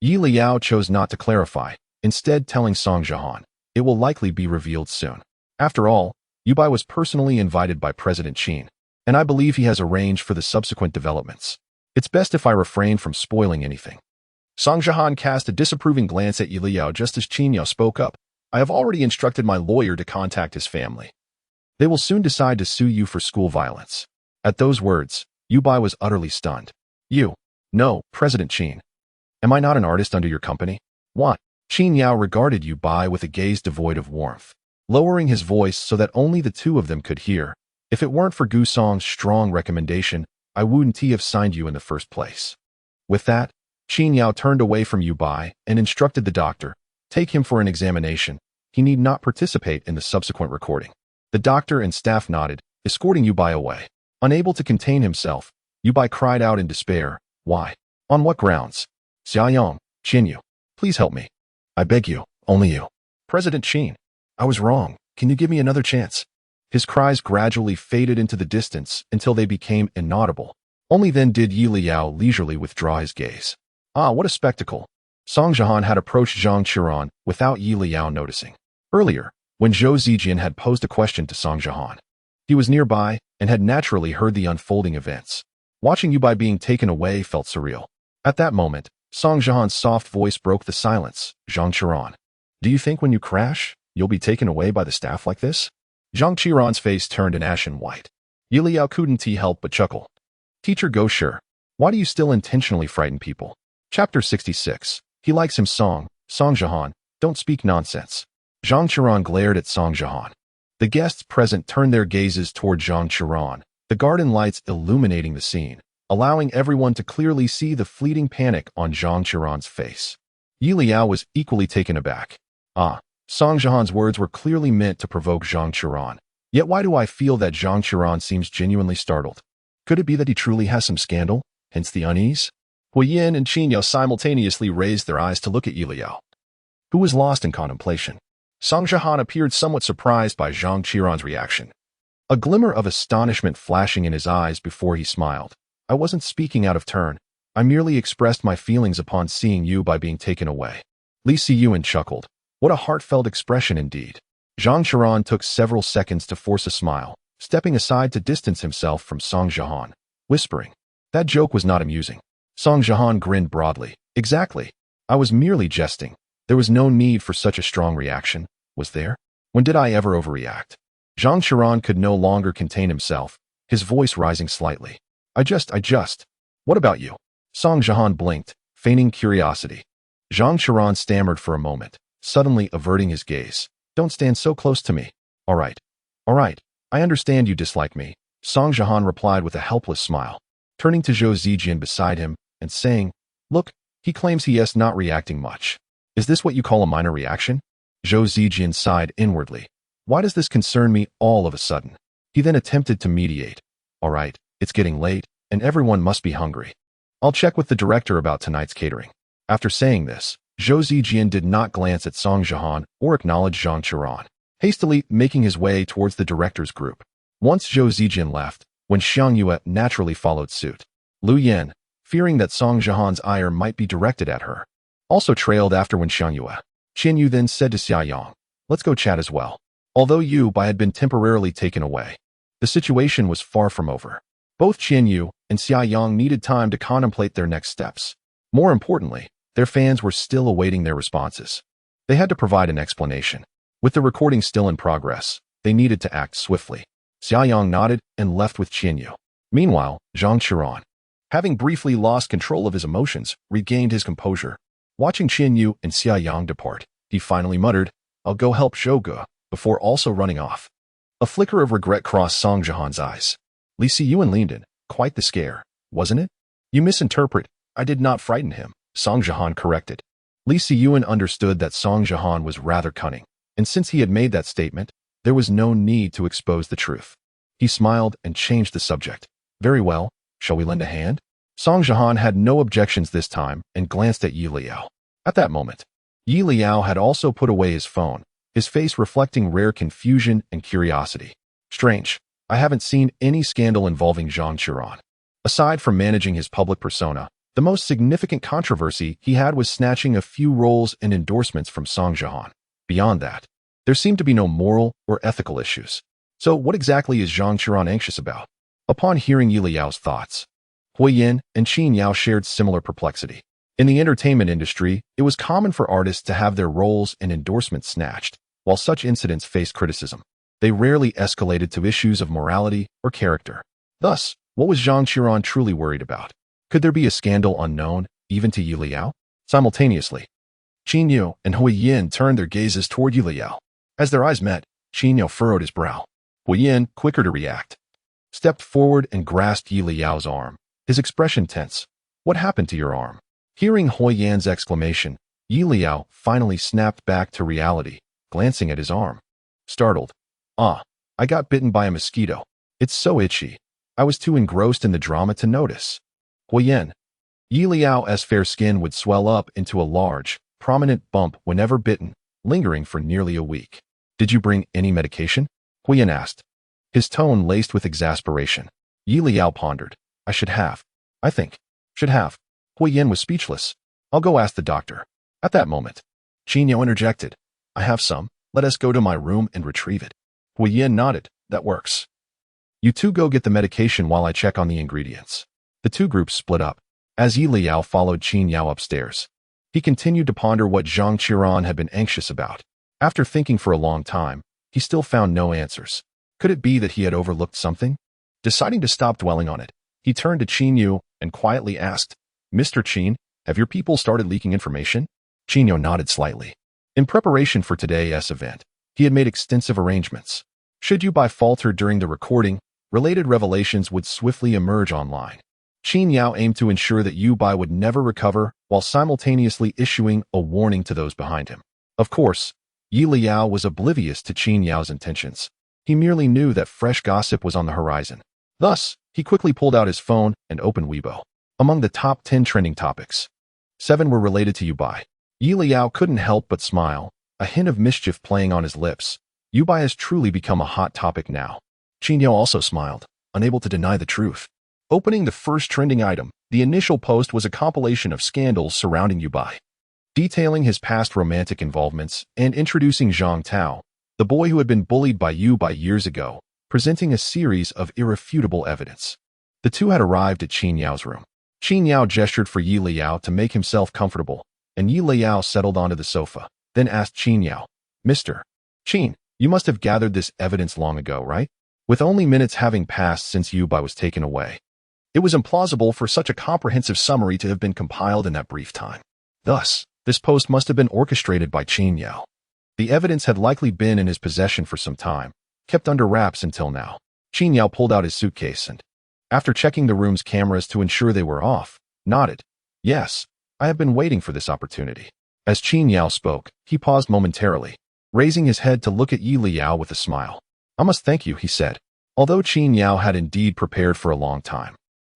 Leyao chose not to clarify, instead telling Song Zhihan, "It will likely be revealed soon." After all, Yu Bai was personally invited by President Qin, and I believe he has arranged for the subsequent developments. It's best if I refrain from spoiling anything. Song Jihan cast a disapproving glance at Leyao just as Qin Yao spoke up. I have already instructed my lawyer to contact his family. They will soon decide to sue you for school violence. At those words, Yu Bai was utterly stunned. You? No, President Qin. Am I not an artist under your company? What? Qin Yao regarded Yu Bai with a gaze devoid of warmth, lowering his voice so that only the two of them could hear. If it weren't for Gu Song's strong recommendation, I wouldn't have signed you in the first place. With that, Qin Yao turned away from Yu Bai and instructed the doctor, take him for an examination. He need not participate in the subsequent recording. The doctor and staff nodded, escorting Yu Bai away. Unable to contain himself, Yu Bai cried out in despair, why? On what grounds? Xiaoyang, Qin Yu, please help me. I beg you, only you. President Qin, I was wrong. Can you give me another chance? His cries gradually faded into the distance until they became inaudible. Only then did Leyao leisurely withdraw his gaze. Ah, what a spectacle. Song Jihan had approached Zhang Qiran without Leyao noticing. Earlier, when Zhou Zijian had posed a question to Song Jihan, he was nearby and had naturally heard the unfolding events. Watching Yu Bai being taken away felt surreal. At that moment, Song Jihan's soft voice broke the silence. Zhang Qiran, do you think when you crash, you'll be taken away by the staff like this? Zhang Qiran's face turned an ashen white. Leyao couldn't help but chuckle. Teacher Go sure. Why do you still intentionally frighten people? Chapter 66. He likes him Song Jihan, don't speak nonsense. Zhang Qiran glared at Song Jihan. The guests present turned their gazes toward Zhang Qiran, the garden lights illuminating the scene, allowing everyone to clearly see the fleeting panic on Zhang Qiran's face. Leyao was equally taken aback. Ah, Song Jihan's words were clearly meant to provoke Zhang Qiran. Yet why do I feel that Zhang Qiran seems genuinely startled? Could it be that he truly has some scandal, hence the unease? Huoyan and Qin Yao simultaneously raised their eyes to look at Leyao, who was lost in contemplation. Song Jihan appeared somewhat surprised by Zhang Qiran's reaction, a glimmer of astonishment flashing in his eyes before he smiled. I wasn't speaking out of turn. I merely expressed my feelings upon seeing you by being taken away. Li Siyuan chuckled. What a heartfelt expression indeed. Zhang Qiran took several seconds to force a smile, stepping aside to distance himself from Song Jihan, whispering, that joke was not amusing. Song Jihan grinned broadly. Exactly. I was merely jesting. There was no need for such a strong reaction, was there? When did I ever overreact? Zhang Qiran could no longer contain himself, his voice rising slightly. I just. What about you? Song Jihan blinked, feigning curiosity. Zhang Qiran stammered for a moment, suddenly averting his gaze. Don't stand so close to me. All right. I understand you dislike me, Song Jihan replied with a helpless smile, turning to Zhou Zijian beside him and saying, look, he claims he is not reacting much. Is this what you call a minor reaction? Zhou Zijian sighed inwardly. Why does this concern me all of a sudden? He then attempted to mediate. All right, it's getting late, and everyone must be hungry. I'll check with the director about tonight's catering. After saying this, Zhou Zijian did not glance at Song Jihan or acknowledge Zhang Qiran, hastily making his way towards the director's group. Once Zhou Zijian left, when Xiang Yue naturally followed suit. Lu Yan, fearing that Song Jihan's ire might be directed at her, also trailed after when Xiang Yue. Qin Yu then said to Xiaoyang, let's go chat as well. Although Yu Bai had been temporarily taken away, the situation was far from over. Both Qin Yu and Xiaoyang needed time to contemplate their next steps. More importantly, their fans were still awaiting their responses. They had to provide an explanation. With the recording still in progress, they needed to act swiftly. Xiaoyang nodded and left with Qin Yu. Meanwhile, Zhang Qiran, having briefly lost control of his emotions, regained his composure. Watching Qin Yu and Xiaoyang depart, he finally muttered, I'll go help Zhouge, before also running off. A flicker of regret crossed Song Jihan's eyes. Li Siyuan leaned in. Quite the scare, wasn't it? You misinterpret. I did not frighten him, Song Jihan corrected. Li Siyuan understood that Song Jihan was rather cunning, and since he had made that statement, there was no need to expose the truth. He smiled and changed the subject. Very well, shall we lend a hand? Song Jihan had no objections this time and glanced at Leyao. At that moment, Leyao had also put away his phone, his face reflecting rare confusion and curiosity. Strange, I haven't seen any scandal involving Zhang Qiran. Aside from managing his public persona, the most significant controversy he had was snatching a few roles and endorsements from Song Jihan. Beyond that, there seemed to be no moral or ethical issues. So what exactly is Zhang Qiran anxious about? Upon hearing Liao's thoughts, Huoyan and Qin Yao shared similar perplexity. In the entertainment industry, it was common for artists to have their roles and endorsements snatched. While such incidents faced criticism, they rarely escalated to issues of morality or character. Thus, what was Zhang Qiran truly worried about? Could there be a scandal unknown, even to Liao? Simultaneously, Qin Yao and Huoyan turned their gazes toward Liao. As their eyes met, Qin Yao furrowed his brow. Huoyan, quicker to react, stepped forward and grasped Liao's arm, his expression tense. What happened to your arm? Hearing Huoyan's exclamation, Liao finally snapped back to reality, glancing at his arm. Startled. I got bitten by a mosquito. It's so itchy. I was too engrossed in the drama to notice. Huoyan. Liao's fair skin would swell up into a large, prominent bump whenever bitten, lingering for nearly a week. Did you bring any medication? Huoyan asked, his tone laced with exasperation. Liao pondered. I should have. I think. Should have. Huoyan was speechless. I'll go ask the doctor. At that moment, Qin Yao interjected. I have some. Let us go to my room and retrieve it. Huoyan nodded. That works. You two go get the medication while I check on the ingredients. The two groups split up. As Liao followed Qin Yao upstairs, he continued to ponder what Zhang Qiran had been anxious about. After thinking for a long time, he still found no answers. Could it be that he had overlooked something? Deciding to stop dwelling on it, he turned to Qin Yao and quietly asked, Mr. Qin, have your people started leaking information? Qin Yao nodded slightly. In preparation for today's event, he had made extensive arrangements. Should Yu Bai falter during the recording, related revelations would swiftly emerge online. Qin Yao aimed to ensure that Yu Bai would never recover while simultaneously issuing a warning to those behind him. Of course, Liao was oblivious to Qin Yao's intentions. He merely knew that fresh gossip was on the horizon. Thus, he quickly pulled out his phone and opened Weibo. Among the top 10 trending topics, 7 were related to Yu Bai. Liao couldn't help but smile, a hint of mischief playing on his lips. Yu Bai has truly become a hot topic now. Qin Yao also smiled, unable to deny the truth. Opening the first trending item, the initial post was a compilation of scandals surrounding Yu Bai, detailing his past romantic involvements and introducing Zhang Tao, the boy who had been bullied by Yu Bai years ago, presenting a series of irrefutable evidence. The two had arrived at Qin Yao's room. Qin Yao gestured for Liao to make himself comfortable, and Liao settled onto the sofa, then asked Qin Yao, Mr. Qin, you must have gathered this evidence long ago, right? With only minutes having passed since Yu Bai was taken away, it was implausible for such a comprehensive summary to have been compiled in that brief time. Thus, this post must have been orchestrated by Qin Yao. The evidence had likely been in his possession for some time, kept under wraps until now. Qin Yao pulled out his suitcase and, after checking the room's cameras to ensure they were off, nodded. Yes, I have been waiting for this opportunity. As Qin Yao spoke, he paused momentarily, raising his head to look at Liao with a smile. I must thank you, he said. Although Qin Yao had indeed prepared for a long time,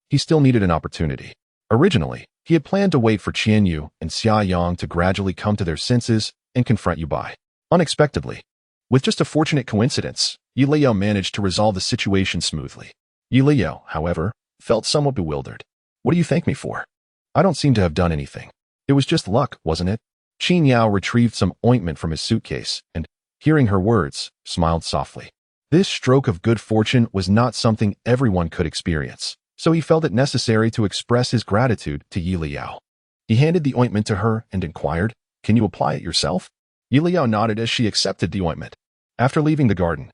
he still needed an opportunity. Originally, he had planned to wait for Qian Yu and Xia Yang to gradually come to their senses and confront Yu Bai. Unexpectedly, with just a fortunate coincidence, Liao managed to resolve the situation smoothly. Liao, however, felt somewhat bewildered. What do you thank me for? I don't seem to have done anything. It was just luck, wasn't it? Qin Yao retrieved some ointment from his suitcase and, hearing her words, smiled softly. This stroke of good fortune was not something everyone could experience, so he felt it necessary to express his gratitude to Liao. He handed the ointment to her and inquired, Can you apply it yourself? Liao nodded as she accepted the ointment. After leaving the garden,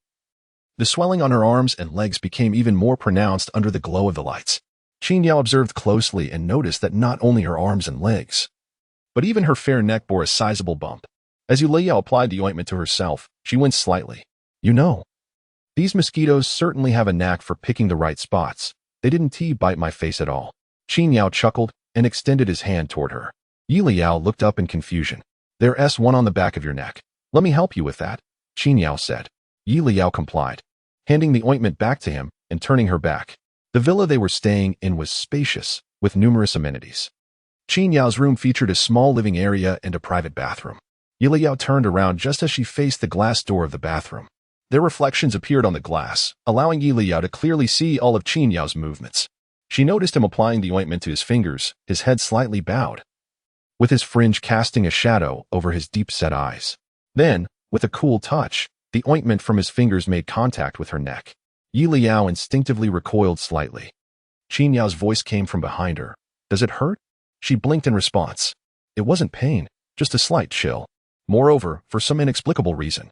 the swelling on her arms and legs became even more pronounced under the glow of the lights. Qin Yao observed closely and noticed that not only her arms and legs, but even her fair neck bore a sizable bump. As Leyao applied the ointment to herself, she winced slightly. You know, these mosquitoes certainly have a knack for picking the right spots. They didn't bite my face at all. Qin Yao chuckled and extended his hand toward her. Leyao looked up in confusion. There's one on the back of your neck. Let me help you with that, Qin Yao said. Leyao complied, handing the ointment back to him and turning her back. The villa they were staying in was spacious, with numerous amenities. Qin Yao's room featured a small living area and a private bathroom. Leyao turned around just as she faced the glass door of the bathroom. Their reflections appeared on the glass, allowing Leyao to clearly see all of Qin Yao's movements. She noticed him applying the ointment to his fingers, his head slightly bowed, with his fringe casting a shadow over his deep-set eyes. Then, with a cool touch, the ointment from his fingers made contact with her neck. Yi Liao instinctively recoiled slightly. Qin Yao's voice came from behind her. Does it hurt? She blinked in response. It wasn't pain, just a slight chill. Moreover, for some inexplicable reason,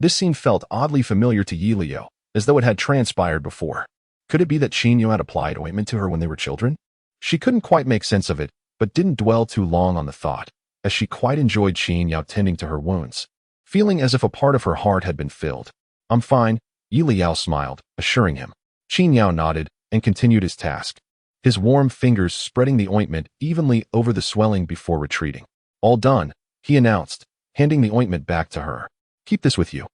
this scene felt oddly familiar to Yi Liao, as though it had transpired before. Could it be that Qin Yao had applied ointment to her when they were children? She couldn't quite make sense of it, but didn't dwell too long on the thought, as she quite enjoyed Qin Yao tending to her wounds, feeling as if a part of her heart had been filled. I'm fine, Yi Liao smiled, assuring him. Qin Yao nodded and continued his task, his warm fingers spreading the ointment evenly over the swelling before retreating. All done, he announced, handing the ointment back to her. Keep this with you.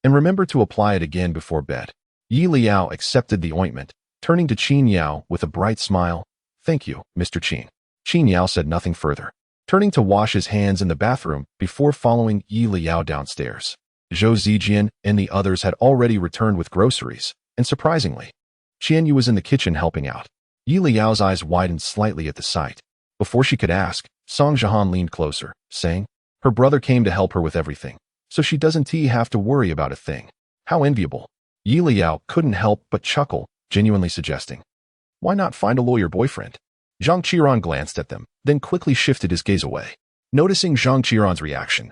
And remember to apply it again before bed. Yi Liao accepted the ointment, turning to Qin Yao with a bright smile. Thank you, Mr. Qin. Qin Yao said nothing further, turning to wash his hands in the bathroom before following Yi Liao downstairs. Zhou Zijian and the others had already returned with groceries, and surprisingly, Qianyu was in the kitchen helping out. Yi Liao's eyes widened slightly at the sight. Before she could ask, Song Jihan leaned closer, saying, her brother came to help her with everything, so she doesn't have to worry about a thing. How enviable. Yi Liao couldn't help but chuckle, genuinely suggesting, why not find a lawyer boyfriend? Zhang Qiran glanced at them, then quickly shifted his gaze away. Noticing Zhang Qiran's reaction,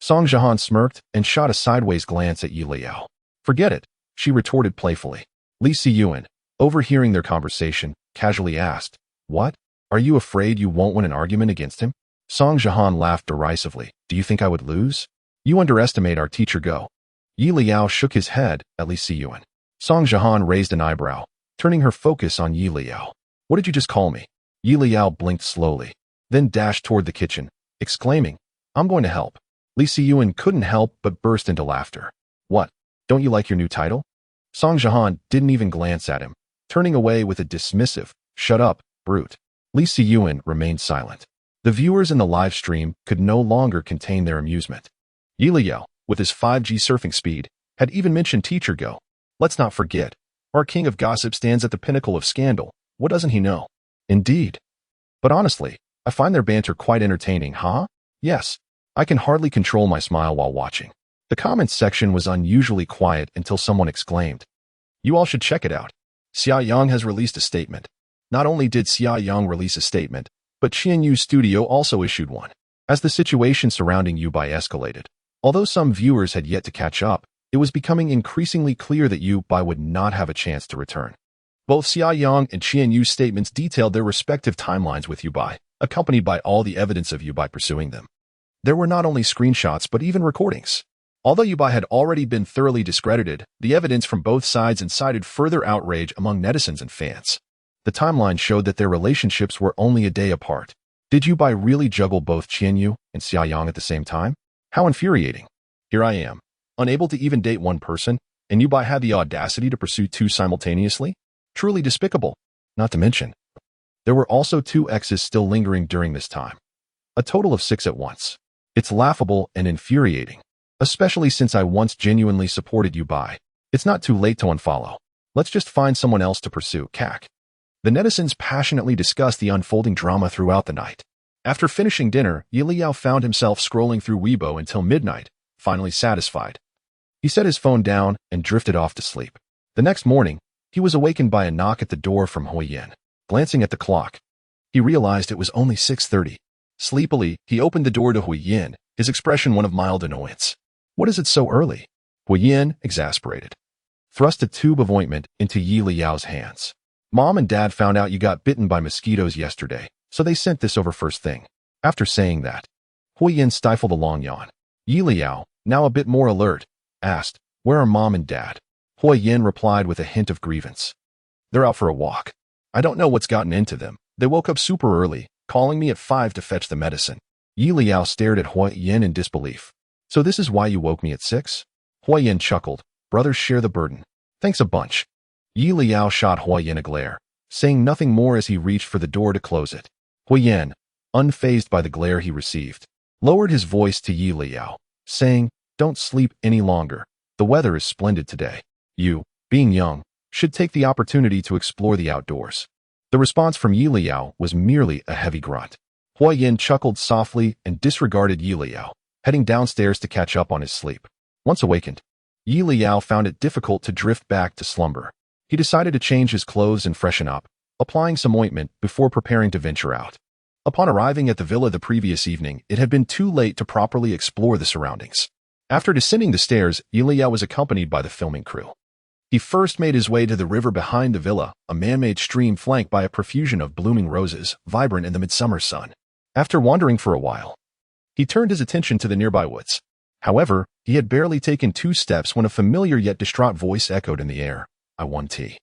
Song Jihan smirked and shot a sideways glance at Yi Liao. Forget it, she retorted playfully. Li Siyuan, overhearing their conversation, casually asked, what? Are you afraid you won't win an argument against him? Song Jihan laughed derisively. Do you think I would lose? You underestimate our teacher Go. Yi Liao shook his head at Li Siyuan. Song Jihan raised an eyebrow, turning her focus on Yi Liao. What did you just call me? Yi Liao blinked slowly, then dashed toward the kitchen, exclaiming, I'm going to help. Li Siyuan couldn't help but burst into laughter. What? Don't you like your new title? Song Jihan didn't even glance at him, turning away with a dismissive, shut up, brute. Li Siyuan remained silent. The viewers in the live stream could no longer contain their amusement. Yi Liao, with his 5G surfing speed, had even mentioned Teacher Go. Let's not forget, our king of gossip stands at the pinnacle of scandal. What doesn't he know? Indeed. But honestly, I find their banter quite entertaining, huh? Yes. I can hardly control my smile while watching. The comments section was unusually quiet until someone exclaimed, you all should check it out. Xia Yang has released a statement. Not only did Xia Yang release a statement, but Qianyu's studio also issued one. As the situation surrounding Yubai escalated, although some viewers had yet to catch up, it was becoming increasingly clear that Yubai would not have a chance to return. Both Xia Yang and Qianyu's statements detailed their respective timelines with Yubai, accompanied by all the evidence of Yubai pursuing them. There were not only screenshots but even recordings. Although Yubai had already been thoroughly discredited, the evidence from both sides incited further outrage among netizens and fans. The timeline showed that their relationships were only a day apart. Did Yubai really juggle both Qianyu and Xia Yang at the same time? How infuriating. Here I am, unable to even date one person, and Yubai had the audacity to pursue two simultaneously? Truly despicable. Not to mention, there were also 2 exes still lingering during this time. A total of 6 at once. It's laughable and infuriating, especially since I once genuinely supported Yubai. It's not too late to unfollow. Let's just find someone else to pursue, cack. The netizens passionately discussed the unfolding drama throughout the night. After finishing dinner, Yi Liao found himself scrolling through Weibo until midnight, finally satisfied. He set his phone down and drifted off to sleep. The next morning, he was awakened by a knock at the door from Huoyan. Glancing at the clock, he realized it was only 6:30. Sleepily, he opened the door to Huoyan, his expression one of mild annoyance. What is it so early? Huoyan, exasperated, thrust a tube of ointment into Yi Liao's hands. Mom and Dad found out you got bitten by mosquitoes yesterday, so they sent this over first thing. After saying that, Huoyan stifled a long yawn. Yi Liao, now a bit more alert, asked, where are Mom and Dad? Huoyan replied with a hint of grievance. They're out for a walk. I don't know what's gotten into them. They woke up super early, calling me at 5 to fetch the medicine. Yi Liao stared at Huoyan in disbelief. So this is why you woke me at 6? Huoyan chuckled. Brothers share the burden. Thanks a bunch. Yi Liao shot Huoyan a glare, saying nothing more as he reached for the door to close it. Huoyan, unfazed by the glare he received, lowered his voice to Yi Liao, saying, don't sleep any longer. The weather is splendid today. You, being young, should take the opportunity to explore the outdoors. The response from Yi Liao was merely a heavy grunt. Huoyan chuckled softly and disregarded Yi Liao, heading downstairs to catch up on his sleep. Once awakened, Yi Leyao found it difficult to drift back to slumber. He decided to change his clothes and freshen up, applying some ointment before preparing to venture out. Upon arriving at the villa the previous evening, it had been too late to properly explore the surroundings. After descending the stairs, Yi Leyao was accompanied by the filming crew. He first made his way to the river behind the villa, a man-made stream flanked by a profusion of blooming roses, vibrant in the midsummer sun. After wandering for a while, he turned his attention to the nearby woods. However, he had barely taken 2 steps when a familiar yet distraught voice echoed in the air. I want tea.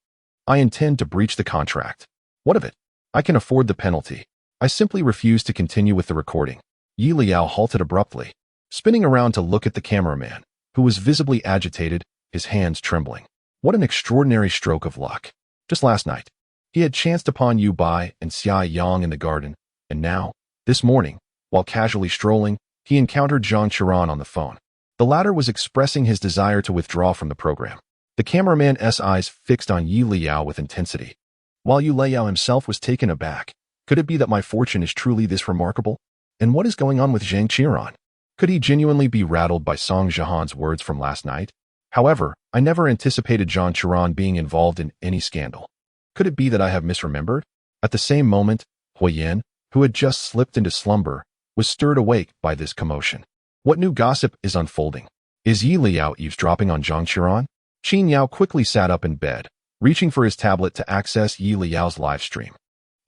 I intend to breach the contract. What of it? I can afford the penalty. I simply refuse to continue with the recording. Yi Leyao halted abruptly, spinning around to look at the cameraman, who was visibly agitated, his hands trembling. What an extraordinary stroke of luck. Just last night, he had chanced upon Yu Bai and Xia Yang in the garden, and now, this morning, while casually strolling, he encountered Zhang Qiran on the phone. The latter was expressing his desire to withdraw from the program. The cameraman's eyes fixed on Yi Leyao with intensity, while Yu Leyao himself was taken aback. Could it be that my fortune is truly this remarkable? And what is going on with Zhang Qiran? Could he genuinely be rattled by Song Jihan's words from last night? However, I never anticipated Zhang Qiran being involved in any scandal. Could it be that I have misremembered? At the same moment, Huoyan, who had just slipped into slumber, was stirred awake by this commotion. What new gossip is unfolding? Is Yi Leyao eavesdropping on Zhang Qiran? Qin Yao quickly sat up in bed, reaching for his tablet to access Yi Leyao's live stream.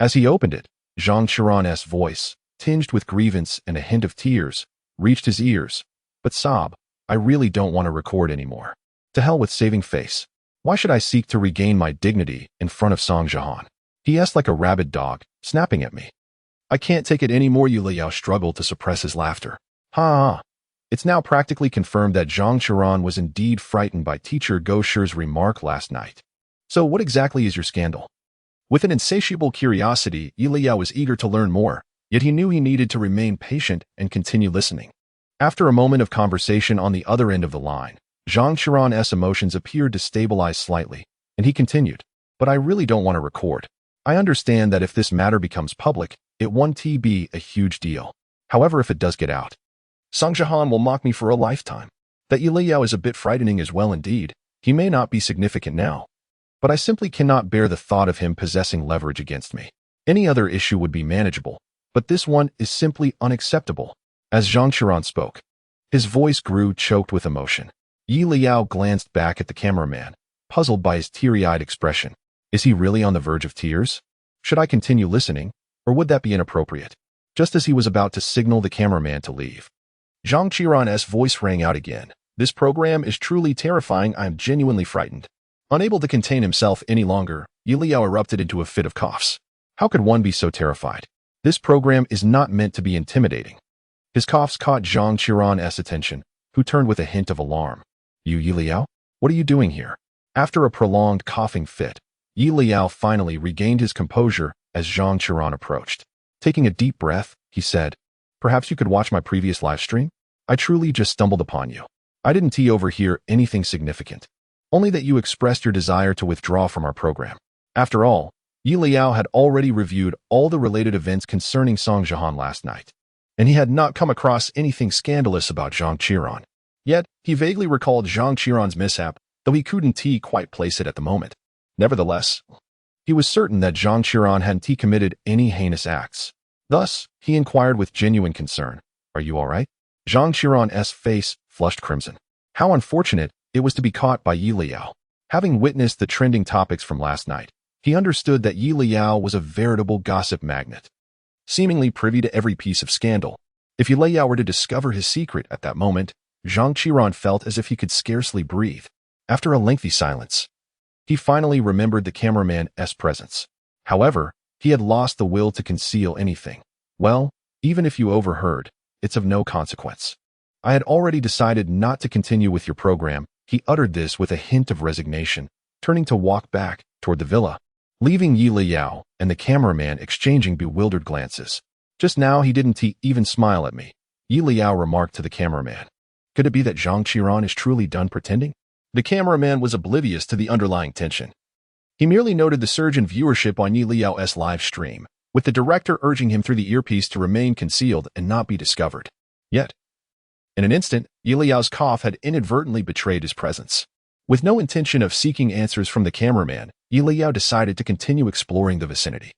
As he opened it, Zhang Qiran's voice, tinged with grievance and a hint of tears, reached his ears. But sob, I really don't want to record anymore. To hell with saving face. Why should I seek to regain my dignity in front of Song Jihan? He asked like a rabid dog, snapping at me. I can't take it anymore. Yi Leyao struggled to suppress his laughter. Ha! It's now practically confirmed that Zhang Qiran was indeed frightened by teacher Gou Shi's remark last night. So what exactly is your scandal? With an insatiable curiosity, Yi Leyao was eager to learn more, yet he knew he needed to remain patient and continue listening. After a moment of conversation on the other end of the line, Zhang Qiran's emotions appeared to stabilize slightly, and he continued, but I really don't want to record. I understand that if this matter becomes public, it won't be a huge deal. However, if it does get out, Song Jihan will mock me for a lifetime. That Yi Leyao is a bit frightening as well indeed. He may not be significant now, but I simply cannot bear the thought of him possessing leverage against me. Any other issue would be manageable, but this one is simply unacceptable. As Zhang Qiran spoke, his voice grew choked with emotion. Yi Leyao glanced back at the cameraman, puzzled by his teary-eyed expression. Is he really on the verge of tears? Should I continue listening, or would that be inappropriate? Just as he was about to signal the cameraman to leave, Zhang Qiran's voice rang out again. This program is truly terrifying. I am genuinely frightened. Unable to contain himself any longer, Yi Leyao erupted into a fit of coughs. How could one be so terrified? This program is not meant to be intimidating. His coughs caught Zhang Qiran's attention, who turned with a hint of alarm. Yi Leyao? What are you doing here? After a prolonged coughing fit, Yi Leyao finally regained his composure as Zhang Qiran approached. Taking a deep breath, he said, Perhaps you could watch my previous live stream? I truly just stumbled upon you. I didn't overhear anything significant. Only that you expressed your desire to withdraw from our program. After all, Yi Leyao had already reviewed all the related events concerning Song Jihan last night, and he had not come across anything scandalous about Zhang Qiran. Yet, he vaguely recalled Zhang Qiran's mishap, though he couldn't quite place it at the moment. Nevertheless, he was certain that Zhang Qiran hadn't committed any heinous acts. Thus, he inquired with genuine concern, Are you all right? Zhang Qiran's face flushed crimson. How unfortunate it was to be caught by Yi Leyao. Having witnessed the trending topics from last night, he understood that Yi Leyao was a veritable gossip magnet, seemingly privy to every piece of scandal. If Yi Leyao were to discover his secret at that moment, Zhang Qiran felt as if he could scarcely breathe. After a lengthy silence, he finally remembered the cameraman's presence. However, he had lost the will to conceal anything. Well, even if you overheard, it's of no consequence. I had already decided not to continue with your program. He uttered this with a hint of resignation, turning to walk back toward the villa, leaving Yi Leyao and the cameraman exchanging bewildered glances. Just now he didn't even smile at me, Yi Leyao remarked to the cameraman. Could it be that Zhang Qiran is truly done pretending? The cameraman was oblivious to the underlying tension. He merely noted the surge in viewership on Yi Leyao's live stream, with the director urging him through the earpiece to remain concealed and not be discovered. Yet, In an instant, Liao's cough had inadvertently betrayed his presence. With no intention of seeking answers from the cameraman, Liao decided to continue exploring the vicinity.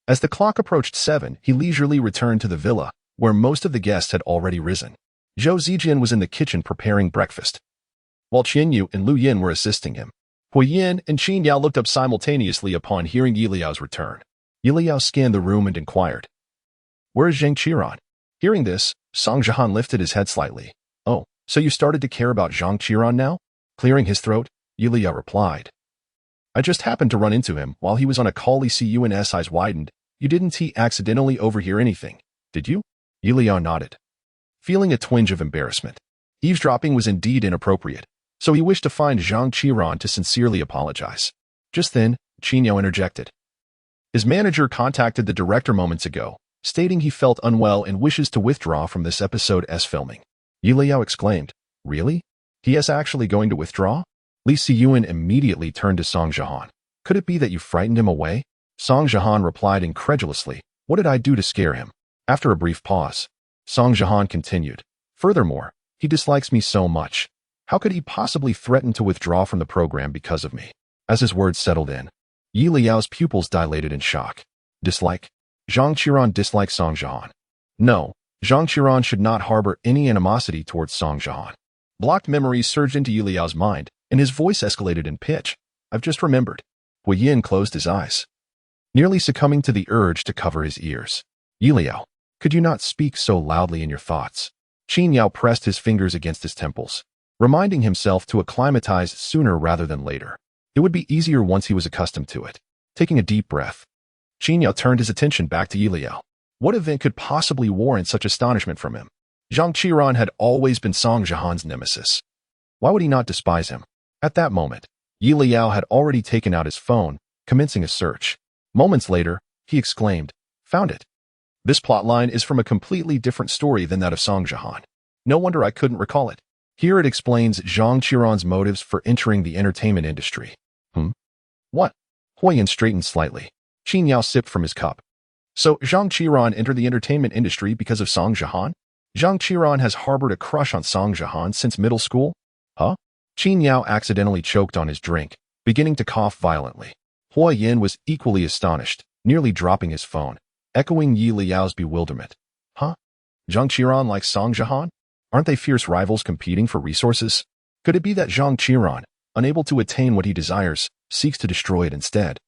As the clock approached 7, he leisurely returned to the villa, where most of the guests had already risen. Zhou Zijian was in the kitchen preparing breakfast, while Qianyu and Lu Yin were assisting him. Huoyin and Qin Yao looked up simultaneously upon hearing Liao's return. Liao scanned the room and inquired, "Where is Zhang Qiran?" Hearing this, Song Jihan lifted his head slightly. "Oh, so you started to care about Zhang Qiran now?" Clearing his throat, Liao replied, "I just happened to run into him while he was on a call. Cun's eyes widened. You didn't accidentally overhear anything, did you?" Liao nodded, feeling a twinge of embarrassment. Eavesdropping was indeed inappropriate, so he wished to find Zhang Qiran to sincerely apologize. Just then, Qin Yao interjected. His manager contacted the director moments ago, stating he felt unwell and wishes to withdraw from this episode's filming. Liao exclaimed, "Really? He is actually going to withdraw?" Li Siyuan immediately turned to Song Jihan. "Could it be that you frightened him away?" Song Jihan replied incredulously, "What did I do to scare him?" After a brief pause, Song Jihan continued, "Furthermore, he dislikes me so much. How could he possibly threaten to withdraw from the program because of me?" As his words settled in, Liao's pupils dilated in shock. Dislike? Zhang Qiran dislikes Song Jihan. No, Zhang Qiran should not harbor any animosity towards Song Jihan. Blocked memories surged into Liao's mind, and his voice escalated in pitch. "I've just remembered." Huoyin closed his eyes, nearly succumbing to the urge to cover his ears. "Liao, could you not speak so loudly in your thoughts?" Qin Yao pressed his fingers against his temples, reminding himself to acclimatize sooner rather than later. It would be easier once he was accustomed to it. Taking a deep breath, Qin Yao turned his attention back to Liao. What event could possibly warrant such astonishment from him? Zhang Qiran had always been Song Jihan's nemesis. Why would he not despise him? At that moment, Liao had already taken out his phone, commencing a search. Moments later, he exclaimed, "Found it. This plotline is from a completely different story than that of Song Jihan. No wonder I couldn't recall it. Here it explains Zhang Qiran's motives for entering the entertainment industry." What? Huoyin straightened slightly. Qin Yao sipped from his cup. So Zhang Qiran entered the entertainment industry because of Song Jihan? Zhang Qiran has harbored a crush on Song Jihan since middle school? Huh? Qin Yao accidentally choked on his drink, beginning to cough violently. Huoyin was equally astonished, nearly dropping his phone, echoing Liao's bewilderment. Huh? Zhang Qiran likes Song Jihan? Aren't they fierce rivals competing for resources? Could it be that Zhang Qiran, unable to attain what he desires, seeks to destroy it instead,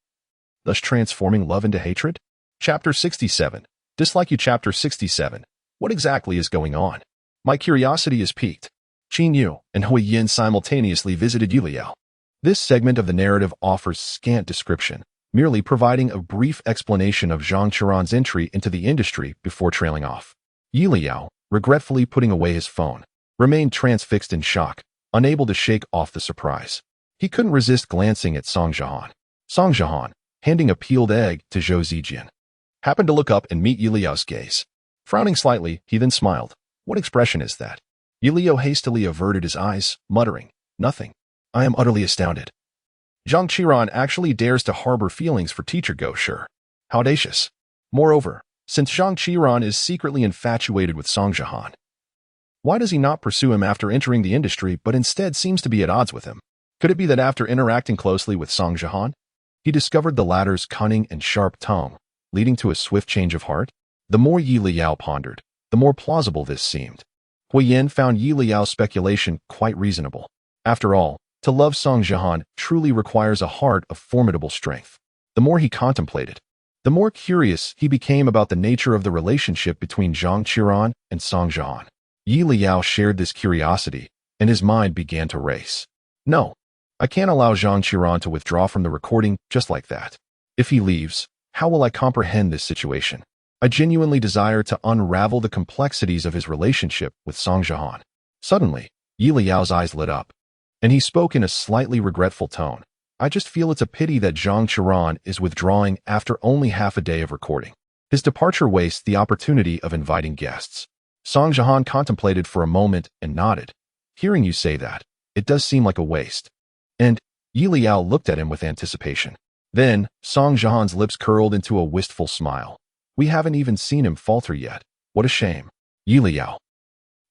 thus transforming love into hatred? Chapter 67. Dislike you. Chapter 67. What exactly is going on? My curiosity is piqued. Qin Yu and Huoyin simultaneously visited Liao. This segment of the narrative offers scant description, merely providing a brief explanation of Zhang Qiran's entry into the industry before trailing off. Liao, regretfully putting away his phone, remained transfixed in shock, unable to shake off the surprise. He couldn't resist glancing at Song Jihan. Song Jihan, handing a peeled egg to Zhou Zijian, happened to look up and meet Liao's gaze. Frowning slightly, he then smiled. What expression is that? Liao hastily averted his eyes, muttering, "Nothing. I am utterly astounded. Zhang Qiran actually dares to harbor feelings for teacher Go Sure. How audacious. Moreover, since Zhang Qiran is secretly infatuated with Song Jihan, why does he not pursue him after entering the industry but instead seems to be at odds with him? Could it be that after interacting closely with Song Jihan, he discovered the latter's cunning and sharp tongue, leading to a swift change of heart? The more Liao pondered, the more plausible this seemed. Huoyin found Liao's speculation quite reasonable. After all, to love Song Jihan truly requires a heart of formidable strength. The more he contemplated, the more curious he became about the nature of the relationship between Zhang Qiran and Song Jihan. Liao shared this curiosity, and his mind began to race. No, I can't allow Zhang Qiran to withdraw from the recording just like that. If he leaves, how will I comprehend this situation? I genuinely desire to unravel the complexities of his relationship with Song Jihan. Suddenly, Liao's eyes lit up, and he spoke in a slightly regretful tone. I just feel it's a pity that Zhang Qiran is withdrawing after only half a day of recording. His departure wastes the opportunity of inviting guests. Song Jihan contemplated for a moment and nodded. Hearing you say that, it does seem like a waste. And Liao looked at him with anticipation. Then, Song Jihan's lips curled into a wistful smile. We haven't even seen him falter yet. What a shame. Liao,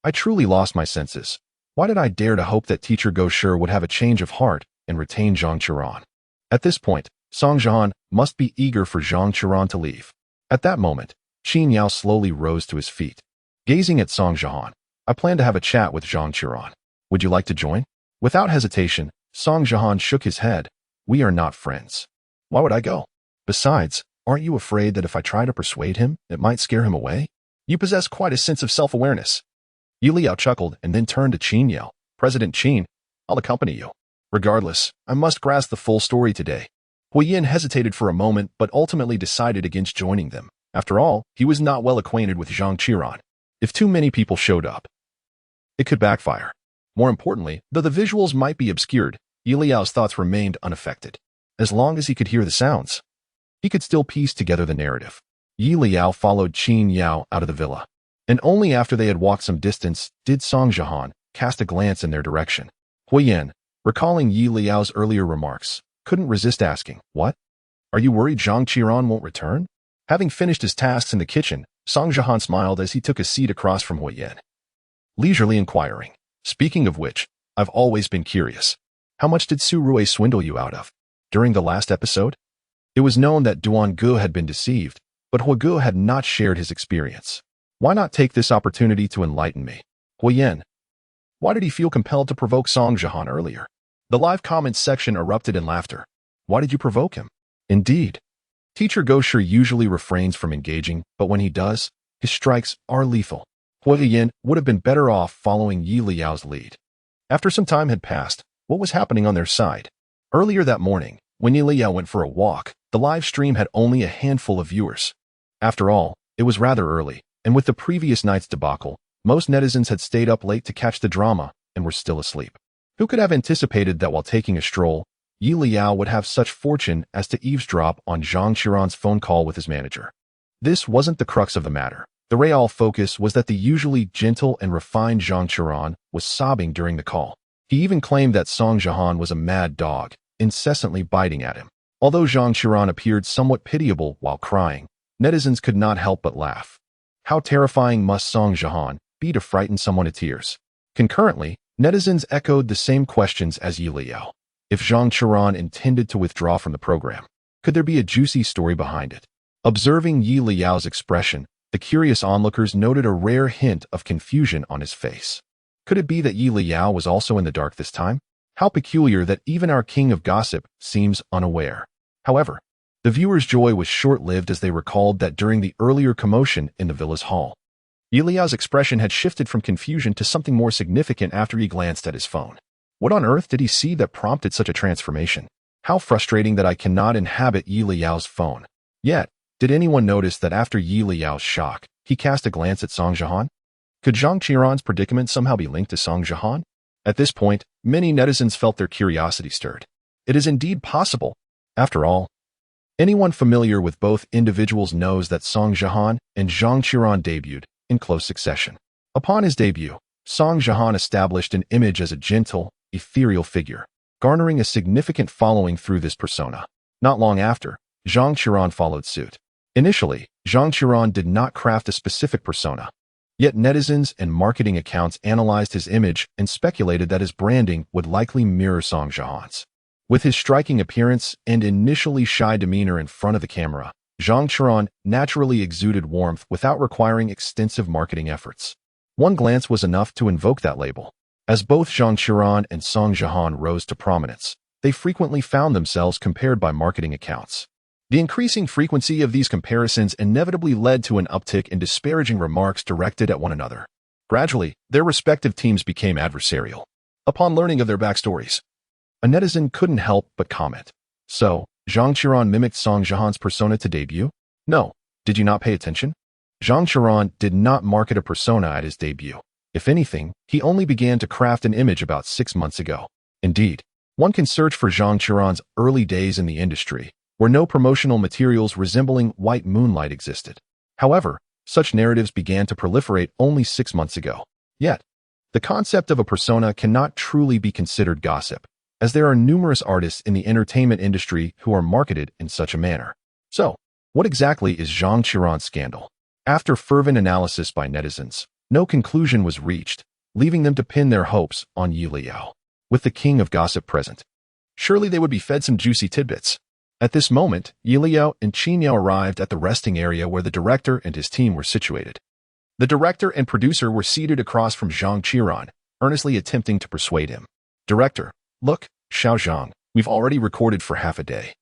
I truly lost my senses. Why did I dare to hope that teacher Gosher would have a change of heart and retain Zhang Qiran? At this point, Song Jihan must be eager for Zhang Qiran to leave. At that moment, Qin Yao slowly rose to his feet. Gazing at Song Jihan, I plan to have a chat with Zhang Qiran. Would you like to join? Without hesitation, Song Jihan shook his head. We are not friends. Why would I go? Besides, aren't you afraid that if I try to persuade him, it might scare him away? You possess quite a sense of self-awareness. Leyao chuckled and then turned to Qin Yao. President Qin, I'll accompany you. Regardless, I must grasp the full story today. Huoyan hesitated for a moment but ultimately decided against joining them. After all, he was not well acquainted with Zhang Qiran. If too many people showed up, it could backfire. More importantly, though the visuals might be obscured, Liao's thoughts remained unaffected. As long as he could hear the sounds, he could still piece together the narrative. Liao followed Qin Yao out of the villa, and only after they had walked some distance did Song Jihan cast a glance in their direction. Huoyan, recalling Liao's earlier remarks, couldn't resist asking, "What? Are you worried Zhang Qiran won't return?" Having finished his tasks in the kitchen, Song Jihan smiled as he took a seat across from Huoyan, leisurely inquiring, "Speaking of which, I've always been curious. How much did Su Rui swindle you out of? During the last episode?" It was known that Duan Gu had been deceived, but Huo Gu had not shared his experience. Why not take this opportunity to enlighten me? Huoyan. Why did he feel compelled to provoke Song Jihan earlier? The live comments section erupted in laughter. Why did you provoke him? Indeed. Teacher Gosher usually refrains from engaging, but when he does, his strikes are lethal. Huoyan would have been better off following Liao's lead. After some time had passed, what was happening on their side? Earlier that morning, when Liao went for a walk, the live stream had only a handful of viewers. After all, it was rather early, and with the previous night's debacle, most netizens had stayed up late to catch the drama and were still asleep. Who could have anticipated that while taking a stroll, Liao would have such fortune as to eavesdrop on Zhang Qiran's phone call with his manager? This wasn't the crux of the matter. The real focus was that the usually gentle and refined Zhang Qiran was sobbing during the call. He even claimed that Song Jihan was a mad dog, incessantly biting at him. Although Zhang Qiran appeared somewhat pitiable while crying, netizens could not help but laugh. How terrifying must Song Jihan be to frighten someone to tears? Concurrently, netizens echoed the same questions as Liao. If Zhang Qiran intended to withdraw from the program, could there be a juicy story behind it? Observing Liao's expression, the curious onlookers noted a rare hint of confusion on his face. Could it be that Liao was also in the dark this time? How peculiar that even our king of gossip seems unaware. However, the viewers' joy was short-lived as they recalled that during the earlier commotion in the villa's hall, Liao's expression had shifted from confusion to something more significant after he glanced at his phone. What on earth did he see that prompted such a transformation? How frustrating that I cannot inhabit Liao's phone. Yet, did anyone notice that after Liao's shock, he cast a glance at Song Jihan? Could Zhang Qiran's predicament somehow be linked to Song Jihan? At this point, many netizens felt their curiosity stirred. It is indeed possible. After all, anyone familiar with both individuals knows that Song Jihan and Zhang Qiran debuted in close succession. Upon his debut, Song Jihan established an image as a gentle, ethereal figure, garnering a significant following through this persona. Not long after, Zhang Qiran followed suit. Initially, Zhang Qiran did not craft a specific persona. Yet netizens and marketing accounts analyzed his image and speculated that his branding would likely mirror Song Jihan's. With his striking appearance and initially shy demeanor in front of the camera, Zhang Qiran naturally exuded warmth without requiring extensive marketing efforts. One glance was enough to invoke that label. As both Zhang Qiran and Song Jihan rose to prominence, they frequently found themselves compared by marketing accounts. The increasing frequency of these comparisons inevitably led to an uptick in disparaging remarks directed at one another. Gradually, their respective teams became adversarial. Upon learning of their backstories, a netizen couldn't help but comment. So, Zhang Qiran mimicked Song Jihan's persona to debut? No, did you not pay attention? Zhang Qiran did not market a persona at his debut. If anything, he only began to craft an image about 6 months ago. Indeed, one can search for Zhang Qiran's early days in the industry, where no promotional materials resembling white moonlight existed. However, such narratives began to proliferate only 6 months ago. Yet, the concept of a persona cannot truly be considered gossip, as there are numerous artists in the entertainment industry who are marketed in such a manner. So, what exactly is Zhang Qiran's scandal? After fervent analysis by netizens, No conclusion was reached, leaving them to pin their hopes on Leyao. With the king of gossip present, surely they would be fed some juicy tidbits. At this moment, Leyao and Qin arrived at the resting area where the director and his team were situated. The director and producer were seated across from Zhang Qiran, earnestly attempting to persuade him. Director, look, Xiao Zhang, we've already recorded for half a day.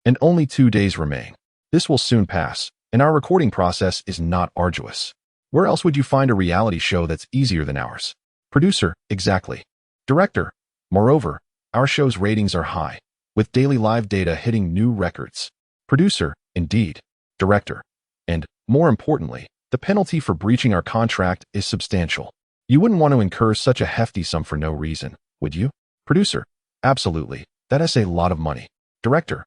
And only 2 days remain. This will soon pass, and our recording process is not arduous. Where else would you find a reality show that's easier than ours? Producer, exactly. Director, moreover, our show's ratings are high, with daily live data hitting new records. Producer, indeed. Director, and, more importantly, the penalty for breaching our contract is substantial. You wouldn't want to incur such a hefty sum for no reason, would you? Producer, absolutely. That is a lot of money. Director,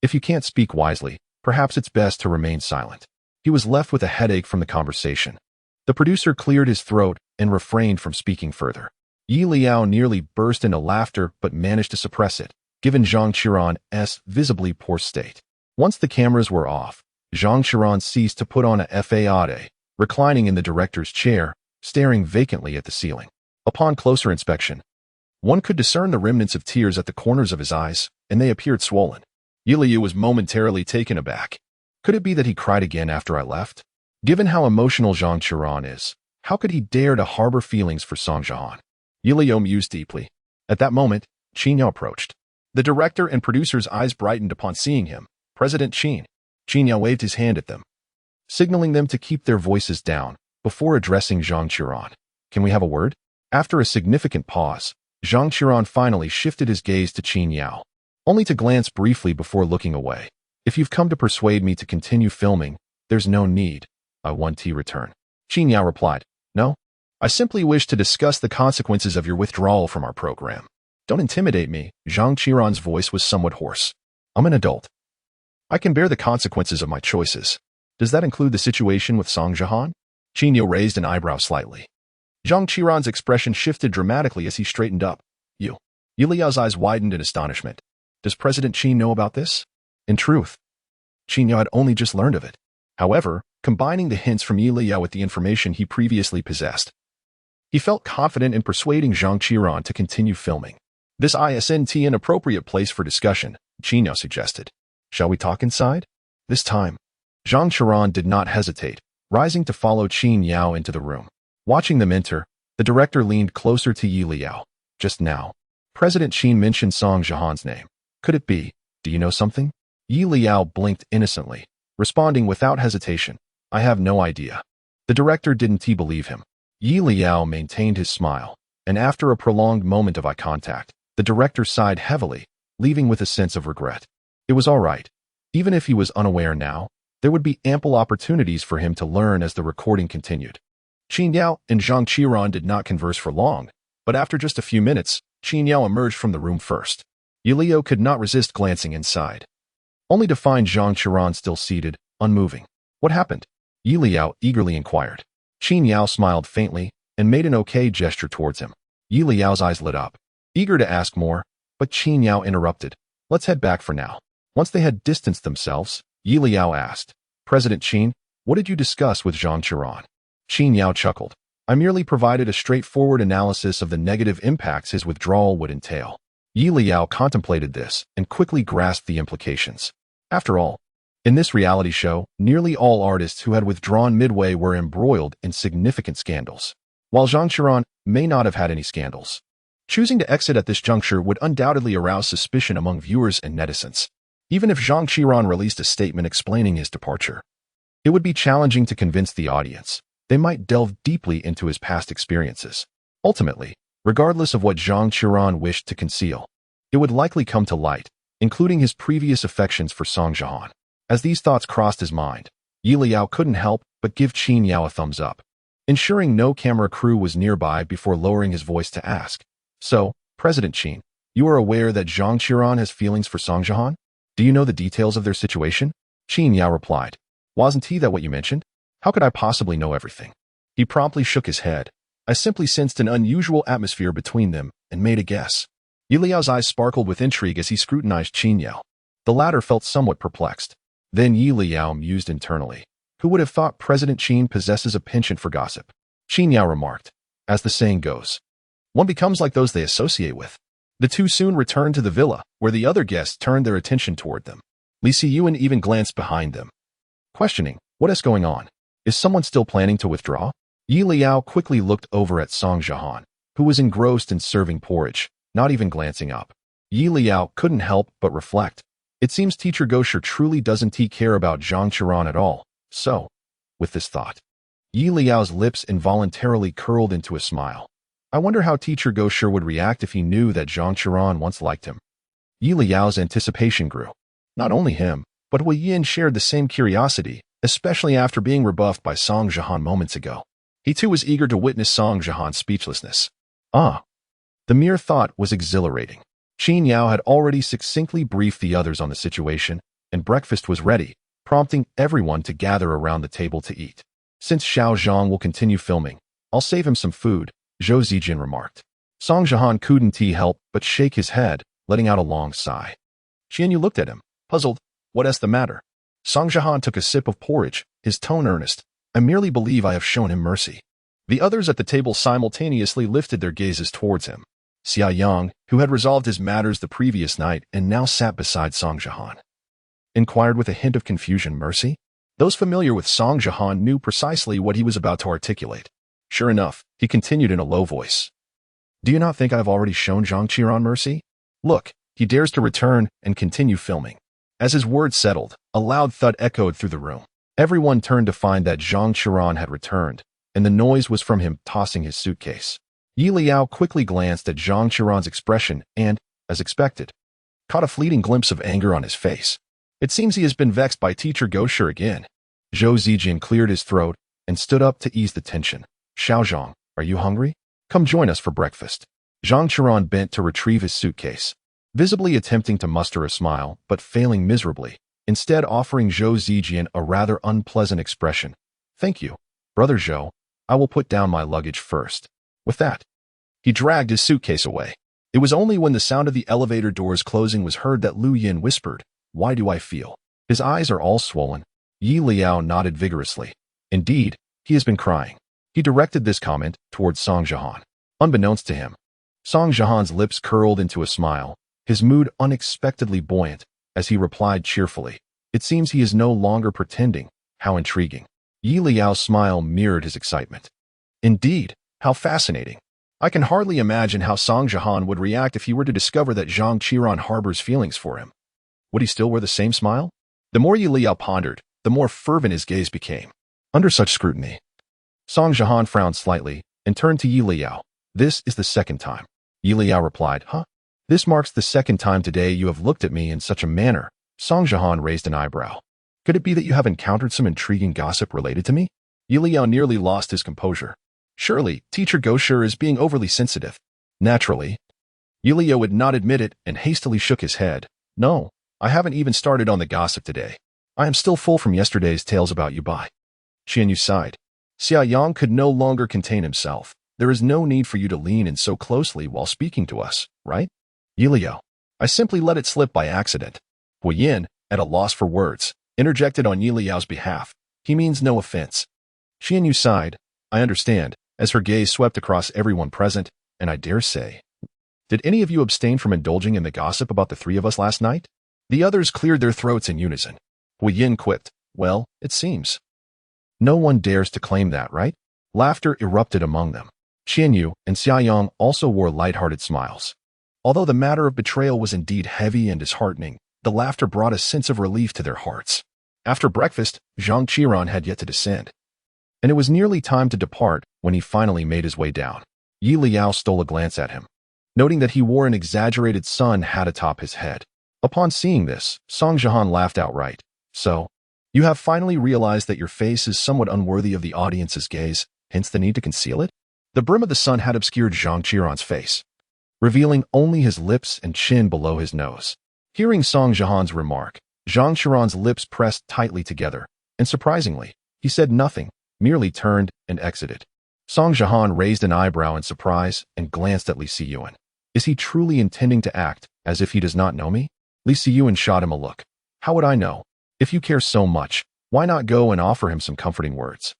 if you can't speak wisely, perhaps it's best to remain silent. He was left with a headache from the conversation. The producer cleared his throat and refrained from speaking further. Leyao nearly burst into laughter but managed to suppress it, given Zhang Qiran's visibly poor state. Once the cameras were off, Zhang Qiran ceased to put on a facade, reclining in the director's chair, staring vacantly at the ceiling. Upon closer inspection, one could discern the remnants of tears at the corners of his eyes, and they appeared swollen. Leyao was momentarily taken aback. Could it be that he cried again after I left? Given how emotional Zhang Qiran is, how could he dare to harbor feelings for Song Jiahan? Leyao mused deeply. At that moment, Qin Yao approached. The director and producer's eyes brightened upon seeing him. President Qin. Qin Yao waved his hand at them, signaling them to keep their voices down before addressing Zhang Qiran. Can we have a word? After a significant pause, Zhang Qiran finally shifted his gaze to Qin Yao, only to glance briefly before looking away. If you've come to persuade me to continue filming, there's no need. I want to return. Qin Yao replied, no. I simply wish to discuss the consequences of your withdrawal from our program. Don't intimidate me. Zhang Qiran's voice was somewhat hoarse. I'm an adult. I can bear the consequences of my choices. Does that include the situation with Song Jiahan? Qin Yao raised an eyebrow slightly. Zhang Qiran's expression shifted dramatically as he straightened up. Liao's eyes widened in astonishment. Does President Qin know about this? In truth, Qin Yao had only just learned of it. However, combining the hints from Liao with the information he previously possessed, he felt confident in persuading Zhang Qiran to continue filming. This isn't an appropriate place for discussion, Qin Yao suggested. Shall we talk inside? This time, Zhang Qiran did not hesitate, rising to follow Qin Yao into the room. Watching them enter, the director leaned closer to Liao. Just now, President Qin mentioned Song Jiahan's name. Could it be? Do you know something? Liao blinked innocently, responding without hesitation. I have no idea. The director didn't believe him. Liao maintained his smile, and after a prolonged moment of eye contact, the director sighed heavily, leaving with a sense of regret. It was all right. Even if he was unaware now, there would be ample opportunities for him to learn as the recording continued. Qin Yao and Zhang Qiran did not converse for long, but after just a few minutes, Qin Yao emerged from the room first. Liao could not resist glancing inside, only to find Zhang Qiran still seated, unmoving. What happened? Liao eagerly inquired. Qin Yao smiled faintly and made an okay gesture towards him. Liao's eyes lit up, eager to ask more, but Qin Yao interrupted. Let's head back for now. Once they had distanced themselves, Liao asked, President Qin, what did you discuss with Zhang Qiran? Qin Yao chuckled. I merely provided a straightforward analysis of the negative impacts his withdrawal would entail. Liao contemplated this and quickly grasped the implications. After all, in this reality show, nearly all artists who had withdrawn midway were embroiled in significant scandals, while Zhang Qiran may not have had any scandals. Choosing to exit at this juncture would undoubtedly arouse suspicion among viewers and netizens. Even if Zhang Qiran released a statement explaining his departure, it would be challenging to convince the audience. They might delve deeply into his past experiences. Ultimately, regardless of what Zhang Qiran wished to conceal, it would likely come to light, including his previous affections for Song Jiahan. As these thoughts crossed his mind, Liao couldn't help but give Qin Yao a thumbs up, ensuring no camera crew was nearby before lowering his voice to ask, So, President Qin, you are aware that Zhang Qiran has feelings for Song Jiahan? Do you know the details of their situation? Qin Yao replied. Wasn't he that what you mentioned? How could I possibly know everything? He promptly shook his head. I simply sensed an unusual atmosphere between them and made a guess. Liao's eyes sparkled with intrigue as he scrutinized Qin Yao. The latter felt somewhat perplexed. Then Liao mused internally. Who would have thought President Qin possesses a penchant for gossip? Qin Yao remarked. As the saying goes, one becomes like those they associate with. The two soon returned to the villa, where the other guests turned their attention toward them. Leyao even glanced behind them, questioning, what is going on? Is someone still planning to withdraw? Leyao quickly looked over at Song Jiahan, who was engrossed in serving porridge, not even glancing up. Leyao couldn't help but reflect. It seems Teacher Gosher truly doesn't care about Zhang Qiran at all. So, with this thought, Liao's lips involuntarily curled into a smile. I wonder how Teacher Gosher would react if he knew that Zhang Qiran once liked him. Liao's anticipation grew. Not only him, but Hui Yin shared the same curiosity, especially after being rebuffed by Song Jiahan moments ago. He too was eager to witness Song Jiahan's speechlessness. The mere thought was exhilarating. Qin Yao had already succinctly briefed the others on the situation, and breakfast was ready, prompting everyone to gather around the table to eat. Since Xiao Zhang will continue filming, I'll save him some food, Zhou Zijin remarked. Song Jiahan couldn't help but shake his head, letting out a long sigh. Qianyu looked at him, puzzled. What's the matter? Song Jiahan took a sip of porridge, his tone earnest. I merely believe I have shown him mercy. The others at the table simultaneously lifted their gazes towards him. Xia Yang, who had resolved his matters the previous night and now sat beside Song Jiahan, inquired with a hint of confusion, mercy? Those familiar with Song Jiahan knew precisely what he was about to articulate. Sure enough, he continued in a low voice. Do you not think I have already shown Zhang Qiran mercy? Look, he dares to return and continue filming. As his words settled, a loud thud echoed through the room. Everyone turned to find that Zhang Qiran had returned, and the noise was from him tossing his suitcase. Leyao quickly glanced at Zhang Qiran's expression and, as expected, caught a fleeting glimpse of anger on his face. It seems he has been vexed by Teacher Gosher again. Zhou Zijin cleared his throat and stood up to ease the tension. Xiaozhang, are you hungry? Come join us for breakfast. Zhang Qiran bent to retrieve his suitcase, visibly attempting to muster a smile, but failing miserably, instead offering Zhou Zijin a rather unpleasant expression. Thank you, Brother Zhou. I will put down my luggage first. With that, he dragged his suitcase away. It was only when the sound of the elevator doors closing was heard that Lu Yin whispered, Why do I feel? His eyes are all swollen. Leyao nodded vigorously. Indeed, he has been crying. He directed this comment towards Song Jiahan. Unbeknownst to him, Song Jiahan's lips curled into a smile, his mood unexpectedly buoyant, as he replied cheerfully. It seems he is no longer pretending. How intriguing. Liao's smile mirrored his excitement. Indeed, how fascinating. I can hardly imagine how Song Jiahan would react if he were to discover that Zhang Qiran harbors feelings for him. Would he still wear the same smile? The more Leyao pondered, the more fervent his gaze became. Under such scrutiny, Song Jiahan frowned slightly and turned to Leyao. This is the second time. Leyao replied, Huh? This marks the second time today you have looked at me in such a manner. Song Jiahan raised an eyebrow. Could it be that you have encountered some intriguing gossip related to me? Leyao nearly lost his composure. Surely, Teacher Gosher is being overly sensitive. Naturally, Leyao would not admit it and hastily shook his head. No, I haven't even started on the gossip today. I am still full from yesterday's tales about you. Bye. Qianyu sighed. Xia Yang could no longer contain himself. There is no need for you to lean in so closely while speaking to us, right? Leyao, I simply let it slip by accident. Hui Yin, at a loss for words, interjected on Liao's behalf. He means no offense. Qianyu sighed. I understand, as her gaze swept across everyone present, and I dare say, did any of you abstain from indulging in the gossip about the three of us last night? The others cleared their throats in unison. Hui Yin quipped, Well, it seems. No one dares to claim that, right? Laughter erupted among them. Qianyu and Xia Yang also wore light-hearted smiles. Although the matter of betrayal was indeed heavy and disheartening, the laughter brought a sense of relief to their hearts. After breakfast, Zhang Qiran had yet to descend, and it was nearly time to depart when he finally made his way down. Leyao stole a glance at him, noting that he wore an exaggerated sun hat atop his head. Upon seeing this, Song Jiahan laughed outright. So, you have finally realized that your face is somewhat unworthy of the audience's gaze, hence the need to conceal it? The brim of the sun hat obscured Zhang Qiran's face, revealing only his lips and chin below his nose. Hearing Song Jiahan's remark, Zhang Qiran's lips pressed tightly together, and surprisingly, he said nothing, merely turned and exited. Song Jiahan raised an eyebrow in surprise and glanced at Leyao. Is he truly intending to act as if he does not know me? Leyao shot him a look. How would I know? If you care so much, why not go and offer him some comforting words?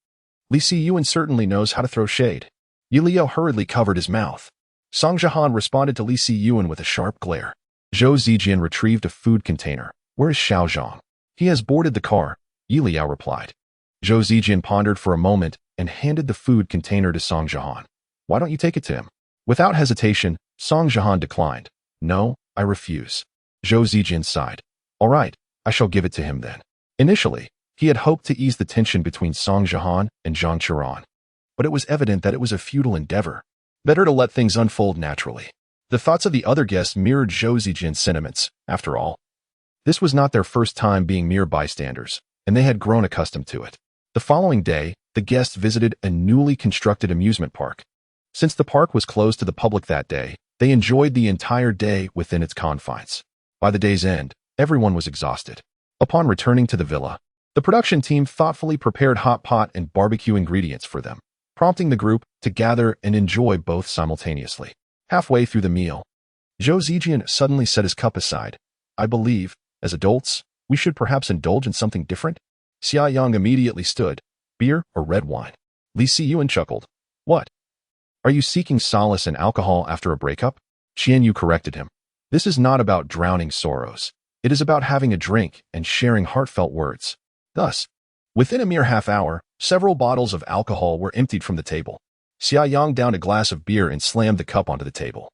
Li Siyuan certainly knows how to throw shade. Leyao hurriedly covered his mouth. Song Jiahan responded to Li Siyuan with a sharp glare. Zhou Zijian retrieved a food container. Where is Xiao Zhang? He has boarded the car, Leyao replied. Zhou Zijian pondered for a moment and handed the food container to Song Jiahan. Why don't you take it to him? Without hesitation, Song Jiahan declined. No, I refuse. Zhou Zijian sighed. All right, I shall give it to him then. Initially, he had hoped to ease the tension between Song Jiahan and Zhang Qiran. But it was evident that it was a futile endeavor. Better to let things unfold naturally. The thoughts of the other guests mirrored Zhou Zijian's sentiments, after all. This was not their first time being mere bystanders, and they had grown accustomed to it. The following day, the guests visited a newly constructed amusement park. Since the park was closed to the public that day, they enjoyed the entire day within its confines. By the day's end, everyone was exhausted. Upon returning to the villa, the production team thoughtfully prepared hot pot and barbecue ingredients for them, prompting the group to gather and enjoy both simultaneously. Halfway through the meal, Zhou Zijian suddenly set his cup aside. I believe, as adults, we should perhaps indulge in something different? Xia Yang immediately stood. Beer or red wine? Li Siyuan chuckled. What? Are you seeking solace in alcohol after a breakup? Qian Yu corrected him. This is not about drowning sorrows. It is about having a drink and sharing heartfelt words. Thus, within a mere half hour, several bottles of alcohol were emptied from the table. Xia Yang downed a glass of beer and slammed the cup onto the table.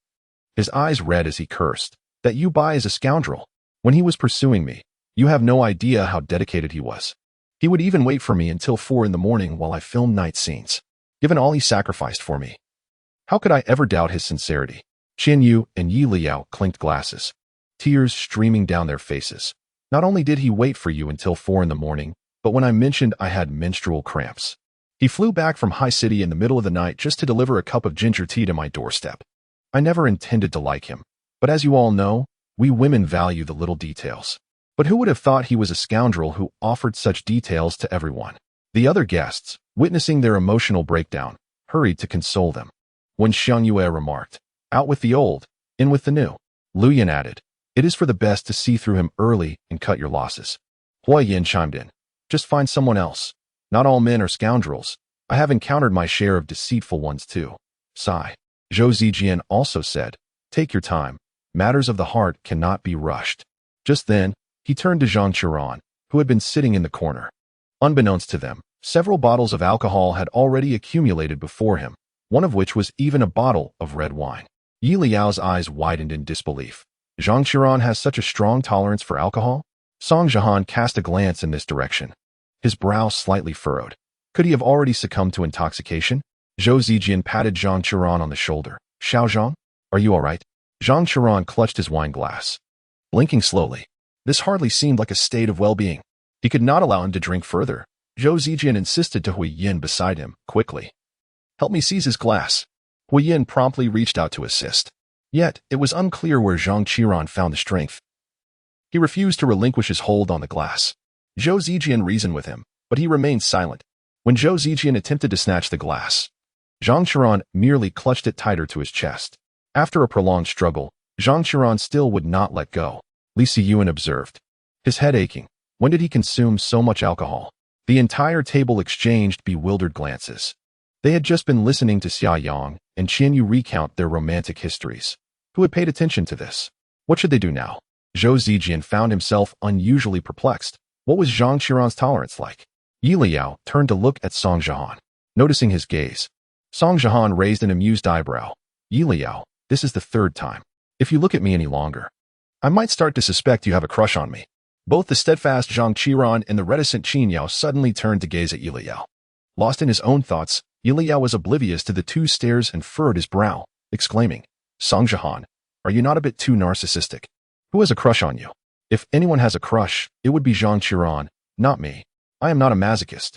His eyes red as he cursed. That you buy is a scoundrel. When he was pursuing me, you have no idea how dedicated he was. He would even wait for me until 4 in the morning while I filmed night scenes. Given all he sacrificed for me, how could I ever doubt his sincerity? Qian Yu and Yi Leyao clinked glasses, tears streaming down their faces. Not only did he wait for you until 4 in the morning, but when I mentioned I had menstrual cramps, he flew back from High City in the middle of the night just to deliver a cup of ginger tea to my doorstep. I never intended to like him, but as you all know, we women value the little details. But who would have thought he was a scoundrel who offered such details to everyone? The other guests, witnessing their emotional breakdown, hurried to console them. When Xiang Yue remarked, out with the old, in with the new, Lu Yan added, it is for the best to see through him early and cut your losses. Hua Yin chimed in, just find someone else. Not all men are scoundrels. I have encountered my share of deceitful ones too. Sigh. Zhou Zijian also said, take your time. Matters of the heart cannot be rushed. Just then, he turned to Zhang Qiran, who had been sitting in the corner. Unbeknownst to them, several bottles of alcohol had already accumulated before him, one of which was even a bottle of red wine. Yi Liao's eyes widened in disbelief. Zhang Qiran has such a strong tolerance for alcohol? Song Jiahan cast a glance in this direction. His brow slightly furrowed. Could he have already succumbed to intoxication? Zhou Zijian patted Zhang Qiran on the shoulder. Xiao Zhang, are you all right? Zhang Qiran clutched his wine glass. Blinking slowly, this hardly seemed like a state of well-being. He could not allow him to drink further. Zhou Zijian insisted to Hui Yin beside him, quickly. Help me seize his glass. Hui Yin promptly reached out to assist. Yet, it was unclear where Zhang Qiran found the strength. He refused to relinquish his hold on the glass. Zhou Zijian reasoned with him, but he remained silent. When Zhou Zijian attempted to snatch the glass, Zhang Qiran merely clutched it tighter to his chest. After a prolonged struggle, Zhang Qiran still would not let go. Li Siyuan observed, his head aching. When did he consume so much alcohol? The entire table exchanged bewildered glances. They had just been listening to Xia Yang and Qian Yu recount their romantic histories. Who had paid attention to this? What should they do now? Zhou Zijian found himself unusually perplexed. What was Zhang Qiran's tolerance like? Yi Leyao turned to look at Song Jiahan. Noticing his gaze, Song Jiahan raised an amused eyebrow. Yi Leyao, this is the 3rd time. If you look at me any longer, I might start to suspect you have a crush on me. Both the steadfast Zhang Qiran and the reticent Qin Yao suddenly turned to gaze at Yi Leyao. Lost in his own thoughts, Yi Leyao was oblivious to the two stares and furrowed his brow, exclaiming, Song Jiahan, are you not a bit too narcissistic? Who has a crush on you? If anyone has a crush, it would be Zhang Qiran, not me. I am not a masochist.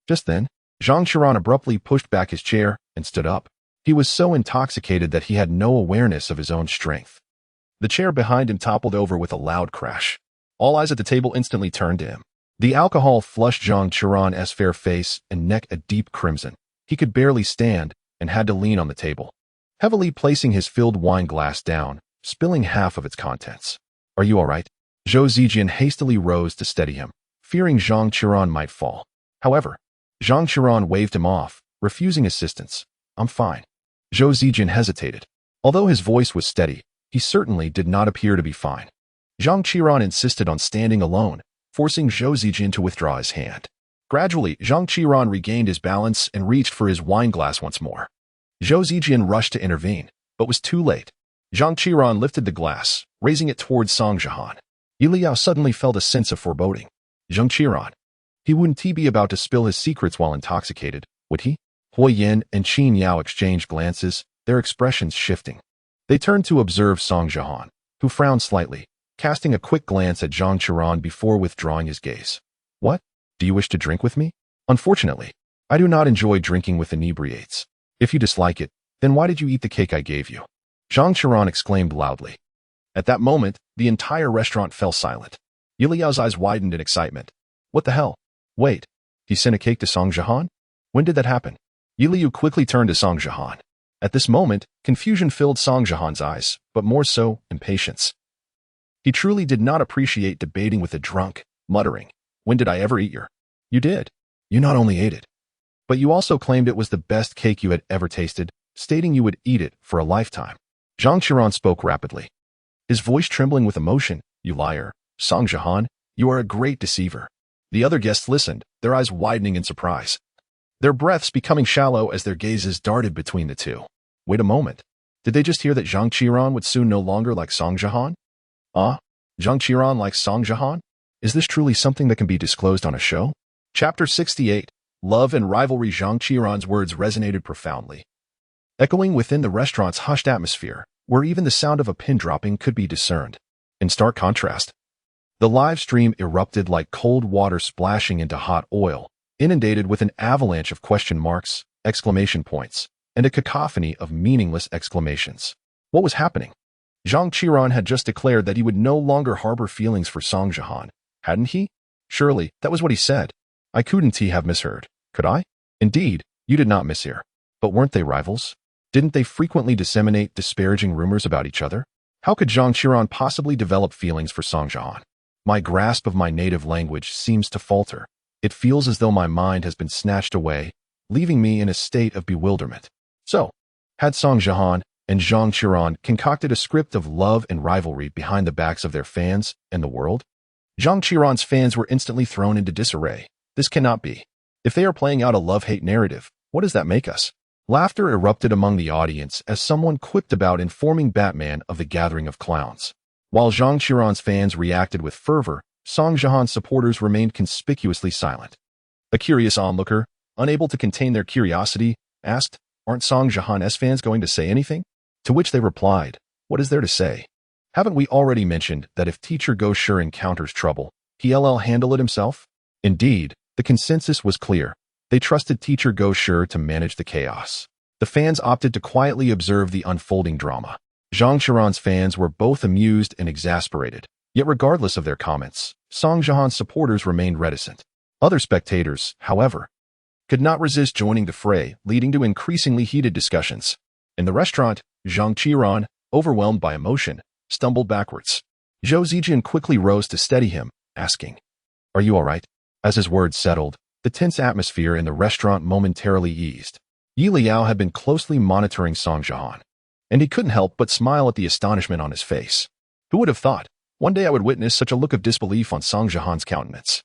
Just then, Zhang Qiran abruptly pushed back his chair and stood up. He was so intoxicated that he had no awareness of his own strength. The chair behind him toppled over with a loud crash. All eyes at the table instantly turned to him. The alcohol flushed Zhang Qiran's fair face and neck a deep crimson. He could barely stand and had to lean on the table, heavily placing his filled wine glass down, spilling half of its contents. Are you all right? Zhou Zijian hastily rose to steady him, fearing Zhang Qiran might fall. However, Zhang Qiran waved him off, refusing assistance. I'm fine. Zhou Zijin hesitated. Although his voice was steady, he certainly did not appear to be fine. Zhang Qiran insisted on standing alone, forcing Zhou Zijin to withdraw his hand. Gradually, Zhang Qiran regained his balance and reached for his wine glass once more. Zhou Zijin rushed to intervene, but was too late. Zhang Qiran lifted the glass, raising it towards Song Jihan. Leyao suddenly felt a sense of foreboding. Zhang Qiran. He wouldn't he be about to spill his secrets while intoxicated, would he? Huoyan and Qin Yao exchanged glances, their expressions shifting. They turned to observe Song Jihan, who frowned slightly, casting a quick glance at Zhang Qiran before withdrawing his gaze. What? Do you wish to drink with me? Unfortunately, I do not enjoy drinking with inebriates. If you dislike it, then why did you eat the cake I gave you? Zhang Qiran exclaimed loudly. At that moment, the entire restaurant fell silent. Liao's eyes widened in excitement. What the hell? Wait, he sent a cake to Song Jihan? When did that happen? Liu quickly turned to Song Jihan. At this moment, confusion filled Song Jihan's eyes, but more so, impatience. He truly did not appreciate debating with a drunk, muttering, when did I ever eat your? You did. You not only ate it, but you also claimed it was the best cake you had ever tasted, stating you would eat it for a lifetime. Zhang Qiran spoke rapidly, his voice trembling with emotion. You liar, Song Jihan, you are a great deceiver. The other guests listened, their eyes widening in surprise, their breaths becoming shallow as their gazes darted between the two. Wait a moment. Did they just hear that Zhang Qiran would soon no longer like Song Jihan? Zhang Qiran likes Song Jihan? Is this truly something that can be disclosed on a show? Chapter 68. Love and Rivalry. Zhang Qiran's words resonated profoundly, echoing within the restaurant's hushed atmosphere, where even the sound of a pin dropping could be discerned. In stark contrast, the live stream erupted like cold water splashing into hot oil, inundated with an avalanche of question marks, exclamation points, and a cacophony of meaningless exclamations. What was happening? Zhang Qiran had just declared that he would no longer harbor feelings for Song Jihan, hadn't he? Surely, that was what he said. I couldn't have misheard, could I? Indeed, you did not mishear. But weren't they rivals? Didn't they frequently disseminate disparaging rumors about each other? How could Zhang Qiran possibly develop feelings for Song Jihan? My grasp of my native language seems to falter. It feels as though my mind has been snatched away, leaving me in a state of bewilderment. So, had Song Jihan and Zhang Qiran concocted a script of love and rivalry behind the backs of their fans and the world? Zhang Qiran's fans were instantly thrown into disarray. This cannot be. If they are playing out a love-hate narrative, what does that make us? Laughter erupted among the audience as someone quipped about informing Batman of the gathering of clowns. While Zhang Qiran's fans reacted with fervor, Song Jihan's supporters remained conspicuously silent. A curious onlooker, unable to contain their curiosity, asked, aren't Song Jihan's fans going to say anything? To which they replied, what is there to say? Haven't we already mentioned that if teacher Go Shi encounters trouble, he'll handle it himself? Indeed, the consensus was clear. They trusted teacher Go Shi to manage the chaos. The fans opted to quietly observe the unfolding drama. Zhang Qiran's fans were both amused and exasperated. Yet regardless of their comments, Song Jihan's supporters remained reticent. Other spectators, however, could not resist joining the fray, leading to increasingly heated discussions. In the restaurant, Zhang Qiran, overwhelmed by emotion, stumbled backwards. Zhou Zijin quickly rose to steady him, asking, are you all right? As his words settled, the tense atmosphere in the restaurant momentarily eased. Leyao had been closely monitoring Song Jihan, and he couldn't help but smile at the astonishment on his face. Who would have thought? One day I would witness such a look of disbelief on Song Jihan's countenance.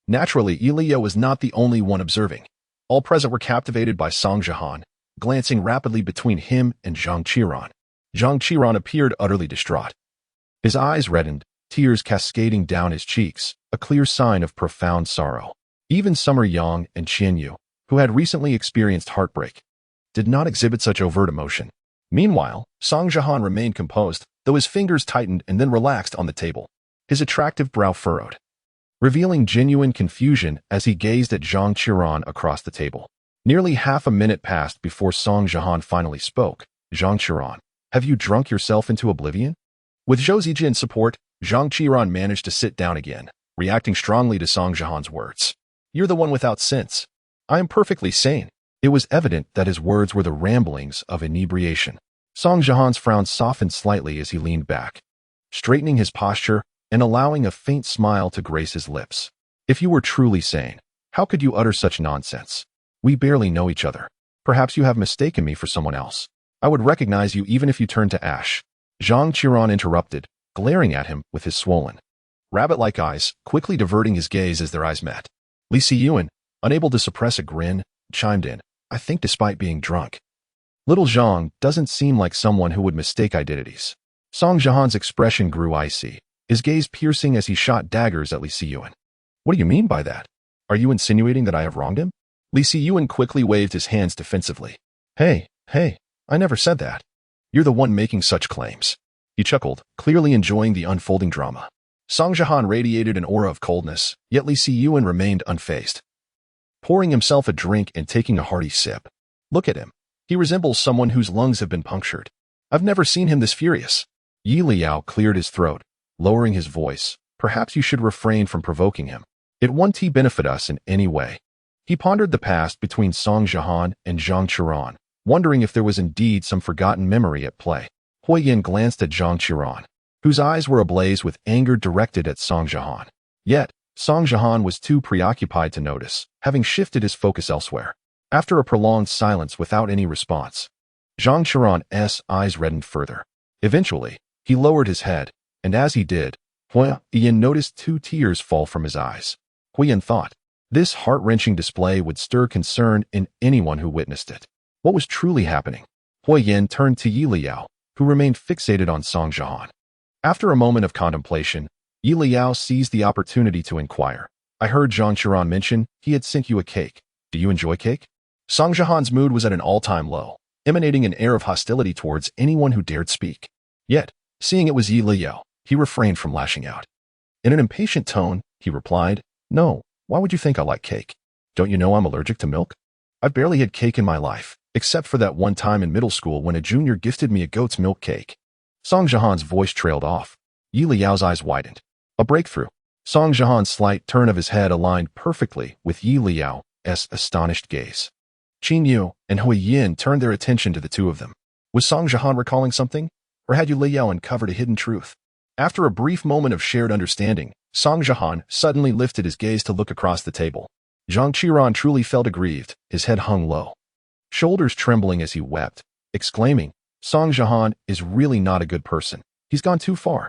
Naturally, Leyao was not the only one observing. All present were captivated by Song Jihan, glancing rapidly between him and Zhang Qiran. Zhang Qiran appeared utterly distraught. His eyes reddened, tears cascading down his cheeks, a clear sign of profound sorrow. Even Summer Yang and Qian Yu, who had recently experienced heartbreak, did not exhibit such overt emotion. Meanwhile, Song Jihan remained composed, though his fingers tightened and then relaxed on the table. His attractive brow furrowed, revealing genuine confusion as he gazed at Zhang Qiran across the table. Nearly half a minute passed before Song Jihan finally spoke. Zhang Qiran, have you drunk yourself into oblivion? With Zhou Zijin's support, Zhang Qiran managed to sit down again, reacting strongly to Song Jihan's words. You're the one without sense. I am perfectly sane. It was evident that his words were the ramblings of inebriation. Song Jihan's frown softened slightly as he leaned back, straightening his posture and allowing a faint smile to grace his lips. If you were truly sane, How could you utter such nonsense? We barely know each other. Perhaps you have mistaken me for someone else. I would recognize you even if you turned to ash. Zhang Qiran interrupted, glaring at him with his swollen, rabbit-like eyes, quickly diverting his gaze as their eyes met. Li Siyuan, unable to suppress a grin, chimed in, I think despite being drunk. Little Zhang doesn't seem like someone who would mistake identities. Song Jihan's expression grew icy, his gaze piercing as he shot daggers at Li Siyuan. What do you mean by that? Are you insinuating that I have wronged him? Li Siyuan quickly waved his hands defensively. Hey, I never said that. You're the one making such claims. He chuckled, clearly enjoying the unfolding drama. Song Jihan radiated an aura of coldness, yet Li Siyuan remained unfazed. Pouring himself a drink and taking a hearty sip. Look at him. He resembles someone whose lungs have been punctured. I've never seen him this furious. Yi Leyao cleared his throat, lowering his voice. Perhaps you should refrain from provoking him. It won't benefit us in any way. He pondered the past between Song Jihan and Zhang Qiran, wondering if there was indeed some forgotten memory at play. Huoyan glanced at Zhang Qiran, whose eyes were ablaze with anger directed at Song Jihan. Yet, Song Jihan was too preoccupied to notice, having shifted his focus elsewhere. After a prolonged silence without any response, Zhang Qiran's eyes reddened further. Eventually, he lowered his head, and as he did, Huoyan noticed 2 tears fall from his eyes. Huoyan thought, this heart-wrenching display would stir concern in anyone who witnessed it. What was truly happening? Huoyan turned to Yi Leyao, who remained fixated on Song Jihan. After a moment of contemplation, Yi Leyao seized the opportunity to inquire. I heard Zhang Qiran mention he had sent you a cake. Do you enjoy cake? Song Jihan's mood was at an all-time low, emanating an air of hostility towards anyone who dared speak. Yet, seeing it was Yi Leyao, he refrained from lashing out. In an impatient tone, he replied, No, why would you think I like cake? Don't you know I'm allergic to milk? I've barely had cake in my life, except for that one time in middle school when a junior gifted me a goat's milk cake. Song Jihan's voice trailed off. Yi Liao's eyes widened. A breakthrough. Song Jihan's slight turn of his head aligned perfectly with Yi Liao's astonished gaze. Qin Yu and Huoyan turned their attention to the two of them. Was Song Jihan recalling something? Or had Yu Leyao uncovered a hidden truth? After a brief moment of shared understanding, Song Jihan suddenly lifted his gaze to look across the table. Zhang Qiran truly felt aggrieved, his head hung low, shoulders trembling as he wept, exclaiming, Song Jihan is really not a good person. He's gone too far.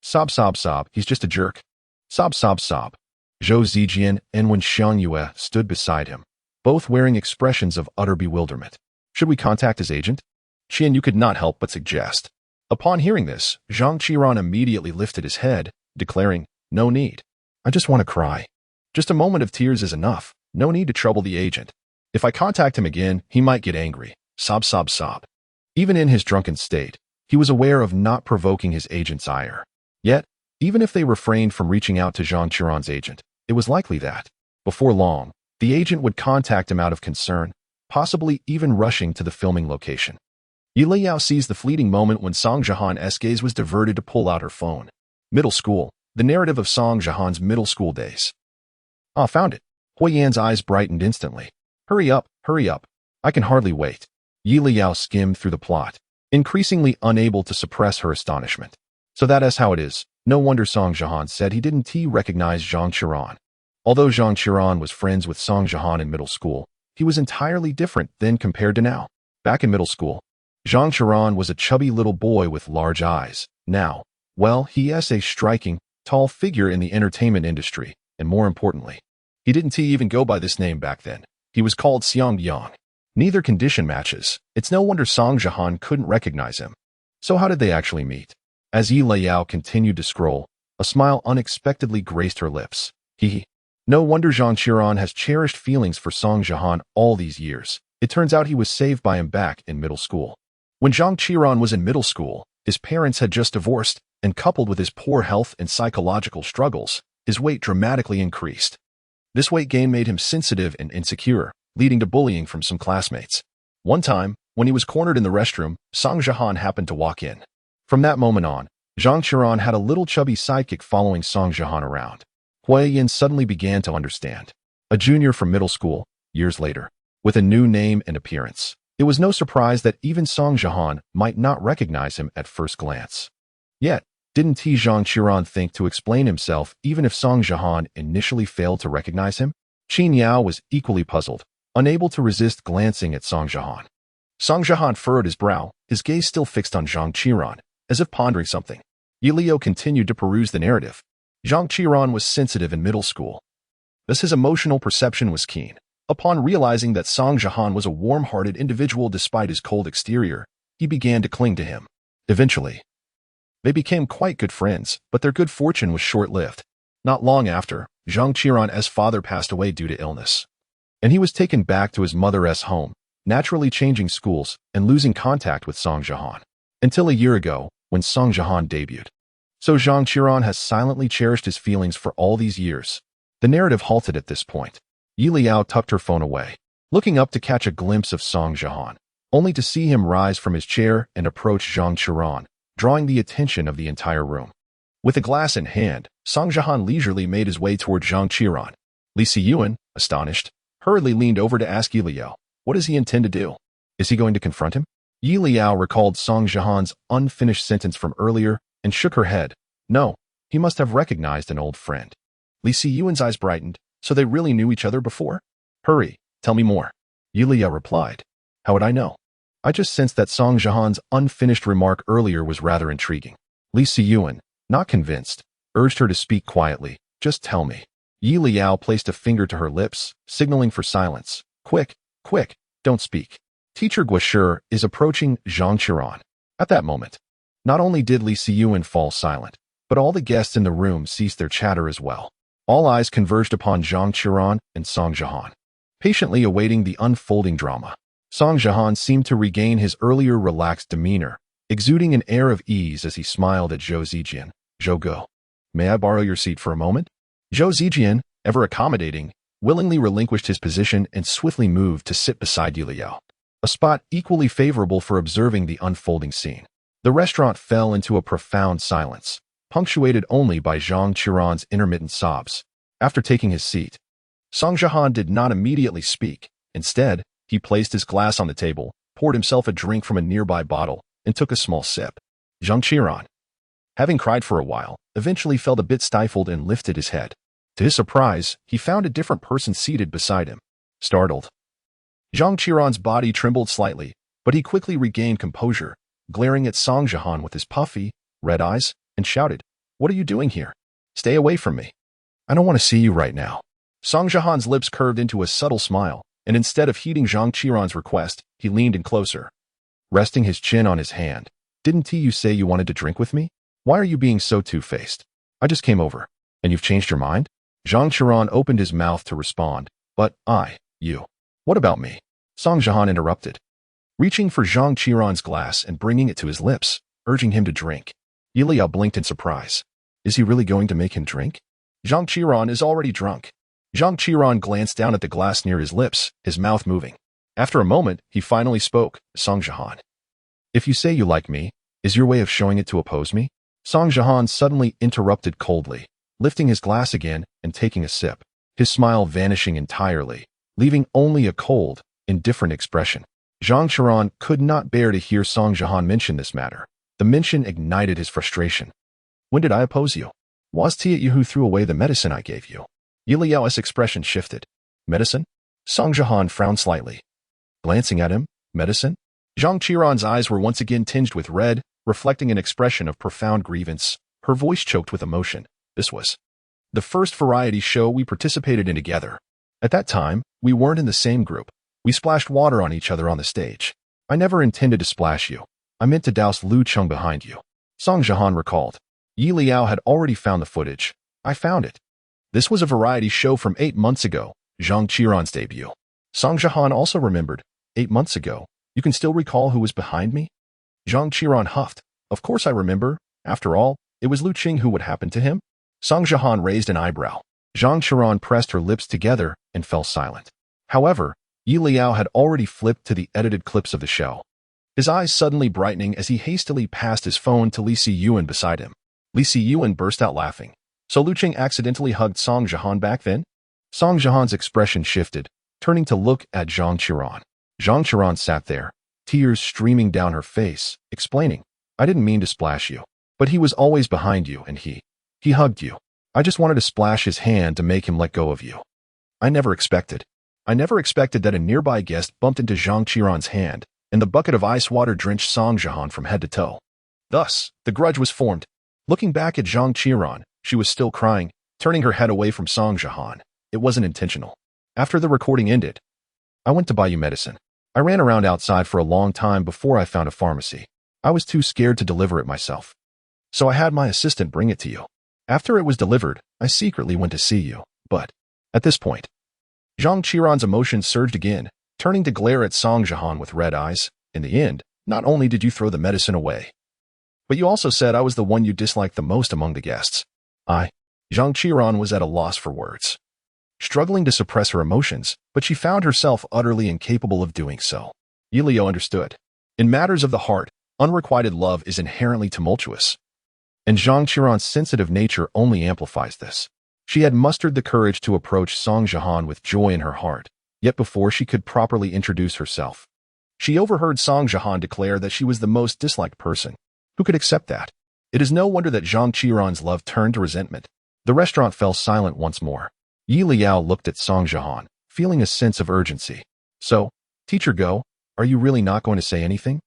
Sob, he's just a jerk. Sob. Zhou Zijian and Wen Xiangyue stood beside him, both wearing expressions of utter bewilderment. Should we contact his agent? Qian Yu could not help but suggest. Upon hearing this, Zhang Qiran immediately lifted his head, declaring, No need. I just want to cry. Just a moment of tears is enough. No need to trouble the agent. If I contact him again, he might get angry. Sob. Even in his drunken state, he was aware of not provoking his agent's ire. Yet, even if they refrained from reaching out to Zhang Qiran's agent, it was likely that, before long, the agent would contact him out of concern, possibly even rushing to the filming location. Yi Leyao seized the fleeting moment when Song Jihan's gaze was diverted to pull out her phone. Middle school, the narrative of Song Jihan's middle school days. Found it. Huoyan's eyes brightened instantly. Hurry up. I can hardly wait. Yi Leyao skimmed through the plot, increasingly unable to suppress her astonishment. So that is how it is. No wonder Song Jihan said he didn't recognize Zhang Qiran. Although Zhang Qiran was friends with Song Jihan in middle school, he was entirely different then compared to now. Back in middle school, Zhang Qiran was a chubby little boy with large eyes. Now, well, he is a striking, tall figure in the entertainment industry, and more importantly, he didn't even go by this name back then. He was called Xiang Yang. Neither condition matches. It's no wonder Song Jihan couldn't recognize him. So how did they actually meet? As Yi Leyao continued to scroll, a smile unexpectedly graced her lips. No wonder Zhang Qiran has cherished feelings for Song Jihan all these years. It turns out he was saved by him back in middle school. When Zhang Qiran was in middle school, his parents had just divorced, and coupled with his poor health and psychological struggles, his weight dramatically increased. This weight gain made him sensitive and insecure, leading to bullying from some classmates. One time, when he was cornered in the restroom, Song Jihan happened to walk in. From that moment on, Zhang Qiran had a little chubby sidekick following Song Jihan around. Huoyan suddenly began to understand. A junior from middle school, years later, with a new name and appearance. It was no surprise that even Song Jihan might not recognize him at first glance. Yet, didn't Zhang Qiran think to explain himself even if Song Jihan initially failed to recognize him? Qin Yao was equally puzzled, unable to resist glancing at Song Jiahan. Song Jiahan furrowed his brow, his gaze still fixed on Zhang Qiran, as if pondering something. Leyao continued to peruse the narrative. Zhang Qiran was sensitive in middle school. Thus his emotional perception was keen. Upon realizing that Song Jiahan was a warm-hearted individual despite his cold exterior, he began to cling to him. Eventually, they became quite good friends, but their good fortune was short-lived. Not long after, Zhang Qiran's father passed away due to illness, and he was taken back to his mother's home, naturally changing schools and losing contact with Song Jiahan, until a year ago, when Song Jiahan debuted. So Zhang Qiran has silently cherished his feelings for all these years. The narrative halted at this point. Leyao tucked her phone away, looking up to catch a glimpse of Song Jiahan, only to see him rise from his chair and approach Zhang Qiran, drawing the attention of the entire room. With a glass in hand, Song Jiahan leisurely made his way toward Zhang Qiran. Li Siyuan, astonished, hurriedly leaned over to ask Leyao, what does he intend to do? Is he going to confront him? Leyao recalled Song Jiahan's unfinished sentence from earlier and shook her head. No, he must have recognized an old friend. Li Siyuan's eyes brightened. So they really knew each other before? Hurry, tell me more. Leyao replied. How would I know? I just sensed that Song Jiahan's unfinished remark earlier was rather intriguing. Li Siyuan, not convinced, urged her to speak quietly. Just tell me. Leyao placed a finger to her lips, signaling for silence. Quick, don't speak. Teacher Guoshi is approaching Zhang Qiran. At that moment, not only did Li Siyuan fall silent, but all the guests in the room ceased their chatter as well. All eyes converged upon Zhang Qiran and Song Jiahan, patiently awaiting the unfolding drama. Song Jiahan seemed to regain his earlier relaxed demeanor, exuding an air of ease as he smiled at Zhou Zijian. Zhou Go, may I borrow your seat for a moment? Zhou Zijian, ever accommodating, willingly relinquished his position and swiftly moved to sit beside Leyao, a spot equally favorable for observing the unfolding scene. The restaurant fell into a profound silence, punctuated only by Zhang Qiran's intermittent sobs. After taking his seat, Song Jiahan did not immediately speak. Instead, he placed his glass on the table, poured himself a drink from a nearby bottle, and took a small sip. Zhang Qiran, having cried for a while, eventually felt a bit stifled and lifted his head. To his surprise, he found a different person seated beside him. Startled, Zhang Qiran's body trembled slightly, but he quickly regained composure, glaring at Song Jiahan with his puffy, red eyes, and shouted, What are you doing here? Stay away from me. I don't want to see you right now. Song Jiahan's lips curved into a subtle smile, and instead of heeding Zhang Qiran's request, he leaned in closer, resting his chin on his hand. Didn't you say you wanted to drink with me? Why are you being so two-faced? I just came over, and you've changed your mind? Zhang Qiran opened his mouth to respond, but you. What about me? Song Jiahan interrupted, reaching for Zhang Qiran's glass and bringing it to his lips, urging him to drink. Leyao blinked in surprise. Is he really going to make him drink? Zhang Qiran is already drunk. Zhang Qiran glanced down at the glass near his lips, his mouth moving. After a moment, he finally spoke. Song Jiahan, if you say you like me, is your way of showing it to oppose me? Song Jiahan suddenly interrupted coldly, lifting his glass again and taking a sip, his smile vanishing entirely, leaving only a cold, indifferent expression. Zhang Qiran could not bear to hear Song Jiahan mention this matter. The mention ignited his frustration. When did I oppose you? Was it you who threw away the medicine I gave you? Leyao's expression shifted. Medicine? Song Jiahan frowned slightly. Glancing at him, medicine? Zhang Qiran's eyes were once again tinged with red, reflecting an expression of profound grievance. Her voice choked with emotion. This was the first variety show we participated in together. At that time, we weren't in the same group. We splashed water on each other on the stage. I never intended to splash you. I meant to douse Lu Cheng behind you. Song Jiahan recalled. Leyao had already found the footage. I found it. This was a variety show from 8 months ago, Zhang Qiran's debut. Song Jiahan also remembered. 8 months ago. You can still recall who was behind me? Zhang Qiran huffed. Of course I remember. After all, it was Lu Cheng who would happen to him. Song Jiahan raised an eyebrow. Zhang Qiran pressed her lips together and fell silent. However, Leyao had already flipped to the edited clips of the show, his eyes suddenly brightening as he hastily passed his phone to Li Siyuan beside him. Li Siyuan burst out laughing. So Lu Cheng accidentally hugged Song Jiahan back then? Song Jiahan's expression shifted, turning to look at Zhang Qiran. Zhang Qiran sat there, tears streaming down her face, explaining, I didn't mean to splash you, but he was always behind you and he hugged you. I just wanted to splash his hand to make him let go of you. I never expected. I never expected that a nearby guest bumped into Zhang Qiran's hand, and the bucket of ice water drenched Song Jihan from head to toe. Thus, the grudge was formed. Looking back at Zhang Qiran, she was still crying, turning her head away from Song Jihan. It wasn't intentional. After the recording ended, I went to buy you medicine. I ran around outside for a long time before I found a pharmacy. I was too scared to deliver it myself. So I had my assistant bring it to you. After it was delivered, I secretly went to see you. But, at this point, Zhang Qiran's emotions surged again, turning to glare at Song Jihan with red eyes. In the end, not only did you throw the medicine away, but you also said I was the one you disliked the most among the guests. Zhang Qiran was at a loss for words, struggling to suppress her emotions, but she found herself utterly incapable of doing so. Leyao understood. In matters of the heart, unrequited love is inherently tumultuous, and Zhang Qiran's sensitive nature only amplifies this. She had mustered the courage to approach Song Jihan with joy in her heart, yet before she could properly introduce herself, she overheard Song Jihan declare that she was the most disliked person. Who could accept that? It is no wonder that Zhang Qiran's love turned to resentment. The restaurant fell silent once more. Leyao looked at Song Jihan, feeling a sense of urgency. So, teacher Go, are you really not going to say anything?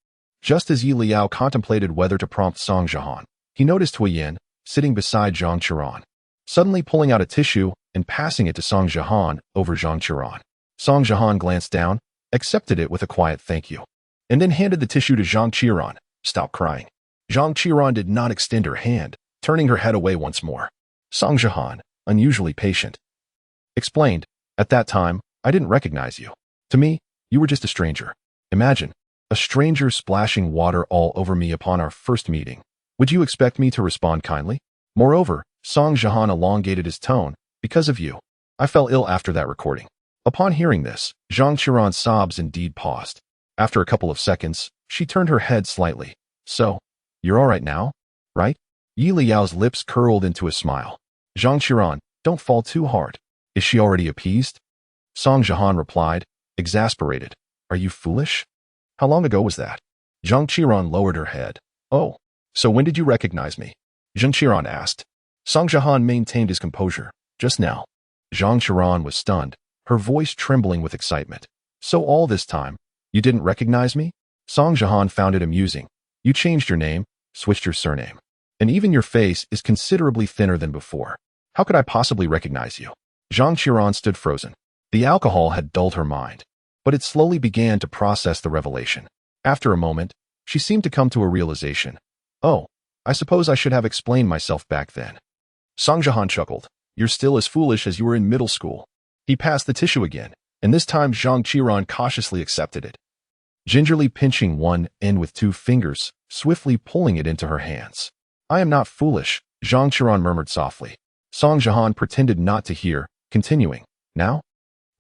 Just as Leyao contemplated whether to prompt Song Jihan, he noticed Huoyan, sitting beside Zhang Qiran, suddenly pulling out a tissue and passing it to Song Jihan over Zhang Qiran. Song Jihan glanced down, accepted it with a quiet thank you, and then handed the tissue to Zhang Qiran. Stop crying. Zhang Qiran did not extend her hand, turning her head away once more. Song Jihan, unusually patient, explained, at that time, I didn't recognize you. To me, you were just a stranger. Imagine, a stranger splashing water all over me upon our first meeting. Would you expect me to respond kindly? Moreover, Song Jihan elongated his tone, because of you. I fell ill after that recording. Upon hearing this, Zhang Qiran's sobs indeed paused. After a couple of seconds, she turned her head slightly. So, you're all right now, right? Liao's lips curled into a smile. Zhang Qiran, don't fall too hard. Is she already appeased? Song Jihan replied, exasperated. Are you foolish? How long ago was that? Zhang Qiran lowered her head. Oh, so when did you recognize me? Zhang Qiran asked. Song Jihan maintained his composure. Just now. Zhang Qiran was stunned, her voice trembling with excitement. So all this time, you didn't recognize me? Song Jihan found it amusing. You changed your name, switched your surname, and even your face is considerably thinner than before. How could I possibly recognize you? Zhang Qiran stood frozen. The alcohol had dulled her mind, but it slowly began to process the revelation. After a moment, she seemed to come to a realization. Oh, I suppose I should have explained myself back then. Song Jihan chuckled. You're still as foolish as you were in middle school. He passed the tissue again, and this time Zhang Qiran cautiously accepted it, gingerly pinching one end with 2 fingers, swiftly pulling it into her hands. I am not foolish, Zhang Qiran murmured softly. Song Jihan pretended not to hear, continuing. Now,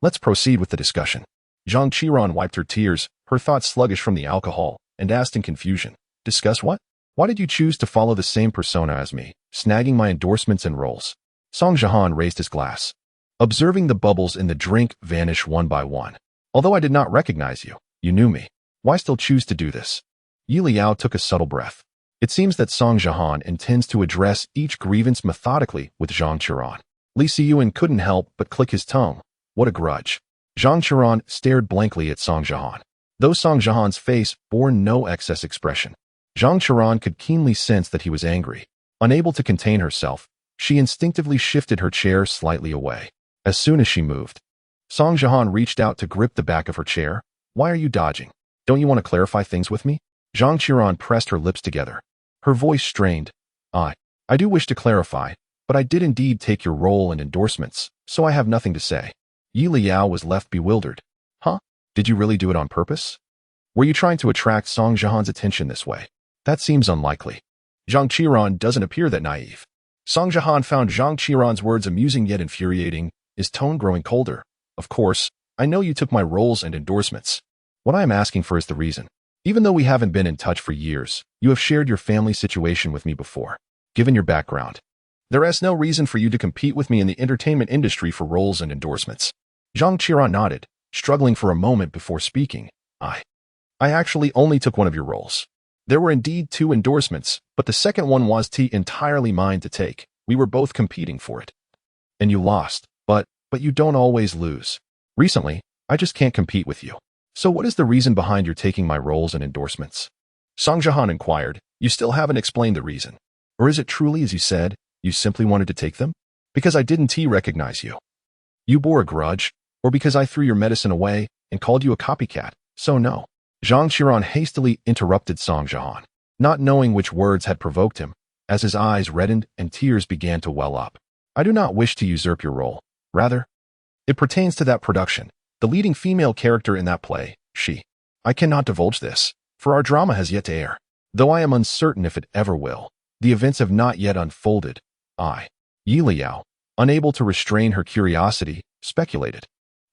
let's proceed with the discussion. Zhang Qiran wiped her tears, her thoughts sluggish from the alcohol, and asked in confusion. Discuss what? Why did you choose to follow the same persona as me, snagging my endorsements and roles? Song Jihan raised his glass, observing the bubbles in the drink vanish one by one. Although I did not recognize you, you knew me. Why still choose to do this? Leyao took a subtle breath. It seems that Song Jihan intends to address each grievance methodically with Zhang Qiran. Li Siyuan couldn't help but click his tongue. What a grudge. Zhang Qiran stared blankly at Song Jihan. Though Song Jihan's face bore no excess expression, Zhang Qiran could keenly sense that he was angry. Unable to contain herself, she instinctively shifted her chair slightly away. As soon as she moved, Song Jihan reached out to grip the back of her chair. Why are you dodging? Don't you want to clarify things with me? Zhang Qiran pressed her lips together. Her voice strained. I do wish to clarify, but I did indeed take your role and endorsements, so I have nothing to say. Leyao was left bewildered. Huh? Did you really do it on purpose? Were you trying to attract Song Jihan's attention this way? That seems unlikely. Zhang Qiran doesn't appear that naive. Song Jihan found Zhang Qiran's words amusing yet infuriating, his tone growing colder. Of course, I know you took my roles and endorsements. What I am asking for is the reason. Even though we haven't been in touch for years, you have shared your family situation with me before. Given your background, there is no reason for you to compete with me in the entertainment industry for roles and endorsements. Zhang Qiran nodded, struggling for a moment before speaking. I actually only took one of your roles. There were indeed 2 endorsements, but the second one was entirely mine to take. We were both competing for it. And you lost. But, but you don't always lose. Recently, I just can't compete with you. So what is the reason behind your taking my roles and endorsements? Song Jihan inquired. You still haven't explained the reason. Or is it truly, as you said, you simply wanted to take them? Because I didn't recognize you. You bore a grudge, or because I threw your medicine away and called you a copycat, so no. Zhang Qiran hastily interrupted Song Jihan, not knowing which words had provoked him, as his eyes reddened and tears began to well up. I do not wish to usurp your role. Rather, it pertains to that production, the leading female character in that play, she. I cannot divulge this, for our drama has yet to air. Though I am uncertain if it ever will, the events have not yet unfolded. Leyao, unable to restrain her curiosity, speculated.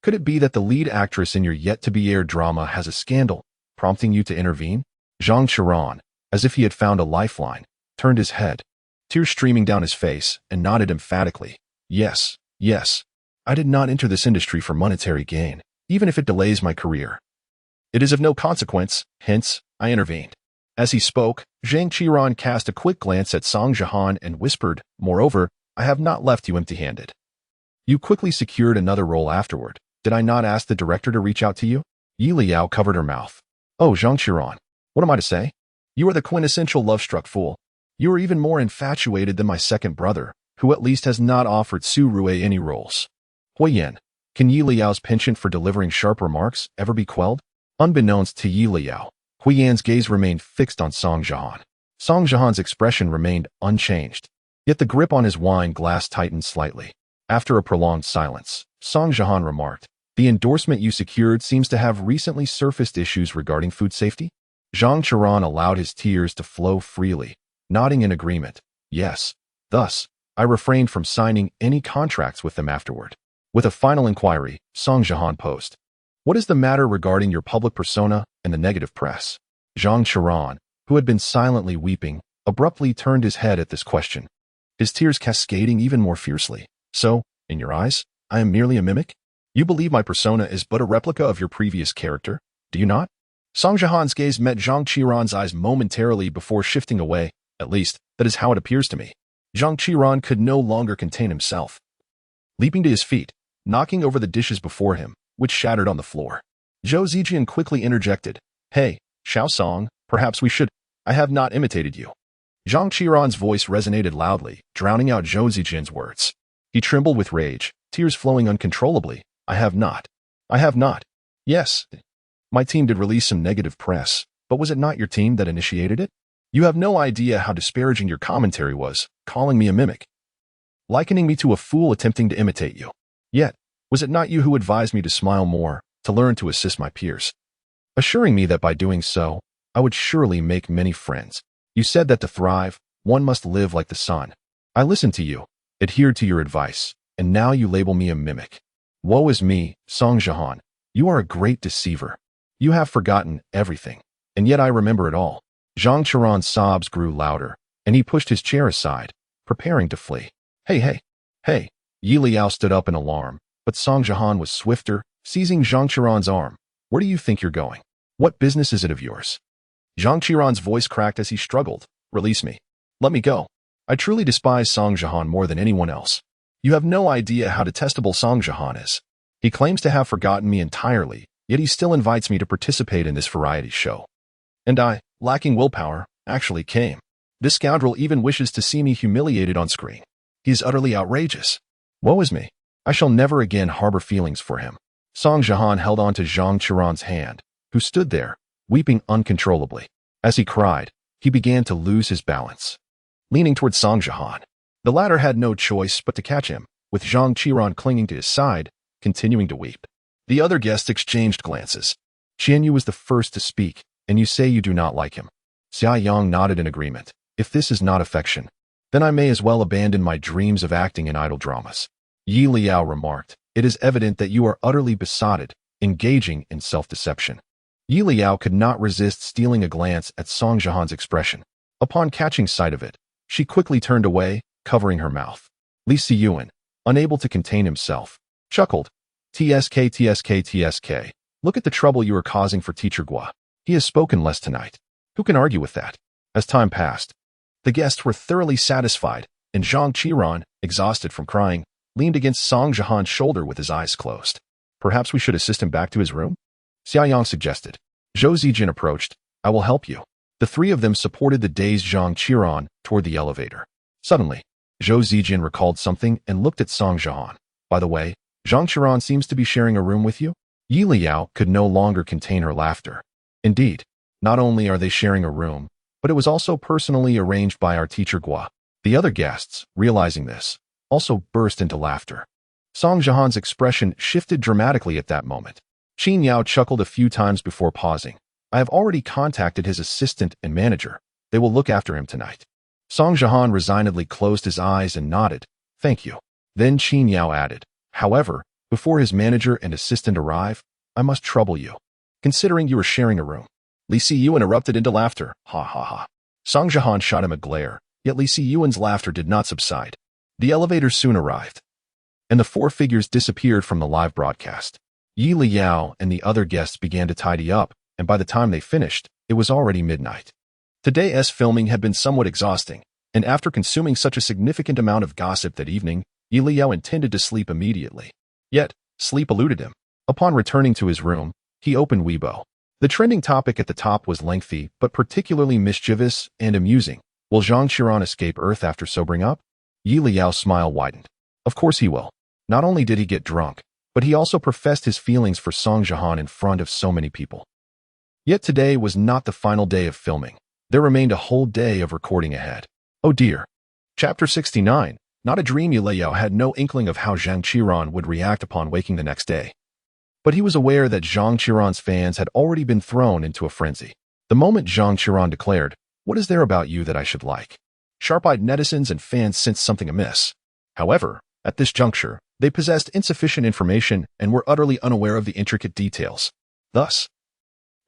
Could it be that the lead actress in your yet-to-be-aired drama has a scandal, prompting you to intervene? Zhang Qiran, as if he had found a lifeline, turned his head, tears streaming down his face, and nodded emphatically. Yes, yes. I did not enter this industry for monetary gain, even if it delays my career. It is of no consequence, hence, I intervened. As he spoke, Zhang Qiran cast a quick glance at Song Jihan and whispered, Moreover, I have not left you empty-handed. You quickly secured another role afterward. Did I not ask the director to reach out to you? Leyao covered her mouth. Oh, Zhang Qiran, what am I to say? You are the quintessential love-struck fool. You are even more infatuated than my second brother, who at least has not offered Su Rue any roles. Huoyan, can Liao's penchant for delivering sharp remarks ever be quelled? Unbeknownst to Liao, Huoyan's gaze remained fixed on Song Jihan. Song Jihan's expression remained unchanged, yet the grip on his wine glass tightened slightly. After a prolonged silence, Song Jihan remarked, The endorsement you secured seems to have recently surfaced issues regarding food safety? Zhang Qiran allowed his tears to flow freely, nodding in agreement. Yes. Thus, I refrained from signing any contracts with them afterward. With a final inquiry, Song Jihan posed. What is the matter regarding your public persona and the negative press? Zhang Qiran, who had been silently weeping, abruptly turned his head at this question, his tears cascading even more fiercely. So, in your eyes, I am merely a mimic? You believe my persona is but a replica of your previous character, do you not? Song Jihan's gaze met Zhang Qiran's eyes momentarily before shifting away. At least, that is how it appears to me. Zhang Qiran could no longer contain himself. Leaping to his feet, knocking over the dishes before him, which shattered on the floor. Zhou Zijian quickly interjected. Hey, Xiao Song, perhaps we should. I have not imitated you. Zhang Qiran's voice resonated loudly, drowning out Zhou Zijian's words. He trembled with rage, tears flowing uncontrollably. I have not. I have not. Yes. My team did release some negative press, but was it not your team that initiated it? You have no idea how disparaging your commentary was, calling me a mimic, likening me to a fool attempting to imitate you. Yet, was it not you who advised me to smile more, to learn to assist my peers, assuring me that by doing so, I would surely make many friends? You said that to thrive, one must live like the sun. I listened to you, adhered to your advice, and now you label me a mimic. Woe is me, Song Jihan. You are a great deceiver. You have forgotten everything, and yet I remember it all. Zhang Qiran's sobs grew louder, and he pushed his chair aside, preparing to flee. Hey. Leyao stood up in alarm, but Song Jihan was swifter, seizing Zhang Qiran's arm. Where do you think you're going? What business is it of yours? Zhang Qiran's voice cracked as he struggled. Release me. Let me go. I truly despise Song Jihan more than anyone else. You have no idea how detestable Song Jihan is. He claims to have forgotten me entirely, yet he still invites me to participate in this variety show. And I, lacking willpower, actually came. This scoundrel even wishes to see me humiliated on screen. He is utterly outrageous. Woe is me. I shall never again harbor feelings for him. Song Jihan held on to Zhang Qiran's hand, who stood there, weeping uncontrollably. As he cried, he began to lose his balance. Leaning towards Song Jihan, the latter had no choice but to catch him, with Zhang Qiran clinging to his side, continuing to weep. The other guests exchanged glances. Qianyu was the first to speak, and you say you do not like him. Xia Yang nodded in agreement. If this is not affection, then I may as well abandon my dreams of acting in idol dramas. Leyao remarked, it is evident that you are utterly besotted, engaging in self-deception. Leyao could not resist stealing a glance at Song Jihan's expression. Upon catching sight of it, she quickly turned away, covering her mouth. Li Siyuan, unable to contain himself, chuckled. TSK. Look at the trouble you are causing for Teacher Gua. He has spoken less tonight. Who can argue with that? As time passed, the guests were thoroughly satisfied, and Zhang Qiran, exhausted from crying, leaned against Song Jihan's shoulder with his eyes closed. Perhaps we should assist him back to his room? Xia Yang suggested. Zhou Zijin approached. I will help you. The three of them supported the dazed Zhang Qiran toward the elevator. Suddenly, Zhou Zijin recalled something and looked at Song Jihan. By the way, Zhang Qiran seems to be sharing a room with you? Yi Leyao could no longer contain her laughter. Indeed, not only are they sharing a room, but it was also personally arranged by our teacher Gua. The other guests, realizing this, also burst into laughter. Song Jihan's expression shifted dramatically at that moment. Qin Yao chuckled a few times before pausing. I have already contacted his assistant and manager. They will look after him tonight. Song Jihan resignedly closed his eyes and nodded. Thank you. Then Qin Yao added, however, before his manager and assistant arrive, I must trouble you. Considering you are sharing a room. Li Siyuan erupted into laughter. Ha ha ha. Song Jihan shot him a glare, yet Li Siyuan's laughter did not subside. The elevator soon arrived, and the four figures disappeared from the live broadcast. Yi Leyao and the other guests began to tidy up, and by the time they finished, it was already midnight. Today's filming had been somewhat exhausting, and after consuming such a significant amount of gossip that evening, Yi Leyao intended to sleep immediately. Yet, sleep eluded him. Upon returning to his room, he opened Weibo. The trending topic at the top was lengthy, but particularly mischievous and amusing. Will Zhang Qiran escape Earth after sobering up? Yi Liao's smile widened. Of course he will. Not only did he get drunk, but he also professed his feelings for Song Jihan in front of so many people. Yet today was not the final day of filming. There remained a whole day of recording ahead. Oh dear. Chapter 69. Not a dream. Leyao had no inkling of how Zhang Qiran would react upon waking the next day. But he was aware that Zhang Qiran's fans had already been thrown into a frenzy. The moment Zhang Qiran declared, "What is there about you that I should like?" Sharp-eyed netizens and fans sensed something amiss. However, at this juncture, they possessed insufficient information and were utterly unaware of the intricate details. Thus,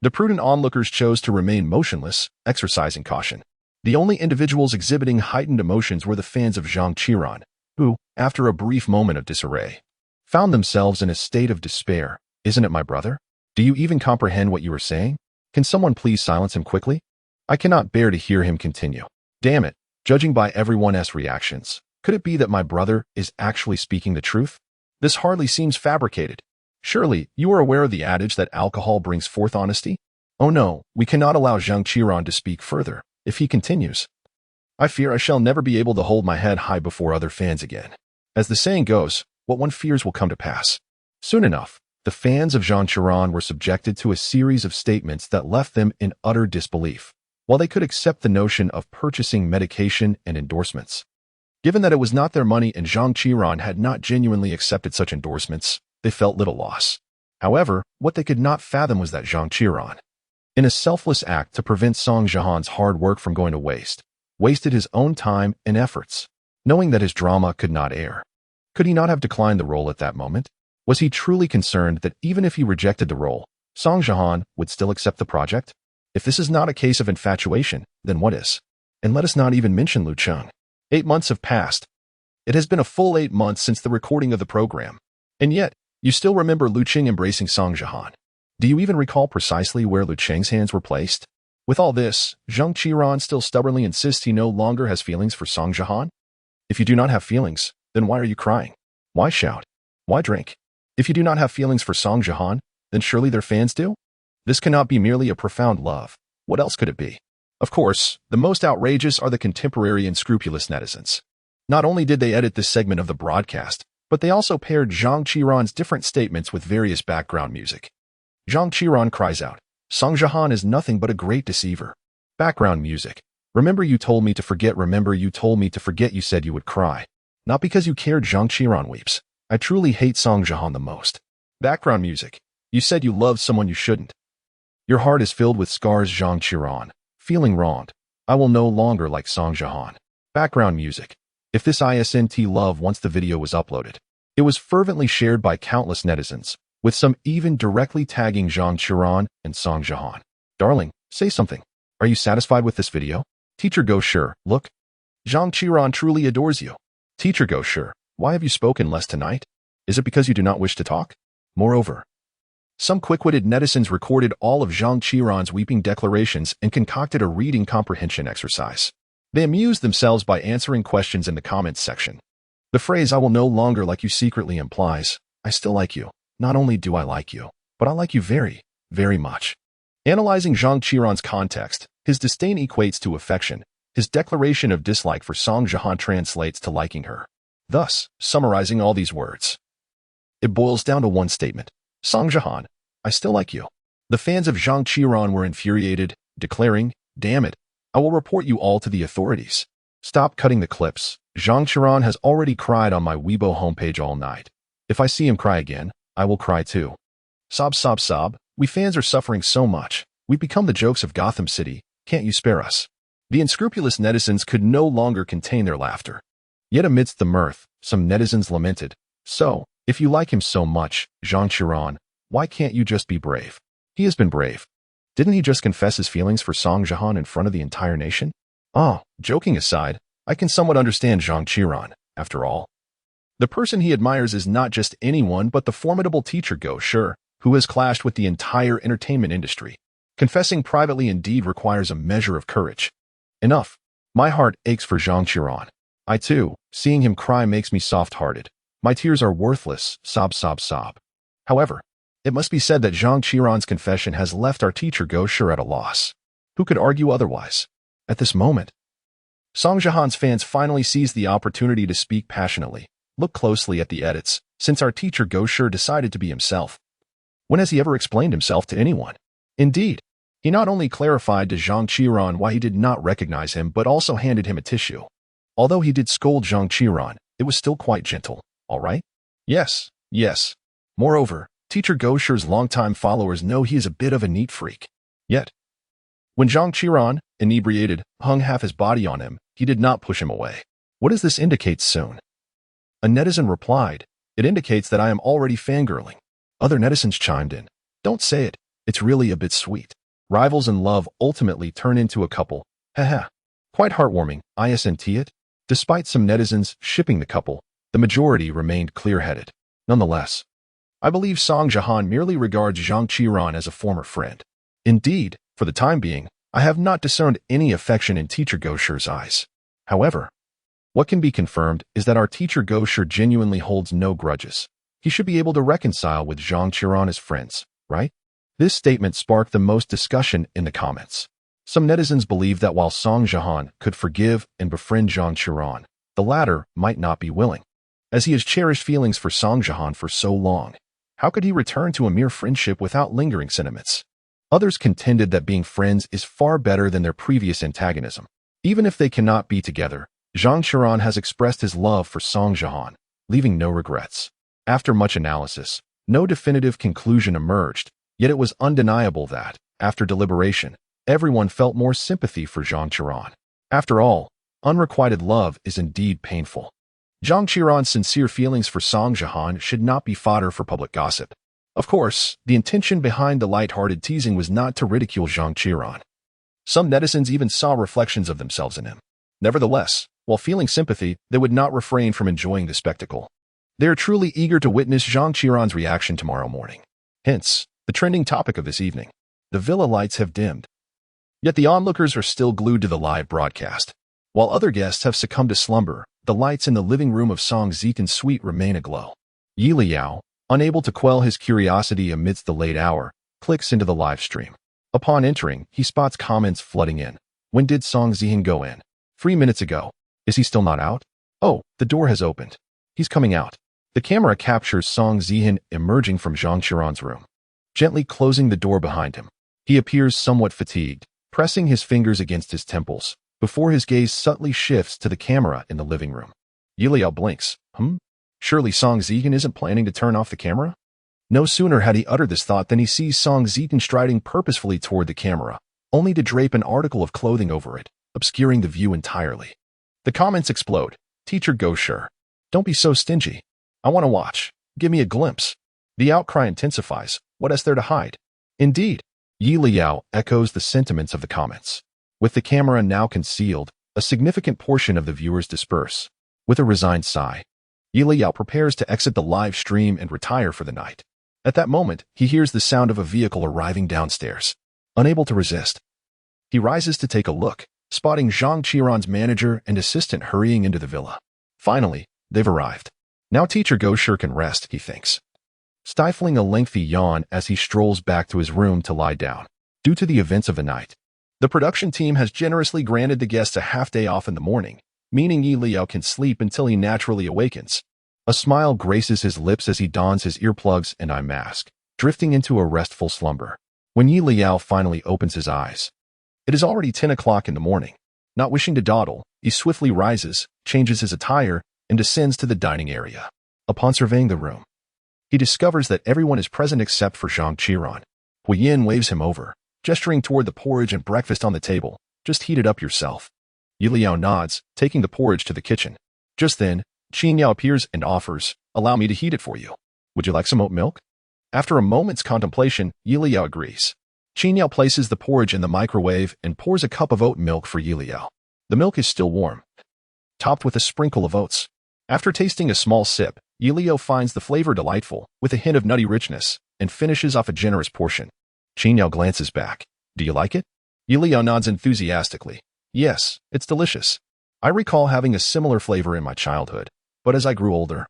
the prudent onlookers chose to remain motionless, exercising caution. The only individuals exhibiting heightened emotions were the fans of Zhang Qiran, who, after a brief moment of disarray, found themselves in a state of despair. Isn't it my brother? Do you even comprehend what you are saying? Can someone please silence him quickly? I cannot bear to hear him continue. Damn it, judging by everyone's reactions, could it be that my brother is actually speaking the truth? This hardly seems fabricated. Surely, you are aware of the adage that alcohol brings forth honesty? Oh no, we cannot allow Zhang Qiran to speak further. If he continues, I fear I shall never be able to hold my head high before other fans again. As the saying goes, what one fears will come to pass. Soon enough, the fans of Zhang Qiran were subjected to a series of statements that left them in utter disbelief, while they could accept the notion of purchasing medication and endorsements. Given that it was not their money and Zhang Qiran had not genuinely accepted such endorsements, they felt little loss. However, what they could not fathom was that Zhang Qiran, in a selfless act to prevent Song Jihan's hard work from going to waste, wasted his own time and efforts, knowing that his drama could not air. Could he not have declined the role at that moment? Was he truly concerned that even if he rejected the role, Song Jihan would still accept the project? If this is not a case of infatuation, then what is? And let us not even mention Lu Cheng. 8 months have passed. It has been a full 8 months since the recording of the program. And yet, you still remember Lu Cheng embracing Song Jihan. Do you even recall precisely where Lu Cheng's hands were placed? With all this, Zhang Qiran still stubbornly insists he no longer has feelings for Song Jihan? If you do not have feelings, then why are you crying? Why shout? Why drink? If you do not have feelings for Song Jihan, then surely their fans do? This cannot be merely a profound love. What else could it be? Of course, the most outrageous are the contemporary and scrupulous netizens. Not only did they edit this segment of the broadcast, but they also paired Zhang Qiran's different statements with various background music. Zhang Qiran cries out, Song Jihan is nothing but a great deceiver. Background music. Remember you told me to forget. Remember you told me to forget. You said you would cry. Not because you cared. Zhang Qiran weeps. I truly hate Song Jihan the most. Background music. You said you loved someone you shouldn't. Your heart is filled with scars. Zhang Qiran. Feeling wronged. I will no longer like Song Jihan. Background music. If this isn't love once the video was uploaded. It was fervently shared by countless netizens, with some even directly tagging Zhang Qiran and Song Jihan. Darling, say something. Are you satisfied with this video? Teacher Go sure, look. Zhang Qiran truly adores you. Teacher Go sure, why have you spoken less tonight? Is it because you do not wish to talk? Moreover, some quick-witted netizens recorded all of Zhang Qiran's weeping declarations and concocted a reading comprehension exercise. They amused themselves by answering questions in the comments section. The phrase "I will no longer like you" secretly implies, I still like you. Not only do I like you, but I like you very, very much. Analyzing Zhang Qiran's context, his disdain equates to affection. His declaration of dislike for Song Jihan translates to liking her. Thus, summarizing all these words, it boils down to one statement. Song Jihan, I still like you. The fans of Zhang Qiran were infuriated, declaring, damn it, I will report you all to the authorities. Stop cutting the clips. Zhang Qiran has already cried on my Weibo homepage all night. If I see him cry again, I will cry too. Sob, sob, sob. We fans are suffering so much. We've become the jokes of Gotham City. Can't you spare us? The unscrupulous netizens could no longer contain their laughter. Yet amidst the mirth, some netizens lamented, so, if you like him so much, Zhang Qiran, why can't you just be brave? He has been brave. Didn't he just confess his feelings for Song Jihan in front of the entire nation? Oh, joking aside, I can somewhat understand Zhang Qiran, after all. The person he admires is not just anyone but the formidable teacher Go Shi, who has clashed with the entire entertainment industry. Confessing privately indeed requires a measure of courage. Enough. My heart aches for Zhang Qiran. I too, seeing him cry makes me soft-hearted. My tears are worthless, sob, sob, sob. However, it must be said that Zhang Qiran's confession has left our teacher Go Shi at a loss. Who could argue otherwise? At this moment, Song Jihan's fans finally seized the opportunity to speak passionately. Look closely at the edits, since our teacher Go Shi decided to be himself. When has he ever explained himself to anyone? Indeed, he not only clarified to Zhang Qiran why he did not recognize him but also handed him a tissue. Although he did scold Zhang Qiran, it was still quite gentle, all right? Yes, yes. Moreover, teacher Go Shi's longtime followers know he is a bit of a neat freak. Yet, when Zhang Qiran, inebriated, hung half his body on him, he did not push him away. What does this indicate soon? A netizen replied, it indicates that I am already fangirling. Other netizens chimed in. Don't say it. It's really a bit sweet. Rivals in love ultimately turn into a couple. Haha. Quite heartwarming, isn't it? Despite some netizens shipping the couple, the majority remained clear-headed. Nonetheless, I believe Song Jihan merely regards Zhang Qiran as a former friend. Indeed, for the time being, I have not discerned any affection in teacher Go Shi's eyes. However, what can be confirmed is that our teacher Go Shi genuinely holds no grudges. He should be able to reconcile with Zhang Qiran as friends, right? This statement sparked the most discussion in the comments. Some netizens believe that while Song Jihan could forgive and befriend Zhang Qiran, the latter might not be willing. As he has cherished feelings for Song Jihan for so long, how could he return to a mere friendship without lingering sentiments? Others contended that being friends is far better than their previous antagonism. Even if they cannot be together, Zhang Qiran has expressed his love for Song Jihan, leaving no regrets. After much analysis, no definitive conclusion emerged, yet it was undeniable that, after deliberation, everyone felt more sympathy for Zhang Qiran. After all, unrequited love is indeed painful. Zhang Qiran's sincere feelings for Song Jihan should not be fodder for public gossip. Of course, the intention behind the light-hearted teasing was not to ridicule Zhang Qiran. Some netizens even saw reflections of themselves in him. Nevertheless, while feeling sympathy, they would not refrain from enjoying the spectacle. They are truly eager to witness Zhang Qiran's reaction tomorrow morning. Hence, the trending topic of this evening. The villa lights have dimmed. Yet the onlookers are still glued to the live broadcast. While other guests have succumbed to slumber, the lights in the living room of Song Zitan's suite remain aglow. Leyao, unable to quell his curiosity amidst the late hour, clicks into the live stream. Upon entering, he spots comments flooding in. When did Song Zihan go in? 3 minutes ago. Is he still not out? Oh, the door has opened. He's coming out. The camera captures Song Zihan emerging from Zhang Qiran's room, gently closing the door behind him. He appears somewhat fatigued, pressing his fingers against his temples, before his gaze subtly shifts to the camera in the living room. Leyao blinks. Surely Song Zihan isn't planning to turn off the camera? No sooner had he uttered this thought than he sees Song Zihan striding purposefully toward the camera, only to drape an article of clothing over it, obscuring the view entirely. The comments explode. Teacher Go Shi, don't be so stingy. I want to watch. Give me a glimpse. The outcry intensifies. What is there to hide? Indeed, Leyao echoes the sentiments of the comments. With the camera now concealed, a significant portion of the viewers disperse. With a resigned sigh, Leyao prepares to exit the live stream and retire for the night. At that moment, he hears the sound of a vehicle arriving downstairs. Unable to resist, he rises to take a look, spotting Zhang Qiran's manager and assistant hurrying into the villa. Finally, They've arrived. Now teacher Go sure can rest, he thinks, stifling a lengthy yawn as he strolls back to his room to lie down. Due to the events of the night, the production team has generously granted the guests a half-day off in the morning, meaning Leyao can sleep until he naturally awakens. A smile graces his lips as he dons his earplugs and eye mask, drifting into a restful slumber. When Leyao finally opens his eyes, it is already 10 o'clock in the morning. Not wishing to dawdle, he swiftly rises, changes his attire, and descends to the dining area. Upon surveying the room, he discovers that everyone is present except for Zhang Qiran. Huoyan waves him over, gesturing toward the porridge and breakfast on the table. Just heat it up yourself. Leyao nods, taking the porridge to the kitchen. Just then, Qin Yao appears and offers, allow me to heat it for you. Would you like some oat milk? After a moment's contemplation, Leyao agrees. Qin Yao places the porridge in the microwave and pours a cup of oat milk for Leyao. The milk is still warm, topped with a sprinkle of oats. After tasting a small sip, Leyao finds the flavor delightful, with a hint of nutty richness, and finishes off a generous portion. Qin Yao glances back. Do you like it? Leyao nods enthusiastically. Yes, it's delicious. I recall having a similar flavor in my childhood, but as I grew older,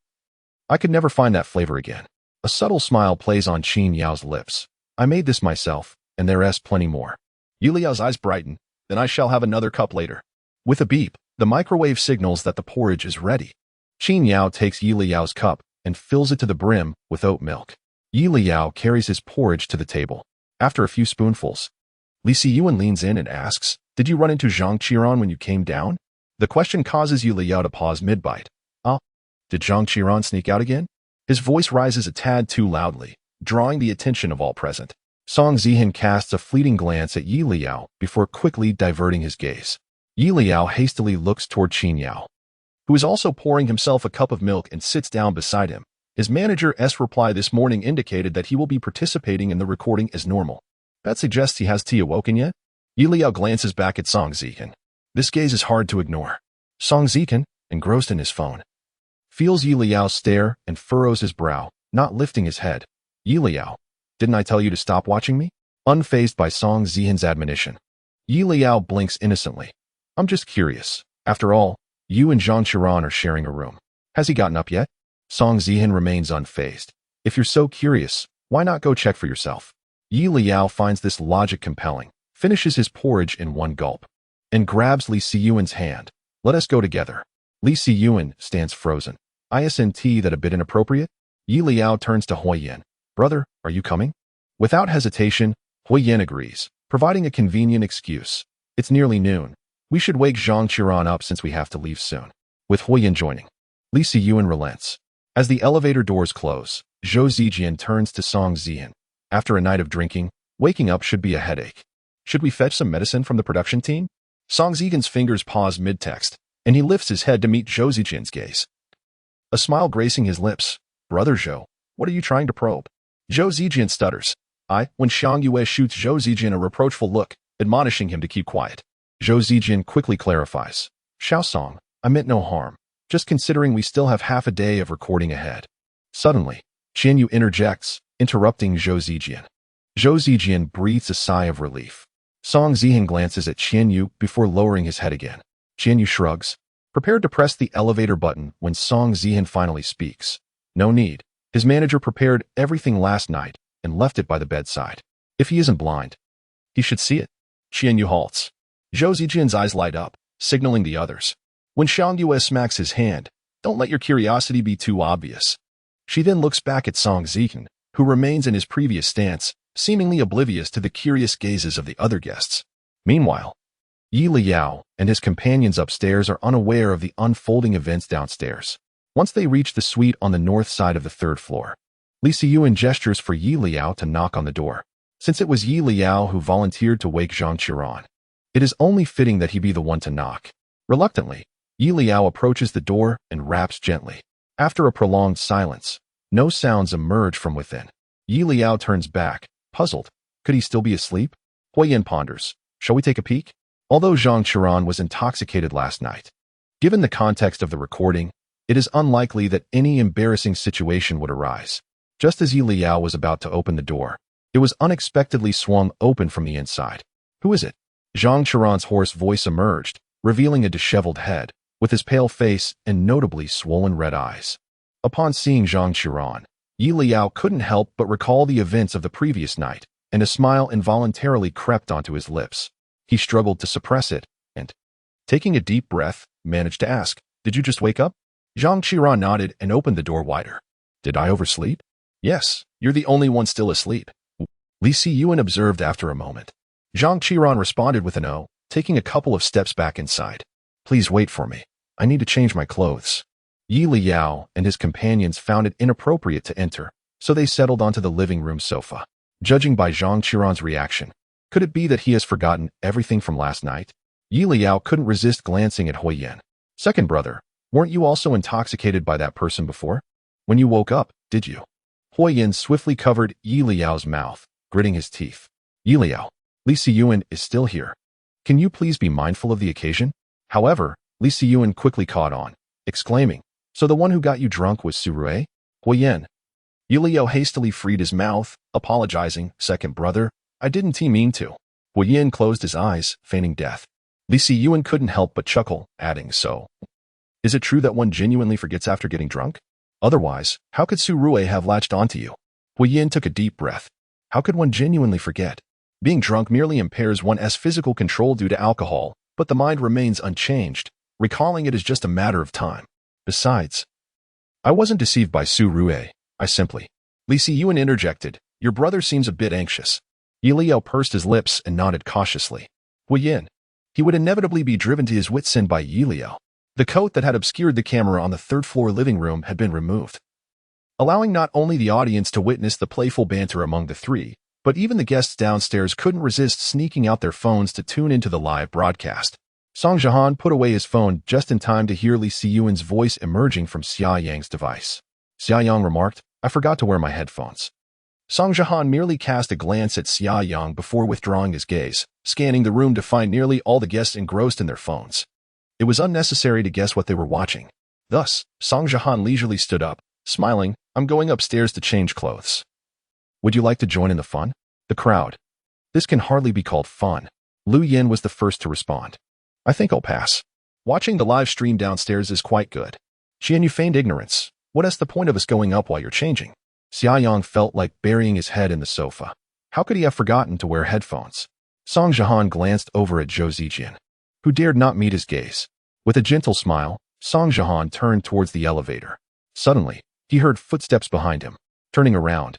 I could never find that flavor again. A subtle smile plays on Qin Yao's lips. I made this myself, and there is plenty more. Liao's eyes brighten. Then I shall have another cup later. With a beep, the microwave signals that the porridge is ready. Qin Yao takes Liao's cup and fills it to the brim with oat milk. Liao carries his porridge to the table. After a few spoonfuls, Li Siyuan leans in and asks, did you run into Zhang Qiran when you came down? The question causes Liao to pause mid-bite. Ah, did Zhang Qiran sneak out again? His voice rises a tad too loudly, drawing the attention of all present. Song Zihan casts a fleeting glance at Liao before quickly diverting his gaze. Liao hastily looks toward Qin Yao, who is also pouring himself a cup of milk and sits down beside him. His manager's reply this morning indicated that he will be participating in the recording as normal. That suggests he has awoken yet? Liao glances back at Song Zihan. This gaze is hard to ignore. Song Zihan, engrossed in his phone, feels Liao's stare and furrows his brow, not lifting his head. Liao, didn't I tell you to stop watching me? Unfazed by Song Zihan's admonition, Liao blinks innocently. I'm just curious. After all, you and Zhang Qiran are sharing a room. Has he gotten up yet? Song Zihan remains unfazed. If you're so curious, why not go check for yourself? Liao finds this logic compelling, finishes his porridge in one gulp, and grabs Li Siyuan's hand. Let us go together. Li Siyuan stands frozen. Isn't that a bit inappropriate? Liao turns to Huoyan. Brother, are you coming? Without hesitation, Huoyan agrees, providing a convenient excuse. It's nearly noon. We should wake Zhang Qiran up since we have to leave soon. With Huoyan joining, Li Siyuan relents. As the elevator doors close, Zhou Zijian turns to Song Zihan. After a night of drinking, waking up should be a headache. Should we fetch some medicine from the production team? Song Zihan's fingers pause mid-text, and he lifts his head to meet Zhou Zijian's gaze. A smile gracing his lips. Brother Zhou, what are you trying to probe? Zhou Zijian stutters. When Xiang Yue shoots Zhou Zijian a reproachful look, admonishing him to keep quiet. Zhou Zijian quickly clarifies. Xiao Song, I meant no harm, just considering we still have half a day of recording ahead. Suddenly, Qian Yu interjects, interrupting Zhou Zijian. Zhou Zijian breathes a sigh of relief. Song Zihan glances at Qian Yu before lowering his head again. Qian Yu shrugs, prepared to press the elevator button when Song Zihan finally speaks. No need. His manager prepared everything last night and left it by the bedside. If he isn't blind, he should see it. Qian Yu halts. Zhou Zijian's eyes light up, signaling the others. When Xiang Yue smacks his hand, don't let your curiosity be too obvious. She then looks back at Song Zihan, who remains in his previous stance, seemingly oblivious to the curious gazes of the other guests. Meanwhile, Leyao and his companions upstairs are unaware of the unfolding events downstairs. Once they reach the suite on the north side of the third floor, Li Siyuan gestures for Leyao to knock on the door. Since it was Leyao who volunteered to wake Zhang Qiran, it is only fitting that he be the one to knock. Reluctantly, Leyao approaches the door and raps gently. After a prolonged silence, no sounds emerge from within. Leyao turns back, puzzled. Could he still be asleep? Huoyan ponders. Shall we take a peek? Although Zhang Qiran was intoxicated last night, given the context of the recording, it is unlikely that any embarrassing situation would arise. Just as Leyao was about to open the door, it was unexpectedly swung open from the inside. Who is it? Zhang Qiran's hoarse voice emerged, revealing a disheveled head. with his pale face and notably swollen red eyes. Upon seeing Zhang Qiran, Leyao couldn't help but recall the events of the previous night, and a smile involuntarily crept onto his lips. He struggled to suppress it, and, taking a deep breath, managed to ask, "Did you just wake up?" Zhang Qiran nodded and opened the door wider. "Did I oversleep?" "Yes, you're the only one still asleep," Leyao observed after a moment. Zhang Qiran responded with an "Oh," taking a couple of steps back inside. "Please wait for me. I need to change my clothes." Leyao and his companions found it inappropriate to enter, so they settled onto the living room sofa. Judging by Zhang Qiran's reaction, could it be that he has forgotten everything from last night? Leyao couldn't resist glancing at Haoyan. "Second brother, weren't you also intoxicated by that person before? When you woke up, did you?" Haoyan swiftly covered Leyao's mouth, gritting his teeth. "Leyao, Leyao is still here. Can you please be mindful of the occasion?" However, Leyao quickly caught on, exclaiming, "So the one who got you drunk was Surue?" "Haoyan." Leyao hastily freed his mouth, apologizing, "Second brother, I didn't mean to." Haoyan closed his eyes, feigning death. Leyao couldn't help but chuckle, adding, "So, is it true that one genuinely forgets after getting drunk? Otherwise, how could Surue have latched onto you?" Haoyan took a deep breath. How could one genuinely forget? Being drunk merely impairs one's physical control due to alcohol, but the mind remains unchanged. Recalling it is just a matter of time. Besides, I wasn't deceived by Surue. I simply... Leyao interjected, "Your brother seems a bit anxious." Leyao pursed his lips and nodded cautiously. Haoyan. He would inevitably be driven to his wits' end by Leyao. The coat that had obscured the camera on the third-floor living room had been removed, allowing not only the audience to witness the playful banter among the three, but even the guests downstairs couldn't resist sneaking out their phones to tune into the live broadcast. Song Jihan put away his phone just in time to hear Leyao's voice emerging from Xia Yang's device. Xia Yang remarked, "I forgot to wear my headphones." Song Jihan merely cast a glance at Xia Yang before withdrawing his gaze, scanning the room to find nearly all the guests engrossed in their phones. It was unnecessary to guess what they were watching. Thus, Song Jihan leisurely stood up, smiling, "I'm going upstairs to change clothes. Would you like to join in the fun?" The crowd. This can hardly be called fun. Lu Yin was the first to respond. "I think I'll pass. Watching the live stream downstairs is quite good." "Qian, you feigned ignorance. What is the point of us going up while you're changing?" Xia Yang felt like burying his head in the sofa. How could he have forgotten to wear headphones? Song Jihan glanced over at Zhou Zijian, who dared not meet his gaze. With a gentle smile, Song Jihan turned towards the elevator. Suddenly, he heard footsteps behind him. Turning around,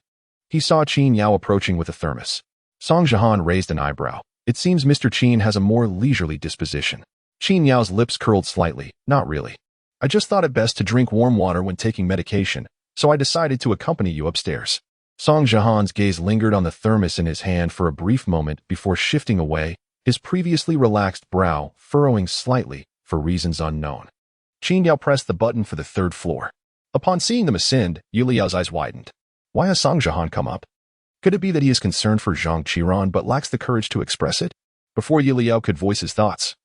he saw Qin Yao approaching with a thermos. Song Jihan raised an eyebrow. It seems Mr. Qin has a more leisurely disposition. Qin Yao's lips curled slightly. "Not really. I just thought it best to drink warm water when taking medication, so I decided to accompany you upstairs." Song Jihan's gaze lingered on the thermos in his hand for a brief moment before shifting away, his previously relaxed brow furrowing slightly for reasons unknown. Qin Yao pressed the button for the third floor. Upon seeing them ascend, Liao's eyes widened. Why has Song Jihan come up? Could it be that he is concerned for Zhang Qiran but lacks the courage to express it? Before Leyao could voice his thoughts,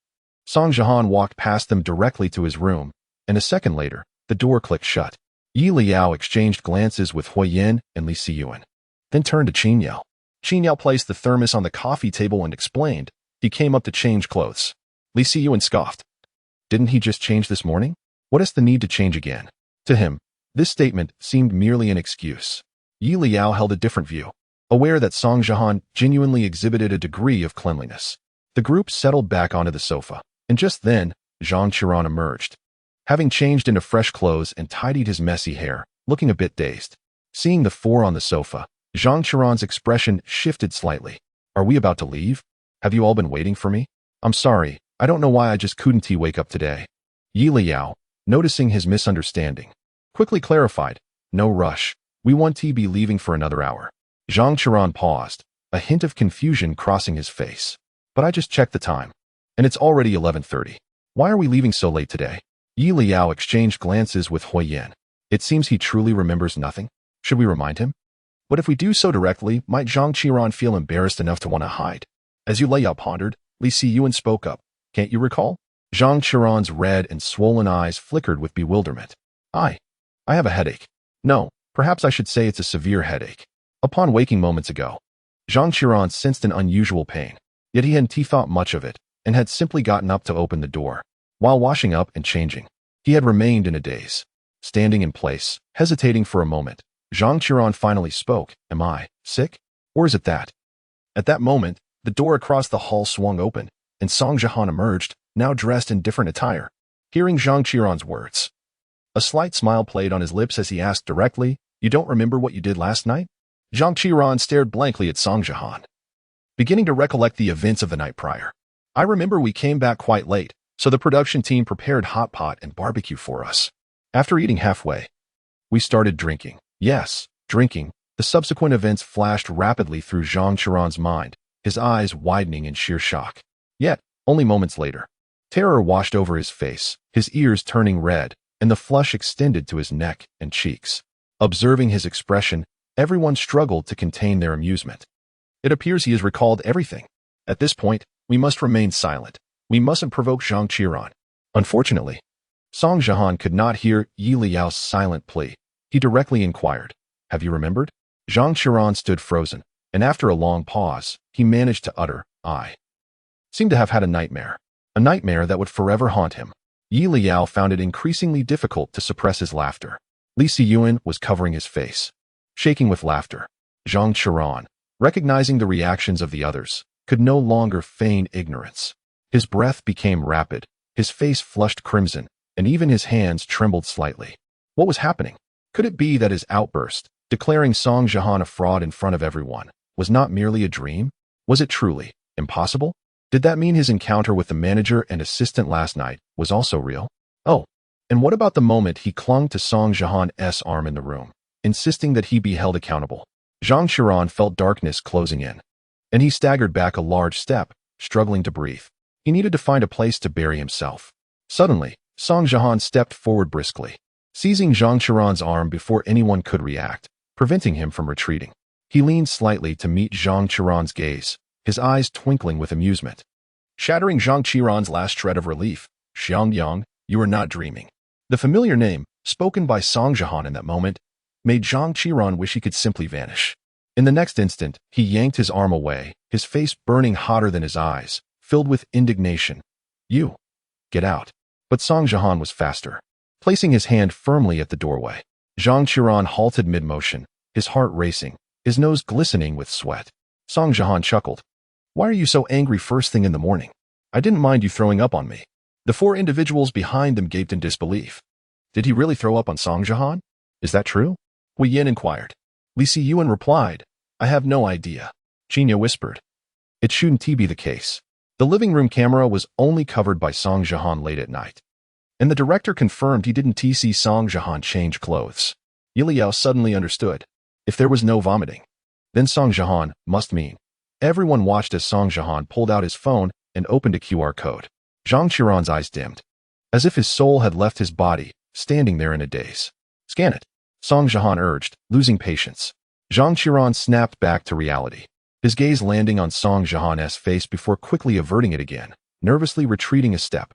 Song Jihan walked past them directly to his room, and a second later, the door clicked shut. Leyao exchanged glances with Haoyan and Leyao, then turned to Qin Yao. Qin Yao placed the thermos on the coffee table and explained, "He came up to change clothes." Leyao scoffed. "Didn't he just change this morning? What is the need to change again?" To him, this statement seemed merely an excuse. Leyao held a different view, aware that Song Jihan genuinely exhibited a degree of cleanliness. The group settled back onto the sofa, and just then, Zhang Qiran emerged. Having changed into fresh clothes and tidied his messy hair, looking a bit dazed. Seeing the four on the sofa, Zhang Qiran's expression shifted slightly. "Are we about to leave? Have you all been waiting for me? I'm sorry, I don't know why I just couldn't wake up today." Leyao, noticing his misunderstanding, quickly clarified, "No rush. We want to be leaving for another hour." Zhang Qiran paused, a hint of confusion crossing his face. "But I just checked the time, and it's already 11:30. Why are we leaving so late today?" Leyao exchanged glances with Haoyan. It seems he truly remembers nothing. Should we remind him? But if we do so directly, might Zhang Qiran feel embarrassed enough to want to hide? As Leyao pondered, Leyao spoke up. "Can't you recall?" Zhang Qiran's red and swollen eyes flickered with bewilderment. I have a headache." "No, perhaps I should say it's a severe headache." Upon waking moments ago, Zhang Qiran sensed an unusual pain, yet he hadn't thought much of it, and had simply gotten up to open the door. While washing up and changing, he had remained in a daze. Standing in place, hesitating for a moment, Zhang Qiran finally spoke. Am I sick? Or is it that? At that moment, the door across the hall swung open, and Song Jihan emerged, now dressed in different attire. Hearing Zhang Qiran's words, a slight smile played on his lips as he asked directly, You don't remember what you did last night? Zhang Qiran stared blankly at Song Jihan, beginning to recollect the events of the night prior. I remember we came back quite late, so the production team prepared hot pot and barbecue for us. After eating halfway, we started drinking. Yes, drinking. The subsequent events flashed rapidly through Zhang Qiran's mind, his eyes widening in sheer shock. Yet, only moments later, terror washed over his face, his ears turning red, and the flush extended to his neck and cheeks. Observing his expression, everyone struggled to contain their amusement. It appears he has recalled everything. At this point, we must remain silent. We mustn't provoke Zhang Qiran. Unfortunately, Song Jihan could not hear Liao's silent plea. He directly inquired, Have you remembered? Zhang Qiran stood frozen, and after a long pause, he managed to utter, I seem to have had a nightmare that would forever haunt him. Liao found it increasingly difficult to suppress his laughter. Li Siyuan was covering his face, shaking with laughter. Zhang Qiran, recognizing the reactions of the others, could no longer feign ignorance. His breath became rapid, his face flushed crimson, and even his hands trembled slightly. What was happening? Could it be that his outburst, declaring Song Jihan a fraud in front of everyone, was not merely a dream? Was it truly impossible? Did that mean his encounter with the manager and assistant last night was also real? Oh, and what about the moment he clung to Song Jihan's arm in the room, insisting that he be held accountable? Zhang Qiran felt darkness closing in, and he staggered back a large step, struggling to breathe. He needed to find a place to bury himself. Suddenly, Song Jihan stepped forward briskly, seizing Zhang Qiran's arm before anyone could react, preventing him from retreating. He leaned slightly to meet Zhang Qiran's gaze, his eyes twinkling with amusement. Shattering Zhang Qiran's last shred of relief, Xiangyang, you are not dreaming. The familiar name, spoken by Song Jihan in that moment, made Zhang Qiran wish he could simply vanish. In the next instant, he yanked his arm away, his face burning hotter than his eyes, filled with indignation. You, get out. But Song Jihan was faster. Placing his hand firmly at the doorway, Zhang Qiran halted mid-motion, his heart racing, his nose glistening with sweat. Song Jihan chuckled. Why are you so angry first thing in the morning? I didn't mind you throwing up on me. The four individuals behind them gaped in disbelief. Did he really throw up on Song Jihan? Is that true? Hui Yin inquired. Li Siyuan replied, I have no idea. Qinya whispered. It shouldn't be the case. The living room camera was only covered by Song Jihan late at night, and the director confirmed he didn't see Song Jihan change clothes. Leyao suddenly understood. If there was no vomiting, then Song Jihan must mean. Everyone watched as Song Jihan pulled out his phone and opened a QR code. Zhang Qiran's eyes dimmed, as if his soul had left his body, standing there in a daze. Scan it, Song Jihan urged, losing patience. Zhang Qiran snapped back to reality, his gaze landing on Song Jihan's face before quickly averting it again, nervously retreating a step.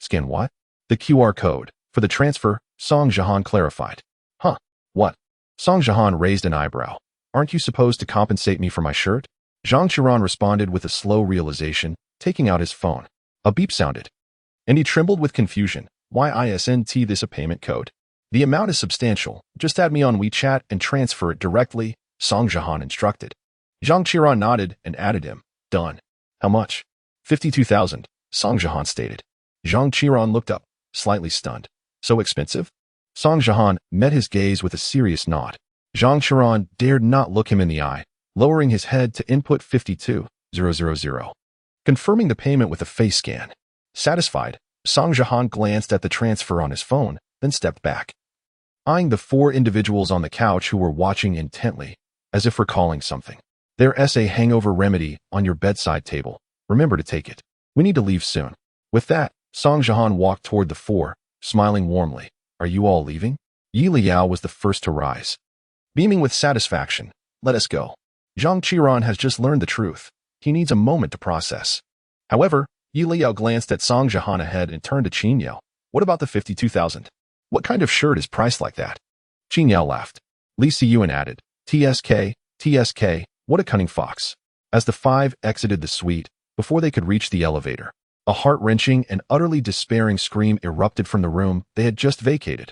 Scan what? The QR code. For the transfer, Song Jihan clarified. Huh, what? Song Jihan raised an eyebrow. Aren't you supposed to compensate me for my shirt? Zhang Qiran responded with a slow realization, taking out his phone. A beep sounded, and he trembled with confusion. Why isn't this a payment code? The amount is substantial. Just add me on WeChat and transfer it directly, Song Jihan instructed. Zhang Qiran nodded and added him. Done. How much? 52,000, Song Jihan stated. Zhang Qiran looked up, slightly stunned. So expensive? Song Jihan met his gaze with a serious nod. Zhang Qiran dared not look him in the eye, lowering his head to input 52,000, confirming the payment with a face scan. Satisfied, Song Jihan glanced at the transfer on his phone, then stepped back, eyeing the four individuals on the couch who were watching intently, as if recalling something. There's a hangover remedy on your bedside table. Remember to take it. We need to leave soon. With that, Song Jihan walked toward the four, smiling warmly. Are you all leaving? Leyao was the first to rise, beaming with satisfaction. Let us go. Zhang Qiran has just learned the truth. He needs a moment to process. However, Leyao glanced at Song Jihan ahead and turned to Qinyao. What about the 52,000? What kind of shirt is priced like that? Qinyao laughed. Li Siyuan added, TSK, what a cunning fox. As the five exited the suite, before they could reach the elevator, A heart-wrenching and utterly despairing scream erupted from the room they had just vacated.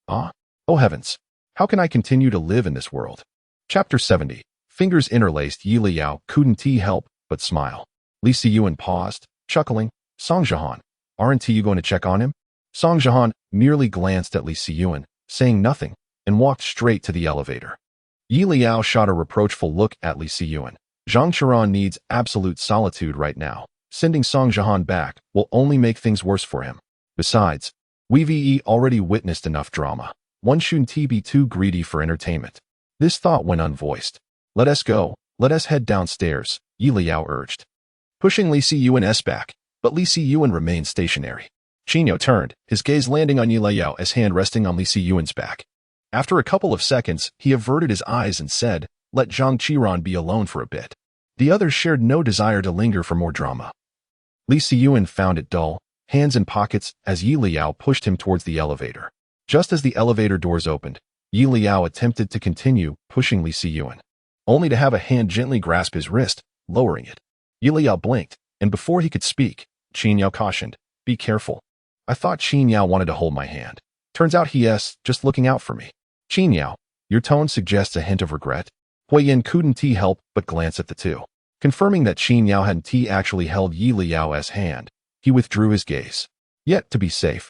Ah! Oh heavens! How can I continue to live in this world? Chapter 70. Fingers interlaced, Leyao couldn't help but smile. Leyao paused, chuckling. Song Jiahan, aren't you going to check on him? Song Jiahan merely glanced at Leyao, saying nothing, and walked straight to the elevator. Leyao shot a reproachful look at Leyao. Zhang Qiran needs absolute solitude right now. Sending Song Jiahan back will only make things worse for him. Besides, we've already witnessed enough drama. One shouldn't be too greedy for entertainment. This thought went unvoiced. Let us go. Let us head downstairs, Leyao urged. Pushing Leyao back, but Leyao remained stationary. Qinyo turned, his gaze landing on Leyao's hand resting on Leyao's back. After a couple of seconds, he averted his eyes and said, "Let Zhang Qiran be alone for a bit." The others shared no desire to linger for more drama. Leyao found it dull, hands in pockets, as Leyao pushed him towards the elevator. Just as the elevator doors opened, Leyao attempted to continue pushing Leyao, only to have a hand gently grasp his wrist, lowering it. Leyao blinked, and before he could speak, Qinyo cautioned, "Be careful. I thought Qinyo wanted to hold my hand. Turns out he's just looking out for me." "Qinyo, your tone suggests a hint of regret." Huoyan couldn't help but glance at the two. Confirming that Qinyo hadn't actually held Leyao's hand, he withdrew his gaze. Yet, to be safe,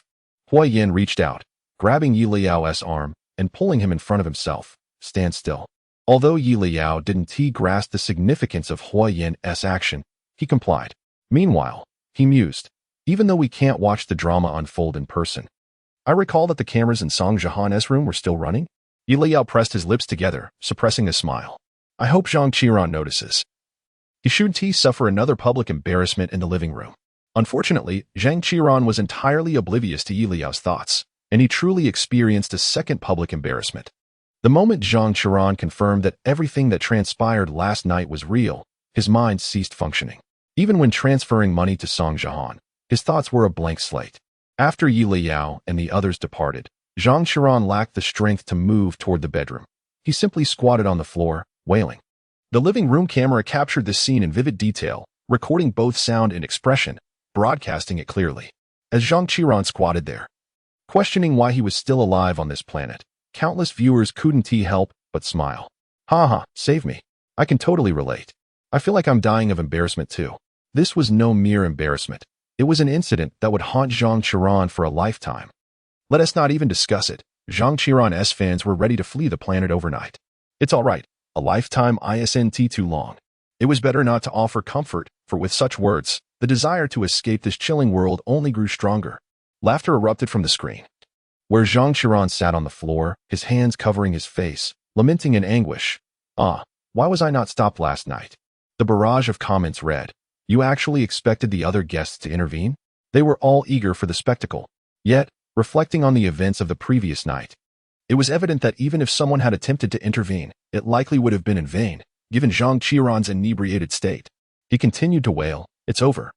Huoyan reached out, grabbing Leyao's arm and pulling him in front of himself. "Stand still." Although Leyao didn't grasp the significance of Huoyan's action, he complied. Meanwhile, he mused, "Even though we can't watch the drama unfold in person, I recall that the cameras in Song Jiahan's room were still running." Leyao pressed his lips together, suppressing a smile. "I hope Zhang Qiran notices. He shouldn't suffer another public embarrassment in the living room." Unfortunately, Zhang Qiran was entirely oblivious to Leyao's thoughts, and he truly experienced a second public embarrassment. The moment Zhang Qiran confirmed that everything that transpired last night was real, his mind ceased functioning. Even when transferring money to Song Jiahan, his thoughts were a blank slate. After Leyao and the others departed, Zhang Qiran lacked the strength to move toward the bedroom. He simply squatted on the floor, wailing. The living room camera captured this scene in vivid detail, recording both sound and expression, broadcasting it clearly. As Zhang Qiran squatted there, questioning why he was still alive on this planet, countless viewers couldn't help but smile. "Haha, save me. I can totally relate. I feel like I'm dying of embarrassment too." This was no mere embarrassment. It was an incident that would haunt Zhang Qiran for a lifetime. Let us not even discuss it. Zhang Qiran's fans were ready to flee the planet overnight. It's all right. A lifetime isn't too long. It was better not to offer comfort, for with such words, the desire to escape this chilling world only grew stronger. Laughter erupted from the screen, where Zhang Qiran sat on the floor, his hands covering his face, lamenting in anguish. "Ah, why was I not stopped last night?" The barrage of comments read, "You actually expected the other guests to intervene?" They were all eager for the spectacle. Yet, reflecting on the events of the previous night, it was evident that even if someone had attempted to intervene, it likely would have been in vain, given Zhang Qiran's inebriated state. He continued to wail, "It's over.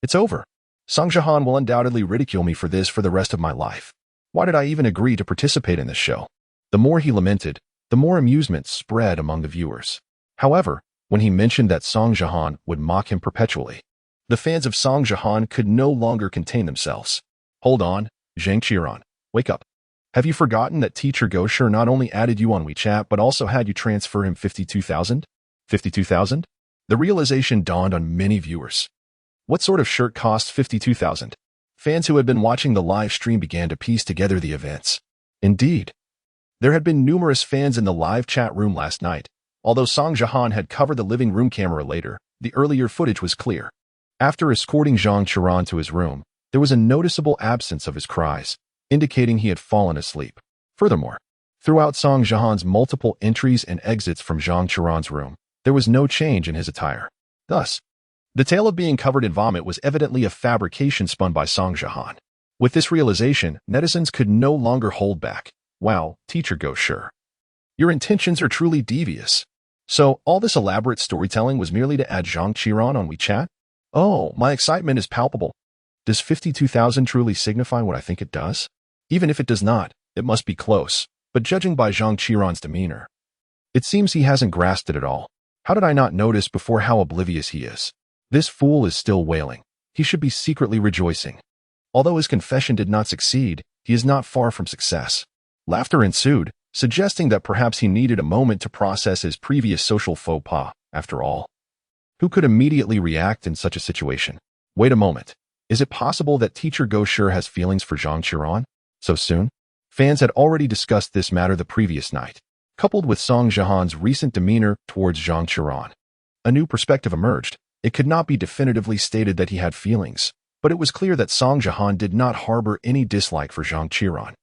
It's over. Song Jiahan will undoubtedly ridicule me for this for the rest of my life. Why did I even agree to participate in this show?" The more he lamented, the more amusement spread among the viewers. However, when he mentioned that Song Jiahan would mock him perpetually, the fans of Song Jiahan could no longer contain themselves. "Hold on, Zhang Qiran, wake up. Have you forgotten that Teacher Gosher not only added you on WeChat but also had you transfer him 52,000? 52,000? The realization dawned on many viewers. What sort of shirt costs 52,000? Fans who had been watching the live stream began to piece together the events. Indeed, there had been numerous fans in the live chat room last night. Although Song Jiahan had covered the living room camera later, the earlier footage was clear. After escorting Zhang Qiran to his room, there was a noticeable absence of his cries, indicating he had fallen asleep. Furthermore, throughout Song Jiahan's multiple entries and exits from Zhang Qiran's room, there was no change in his attire. Thus, the tale of being covered in vomit was evidently a fabrication spun by Song Jiahan. With this realization, netizens could no longer hold back. "Wow, Teacher Gosher, your intentions are truly devious. So, all this elaborate storytelling was merely to add Zhang Qiran on WeChat? Oh, my excitement is palpable. Does 52,000 truly signify what I think it does? Even if it does not, it must be close, but judging by Zhang Qiran's demeanor, it seems he hasn't grasped it at all. How did I not notice before how oblivious he is? This fool is still wailing. he should be secretly rejoicing. Although his confession did not succeed, he is not far from success. Laughter ensued, suggesting that perhaps he needed a moment to process his previous social faux pas, after all. Who could immediately react in such a situation? Wait a moment. Is it possible that teacher Gosher has feelings for Zhang Qiran? So soon? Fans had already discussed this matter the previous night, coupled with Song Jihan's recent demeanor towards Zhang Qiran. A new perspective emerged. It could not be definitively stated that he had feelings, but it was clear that Song Jihan did not harbor any dislike for Zhang Qiran.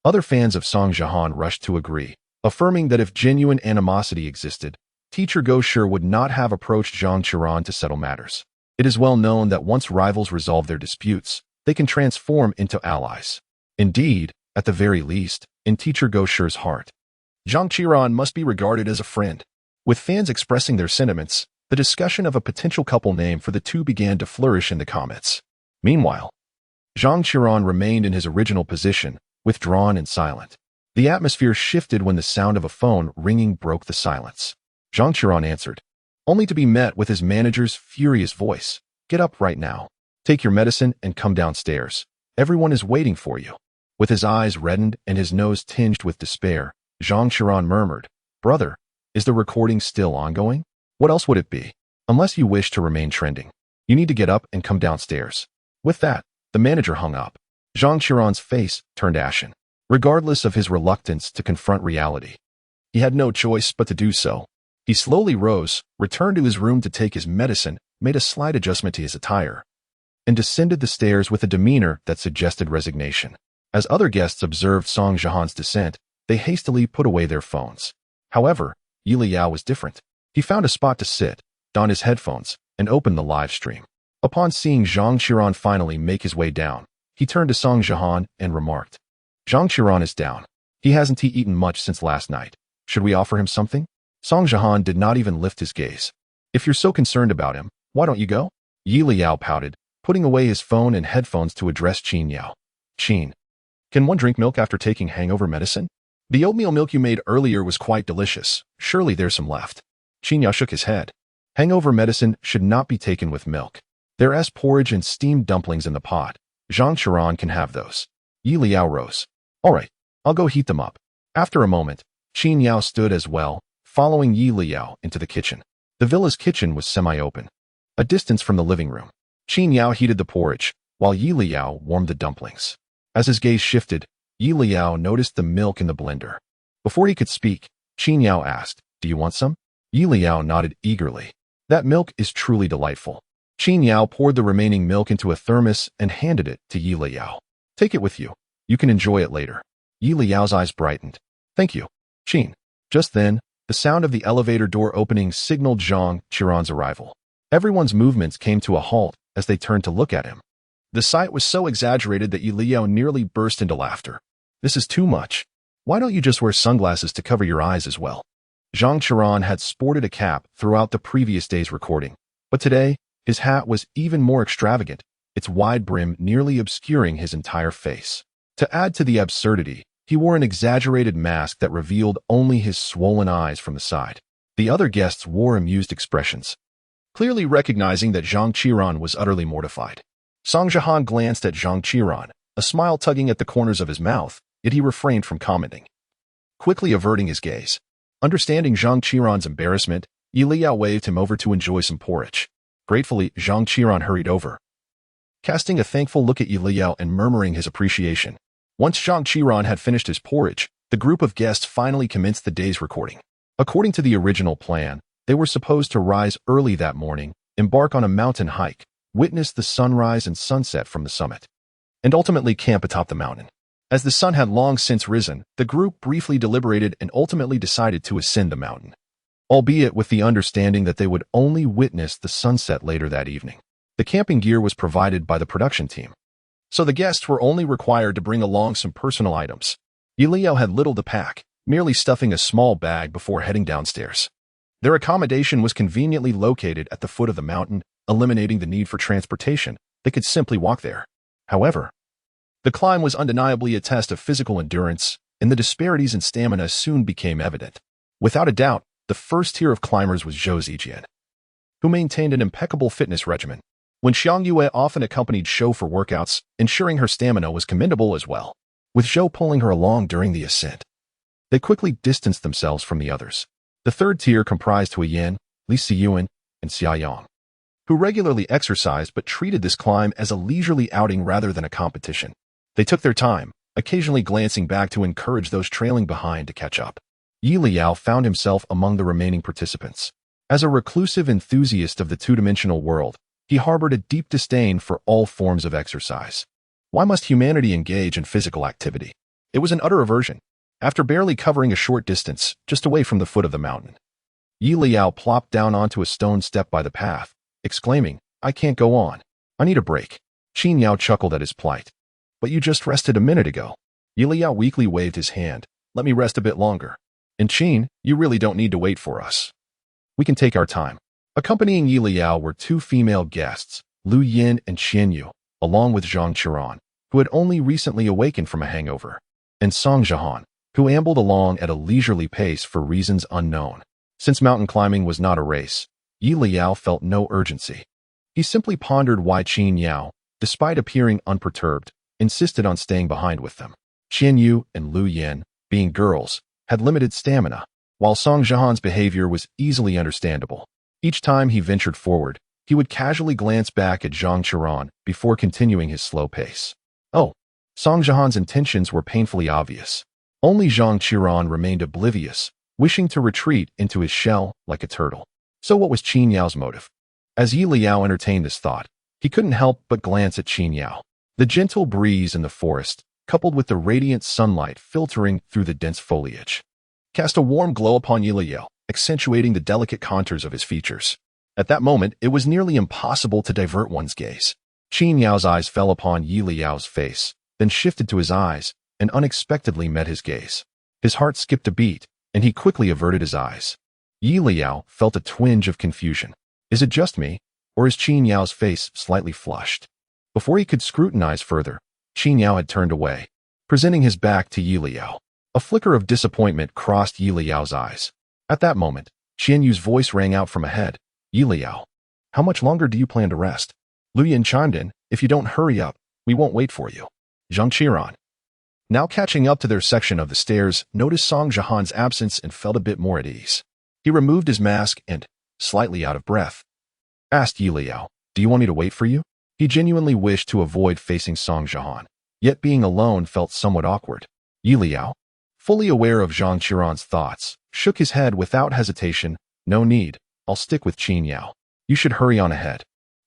Other fans of Song Jihan rushed to agree, affirming that if genuine animosity existed, teacher Gosher would not have approached Zhang Qiran to settle matters. It is well known that once rivals resolve their disputes, they can transform into allies. Indeed, at the very least, in teacher Gosher's heart, Zhang Qiran must be regarded as a friend. With fans expressing their sentiments, the discussion of a potential couple name for the two began to flourish in the comments. Meanwhile, Zhang Qiran remained in his original position, withdrawn and silent. The atmosphere shifted when the sound of a phone ringing broke the silence. Zhang Qiran answered, only to be met with his manager's furious voice. Get up right now. Take your medicine and come downstairs. Everyone is waiting for you. With his eyes reddened and his nose tinged with despair, Zhang Qiran murmured, brother, is the recording still ongoing? What else would it be? Unless you wish to remain trending. You need to get up and come downstairs. With that, the manager hung up. Zhang Qiran's face turned ashen. Regardless of his reluctance to confront reality, he had no choice but to do so. He slowly rose, returned to his room to take his medicine, made a slight adjustment to his attire, and descended the stairs with a demeanor that suggested resignation. As other guests observed Song Jihan's descent, they hastily put away their phones. However, Leyao was different. He found a spot to sit, donned his headphones, and opened the live stream. Upon seeing Zhang Qiran finally make his way down, he turned to Song Jihan and remarked, Zhang Qiran is down. He hasn't eaten much since last night. Should we offer him something? Song Jihan did not even lift his gaze. If you're so concerned about him, why don't you go? Leyao pouted, putting away his phone and headphones to address Qin Yao. Qin, can one drink milk after taking hangover medicine? The oatmeal milk you made earlier was quite delicious. Surely there's some left. Qin Yao shook his head. Hangover medicine should not be taken with milk. There's porridge and steamed dumplings in the pot. Zhang Qiran can have those. Leyao rose. All right, I'll go heat them up. After a moment, Qin Yao stood as well, following Leyao into the kitchen. The villa's kitchen was semi-open, a distance from the living room. Qin Yao heated the porridge, while Leyao warmed the dumplings. As his gaze shifted, Leyao noticed the milk in the blender. Before he could speak, Qin Yao asked, do you want some? Leyao nodded eagerly. That milk is truly delightful. Qin Yao poured the remaining milk into a thermos and handed it to Leyao. Take it with you. You can enjoy it later. Liao's eyes brightened. Thank you, Qin. Just then, the sound of the elevator door opening signaled Zhang Qiran's arrival. Everyone's movements came to a halt as they turned to look at him. The sight was so exaggerated that Leyao nearly burst into laughter. This is too much. Why don't you just wear sunglasses to cover your eyes as well? Zhang Qiran had sported a cap throughout the previous day's recording, but today, his hat was even more extravagant, its wide brim nearly obscuring his entire face. To add to the absurdity, he wore an exaggerated mask that revealed only his swollen eyes from the side. The other guests wore amused expressions, clearly recognizing that Zhang Qiran was utterly mortified. Song Jihan glanced at Zhang Qiran, a smile tugging at the corners of his mouth, yet he refrained from commenting. Quickly averting his gaze. Understanding Zhang Qiran's embarrassment, Leyao waved him over to enjoy some porridge. Gratefully, Zhang Qiran hurried over, casting a thankful look at Leyao and murmuring his appreciation. Once Zhang Qiran had finished his porridge, the group of guests finally commenced the day's recording. According to the original plan, they were supposed to rise early that morning, embark on a mountain hike, witness the sunrise and sunset from the summit, and ultimately camp atop the mountain. As the sun had long since risen, the group briefly deliberated and ultimately decided to ascend the mountain, albeit with the understanding that they would only witness the sunset later that evening. The camping gear was provided by the production team, so the guests were only required to bring along some personal items. Leyao had little to pack, merely stuffing a small bag before heading downstairs. Their accommodation was conveniently located at the foot of the mountain, eliminating the need for transportation. They could simply walk there. However, the climb was undeniably a test of physical endurance, and the disparities in stamina soon became evident. Without a doubt, the first tier of climbers was Zhou Zijian, who maintained an impeccable fitness regimen. when Xiang Yue often accompanied Zhou for workouts, ensuring her stamina was commendable as well, with Zhou pulling her along during the ascent. They quickly distanced themselves from the others. The third tier comprised Huoyan, Li Siyuan, and Xiaoyang, who regularly exercised but treated this climb as a leisurely outing rather than a competition. They took their time, occasionally glancing back to encourage those trailing behind to catch up. Leyao found himself among the remaining participants. As a reclusive enthusiast of the two-dimensional world, he harbored a deep disdain for all forms of exercise. Why must humanity engage in physical activity? It was an utter aversion. After barely covering a short distance, just away from the foot of the mountain, Leyao plopped down onto a stone step by the path, exclaiming, "I can't go on. I need a break." Qin Yao chuckled at his plight. "But you just rested a minute ago." Leyao weakly waved his hand. "Let me rest a bit longer. And Qin, you really don't need to wait for us. We can take our time." Accompanying Leyao were two female guests, Lu Yin and Qian Yu, along with Zhang Qiran, who had only recently awakened from a hangover, and Song Zhihan, who ambled along at a leisurely pace for reasons unknown. Since mountain climbing was not a race, Leyao felt no urgency. He simply pondered why Qin Yao, despite appearing unperturbed, insisted on staying behind with them. Qian Yu and Lu Yin, being girls, had limited stamina, while Song Zhihan's behavior was easily understandable. Each time he ventured forward, he would casually glance back at Zhang Qiran before continuing his slow pace. Oh, Song Zhihan's intentions were painfully obvious. Only Zhang Qiran remained oblivious, wishing to retreat into his shell like a turtle. So what was Qin Yao's motive? As Leyao entertained this thought, he couldn't help but glance at Qin Yao. The gentle breeze in the forest, coupled with the radiant sunlight filtering through the dense foliage, cast a warm glow upon Leyao, accentuating the delicate contours of his features. At that moment, it was nearly impossible to divert one's gaze. Qin Yao's eyes fell upon Leyao's face, then shifted to his eyes, and unexpectedly met his gaze. His heart skipped a beat, and he quickly averted his eyes. Leyao felt a twinge of confusion. Is it just me, or is Qin Yao's face slightly flushed? Before he could scrutinize further, Qin Yao had turned away, presenting his back to Leyao. A flicker of disappointment crossed Leyao's eyes. At that moment, Qian Yu's voice rang out from ahead. "Leyao, how much longer do you plan to rest?" Lu Yin chimed in, "If you don't hurry up, we won't wait for you." Zhang Qiran, now catching up to their section of the stairs, noticed Song Zhihan's absence and felt a bit more at ease. He removed his mask and, slightly out of breath, asked Leyao, "Do you want me to wait for you?" He genuinely wished to avoid facing Song Zhihan, yet being alone felt somewhat awkward. Leyao, fully aware of Zhang Qiran's thoughts, shook his head without hesitation. "No need, I'll stick with Qin Yao. You should hurry on ahead."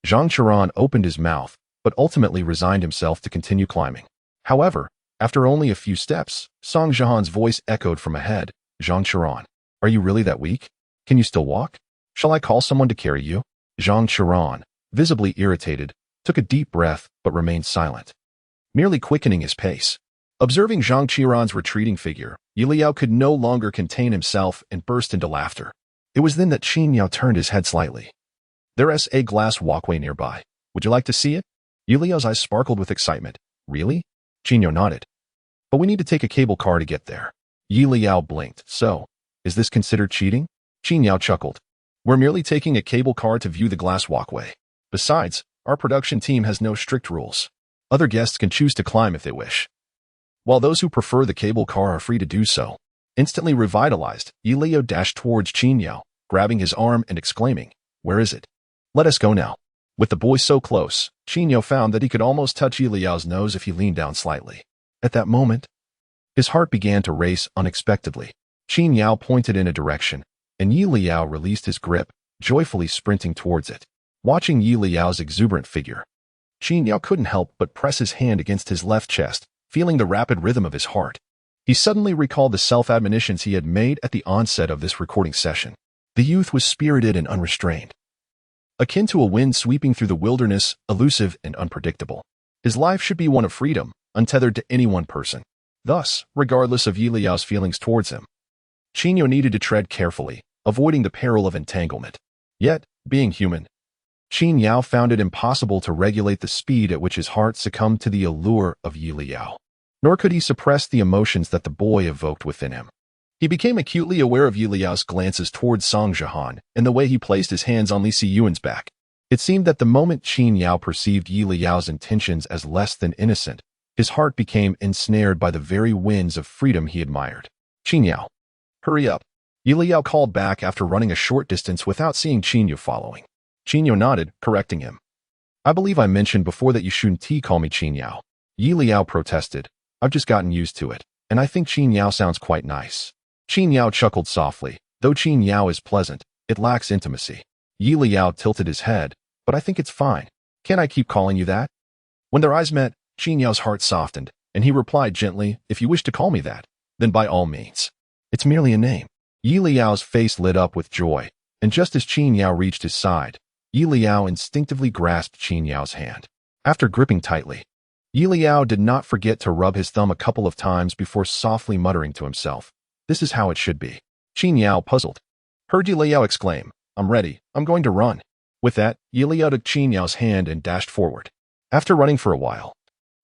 Zhang Qiran opened his mouth, but ultimately resigned himself to continue climbing. However, after only a few steps, Song Zhihan's voice echoed from ahead. "Zhang Qiran, are you really that weak? Can you still walk? Shall I call someone to carry you?" Zhang Qiran, visibly irritated, took a deep breath but remained silent, merely quickening his pace. Observing Zhang Qiran's retreating figure, Leyao could no longer contain himself and burst into laughter. It was then that Qin Yao turned his head slightly. "There's a glass walkway nearby. Would you like to see it?" Leyao's eyes sparkled with excitement. "Really?" Qin Yao nodded. "But we need to take a cable car to get there." Leyao blinked. "So, is this considered cheating?" Qin Yao chuckled. "We're merely taking a cable car to view the glass walkway. Besides, our production team has no strict rules. Other guests can choose to climb if they wish, while those who prefer the cable car are free to do so." Instantly revitalized, Leyao dashed towards Qin Yao, grabbing his arm and exclaiming, "Where is it? Let us go now." With the boy so close, Qin Yao found that he could almost touch Leyao's nose if he leaned down slightly. At that moment, his heart began to race unexpectedly. Qin Yao pointed in a direction, and Leyao released his grip, joyfully sprinting towards it. Watching Leyao's exuberant figure, Qin Yao couldn't help but press his hand against his left chest, feeling the rapid rhythm of his heart. He suddenly recalled the self-admonitions he had made at the onset of this recording session. The youth was spirited and unrestrained, akin to a wind sweeping through the wilderness, elusive and unpredictable. His life should be one of freedom, untethered to any one person. Thus, regardless of Leyao's feelings towards him, Qin Yao needed to tread carefully, avoiding the peril of entanglement. Yet, being human, Qin Yao found it impossible to regulate the speed at which his heart succumbed to the allure of Leyao. Nor could he suppress the emotions that the boy evoked within him. He became acutely aware of Leyao's glances towards Song Zhihan and the way he placed his hands on Li Siyuan's back. It seemed that the moment Qin Yao perceived Yi Liao's intentions as less than innocent, his heart became ensnared by the very winds of freedom he admired. Qin Yao, hurry up. Yi Liao called back after running a short distance without seeing Qin Yao following. Qin Yao nodded, correcting him. I believe I mentioned before that you shouldn't call me Qin Yao. Yi Liao protested. I've just gotten used to it, and I think Qin Yao sounds quite nice. Qin Yao chuckled softly. Though Qin Yao is pleasant, it lacks intimacy. Yi Liao tilted his head, but I think it's fine. Can't I keep calling you that? When their eyes met, Qin Yao's heart softened, and he replied gently, if you wish to call me that, then by all means. It's merely a name. Yi Liao's face lit up with joy, and just as Qin Yao reached his side, Yi Liao instinctively grasped Qin Yao's hand. After gripping tightly, Yi Liao did not forget to rub his thumb a couple of times before softly muttering to himself, this is how it should be. Qin Yao, puzzled, heard Yi Liao exclaim, I'm ready, I'm going to run. With that, Yi Liao took Qin Yao's hand and dashed forward. After running for a while,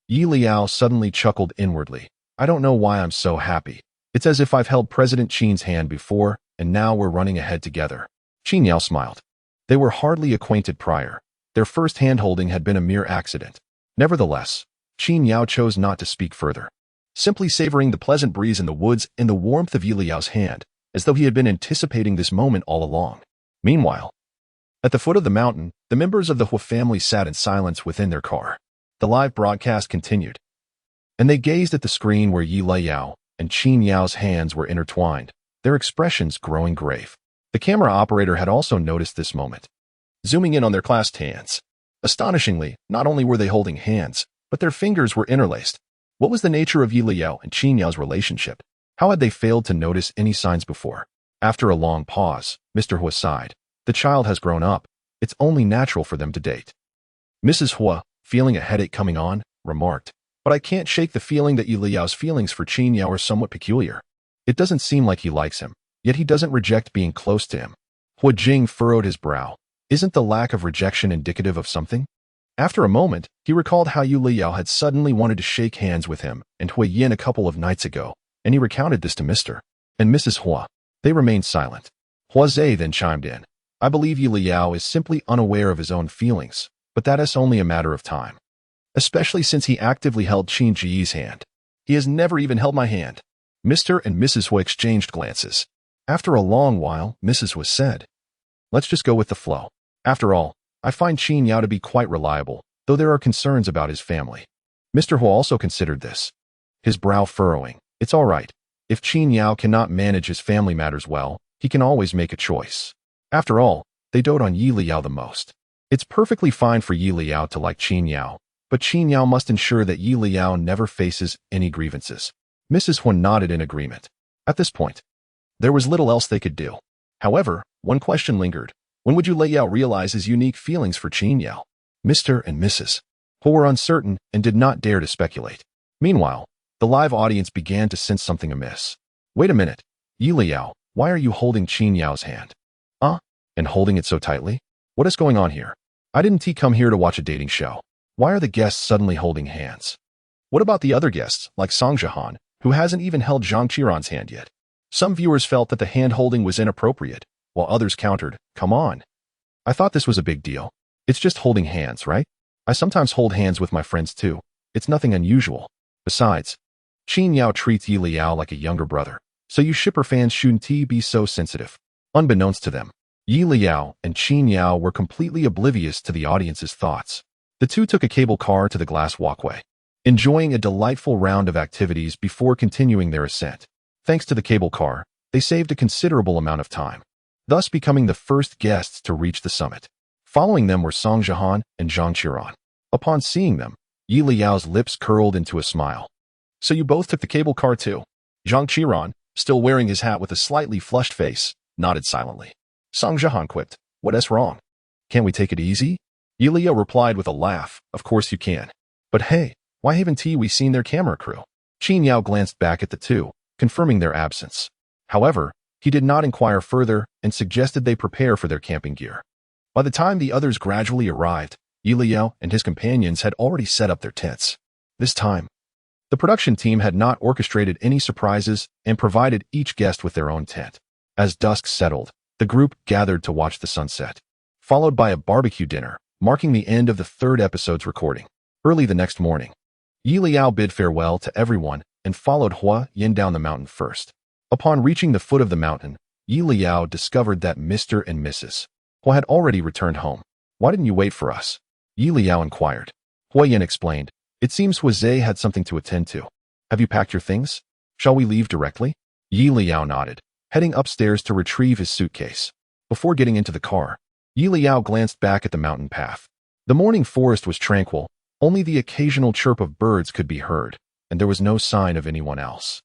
Yi Liao suddenly chuckled inwardly. I don't know why I'm so happy. It's as if I've held President Qin's hand before, and now we're running ahead together. Qin Yao smiled. They were hardly acquainted prior. Their first hand-holding had been a mere accident. Nevertheless, Qin Yao chose not to speak further, simply savoring the pleasant breeze in the woods and the warmth of Yi Liao's hand, as though he had been anticipating this moment all along. Meanwhile, at the foot of the mountain, the members of the Huo family sat in silence within their car. The live broadcast continued, and they gazed at the screen where Yi Liao and Qin Yao's hands were intertwined, their expressions growing grave. The camera operator had also noticed this moment, zooming in on their clasped hands. Astonishingly, not only were they holding hands, but their fingers were interlaced. What was the nature of Yi Liao and Qin Yao's relationship? How had they failed to notice any signs before? After a long pause, Mr. Huo sighed. The child has grown up. It's only natural for them to date. Mrs. Huo, feeling a headache coming on, remarked, but I can't shake the feeling that Yi Liao's feelings for Qin Yao are somewhat peculiar. It doesn't seem like he likes him, yet he doesn't reject being close to him. Huo Jing furrowed his brow. Isn't the lack of rejection indicative of something? After a moment, he recalled how Yi Liao had suddenly wanted to shake hands with him and Hui Yin a couple of nights ago, and he recounted this to Mr. and Mrs. Huo. They remained silent. Hua Zhe then chimed in. I believe Yi Liao is simply unaware of his own feelings, but that is only a matter of time. Especially since he actively held Qin Ji's hand. He has never even held my hand. Mr. and Mrs. Huo exchanged glances. After a long while, Mrs. Huo said, let's just go with the flow. After all, I find Qin Yao to be quite reliable, though there are concerns about his family. Mr. Huo also considered this, his brow furrowing. It's all right. If Qin Yao cannot manage his family matters well, he can always make a choice. After all, they dote on Yi Liao the most. It's perfectly fine for Yi Liao to like Qin Yao, but Qin Yao must ensure that Yi Liao never faces any grievances. Mrs. Huo nodded in agreement. At this point, there was little else they could do. However, one question lingered. When would Leyao realize his unique feelings for Qin Yao? Mr. and Mrs. Huo were uncertain and did not dare to speculate. Meanwhile, the live audience began to sense something amiss. Wait a minute. Yi Liao, why are you holding Qin Yao's hand? And holding it so tightly? What is going on here? I didn't come here to watch a dating show. Why are the guests suddenly holding hands? What about the other guests, like Song Jihan, who hasn't even held Zhang Qiran's hand yet? Some viewers felt that the hand-holding was inappropriate, while others countered, come on. I thought this was a big deal. It's just holding hands, right? I sometimes hold hands with my friends too. It's nothing unusual. Besides, Qin Yao treats Yi Liao like a younger brother, so you shipper fans shouldn't be so sensitive. Unbeknownst to them, Yi Liao and Qin Yao were completely oblivious to the audience's thoughts. The two took a cable car to the glass walkway, enjoying a delightful round of activities before continuing their ascent. Thanks to the cable car, they saved a considerable amount of time, thus becoming the first guests to reach the summit. Following them were Song Jihan and Zhang Qiran. Upon seeing them, Yi Liao's lips curled into a smile. So you both took the cable car too? Zhang Qiran, still wearing his hat with a slightly flushed face, nodded silently. Song Jihan quipped, what's wrong? Can't we take it easy? Yi Liao replied with a laugh, of course you can. But hey, why haven't we seen their camera crew? Qin Yao glanced back at the two, confirming their absence. However, he did not inquire further and suggested they prepare for their camping gear. By the time the others gradually arrived, Yi Liao and his companions had already set up their tents. This time, the production team had not orchestrated any surprises and provided each guest with their own tent. As dusk settled, the group gathered to watch the sunset. followed by a barbecue dinner, marking the end of the third episode's recording. Early the next morning, Leyao bid farewell to everyone and followed Hua Yin down the mountain first. Upon reaching the foot of the mountain, Leyao discovered that Mr. and Mrs. Hua had already returned home. "Why didn't you wait for us?" Leyao inquired. Hua Yin explained, "It seems Jose had something to attend to. Have you packed your things? Shall we leave directly?" Leyao nodded, heading upstairs to retrieve his suitcase. Before getting into the car, Leyao glanced back at the mountain path. The morning forest was tranquil, only the occasional chirp of birds could be heard, and there was no sign of anyone else.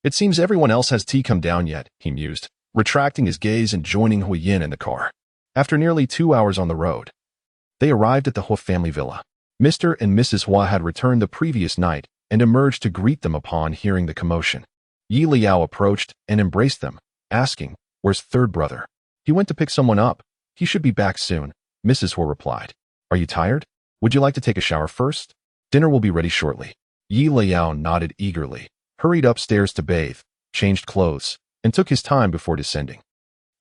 "It seems everyone else has come down yet," he mused, retracting his gaze and joining Hua Yin in the car. After nearly 2 hours on the road, they arrived at the Huo family villa. Mr. and Mrs. Hua had returned the previous night and emerged to greet them upon hearing the commotion. Leyao approached and embraced them, asking, "Where's third brother?" "He went to pick someone up. He should be back soon," Mrs. Hua replied. "Are you tired? Would you like to take a shower first? Dinner will be ready shortly." Leyao nodded eagerly, hurried upstairs to bathe, changed clothes, and took his time before descending.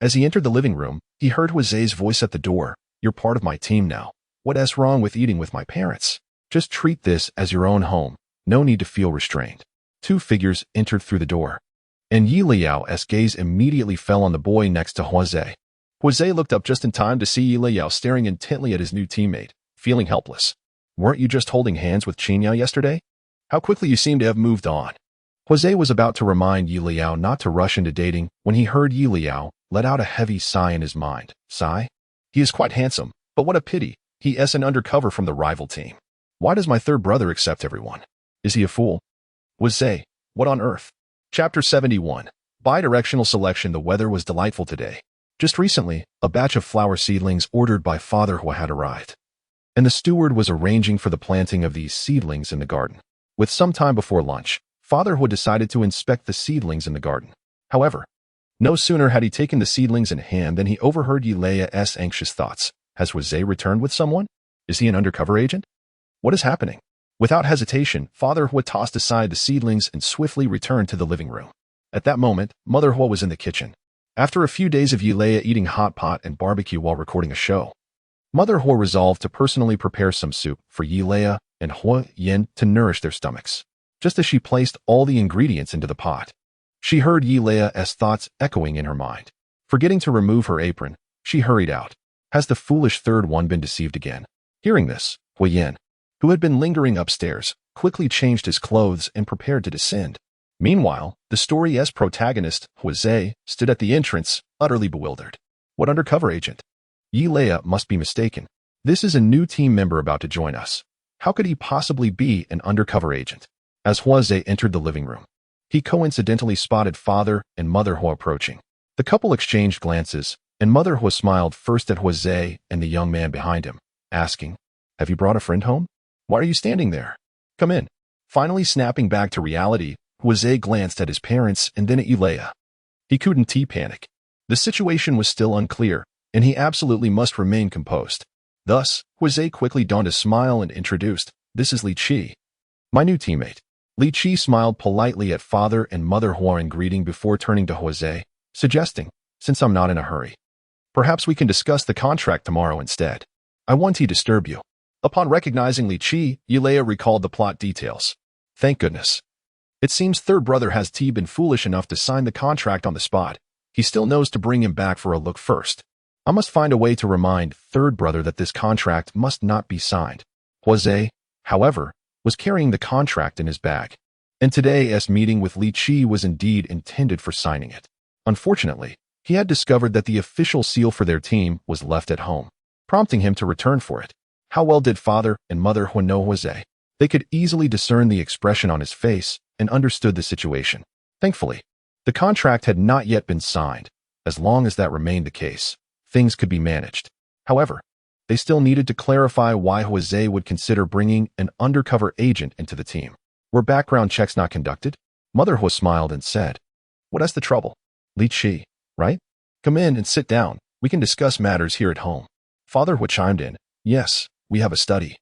As he entered the living room, he heard Jose's voice at the door. "You're part of my team now. What's wrong with eating with my parents? Just treat this as your own home. No need to feel restrained." Two figures entered through the door, and Leyao's gaze immediately fell on the boy next to Jose. Jose looked up just in time to see Leyao staring intently at his new teammate, feeling helpless. "Weren't you just holding hands with Chinya yesterday? How quickly you seem to have moved on." Jose was about to remind Leyao not to rush into dating when he heard Leyao let out a heavy sigh in his mind. Sigh? "He is quite handsome, but what a pity. He is an undercover from the rival team. Why does my third brother accept everyone? Is he a fool?" Jose, what on earth? Chapter 71. Bidirectional selection. The weather was delightful today. Just recently, a batch of flower seedlings ordered by Father Huo had arrived, and the steward was arranging for the planting of these seedlings in the garden. With some time before lunch, Father Huo decided to inspect the seedlings in the garden. However, no sooner had he taken the seedlings in hand than he overheard Leya's anxious thoughts. Has Jose returned with someone? Is he an undercover agent? What is happening? Without hesitation, Father Huo tossed aside the seedlings and swiftly returned to the living room. At that moment, Mother Huo was in the kitchen. After a few days of Leya eating hot pot and barbecue while recording a show, Mother Huo resolved to personally prepare some soup for Leya and Hua Yin to nourish their stomachs. Just as she placed all the ingredients into the pot, she heard Leya's thoughts echoing in her mind. Forgetting to remove her apron, she hurried out. Has the foolish third one been deceived again? Hearing this, Hua Yin, who had been lingering upstairs, quickly changed his clothes and prepared to descend. Meanwhile, the story's protagonist, Jose, stood at the entrance, utterly bewildered. What undercover agent? Leya must be mistaken. This is a new team member about to join us. How could he possibly be an undercover agent? As Jose entered the living room, he coincidentally spotted Father and Mother Huo approaching. The couple exchanged glances, and Mother Huo smiled first at Jose and the young man behind him, asking, "Have you brought a friend home? Why are you standing there? Come in." Finally snapping back to reality, Jose glanced at his parents and then at Leya. He couldn't panic. The situation was still unclear, and he absolutely must remain composed. Thus, Jose quickly donned a smile and introduced, "This is Li Qi, my new teammate." Li Qi smiled politely at Father and Mother Huo in greeting before turning to Jose, suggesting, "Since I'm not in a hurry, perhaps we can discuss the contract tomorrow instead. I won't disturb you." Upon recognizing Li Qi, Leya recalled the plot details. Thank goodness. It seems third brother has been foolish enough to sign the contract on the spot. He still knows to bring him back for a look first. I must find a way to remind third brother that this contract must not be signed. Jose, however, was carrying the contract in his bag, and today's meeting with Li Qi was indeed intended for signing it. Unfortunately, he had discovered that the official seal for their team was left at home, prompting him to return for it. How well did Father and Mother Huo know Jose? They could easily discern the expression on his face and understood the situation. Thankfully, the contract had not yet been signed. As long as that remained the case, things could be managed. However, they still needed to clarify why Jose would consider bringing an undercover agent into the team. Were background checks not conducted? Mother Huo smiled and said, "What's the trouble? Li Qi, right? Come in and sit down. We can discuss matters here at home." Father Huo chimed in, "Yes, we have a study,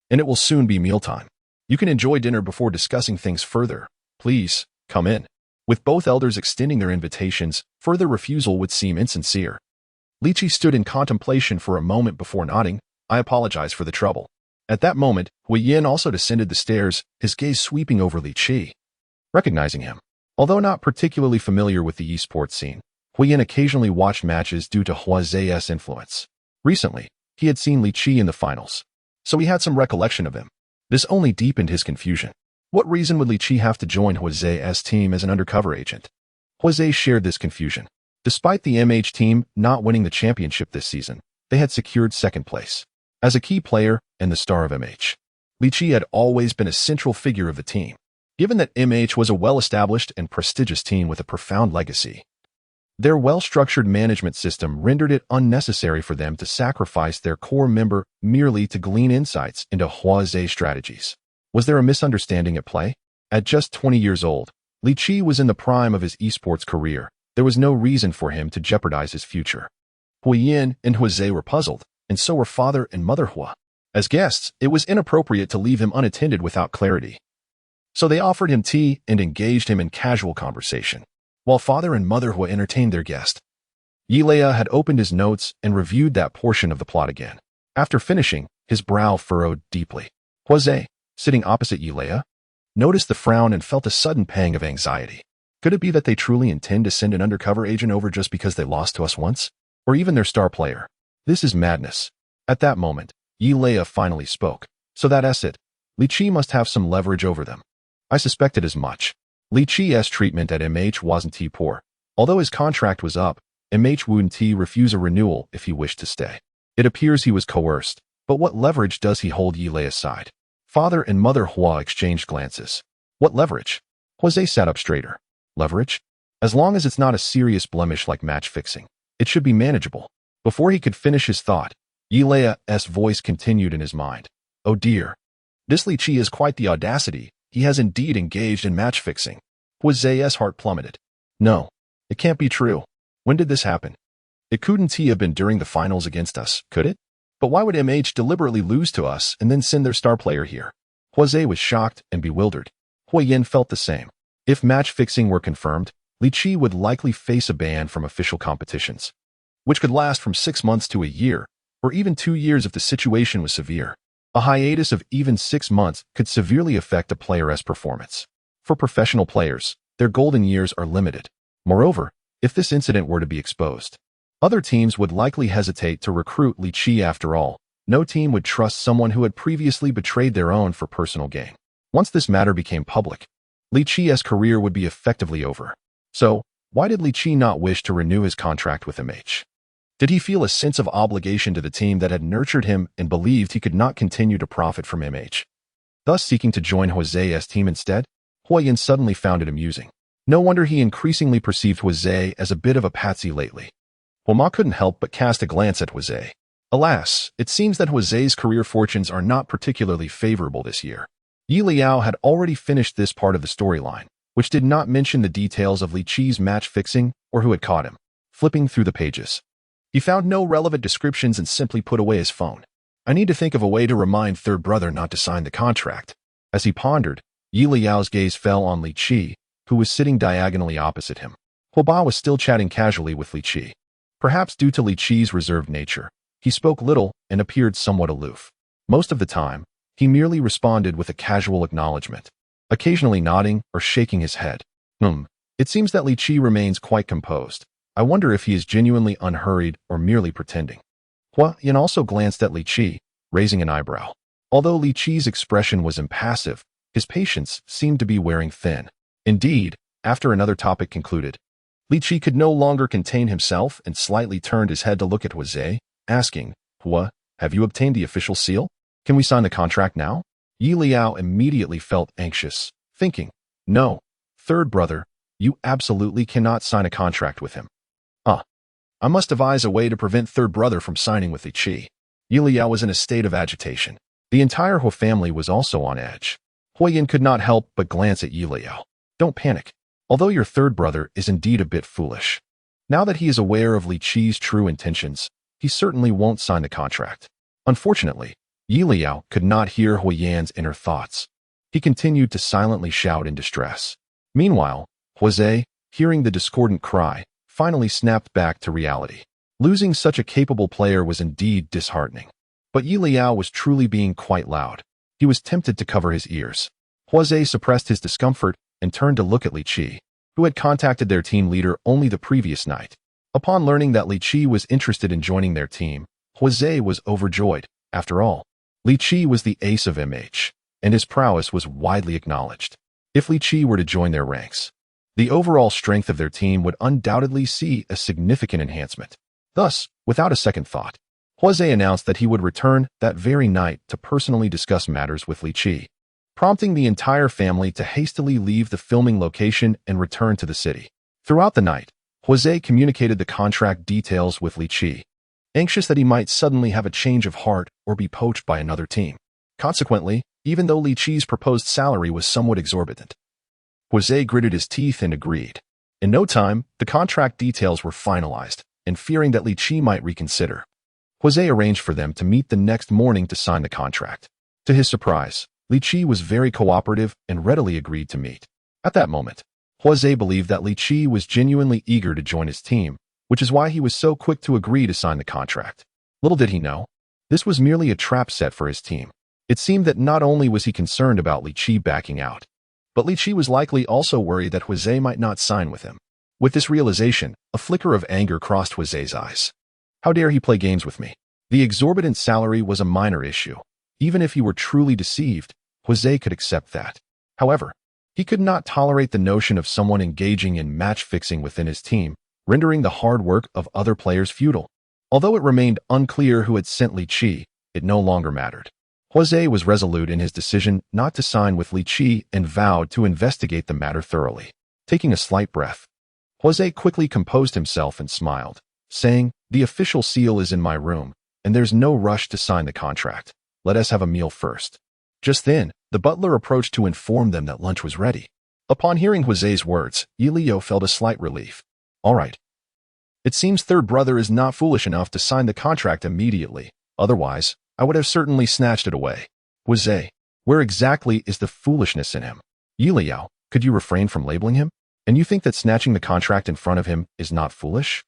and it will soon be mealtime. You can enjoy dinner before discussing things further. Please, come in." With both elders extending their invitations, further refusal would seem insincere. Leyao stood in contemplation for a moment before nodding. I apologize for the trouble. At that moment, Huoyan also descended the stairs, his gaze sweeping over Leyao. Recognizing him. Although not particularly familiar with the esports scene, Huoyan occasionally watched matches due to Huo's influence. Recently, he had seen Leyao in the finals, so he had some recollection of him. This only deepened his confusion. What reason would Leyao have to join Huo's team as an undercover agent? Huo shared this confusion. Despite the MH team not winning the championship this season, they had secured second place. As a key player and the star of MH, Leyao had always been a central figure of the team. Given that MH was a well-established and prestigious team with a profound legacy, their well-structured management system rendered it unnecessary for them to sacrifice their core member merely to glean insights into Huo's strategies. Was there a misunderstanding at play? At just 20 years old, Leyao was in the prime of his esports career. There was no reason for him to jeopardize his future. Huoyan and Huo were puzzled, and so were father and mother Huo. As guests, it was inappropriate to leave him unattended without clarity. So they offered him tea and engaged him in casual conversation, while father and mother Huo entertained their guest. Leyao had opened his notes and reviewed that portion of the plot again. After finishing, his brow furrowed deeply. Huo, sitting opposite Leyao, noticed the frown and felt a sudden pang of anxiety. Could it be that they truly intend to send an undercover agent over just because they lost to us once? Or even their star player? This is madness. At that moment, Leyao finally spoke. So that's it. Leyao must have some leverage over them. I suspected as much. Leyao's treatment at MH wasn't too poor. Although his contract was up, MH wouldn't refuse a renewal if he wished to stay. It appears he was coerced. But what leverage does he hold Leyao's side? Father and mother Huo exchanged glances. What leverage? Huo sat up straighter. Leverage? As long as it's not a serious blemish like match fixing, it should be manageable. Before he could finish his thought, Leyao's voice continued in his mind. Oh dear. This Leyao is quite the audacity. He has indeed engaged in match fixing. Huo's heart plummeted. No, it can't be true. When did this happen? It couldn't have been during the finals against us, could it? But why would MH deliberately lose to us and then send their star player here? Huo was shocked and bewildered. Huoyan felt the same. If match fixing were confirmed, Leyao would likely face a ban from official competitions, which could last from 6 months to a year, or even 2 years if the situation was severe. A hiatus of even 6 months could severely affect a player's performance. For professional players, their golden years are limited. Moreover, if this incident were to be exposed, other teams would likely hesitate to recruit Leyao after all. No team would trust someone who had previously betrayed their own for personal gain. Once this matter became public, Leyao's career would be effectively over. So, why did Leyao not wish to renew his contract with MH? Did he feel a sense of obligation to the team that had nurtured him and believed he could not continue to profit from MH, thus seeking to join Huo's team instead? Huoyan suddenly found it amusing. No wonder he increasingly perceived Huo as a bit of a patsy lately. Huoma couldn't help but cast a glance at Huo. Alas, it seems that Huo's career fortunes are not particularly favorable this year. Leyao had already finished this part of the storyline, which did not mention the details of Leyao's match fixing or who had caught him. Flipping through the pages, he found no relevant descriptions and simply put away his phone. I need to think of a way to remind Third Brother not to sign the contract. As he pondered, Leyao's gaze fell on Leyao, who was sitting diagonally opposite him. Huoba was still chatting casually with Leyao. Perhaps due to Leyao's reserved nature, he spoke little and appeared somewhat aloof. Most of the time, he merely responded with a casual acknowledgement, occasionally nodding or shaking his head. It seems that Leyao remains quite composed. I wonder if he is genuinely unhurried or merely pretending. Huoyan also glanced at Leyao, raising an eyebrow. Although Leyao's expression was impassive, his patience seemed to be wearing thin. Indeed, after another topic concluded, Leyao could no longer contain himself and slightly turned his head to look at Huo, asking, Huo, have you obtained the official seal? Can we sign the contract now? Leyao immediately felt anxious, thinking, no, Third Brother, you absolutely cannot sign a contract with him. I must devise a way to prevent Third Brother from signing with Leyao. Leyao was in a state of agitation. The entire Huo family was also on edge. Huoyan could not help but glance at Leyao. Don't panic. Although your Third Brother is indeed a bit foolish, now that he is aware of Leyao's true intentions, he certainly won't sign the contract. Unfortunately, Leyao could not hear Huoyan's inner thoughts. He continued to silently shout in distress. Meanwhile, Huo, hearing the discordant cry, finally snapped back to reality. Losing such a capable player was indeed disheartening. But Leyao was truly being quite loud. He was tempted to cover his ears. Huo suppressed his discomfort and turned to look at Leyao, who had contacted their team leader only the previous night. Upon learning that Leyao was interested in joining their team, Huo was overjoyed. After all, Leyao was the ace of MH, and his prowess was widely acknowledged. If Leyao were to join their ranks, the overall strength of their team would undoubtedly see a significant enhancement. Thus, without a second thought, Huo announced that he would return that very night to personally discuss matters with Leyao, prompting the entire family to hastily leave the filming location and return to the city. Throughout the night, Huo communicated the contract details with Leyao, anxious that he might suddenly have a change of heart or be poached by another team. Consequently, even though Leyao's proposed salary was somewhat exorbitant, Huo gritted his teeth and agreed. In no time, the contract details were finalized, and fearing that Leyao might reconsider, Huo arranged for them to meet the next morning to sign the contract. To his surprise, Leyao was very cooperative and readily agreed to meet. At that moment, Huo believed that Leyao was genuinely eager to join his team, which is why he was so quick to agree to sign the contract. Little did he know, this was merely a trap set for his team. It seemed that not only was he concerned about Leyao backing out, but Leyao was likely also worried that Huo might not sign with him. With this realization, a flicker of anger crossed Huo's eyes. How dare he play games with me? The exorbitant salary was a minor issue. Even if he were truly deceived, Huo could accept that. However, he could not tolerate the notion of someone engaging in match-fixing within his team, rendering the hard work of other players futile. Although it remained unclear who had sent Leyao, it no longer mattered. Huo was resolute in his decision not to sign with Leyao and vowed to investigate the matter thoroughly. Taking a slight breath, Huo quickly composed himself and smiled, saying, "The official seal is in my room, and there's no rush to sign the contract. Let us have a meal first." Just then, the butler approached to inform them that lunch was ready. Upon hearing Huo's words, Leyao felt a slight relief. All right. It seems Third Brother is not foolish enough to sign the contract immediately. Otherwise, I would have certainly snatched it away. Huo, where exactly is the foolishness in him? Leyao, could you refrain from labeling him? And you think that snatching the contract in front of him is not foolish?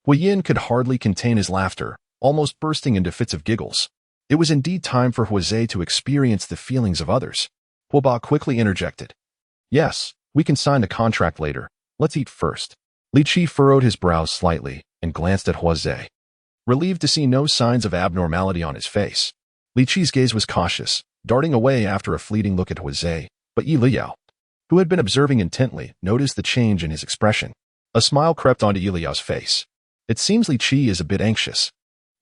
Huoyin could hardly contain his laughter, almost bursting into fits of giggles. It was indeed time for Huo to experience the feelings of others. Huoba quickly interjected. Yes, we can sign the contract later. Let's eat first. Leyao furrowed his brows slightly and glanced at Huo, relieved to see no signs of abnormality on his face. Leyao's gaze was cautious, darting away after a fleeting look at Huo, but Leyao, who had been observing intently, noticed the change in his expression. A smile crept onto Lyao's face. It seems Leyao is a bit anxious.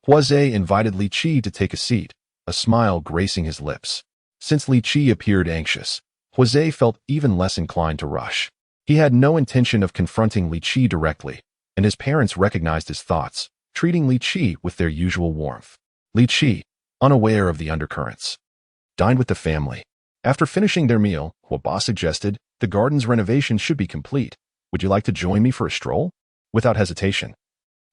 Huo invited Leyao to take a seat, a smile gracing his lips. Since Leyao appeared anxious, Huo felt even less inclined to rush. He had no intention of confronting Leyao directly, and his parents recognized his thoughts, treating Leyao with their usual warmth. Leyao, unaware of the undercurrents, dined with the family. After finishing their meal, Huoba suggested, the garden's renovation should be complete. Would you like to join me for a stroll? Without hesitation,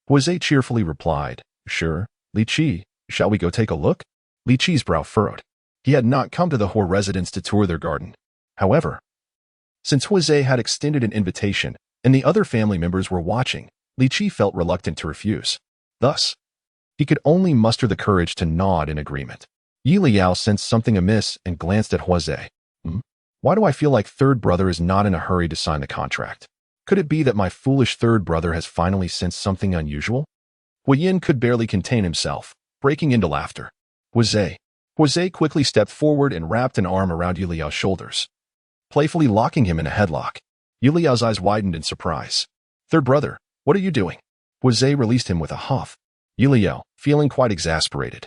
Huo cheerfully replied, Sure. Leyao, shall we go take a look? Leyau's brow furrowed. He had not come to the Huo residence to tour their garden. However, since Huo had extended an invitation and the other family members were watching, Leyao felt reluctant to refuse. Thus, he could only muster the courage to nod in agreement. Leyao sensed something amiss and glanced at Huo. Why do I feel like Third Brother is not in a hurry to sign the contract? Could it be that my foolish Third Brother has finally sensed something unusual? Huoyin could barely contain himself, breaking into laughter. Huo quickly stepped forward and wrapped an arm around Lyao's shoulders, playfully locking him in a headlock. Lyao's eyes widened in surprise. Third Brother, what are you doing? Huo released him with a huff. Leyao, feeling quite exasperated,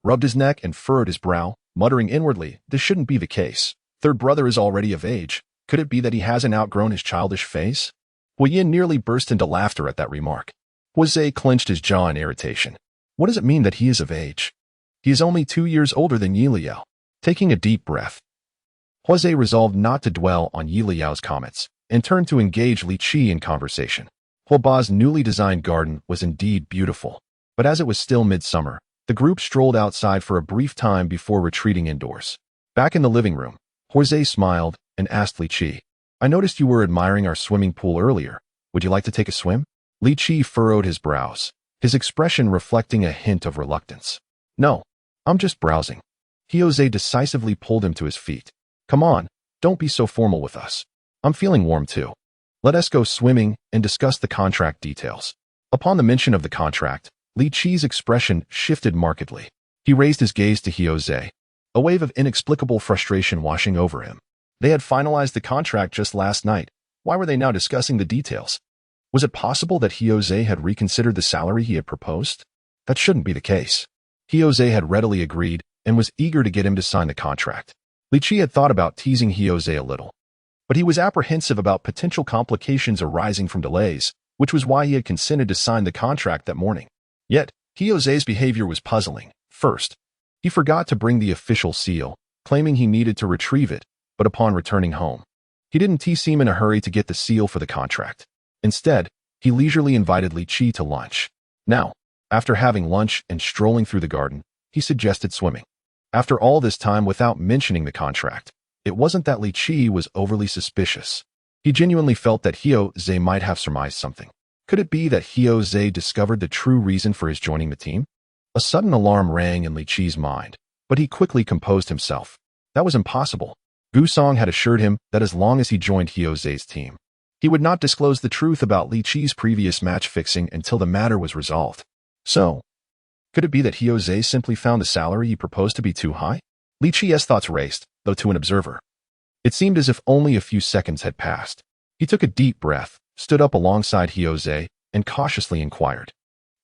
rubbed his neck and furrowed his brow, muttering inwardly, this shouldn't be the case. Third Brother is already of age. Could it be that he hasn't outgrown his childish face? Huoyin nearly burst into laughter at that remark. Huo clenched his jaw in irritation. What does it mean that he is of age? He is only 2 years older than Leyao. Taking a deep breath, Huo resolved not to dwell on Lyao's comments and turned to engage Leyao in conversation. Huoba's newly designed garden was indeed beautiful, but as it was still midsummer, the group strolled outside for a brief time before retreating indoors. Back in the living room, Huo smiled and asked Leyao, I noticed you were admiring our swimming pool earlier. Would you like to take a swim? Leyao furrowed his brows, his expression reflecting a hint of reluctance. "No, I'm just browsing." Huo decisively pulled him to his feet. "Come on, don't be so formal with us. I'm feeling warm too. Let us go swimming and discuss the contract details." Upon the mention of the contract, Liqi's expression shifted markedly. He raised his gaze to Huo, a wave of inexplicable frustration washing over him. They had finalized the contract just last night. Why were they now discussing the details? Was it possible that Huo had reconsidered the salary he had proposed? That shouldn't be the case. Huo had readily agreed and was eager to get him to sign the contract. Liqi had thought about teasing Huo a little, but he was apprehensive about potential complications arising from delays, which was why he had consented to sign the contract that morning. Yet, Huo's behavior was puzzling. First, he forgot to bring the official seal, claiming he needed to retrieve it, but upon returning home, he didn't seem in a hurry to get the seal for the contract. Instead, he leisurely invited Liqi to lunch. Now, after having lunch and strolling through the garden, he suggested swimming. After all this time without mentioning the contract, it wasn't that Liqi was overly suspicious. He genuinely felt that Huo might have surmised something. Could it be that Huo discovered the true reason for his joining the team? A sudden alarm rang in Liqi's mind, but he quickly composed himself. That was impossible. Gusong had assured him that as long as he joined Huo's team, he would not disclose the truth about Liqi's previous match fixing until the matter was resolved. So, could it be that Huo simply found the salary he proposed to be too high? Liqi's thoughts raced, though to an observer, it seemed as if only a few seconds had passed. He took a deep breath, stood up alongside Huo, and cautiously inquired,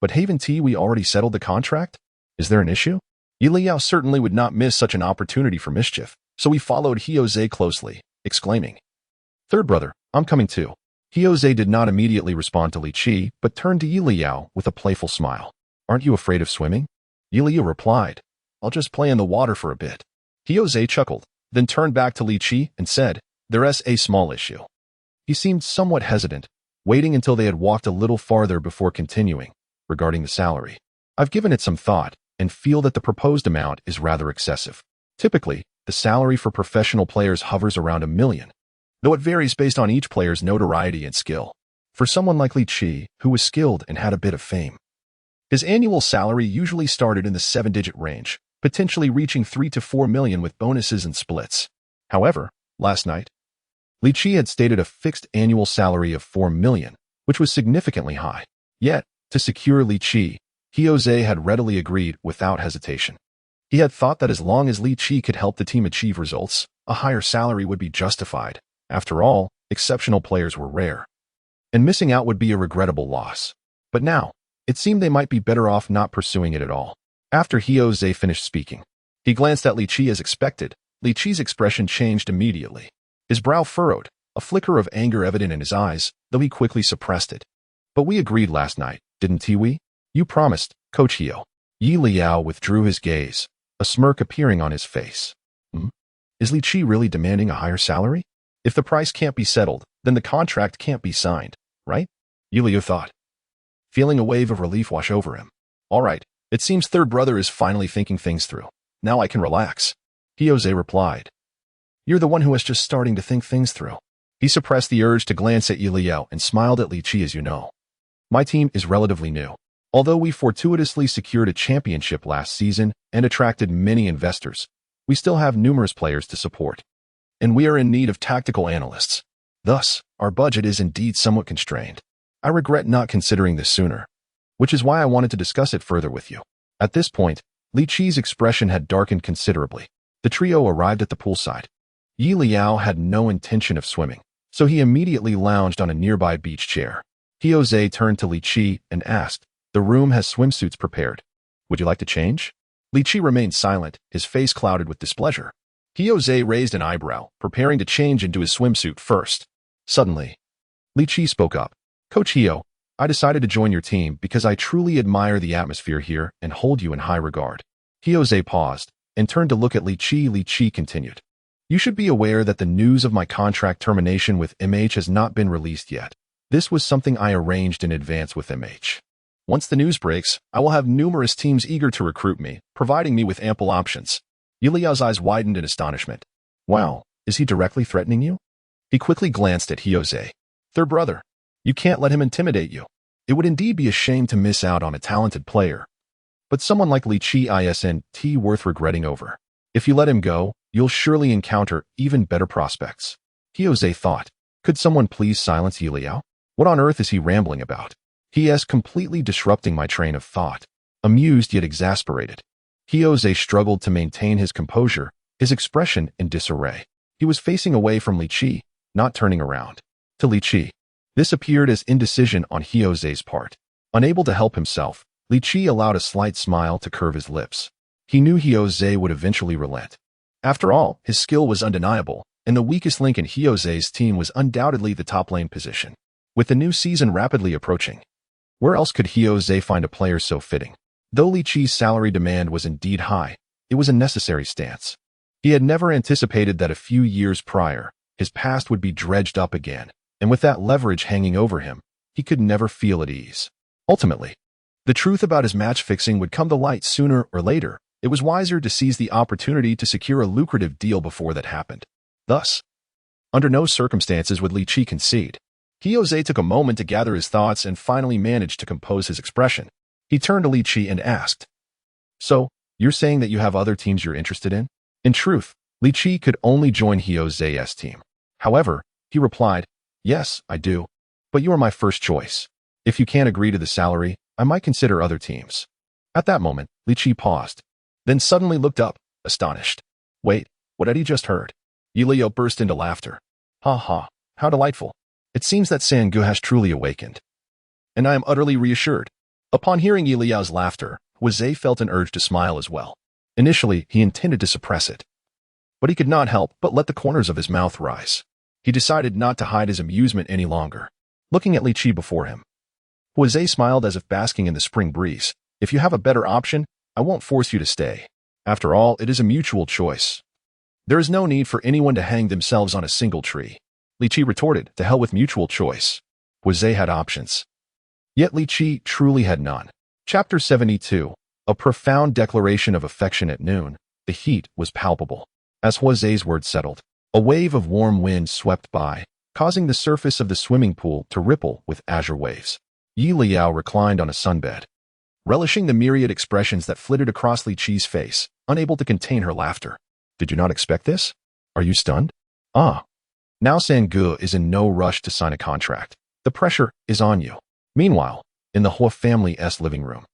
"But haven't we already settled the contract? Is there an issue?" Leyao certainly would not miss such an opportunity for mischief, so he followed Huo closely, exclaiming, "Third brother, I'm coming too." Huo did not immediately respond to Liqi, but turned to Leyao with a playful smile. "Aren't you afraid of swimming?" Leyao replied, "I'll just play in the water for a bit." Huo chuckled, then turned back to Liqi and said, "There's a small issue." He seemed somewhat hesitant, waiting until they had walked a little farther before continuing, "Regarding the salary, I've given it some thought and feel that the proposed amount is rather excessive. Typically, the salary for professional players hovers around $1 million, though it varies based on each player's notoriety and skill. For someone like Liqi, who was skilled and had a bit of fame, his annual salary usually started in the 7-digit range, potentially reaching $3 to $4 million with bonuses and splits. However, last night, Liqi had stated a fixed annual salary of $4 million, which was significantly high. Yet, to secure Liqi, Huo had readily agreed without hesitation. He had thought that as long as Liqi could help the team achieve results, a higher salary would be justified. After all, exceptional players were rare, and missing out would be a regrettable loss. But now, it seemed they might be better off not pursuing it at all. After Huo finished speaking, he glanced at Liqi as expected. Liqi's expression changed immediately. His brow furrowed, a flicker of anger evident in his eyes, though he quickly suppressed it. "But we agreed last night, didn't we? You promised, Coach Huo." Leyao withdrew his gaze, a smirk appearing on his face. Is Liqi really demanding a higher salary? If the price can't be settled, then the contract can't be signed, right? Leyao thought, feeling a wave of relief wash over him. "All right, it seems Third Brother is finally thinking things through. Now I can relax." Huo replied, "You're the one who is just starting to think things through." He suppressed the urge to glance at Leyao and smiled at Liqi. "As you know, my team is relatively new. Although we fortuitously secured a championship last season and attracted many investors, we still have numerous players to support, and we are in need of tactical analysts. Thus, our budget is indeed somewhat constrained. I regret not considering this sooner, which is why I wanted to discuss it further with you." At this point, Liqi's expression had darkened considerably. The trio arrived at the poolside. Leyao had no intention of swimming, so he immediately lounged on a nearby beach chair. Huo turned to Liqi and asked, "The room has swimsuits prepared. Would you like to change?" Liqi remained silent, his face clouded with displeasure. Huo raised an eyebrow, preparing to change into his swimsuit first. Suddenly, Liqi spoke up. "Coach Huo, I decided to join your team because I truly admire the atmosphere here and hold you in high regard." Huo paused and turned to look at Liqi. Liqi continued, "You should be aware that the news of my contract termination with MH has not been released yet. This was something I arranged in advance with MH. Once the news breaks, I will have numerous teams eager to recruit me, providing me with ample options." Liao's eyes widened in astonishment. "Wow, is he directly threatening you?" He quickly glanced at Huo. "Third brother, you can't let him intimidate you. It would indeed be a shame to miss out on a talented player, but someone like Leyao isn't worth regretting over. If you let him go, you'll surely encounter even better prospects. Huo thought. Could someone please silence Leyao? What on earth is he rambling about? He is completely disrupting my train of thought. Amused yet exasperated, Huo struggled to maintain his composure, his expression in disarray. He was facing away from Leyao, not turning around. To Leyao, this appeared as indecision on Huo's part. Unable to help himself, Leyao allowed a slight smile to curve his lips. He knew Huo would eventually relent. After all, his skill was undeniable, and the weakest link in Huo's team was undoubtedly the top lane position. With the new season rapidly approaching, where else could Huo find a player so fitting? Though Leyao's salary demand was indeed high, it was a necessary stance. He had never anticipated that a few years prior, his past would be dredged up again, and with that leverage hanging over him, he could never feel at ease. Ultimately, the truth about his match fixing would come to light sooner or later. It was wiser to seize the opportunity to secure a lucrative deal before that happened. Thus, under no circumstances would Leyao concede. Huo took a moment to gather his thoughts and finally managed to compose his expression. He turned to Leyao and asked, "So, you're saying that you have other teams you're interested in?" In truth, Leyao could only join Huo's team. However, he replied, "Yes, I do. But you are my first choice. If you can't agree to the salary, I might consider other teams." At that moment, Leyao paused, then suddenly looked up, astonished. "Wait, what had he just heard?" Leyao burst into laughter. "Ha ha, how delightful. It seems that Sangu has truly awakened." And I am utterly reassured. Upon hearing Liao's laughter, Huo felt an urge to smile as well. Initially, he intended to suppress it, but he could not help but let the corners of his mouth rise. He decided not to hide his amusement any longer. Looking at Leyao before him, Huo smiled as if basking in the spring breeze. "If you have a better option, I won't force you to stay. After all, it is a mutual choice. There is no need for anyone to hang themselves on a single tree." Leyao retorted, "To hell with mutual choice." Huo had options. Yet Leyao truly had none. Chapter 72. A profound declaration of affection at noon. The heat was palpable. As Huo's words settled, a wave of warm wind swept by, causing the surface of the swimming pool to ripple with azure waves. Leyao reclined on a sunbed, relishing the myriad expressions that flitted across Leyao's face, unable to contain her laughter. "Did you not expect this? Are you stunned?" "Ah. Now Sangu is in no rush to sign a contract. The pressure is on you." Meanwhile, in the Huo family's living room,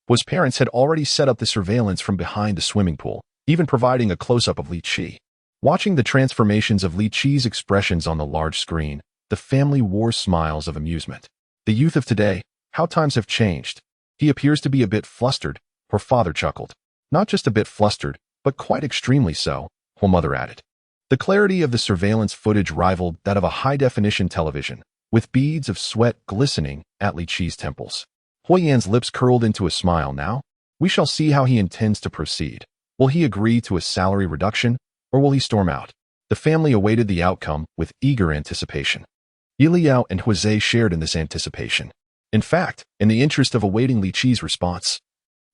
Huo's parents had already set up the surveillance from behind the swimming pool, even providing a close-up of Leyao. Watching the transformations of Leyao's expressions on the large screen, the family wore smiles of amusement. "The youth of today, how times have changed. He appears to be a bit flustered," her father chuckled. "Not just a bit flustered, but quite extremely so," her mother added. The clarity of the surveillance footage rivaled that of a high-definition television, with beads of sweat glistening at Leyao's temples. Huoyan's lips curled into a smile. "Now, we shall see how he intends to proceed. Will he agree to a salary reduction, or will he storm out?" The family awaited the outcome with eager anticipation. Leyao and Huo shared in this anticipation. In fact, in the interest of awaiting Leyao's response,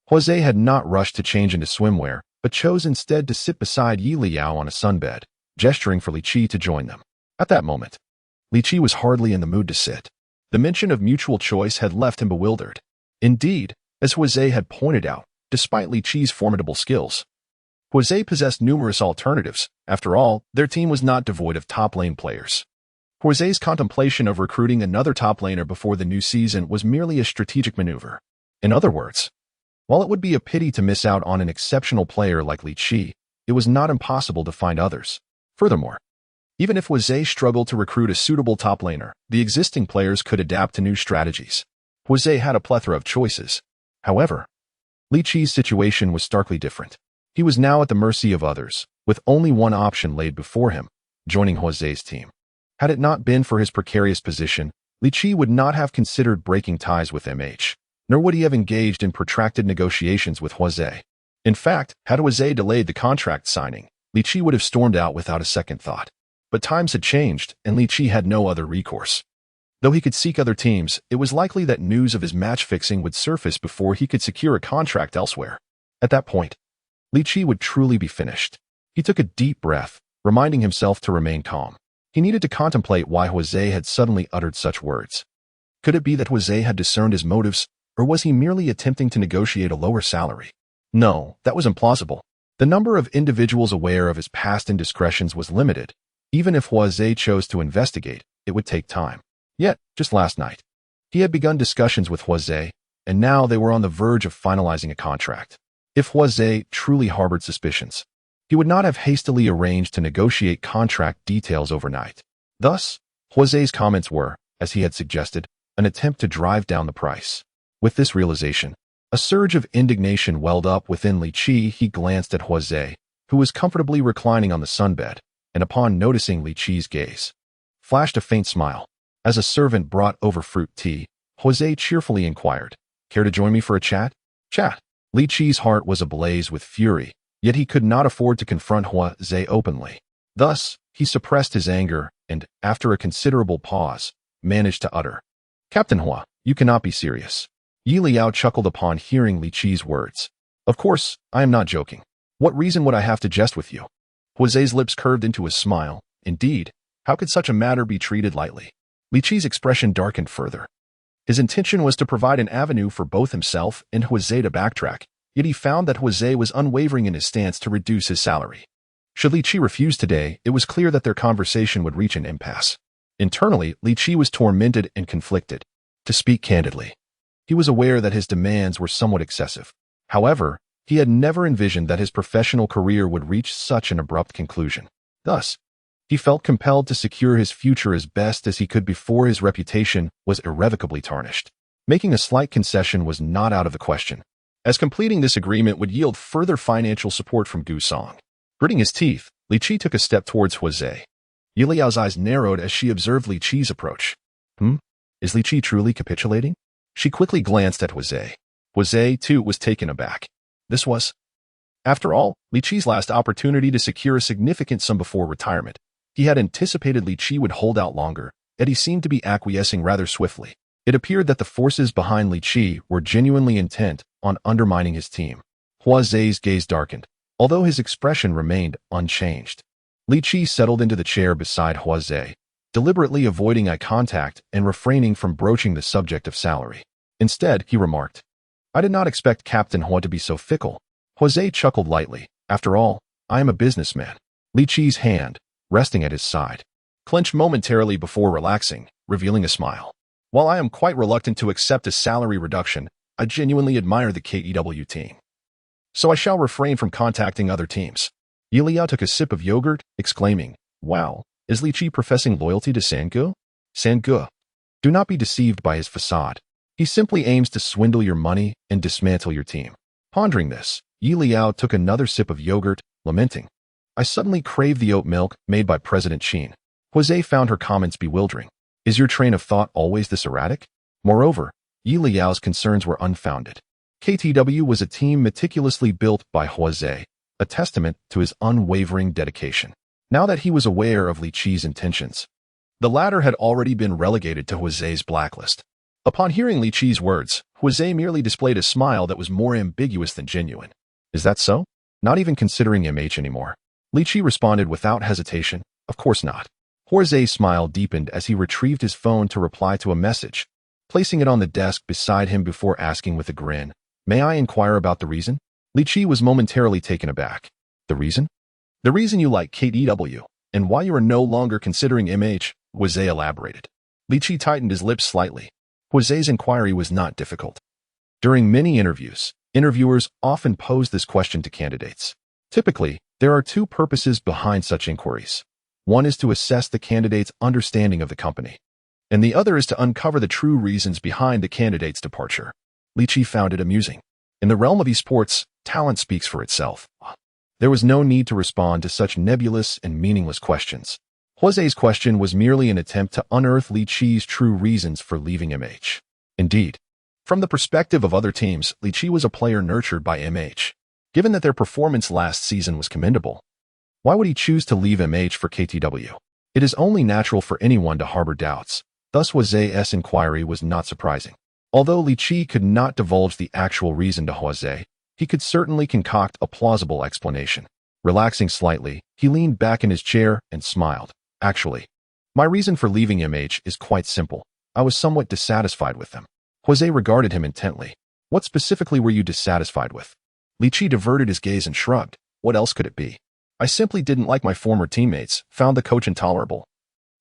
Huo had not rushed to change into swimwear, but chose instead to sit beside Leyao on a sunbed, gesturing for Leyao to join them. At that moment, Leyao was hardly in the mood to sit. The mention of mutual choice had left him bewildered. Indeed, as Huo had pointed out, despite Leyao's formidable skills, Huo possessed numerous alternatives. After all, their team was not devoid of top lane players. Huo's contemplation of recruiting another top laner before the new season was merely a strategic maneuver. In other words, while it would be a pity to miss out on an exceptional player like Leyao, it was not impossible to find others. Furthermore, even if Huo struggled to recruit a suitable top laner, the existing players could adapt to new strategies. Huo had a plethora of choices. However, Leyao's situation was starkly different. He was now at the mercy of others, with only one option laid before him, joining Huo's team. Had it not been for his precarious position, Leyao would not have considered breaking ties with MH, nor would he have engaged in protracted negotiations with Huo. In fact, had Huo delayed the contract signing, Leyao would have stormed out without a second thought. But times had changed, and Leyao had no other recourse. Though he could seek other teams, it was likely that news of his match fixing would surface before he could secure a contract elsewhere. At that point, Leyao would truly be finished. He took a deep breath, reminding himself to remain calm. He needed to contemplate why Huo had suddenly uttered such words. Could it be that Huozhe had discerned his motives, or was he merely attempting to negotiate a lower salary? No, that was implausible. The number of individuals aware of his past indiscretions was limited. Even if Huozhe chose to investigate, it would take time. Yet, just last night, he had begun discussions with Huozhe, and now they were on the verge of finalizing a contract. If Huozhe truly harbored suspicions, he would not have hastily arranged to negotiate contract details overnight. Thus, Huozhe's comments were, as he had suggested, an attempt to drive down the price. With this realization, a surge of indignation welled up within Leyao. He glanced at Huozhe, who was comfortably reclining on the sunbed, and upon noticing Leyao's gaze, flashed a faint smile. As a servant brought over fruit tea, Huozhe cheerfully inquired, "Care to join me for a chat?" Chat. Leyao's heart was ablaze with fury, yet he could not afford to confront Huozhe openly. Thus, he suppressed his anger and, after a considerable pause, managed to utter, "Captain Huo, you cannot be serious." Leyao chuckled upon hearing Leyao's words. "Of course, I am not joking. What reason would I have to jest with you?" Huozhe's lips curved into a smile. Indeed, how could such a matter be treated lightly? Leyao's expression darkened further. His intention was to provide an avenue for both himself and Huozhe to backtrack, yet he found that Huozhe was unwavering in his stance to reduce his salary. Should Leyao refuse today, it was clear that their conversation would reach an impasse. Internally, Leyao was tormented and conflicted. To speak candidly, he was aware that his demands were somewhat excessive. However, he had never envisioned that his professional career would reach such an abrupt conclusion. Thus, he felt compelled to secure his future as best as he could before his reputation was irrevocably tarnished. Making a slight concession was not out of the question, as completing this agreement would yield further financial support from Gusong. Gritting his teeth, Leyao took a step towards Huozhe. Liao's eyes narrowed as she observed Leyao's approach. Is Leyao truly capitulating? She quickly glanced at Huozhe. Huozhe, too, was taken aback. This was, after all, Leyao's last opportunity to secure a significant sum before retirement. He had anticipated Leyao would hold out longer, yet he seemed to be acquiescing rather swiftly. It appeared that the forces behind Leyao were genuinely intent on undermining his team. Huozhe's gaze darkened, although his expression remained unchanged. Leyao settled into the chair beside Huozhe, deliberately avoiding eye contact and refraining from broaching the subject of salary. Instead, he remarked, "I did not expect Captain Huo to be so fickle." Huozhe chuckled lightly. "After all, I am a businessman." Leyao's hand, resting at his side, clenched momentarily before relaxing, revealing a smile. "While I am quite reluctant to accept a salary reduction, I genuinely admire the KEW team. So I shall refrain from contacting other teams." Leyao took a sip of yogurt, exclaiming, "Wow, is Leyao professing loyalty to Sangu? Sangu. Do not be deceived by his facade. He simply aims to swindle your money and dismantle your team." Pondering this, Leyao took another sip of yogurt, lamenting, "I suddenly crave the oat milk made by President Qin." Huozhe found her comments bewildering. Is your train of thought always this erratic? Moreover, Liao's concerns were unfounded. KTW was a team meticulously built by Huozhe, a testament to his unwavering dedication. Now that he was aware of Leyao's intentions, the latter had already been relegated to Huozhe's blacklist. Upon hearing Leyao's words, Huozhe merely displayed a smile that was more ambiguous than genuine. "Is that so? Not even considering MH anymore?" Leyao responded without hesitation, "Of course not." Huozhe's smile deepened as he retrieved his phone to reply to a message, placing it on the desk beside him before asking with a grin, "May I inquire about the reason?" Leyao was momentarily taken aback. "The reason?" "The reason you like KTW, and why you are no longer considering MH, Huozhe elaborated. Leyao tightened his lips slightly. Huozhe's inquiry was not difficult. During many interviews, interviewers often pose this question to candidates. Typically, there are two purposes behind such inquiries. One is to assess the candidate's understanding of the company, and the other is to uncover the true reasons behind the candidate's departure. Leyao found it amusing. In the realm of esports, talent speaks for itself. There was no need to respond to such nebulous and meaningless questions. Huozhe's question was merely an attempt to unearth Leyao's true reasons for leaving MH. Indeed, from the perspective of other teams, Leyao was a player nurtured by MH. Given that their performance last season was commendable, why would he choose to leave MH for KTW? It is only natural for anyone to harbor doubts. Thus Huozhe's inquiry was not surprising. Although Leyao could not divulge the actual reason to Huozhe, he could certainly concoct a plausible explanation. Relaxing slightly, he leaned back in his chair and smiled. "Actually, my reason for leaving MH is quite simple. I was somewhat dissatisfied with them. Jose regarded him intently. What specifically were you dissatisfied with? Leyao diverted his gaze and shrugged. What else could it be? I simply didn't like my former teammates, found the coach intolerable,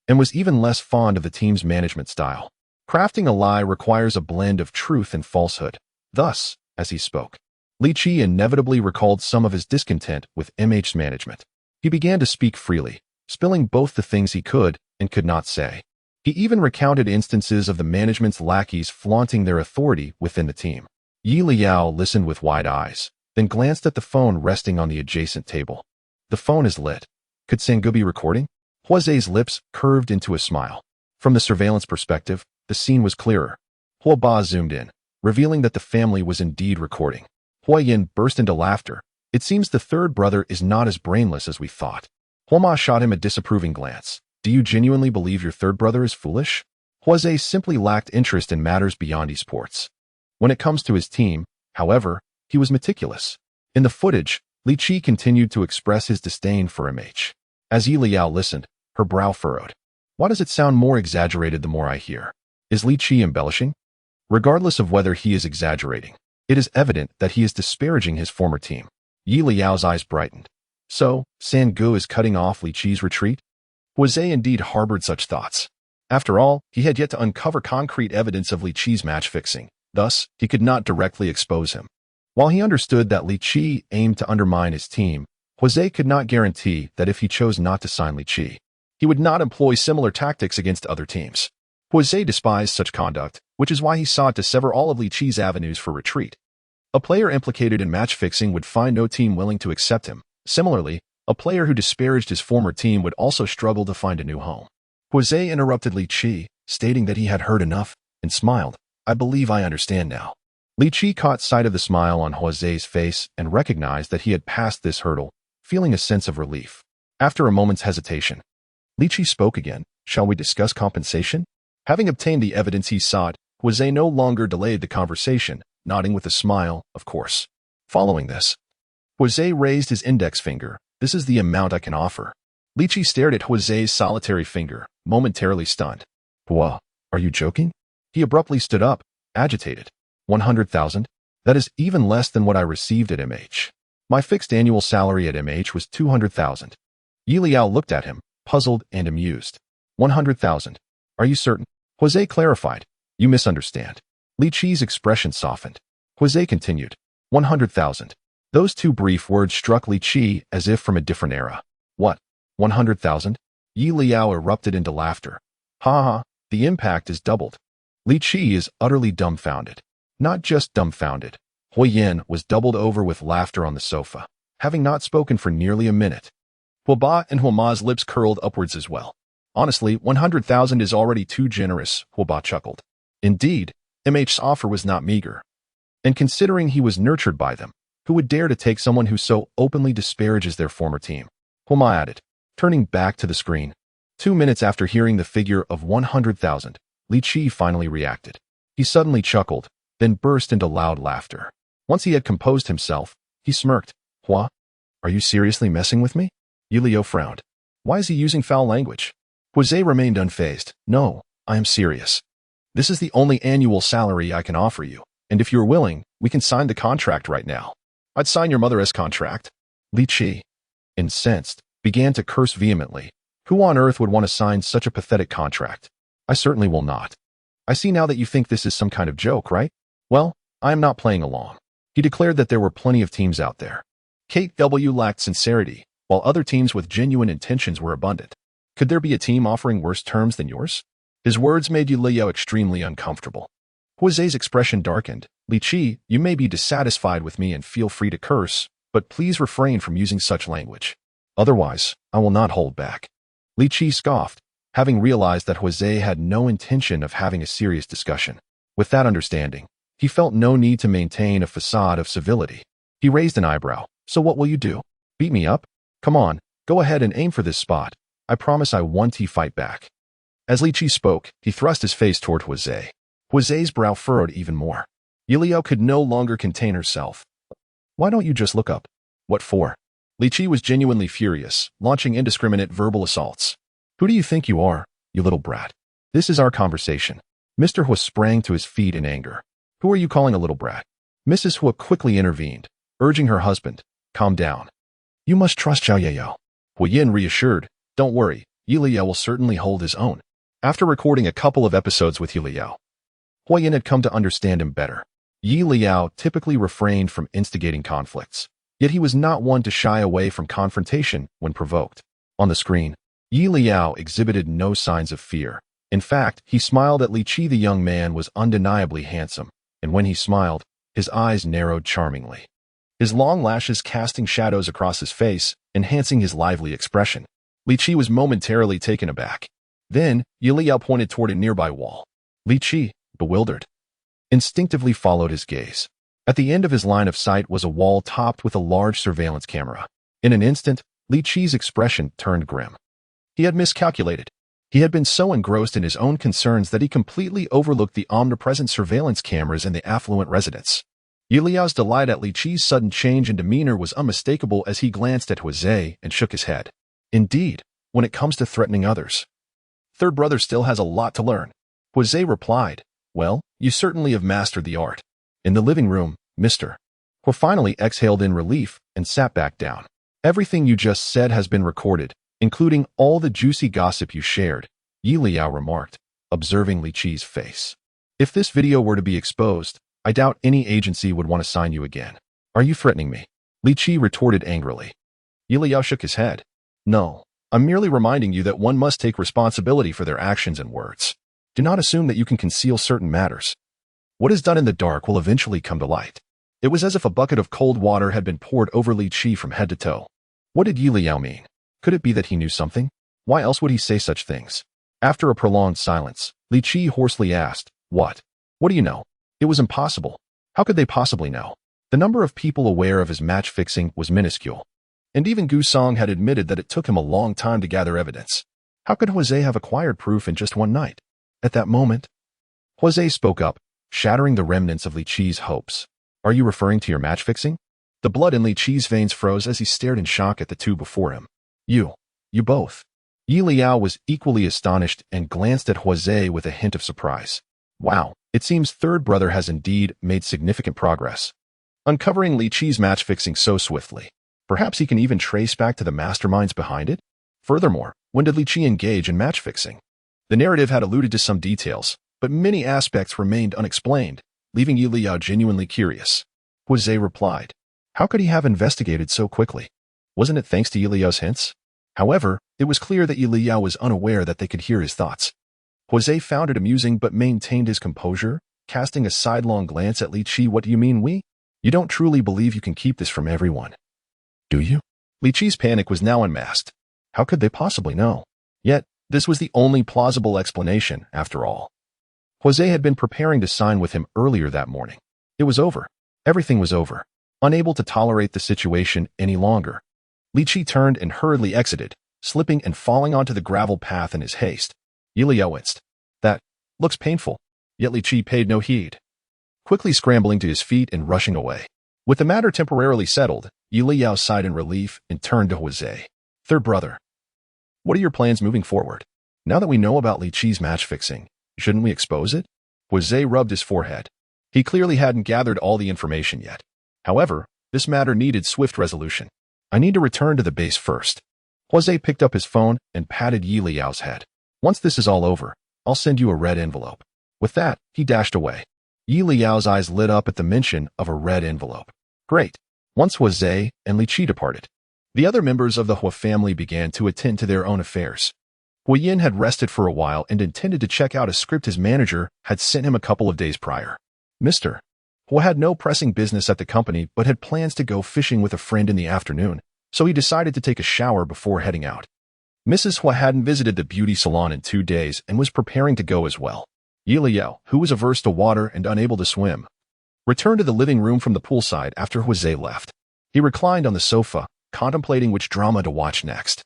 and was even less fond of the team's management style. Crafting a lie requires a blend of truth and falsehood. Thus, as he spoke, Leyao inevitably recalled some of his discontent with MH's management. He began to speak freely, spilling both the things he could and could not say. He even recounted instances of the management's lackeys flaunting their authority within the team. Leyao listened with wide eyes, then glanced at the phone resting on the adjacent table. The phone is lit. Could Sangu be recording? Jose's lips curved into a smile. From the surveillance perspective, the scene was clearer. Huo zoomed in, revealing that the family was indeed recording. Huoyan burst into laughter. It seems the third brother is not as brainless as we thought. Huoma shot him a disapproving glance. Do you genuinely believe your third brother is foolish? Jose simply lacked interest in matters beyond esports. When it comes to his team, however, he was meticulous. In the footage, Leyao continued to express his disdain for MH. As Leyao listened, her brow furrowed. Why does it sound more exaggerated the more I hear? Is Leyao embellishing? Regardless of whether he is exaggerating, it is evident that he is disparaging his former team. Liao's eyes brightened. So, Sangu is cutting off Leyao's retreat? Jose indeed harbored such thoughts. After all, he had yet to uncover concrete evidence of Leyao's match-fixing. Thus, he could not directly expose him. While he understood that Leyao aimed to undermine his team, Jose could not guarantee that if he chose not to sign Leyao, he would not employ similar tactics against other teams. Jose despised such conduct, which is why he sought to sever all of Leyao's avenues for retreat. A player implicated in match-fixing would find no team willing to accept him. Similarly, a player who disparaged his former team would also struggle to find a new home. Jose interrupted Leyao, stating that he had heard enough, and smiled. I believe I understand now. Leyao caught sight of the smile on Jose's face and recognized that he had passed this hurdle, feeling a sense of relief. After a moment's hesitation, Leyao spoke again. Shall we discuss compensation? Having obtained the evidence he sought, Jose no longer delayed the conversation, nodding with a smile, of course. Following this, Jose raised his index finger. This is the amount I can offer. Leyao stared at Jose's solitary finger, momentarily stunned. Huo, are you joking? He abruptly stood up, agitated. 100,000? That is even less than what I received at MH. My fixed annual salary at MH was 200,000. Leyao looked at him, puzzled and amused. 100,000. Are you certain? Jose clarified. You misunderstand. Leyao's expression softened. Jose continued. 100,000. Those two brief words struck Leyao as if from a different era. What? 100,000? Leyao erupted into laughter. Ha ha, the impact is doubled. Leyao is utterly dumbfounded. Not just dumbfounded. Huoyan was doubled over with laughter on the sofa, having not spoken for nearly a minute. Huoba and Huoma's lips curled upwards as well. Honestly, 100,000 is already too generous, Huoba chuckled. Indeed, MH's offer was not meager. And considering he was nurtured by them, who would dare to take someone who so openly disparages their former team? Huoma added, turning back to the screen. 2 minutes after hearing the figure of 100,000, Leyao finally reacted. He suddenly chuckled, then burst into loud laughter. Once he had composed himself, he smirked. Hua, are you seriously messing with me? Leyao frowned. Why is he using foul language? Jose remained unfazed. No, I am serious. This is the only annual salary I can offer you, and if you're willing, we can sign the contract right now. I'd sign your mother's contract. Leyao, incensed, began to curse vehemently. Who on earth would want to sign such a pathetic contract? I certainly will not. I see now that you think this is some kind of joke, right? Well, I am not playing along. He declared that there were plenty of teams out there. Kate W. lacked sincerity, while other teams with genuine intentions were abundant. Could there be a team offering worse terms than yours? His words made Leyao extremely uncomfortable. Jose's expression darkened. Leyao, you may be dissatisfied with me and feel free to curse, but please refrain from using such language. Otherwise, I will not hold back. Leyao scoffed, having realized that Jose had no intention of having a serious discussion. With that understanding, he felt no need to maintain a facade of civility. He raised an eyebrow. So what will you do? Beat me up? Come on, go ahead and aim for this spot. I promise I won't fight back. As Leyao spoke, he thrust his face toward Jose. Jose's brow furrowed even more. Leyao could no longer contain herself. Why don't you just look up? What for? Leyao was genuinely furious, launching indiscriminate verbal assaults. Who do you think you are, you little brat? This is our conversation. Mr. Huo sprang to his feet in anger. Who are you calling a little brat? Mrs. Huo quickly intervened, urging her husband, calm down. You must trust Zhao Yeyao. Huoyin reassured, don't worry, Leyao will certainly hold his own. After recording a couple of episodes with Leyao, Huoyin had come to understand him better. Leyao typically refrained from instigating conflicts, yet he was not one to shy away from confrontation when provoked. On the screen, Leyao exhibited no signs of fear. In fact, he smiled at Li Qi. The young man was undeniably handsome, and when he smiled, his eyes narrowed charmingly, his long lashes casting shadows across his face, enhancing his lively expression. Li Qi was momentarily taken aback. Then, Leyao pointed toward a nearby wall. Li Qi, bewildered, instinctively followed his gaze. At the end of his line of sight was a wall topped with a large surveillance camera. In an instant, Li Qi's expression turned grim. He had miscalculated. He had been so engrossed in his own concerns that he completely overlooked the omnipresent surveillance cameras in the affluent residence. Liao's delight at Li Qi's sudden change in demeanor was unmistakable as he glanced at Huo and shook his head. Indeed, when it comes to threatening others, Third Brother still has a lot to learn. Huo replied, well, you certainly have mastered the art. In the living room, Mr. Huo finally exhaled in relief and sat back down. Everything you just said has been recorded, including all the juicy gossip you shared, Leyao remarked, observing Li Qi's face. If this video were to be exposed, I doubt any agency would want to sign you again. Are you threatening me? Li Qi retorted angrily. Leyao shook his head. No, I'm merely reminding you that one must take responsibility for their actions and words. Do not assume that you can conceal certain matters. What is done in the dark will eventually come to light. It was as if a bucket of cold water had been poured over Li Qi from head to toe. What did Leyao mean? Could it be that he knew something? Why else would he say such things? After a prolonged silence, Li Qi hoarsely asked, What? What do you know? It was impossible. How could they possibly know? The number of people aware of his match-fixing was minuscule. And even Gu Song had admitted that it took him a long time to gather evidence. How could Huo have acquired proof in just one night? At that moment, Huo spoke up, shattering the remnants of Li Qi's hopes. Are you referring to your match-fixing? The blood in Li Qi's veins froze as he stared in shock at the two before him. You both. Leyao was equally astonished and glanced at Huo with a hint of surprise. Wow, it seems Third Brother has indeed made significant progress, uncovering Li Qi's match-fixing so swiftly. Perhaps he can even trace back to the masterminds behind it? Furthermore, when did Li Qi engage in match-fixing? The narrative had alluded to some details, but many aspects remained unexplained, leaving Leyao genuinely curious. Huo replied, How could he have investigated so quickly? Wasn't it thanks to Liao's hints? However, it was clear that Leyao was unaware that they could hear his thoughts. Huo found it amusing but maintained his composure, casting a sidelong glance at Li Qi. What do you mean we? You don't truly believe you can keep this from everyone, do you? Li Qi's panic was now unmasked. How could they possibly know? Yet, this was the only plausible explanation, after all. Huo had been preparing to sign with him earlier that morning. It was over. Everything was over. Unable to tolerate the situation any longer, Li Qi turned and hurriedly exited, slipping and falling onto the gravel path in his haste. Leyao winced. That looks painful. Yet Li Qi paid no heed, quickly scrambling to his feet and rushing away. With the matter temporarily settled, Leyao sighed in relief and turned to Huo. Third Brother, what are your plans moving forward? Now that we know about Li Qi's match-fixing, shouldn't we expose it? Huo rubbed his forehead. He clearly hadn't gathered all the information yet. However, this matter needed swift resolution. I need to return to the base first. Huo picked up his phone and patted Liao's head. Once this is all over, I'll send you a red envelope. With that, he dashed away. Liao's eyes lit up at the mention of a red envelope. Great. Once Huo and Li Qi departed, the other members of the Huo family began to attend to their own affairs. Huoyin had rested for a while and intended to check out a script his manager had sent him a couple of days prior. Mr. Huo had no pressing business at the company but had plans to go fishing with a friend in the afternoon, so he decided to take a shower before heading out. Mrs. Huo hadn't visited the beauty salon in 2 days and was preparing to go as well. Leyao, who was averse to water and unable to swim, returned to the living room from the poolside after Huo left. He reclined on the sofa, contemplating which drama to watch next.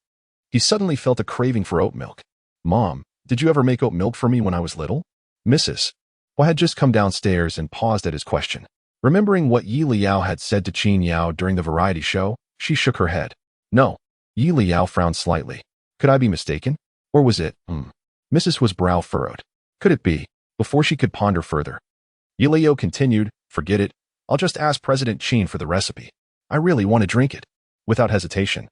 He suddenly felt a craving for oat milk. Mom, did you ever make oat milk for me when I was little? Mrs. Huo had just come downstairs and paused at his question. Remembering what Leyao had said to Qin Yao during the variety show, she shook her head. No. Leyao frowned slightly. Could I be mistaken? Or was it, Mrs. Huo's brow furrowed. Could it be? Before she could ponder further, Leyao continued, "Forget it. I'll just ask President Qin for the recipe. I really want to drink it." Without hesitation,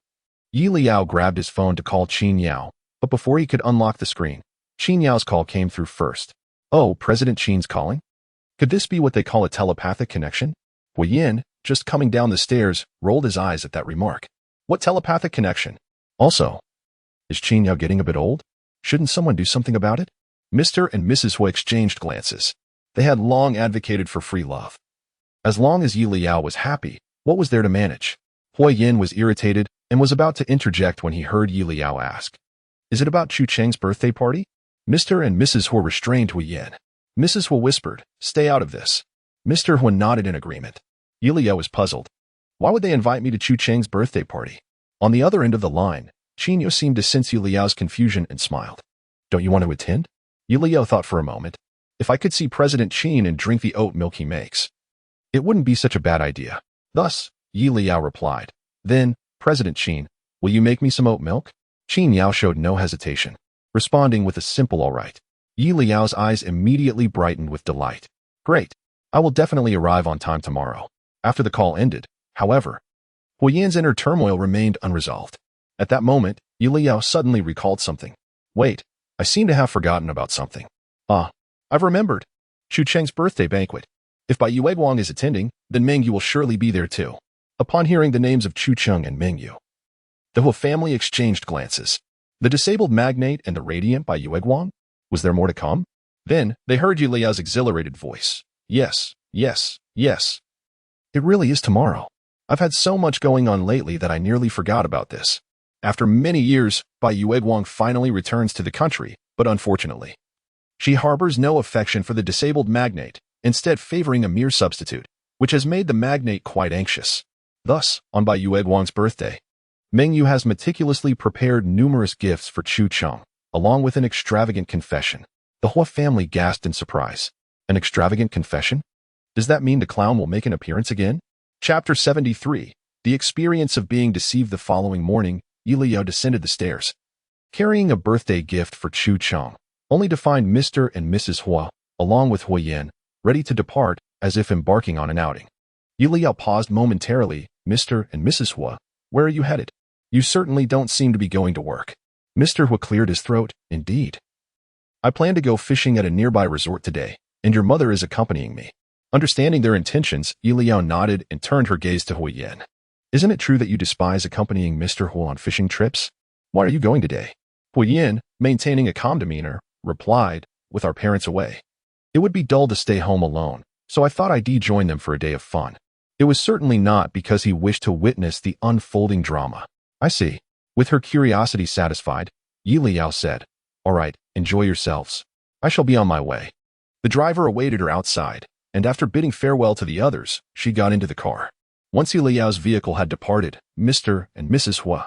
Leyao grabbed his phone to call Qin Yao, but before he could unlock the screen, Qin Yao's call came through first. "Oh, President Qin's calling? Could this be what they call a telepathic connection?" Huo Yin, just coming down the stairs, rolled his eyes at that remark. What telepathic connection? Also, is Qin Yao getting a bit old? Shouldn't someone do something about it? Mr. and Mrs. Huo exchanged glances. They had long advocated for free love. As long as Leyao was happy, what was there to manage? Huo Yin was irritated and was about to interject when he heard Leyao ask, "Is it about Chu Cheng's birthday party?" Mr. and Mrs. Huo restrained Huo Yin. Mrs. Huo whispered, "Stay out of this." Mr. Huo nodded in agreement. Leyao was puzzled. Why would they invite me to Chu Cheng's birthday party? On the other end of the line, Qin Yao seemed to sense Liao's confusion and smiled. "Don't you want to attend?" Liao thought for a moment. "If I could see President Qin and drink the oat milk he makes, it wouldn't be such a bad idea." Thus, Liao replied, "Then, President Qin, will you make me some oat milk?" Qin Yao showed no hesitation, responding with a simple "all right." Liao's eyes immediately brightened with delight. "Great. I will definitely arrive on time tomorrow." After the call ended, however, Huo Yin's inner turmoil remained unresolved. At that moment, Liao suddenly recalled something. "Wait, I seem to have forgotten about something. I've remembered. Chu Cheng's birthday banquet. If Bai Yueguang is attending, then Meng Yu will surely be there too." Upon hearing the names of Chu Cheng and Meng Yu, the Huo family exchanged glances. The disabled magnate and the radiant Bai Yueguang? Was there more to come? Then, they heard Liao's exhilarated voice. "Yes, yes, yes. It really is tomorrow. I've had so much going on lately that I nearly forgot about this." After many years, Bai Yueguang finally returns to the country, but unfortunately, she harbors no affection for the disabled magnate, instead favoring a mere substitute, which has made the magnate quite anxious. Thus, on Bai Yueguang's birthday, Meng Yu has meticulously prepared numerous gifts for Chu Cheng, along with an extravagant confession. The Huo family gasped in surprise. An extravagant confession? Does that mean the clown will make an appearance again? Chapter 73. The experience of being deceived. The following morning, Leyao descended the stairs, carrying a birthday gift for Chu Cheng, only to find Mr. and Mrs. Huo, along with Huo Yin, ready to depart as if embarking on an outing. Leyao paused momentarily. "Mr. and Mrs. Huo, where are you headed? You certainly don't seem to be going to work." Mr. Huo cleared his throat. "Indeed. I plan to go fishing at a nearby resort today, and your mother is accompanying me." Understanding their intentions, Leyao nodded and turned her gaze to Huo Yin. "Isn't it true that you despise accompanying Mr. Huo on fishing trips? Why are you going today?" Huo Yin, maintaining a calm demeanor, replied, "With our parents away, it would be dull to stay home alone, so I thought I'd join them for a day of fun." It was certainly not because he wished to witness the unfolding drama. "I see." With her curiosity satisfied, Leyao said, "All right, enjoy yourselves. I shall be on my way." The driver awaited her outside, and after bidding farewell to the others, she got into the car. Once Liao's vehicle had departed, Mr. and Mrs. Huo,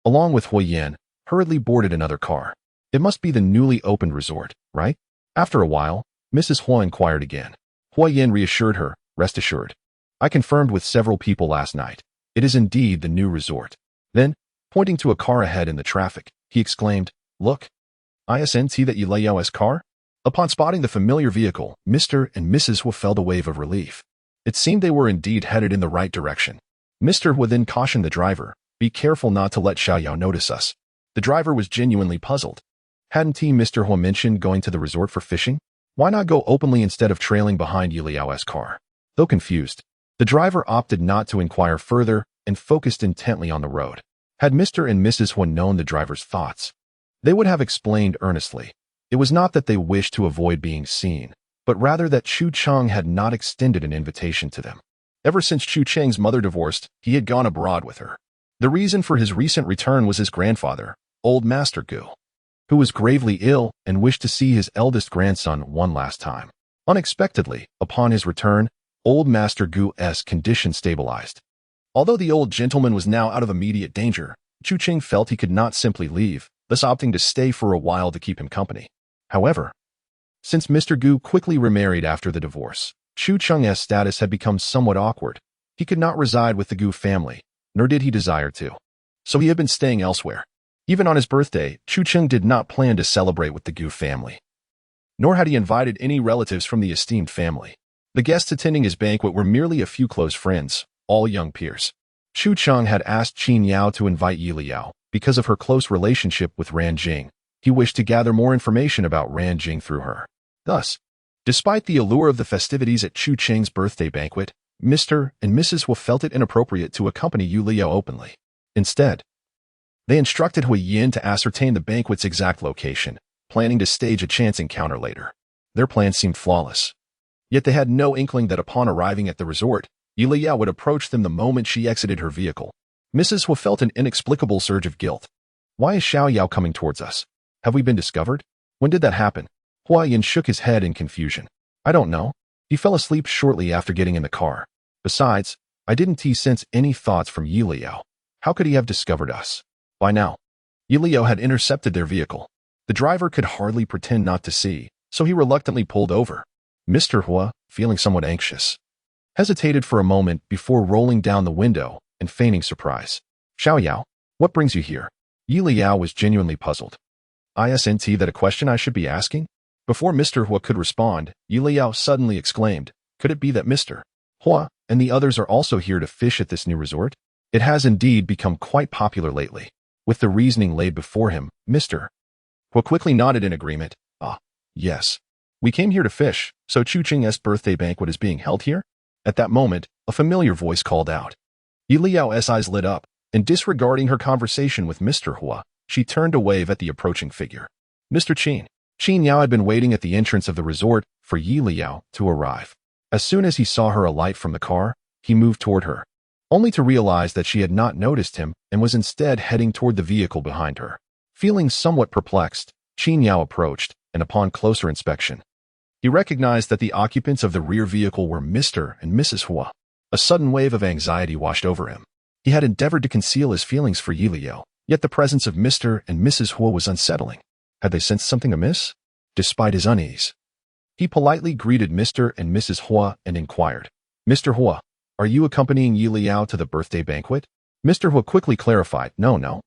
along with Huo Yin, hurriedly boarded another car. "It must be the newly opened resort, right?" After a while, Mrs. Huo inquired again. Huo Yin reassured her, "Rest assured. I confirmed with several people last night. It is indeed the new resort." Then, pointing to a car ahead in the traffic, he exclaimed, "Look, isn't that Liao's car?" Upon spotting the familiar vehicle, Mr. and Mrs. Huo felt a wave of relief. It seemed they were indeed headed in the right direction. Mr. Huo then cautioned the driver, "Be careful not to let Xiaoyao notice us." The driver was genuinely puzzled. Hadn't Mr. Huo mentioned going to the resort for fishing? Why not go openly instead of trailing behind Liao's car? Though confused, the driver opted not to inquire further and focused intently on the road. Had Mr. and Mrs. Huo known the driver's thoughts, they would have explained earnestly. It was not that they wished to avoid being seen, but rather that Chu Cheng had not extended an invitation to them. Ever since Chu Cheng's mother divorced, he had gone abroad with her. The reason for his recent return was his grandfather, old Master Gu, who was gravely ill and wished to see his eldest grandson one last time. Unexpectedly, upon his return, old Master Gu's condition stabilized. Although the old gentleman was now out of immediate danger, Chu Cheng felt he could not simply leave, thus opting to stay for a while to keep him company. However, since Mr. Gu quickly remarried after the divorce, Chu Cheng's status had become somewhat awkward. He could not reside with the Gu family, nor did he desire to. So he had been staying elsewhere. Even on his birthday, Chu Cheng did not plan to celebrate with the Gu family. nor had he invited any relatives from the esteemed family. The guests attending his banquet were merely a few close friends, all young peers. Xu Cheng had asked Qin Yao to invite Yi Leyao because of her close relationship with Ran Jing. He wished to gather more information about Ran Jing through her. Thus, despite the allure of the festivities at Xu Cheng's birthday banquet, Mr. and Mrs. Huo felt it inappropriate to accompany Yi Leyao openly. Instead, they instructed Hui Yin to ascertain the banquet's exact location, planning to stage a chance encounter later. Their plan seemed flawless. Yet they had no inkling that upon arriving at the resort, Yi Leyao would approach them the moment she exited her vehicle. Mrs. Huo felt an inexplicable surge of guilt. Why is Xiao Yao coming towards us? Have we been discovered? When did that happen? Hua Yin shook his head in confusion. I don't know. He fell asleep shortly after getting in the car. Besides, I didn't sense any thoughts from Yi Leyao. How could he have discovered us? By now, Yi Leyao had intercepted their vehicle. The driver could hardly pretend not to see, so he reluctantly pulled over. Mr. Hua, feeling somewhat anxious, hesitated for a moment before rolling down the window and feigning surprise. Xiao Yao, what brings you here? Yi Leyao was genuinely puzzled. Isn't that a question I should be asking? Before Mr. Hua could respond, Yi Leyao suddenly exclaimed, could it be that Mr. Hua and the others are also here to fish at this new resort? It has indeed become quite popular lately. With the reasoning laid before him, Mr. Hua quickly nodded in agreement. Ah, yes. We came here to fish, so Chu Cheng's birthday banquet is being held here? At that moment, a familiar voice called out. Yi Leao's eyes lit up, and disregarding her conversation with Mr. Hua, she turned to wave at the approaching figure. Mr. Qin. Qin Yao had been waiting at the entrance of the resort for Yi Leyao to arrive. As soon as he saw her alight from the car, he moved toward her, only to realize that she had not noticed him and was instead heading toward the vehicle behind her. Feeling somewhat perplexed, Qin Yao approached, and upon closer inspection, he recognized that the occupants of the rear vehicle were Mr. and Mrs. Hua. A sudden wave of anxiety washed over him. He had endeavored to conceal his feelings for Yi Leyao, yet the presence of Mr. and Mrs. Hua was unsettling. Had they sensed something amiss? Despite his unease, he politely greeted Mr. and Mrs. Hua and inquired, Mr. Hua, are you accompanying Yi Leyao to the birthday banquet? Mr. Hua quickly clarified, No.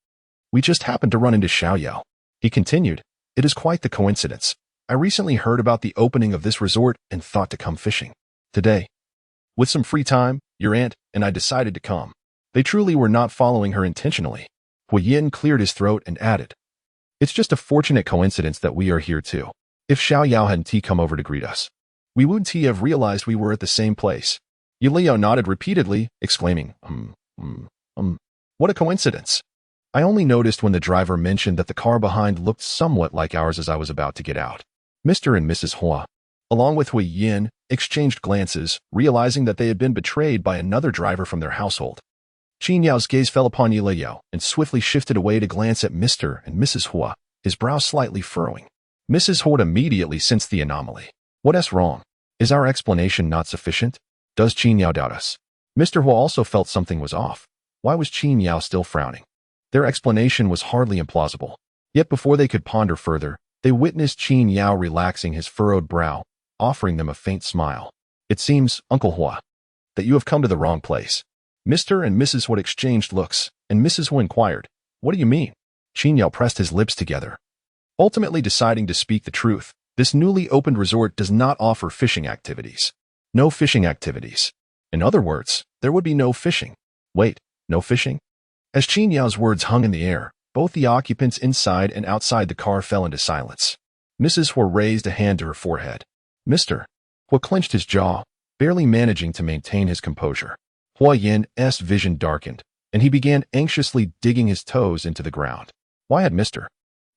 We just happened to run into Xiao Yao. He continued, it is quite the coincidence. I recently heard about the opening of this resort and thought to come fishing. Today, with some free time, your aunt and I decided to come. They truly were not following her intentionally. Hui Yin cleared his throat and added, it's just a fortunate coincidence that we are here too. If Xiao Yao hadn't come over to greet us, we would have realized we were at the same place. Yi Leyao nodded repeatedly, exclaiming, what a coincidence. I only noticed when the driver mentioned that the car behind looked somewhat like ours as I was about to get out. Mr. and Mrs. Hua, along with Hui Yin, exchanged glances, realizing that they had been betrayed by another driver from their household. Qin Yao's gaze fell upon Yi Leyao and swiftly shifted away to glance at Mr. and Mrs. Hua, his brow slightly furrowing. Mrs. Hua immediately sensed the anomaly. What's wrong? Is our explanation not sufficient? Does Qin Yao doubt us? Mr. Hua also felt something was off. Why was Qin Yao still frowning? Their explanation was hardly implausible. Yet before they could ponder further, they witnessed Qin Yao relaxing his furrowed brow, offering them a faint smile. It seems, Uncle Hua, that you have come to the wrong place. Mr. and Mrs. Hua exchanged looks, and Mrs. Hua inquired, what do you mean? Qin Yao pressed his lips together, ultimately deciding to speak the truth. This newly opened resort does not offer fishing activities. No fishing activities. In other words, there would be no fishing. Wait, no fishing? As Qin Yao's words hung in the air, both the occupants inside and outside the car fell into silence. Mrs. Hua raised a hand to her forehead. Mr. Hua clenched his jaw, barely managing to maintain his composure. Hua Yin's vision darkened, and he began anxiously digging his toes into the ground. Why had Mr.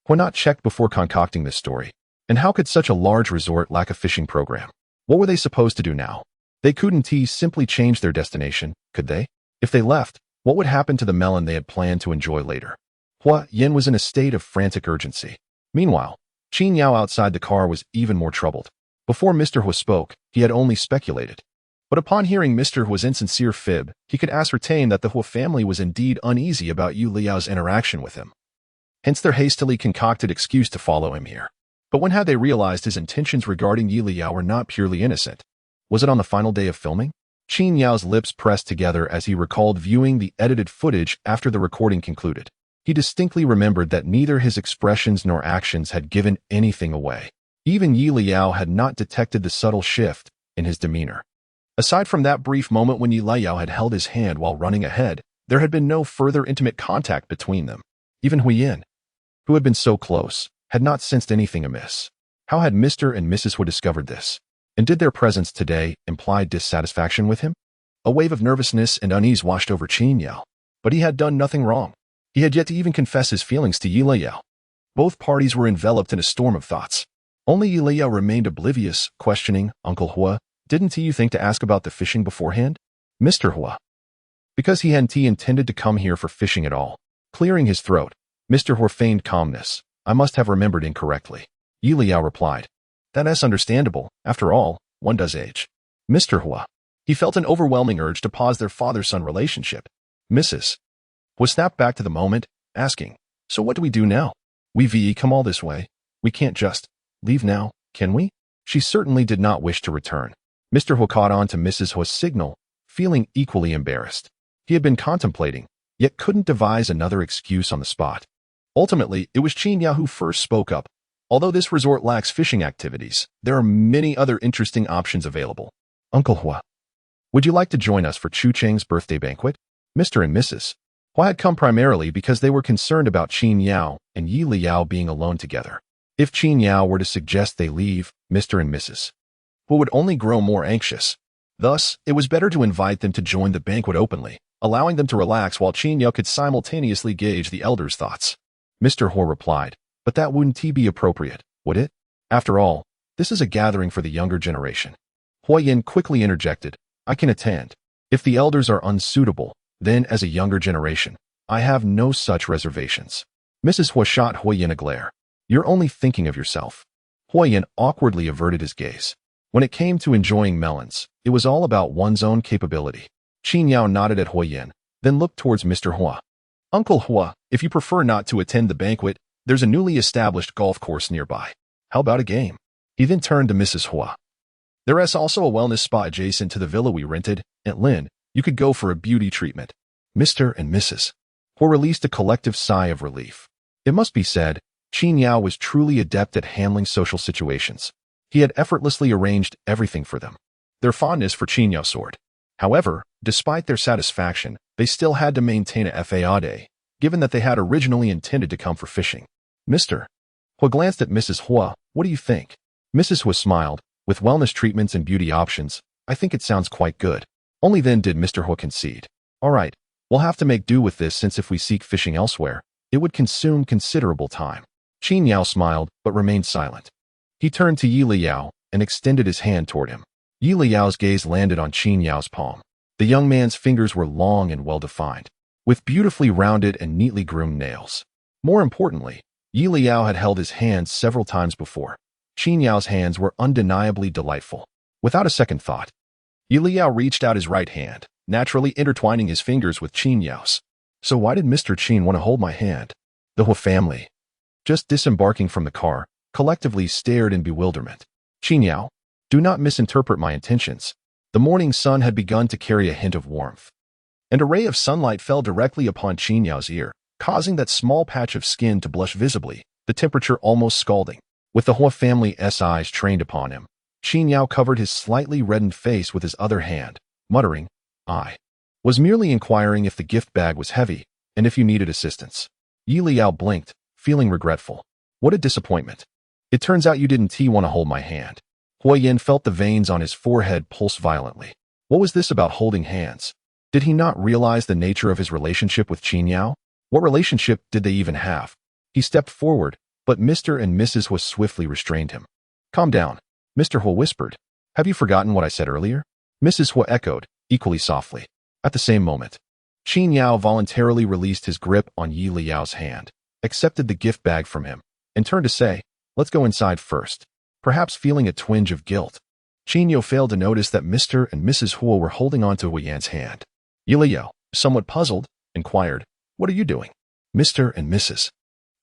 Hua not checked before concocting this story? And how could such a large resort lack a fishing program? What were they supposed to do now? They couldn't simply change their destination, could they? If they left, what would happen to the melon they had planned to enjoy later? Hua Yin was in a state of frantic urgency. Meanwhile, Qin Yao outside the car was even more troubled. Before Mr. Hua spoke, he had only speculated. But upon hearing Mr. Hua's insincere fib, he could ascertain that the Hua family was indeed uneasy about Yi Leao's interaction with him. Hence their hastily concocted excuse to follow him here. But when had they realized his intentions regarding Yi Leyao were not purely innocent? Was it on the final day of filming? Qin Yao's lips pressed together as he recalled viewing the edited footage after the recording concluded. He distinctly remembered that neither his expressions nor actions had given anything away. Even Leyao had not detected the subtle shift in his demeanor. Aside from that brief moment when Leyao had held his hand while running ahead, there had been no further intimate contact between them. Even Huoyan, who had been so close, had not sensed anything amiss. How had Mr. and Mrs. Huo discovered this? And did their presence today imply dissatisfaction with him? A wave of nervousness and unease washed over Qin Yao. But he had done nothing wrong. He had yet to even confess his feelings to Leyao. Both parties were enveloped in a storm of thoughts. Only Leyao remained oblivious, questioning, "Uncle Huo, didn't you think to ask about the fishing beforehand?" Mr. Huo. Because he hadn't intended to come here for fishing at all. Clearing his throat, Mr. Huo feigned calmness. "I must have remembered incorrectly." Leyao replied. "That's understandable. After all, one does age." Mr. Huo. He felt an overwhelming urge to pause their father-son relationship. Mrs. Huo snapped back to the moment, asking, "So what do we do now? We've come all this way. We can't just leave now, can we?" She certainly did not wish to return. Mr. Huo caught on to Mrs. Huo's signal, feeling equally embarrassed. He had been contemplating, yet couldn't devise another excuse on the spot. Ultimately, it was Qin Yao who first spoke up. "Although this resort lacks fishing activities, there are many other interesting options available. Uncle Huo, would you like to join us for Chu Cheng's birthday banquet?" Mr. and Mrs. Huo had come primarily because they were concerned about Qin Yao and Leyao being alone together. If Qin Yao were to suggest they leave, Mr. and Mrs. Huo would only grow more anxious. Thus, it was better to invite them to join the banquet openly, allowing them to relax while Qin Yao could simultaneously gauge the elders' thoughts. Mr. Huo replied, "But that wouldn't be appropriate, would it? After all, this is a gathering for the younger generation." Huoyan quickly interjected, "I can attend. If the elders are unsuitable, then as a younger generation, I have no such reservations." Mrs. Huo shot Huoyan a glare. "You're only thinking of yourself." Huoyan awkwardly averted his gaze. When it came to enjoying melons, it was all about one's own capability. Qin Yao nodded at Huoyan, then looked towards Mr. Huo. "Uncle Huo, if you prefer not to attend the banquet, there's a newly established golf course nearby. How about a game?" He then turned to Mrs. Huo. "There is also a wellness spa adjacent to the villa we rented at Lin. You could go for a beauty treatment." Mr. and Mrs. Huo released a collective sigh of relief. It must be said, Qin Yao was truly adept at handling social situations. He had effortlessly arranged everything for them. Their fondness for Qin Yao soared. However, despite their satisfaction, they still had to maintain a facade, given that they had originally intended to come for fishing. Mr. Huo glanced at Mrs. Huo. "What do you think?" Mrs. Huo smiled. "With wellness treatments and beauty options, I think it sounds quite good." Only then did Mr. Huo concede. "All right, we'll have to make do with this since if we seek fishing elsewhere, it would consume considerable time." Qin Yao smiled, but remained silent. He turned to Leyao and extended his hand toward him. Leyao's gaze landed on Qin Yao's palm. The young man's fingers were long and well-defined, with beautifully rounded and neatly groomed nails. More importantly, Leyao had held his hands several times before. Qin Yao's hands were undeniably delightful. Without a second thought, Leyao reached out his right hand, naturally intertwining his fingers with Qin Yao's. "So why did Mr. Qin want to hold my hand?" The Huo family, just disembarking from the car, collectively stared in bewilderment. "Qin Yao, do not misinterpret my intentions." The morning sun had begun to carry a hint of warmth, and a ray of sunlight fell directly upon Qin Yao's ear, causing that small patch of skin to blush visibly, the temperature almost scalding. With the Huo family's eyes trained upon him, Qin Yao covered his slightly reddened face with his other hand, muttering, "I was merely inquiring if the gift bag was heavy, and if you needed assistance." Leyao blinked, feeling regretful. "What a disappointment. It turns out you didn't want to hold my hand." Huoyan felt the veins on his forehead pulse violently. What was this about holding hands? Did he not realize the nature of his relationship with Qin Yao? What relationship did they even have? He stepped forward, but Mr. and Mrs. Huo swiftly restrained him. "Calm down," Mr. Huo whispered. "Have you forgotten what I said earlier?" Mrs. Huo echoed, equally softly. At the same moment, Qin Yao voluntarily released his grip on Leyao's hand, accepted the gift bag from him, and turned to say, "Let's go inside first." Perhaps feeling a twinge of guilt, Qin Yao failed to notice that Mr. and Mrs. Huo were holding on to Huoyan's hand. Leyao, somewhat puzzled, inquired, "What are you doing?" Mr. and Mrs.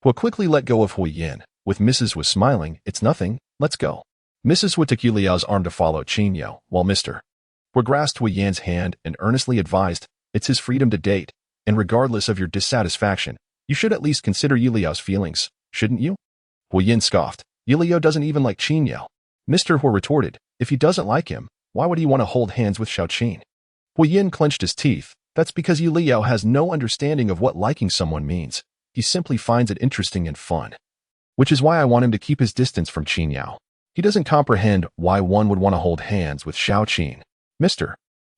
Huo quickly let go of Huoyan, with Mrs. Huo smiling, "It's nothing, let's go." Mrs. Huo took Leyao's arm to follow Qin Yao, while Mr. Huo grasped Huoyan's hand and earnestly advised, "It's his freedom to date, and regardless of your dissatisfaction, you should at least consider Leyao's feelings, shouldn't you?" Huoyan scoffed, Leyao doesn't even like Qin Yao. Mr. Huo retorted, if he doesn't like him, why would he want to hold hands with Xiao Qin? Huoyan clenched his teeth. That's because Leyao has no understanding of what liking someone means. He simply finds it interesting and fun. Which is why I want him to keep his distance from Qin Yao. He doesn't comprehend why one would want to hold hands with Xiao Qin. Mr.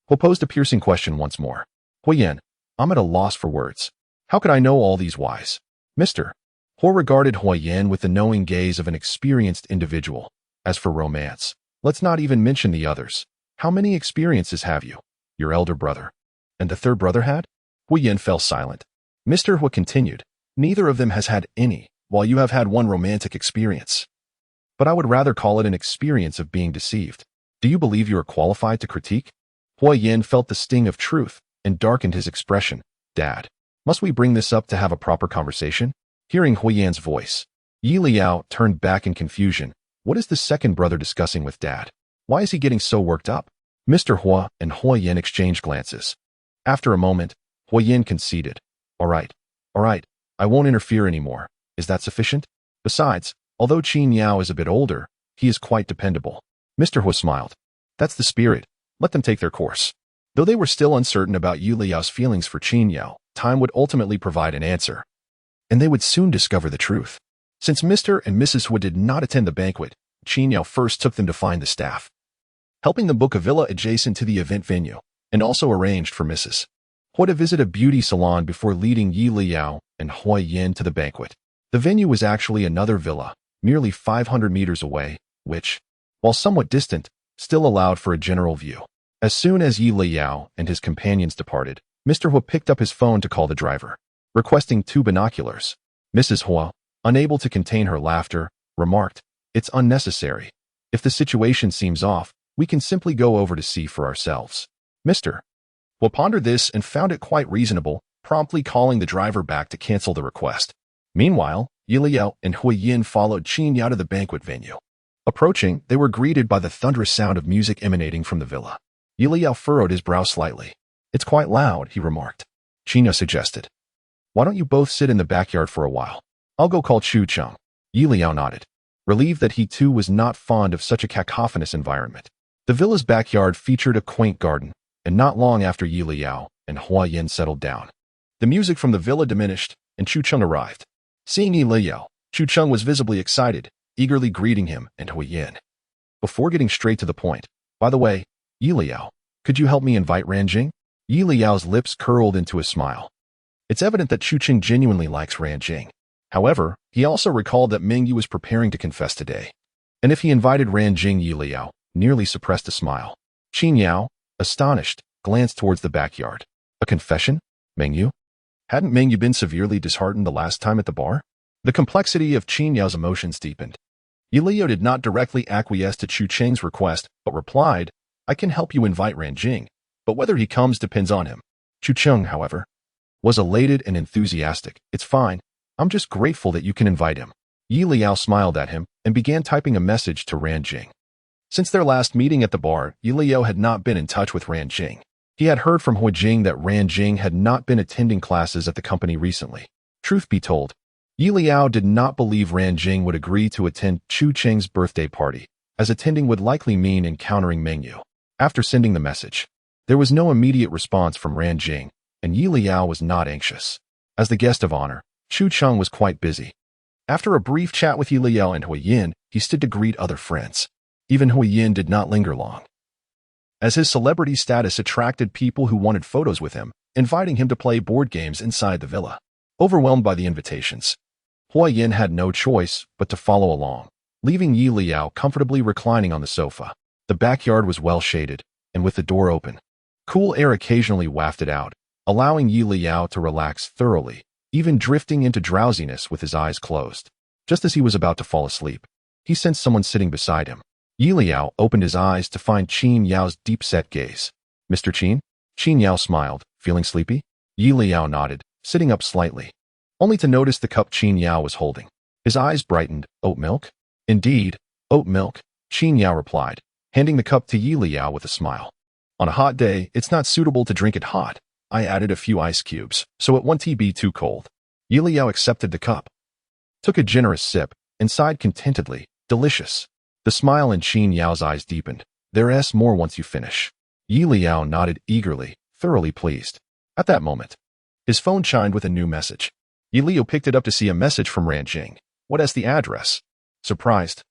Huo posed a piercing question once more. Huoyan, I'm at a loss for words. How could I know all these whys? Mr. Huo regarded Huoyan with the knowing gaze of an experienced individual. As for romance, let's not even mention the others. How many experiences have you? Your elder brother. And the third brother had? Huoyan fell silent. Mr. Huo continued. Neither of them has had any, while you have had one romantic experience. But I would rather call it an experience of being deceived. Do you believe you are qualified to critique? Huoyan felt the sting of truth and darkened his expression. Dad, must we bring this up to have a proper conversation? Hearing Huoyan's voice, Leyao turned back in confusion. What is the second brother discussing with Dad? Why is he getting so worked up? Mr. Huo and Huoyan exchanged glances. After a moment, Huoyan conceded. All right, I won't interfere anymore. Is that sufficient? Besides, although Qin Yao is a bit older, he is quite dependable. Mr. Huo smiled. That's the spirit. Let them take their course. Though they were still uncertain about Liao's feelings for Qin Yao, time would ultimately provide an answer. And they would soon discover the truth. Since Mr. and Mrs. Huo did not attend the banquet, Qin Yao first took them to find the staff, helping them book a villa adjacent to the event venue, and also arranged for Mrs. Huo to visit a beauty salon before leading Leyao and Huoyan to the banquet. The venue was actually another villa, merely 500 meters away, which, while somewhat distant, still allowed for a general view. As soon as Leyao and his companions departed, Mr. Huo picked up his phone to call the driver, requesting 2 binoculars. Mrs. Huo, unable to contain her laughter, remarked, It's unnecessary. If the situation seems off, we can simply go over to see for ourselves. Mr. Huo pondered this and found it quite reasonable, promptly calling the driver back to cancel the request. Meanwhile, Leyao and Huoyan followed Qin Yao to the banquet venue. Approaching, they were greeted by the thunderous sound of music emanating from the villa. Leyao furrowed his brow slightly. It's quite loud, he remarked. Qin Yao suggested. Why don't you both sit in the backyard for a while? I'll go call Chu Cheng. Leyao nodded, relieved that he too was not fond of such a cacophonous environment. The villa's backyard featured a quaint garden, and not long after Leyao and Huoyan settled down, the music from the villa diminished, and Chu Cheng arrived. Seeing Leyao, Chu Cheng was visibly excited, eagerly greeting him and Huoyan. Before getting straight to the point, by the way, Leyao, could you help me invite Ranjing? Liao's lips curled into a smile. It's evident that Chu Cheng genuinely likes Ranjing. However, he also recalled that Mingyu was preparing to confess today. And if he invited Ranjing, Leyao nearly suppressed a smile. Qin Yao, astonished, glanced towards the backyard. A confession? Mingyu? Hadn't Mingyu been severely disheartened the last time at the bar? The complexity of Qin Yao's emotions deepened. Leyao did not directly acquiesce to Chu Cheng's request, but replied, I can help you invite Ranjing, but whether he comes depends on him. Chu Cheng, however, was elated and enthusiastic. It's fine. I'm just grateful that you can invite him. Leyao smiled at him and began typing a message to Ranjing. Since their last meeting at the bar, Leyao had not been in touch with Ranjing. He had heard from Huojing that Ranjing had not been attending classes at the company recently. Truth be told, Leyao did not believe Ranjing would agree to attend Chu Cheng's birthday party, as attending would likely mean encountering Mingyu. After sending the message, there was no immediate response from Ranjing, and Leyao was not anxious. As the guest of honor, Chu Cheng was quite busy. After a brief chat with Leyao and Huoyan, he stood to greet other friends. Even Huoyan did not linger long, as his celebrity status attracted people who wanted photos with him, inviting him to play board games inside the villa. Overwhelmed by the invitations, Huoyan had no choice but to follow along, leaving Leyao comfortably reclining on the sofa. The backyard was well shaded, and with the door open, cool air occasionally wafted out, allowing Leyao to relax thoroughly, even drifting into drowsiness with his eyes closed. Just as he was about to fall asleep, he sensed someone sitting beside him. Leyao opened his eyes to find Qin Yao's deep-set gaze. Mr. Qin? Qin Yao smiled, feeling sleepy? Leyao nodded, sitting up slightly, only to notice the cup Qin Yao was holding. His eyes brightened. Oat milk? Indeed, oat milk, Qin Yao replied, handing the cup to Leyao with a smile. On a hot day, it's not suitable to drink it hot. I added a few ice cubes, so it won't be too cold. Leyao accepted the cup, took a generous sip, and sighed contentedly. Delicious. The smile in Qin Yao's eyes deepened. There's more once you finish. Leyao nodded eagerly, thoroughly pleased. At that moment, his phone chimed with a new message. Leyao picked it up to see a message from Ranjing. What is the address? Surprised,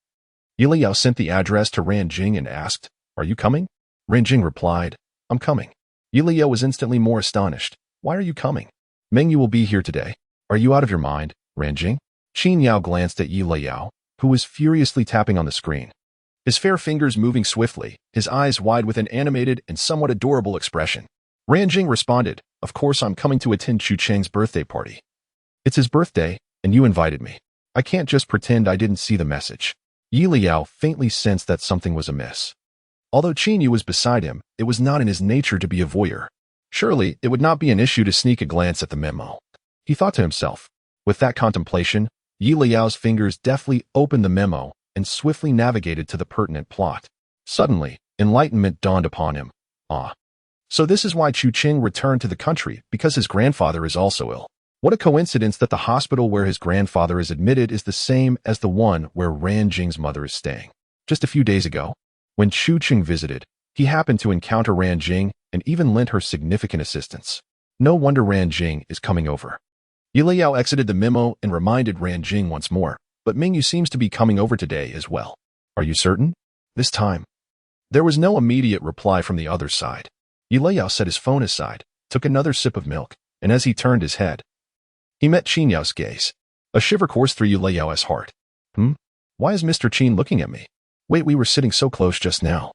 Leyao sent the address to Ranjing and asked, Are you coming? Ranjing replied, I'm coming. Leyao was instantly more astonished. Why are you coming? Mengyu will be here today. Are you out of your mind, Ranjing? Qin Yao glanced at Leyao, who was furiously tapping on the screen. His fair fingers moving swiftly, his eyes wide with an animated and somewhat adorable expression. Ranjing responded, Of course I'm coming to attend Chu Cheng's birthday party. It's his birthday, and you invited me. I can't just pretend I didn't see the message. Leyao faintly sensed that something was amiss. Although Qin Yu was beside him, it was not in his nature to be a voyeur. Surely, it would not be an issue to sneak a glance at the memo. He thought to himself. With that contemplation, Liao's fingers deftly opened the memo and swiftly navigated to the pertinent plot. Suddenly, enlightenment dawned upon him. Ah. So this is why Chu Qing returned to the country, because his grandfather is also ill. What a coincidence that the hospital where his grandfather is admitted is the same as the one where Ranjing's mother is staying. Just a few days ago, when Chu Qing visited, he happened to encounter Ranjing and even lent her significant assistance. No wonder Ranjing is coming over. Leyao exited the memo and reminded Ranjing once more, but Mingyu seems to be coming over today as well. Are you certain? This time. There was no immediate reply from the other side. Leyao set his phone aside, took another sip of milk, and as he turned his head, he met Qin Yao's gaze. A shiver coursed through Leyao's heart. Why is Mr. Qin looking at me? Wait, we were sitting so close just now.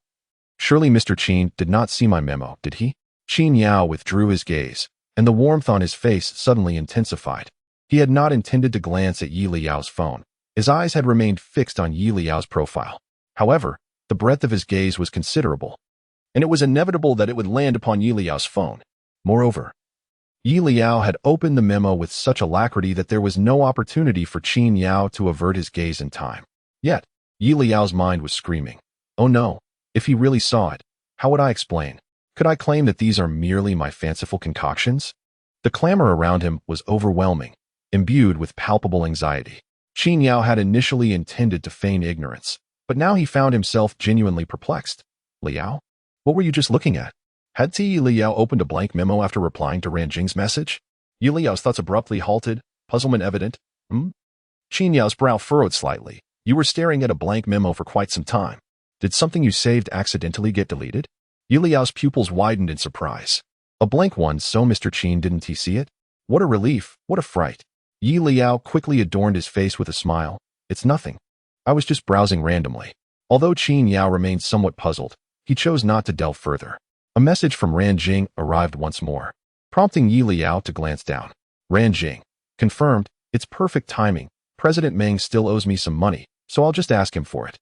Surely Mr. Qin did not see my memo, did he? Qin Yao withdrew his gaze, and the warmth on his face suddenly intensified. He had not intended to glance at Liao's phone. His eyes had remained fixed on Liao's profile. However, the breadth of his gaze was considerable, and it was inevitable that it would land upon Liao's phone. Moreover, Liao had opened the memo with such alacrity that there was no opportunity for Qin Yao to avert his gaze in time. Yet, Liao's mind was screaming. Oh no, if he really saw it, how would I explain? Could I claim that these are merely my fanciful concoctions? The clamor around him was overwhelming, imbued with palpable anxiety. Qin Yao had initially intended to feign ignorance, but now he found himself genuinely perplexed. Leyao? What were you just looking at? Had Leyao opened a blank memo after replying to Ranjing's message? Liao's thoughts abruptly halted, puzzlement evident. Qin Yao's brow furrowed slightly. You were staring at a blank memo for quite some time. Did something you saved accidentally get deleted? Liao's pupils widened in surprise. A blank one, so Mr. Qin didn't he see it? What a relief, what a fright. Liao quickly adorned his face with a smile. It's nothing. I was just browsing randomly. Although Qin Yao remained somewhat puzzled, he chose not to delve further. A message from Ranjing arrived once more, prompting Liao to glance down. Ranjing. Confirmed. It's perfect timing. President Meng still owes me some money, so I'll just ask him for it.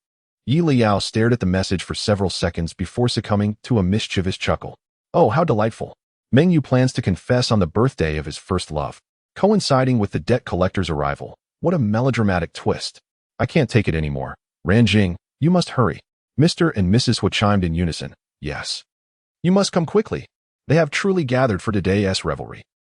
Liao stared at the message for several seconds before succumbing to a mischievous chuckle. Oh, how delightful. Mengyu plans to confess on the birthday of his first love, coinciding with the debt collector's arrival. What a melodramatic twist. I can't take it anymore. Ranjing, you must hurry. Mr. and Mrs. Huo chimed in unison. Yes. You must come quickly. They have truly gathered for today's revelry.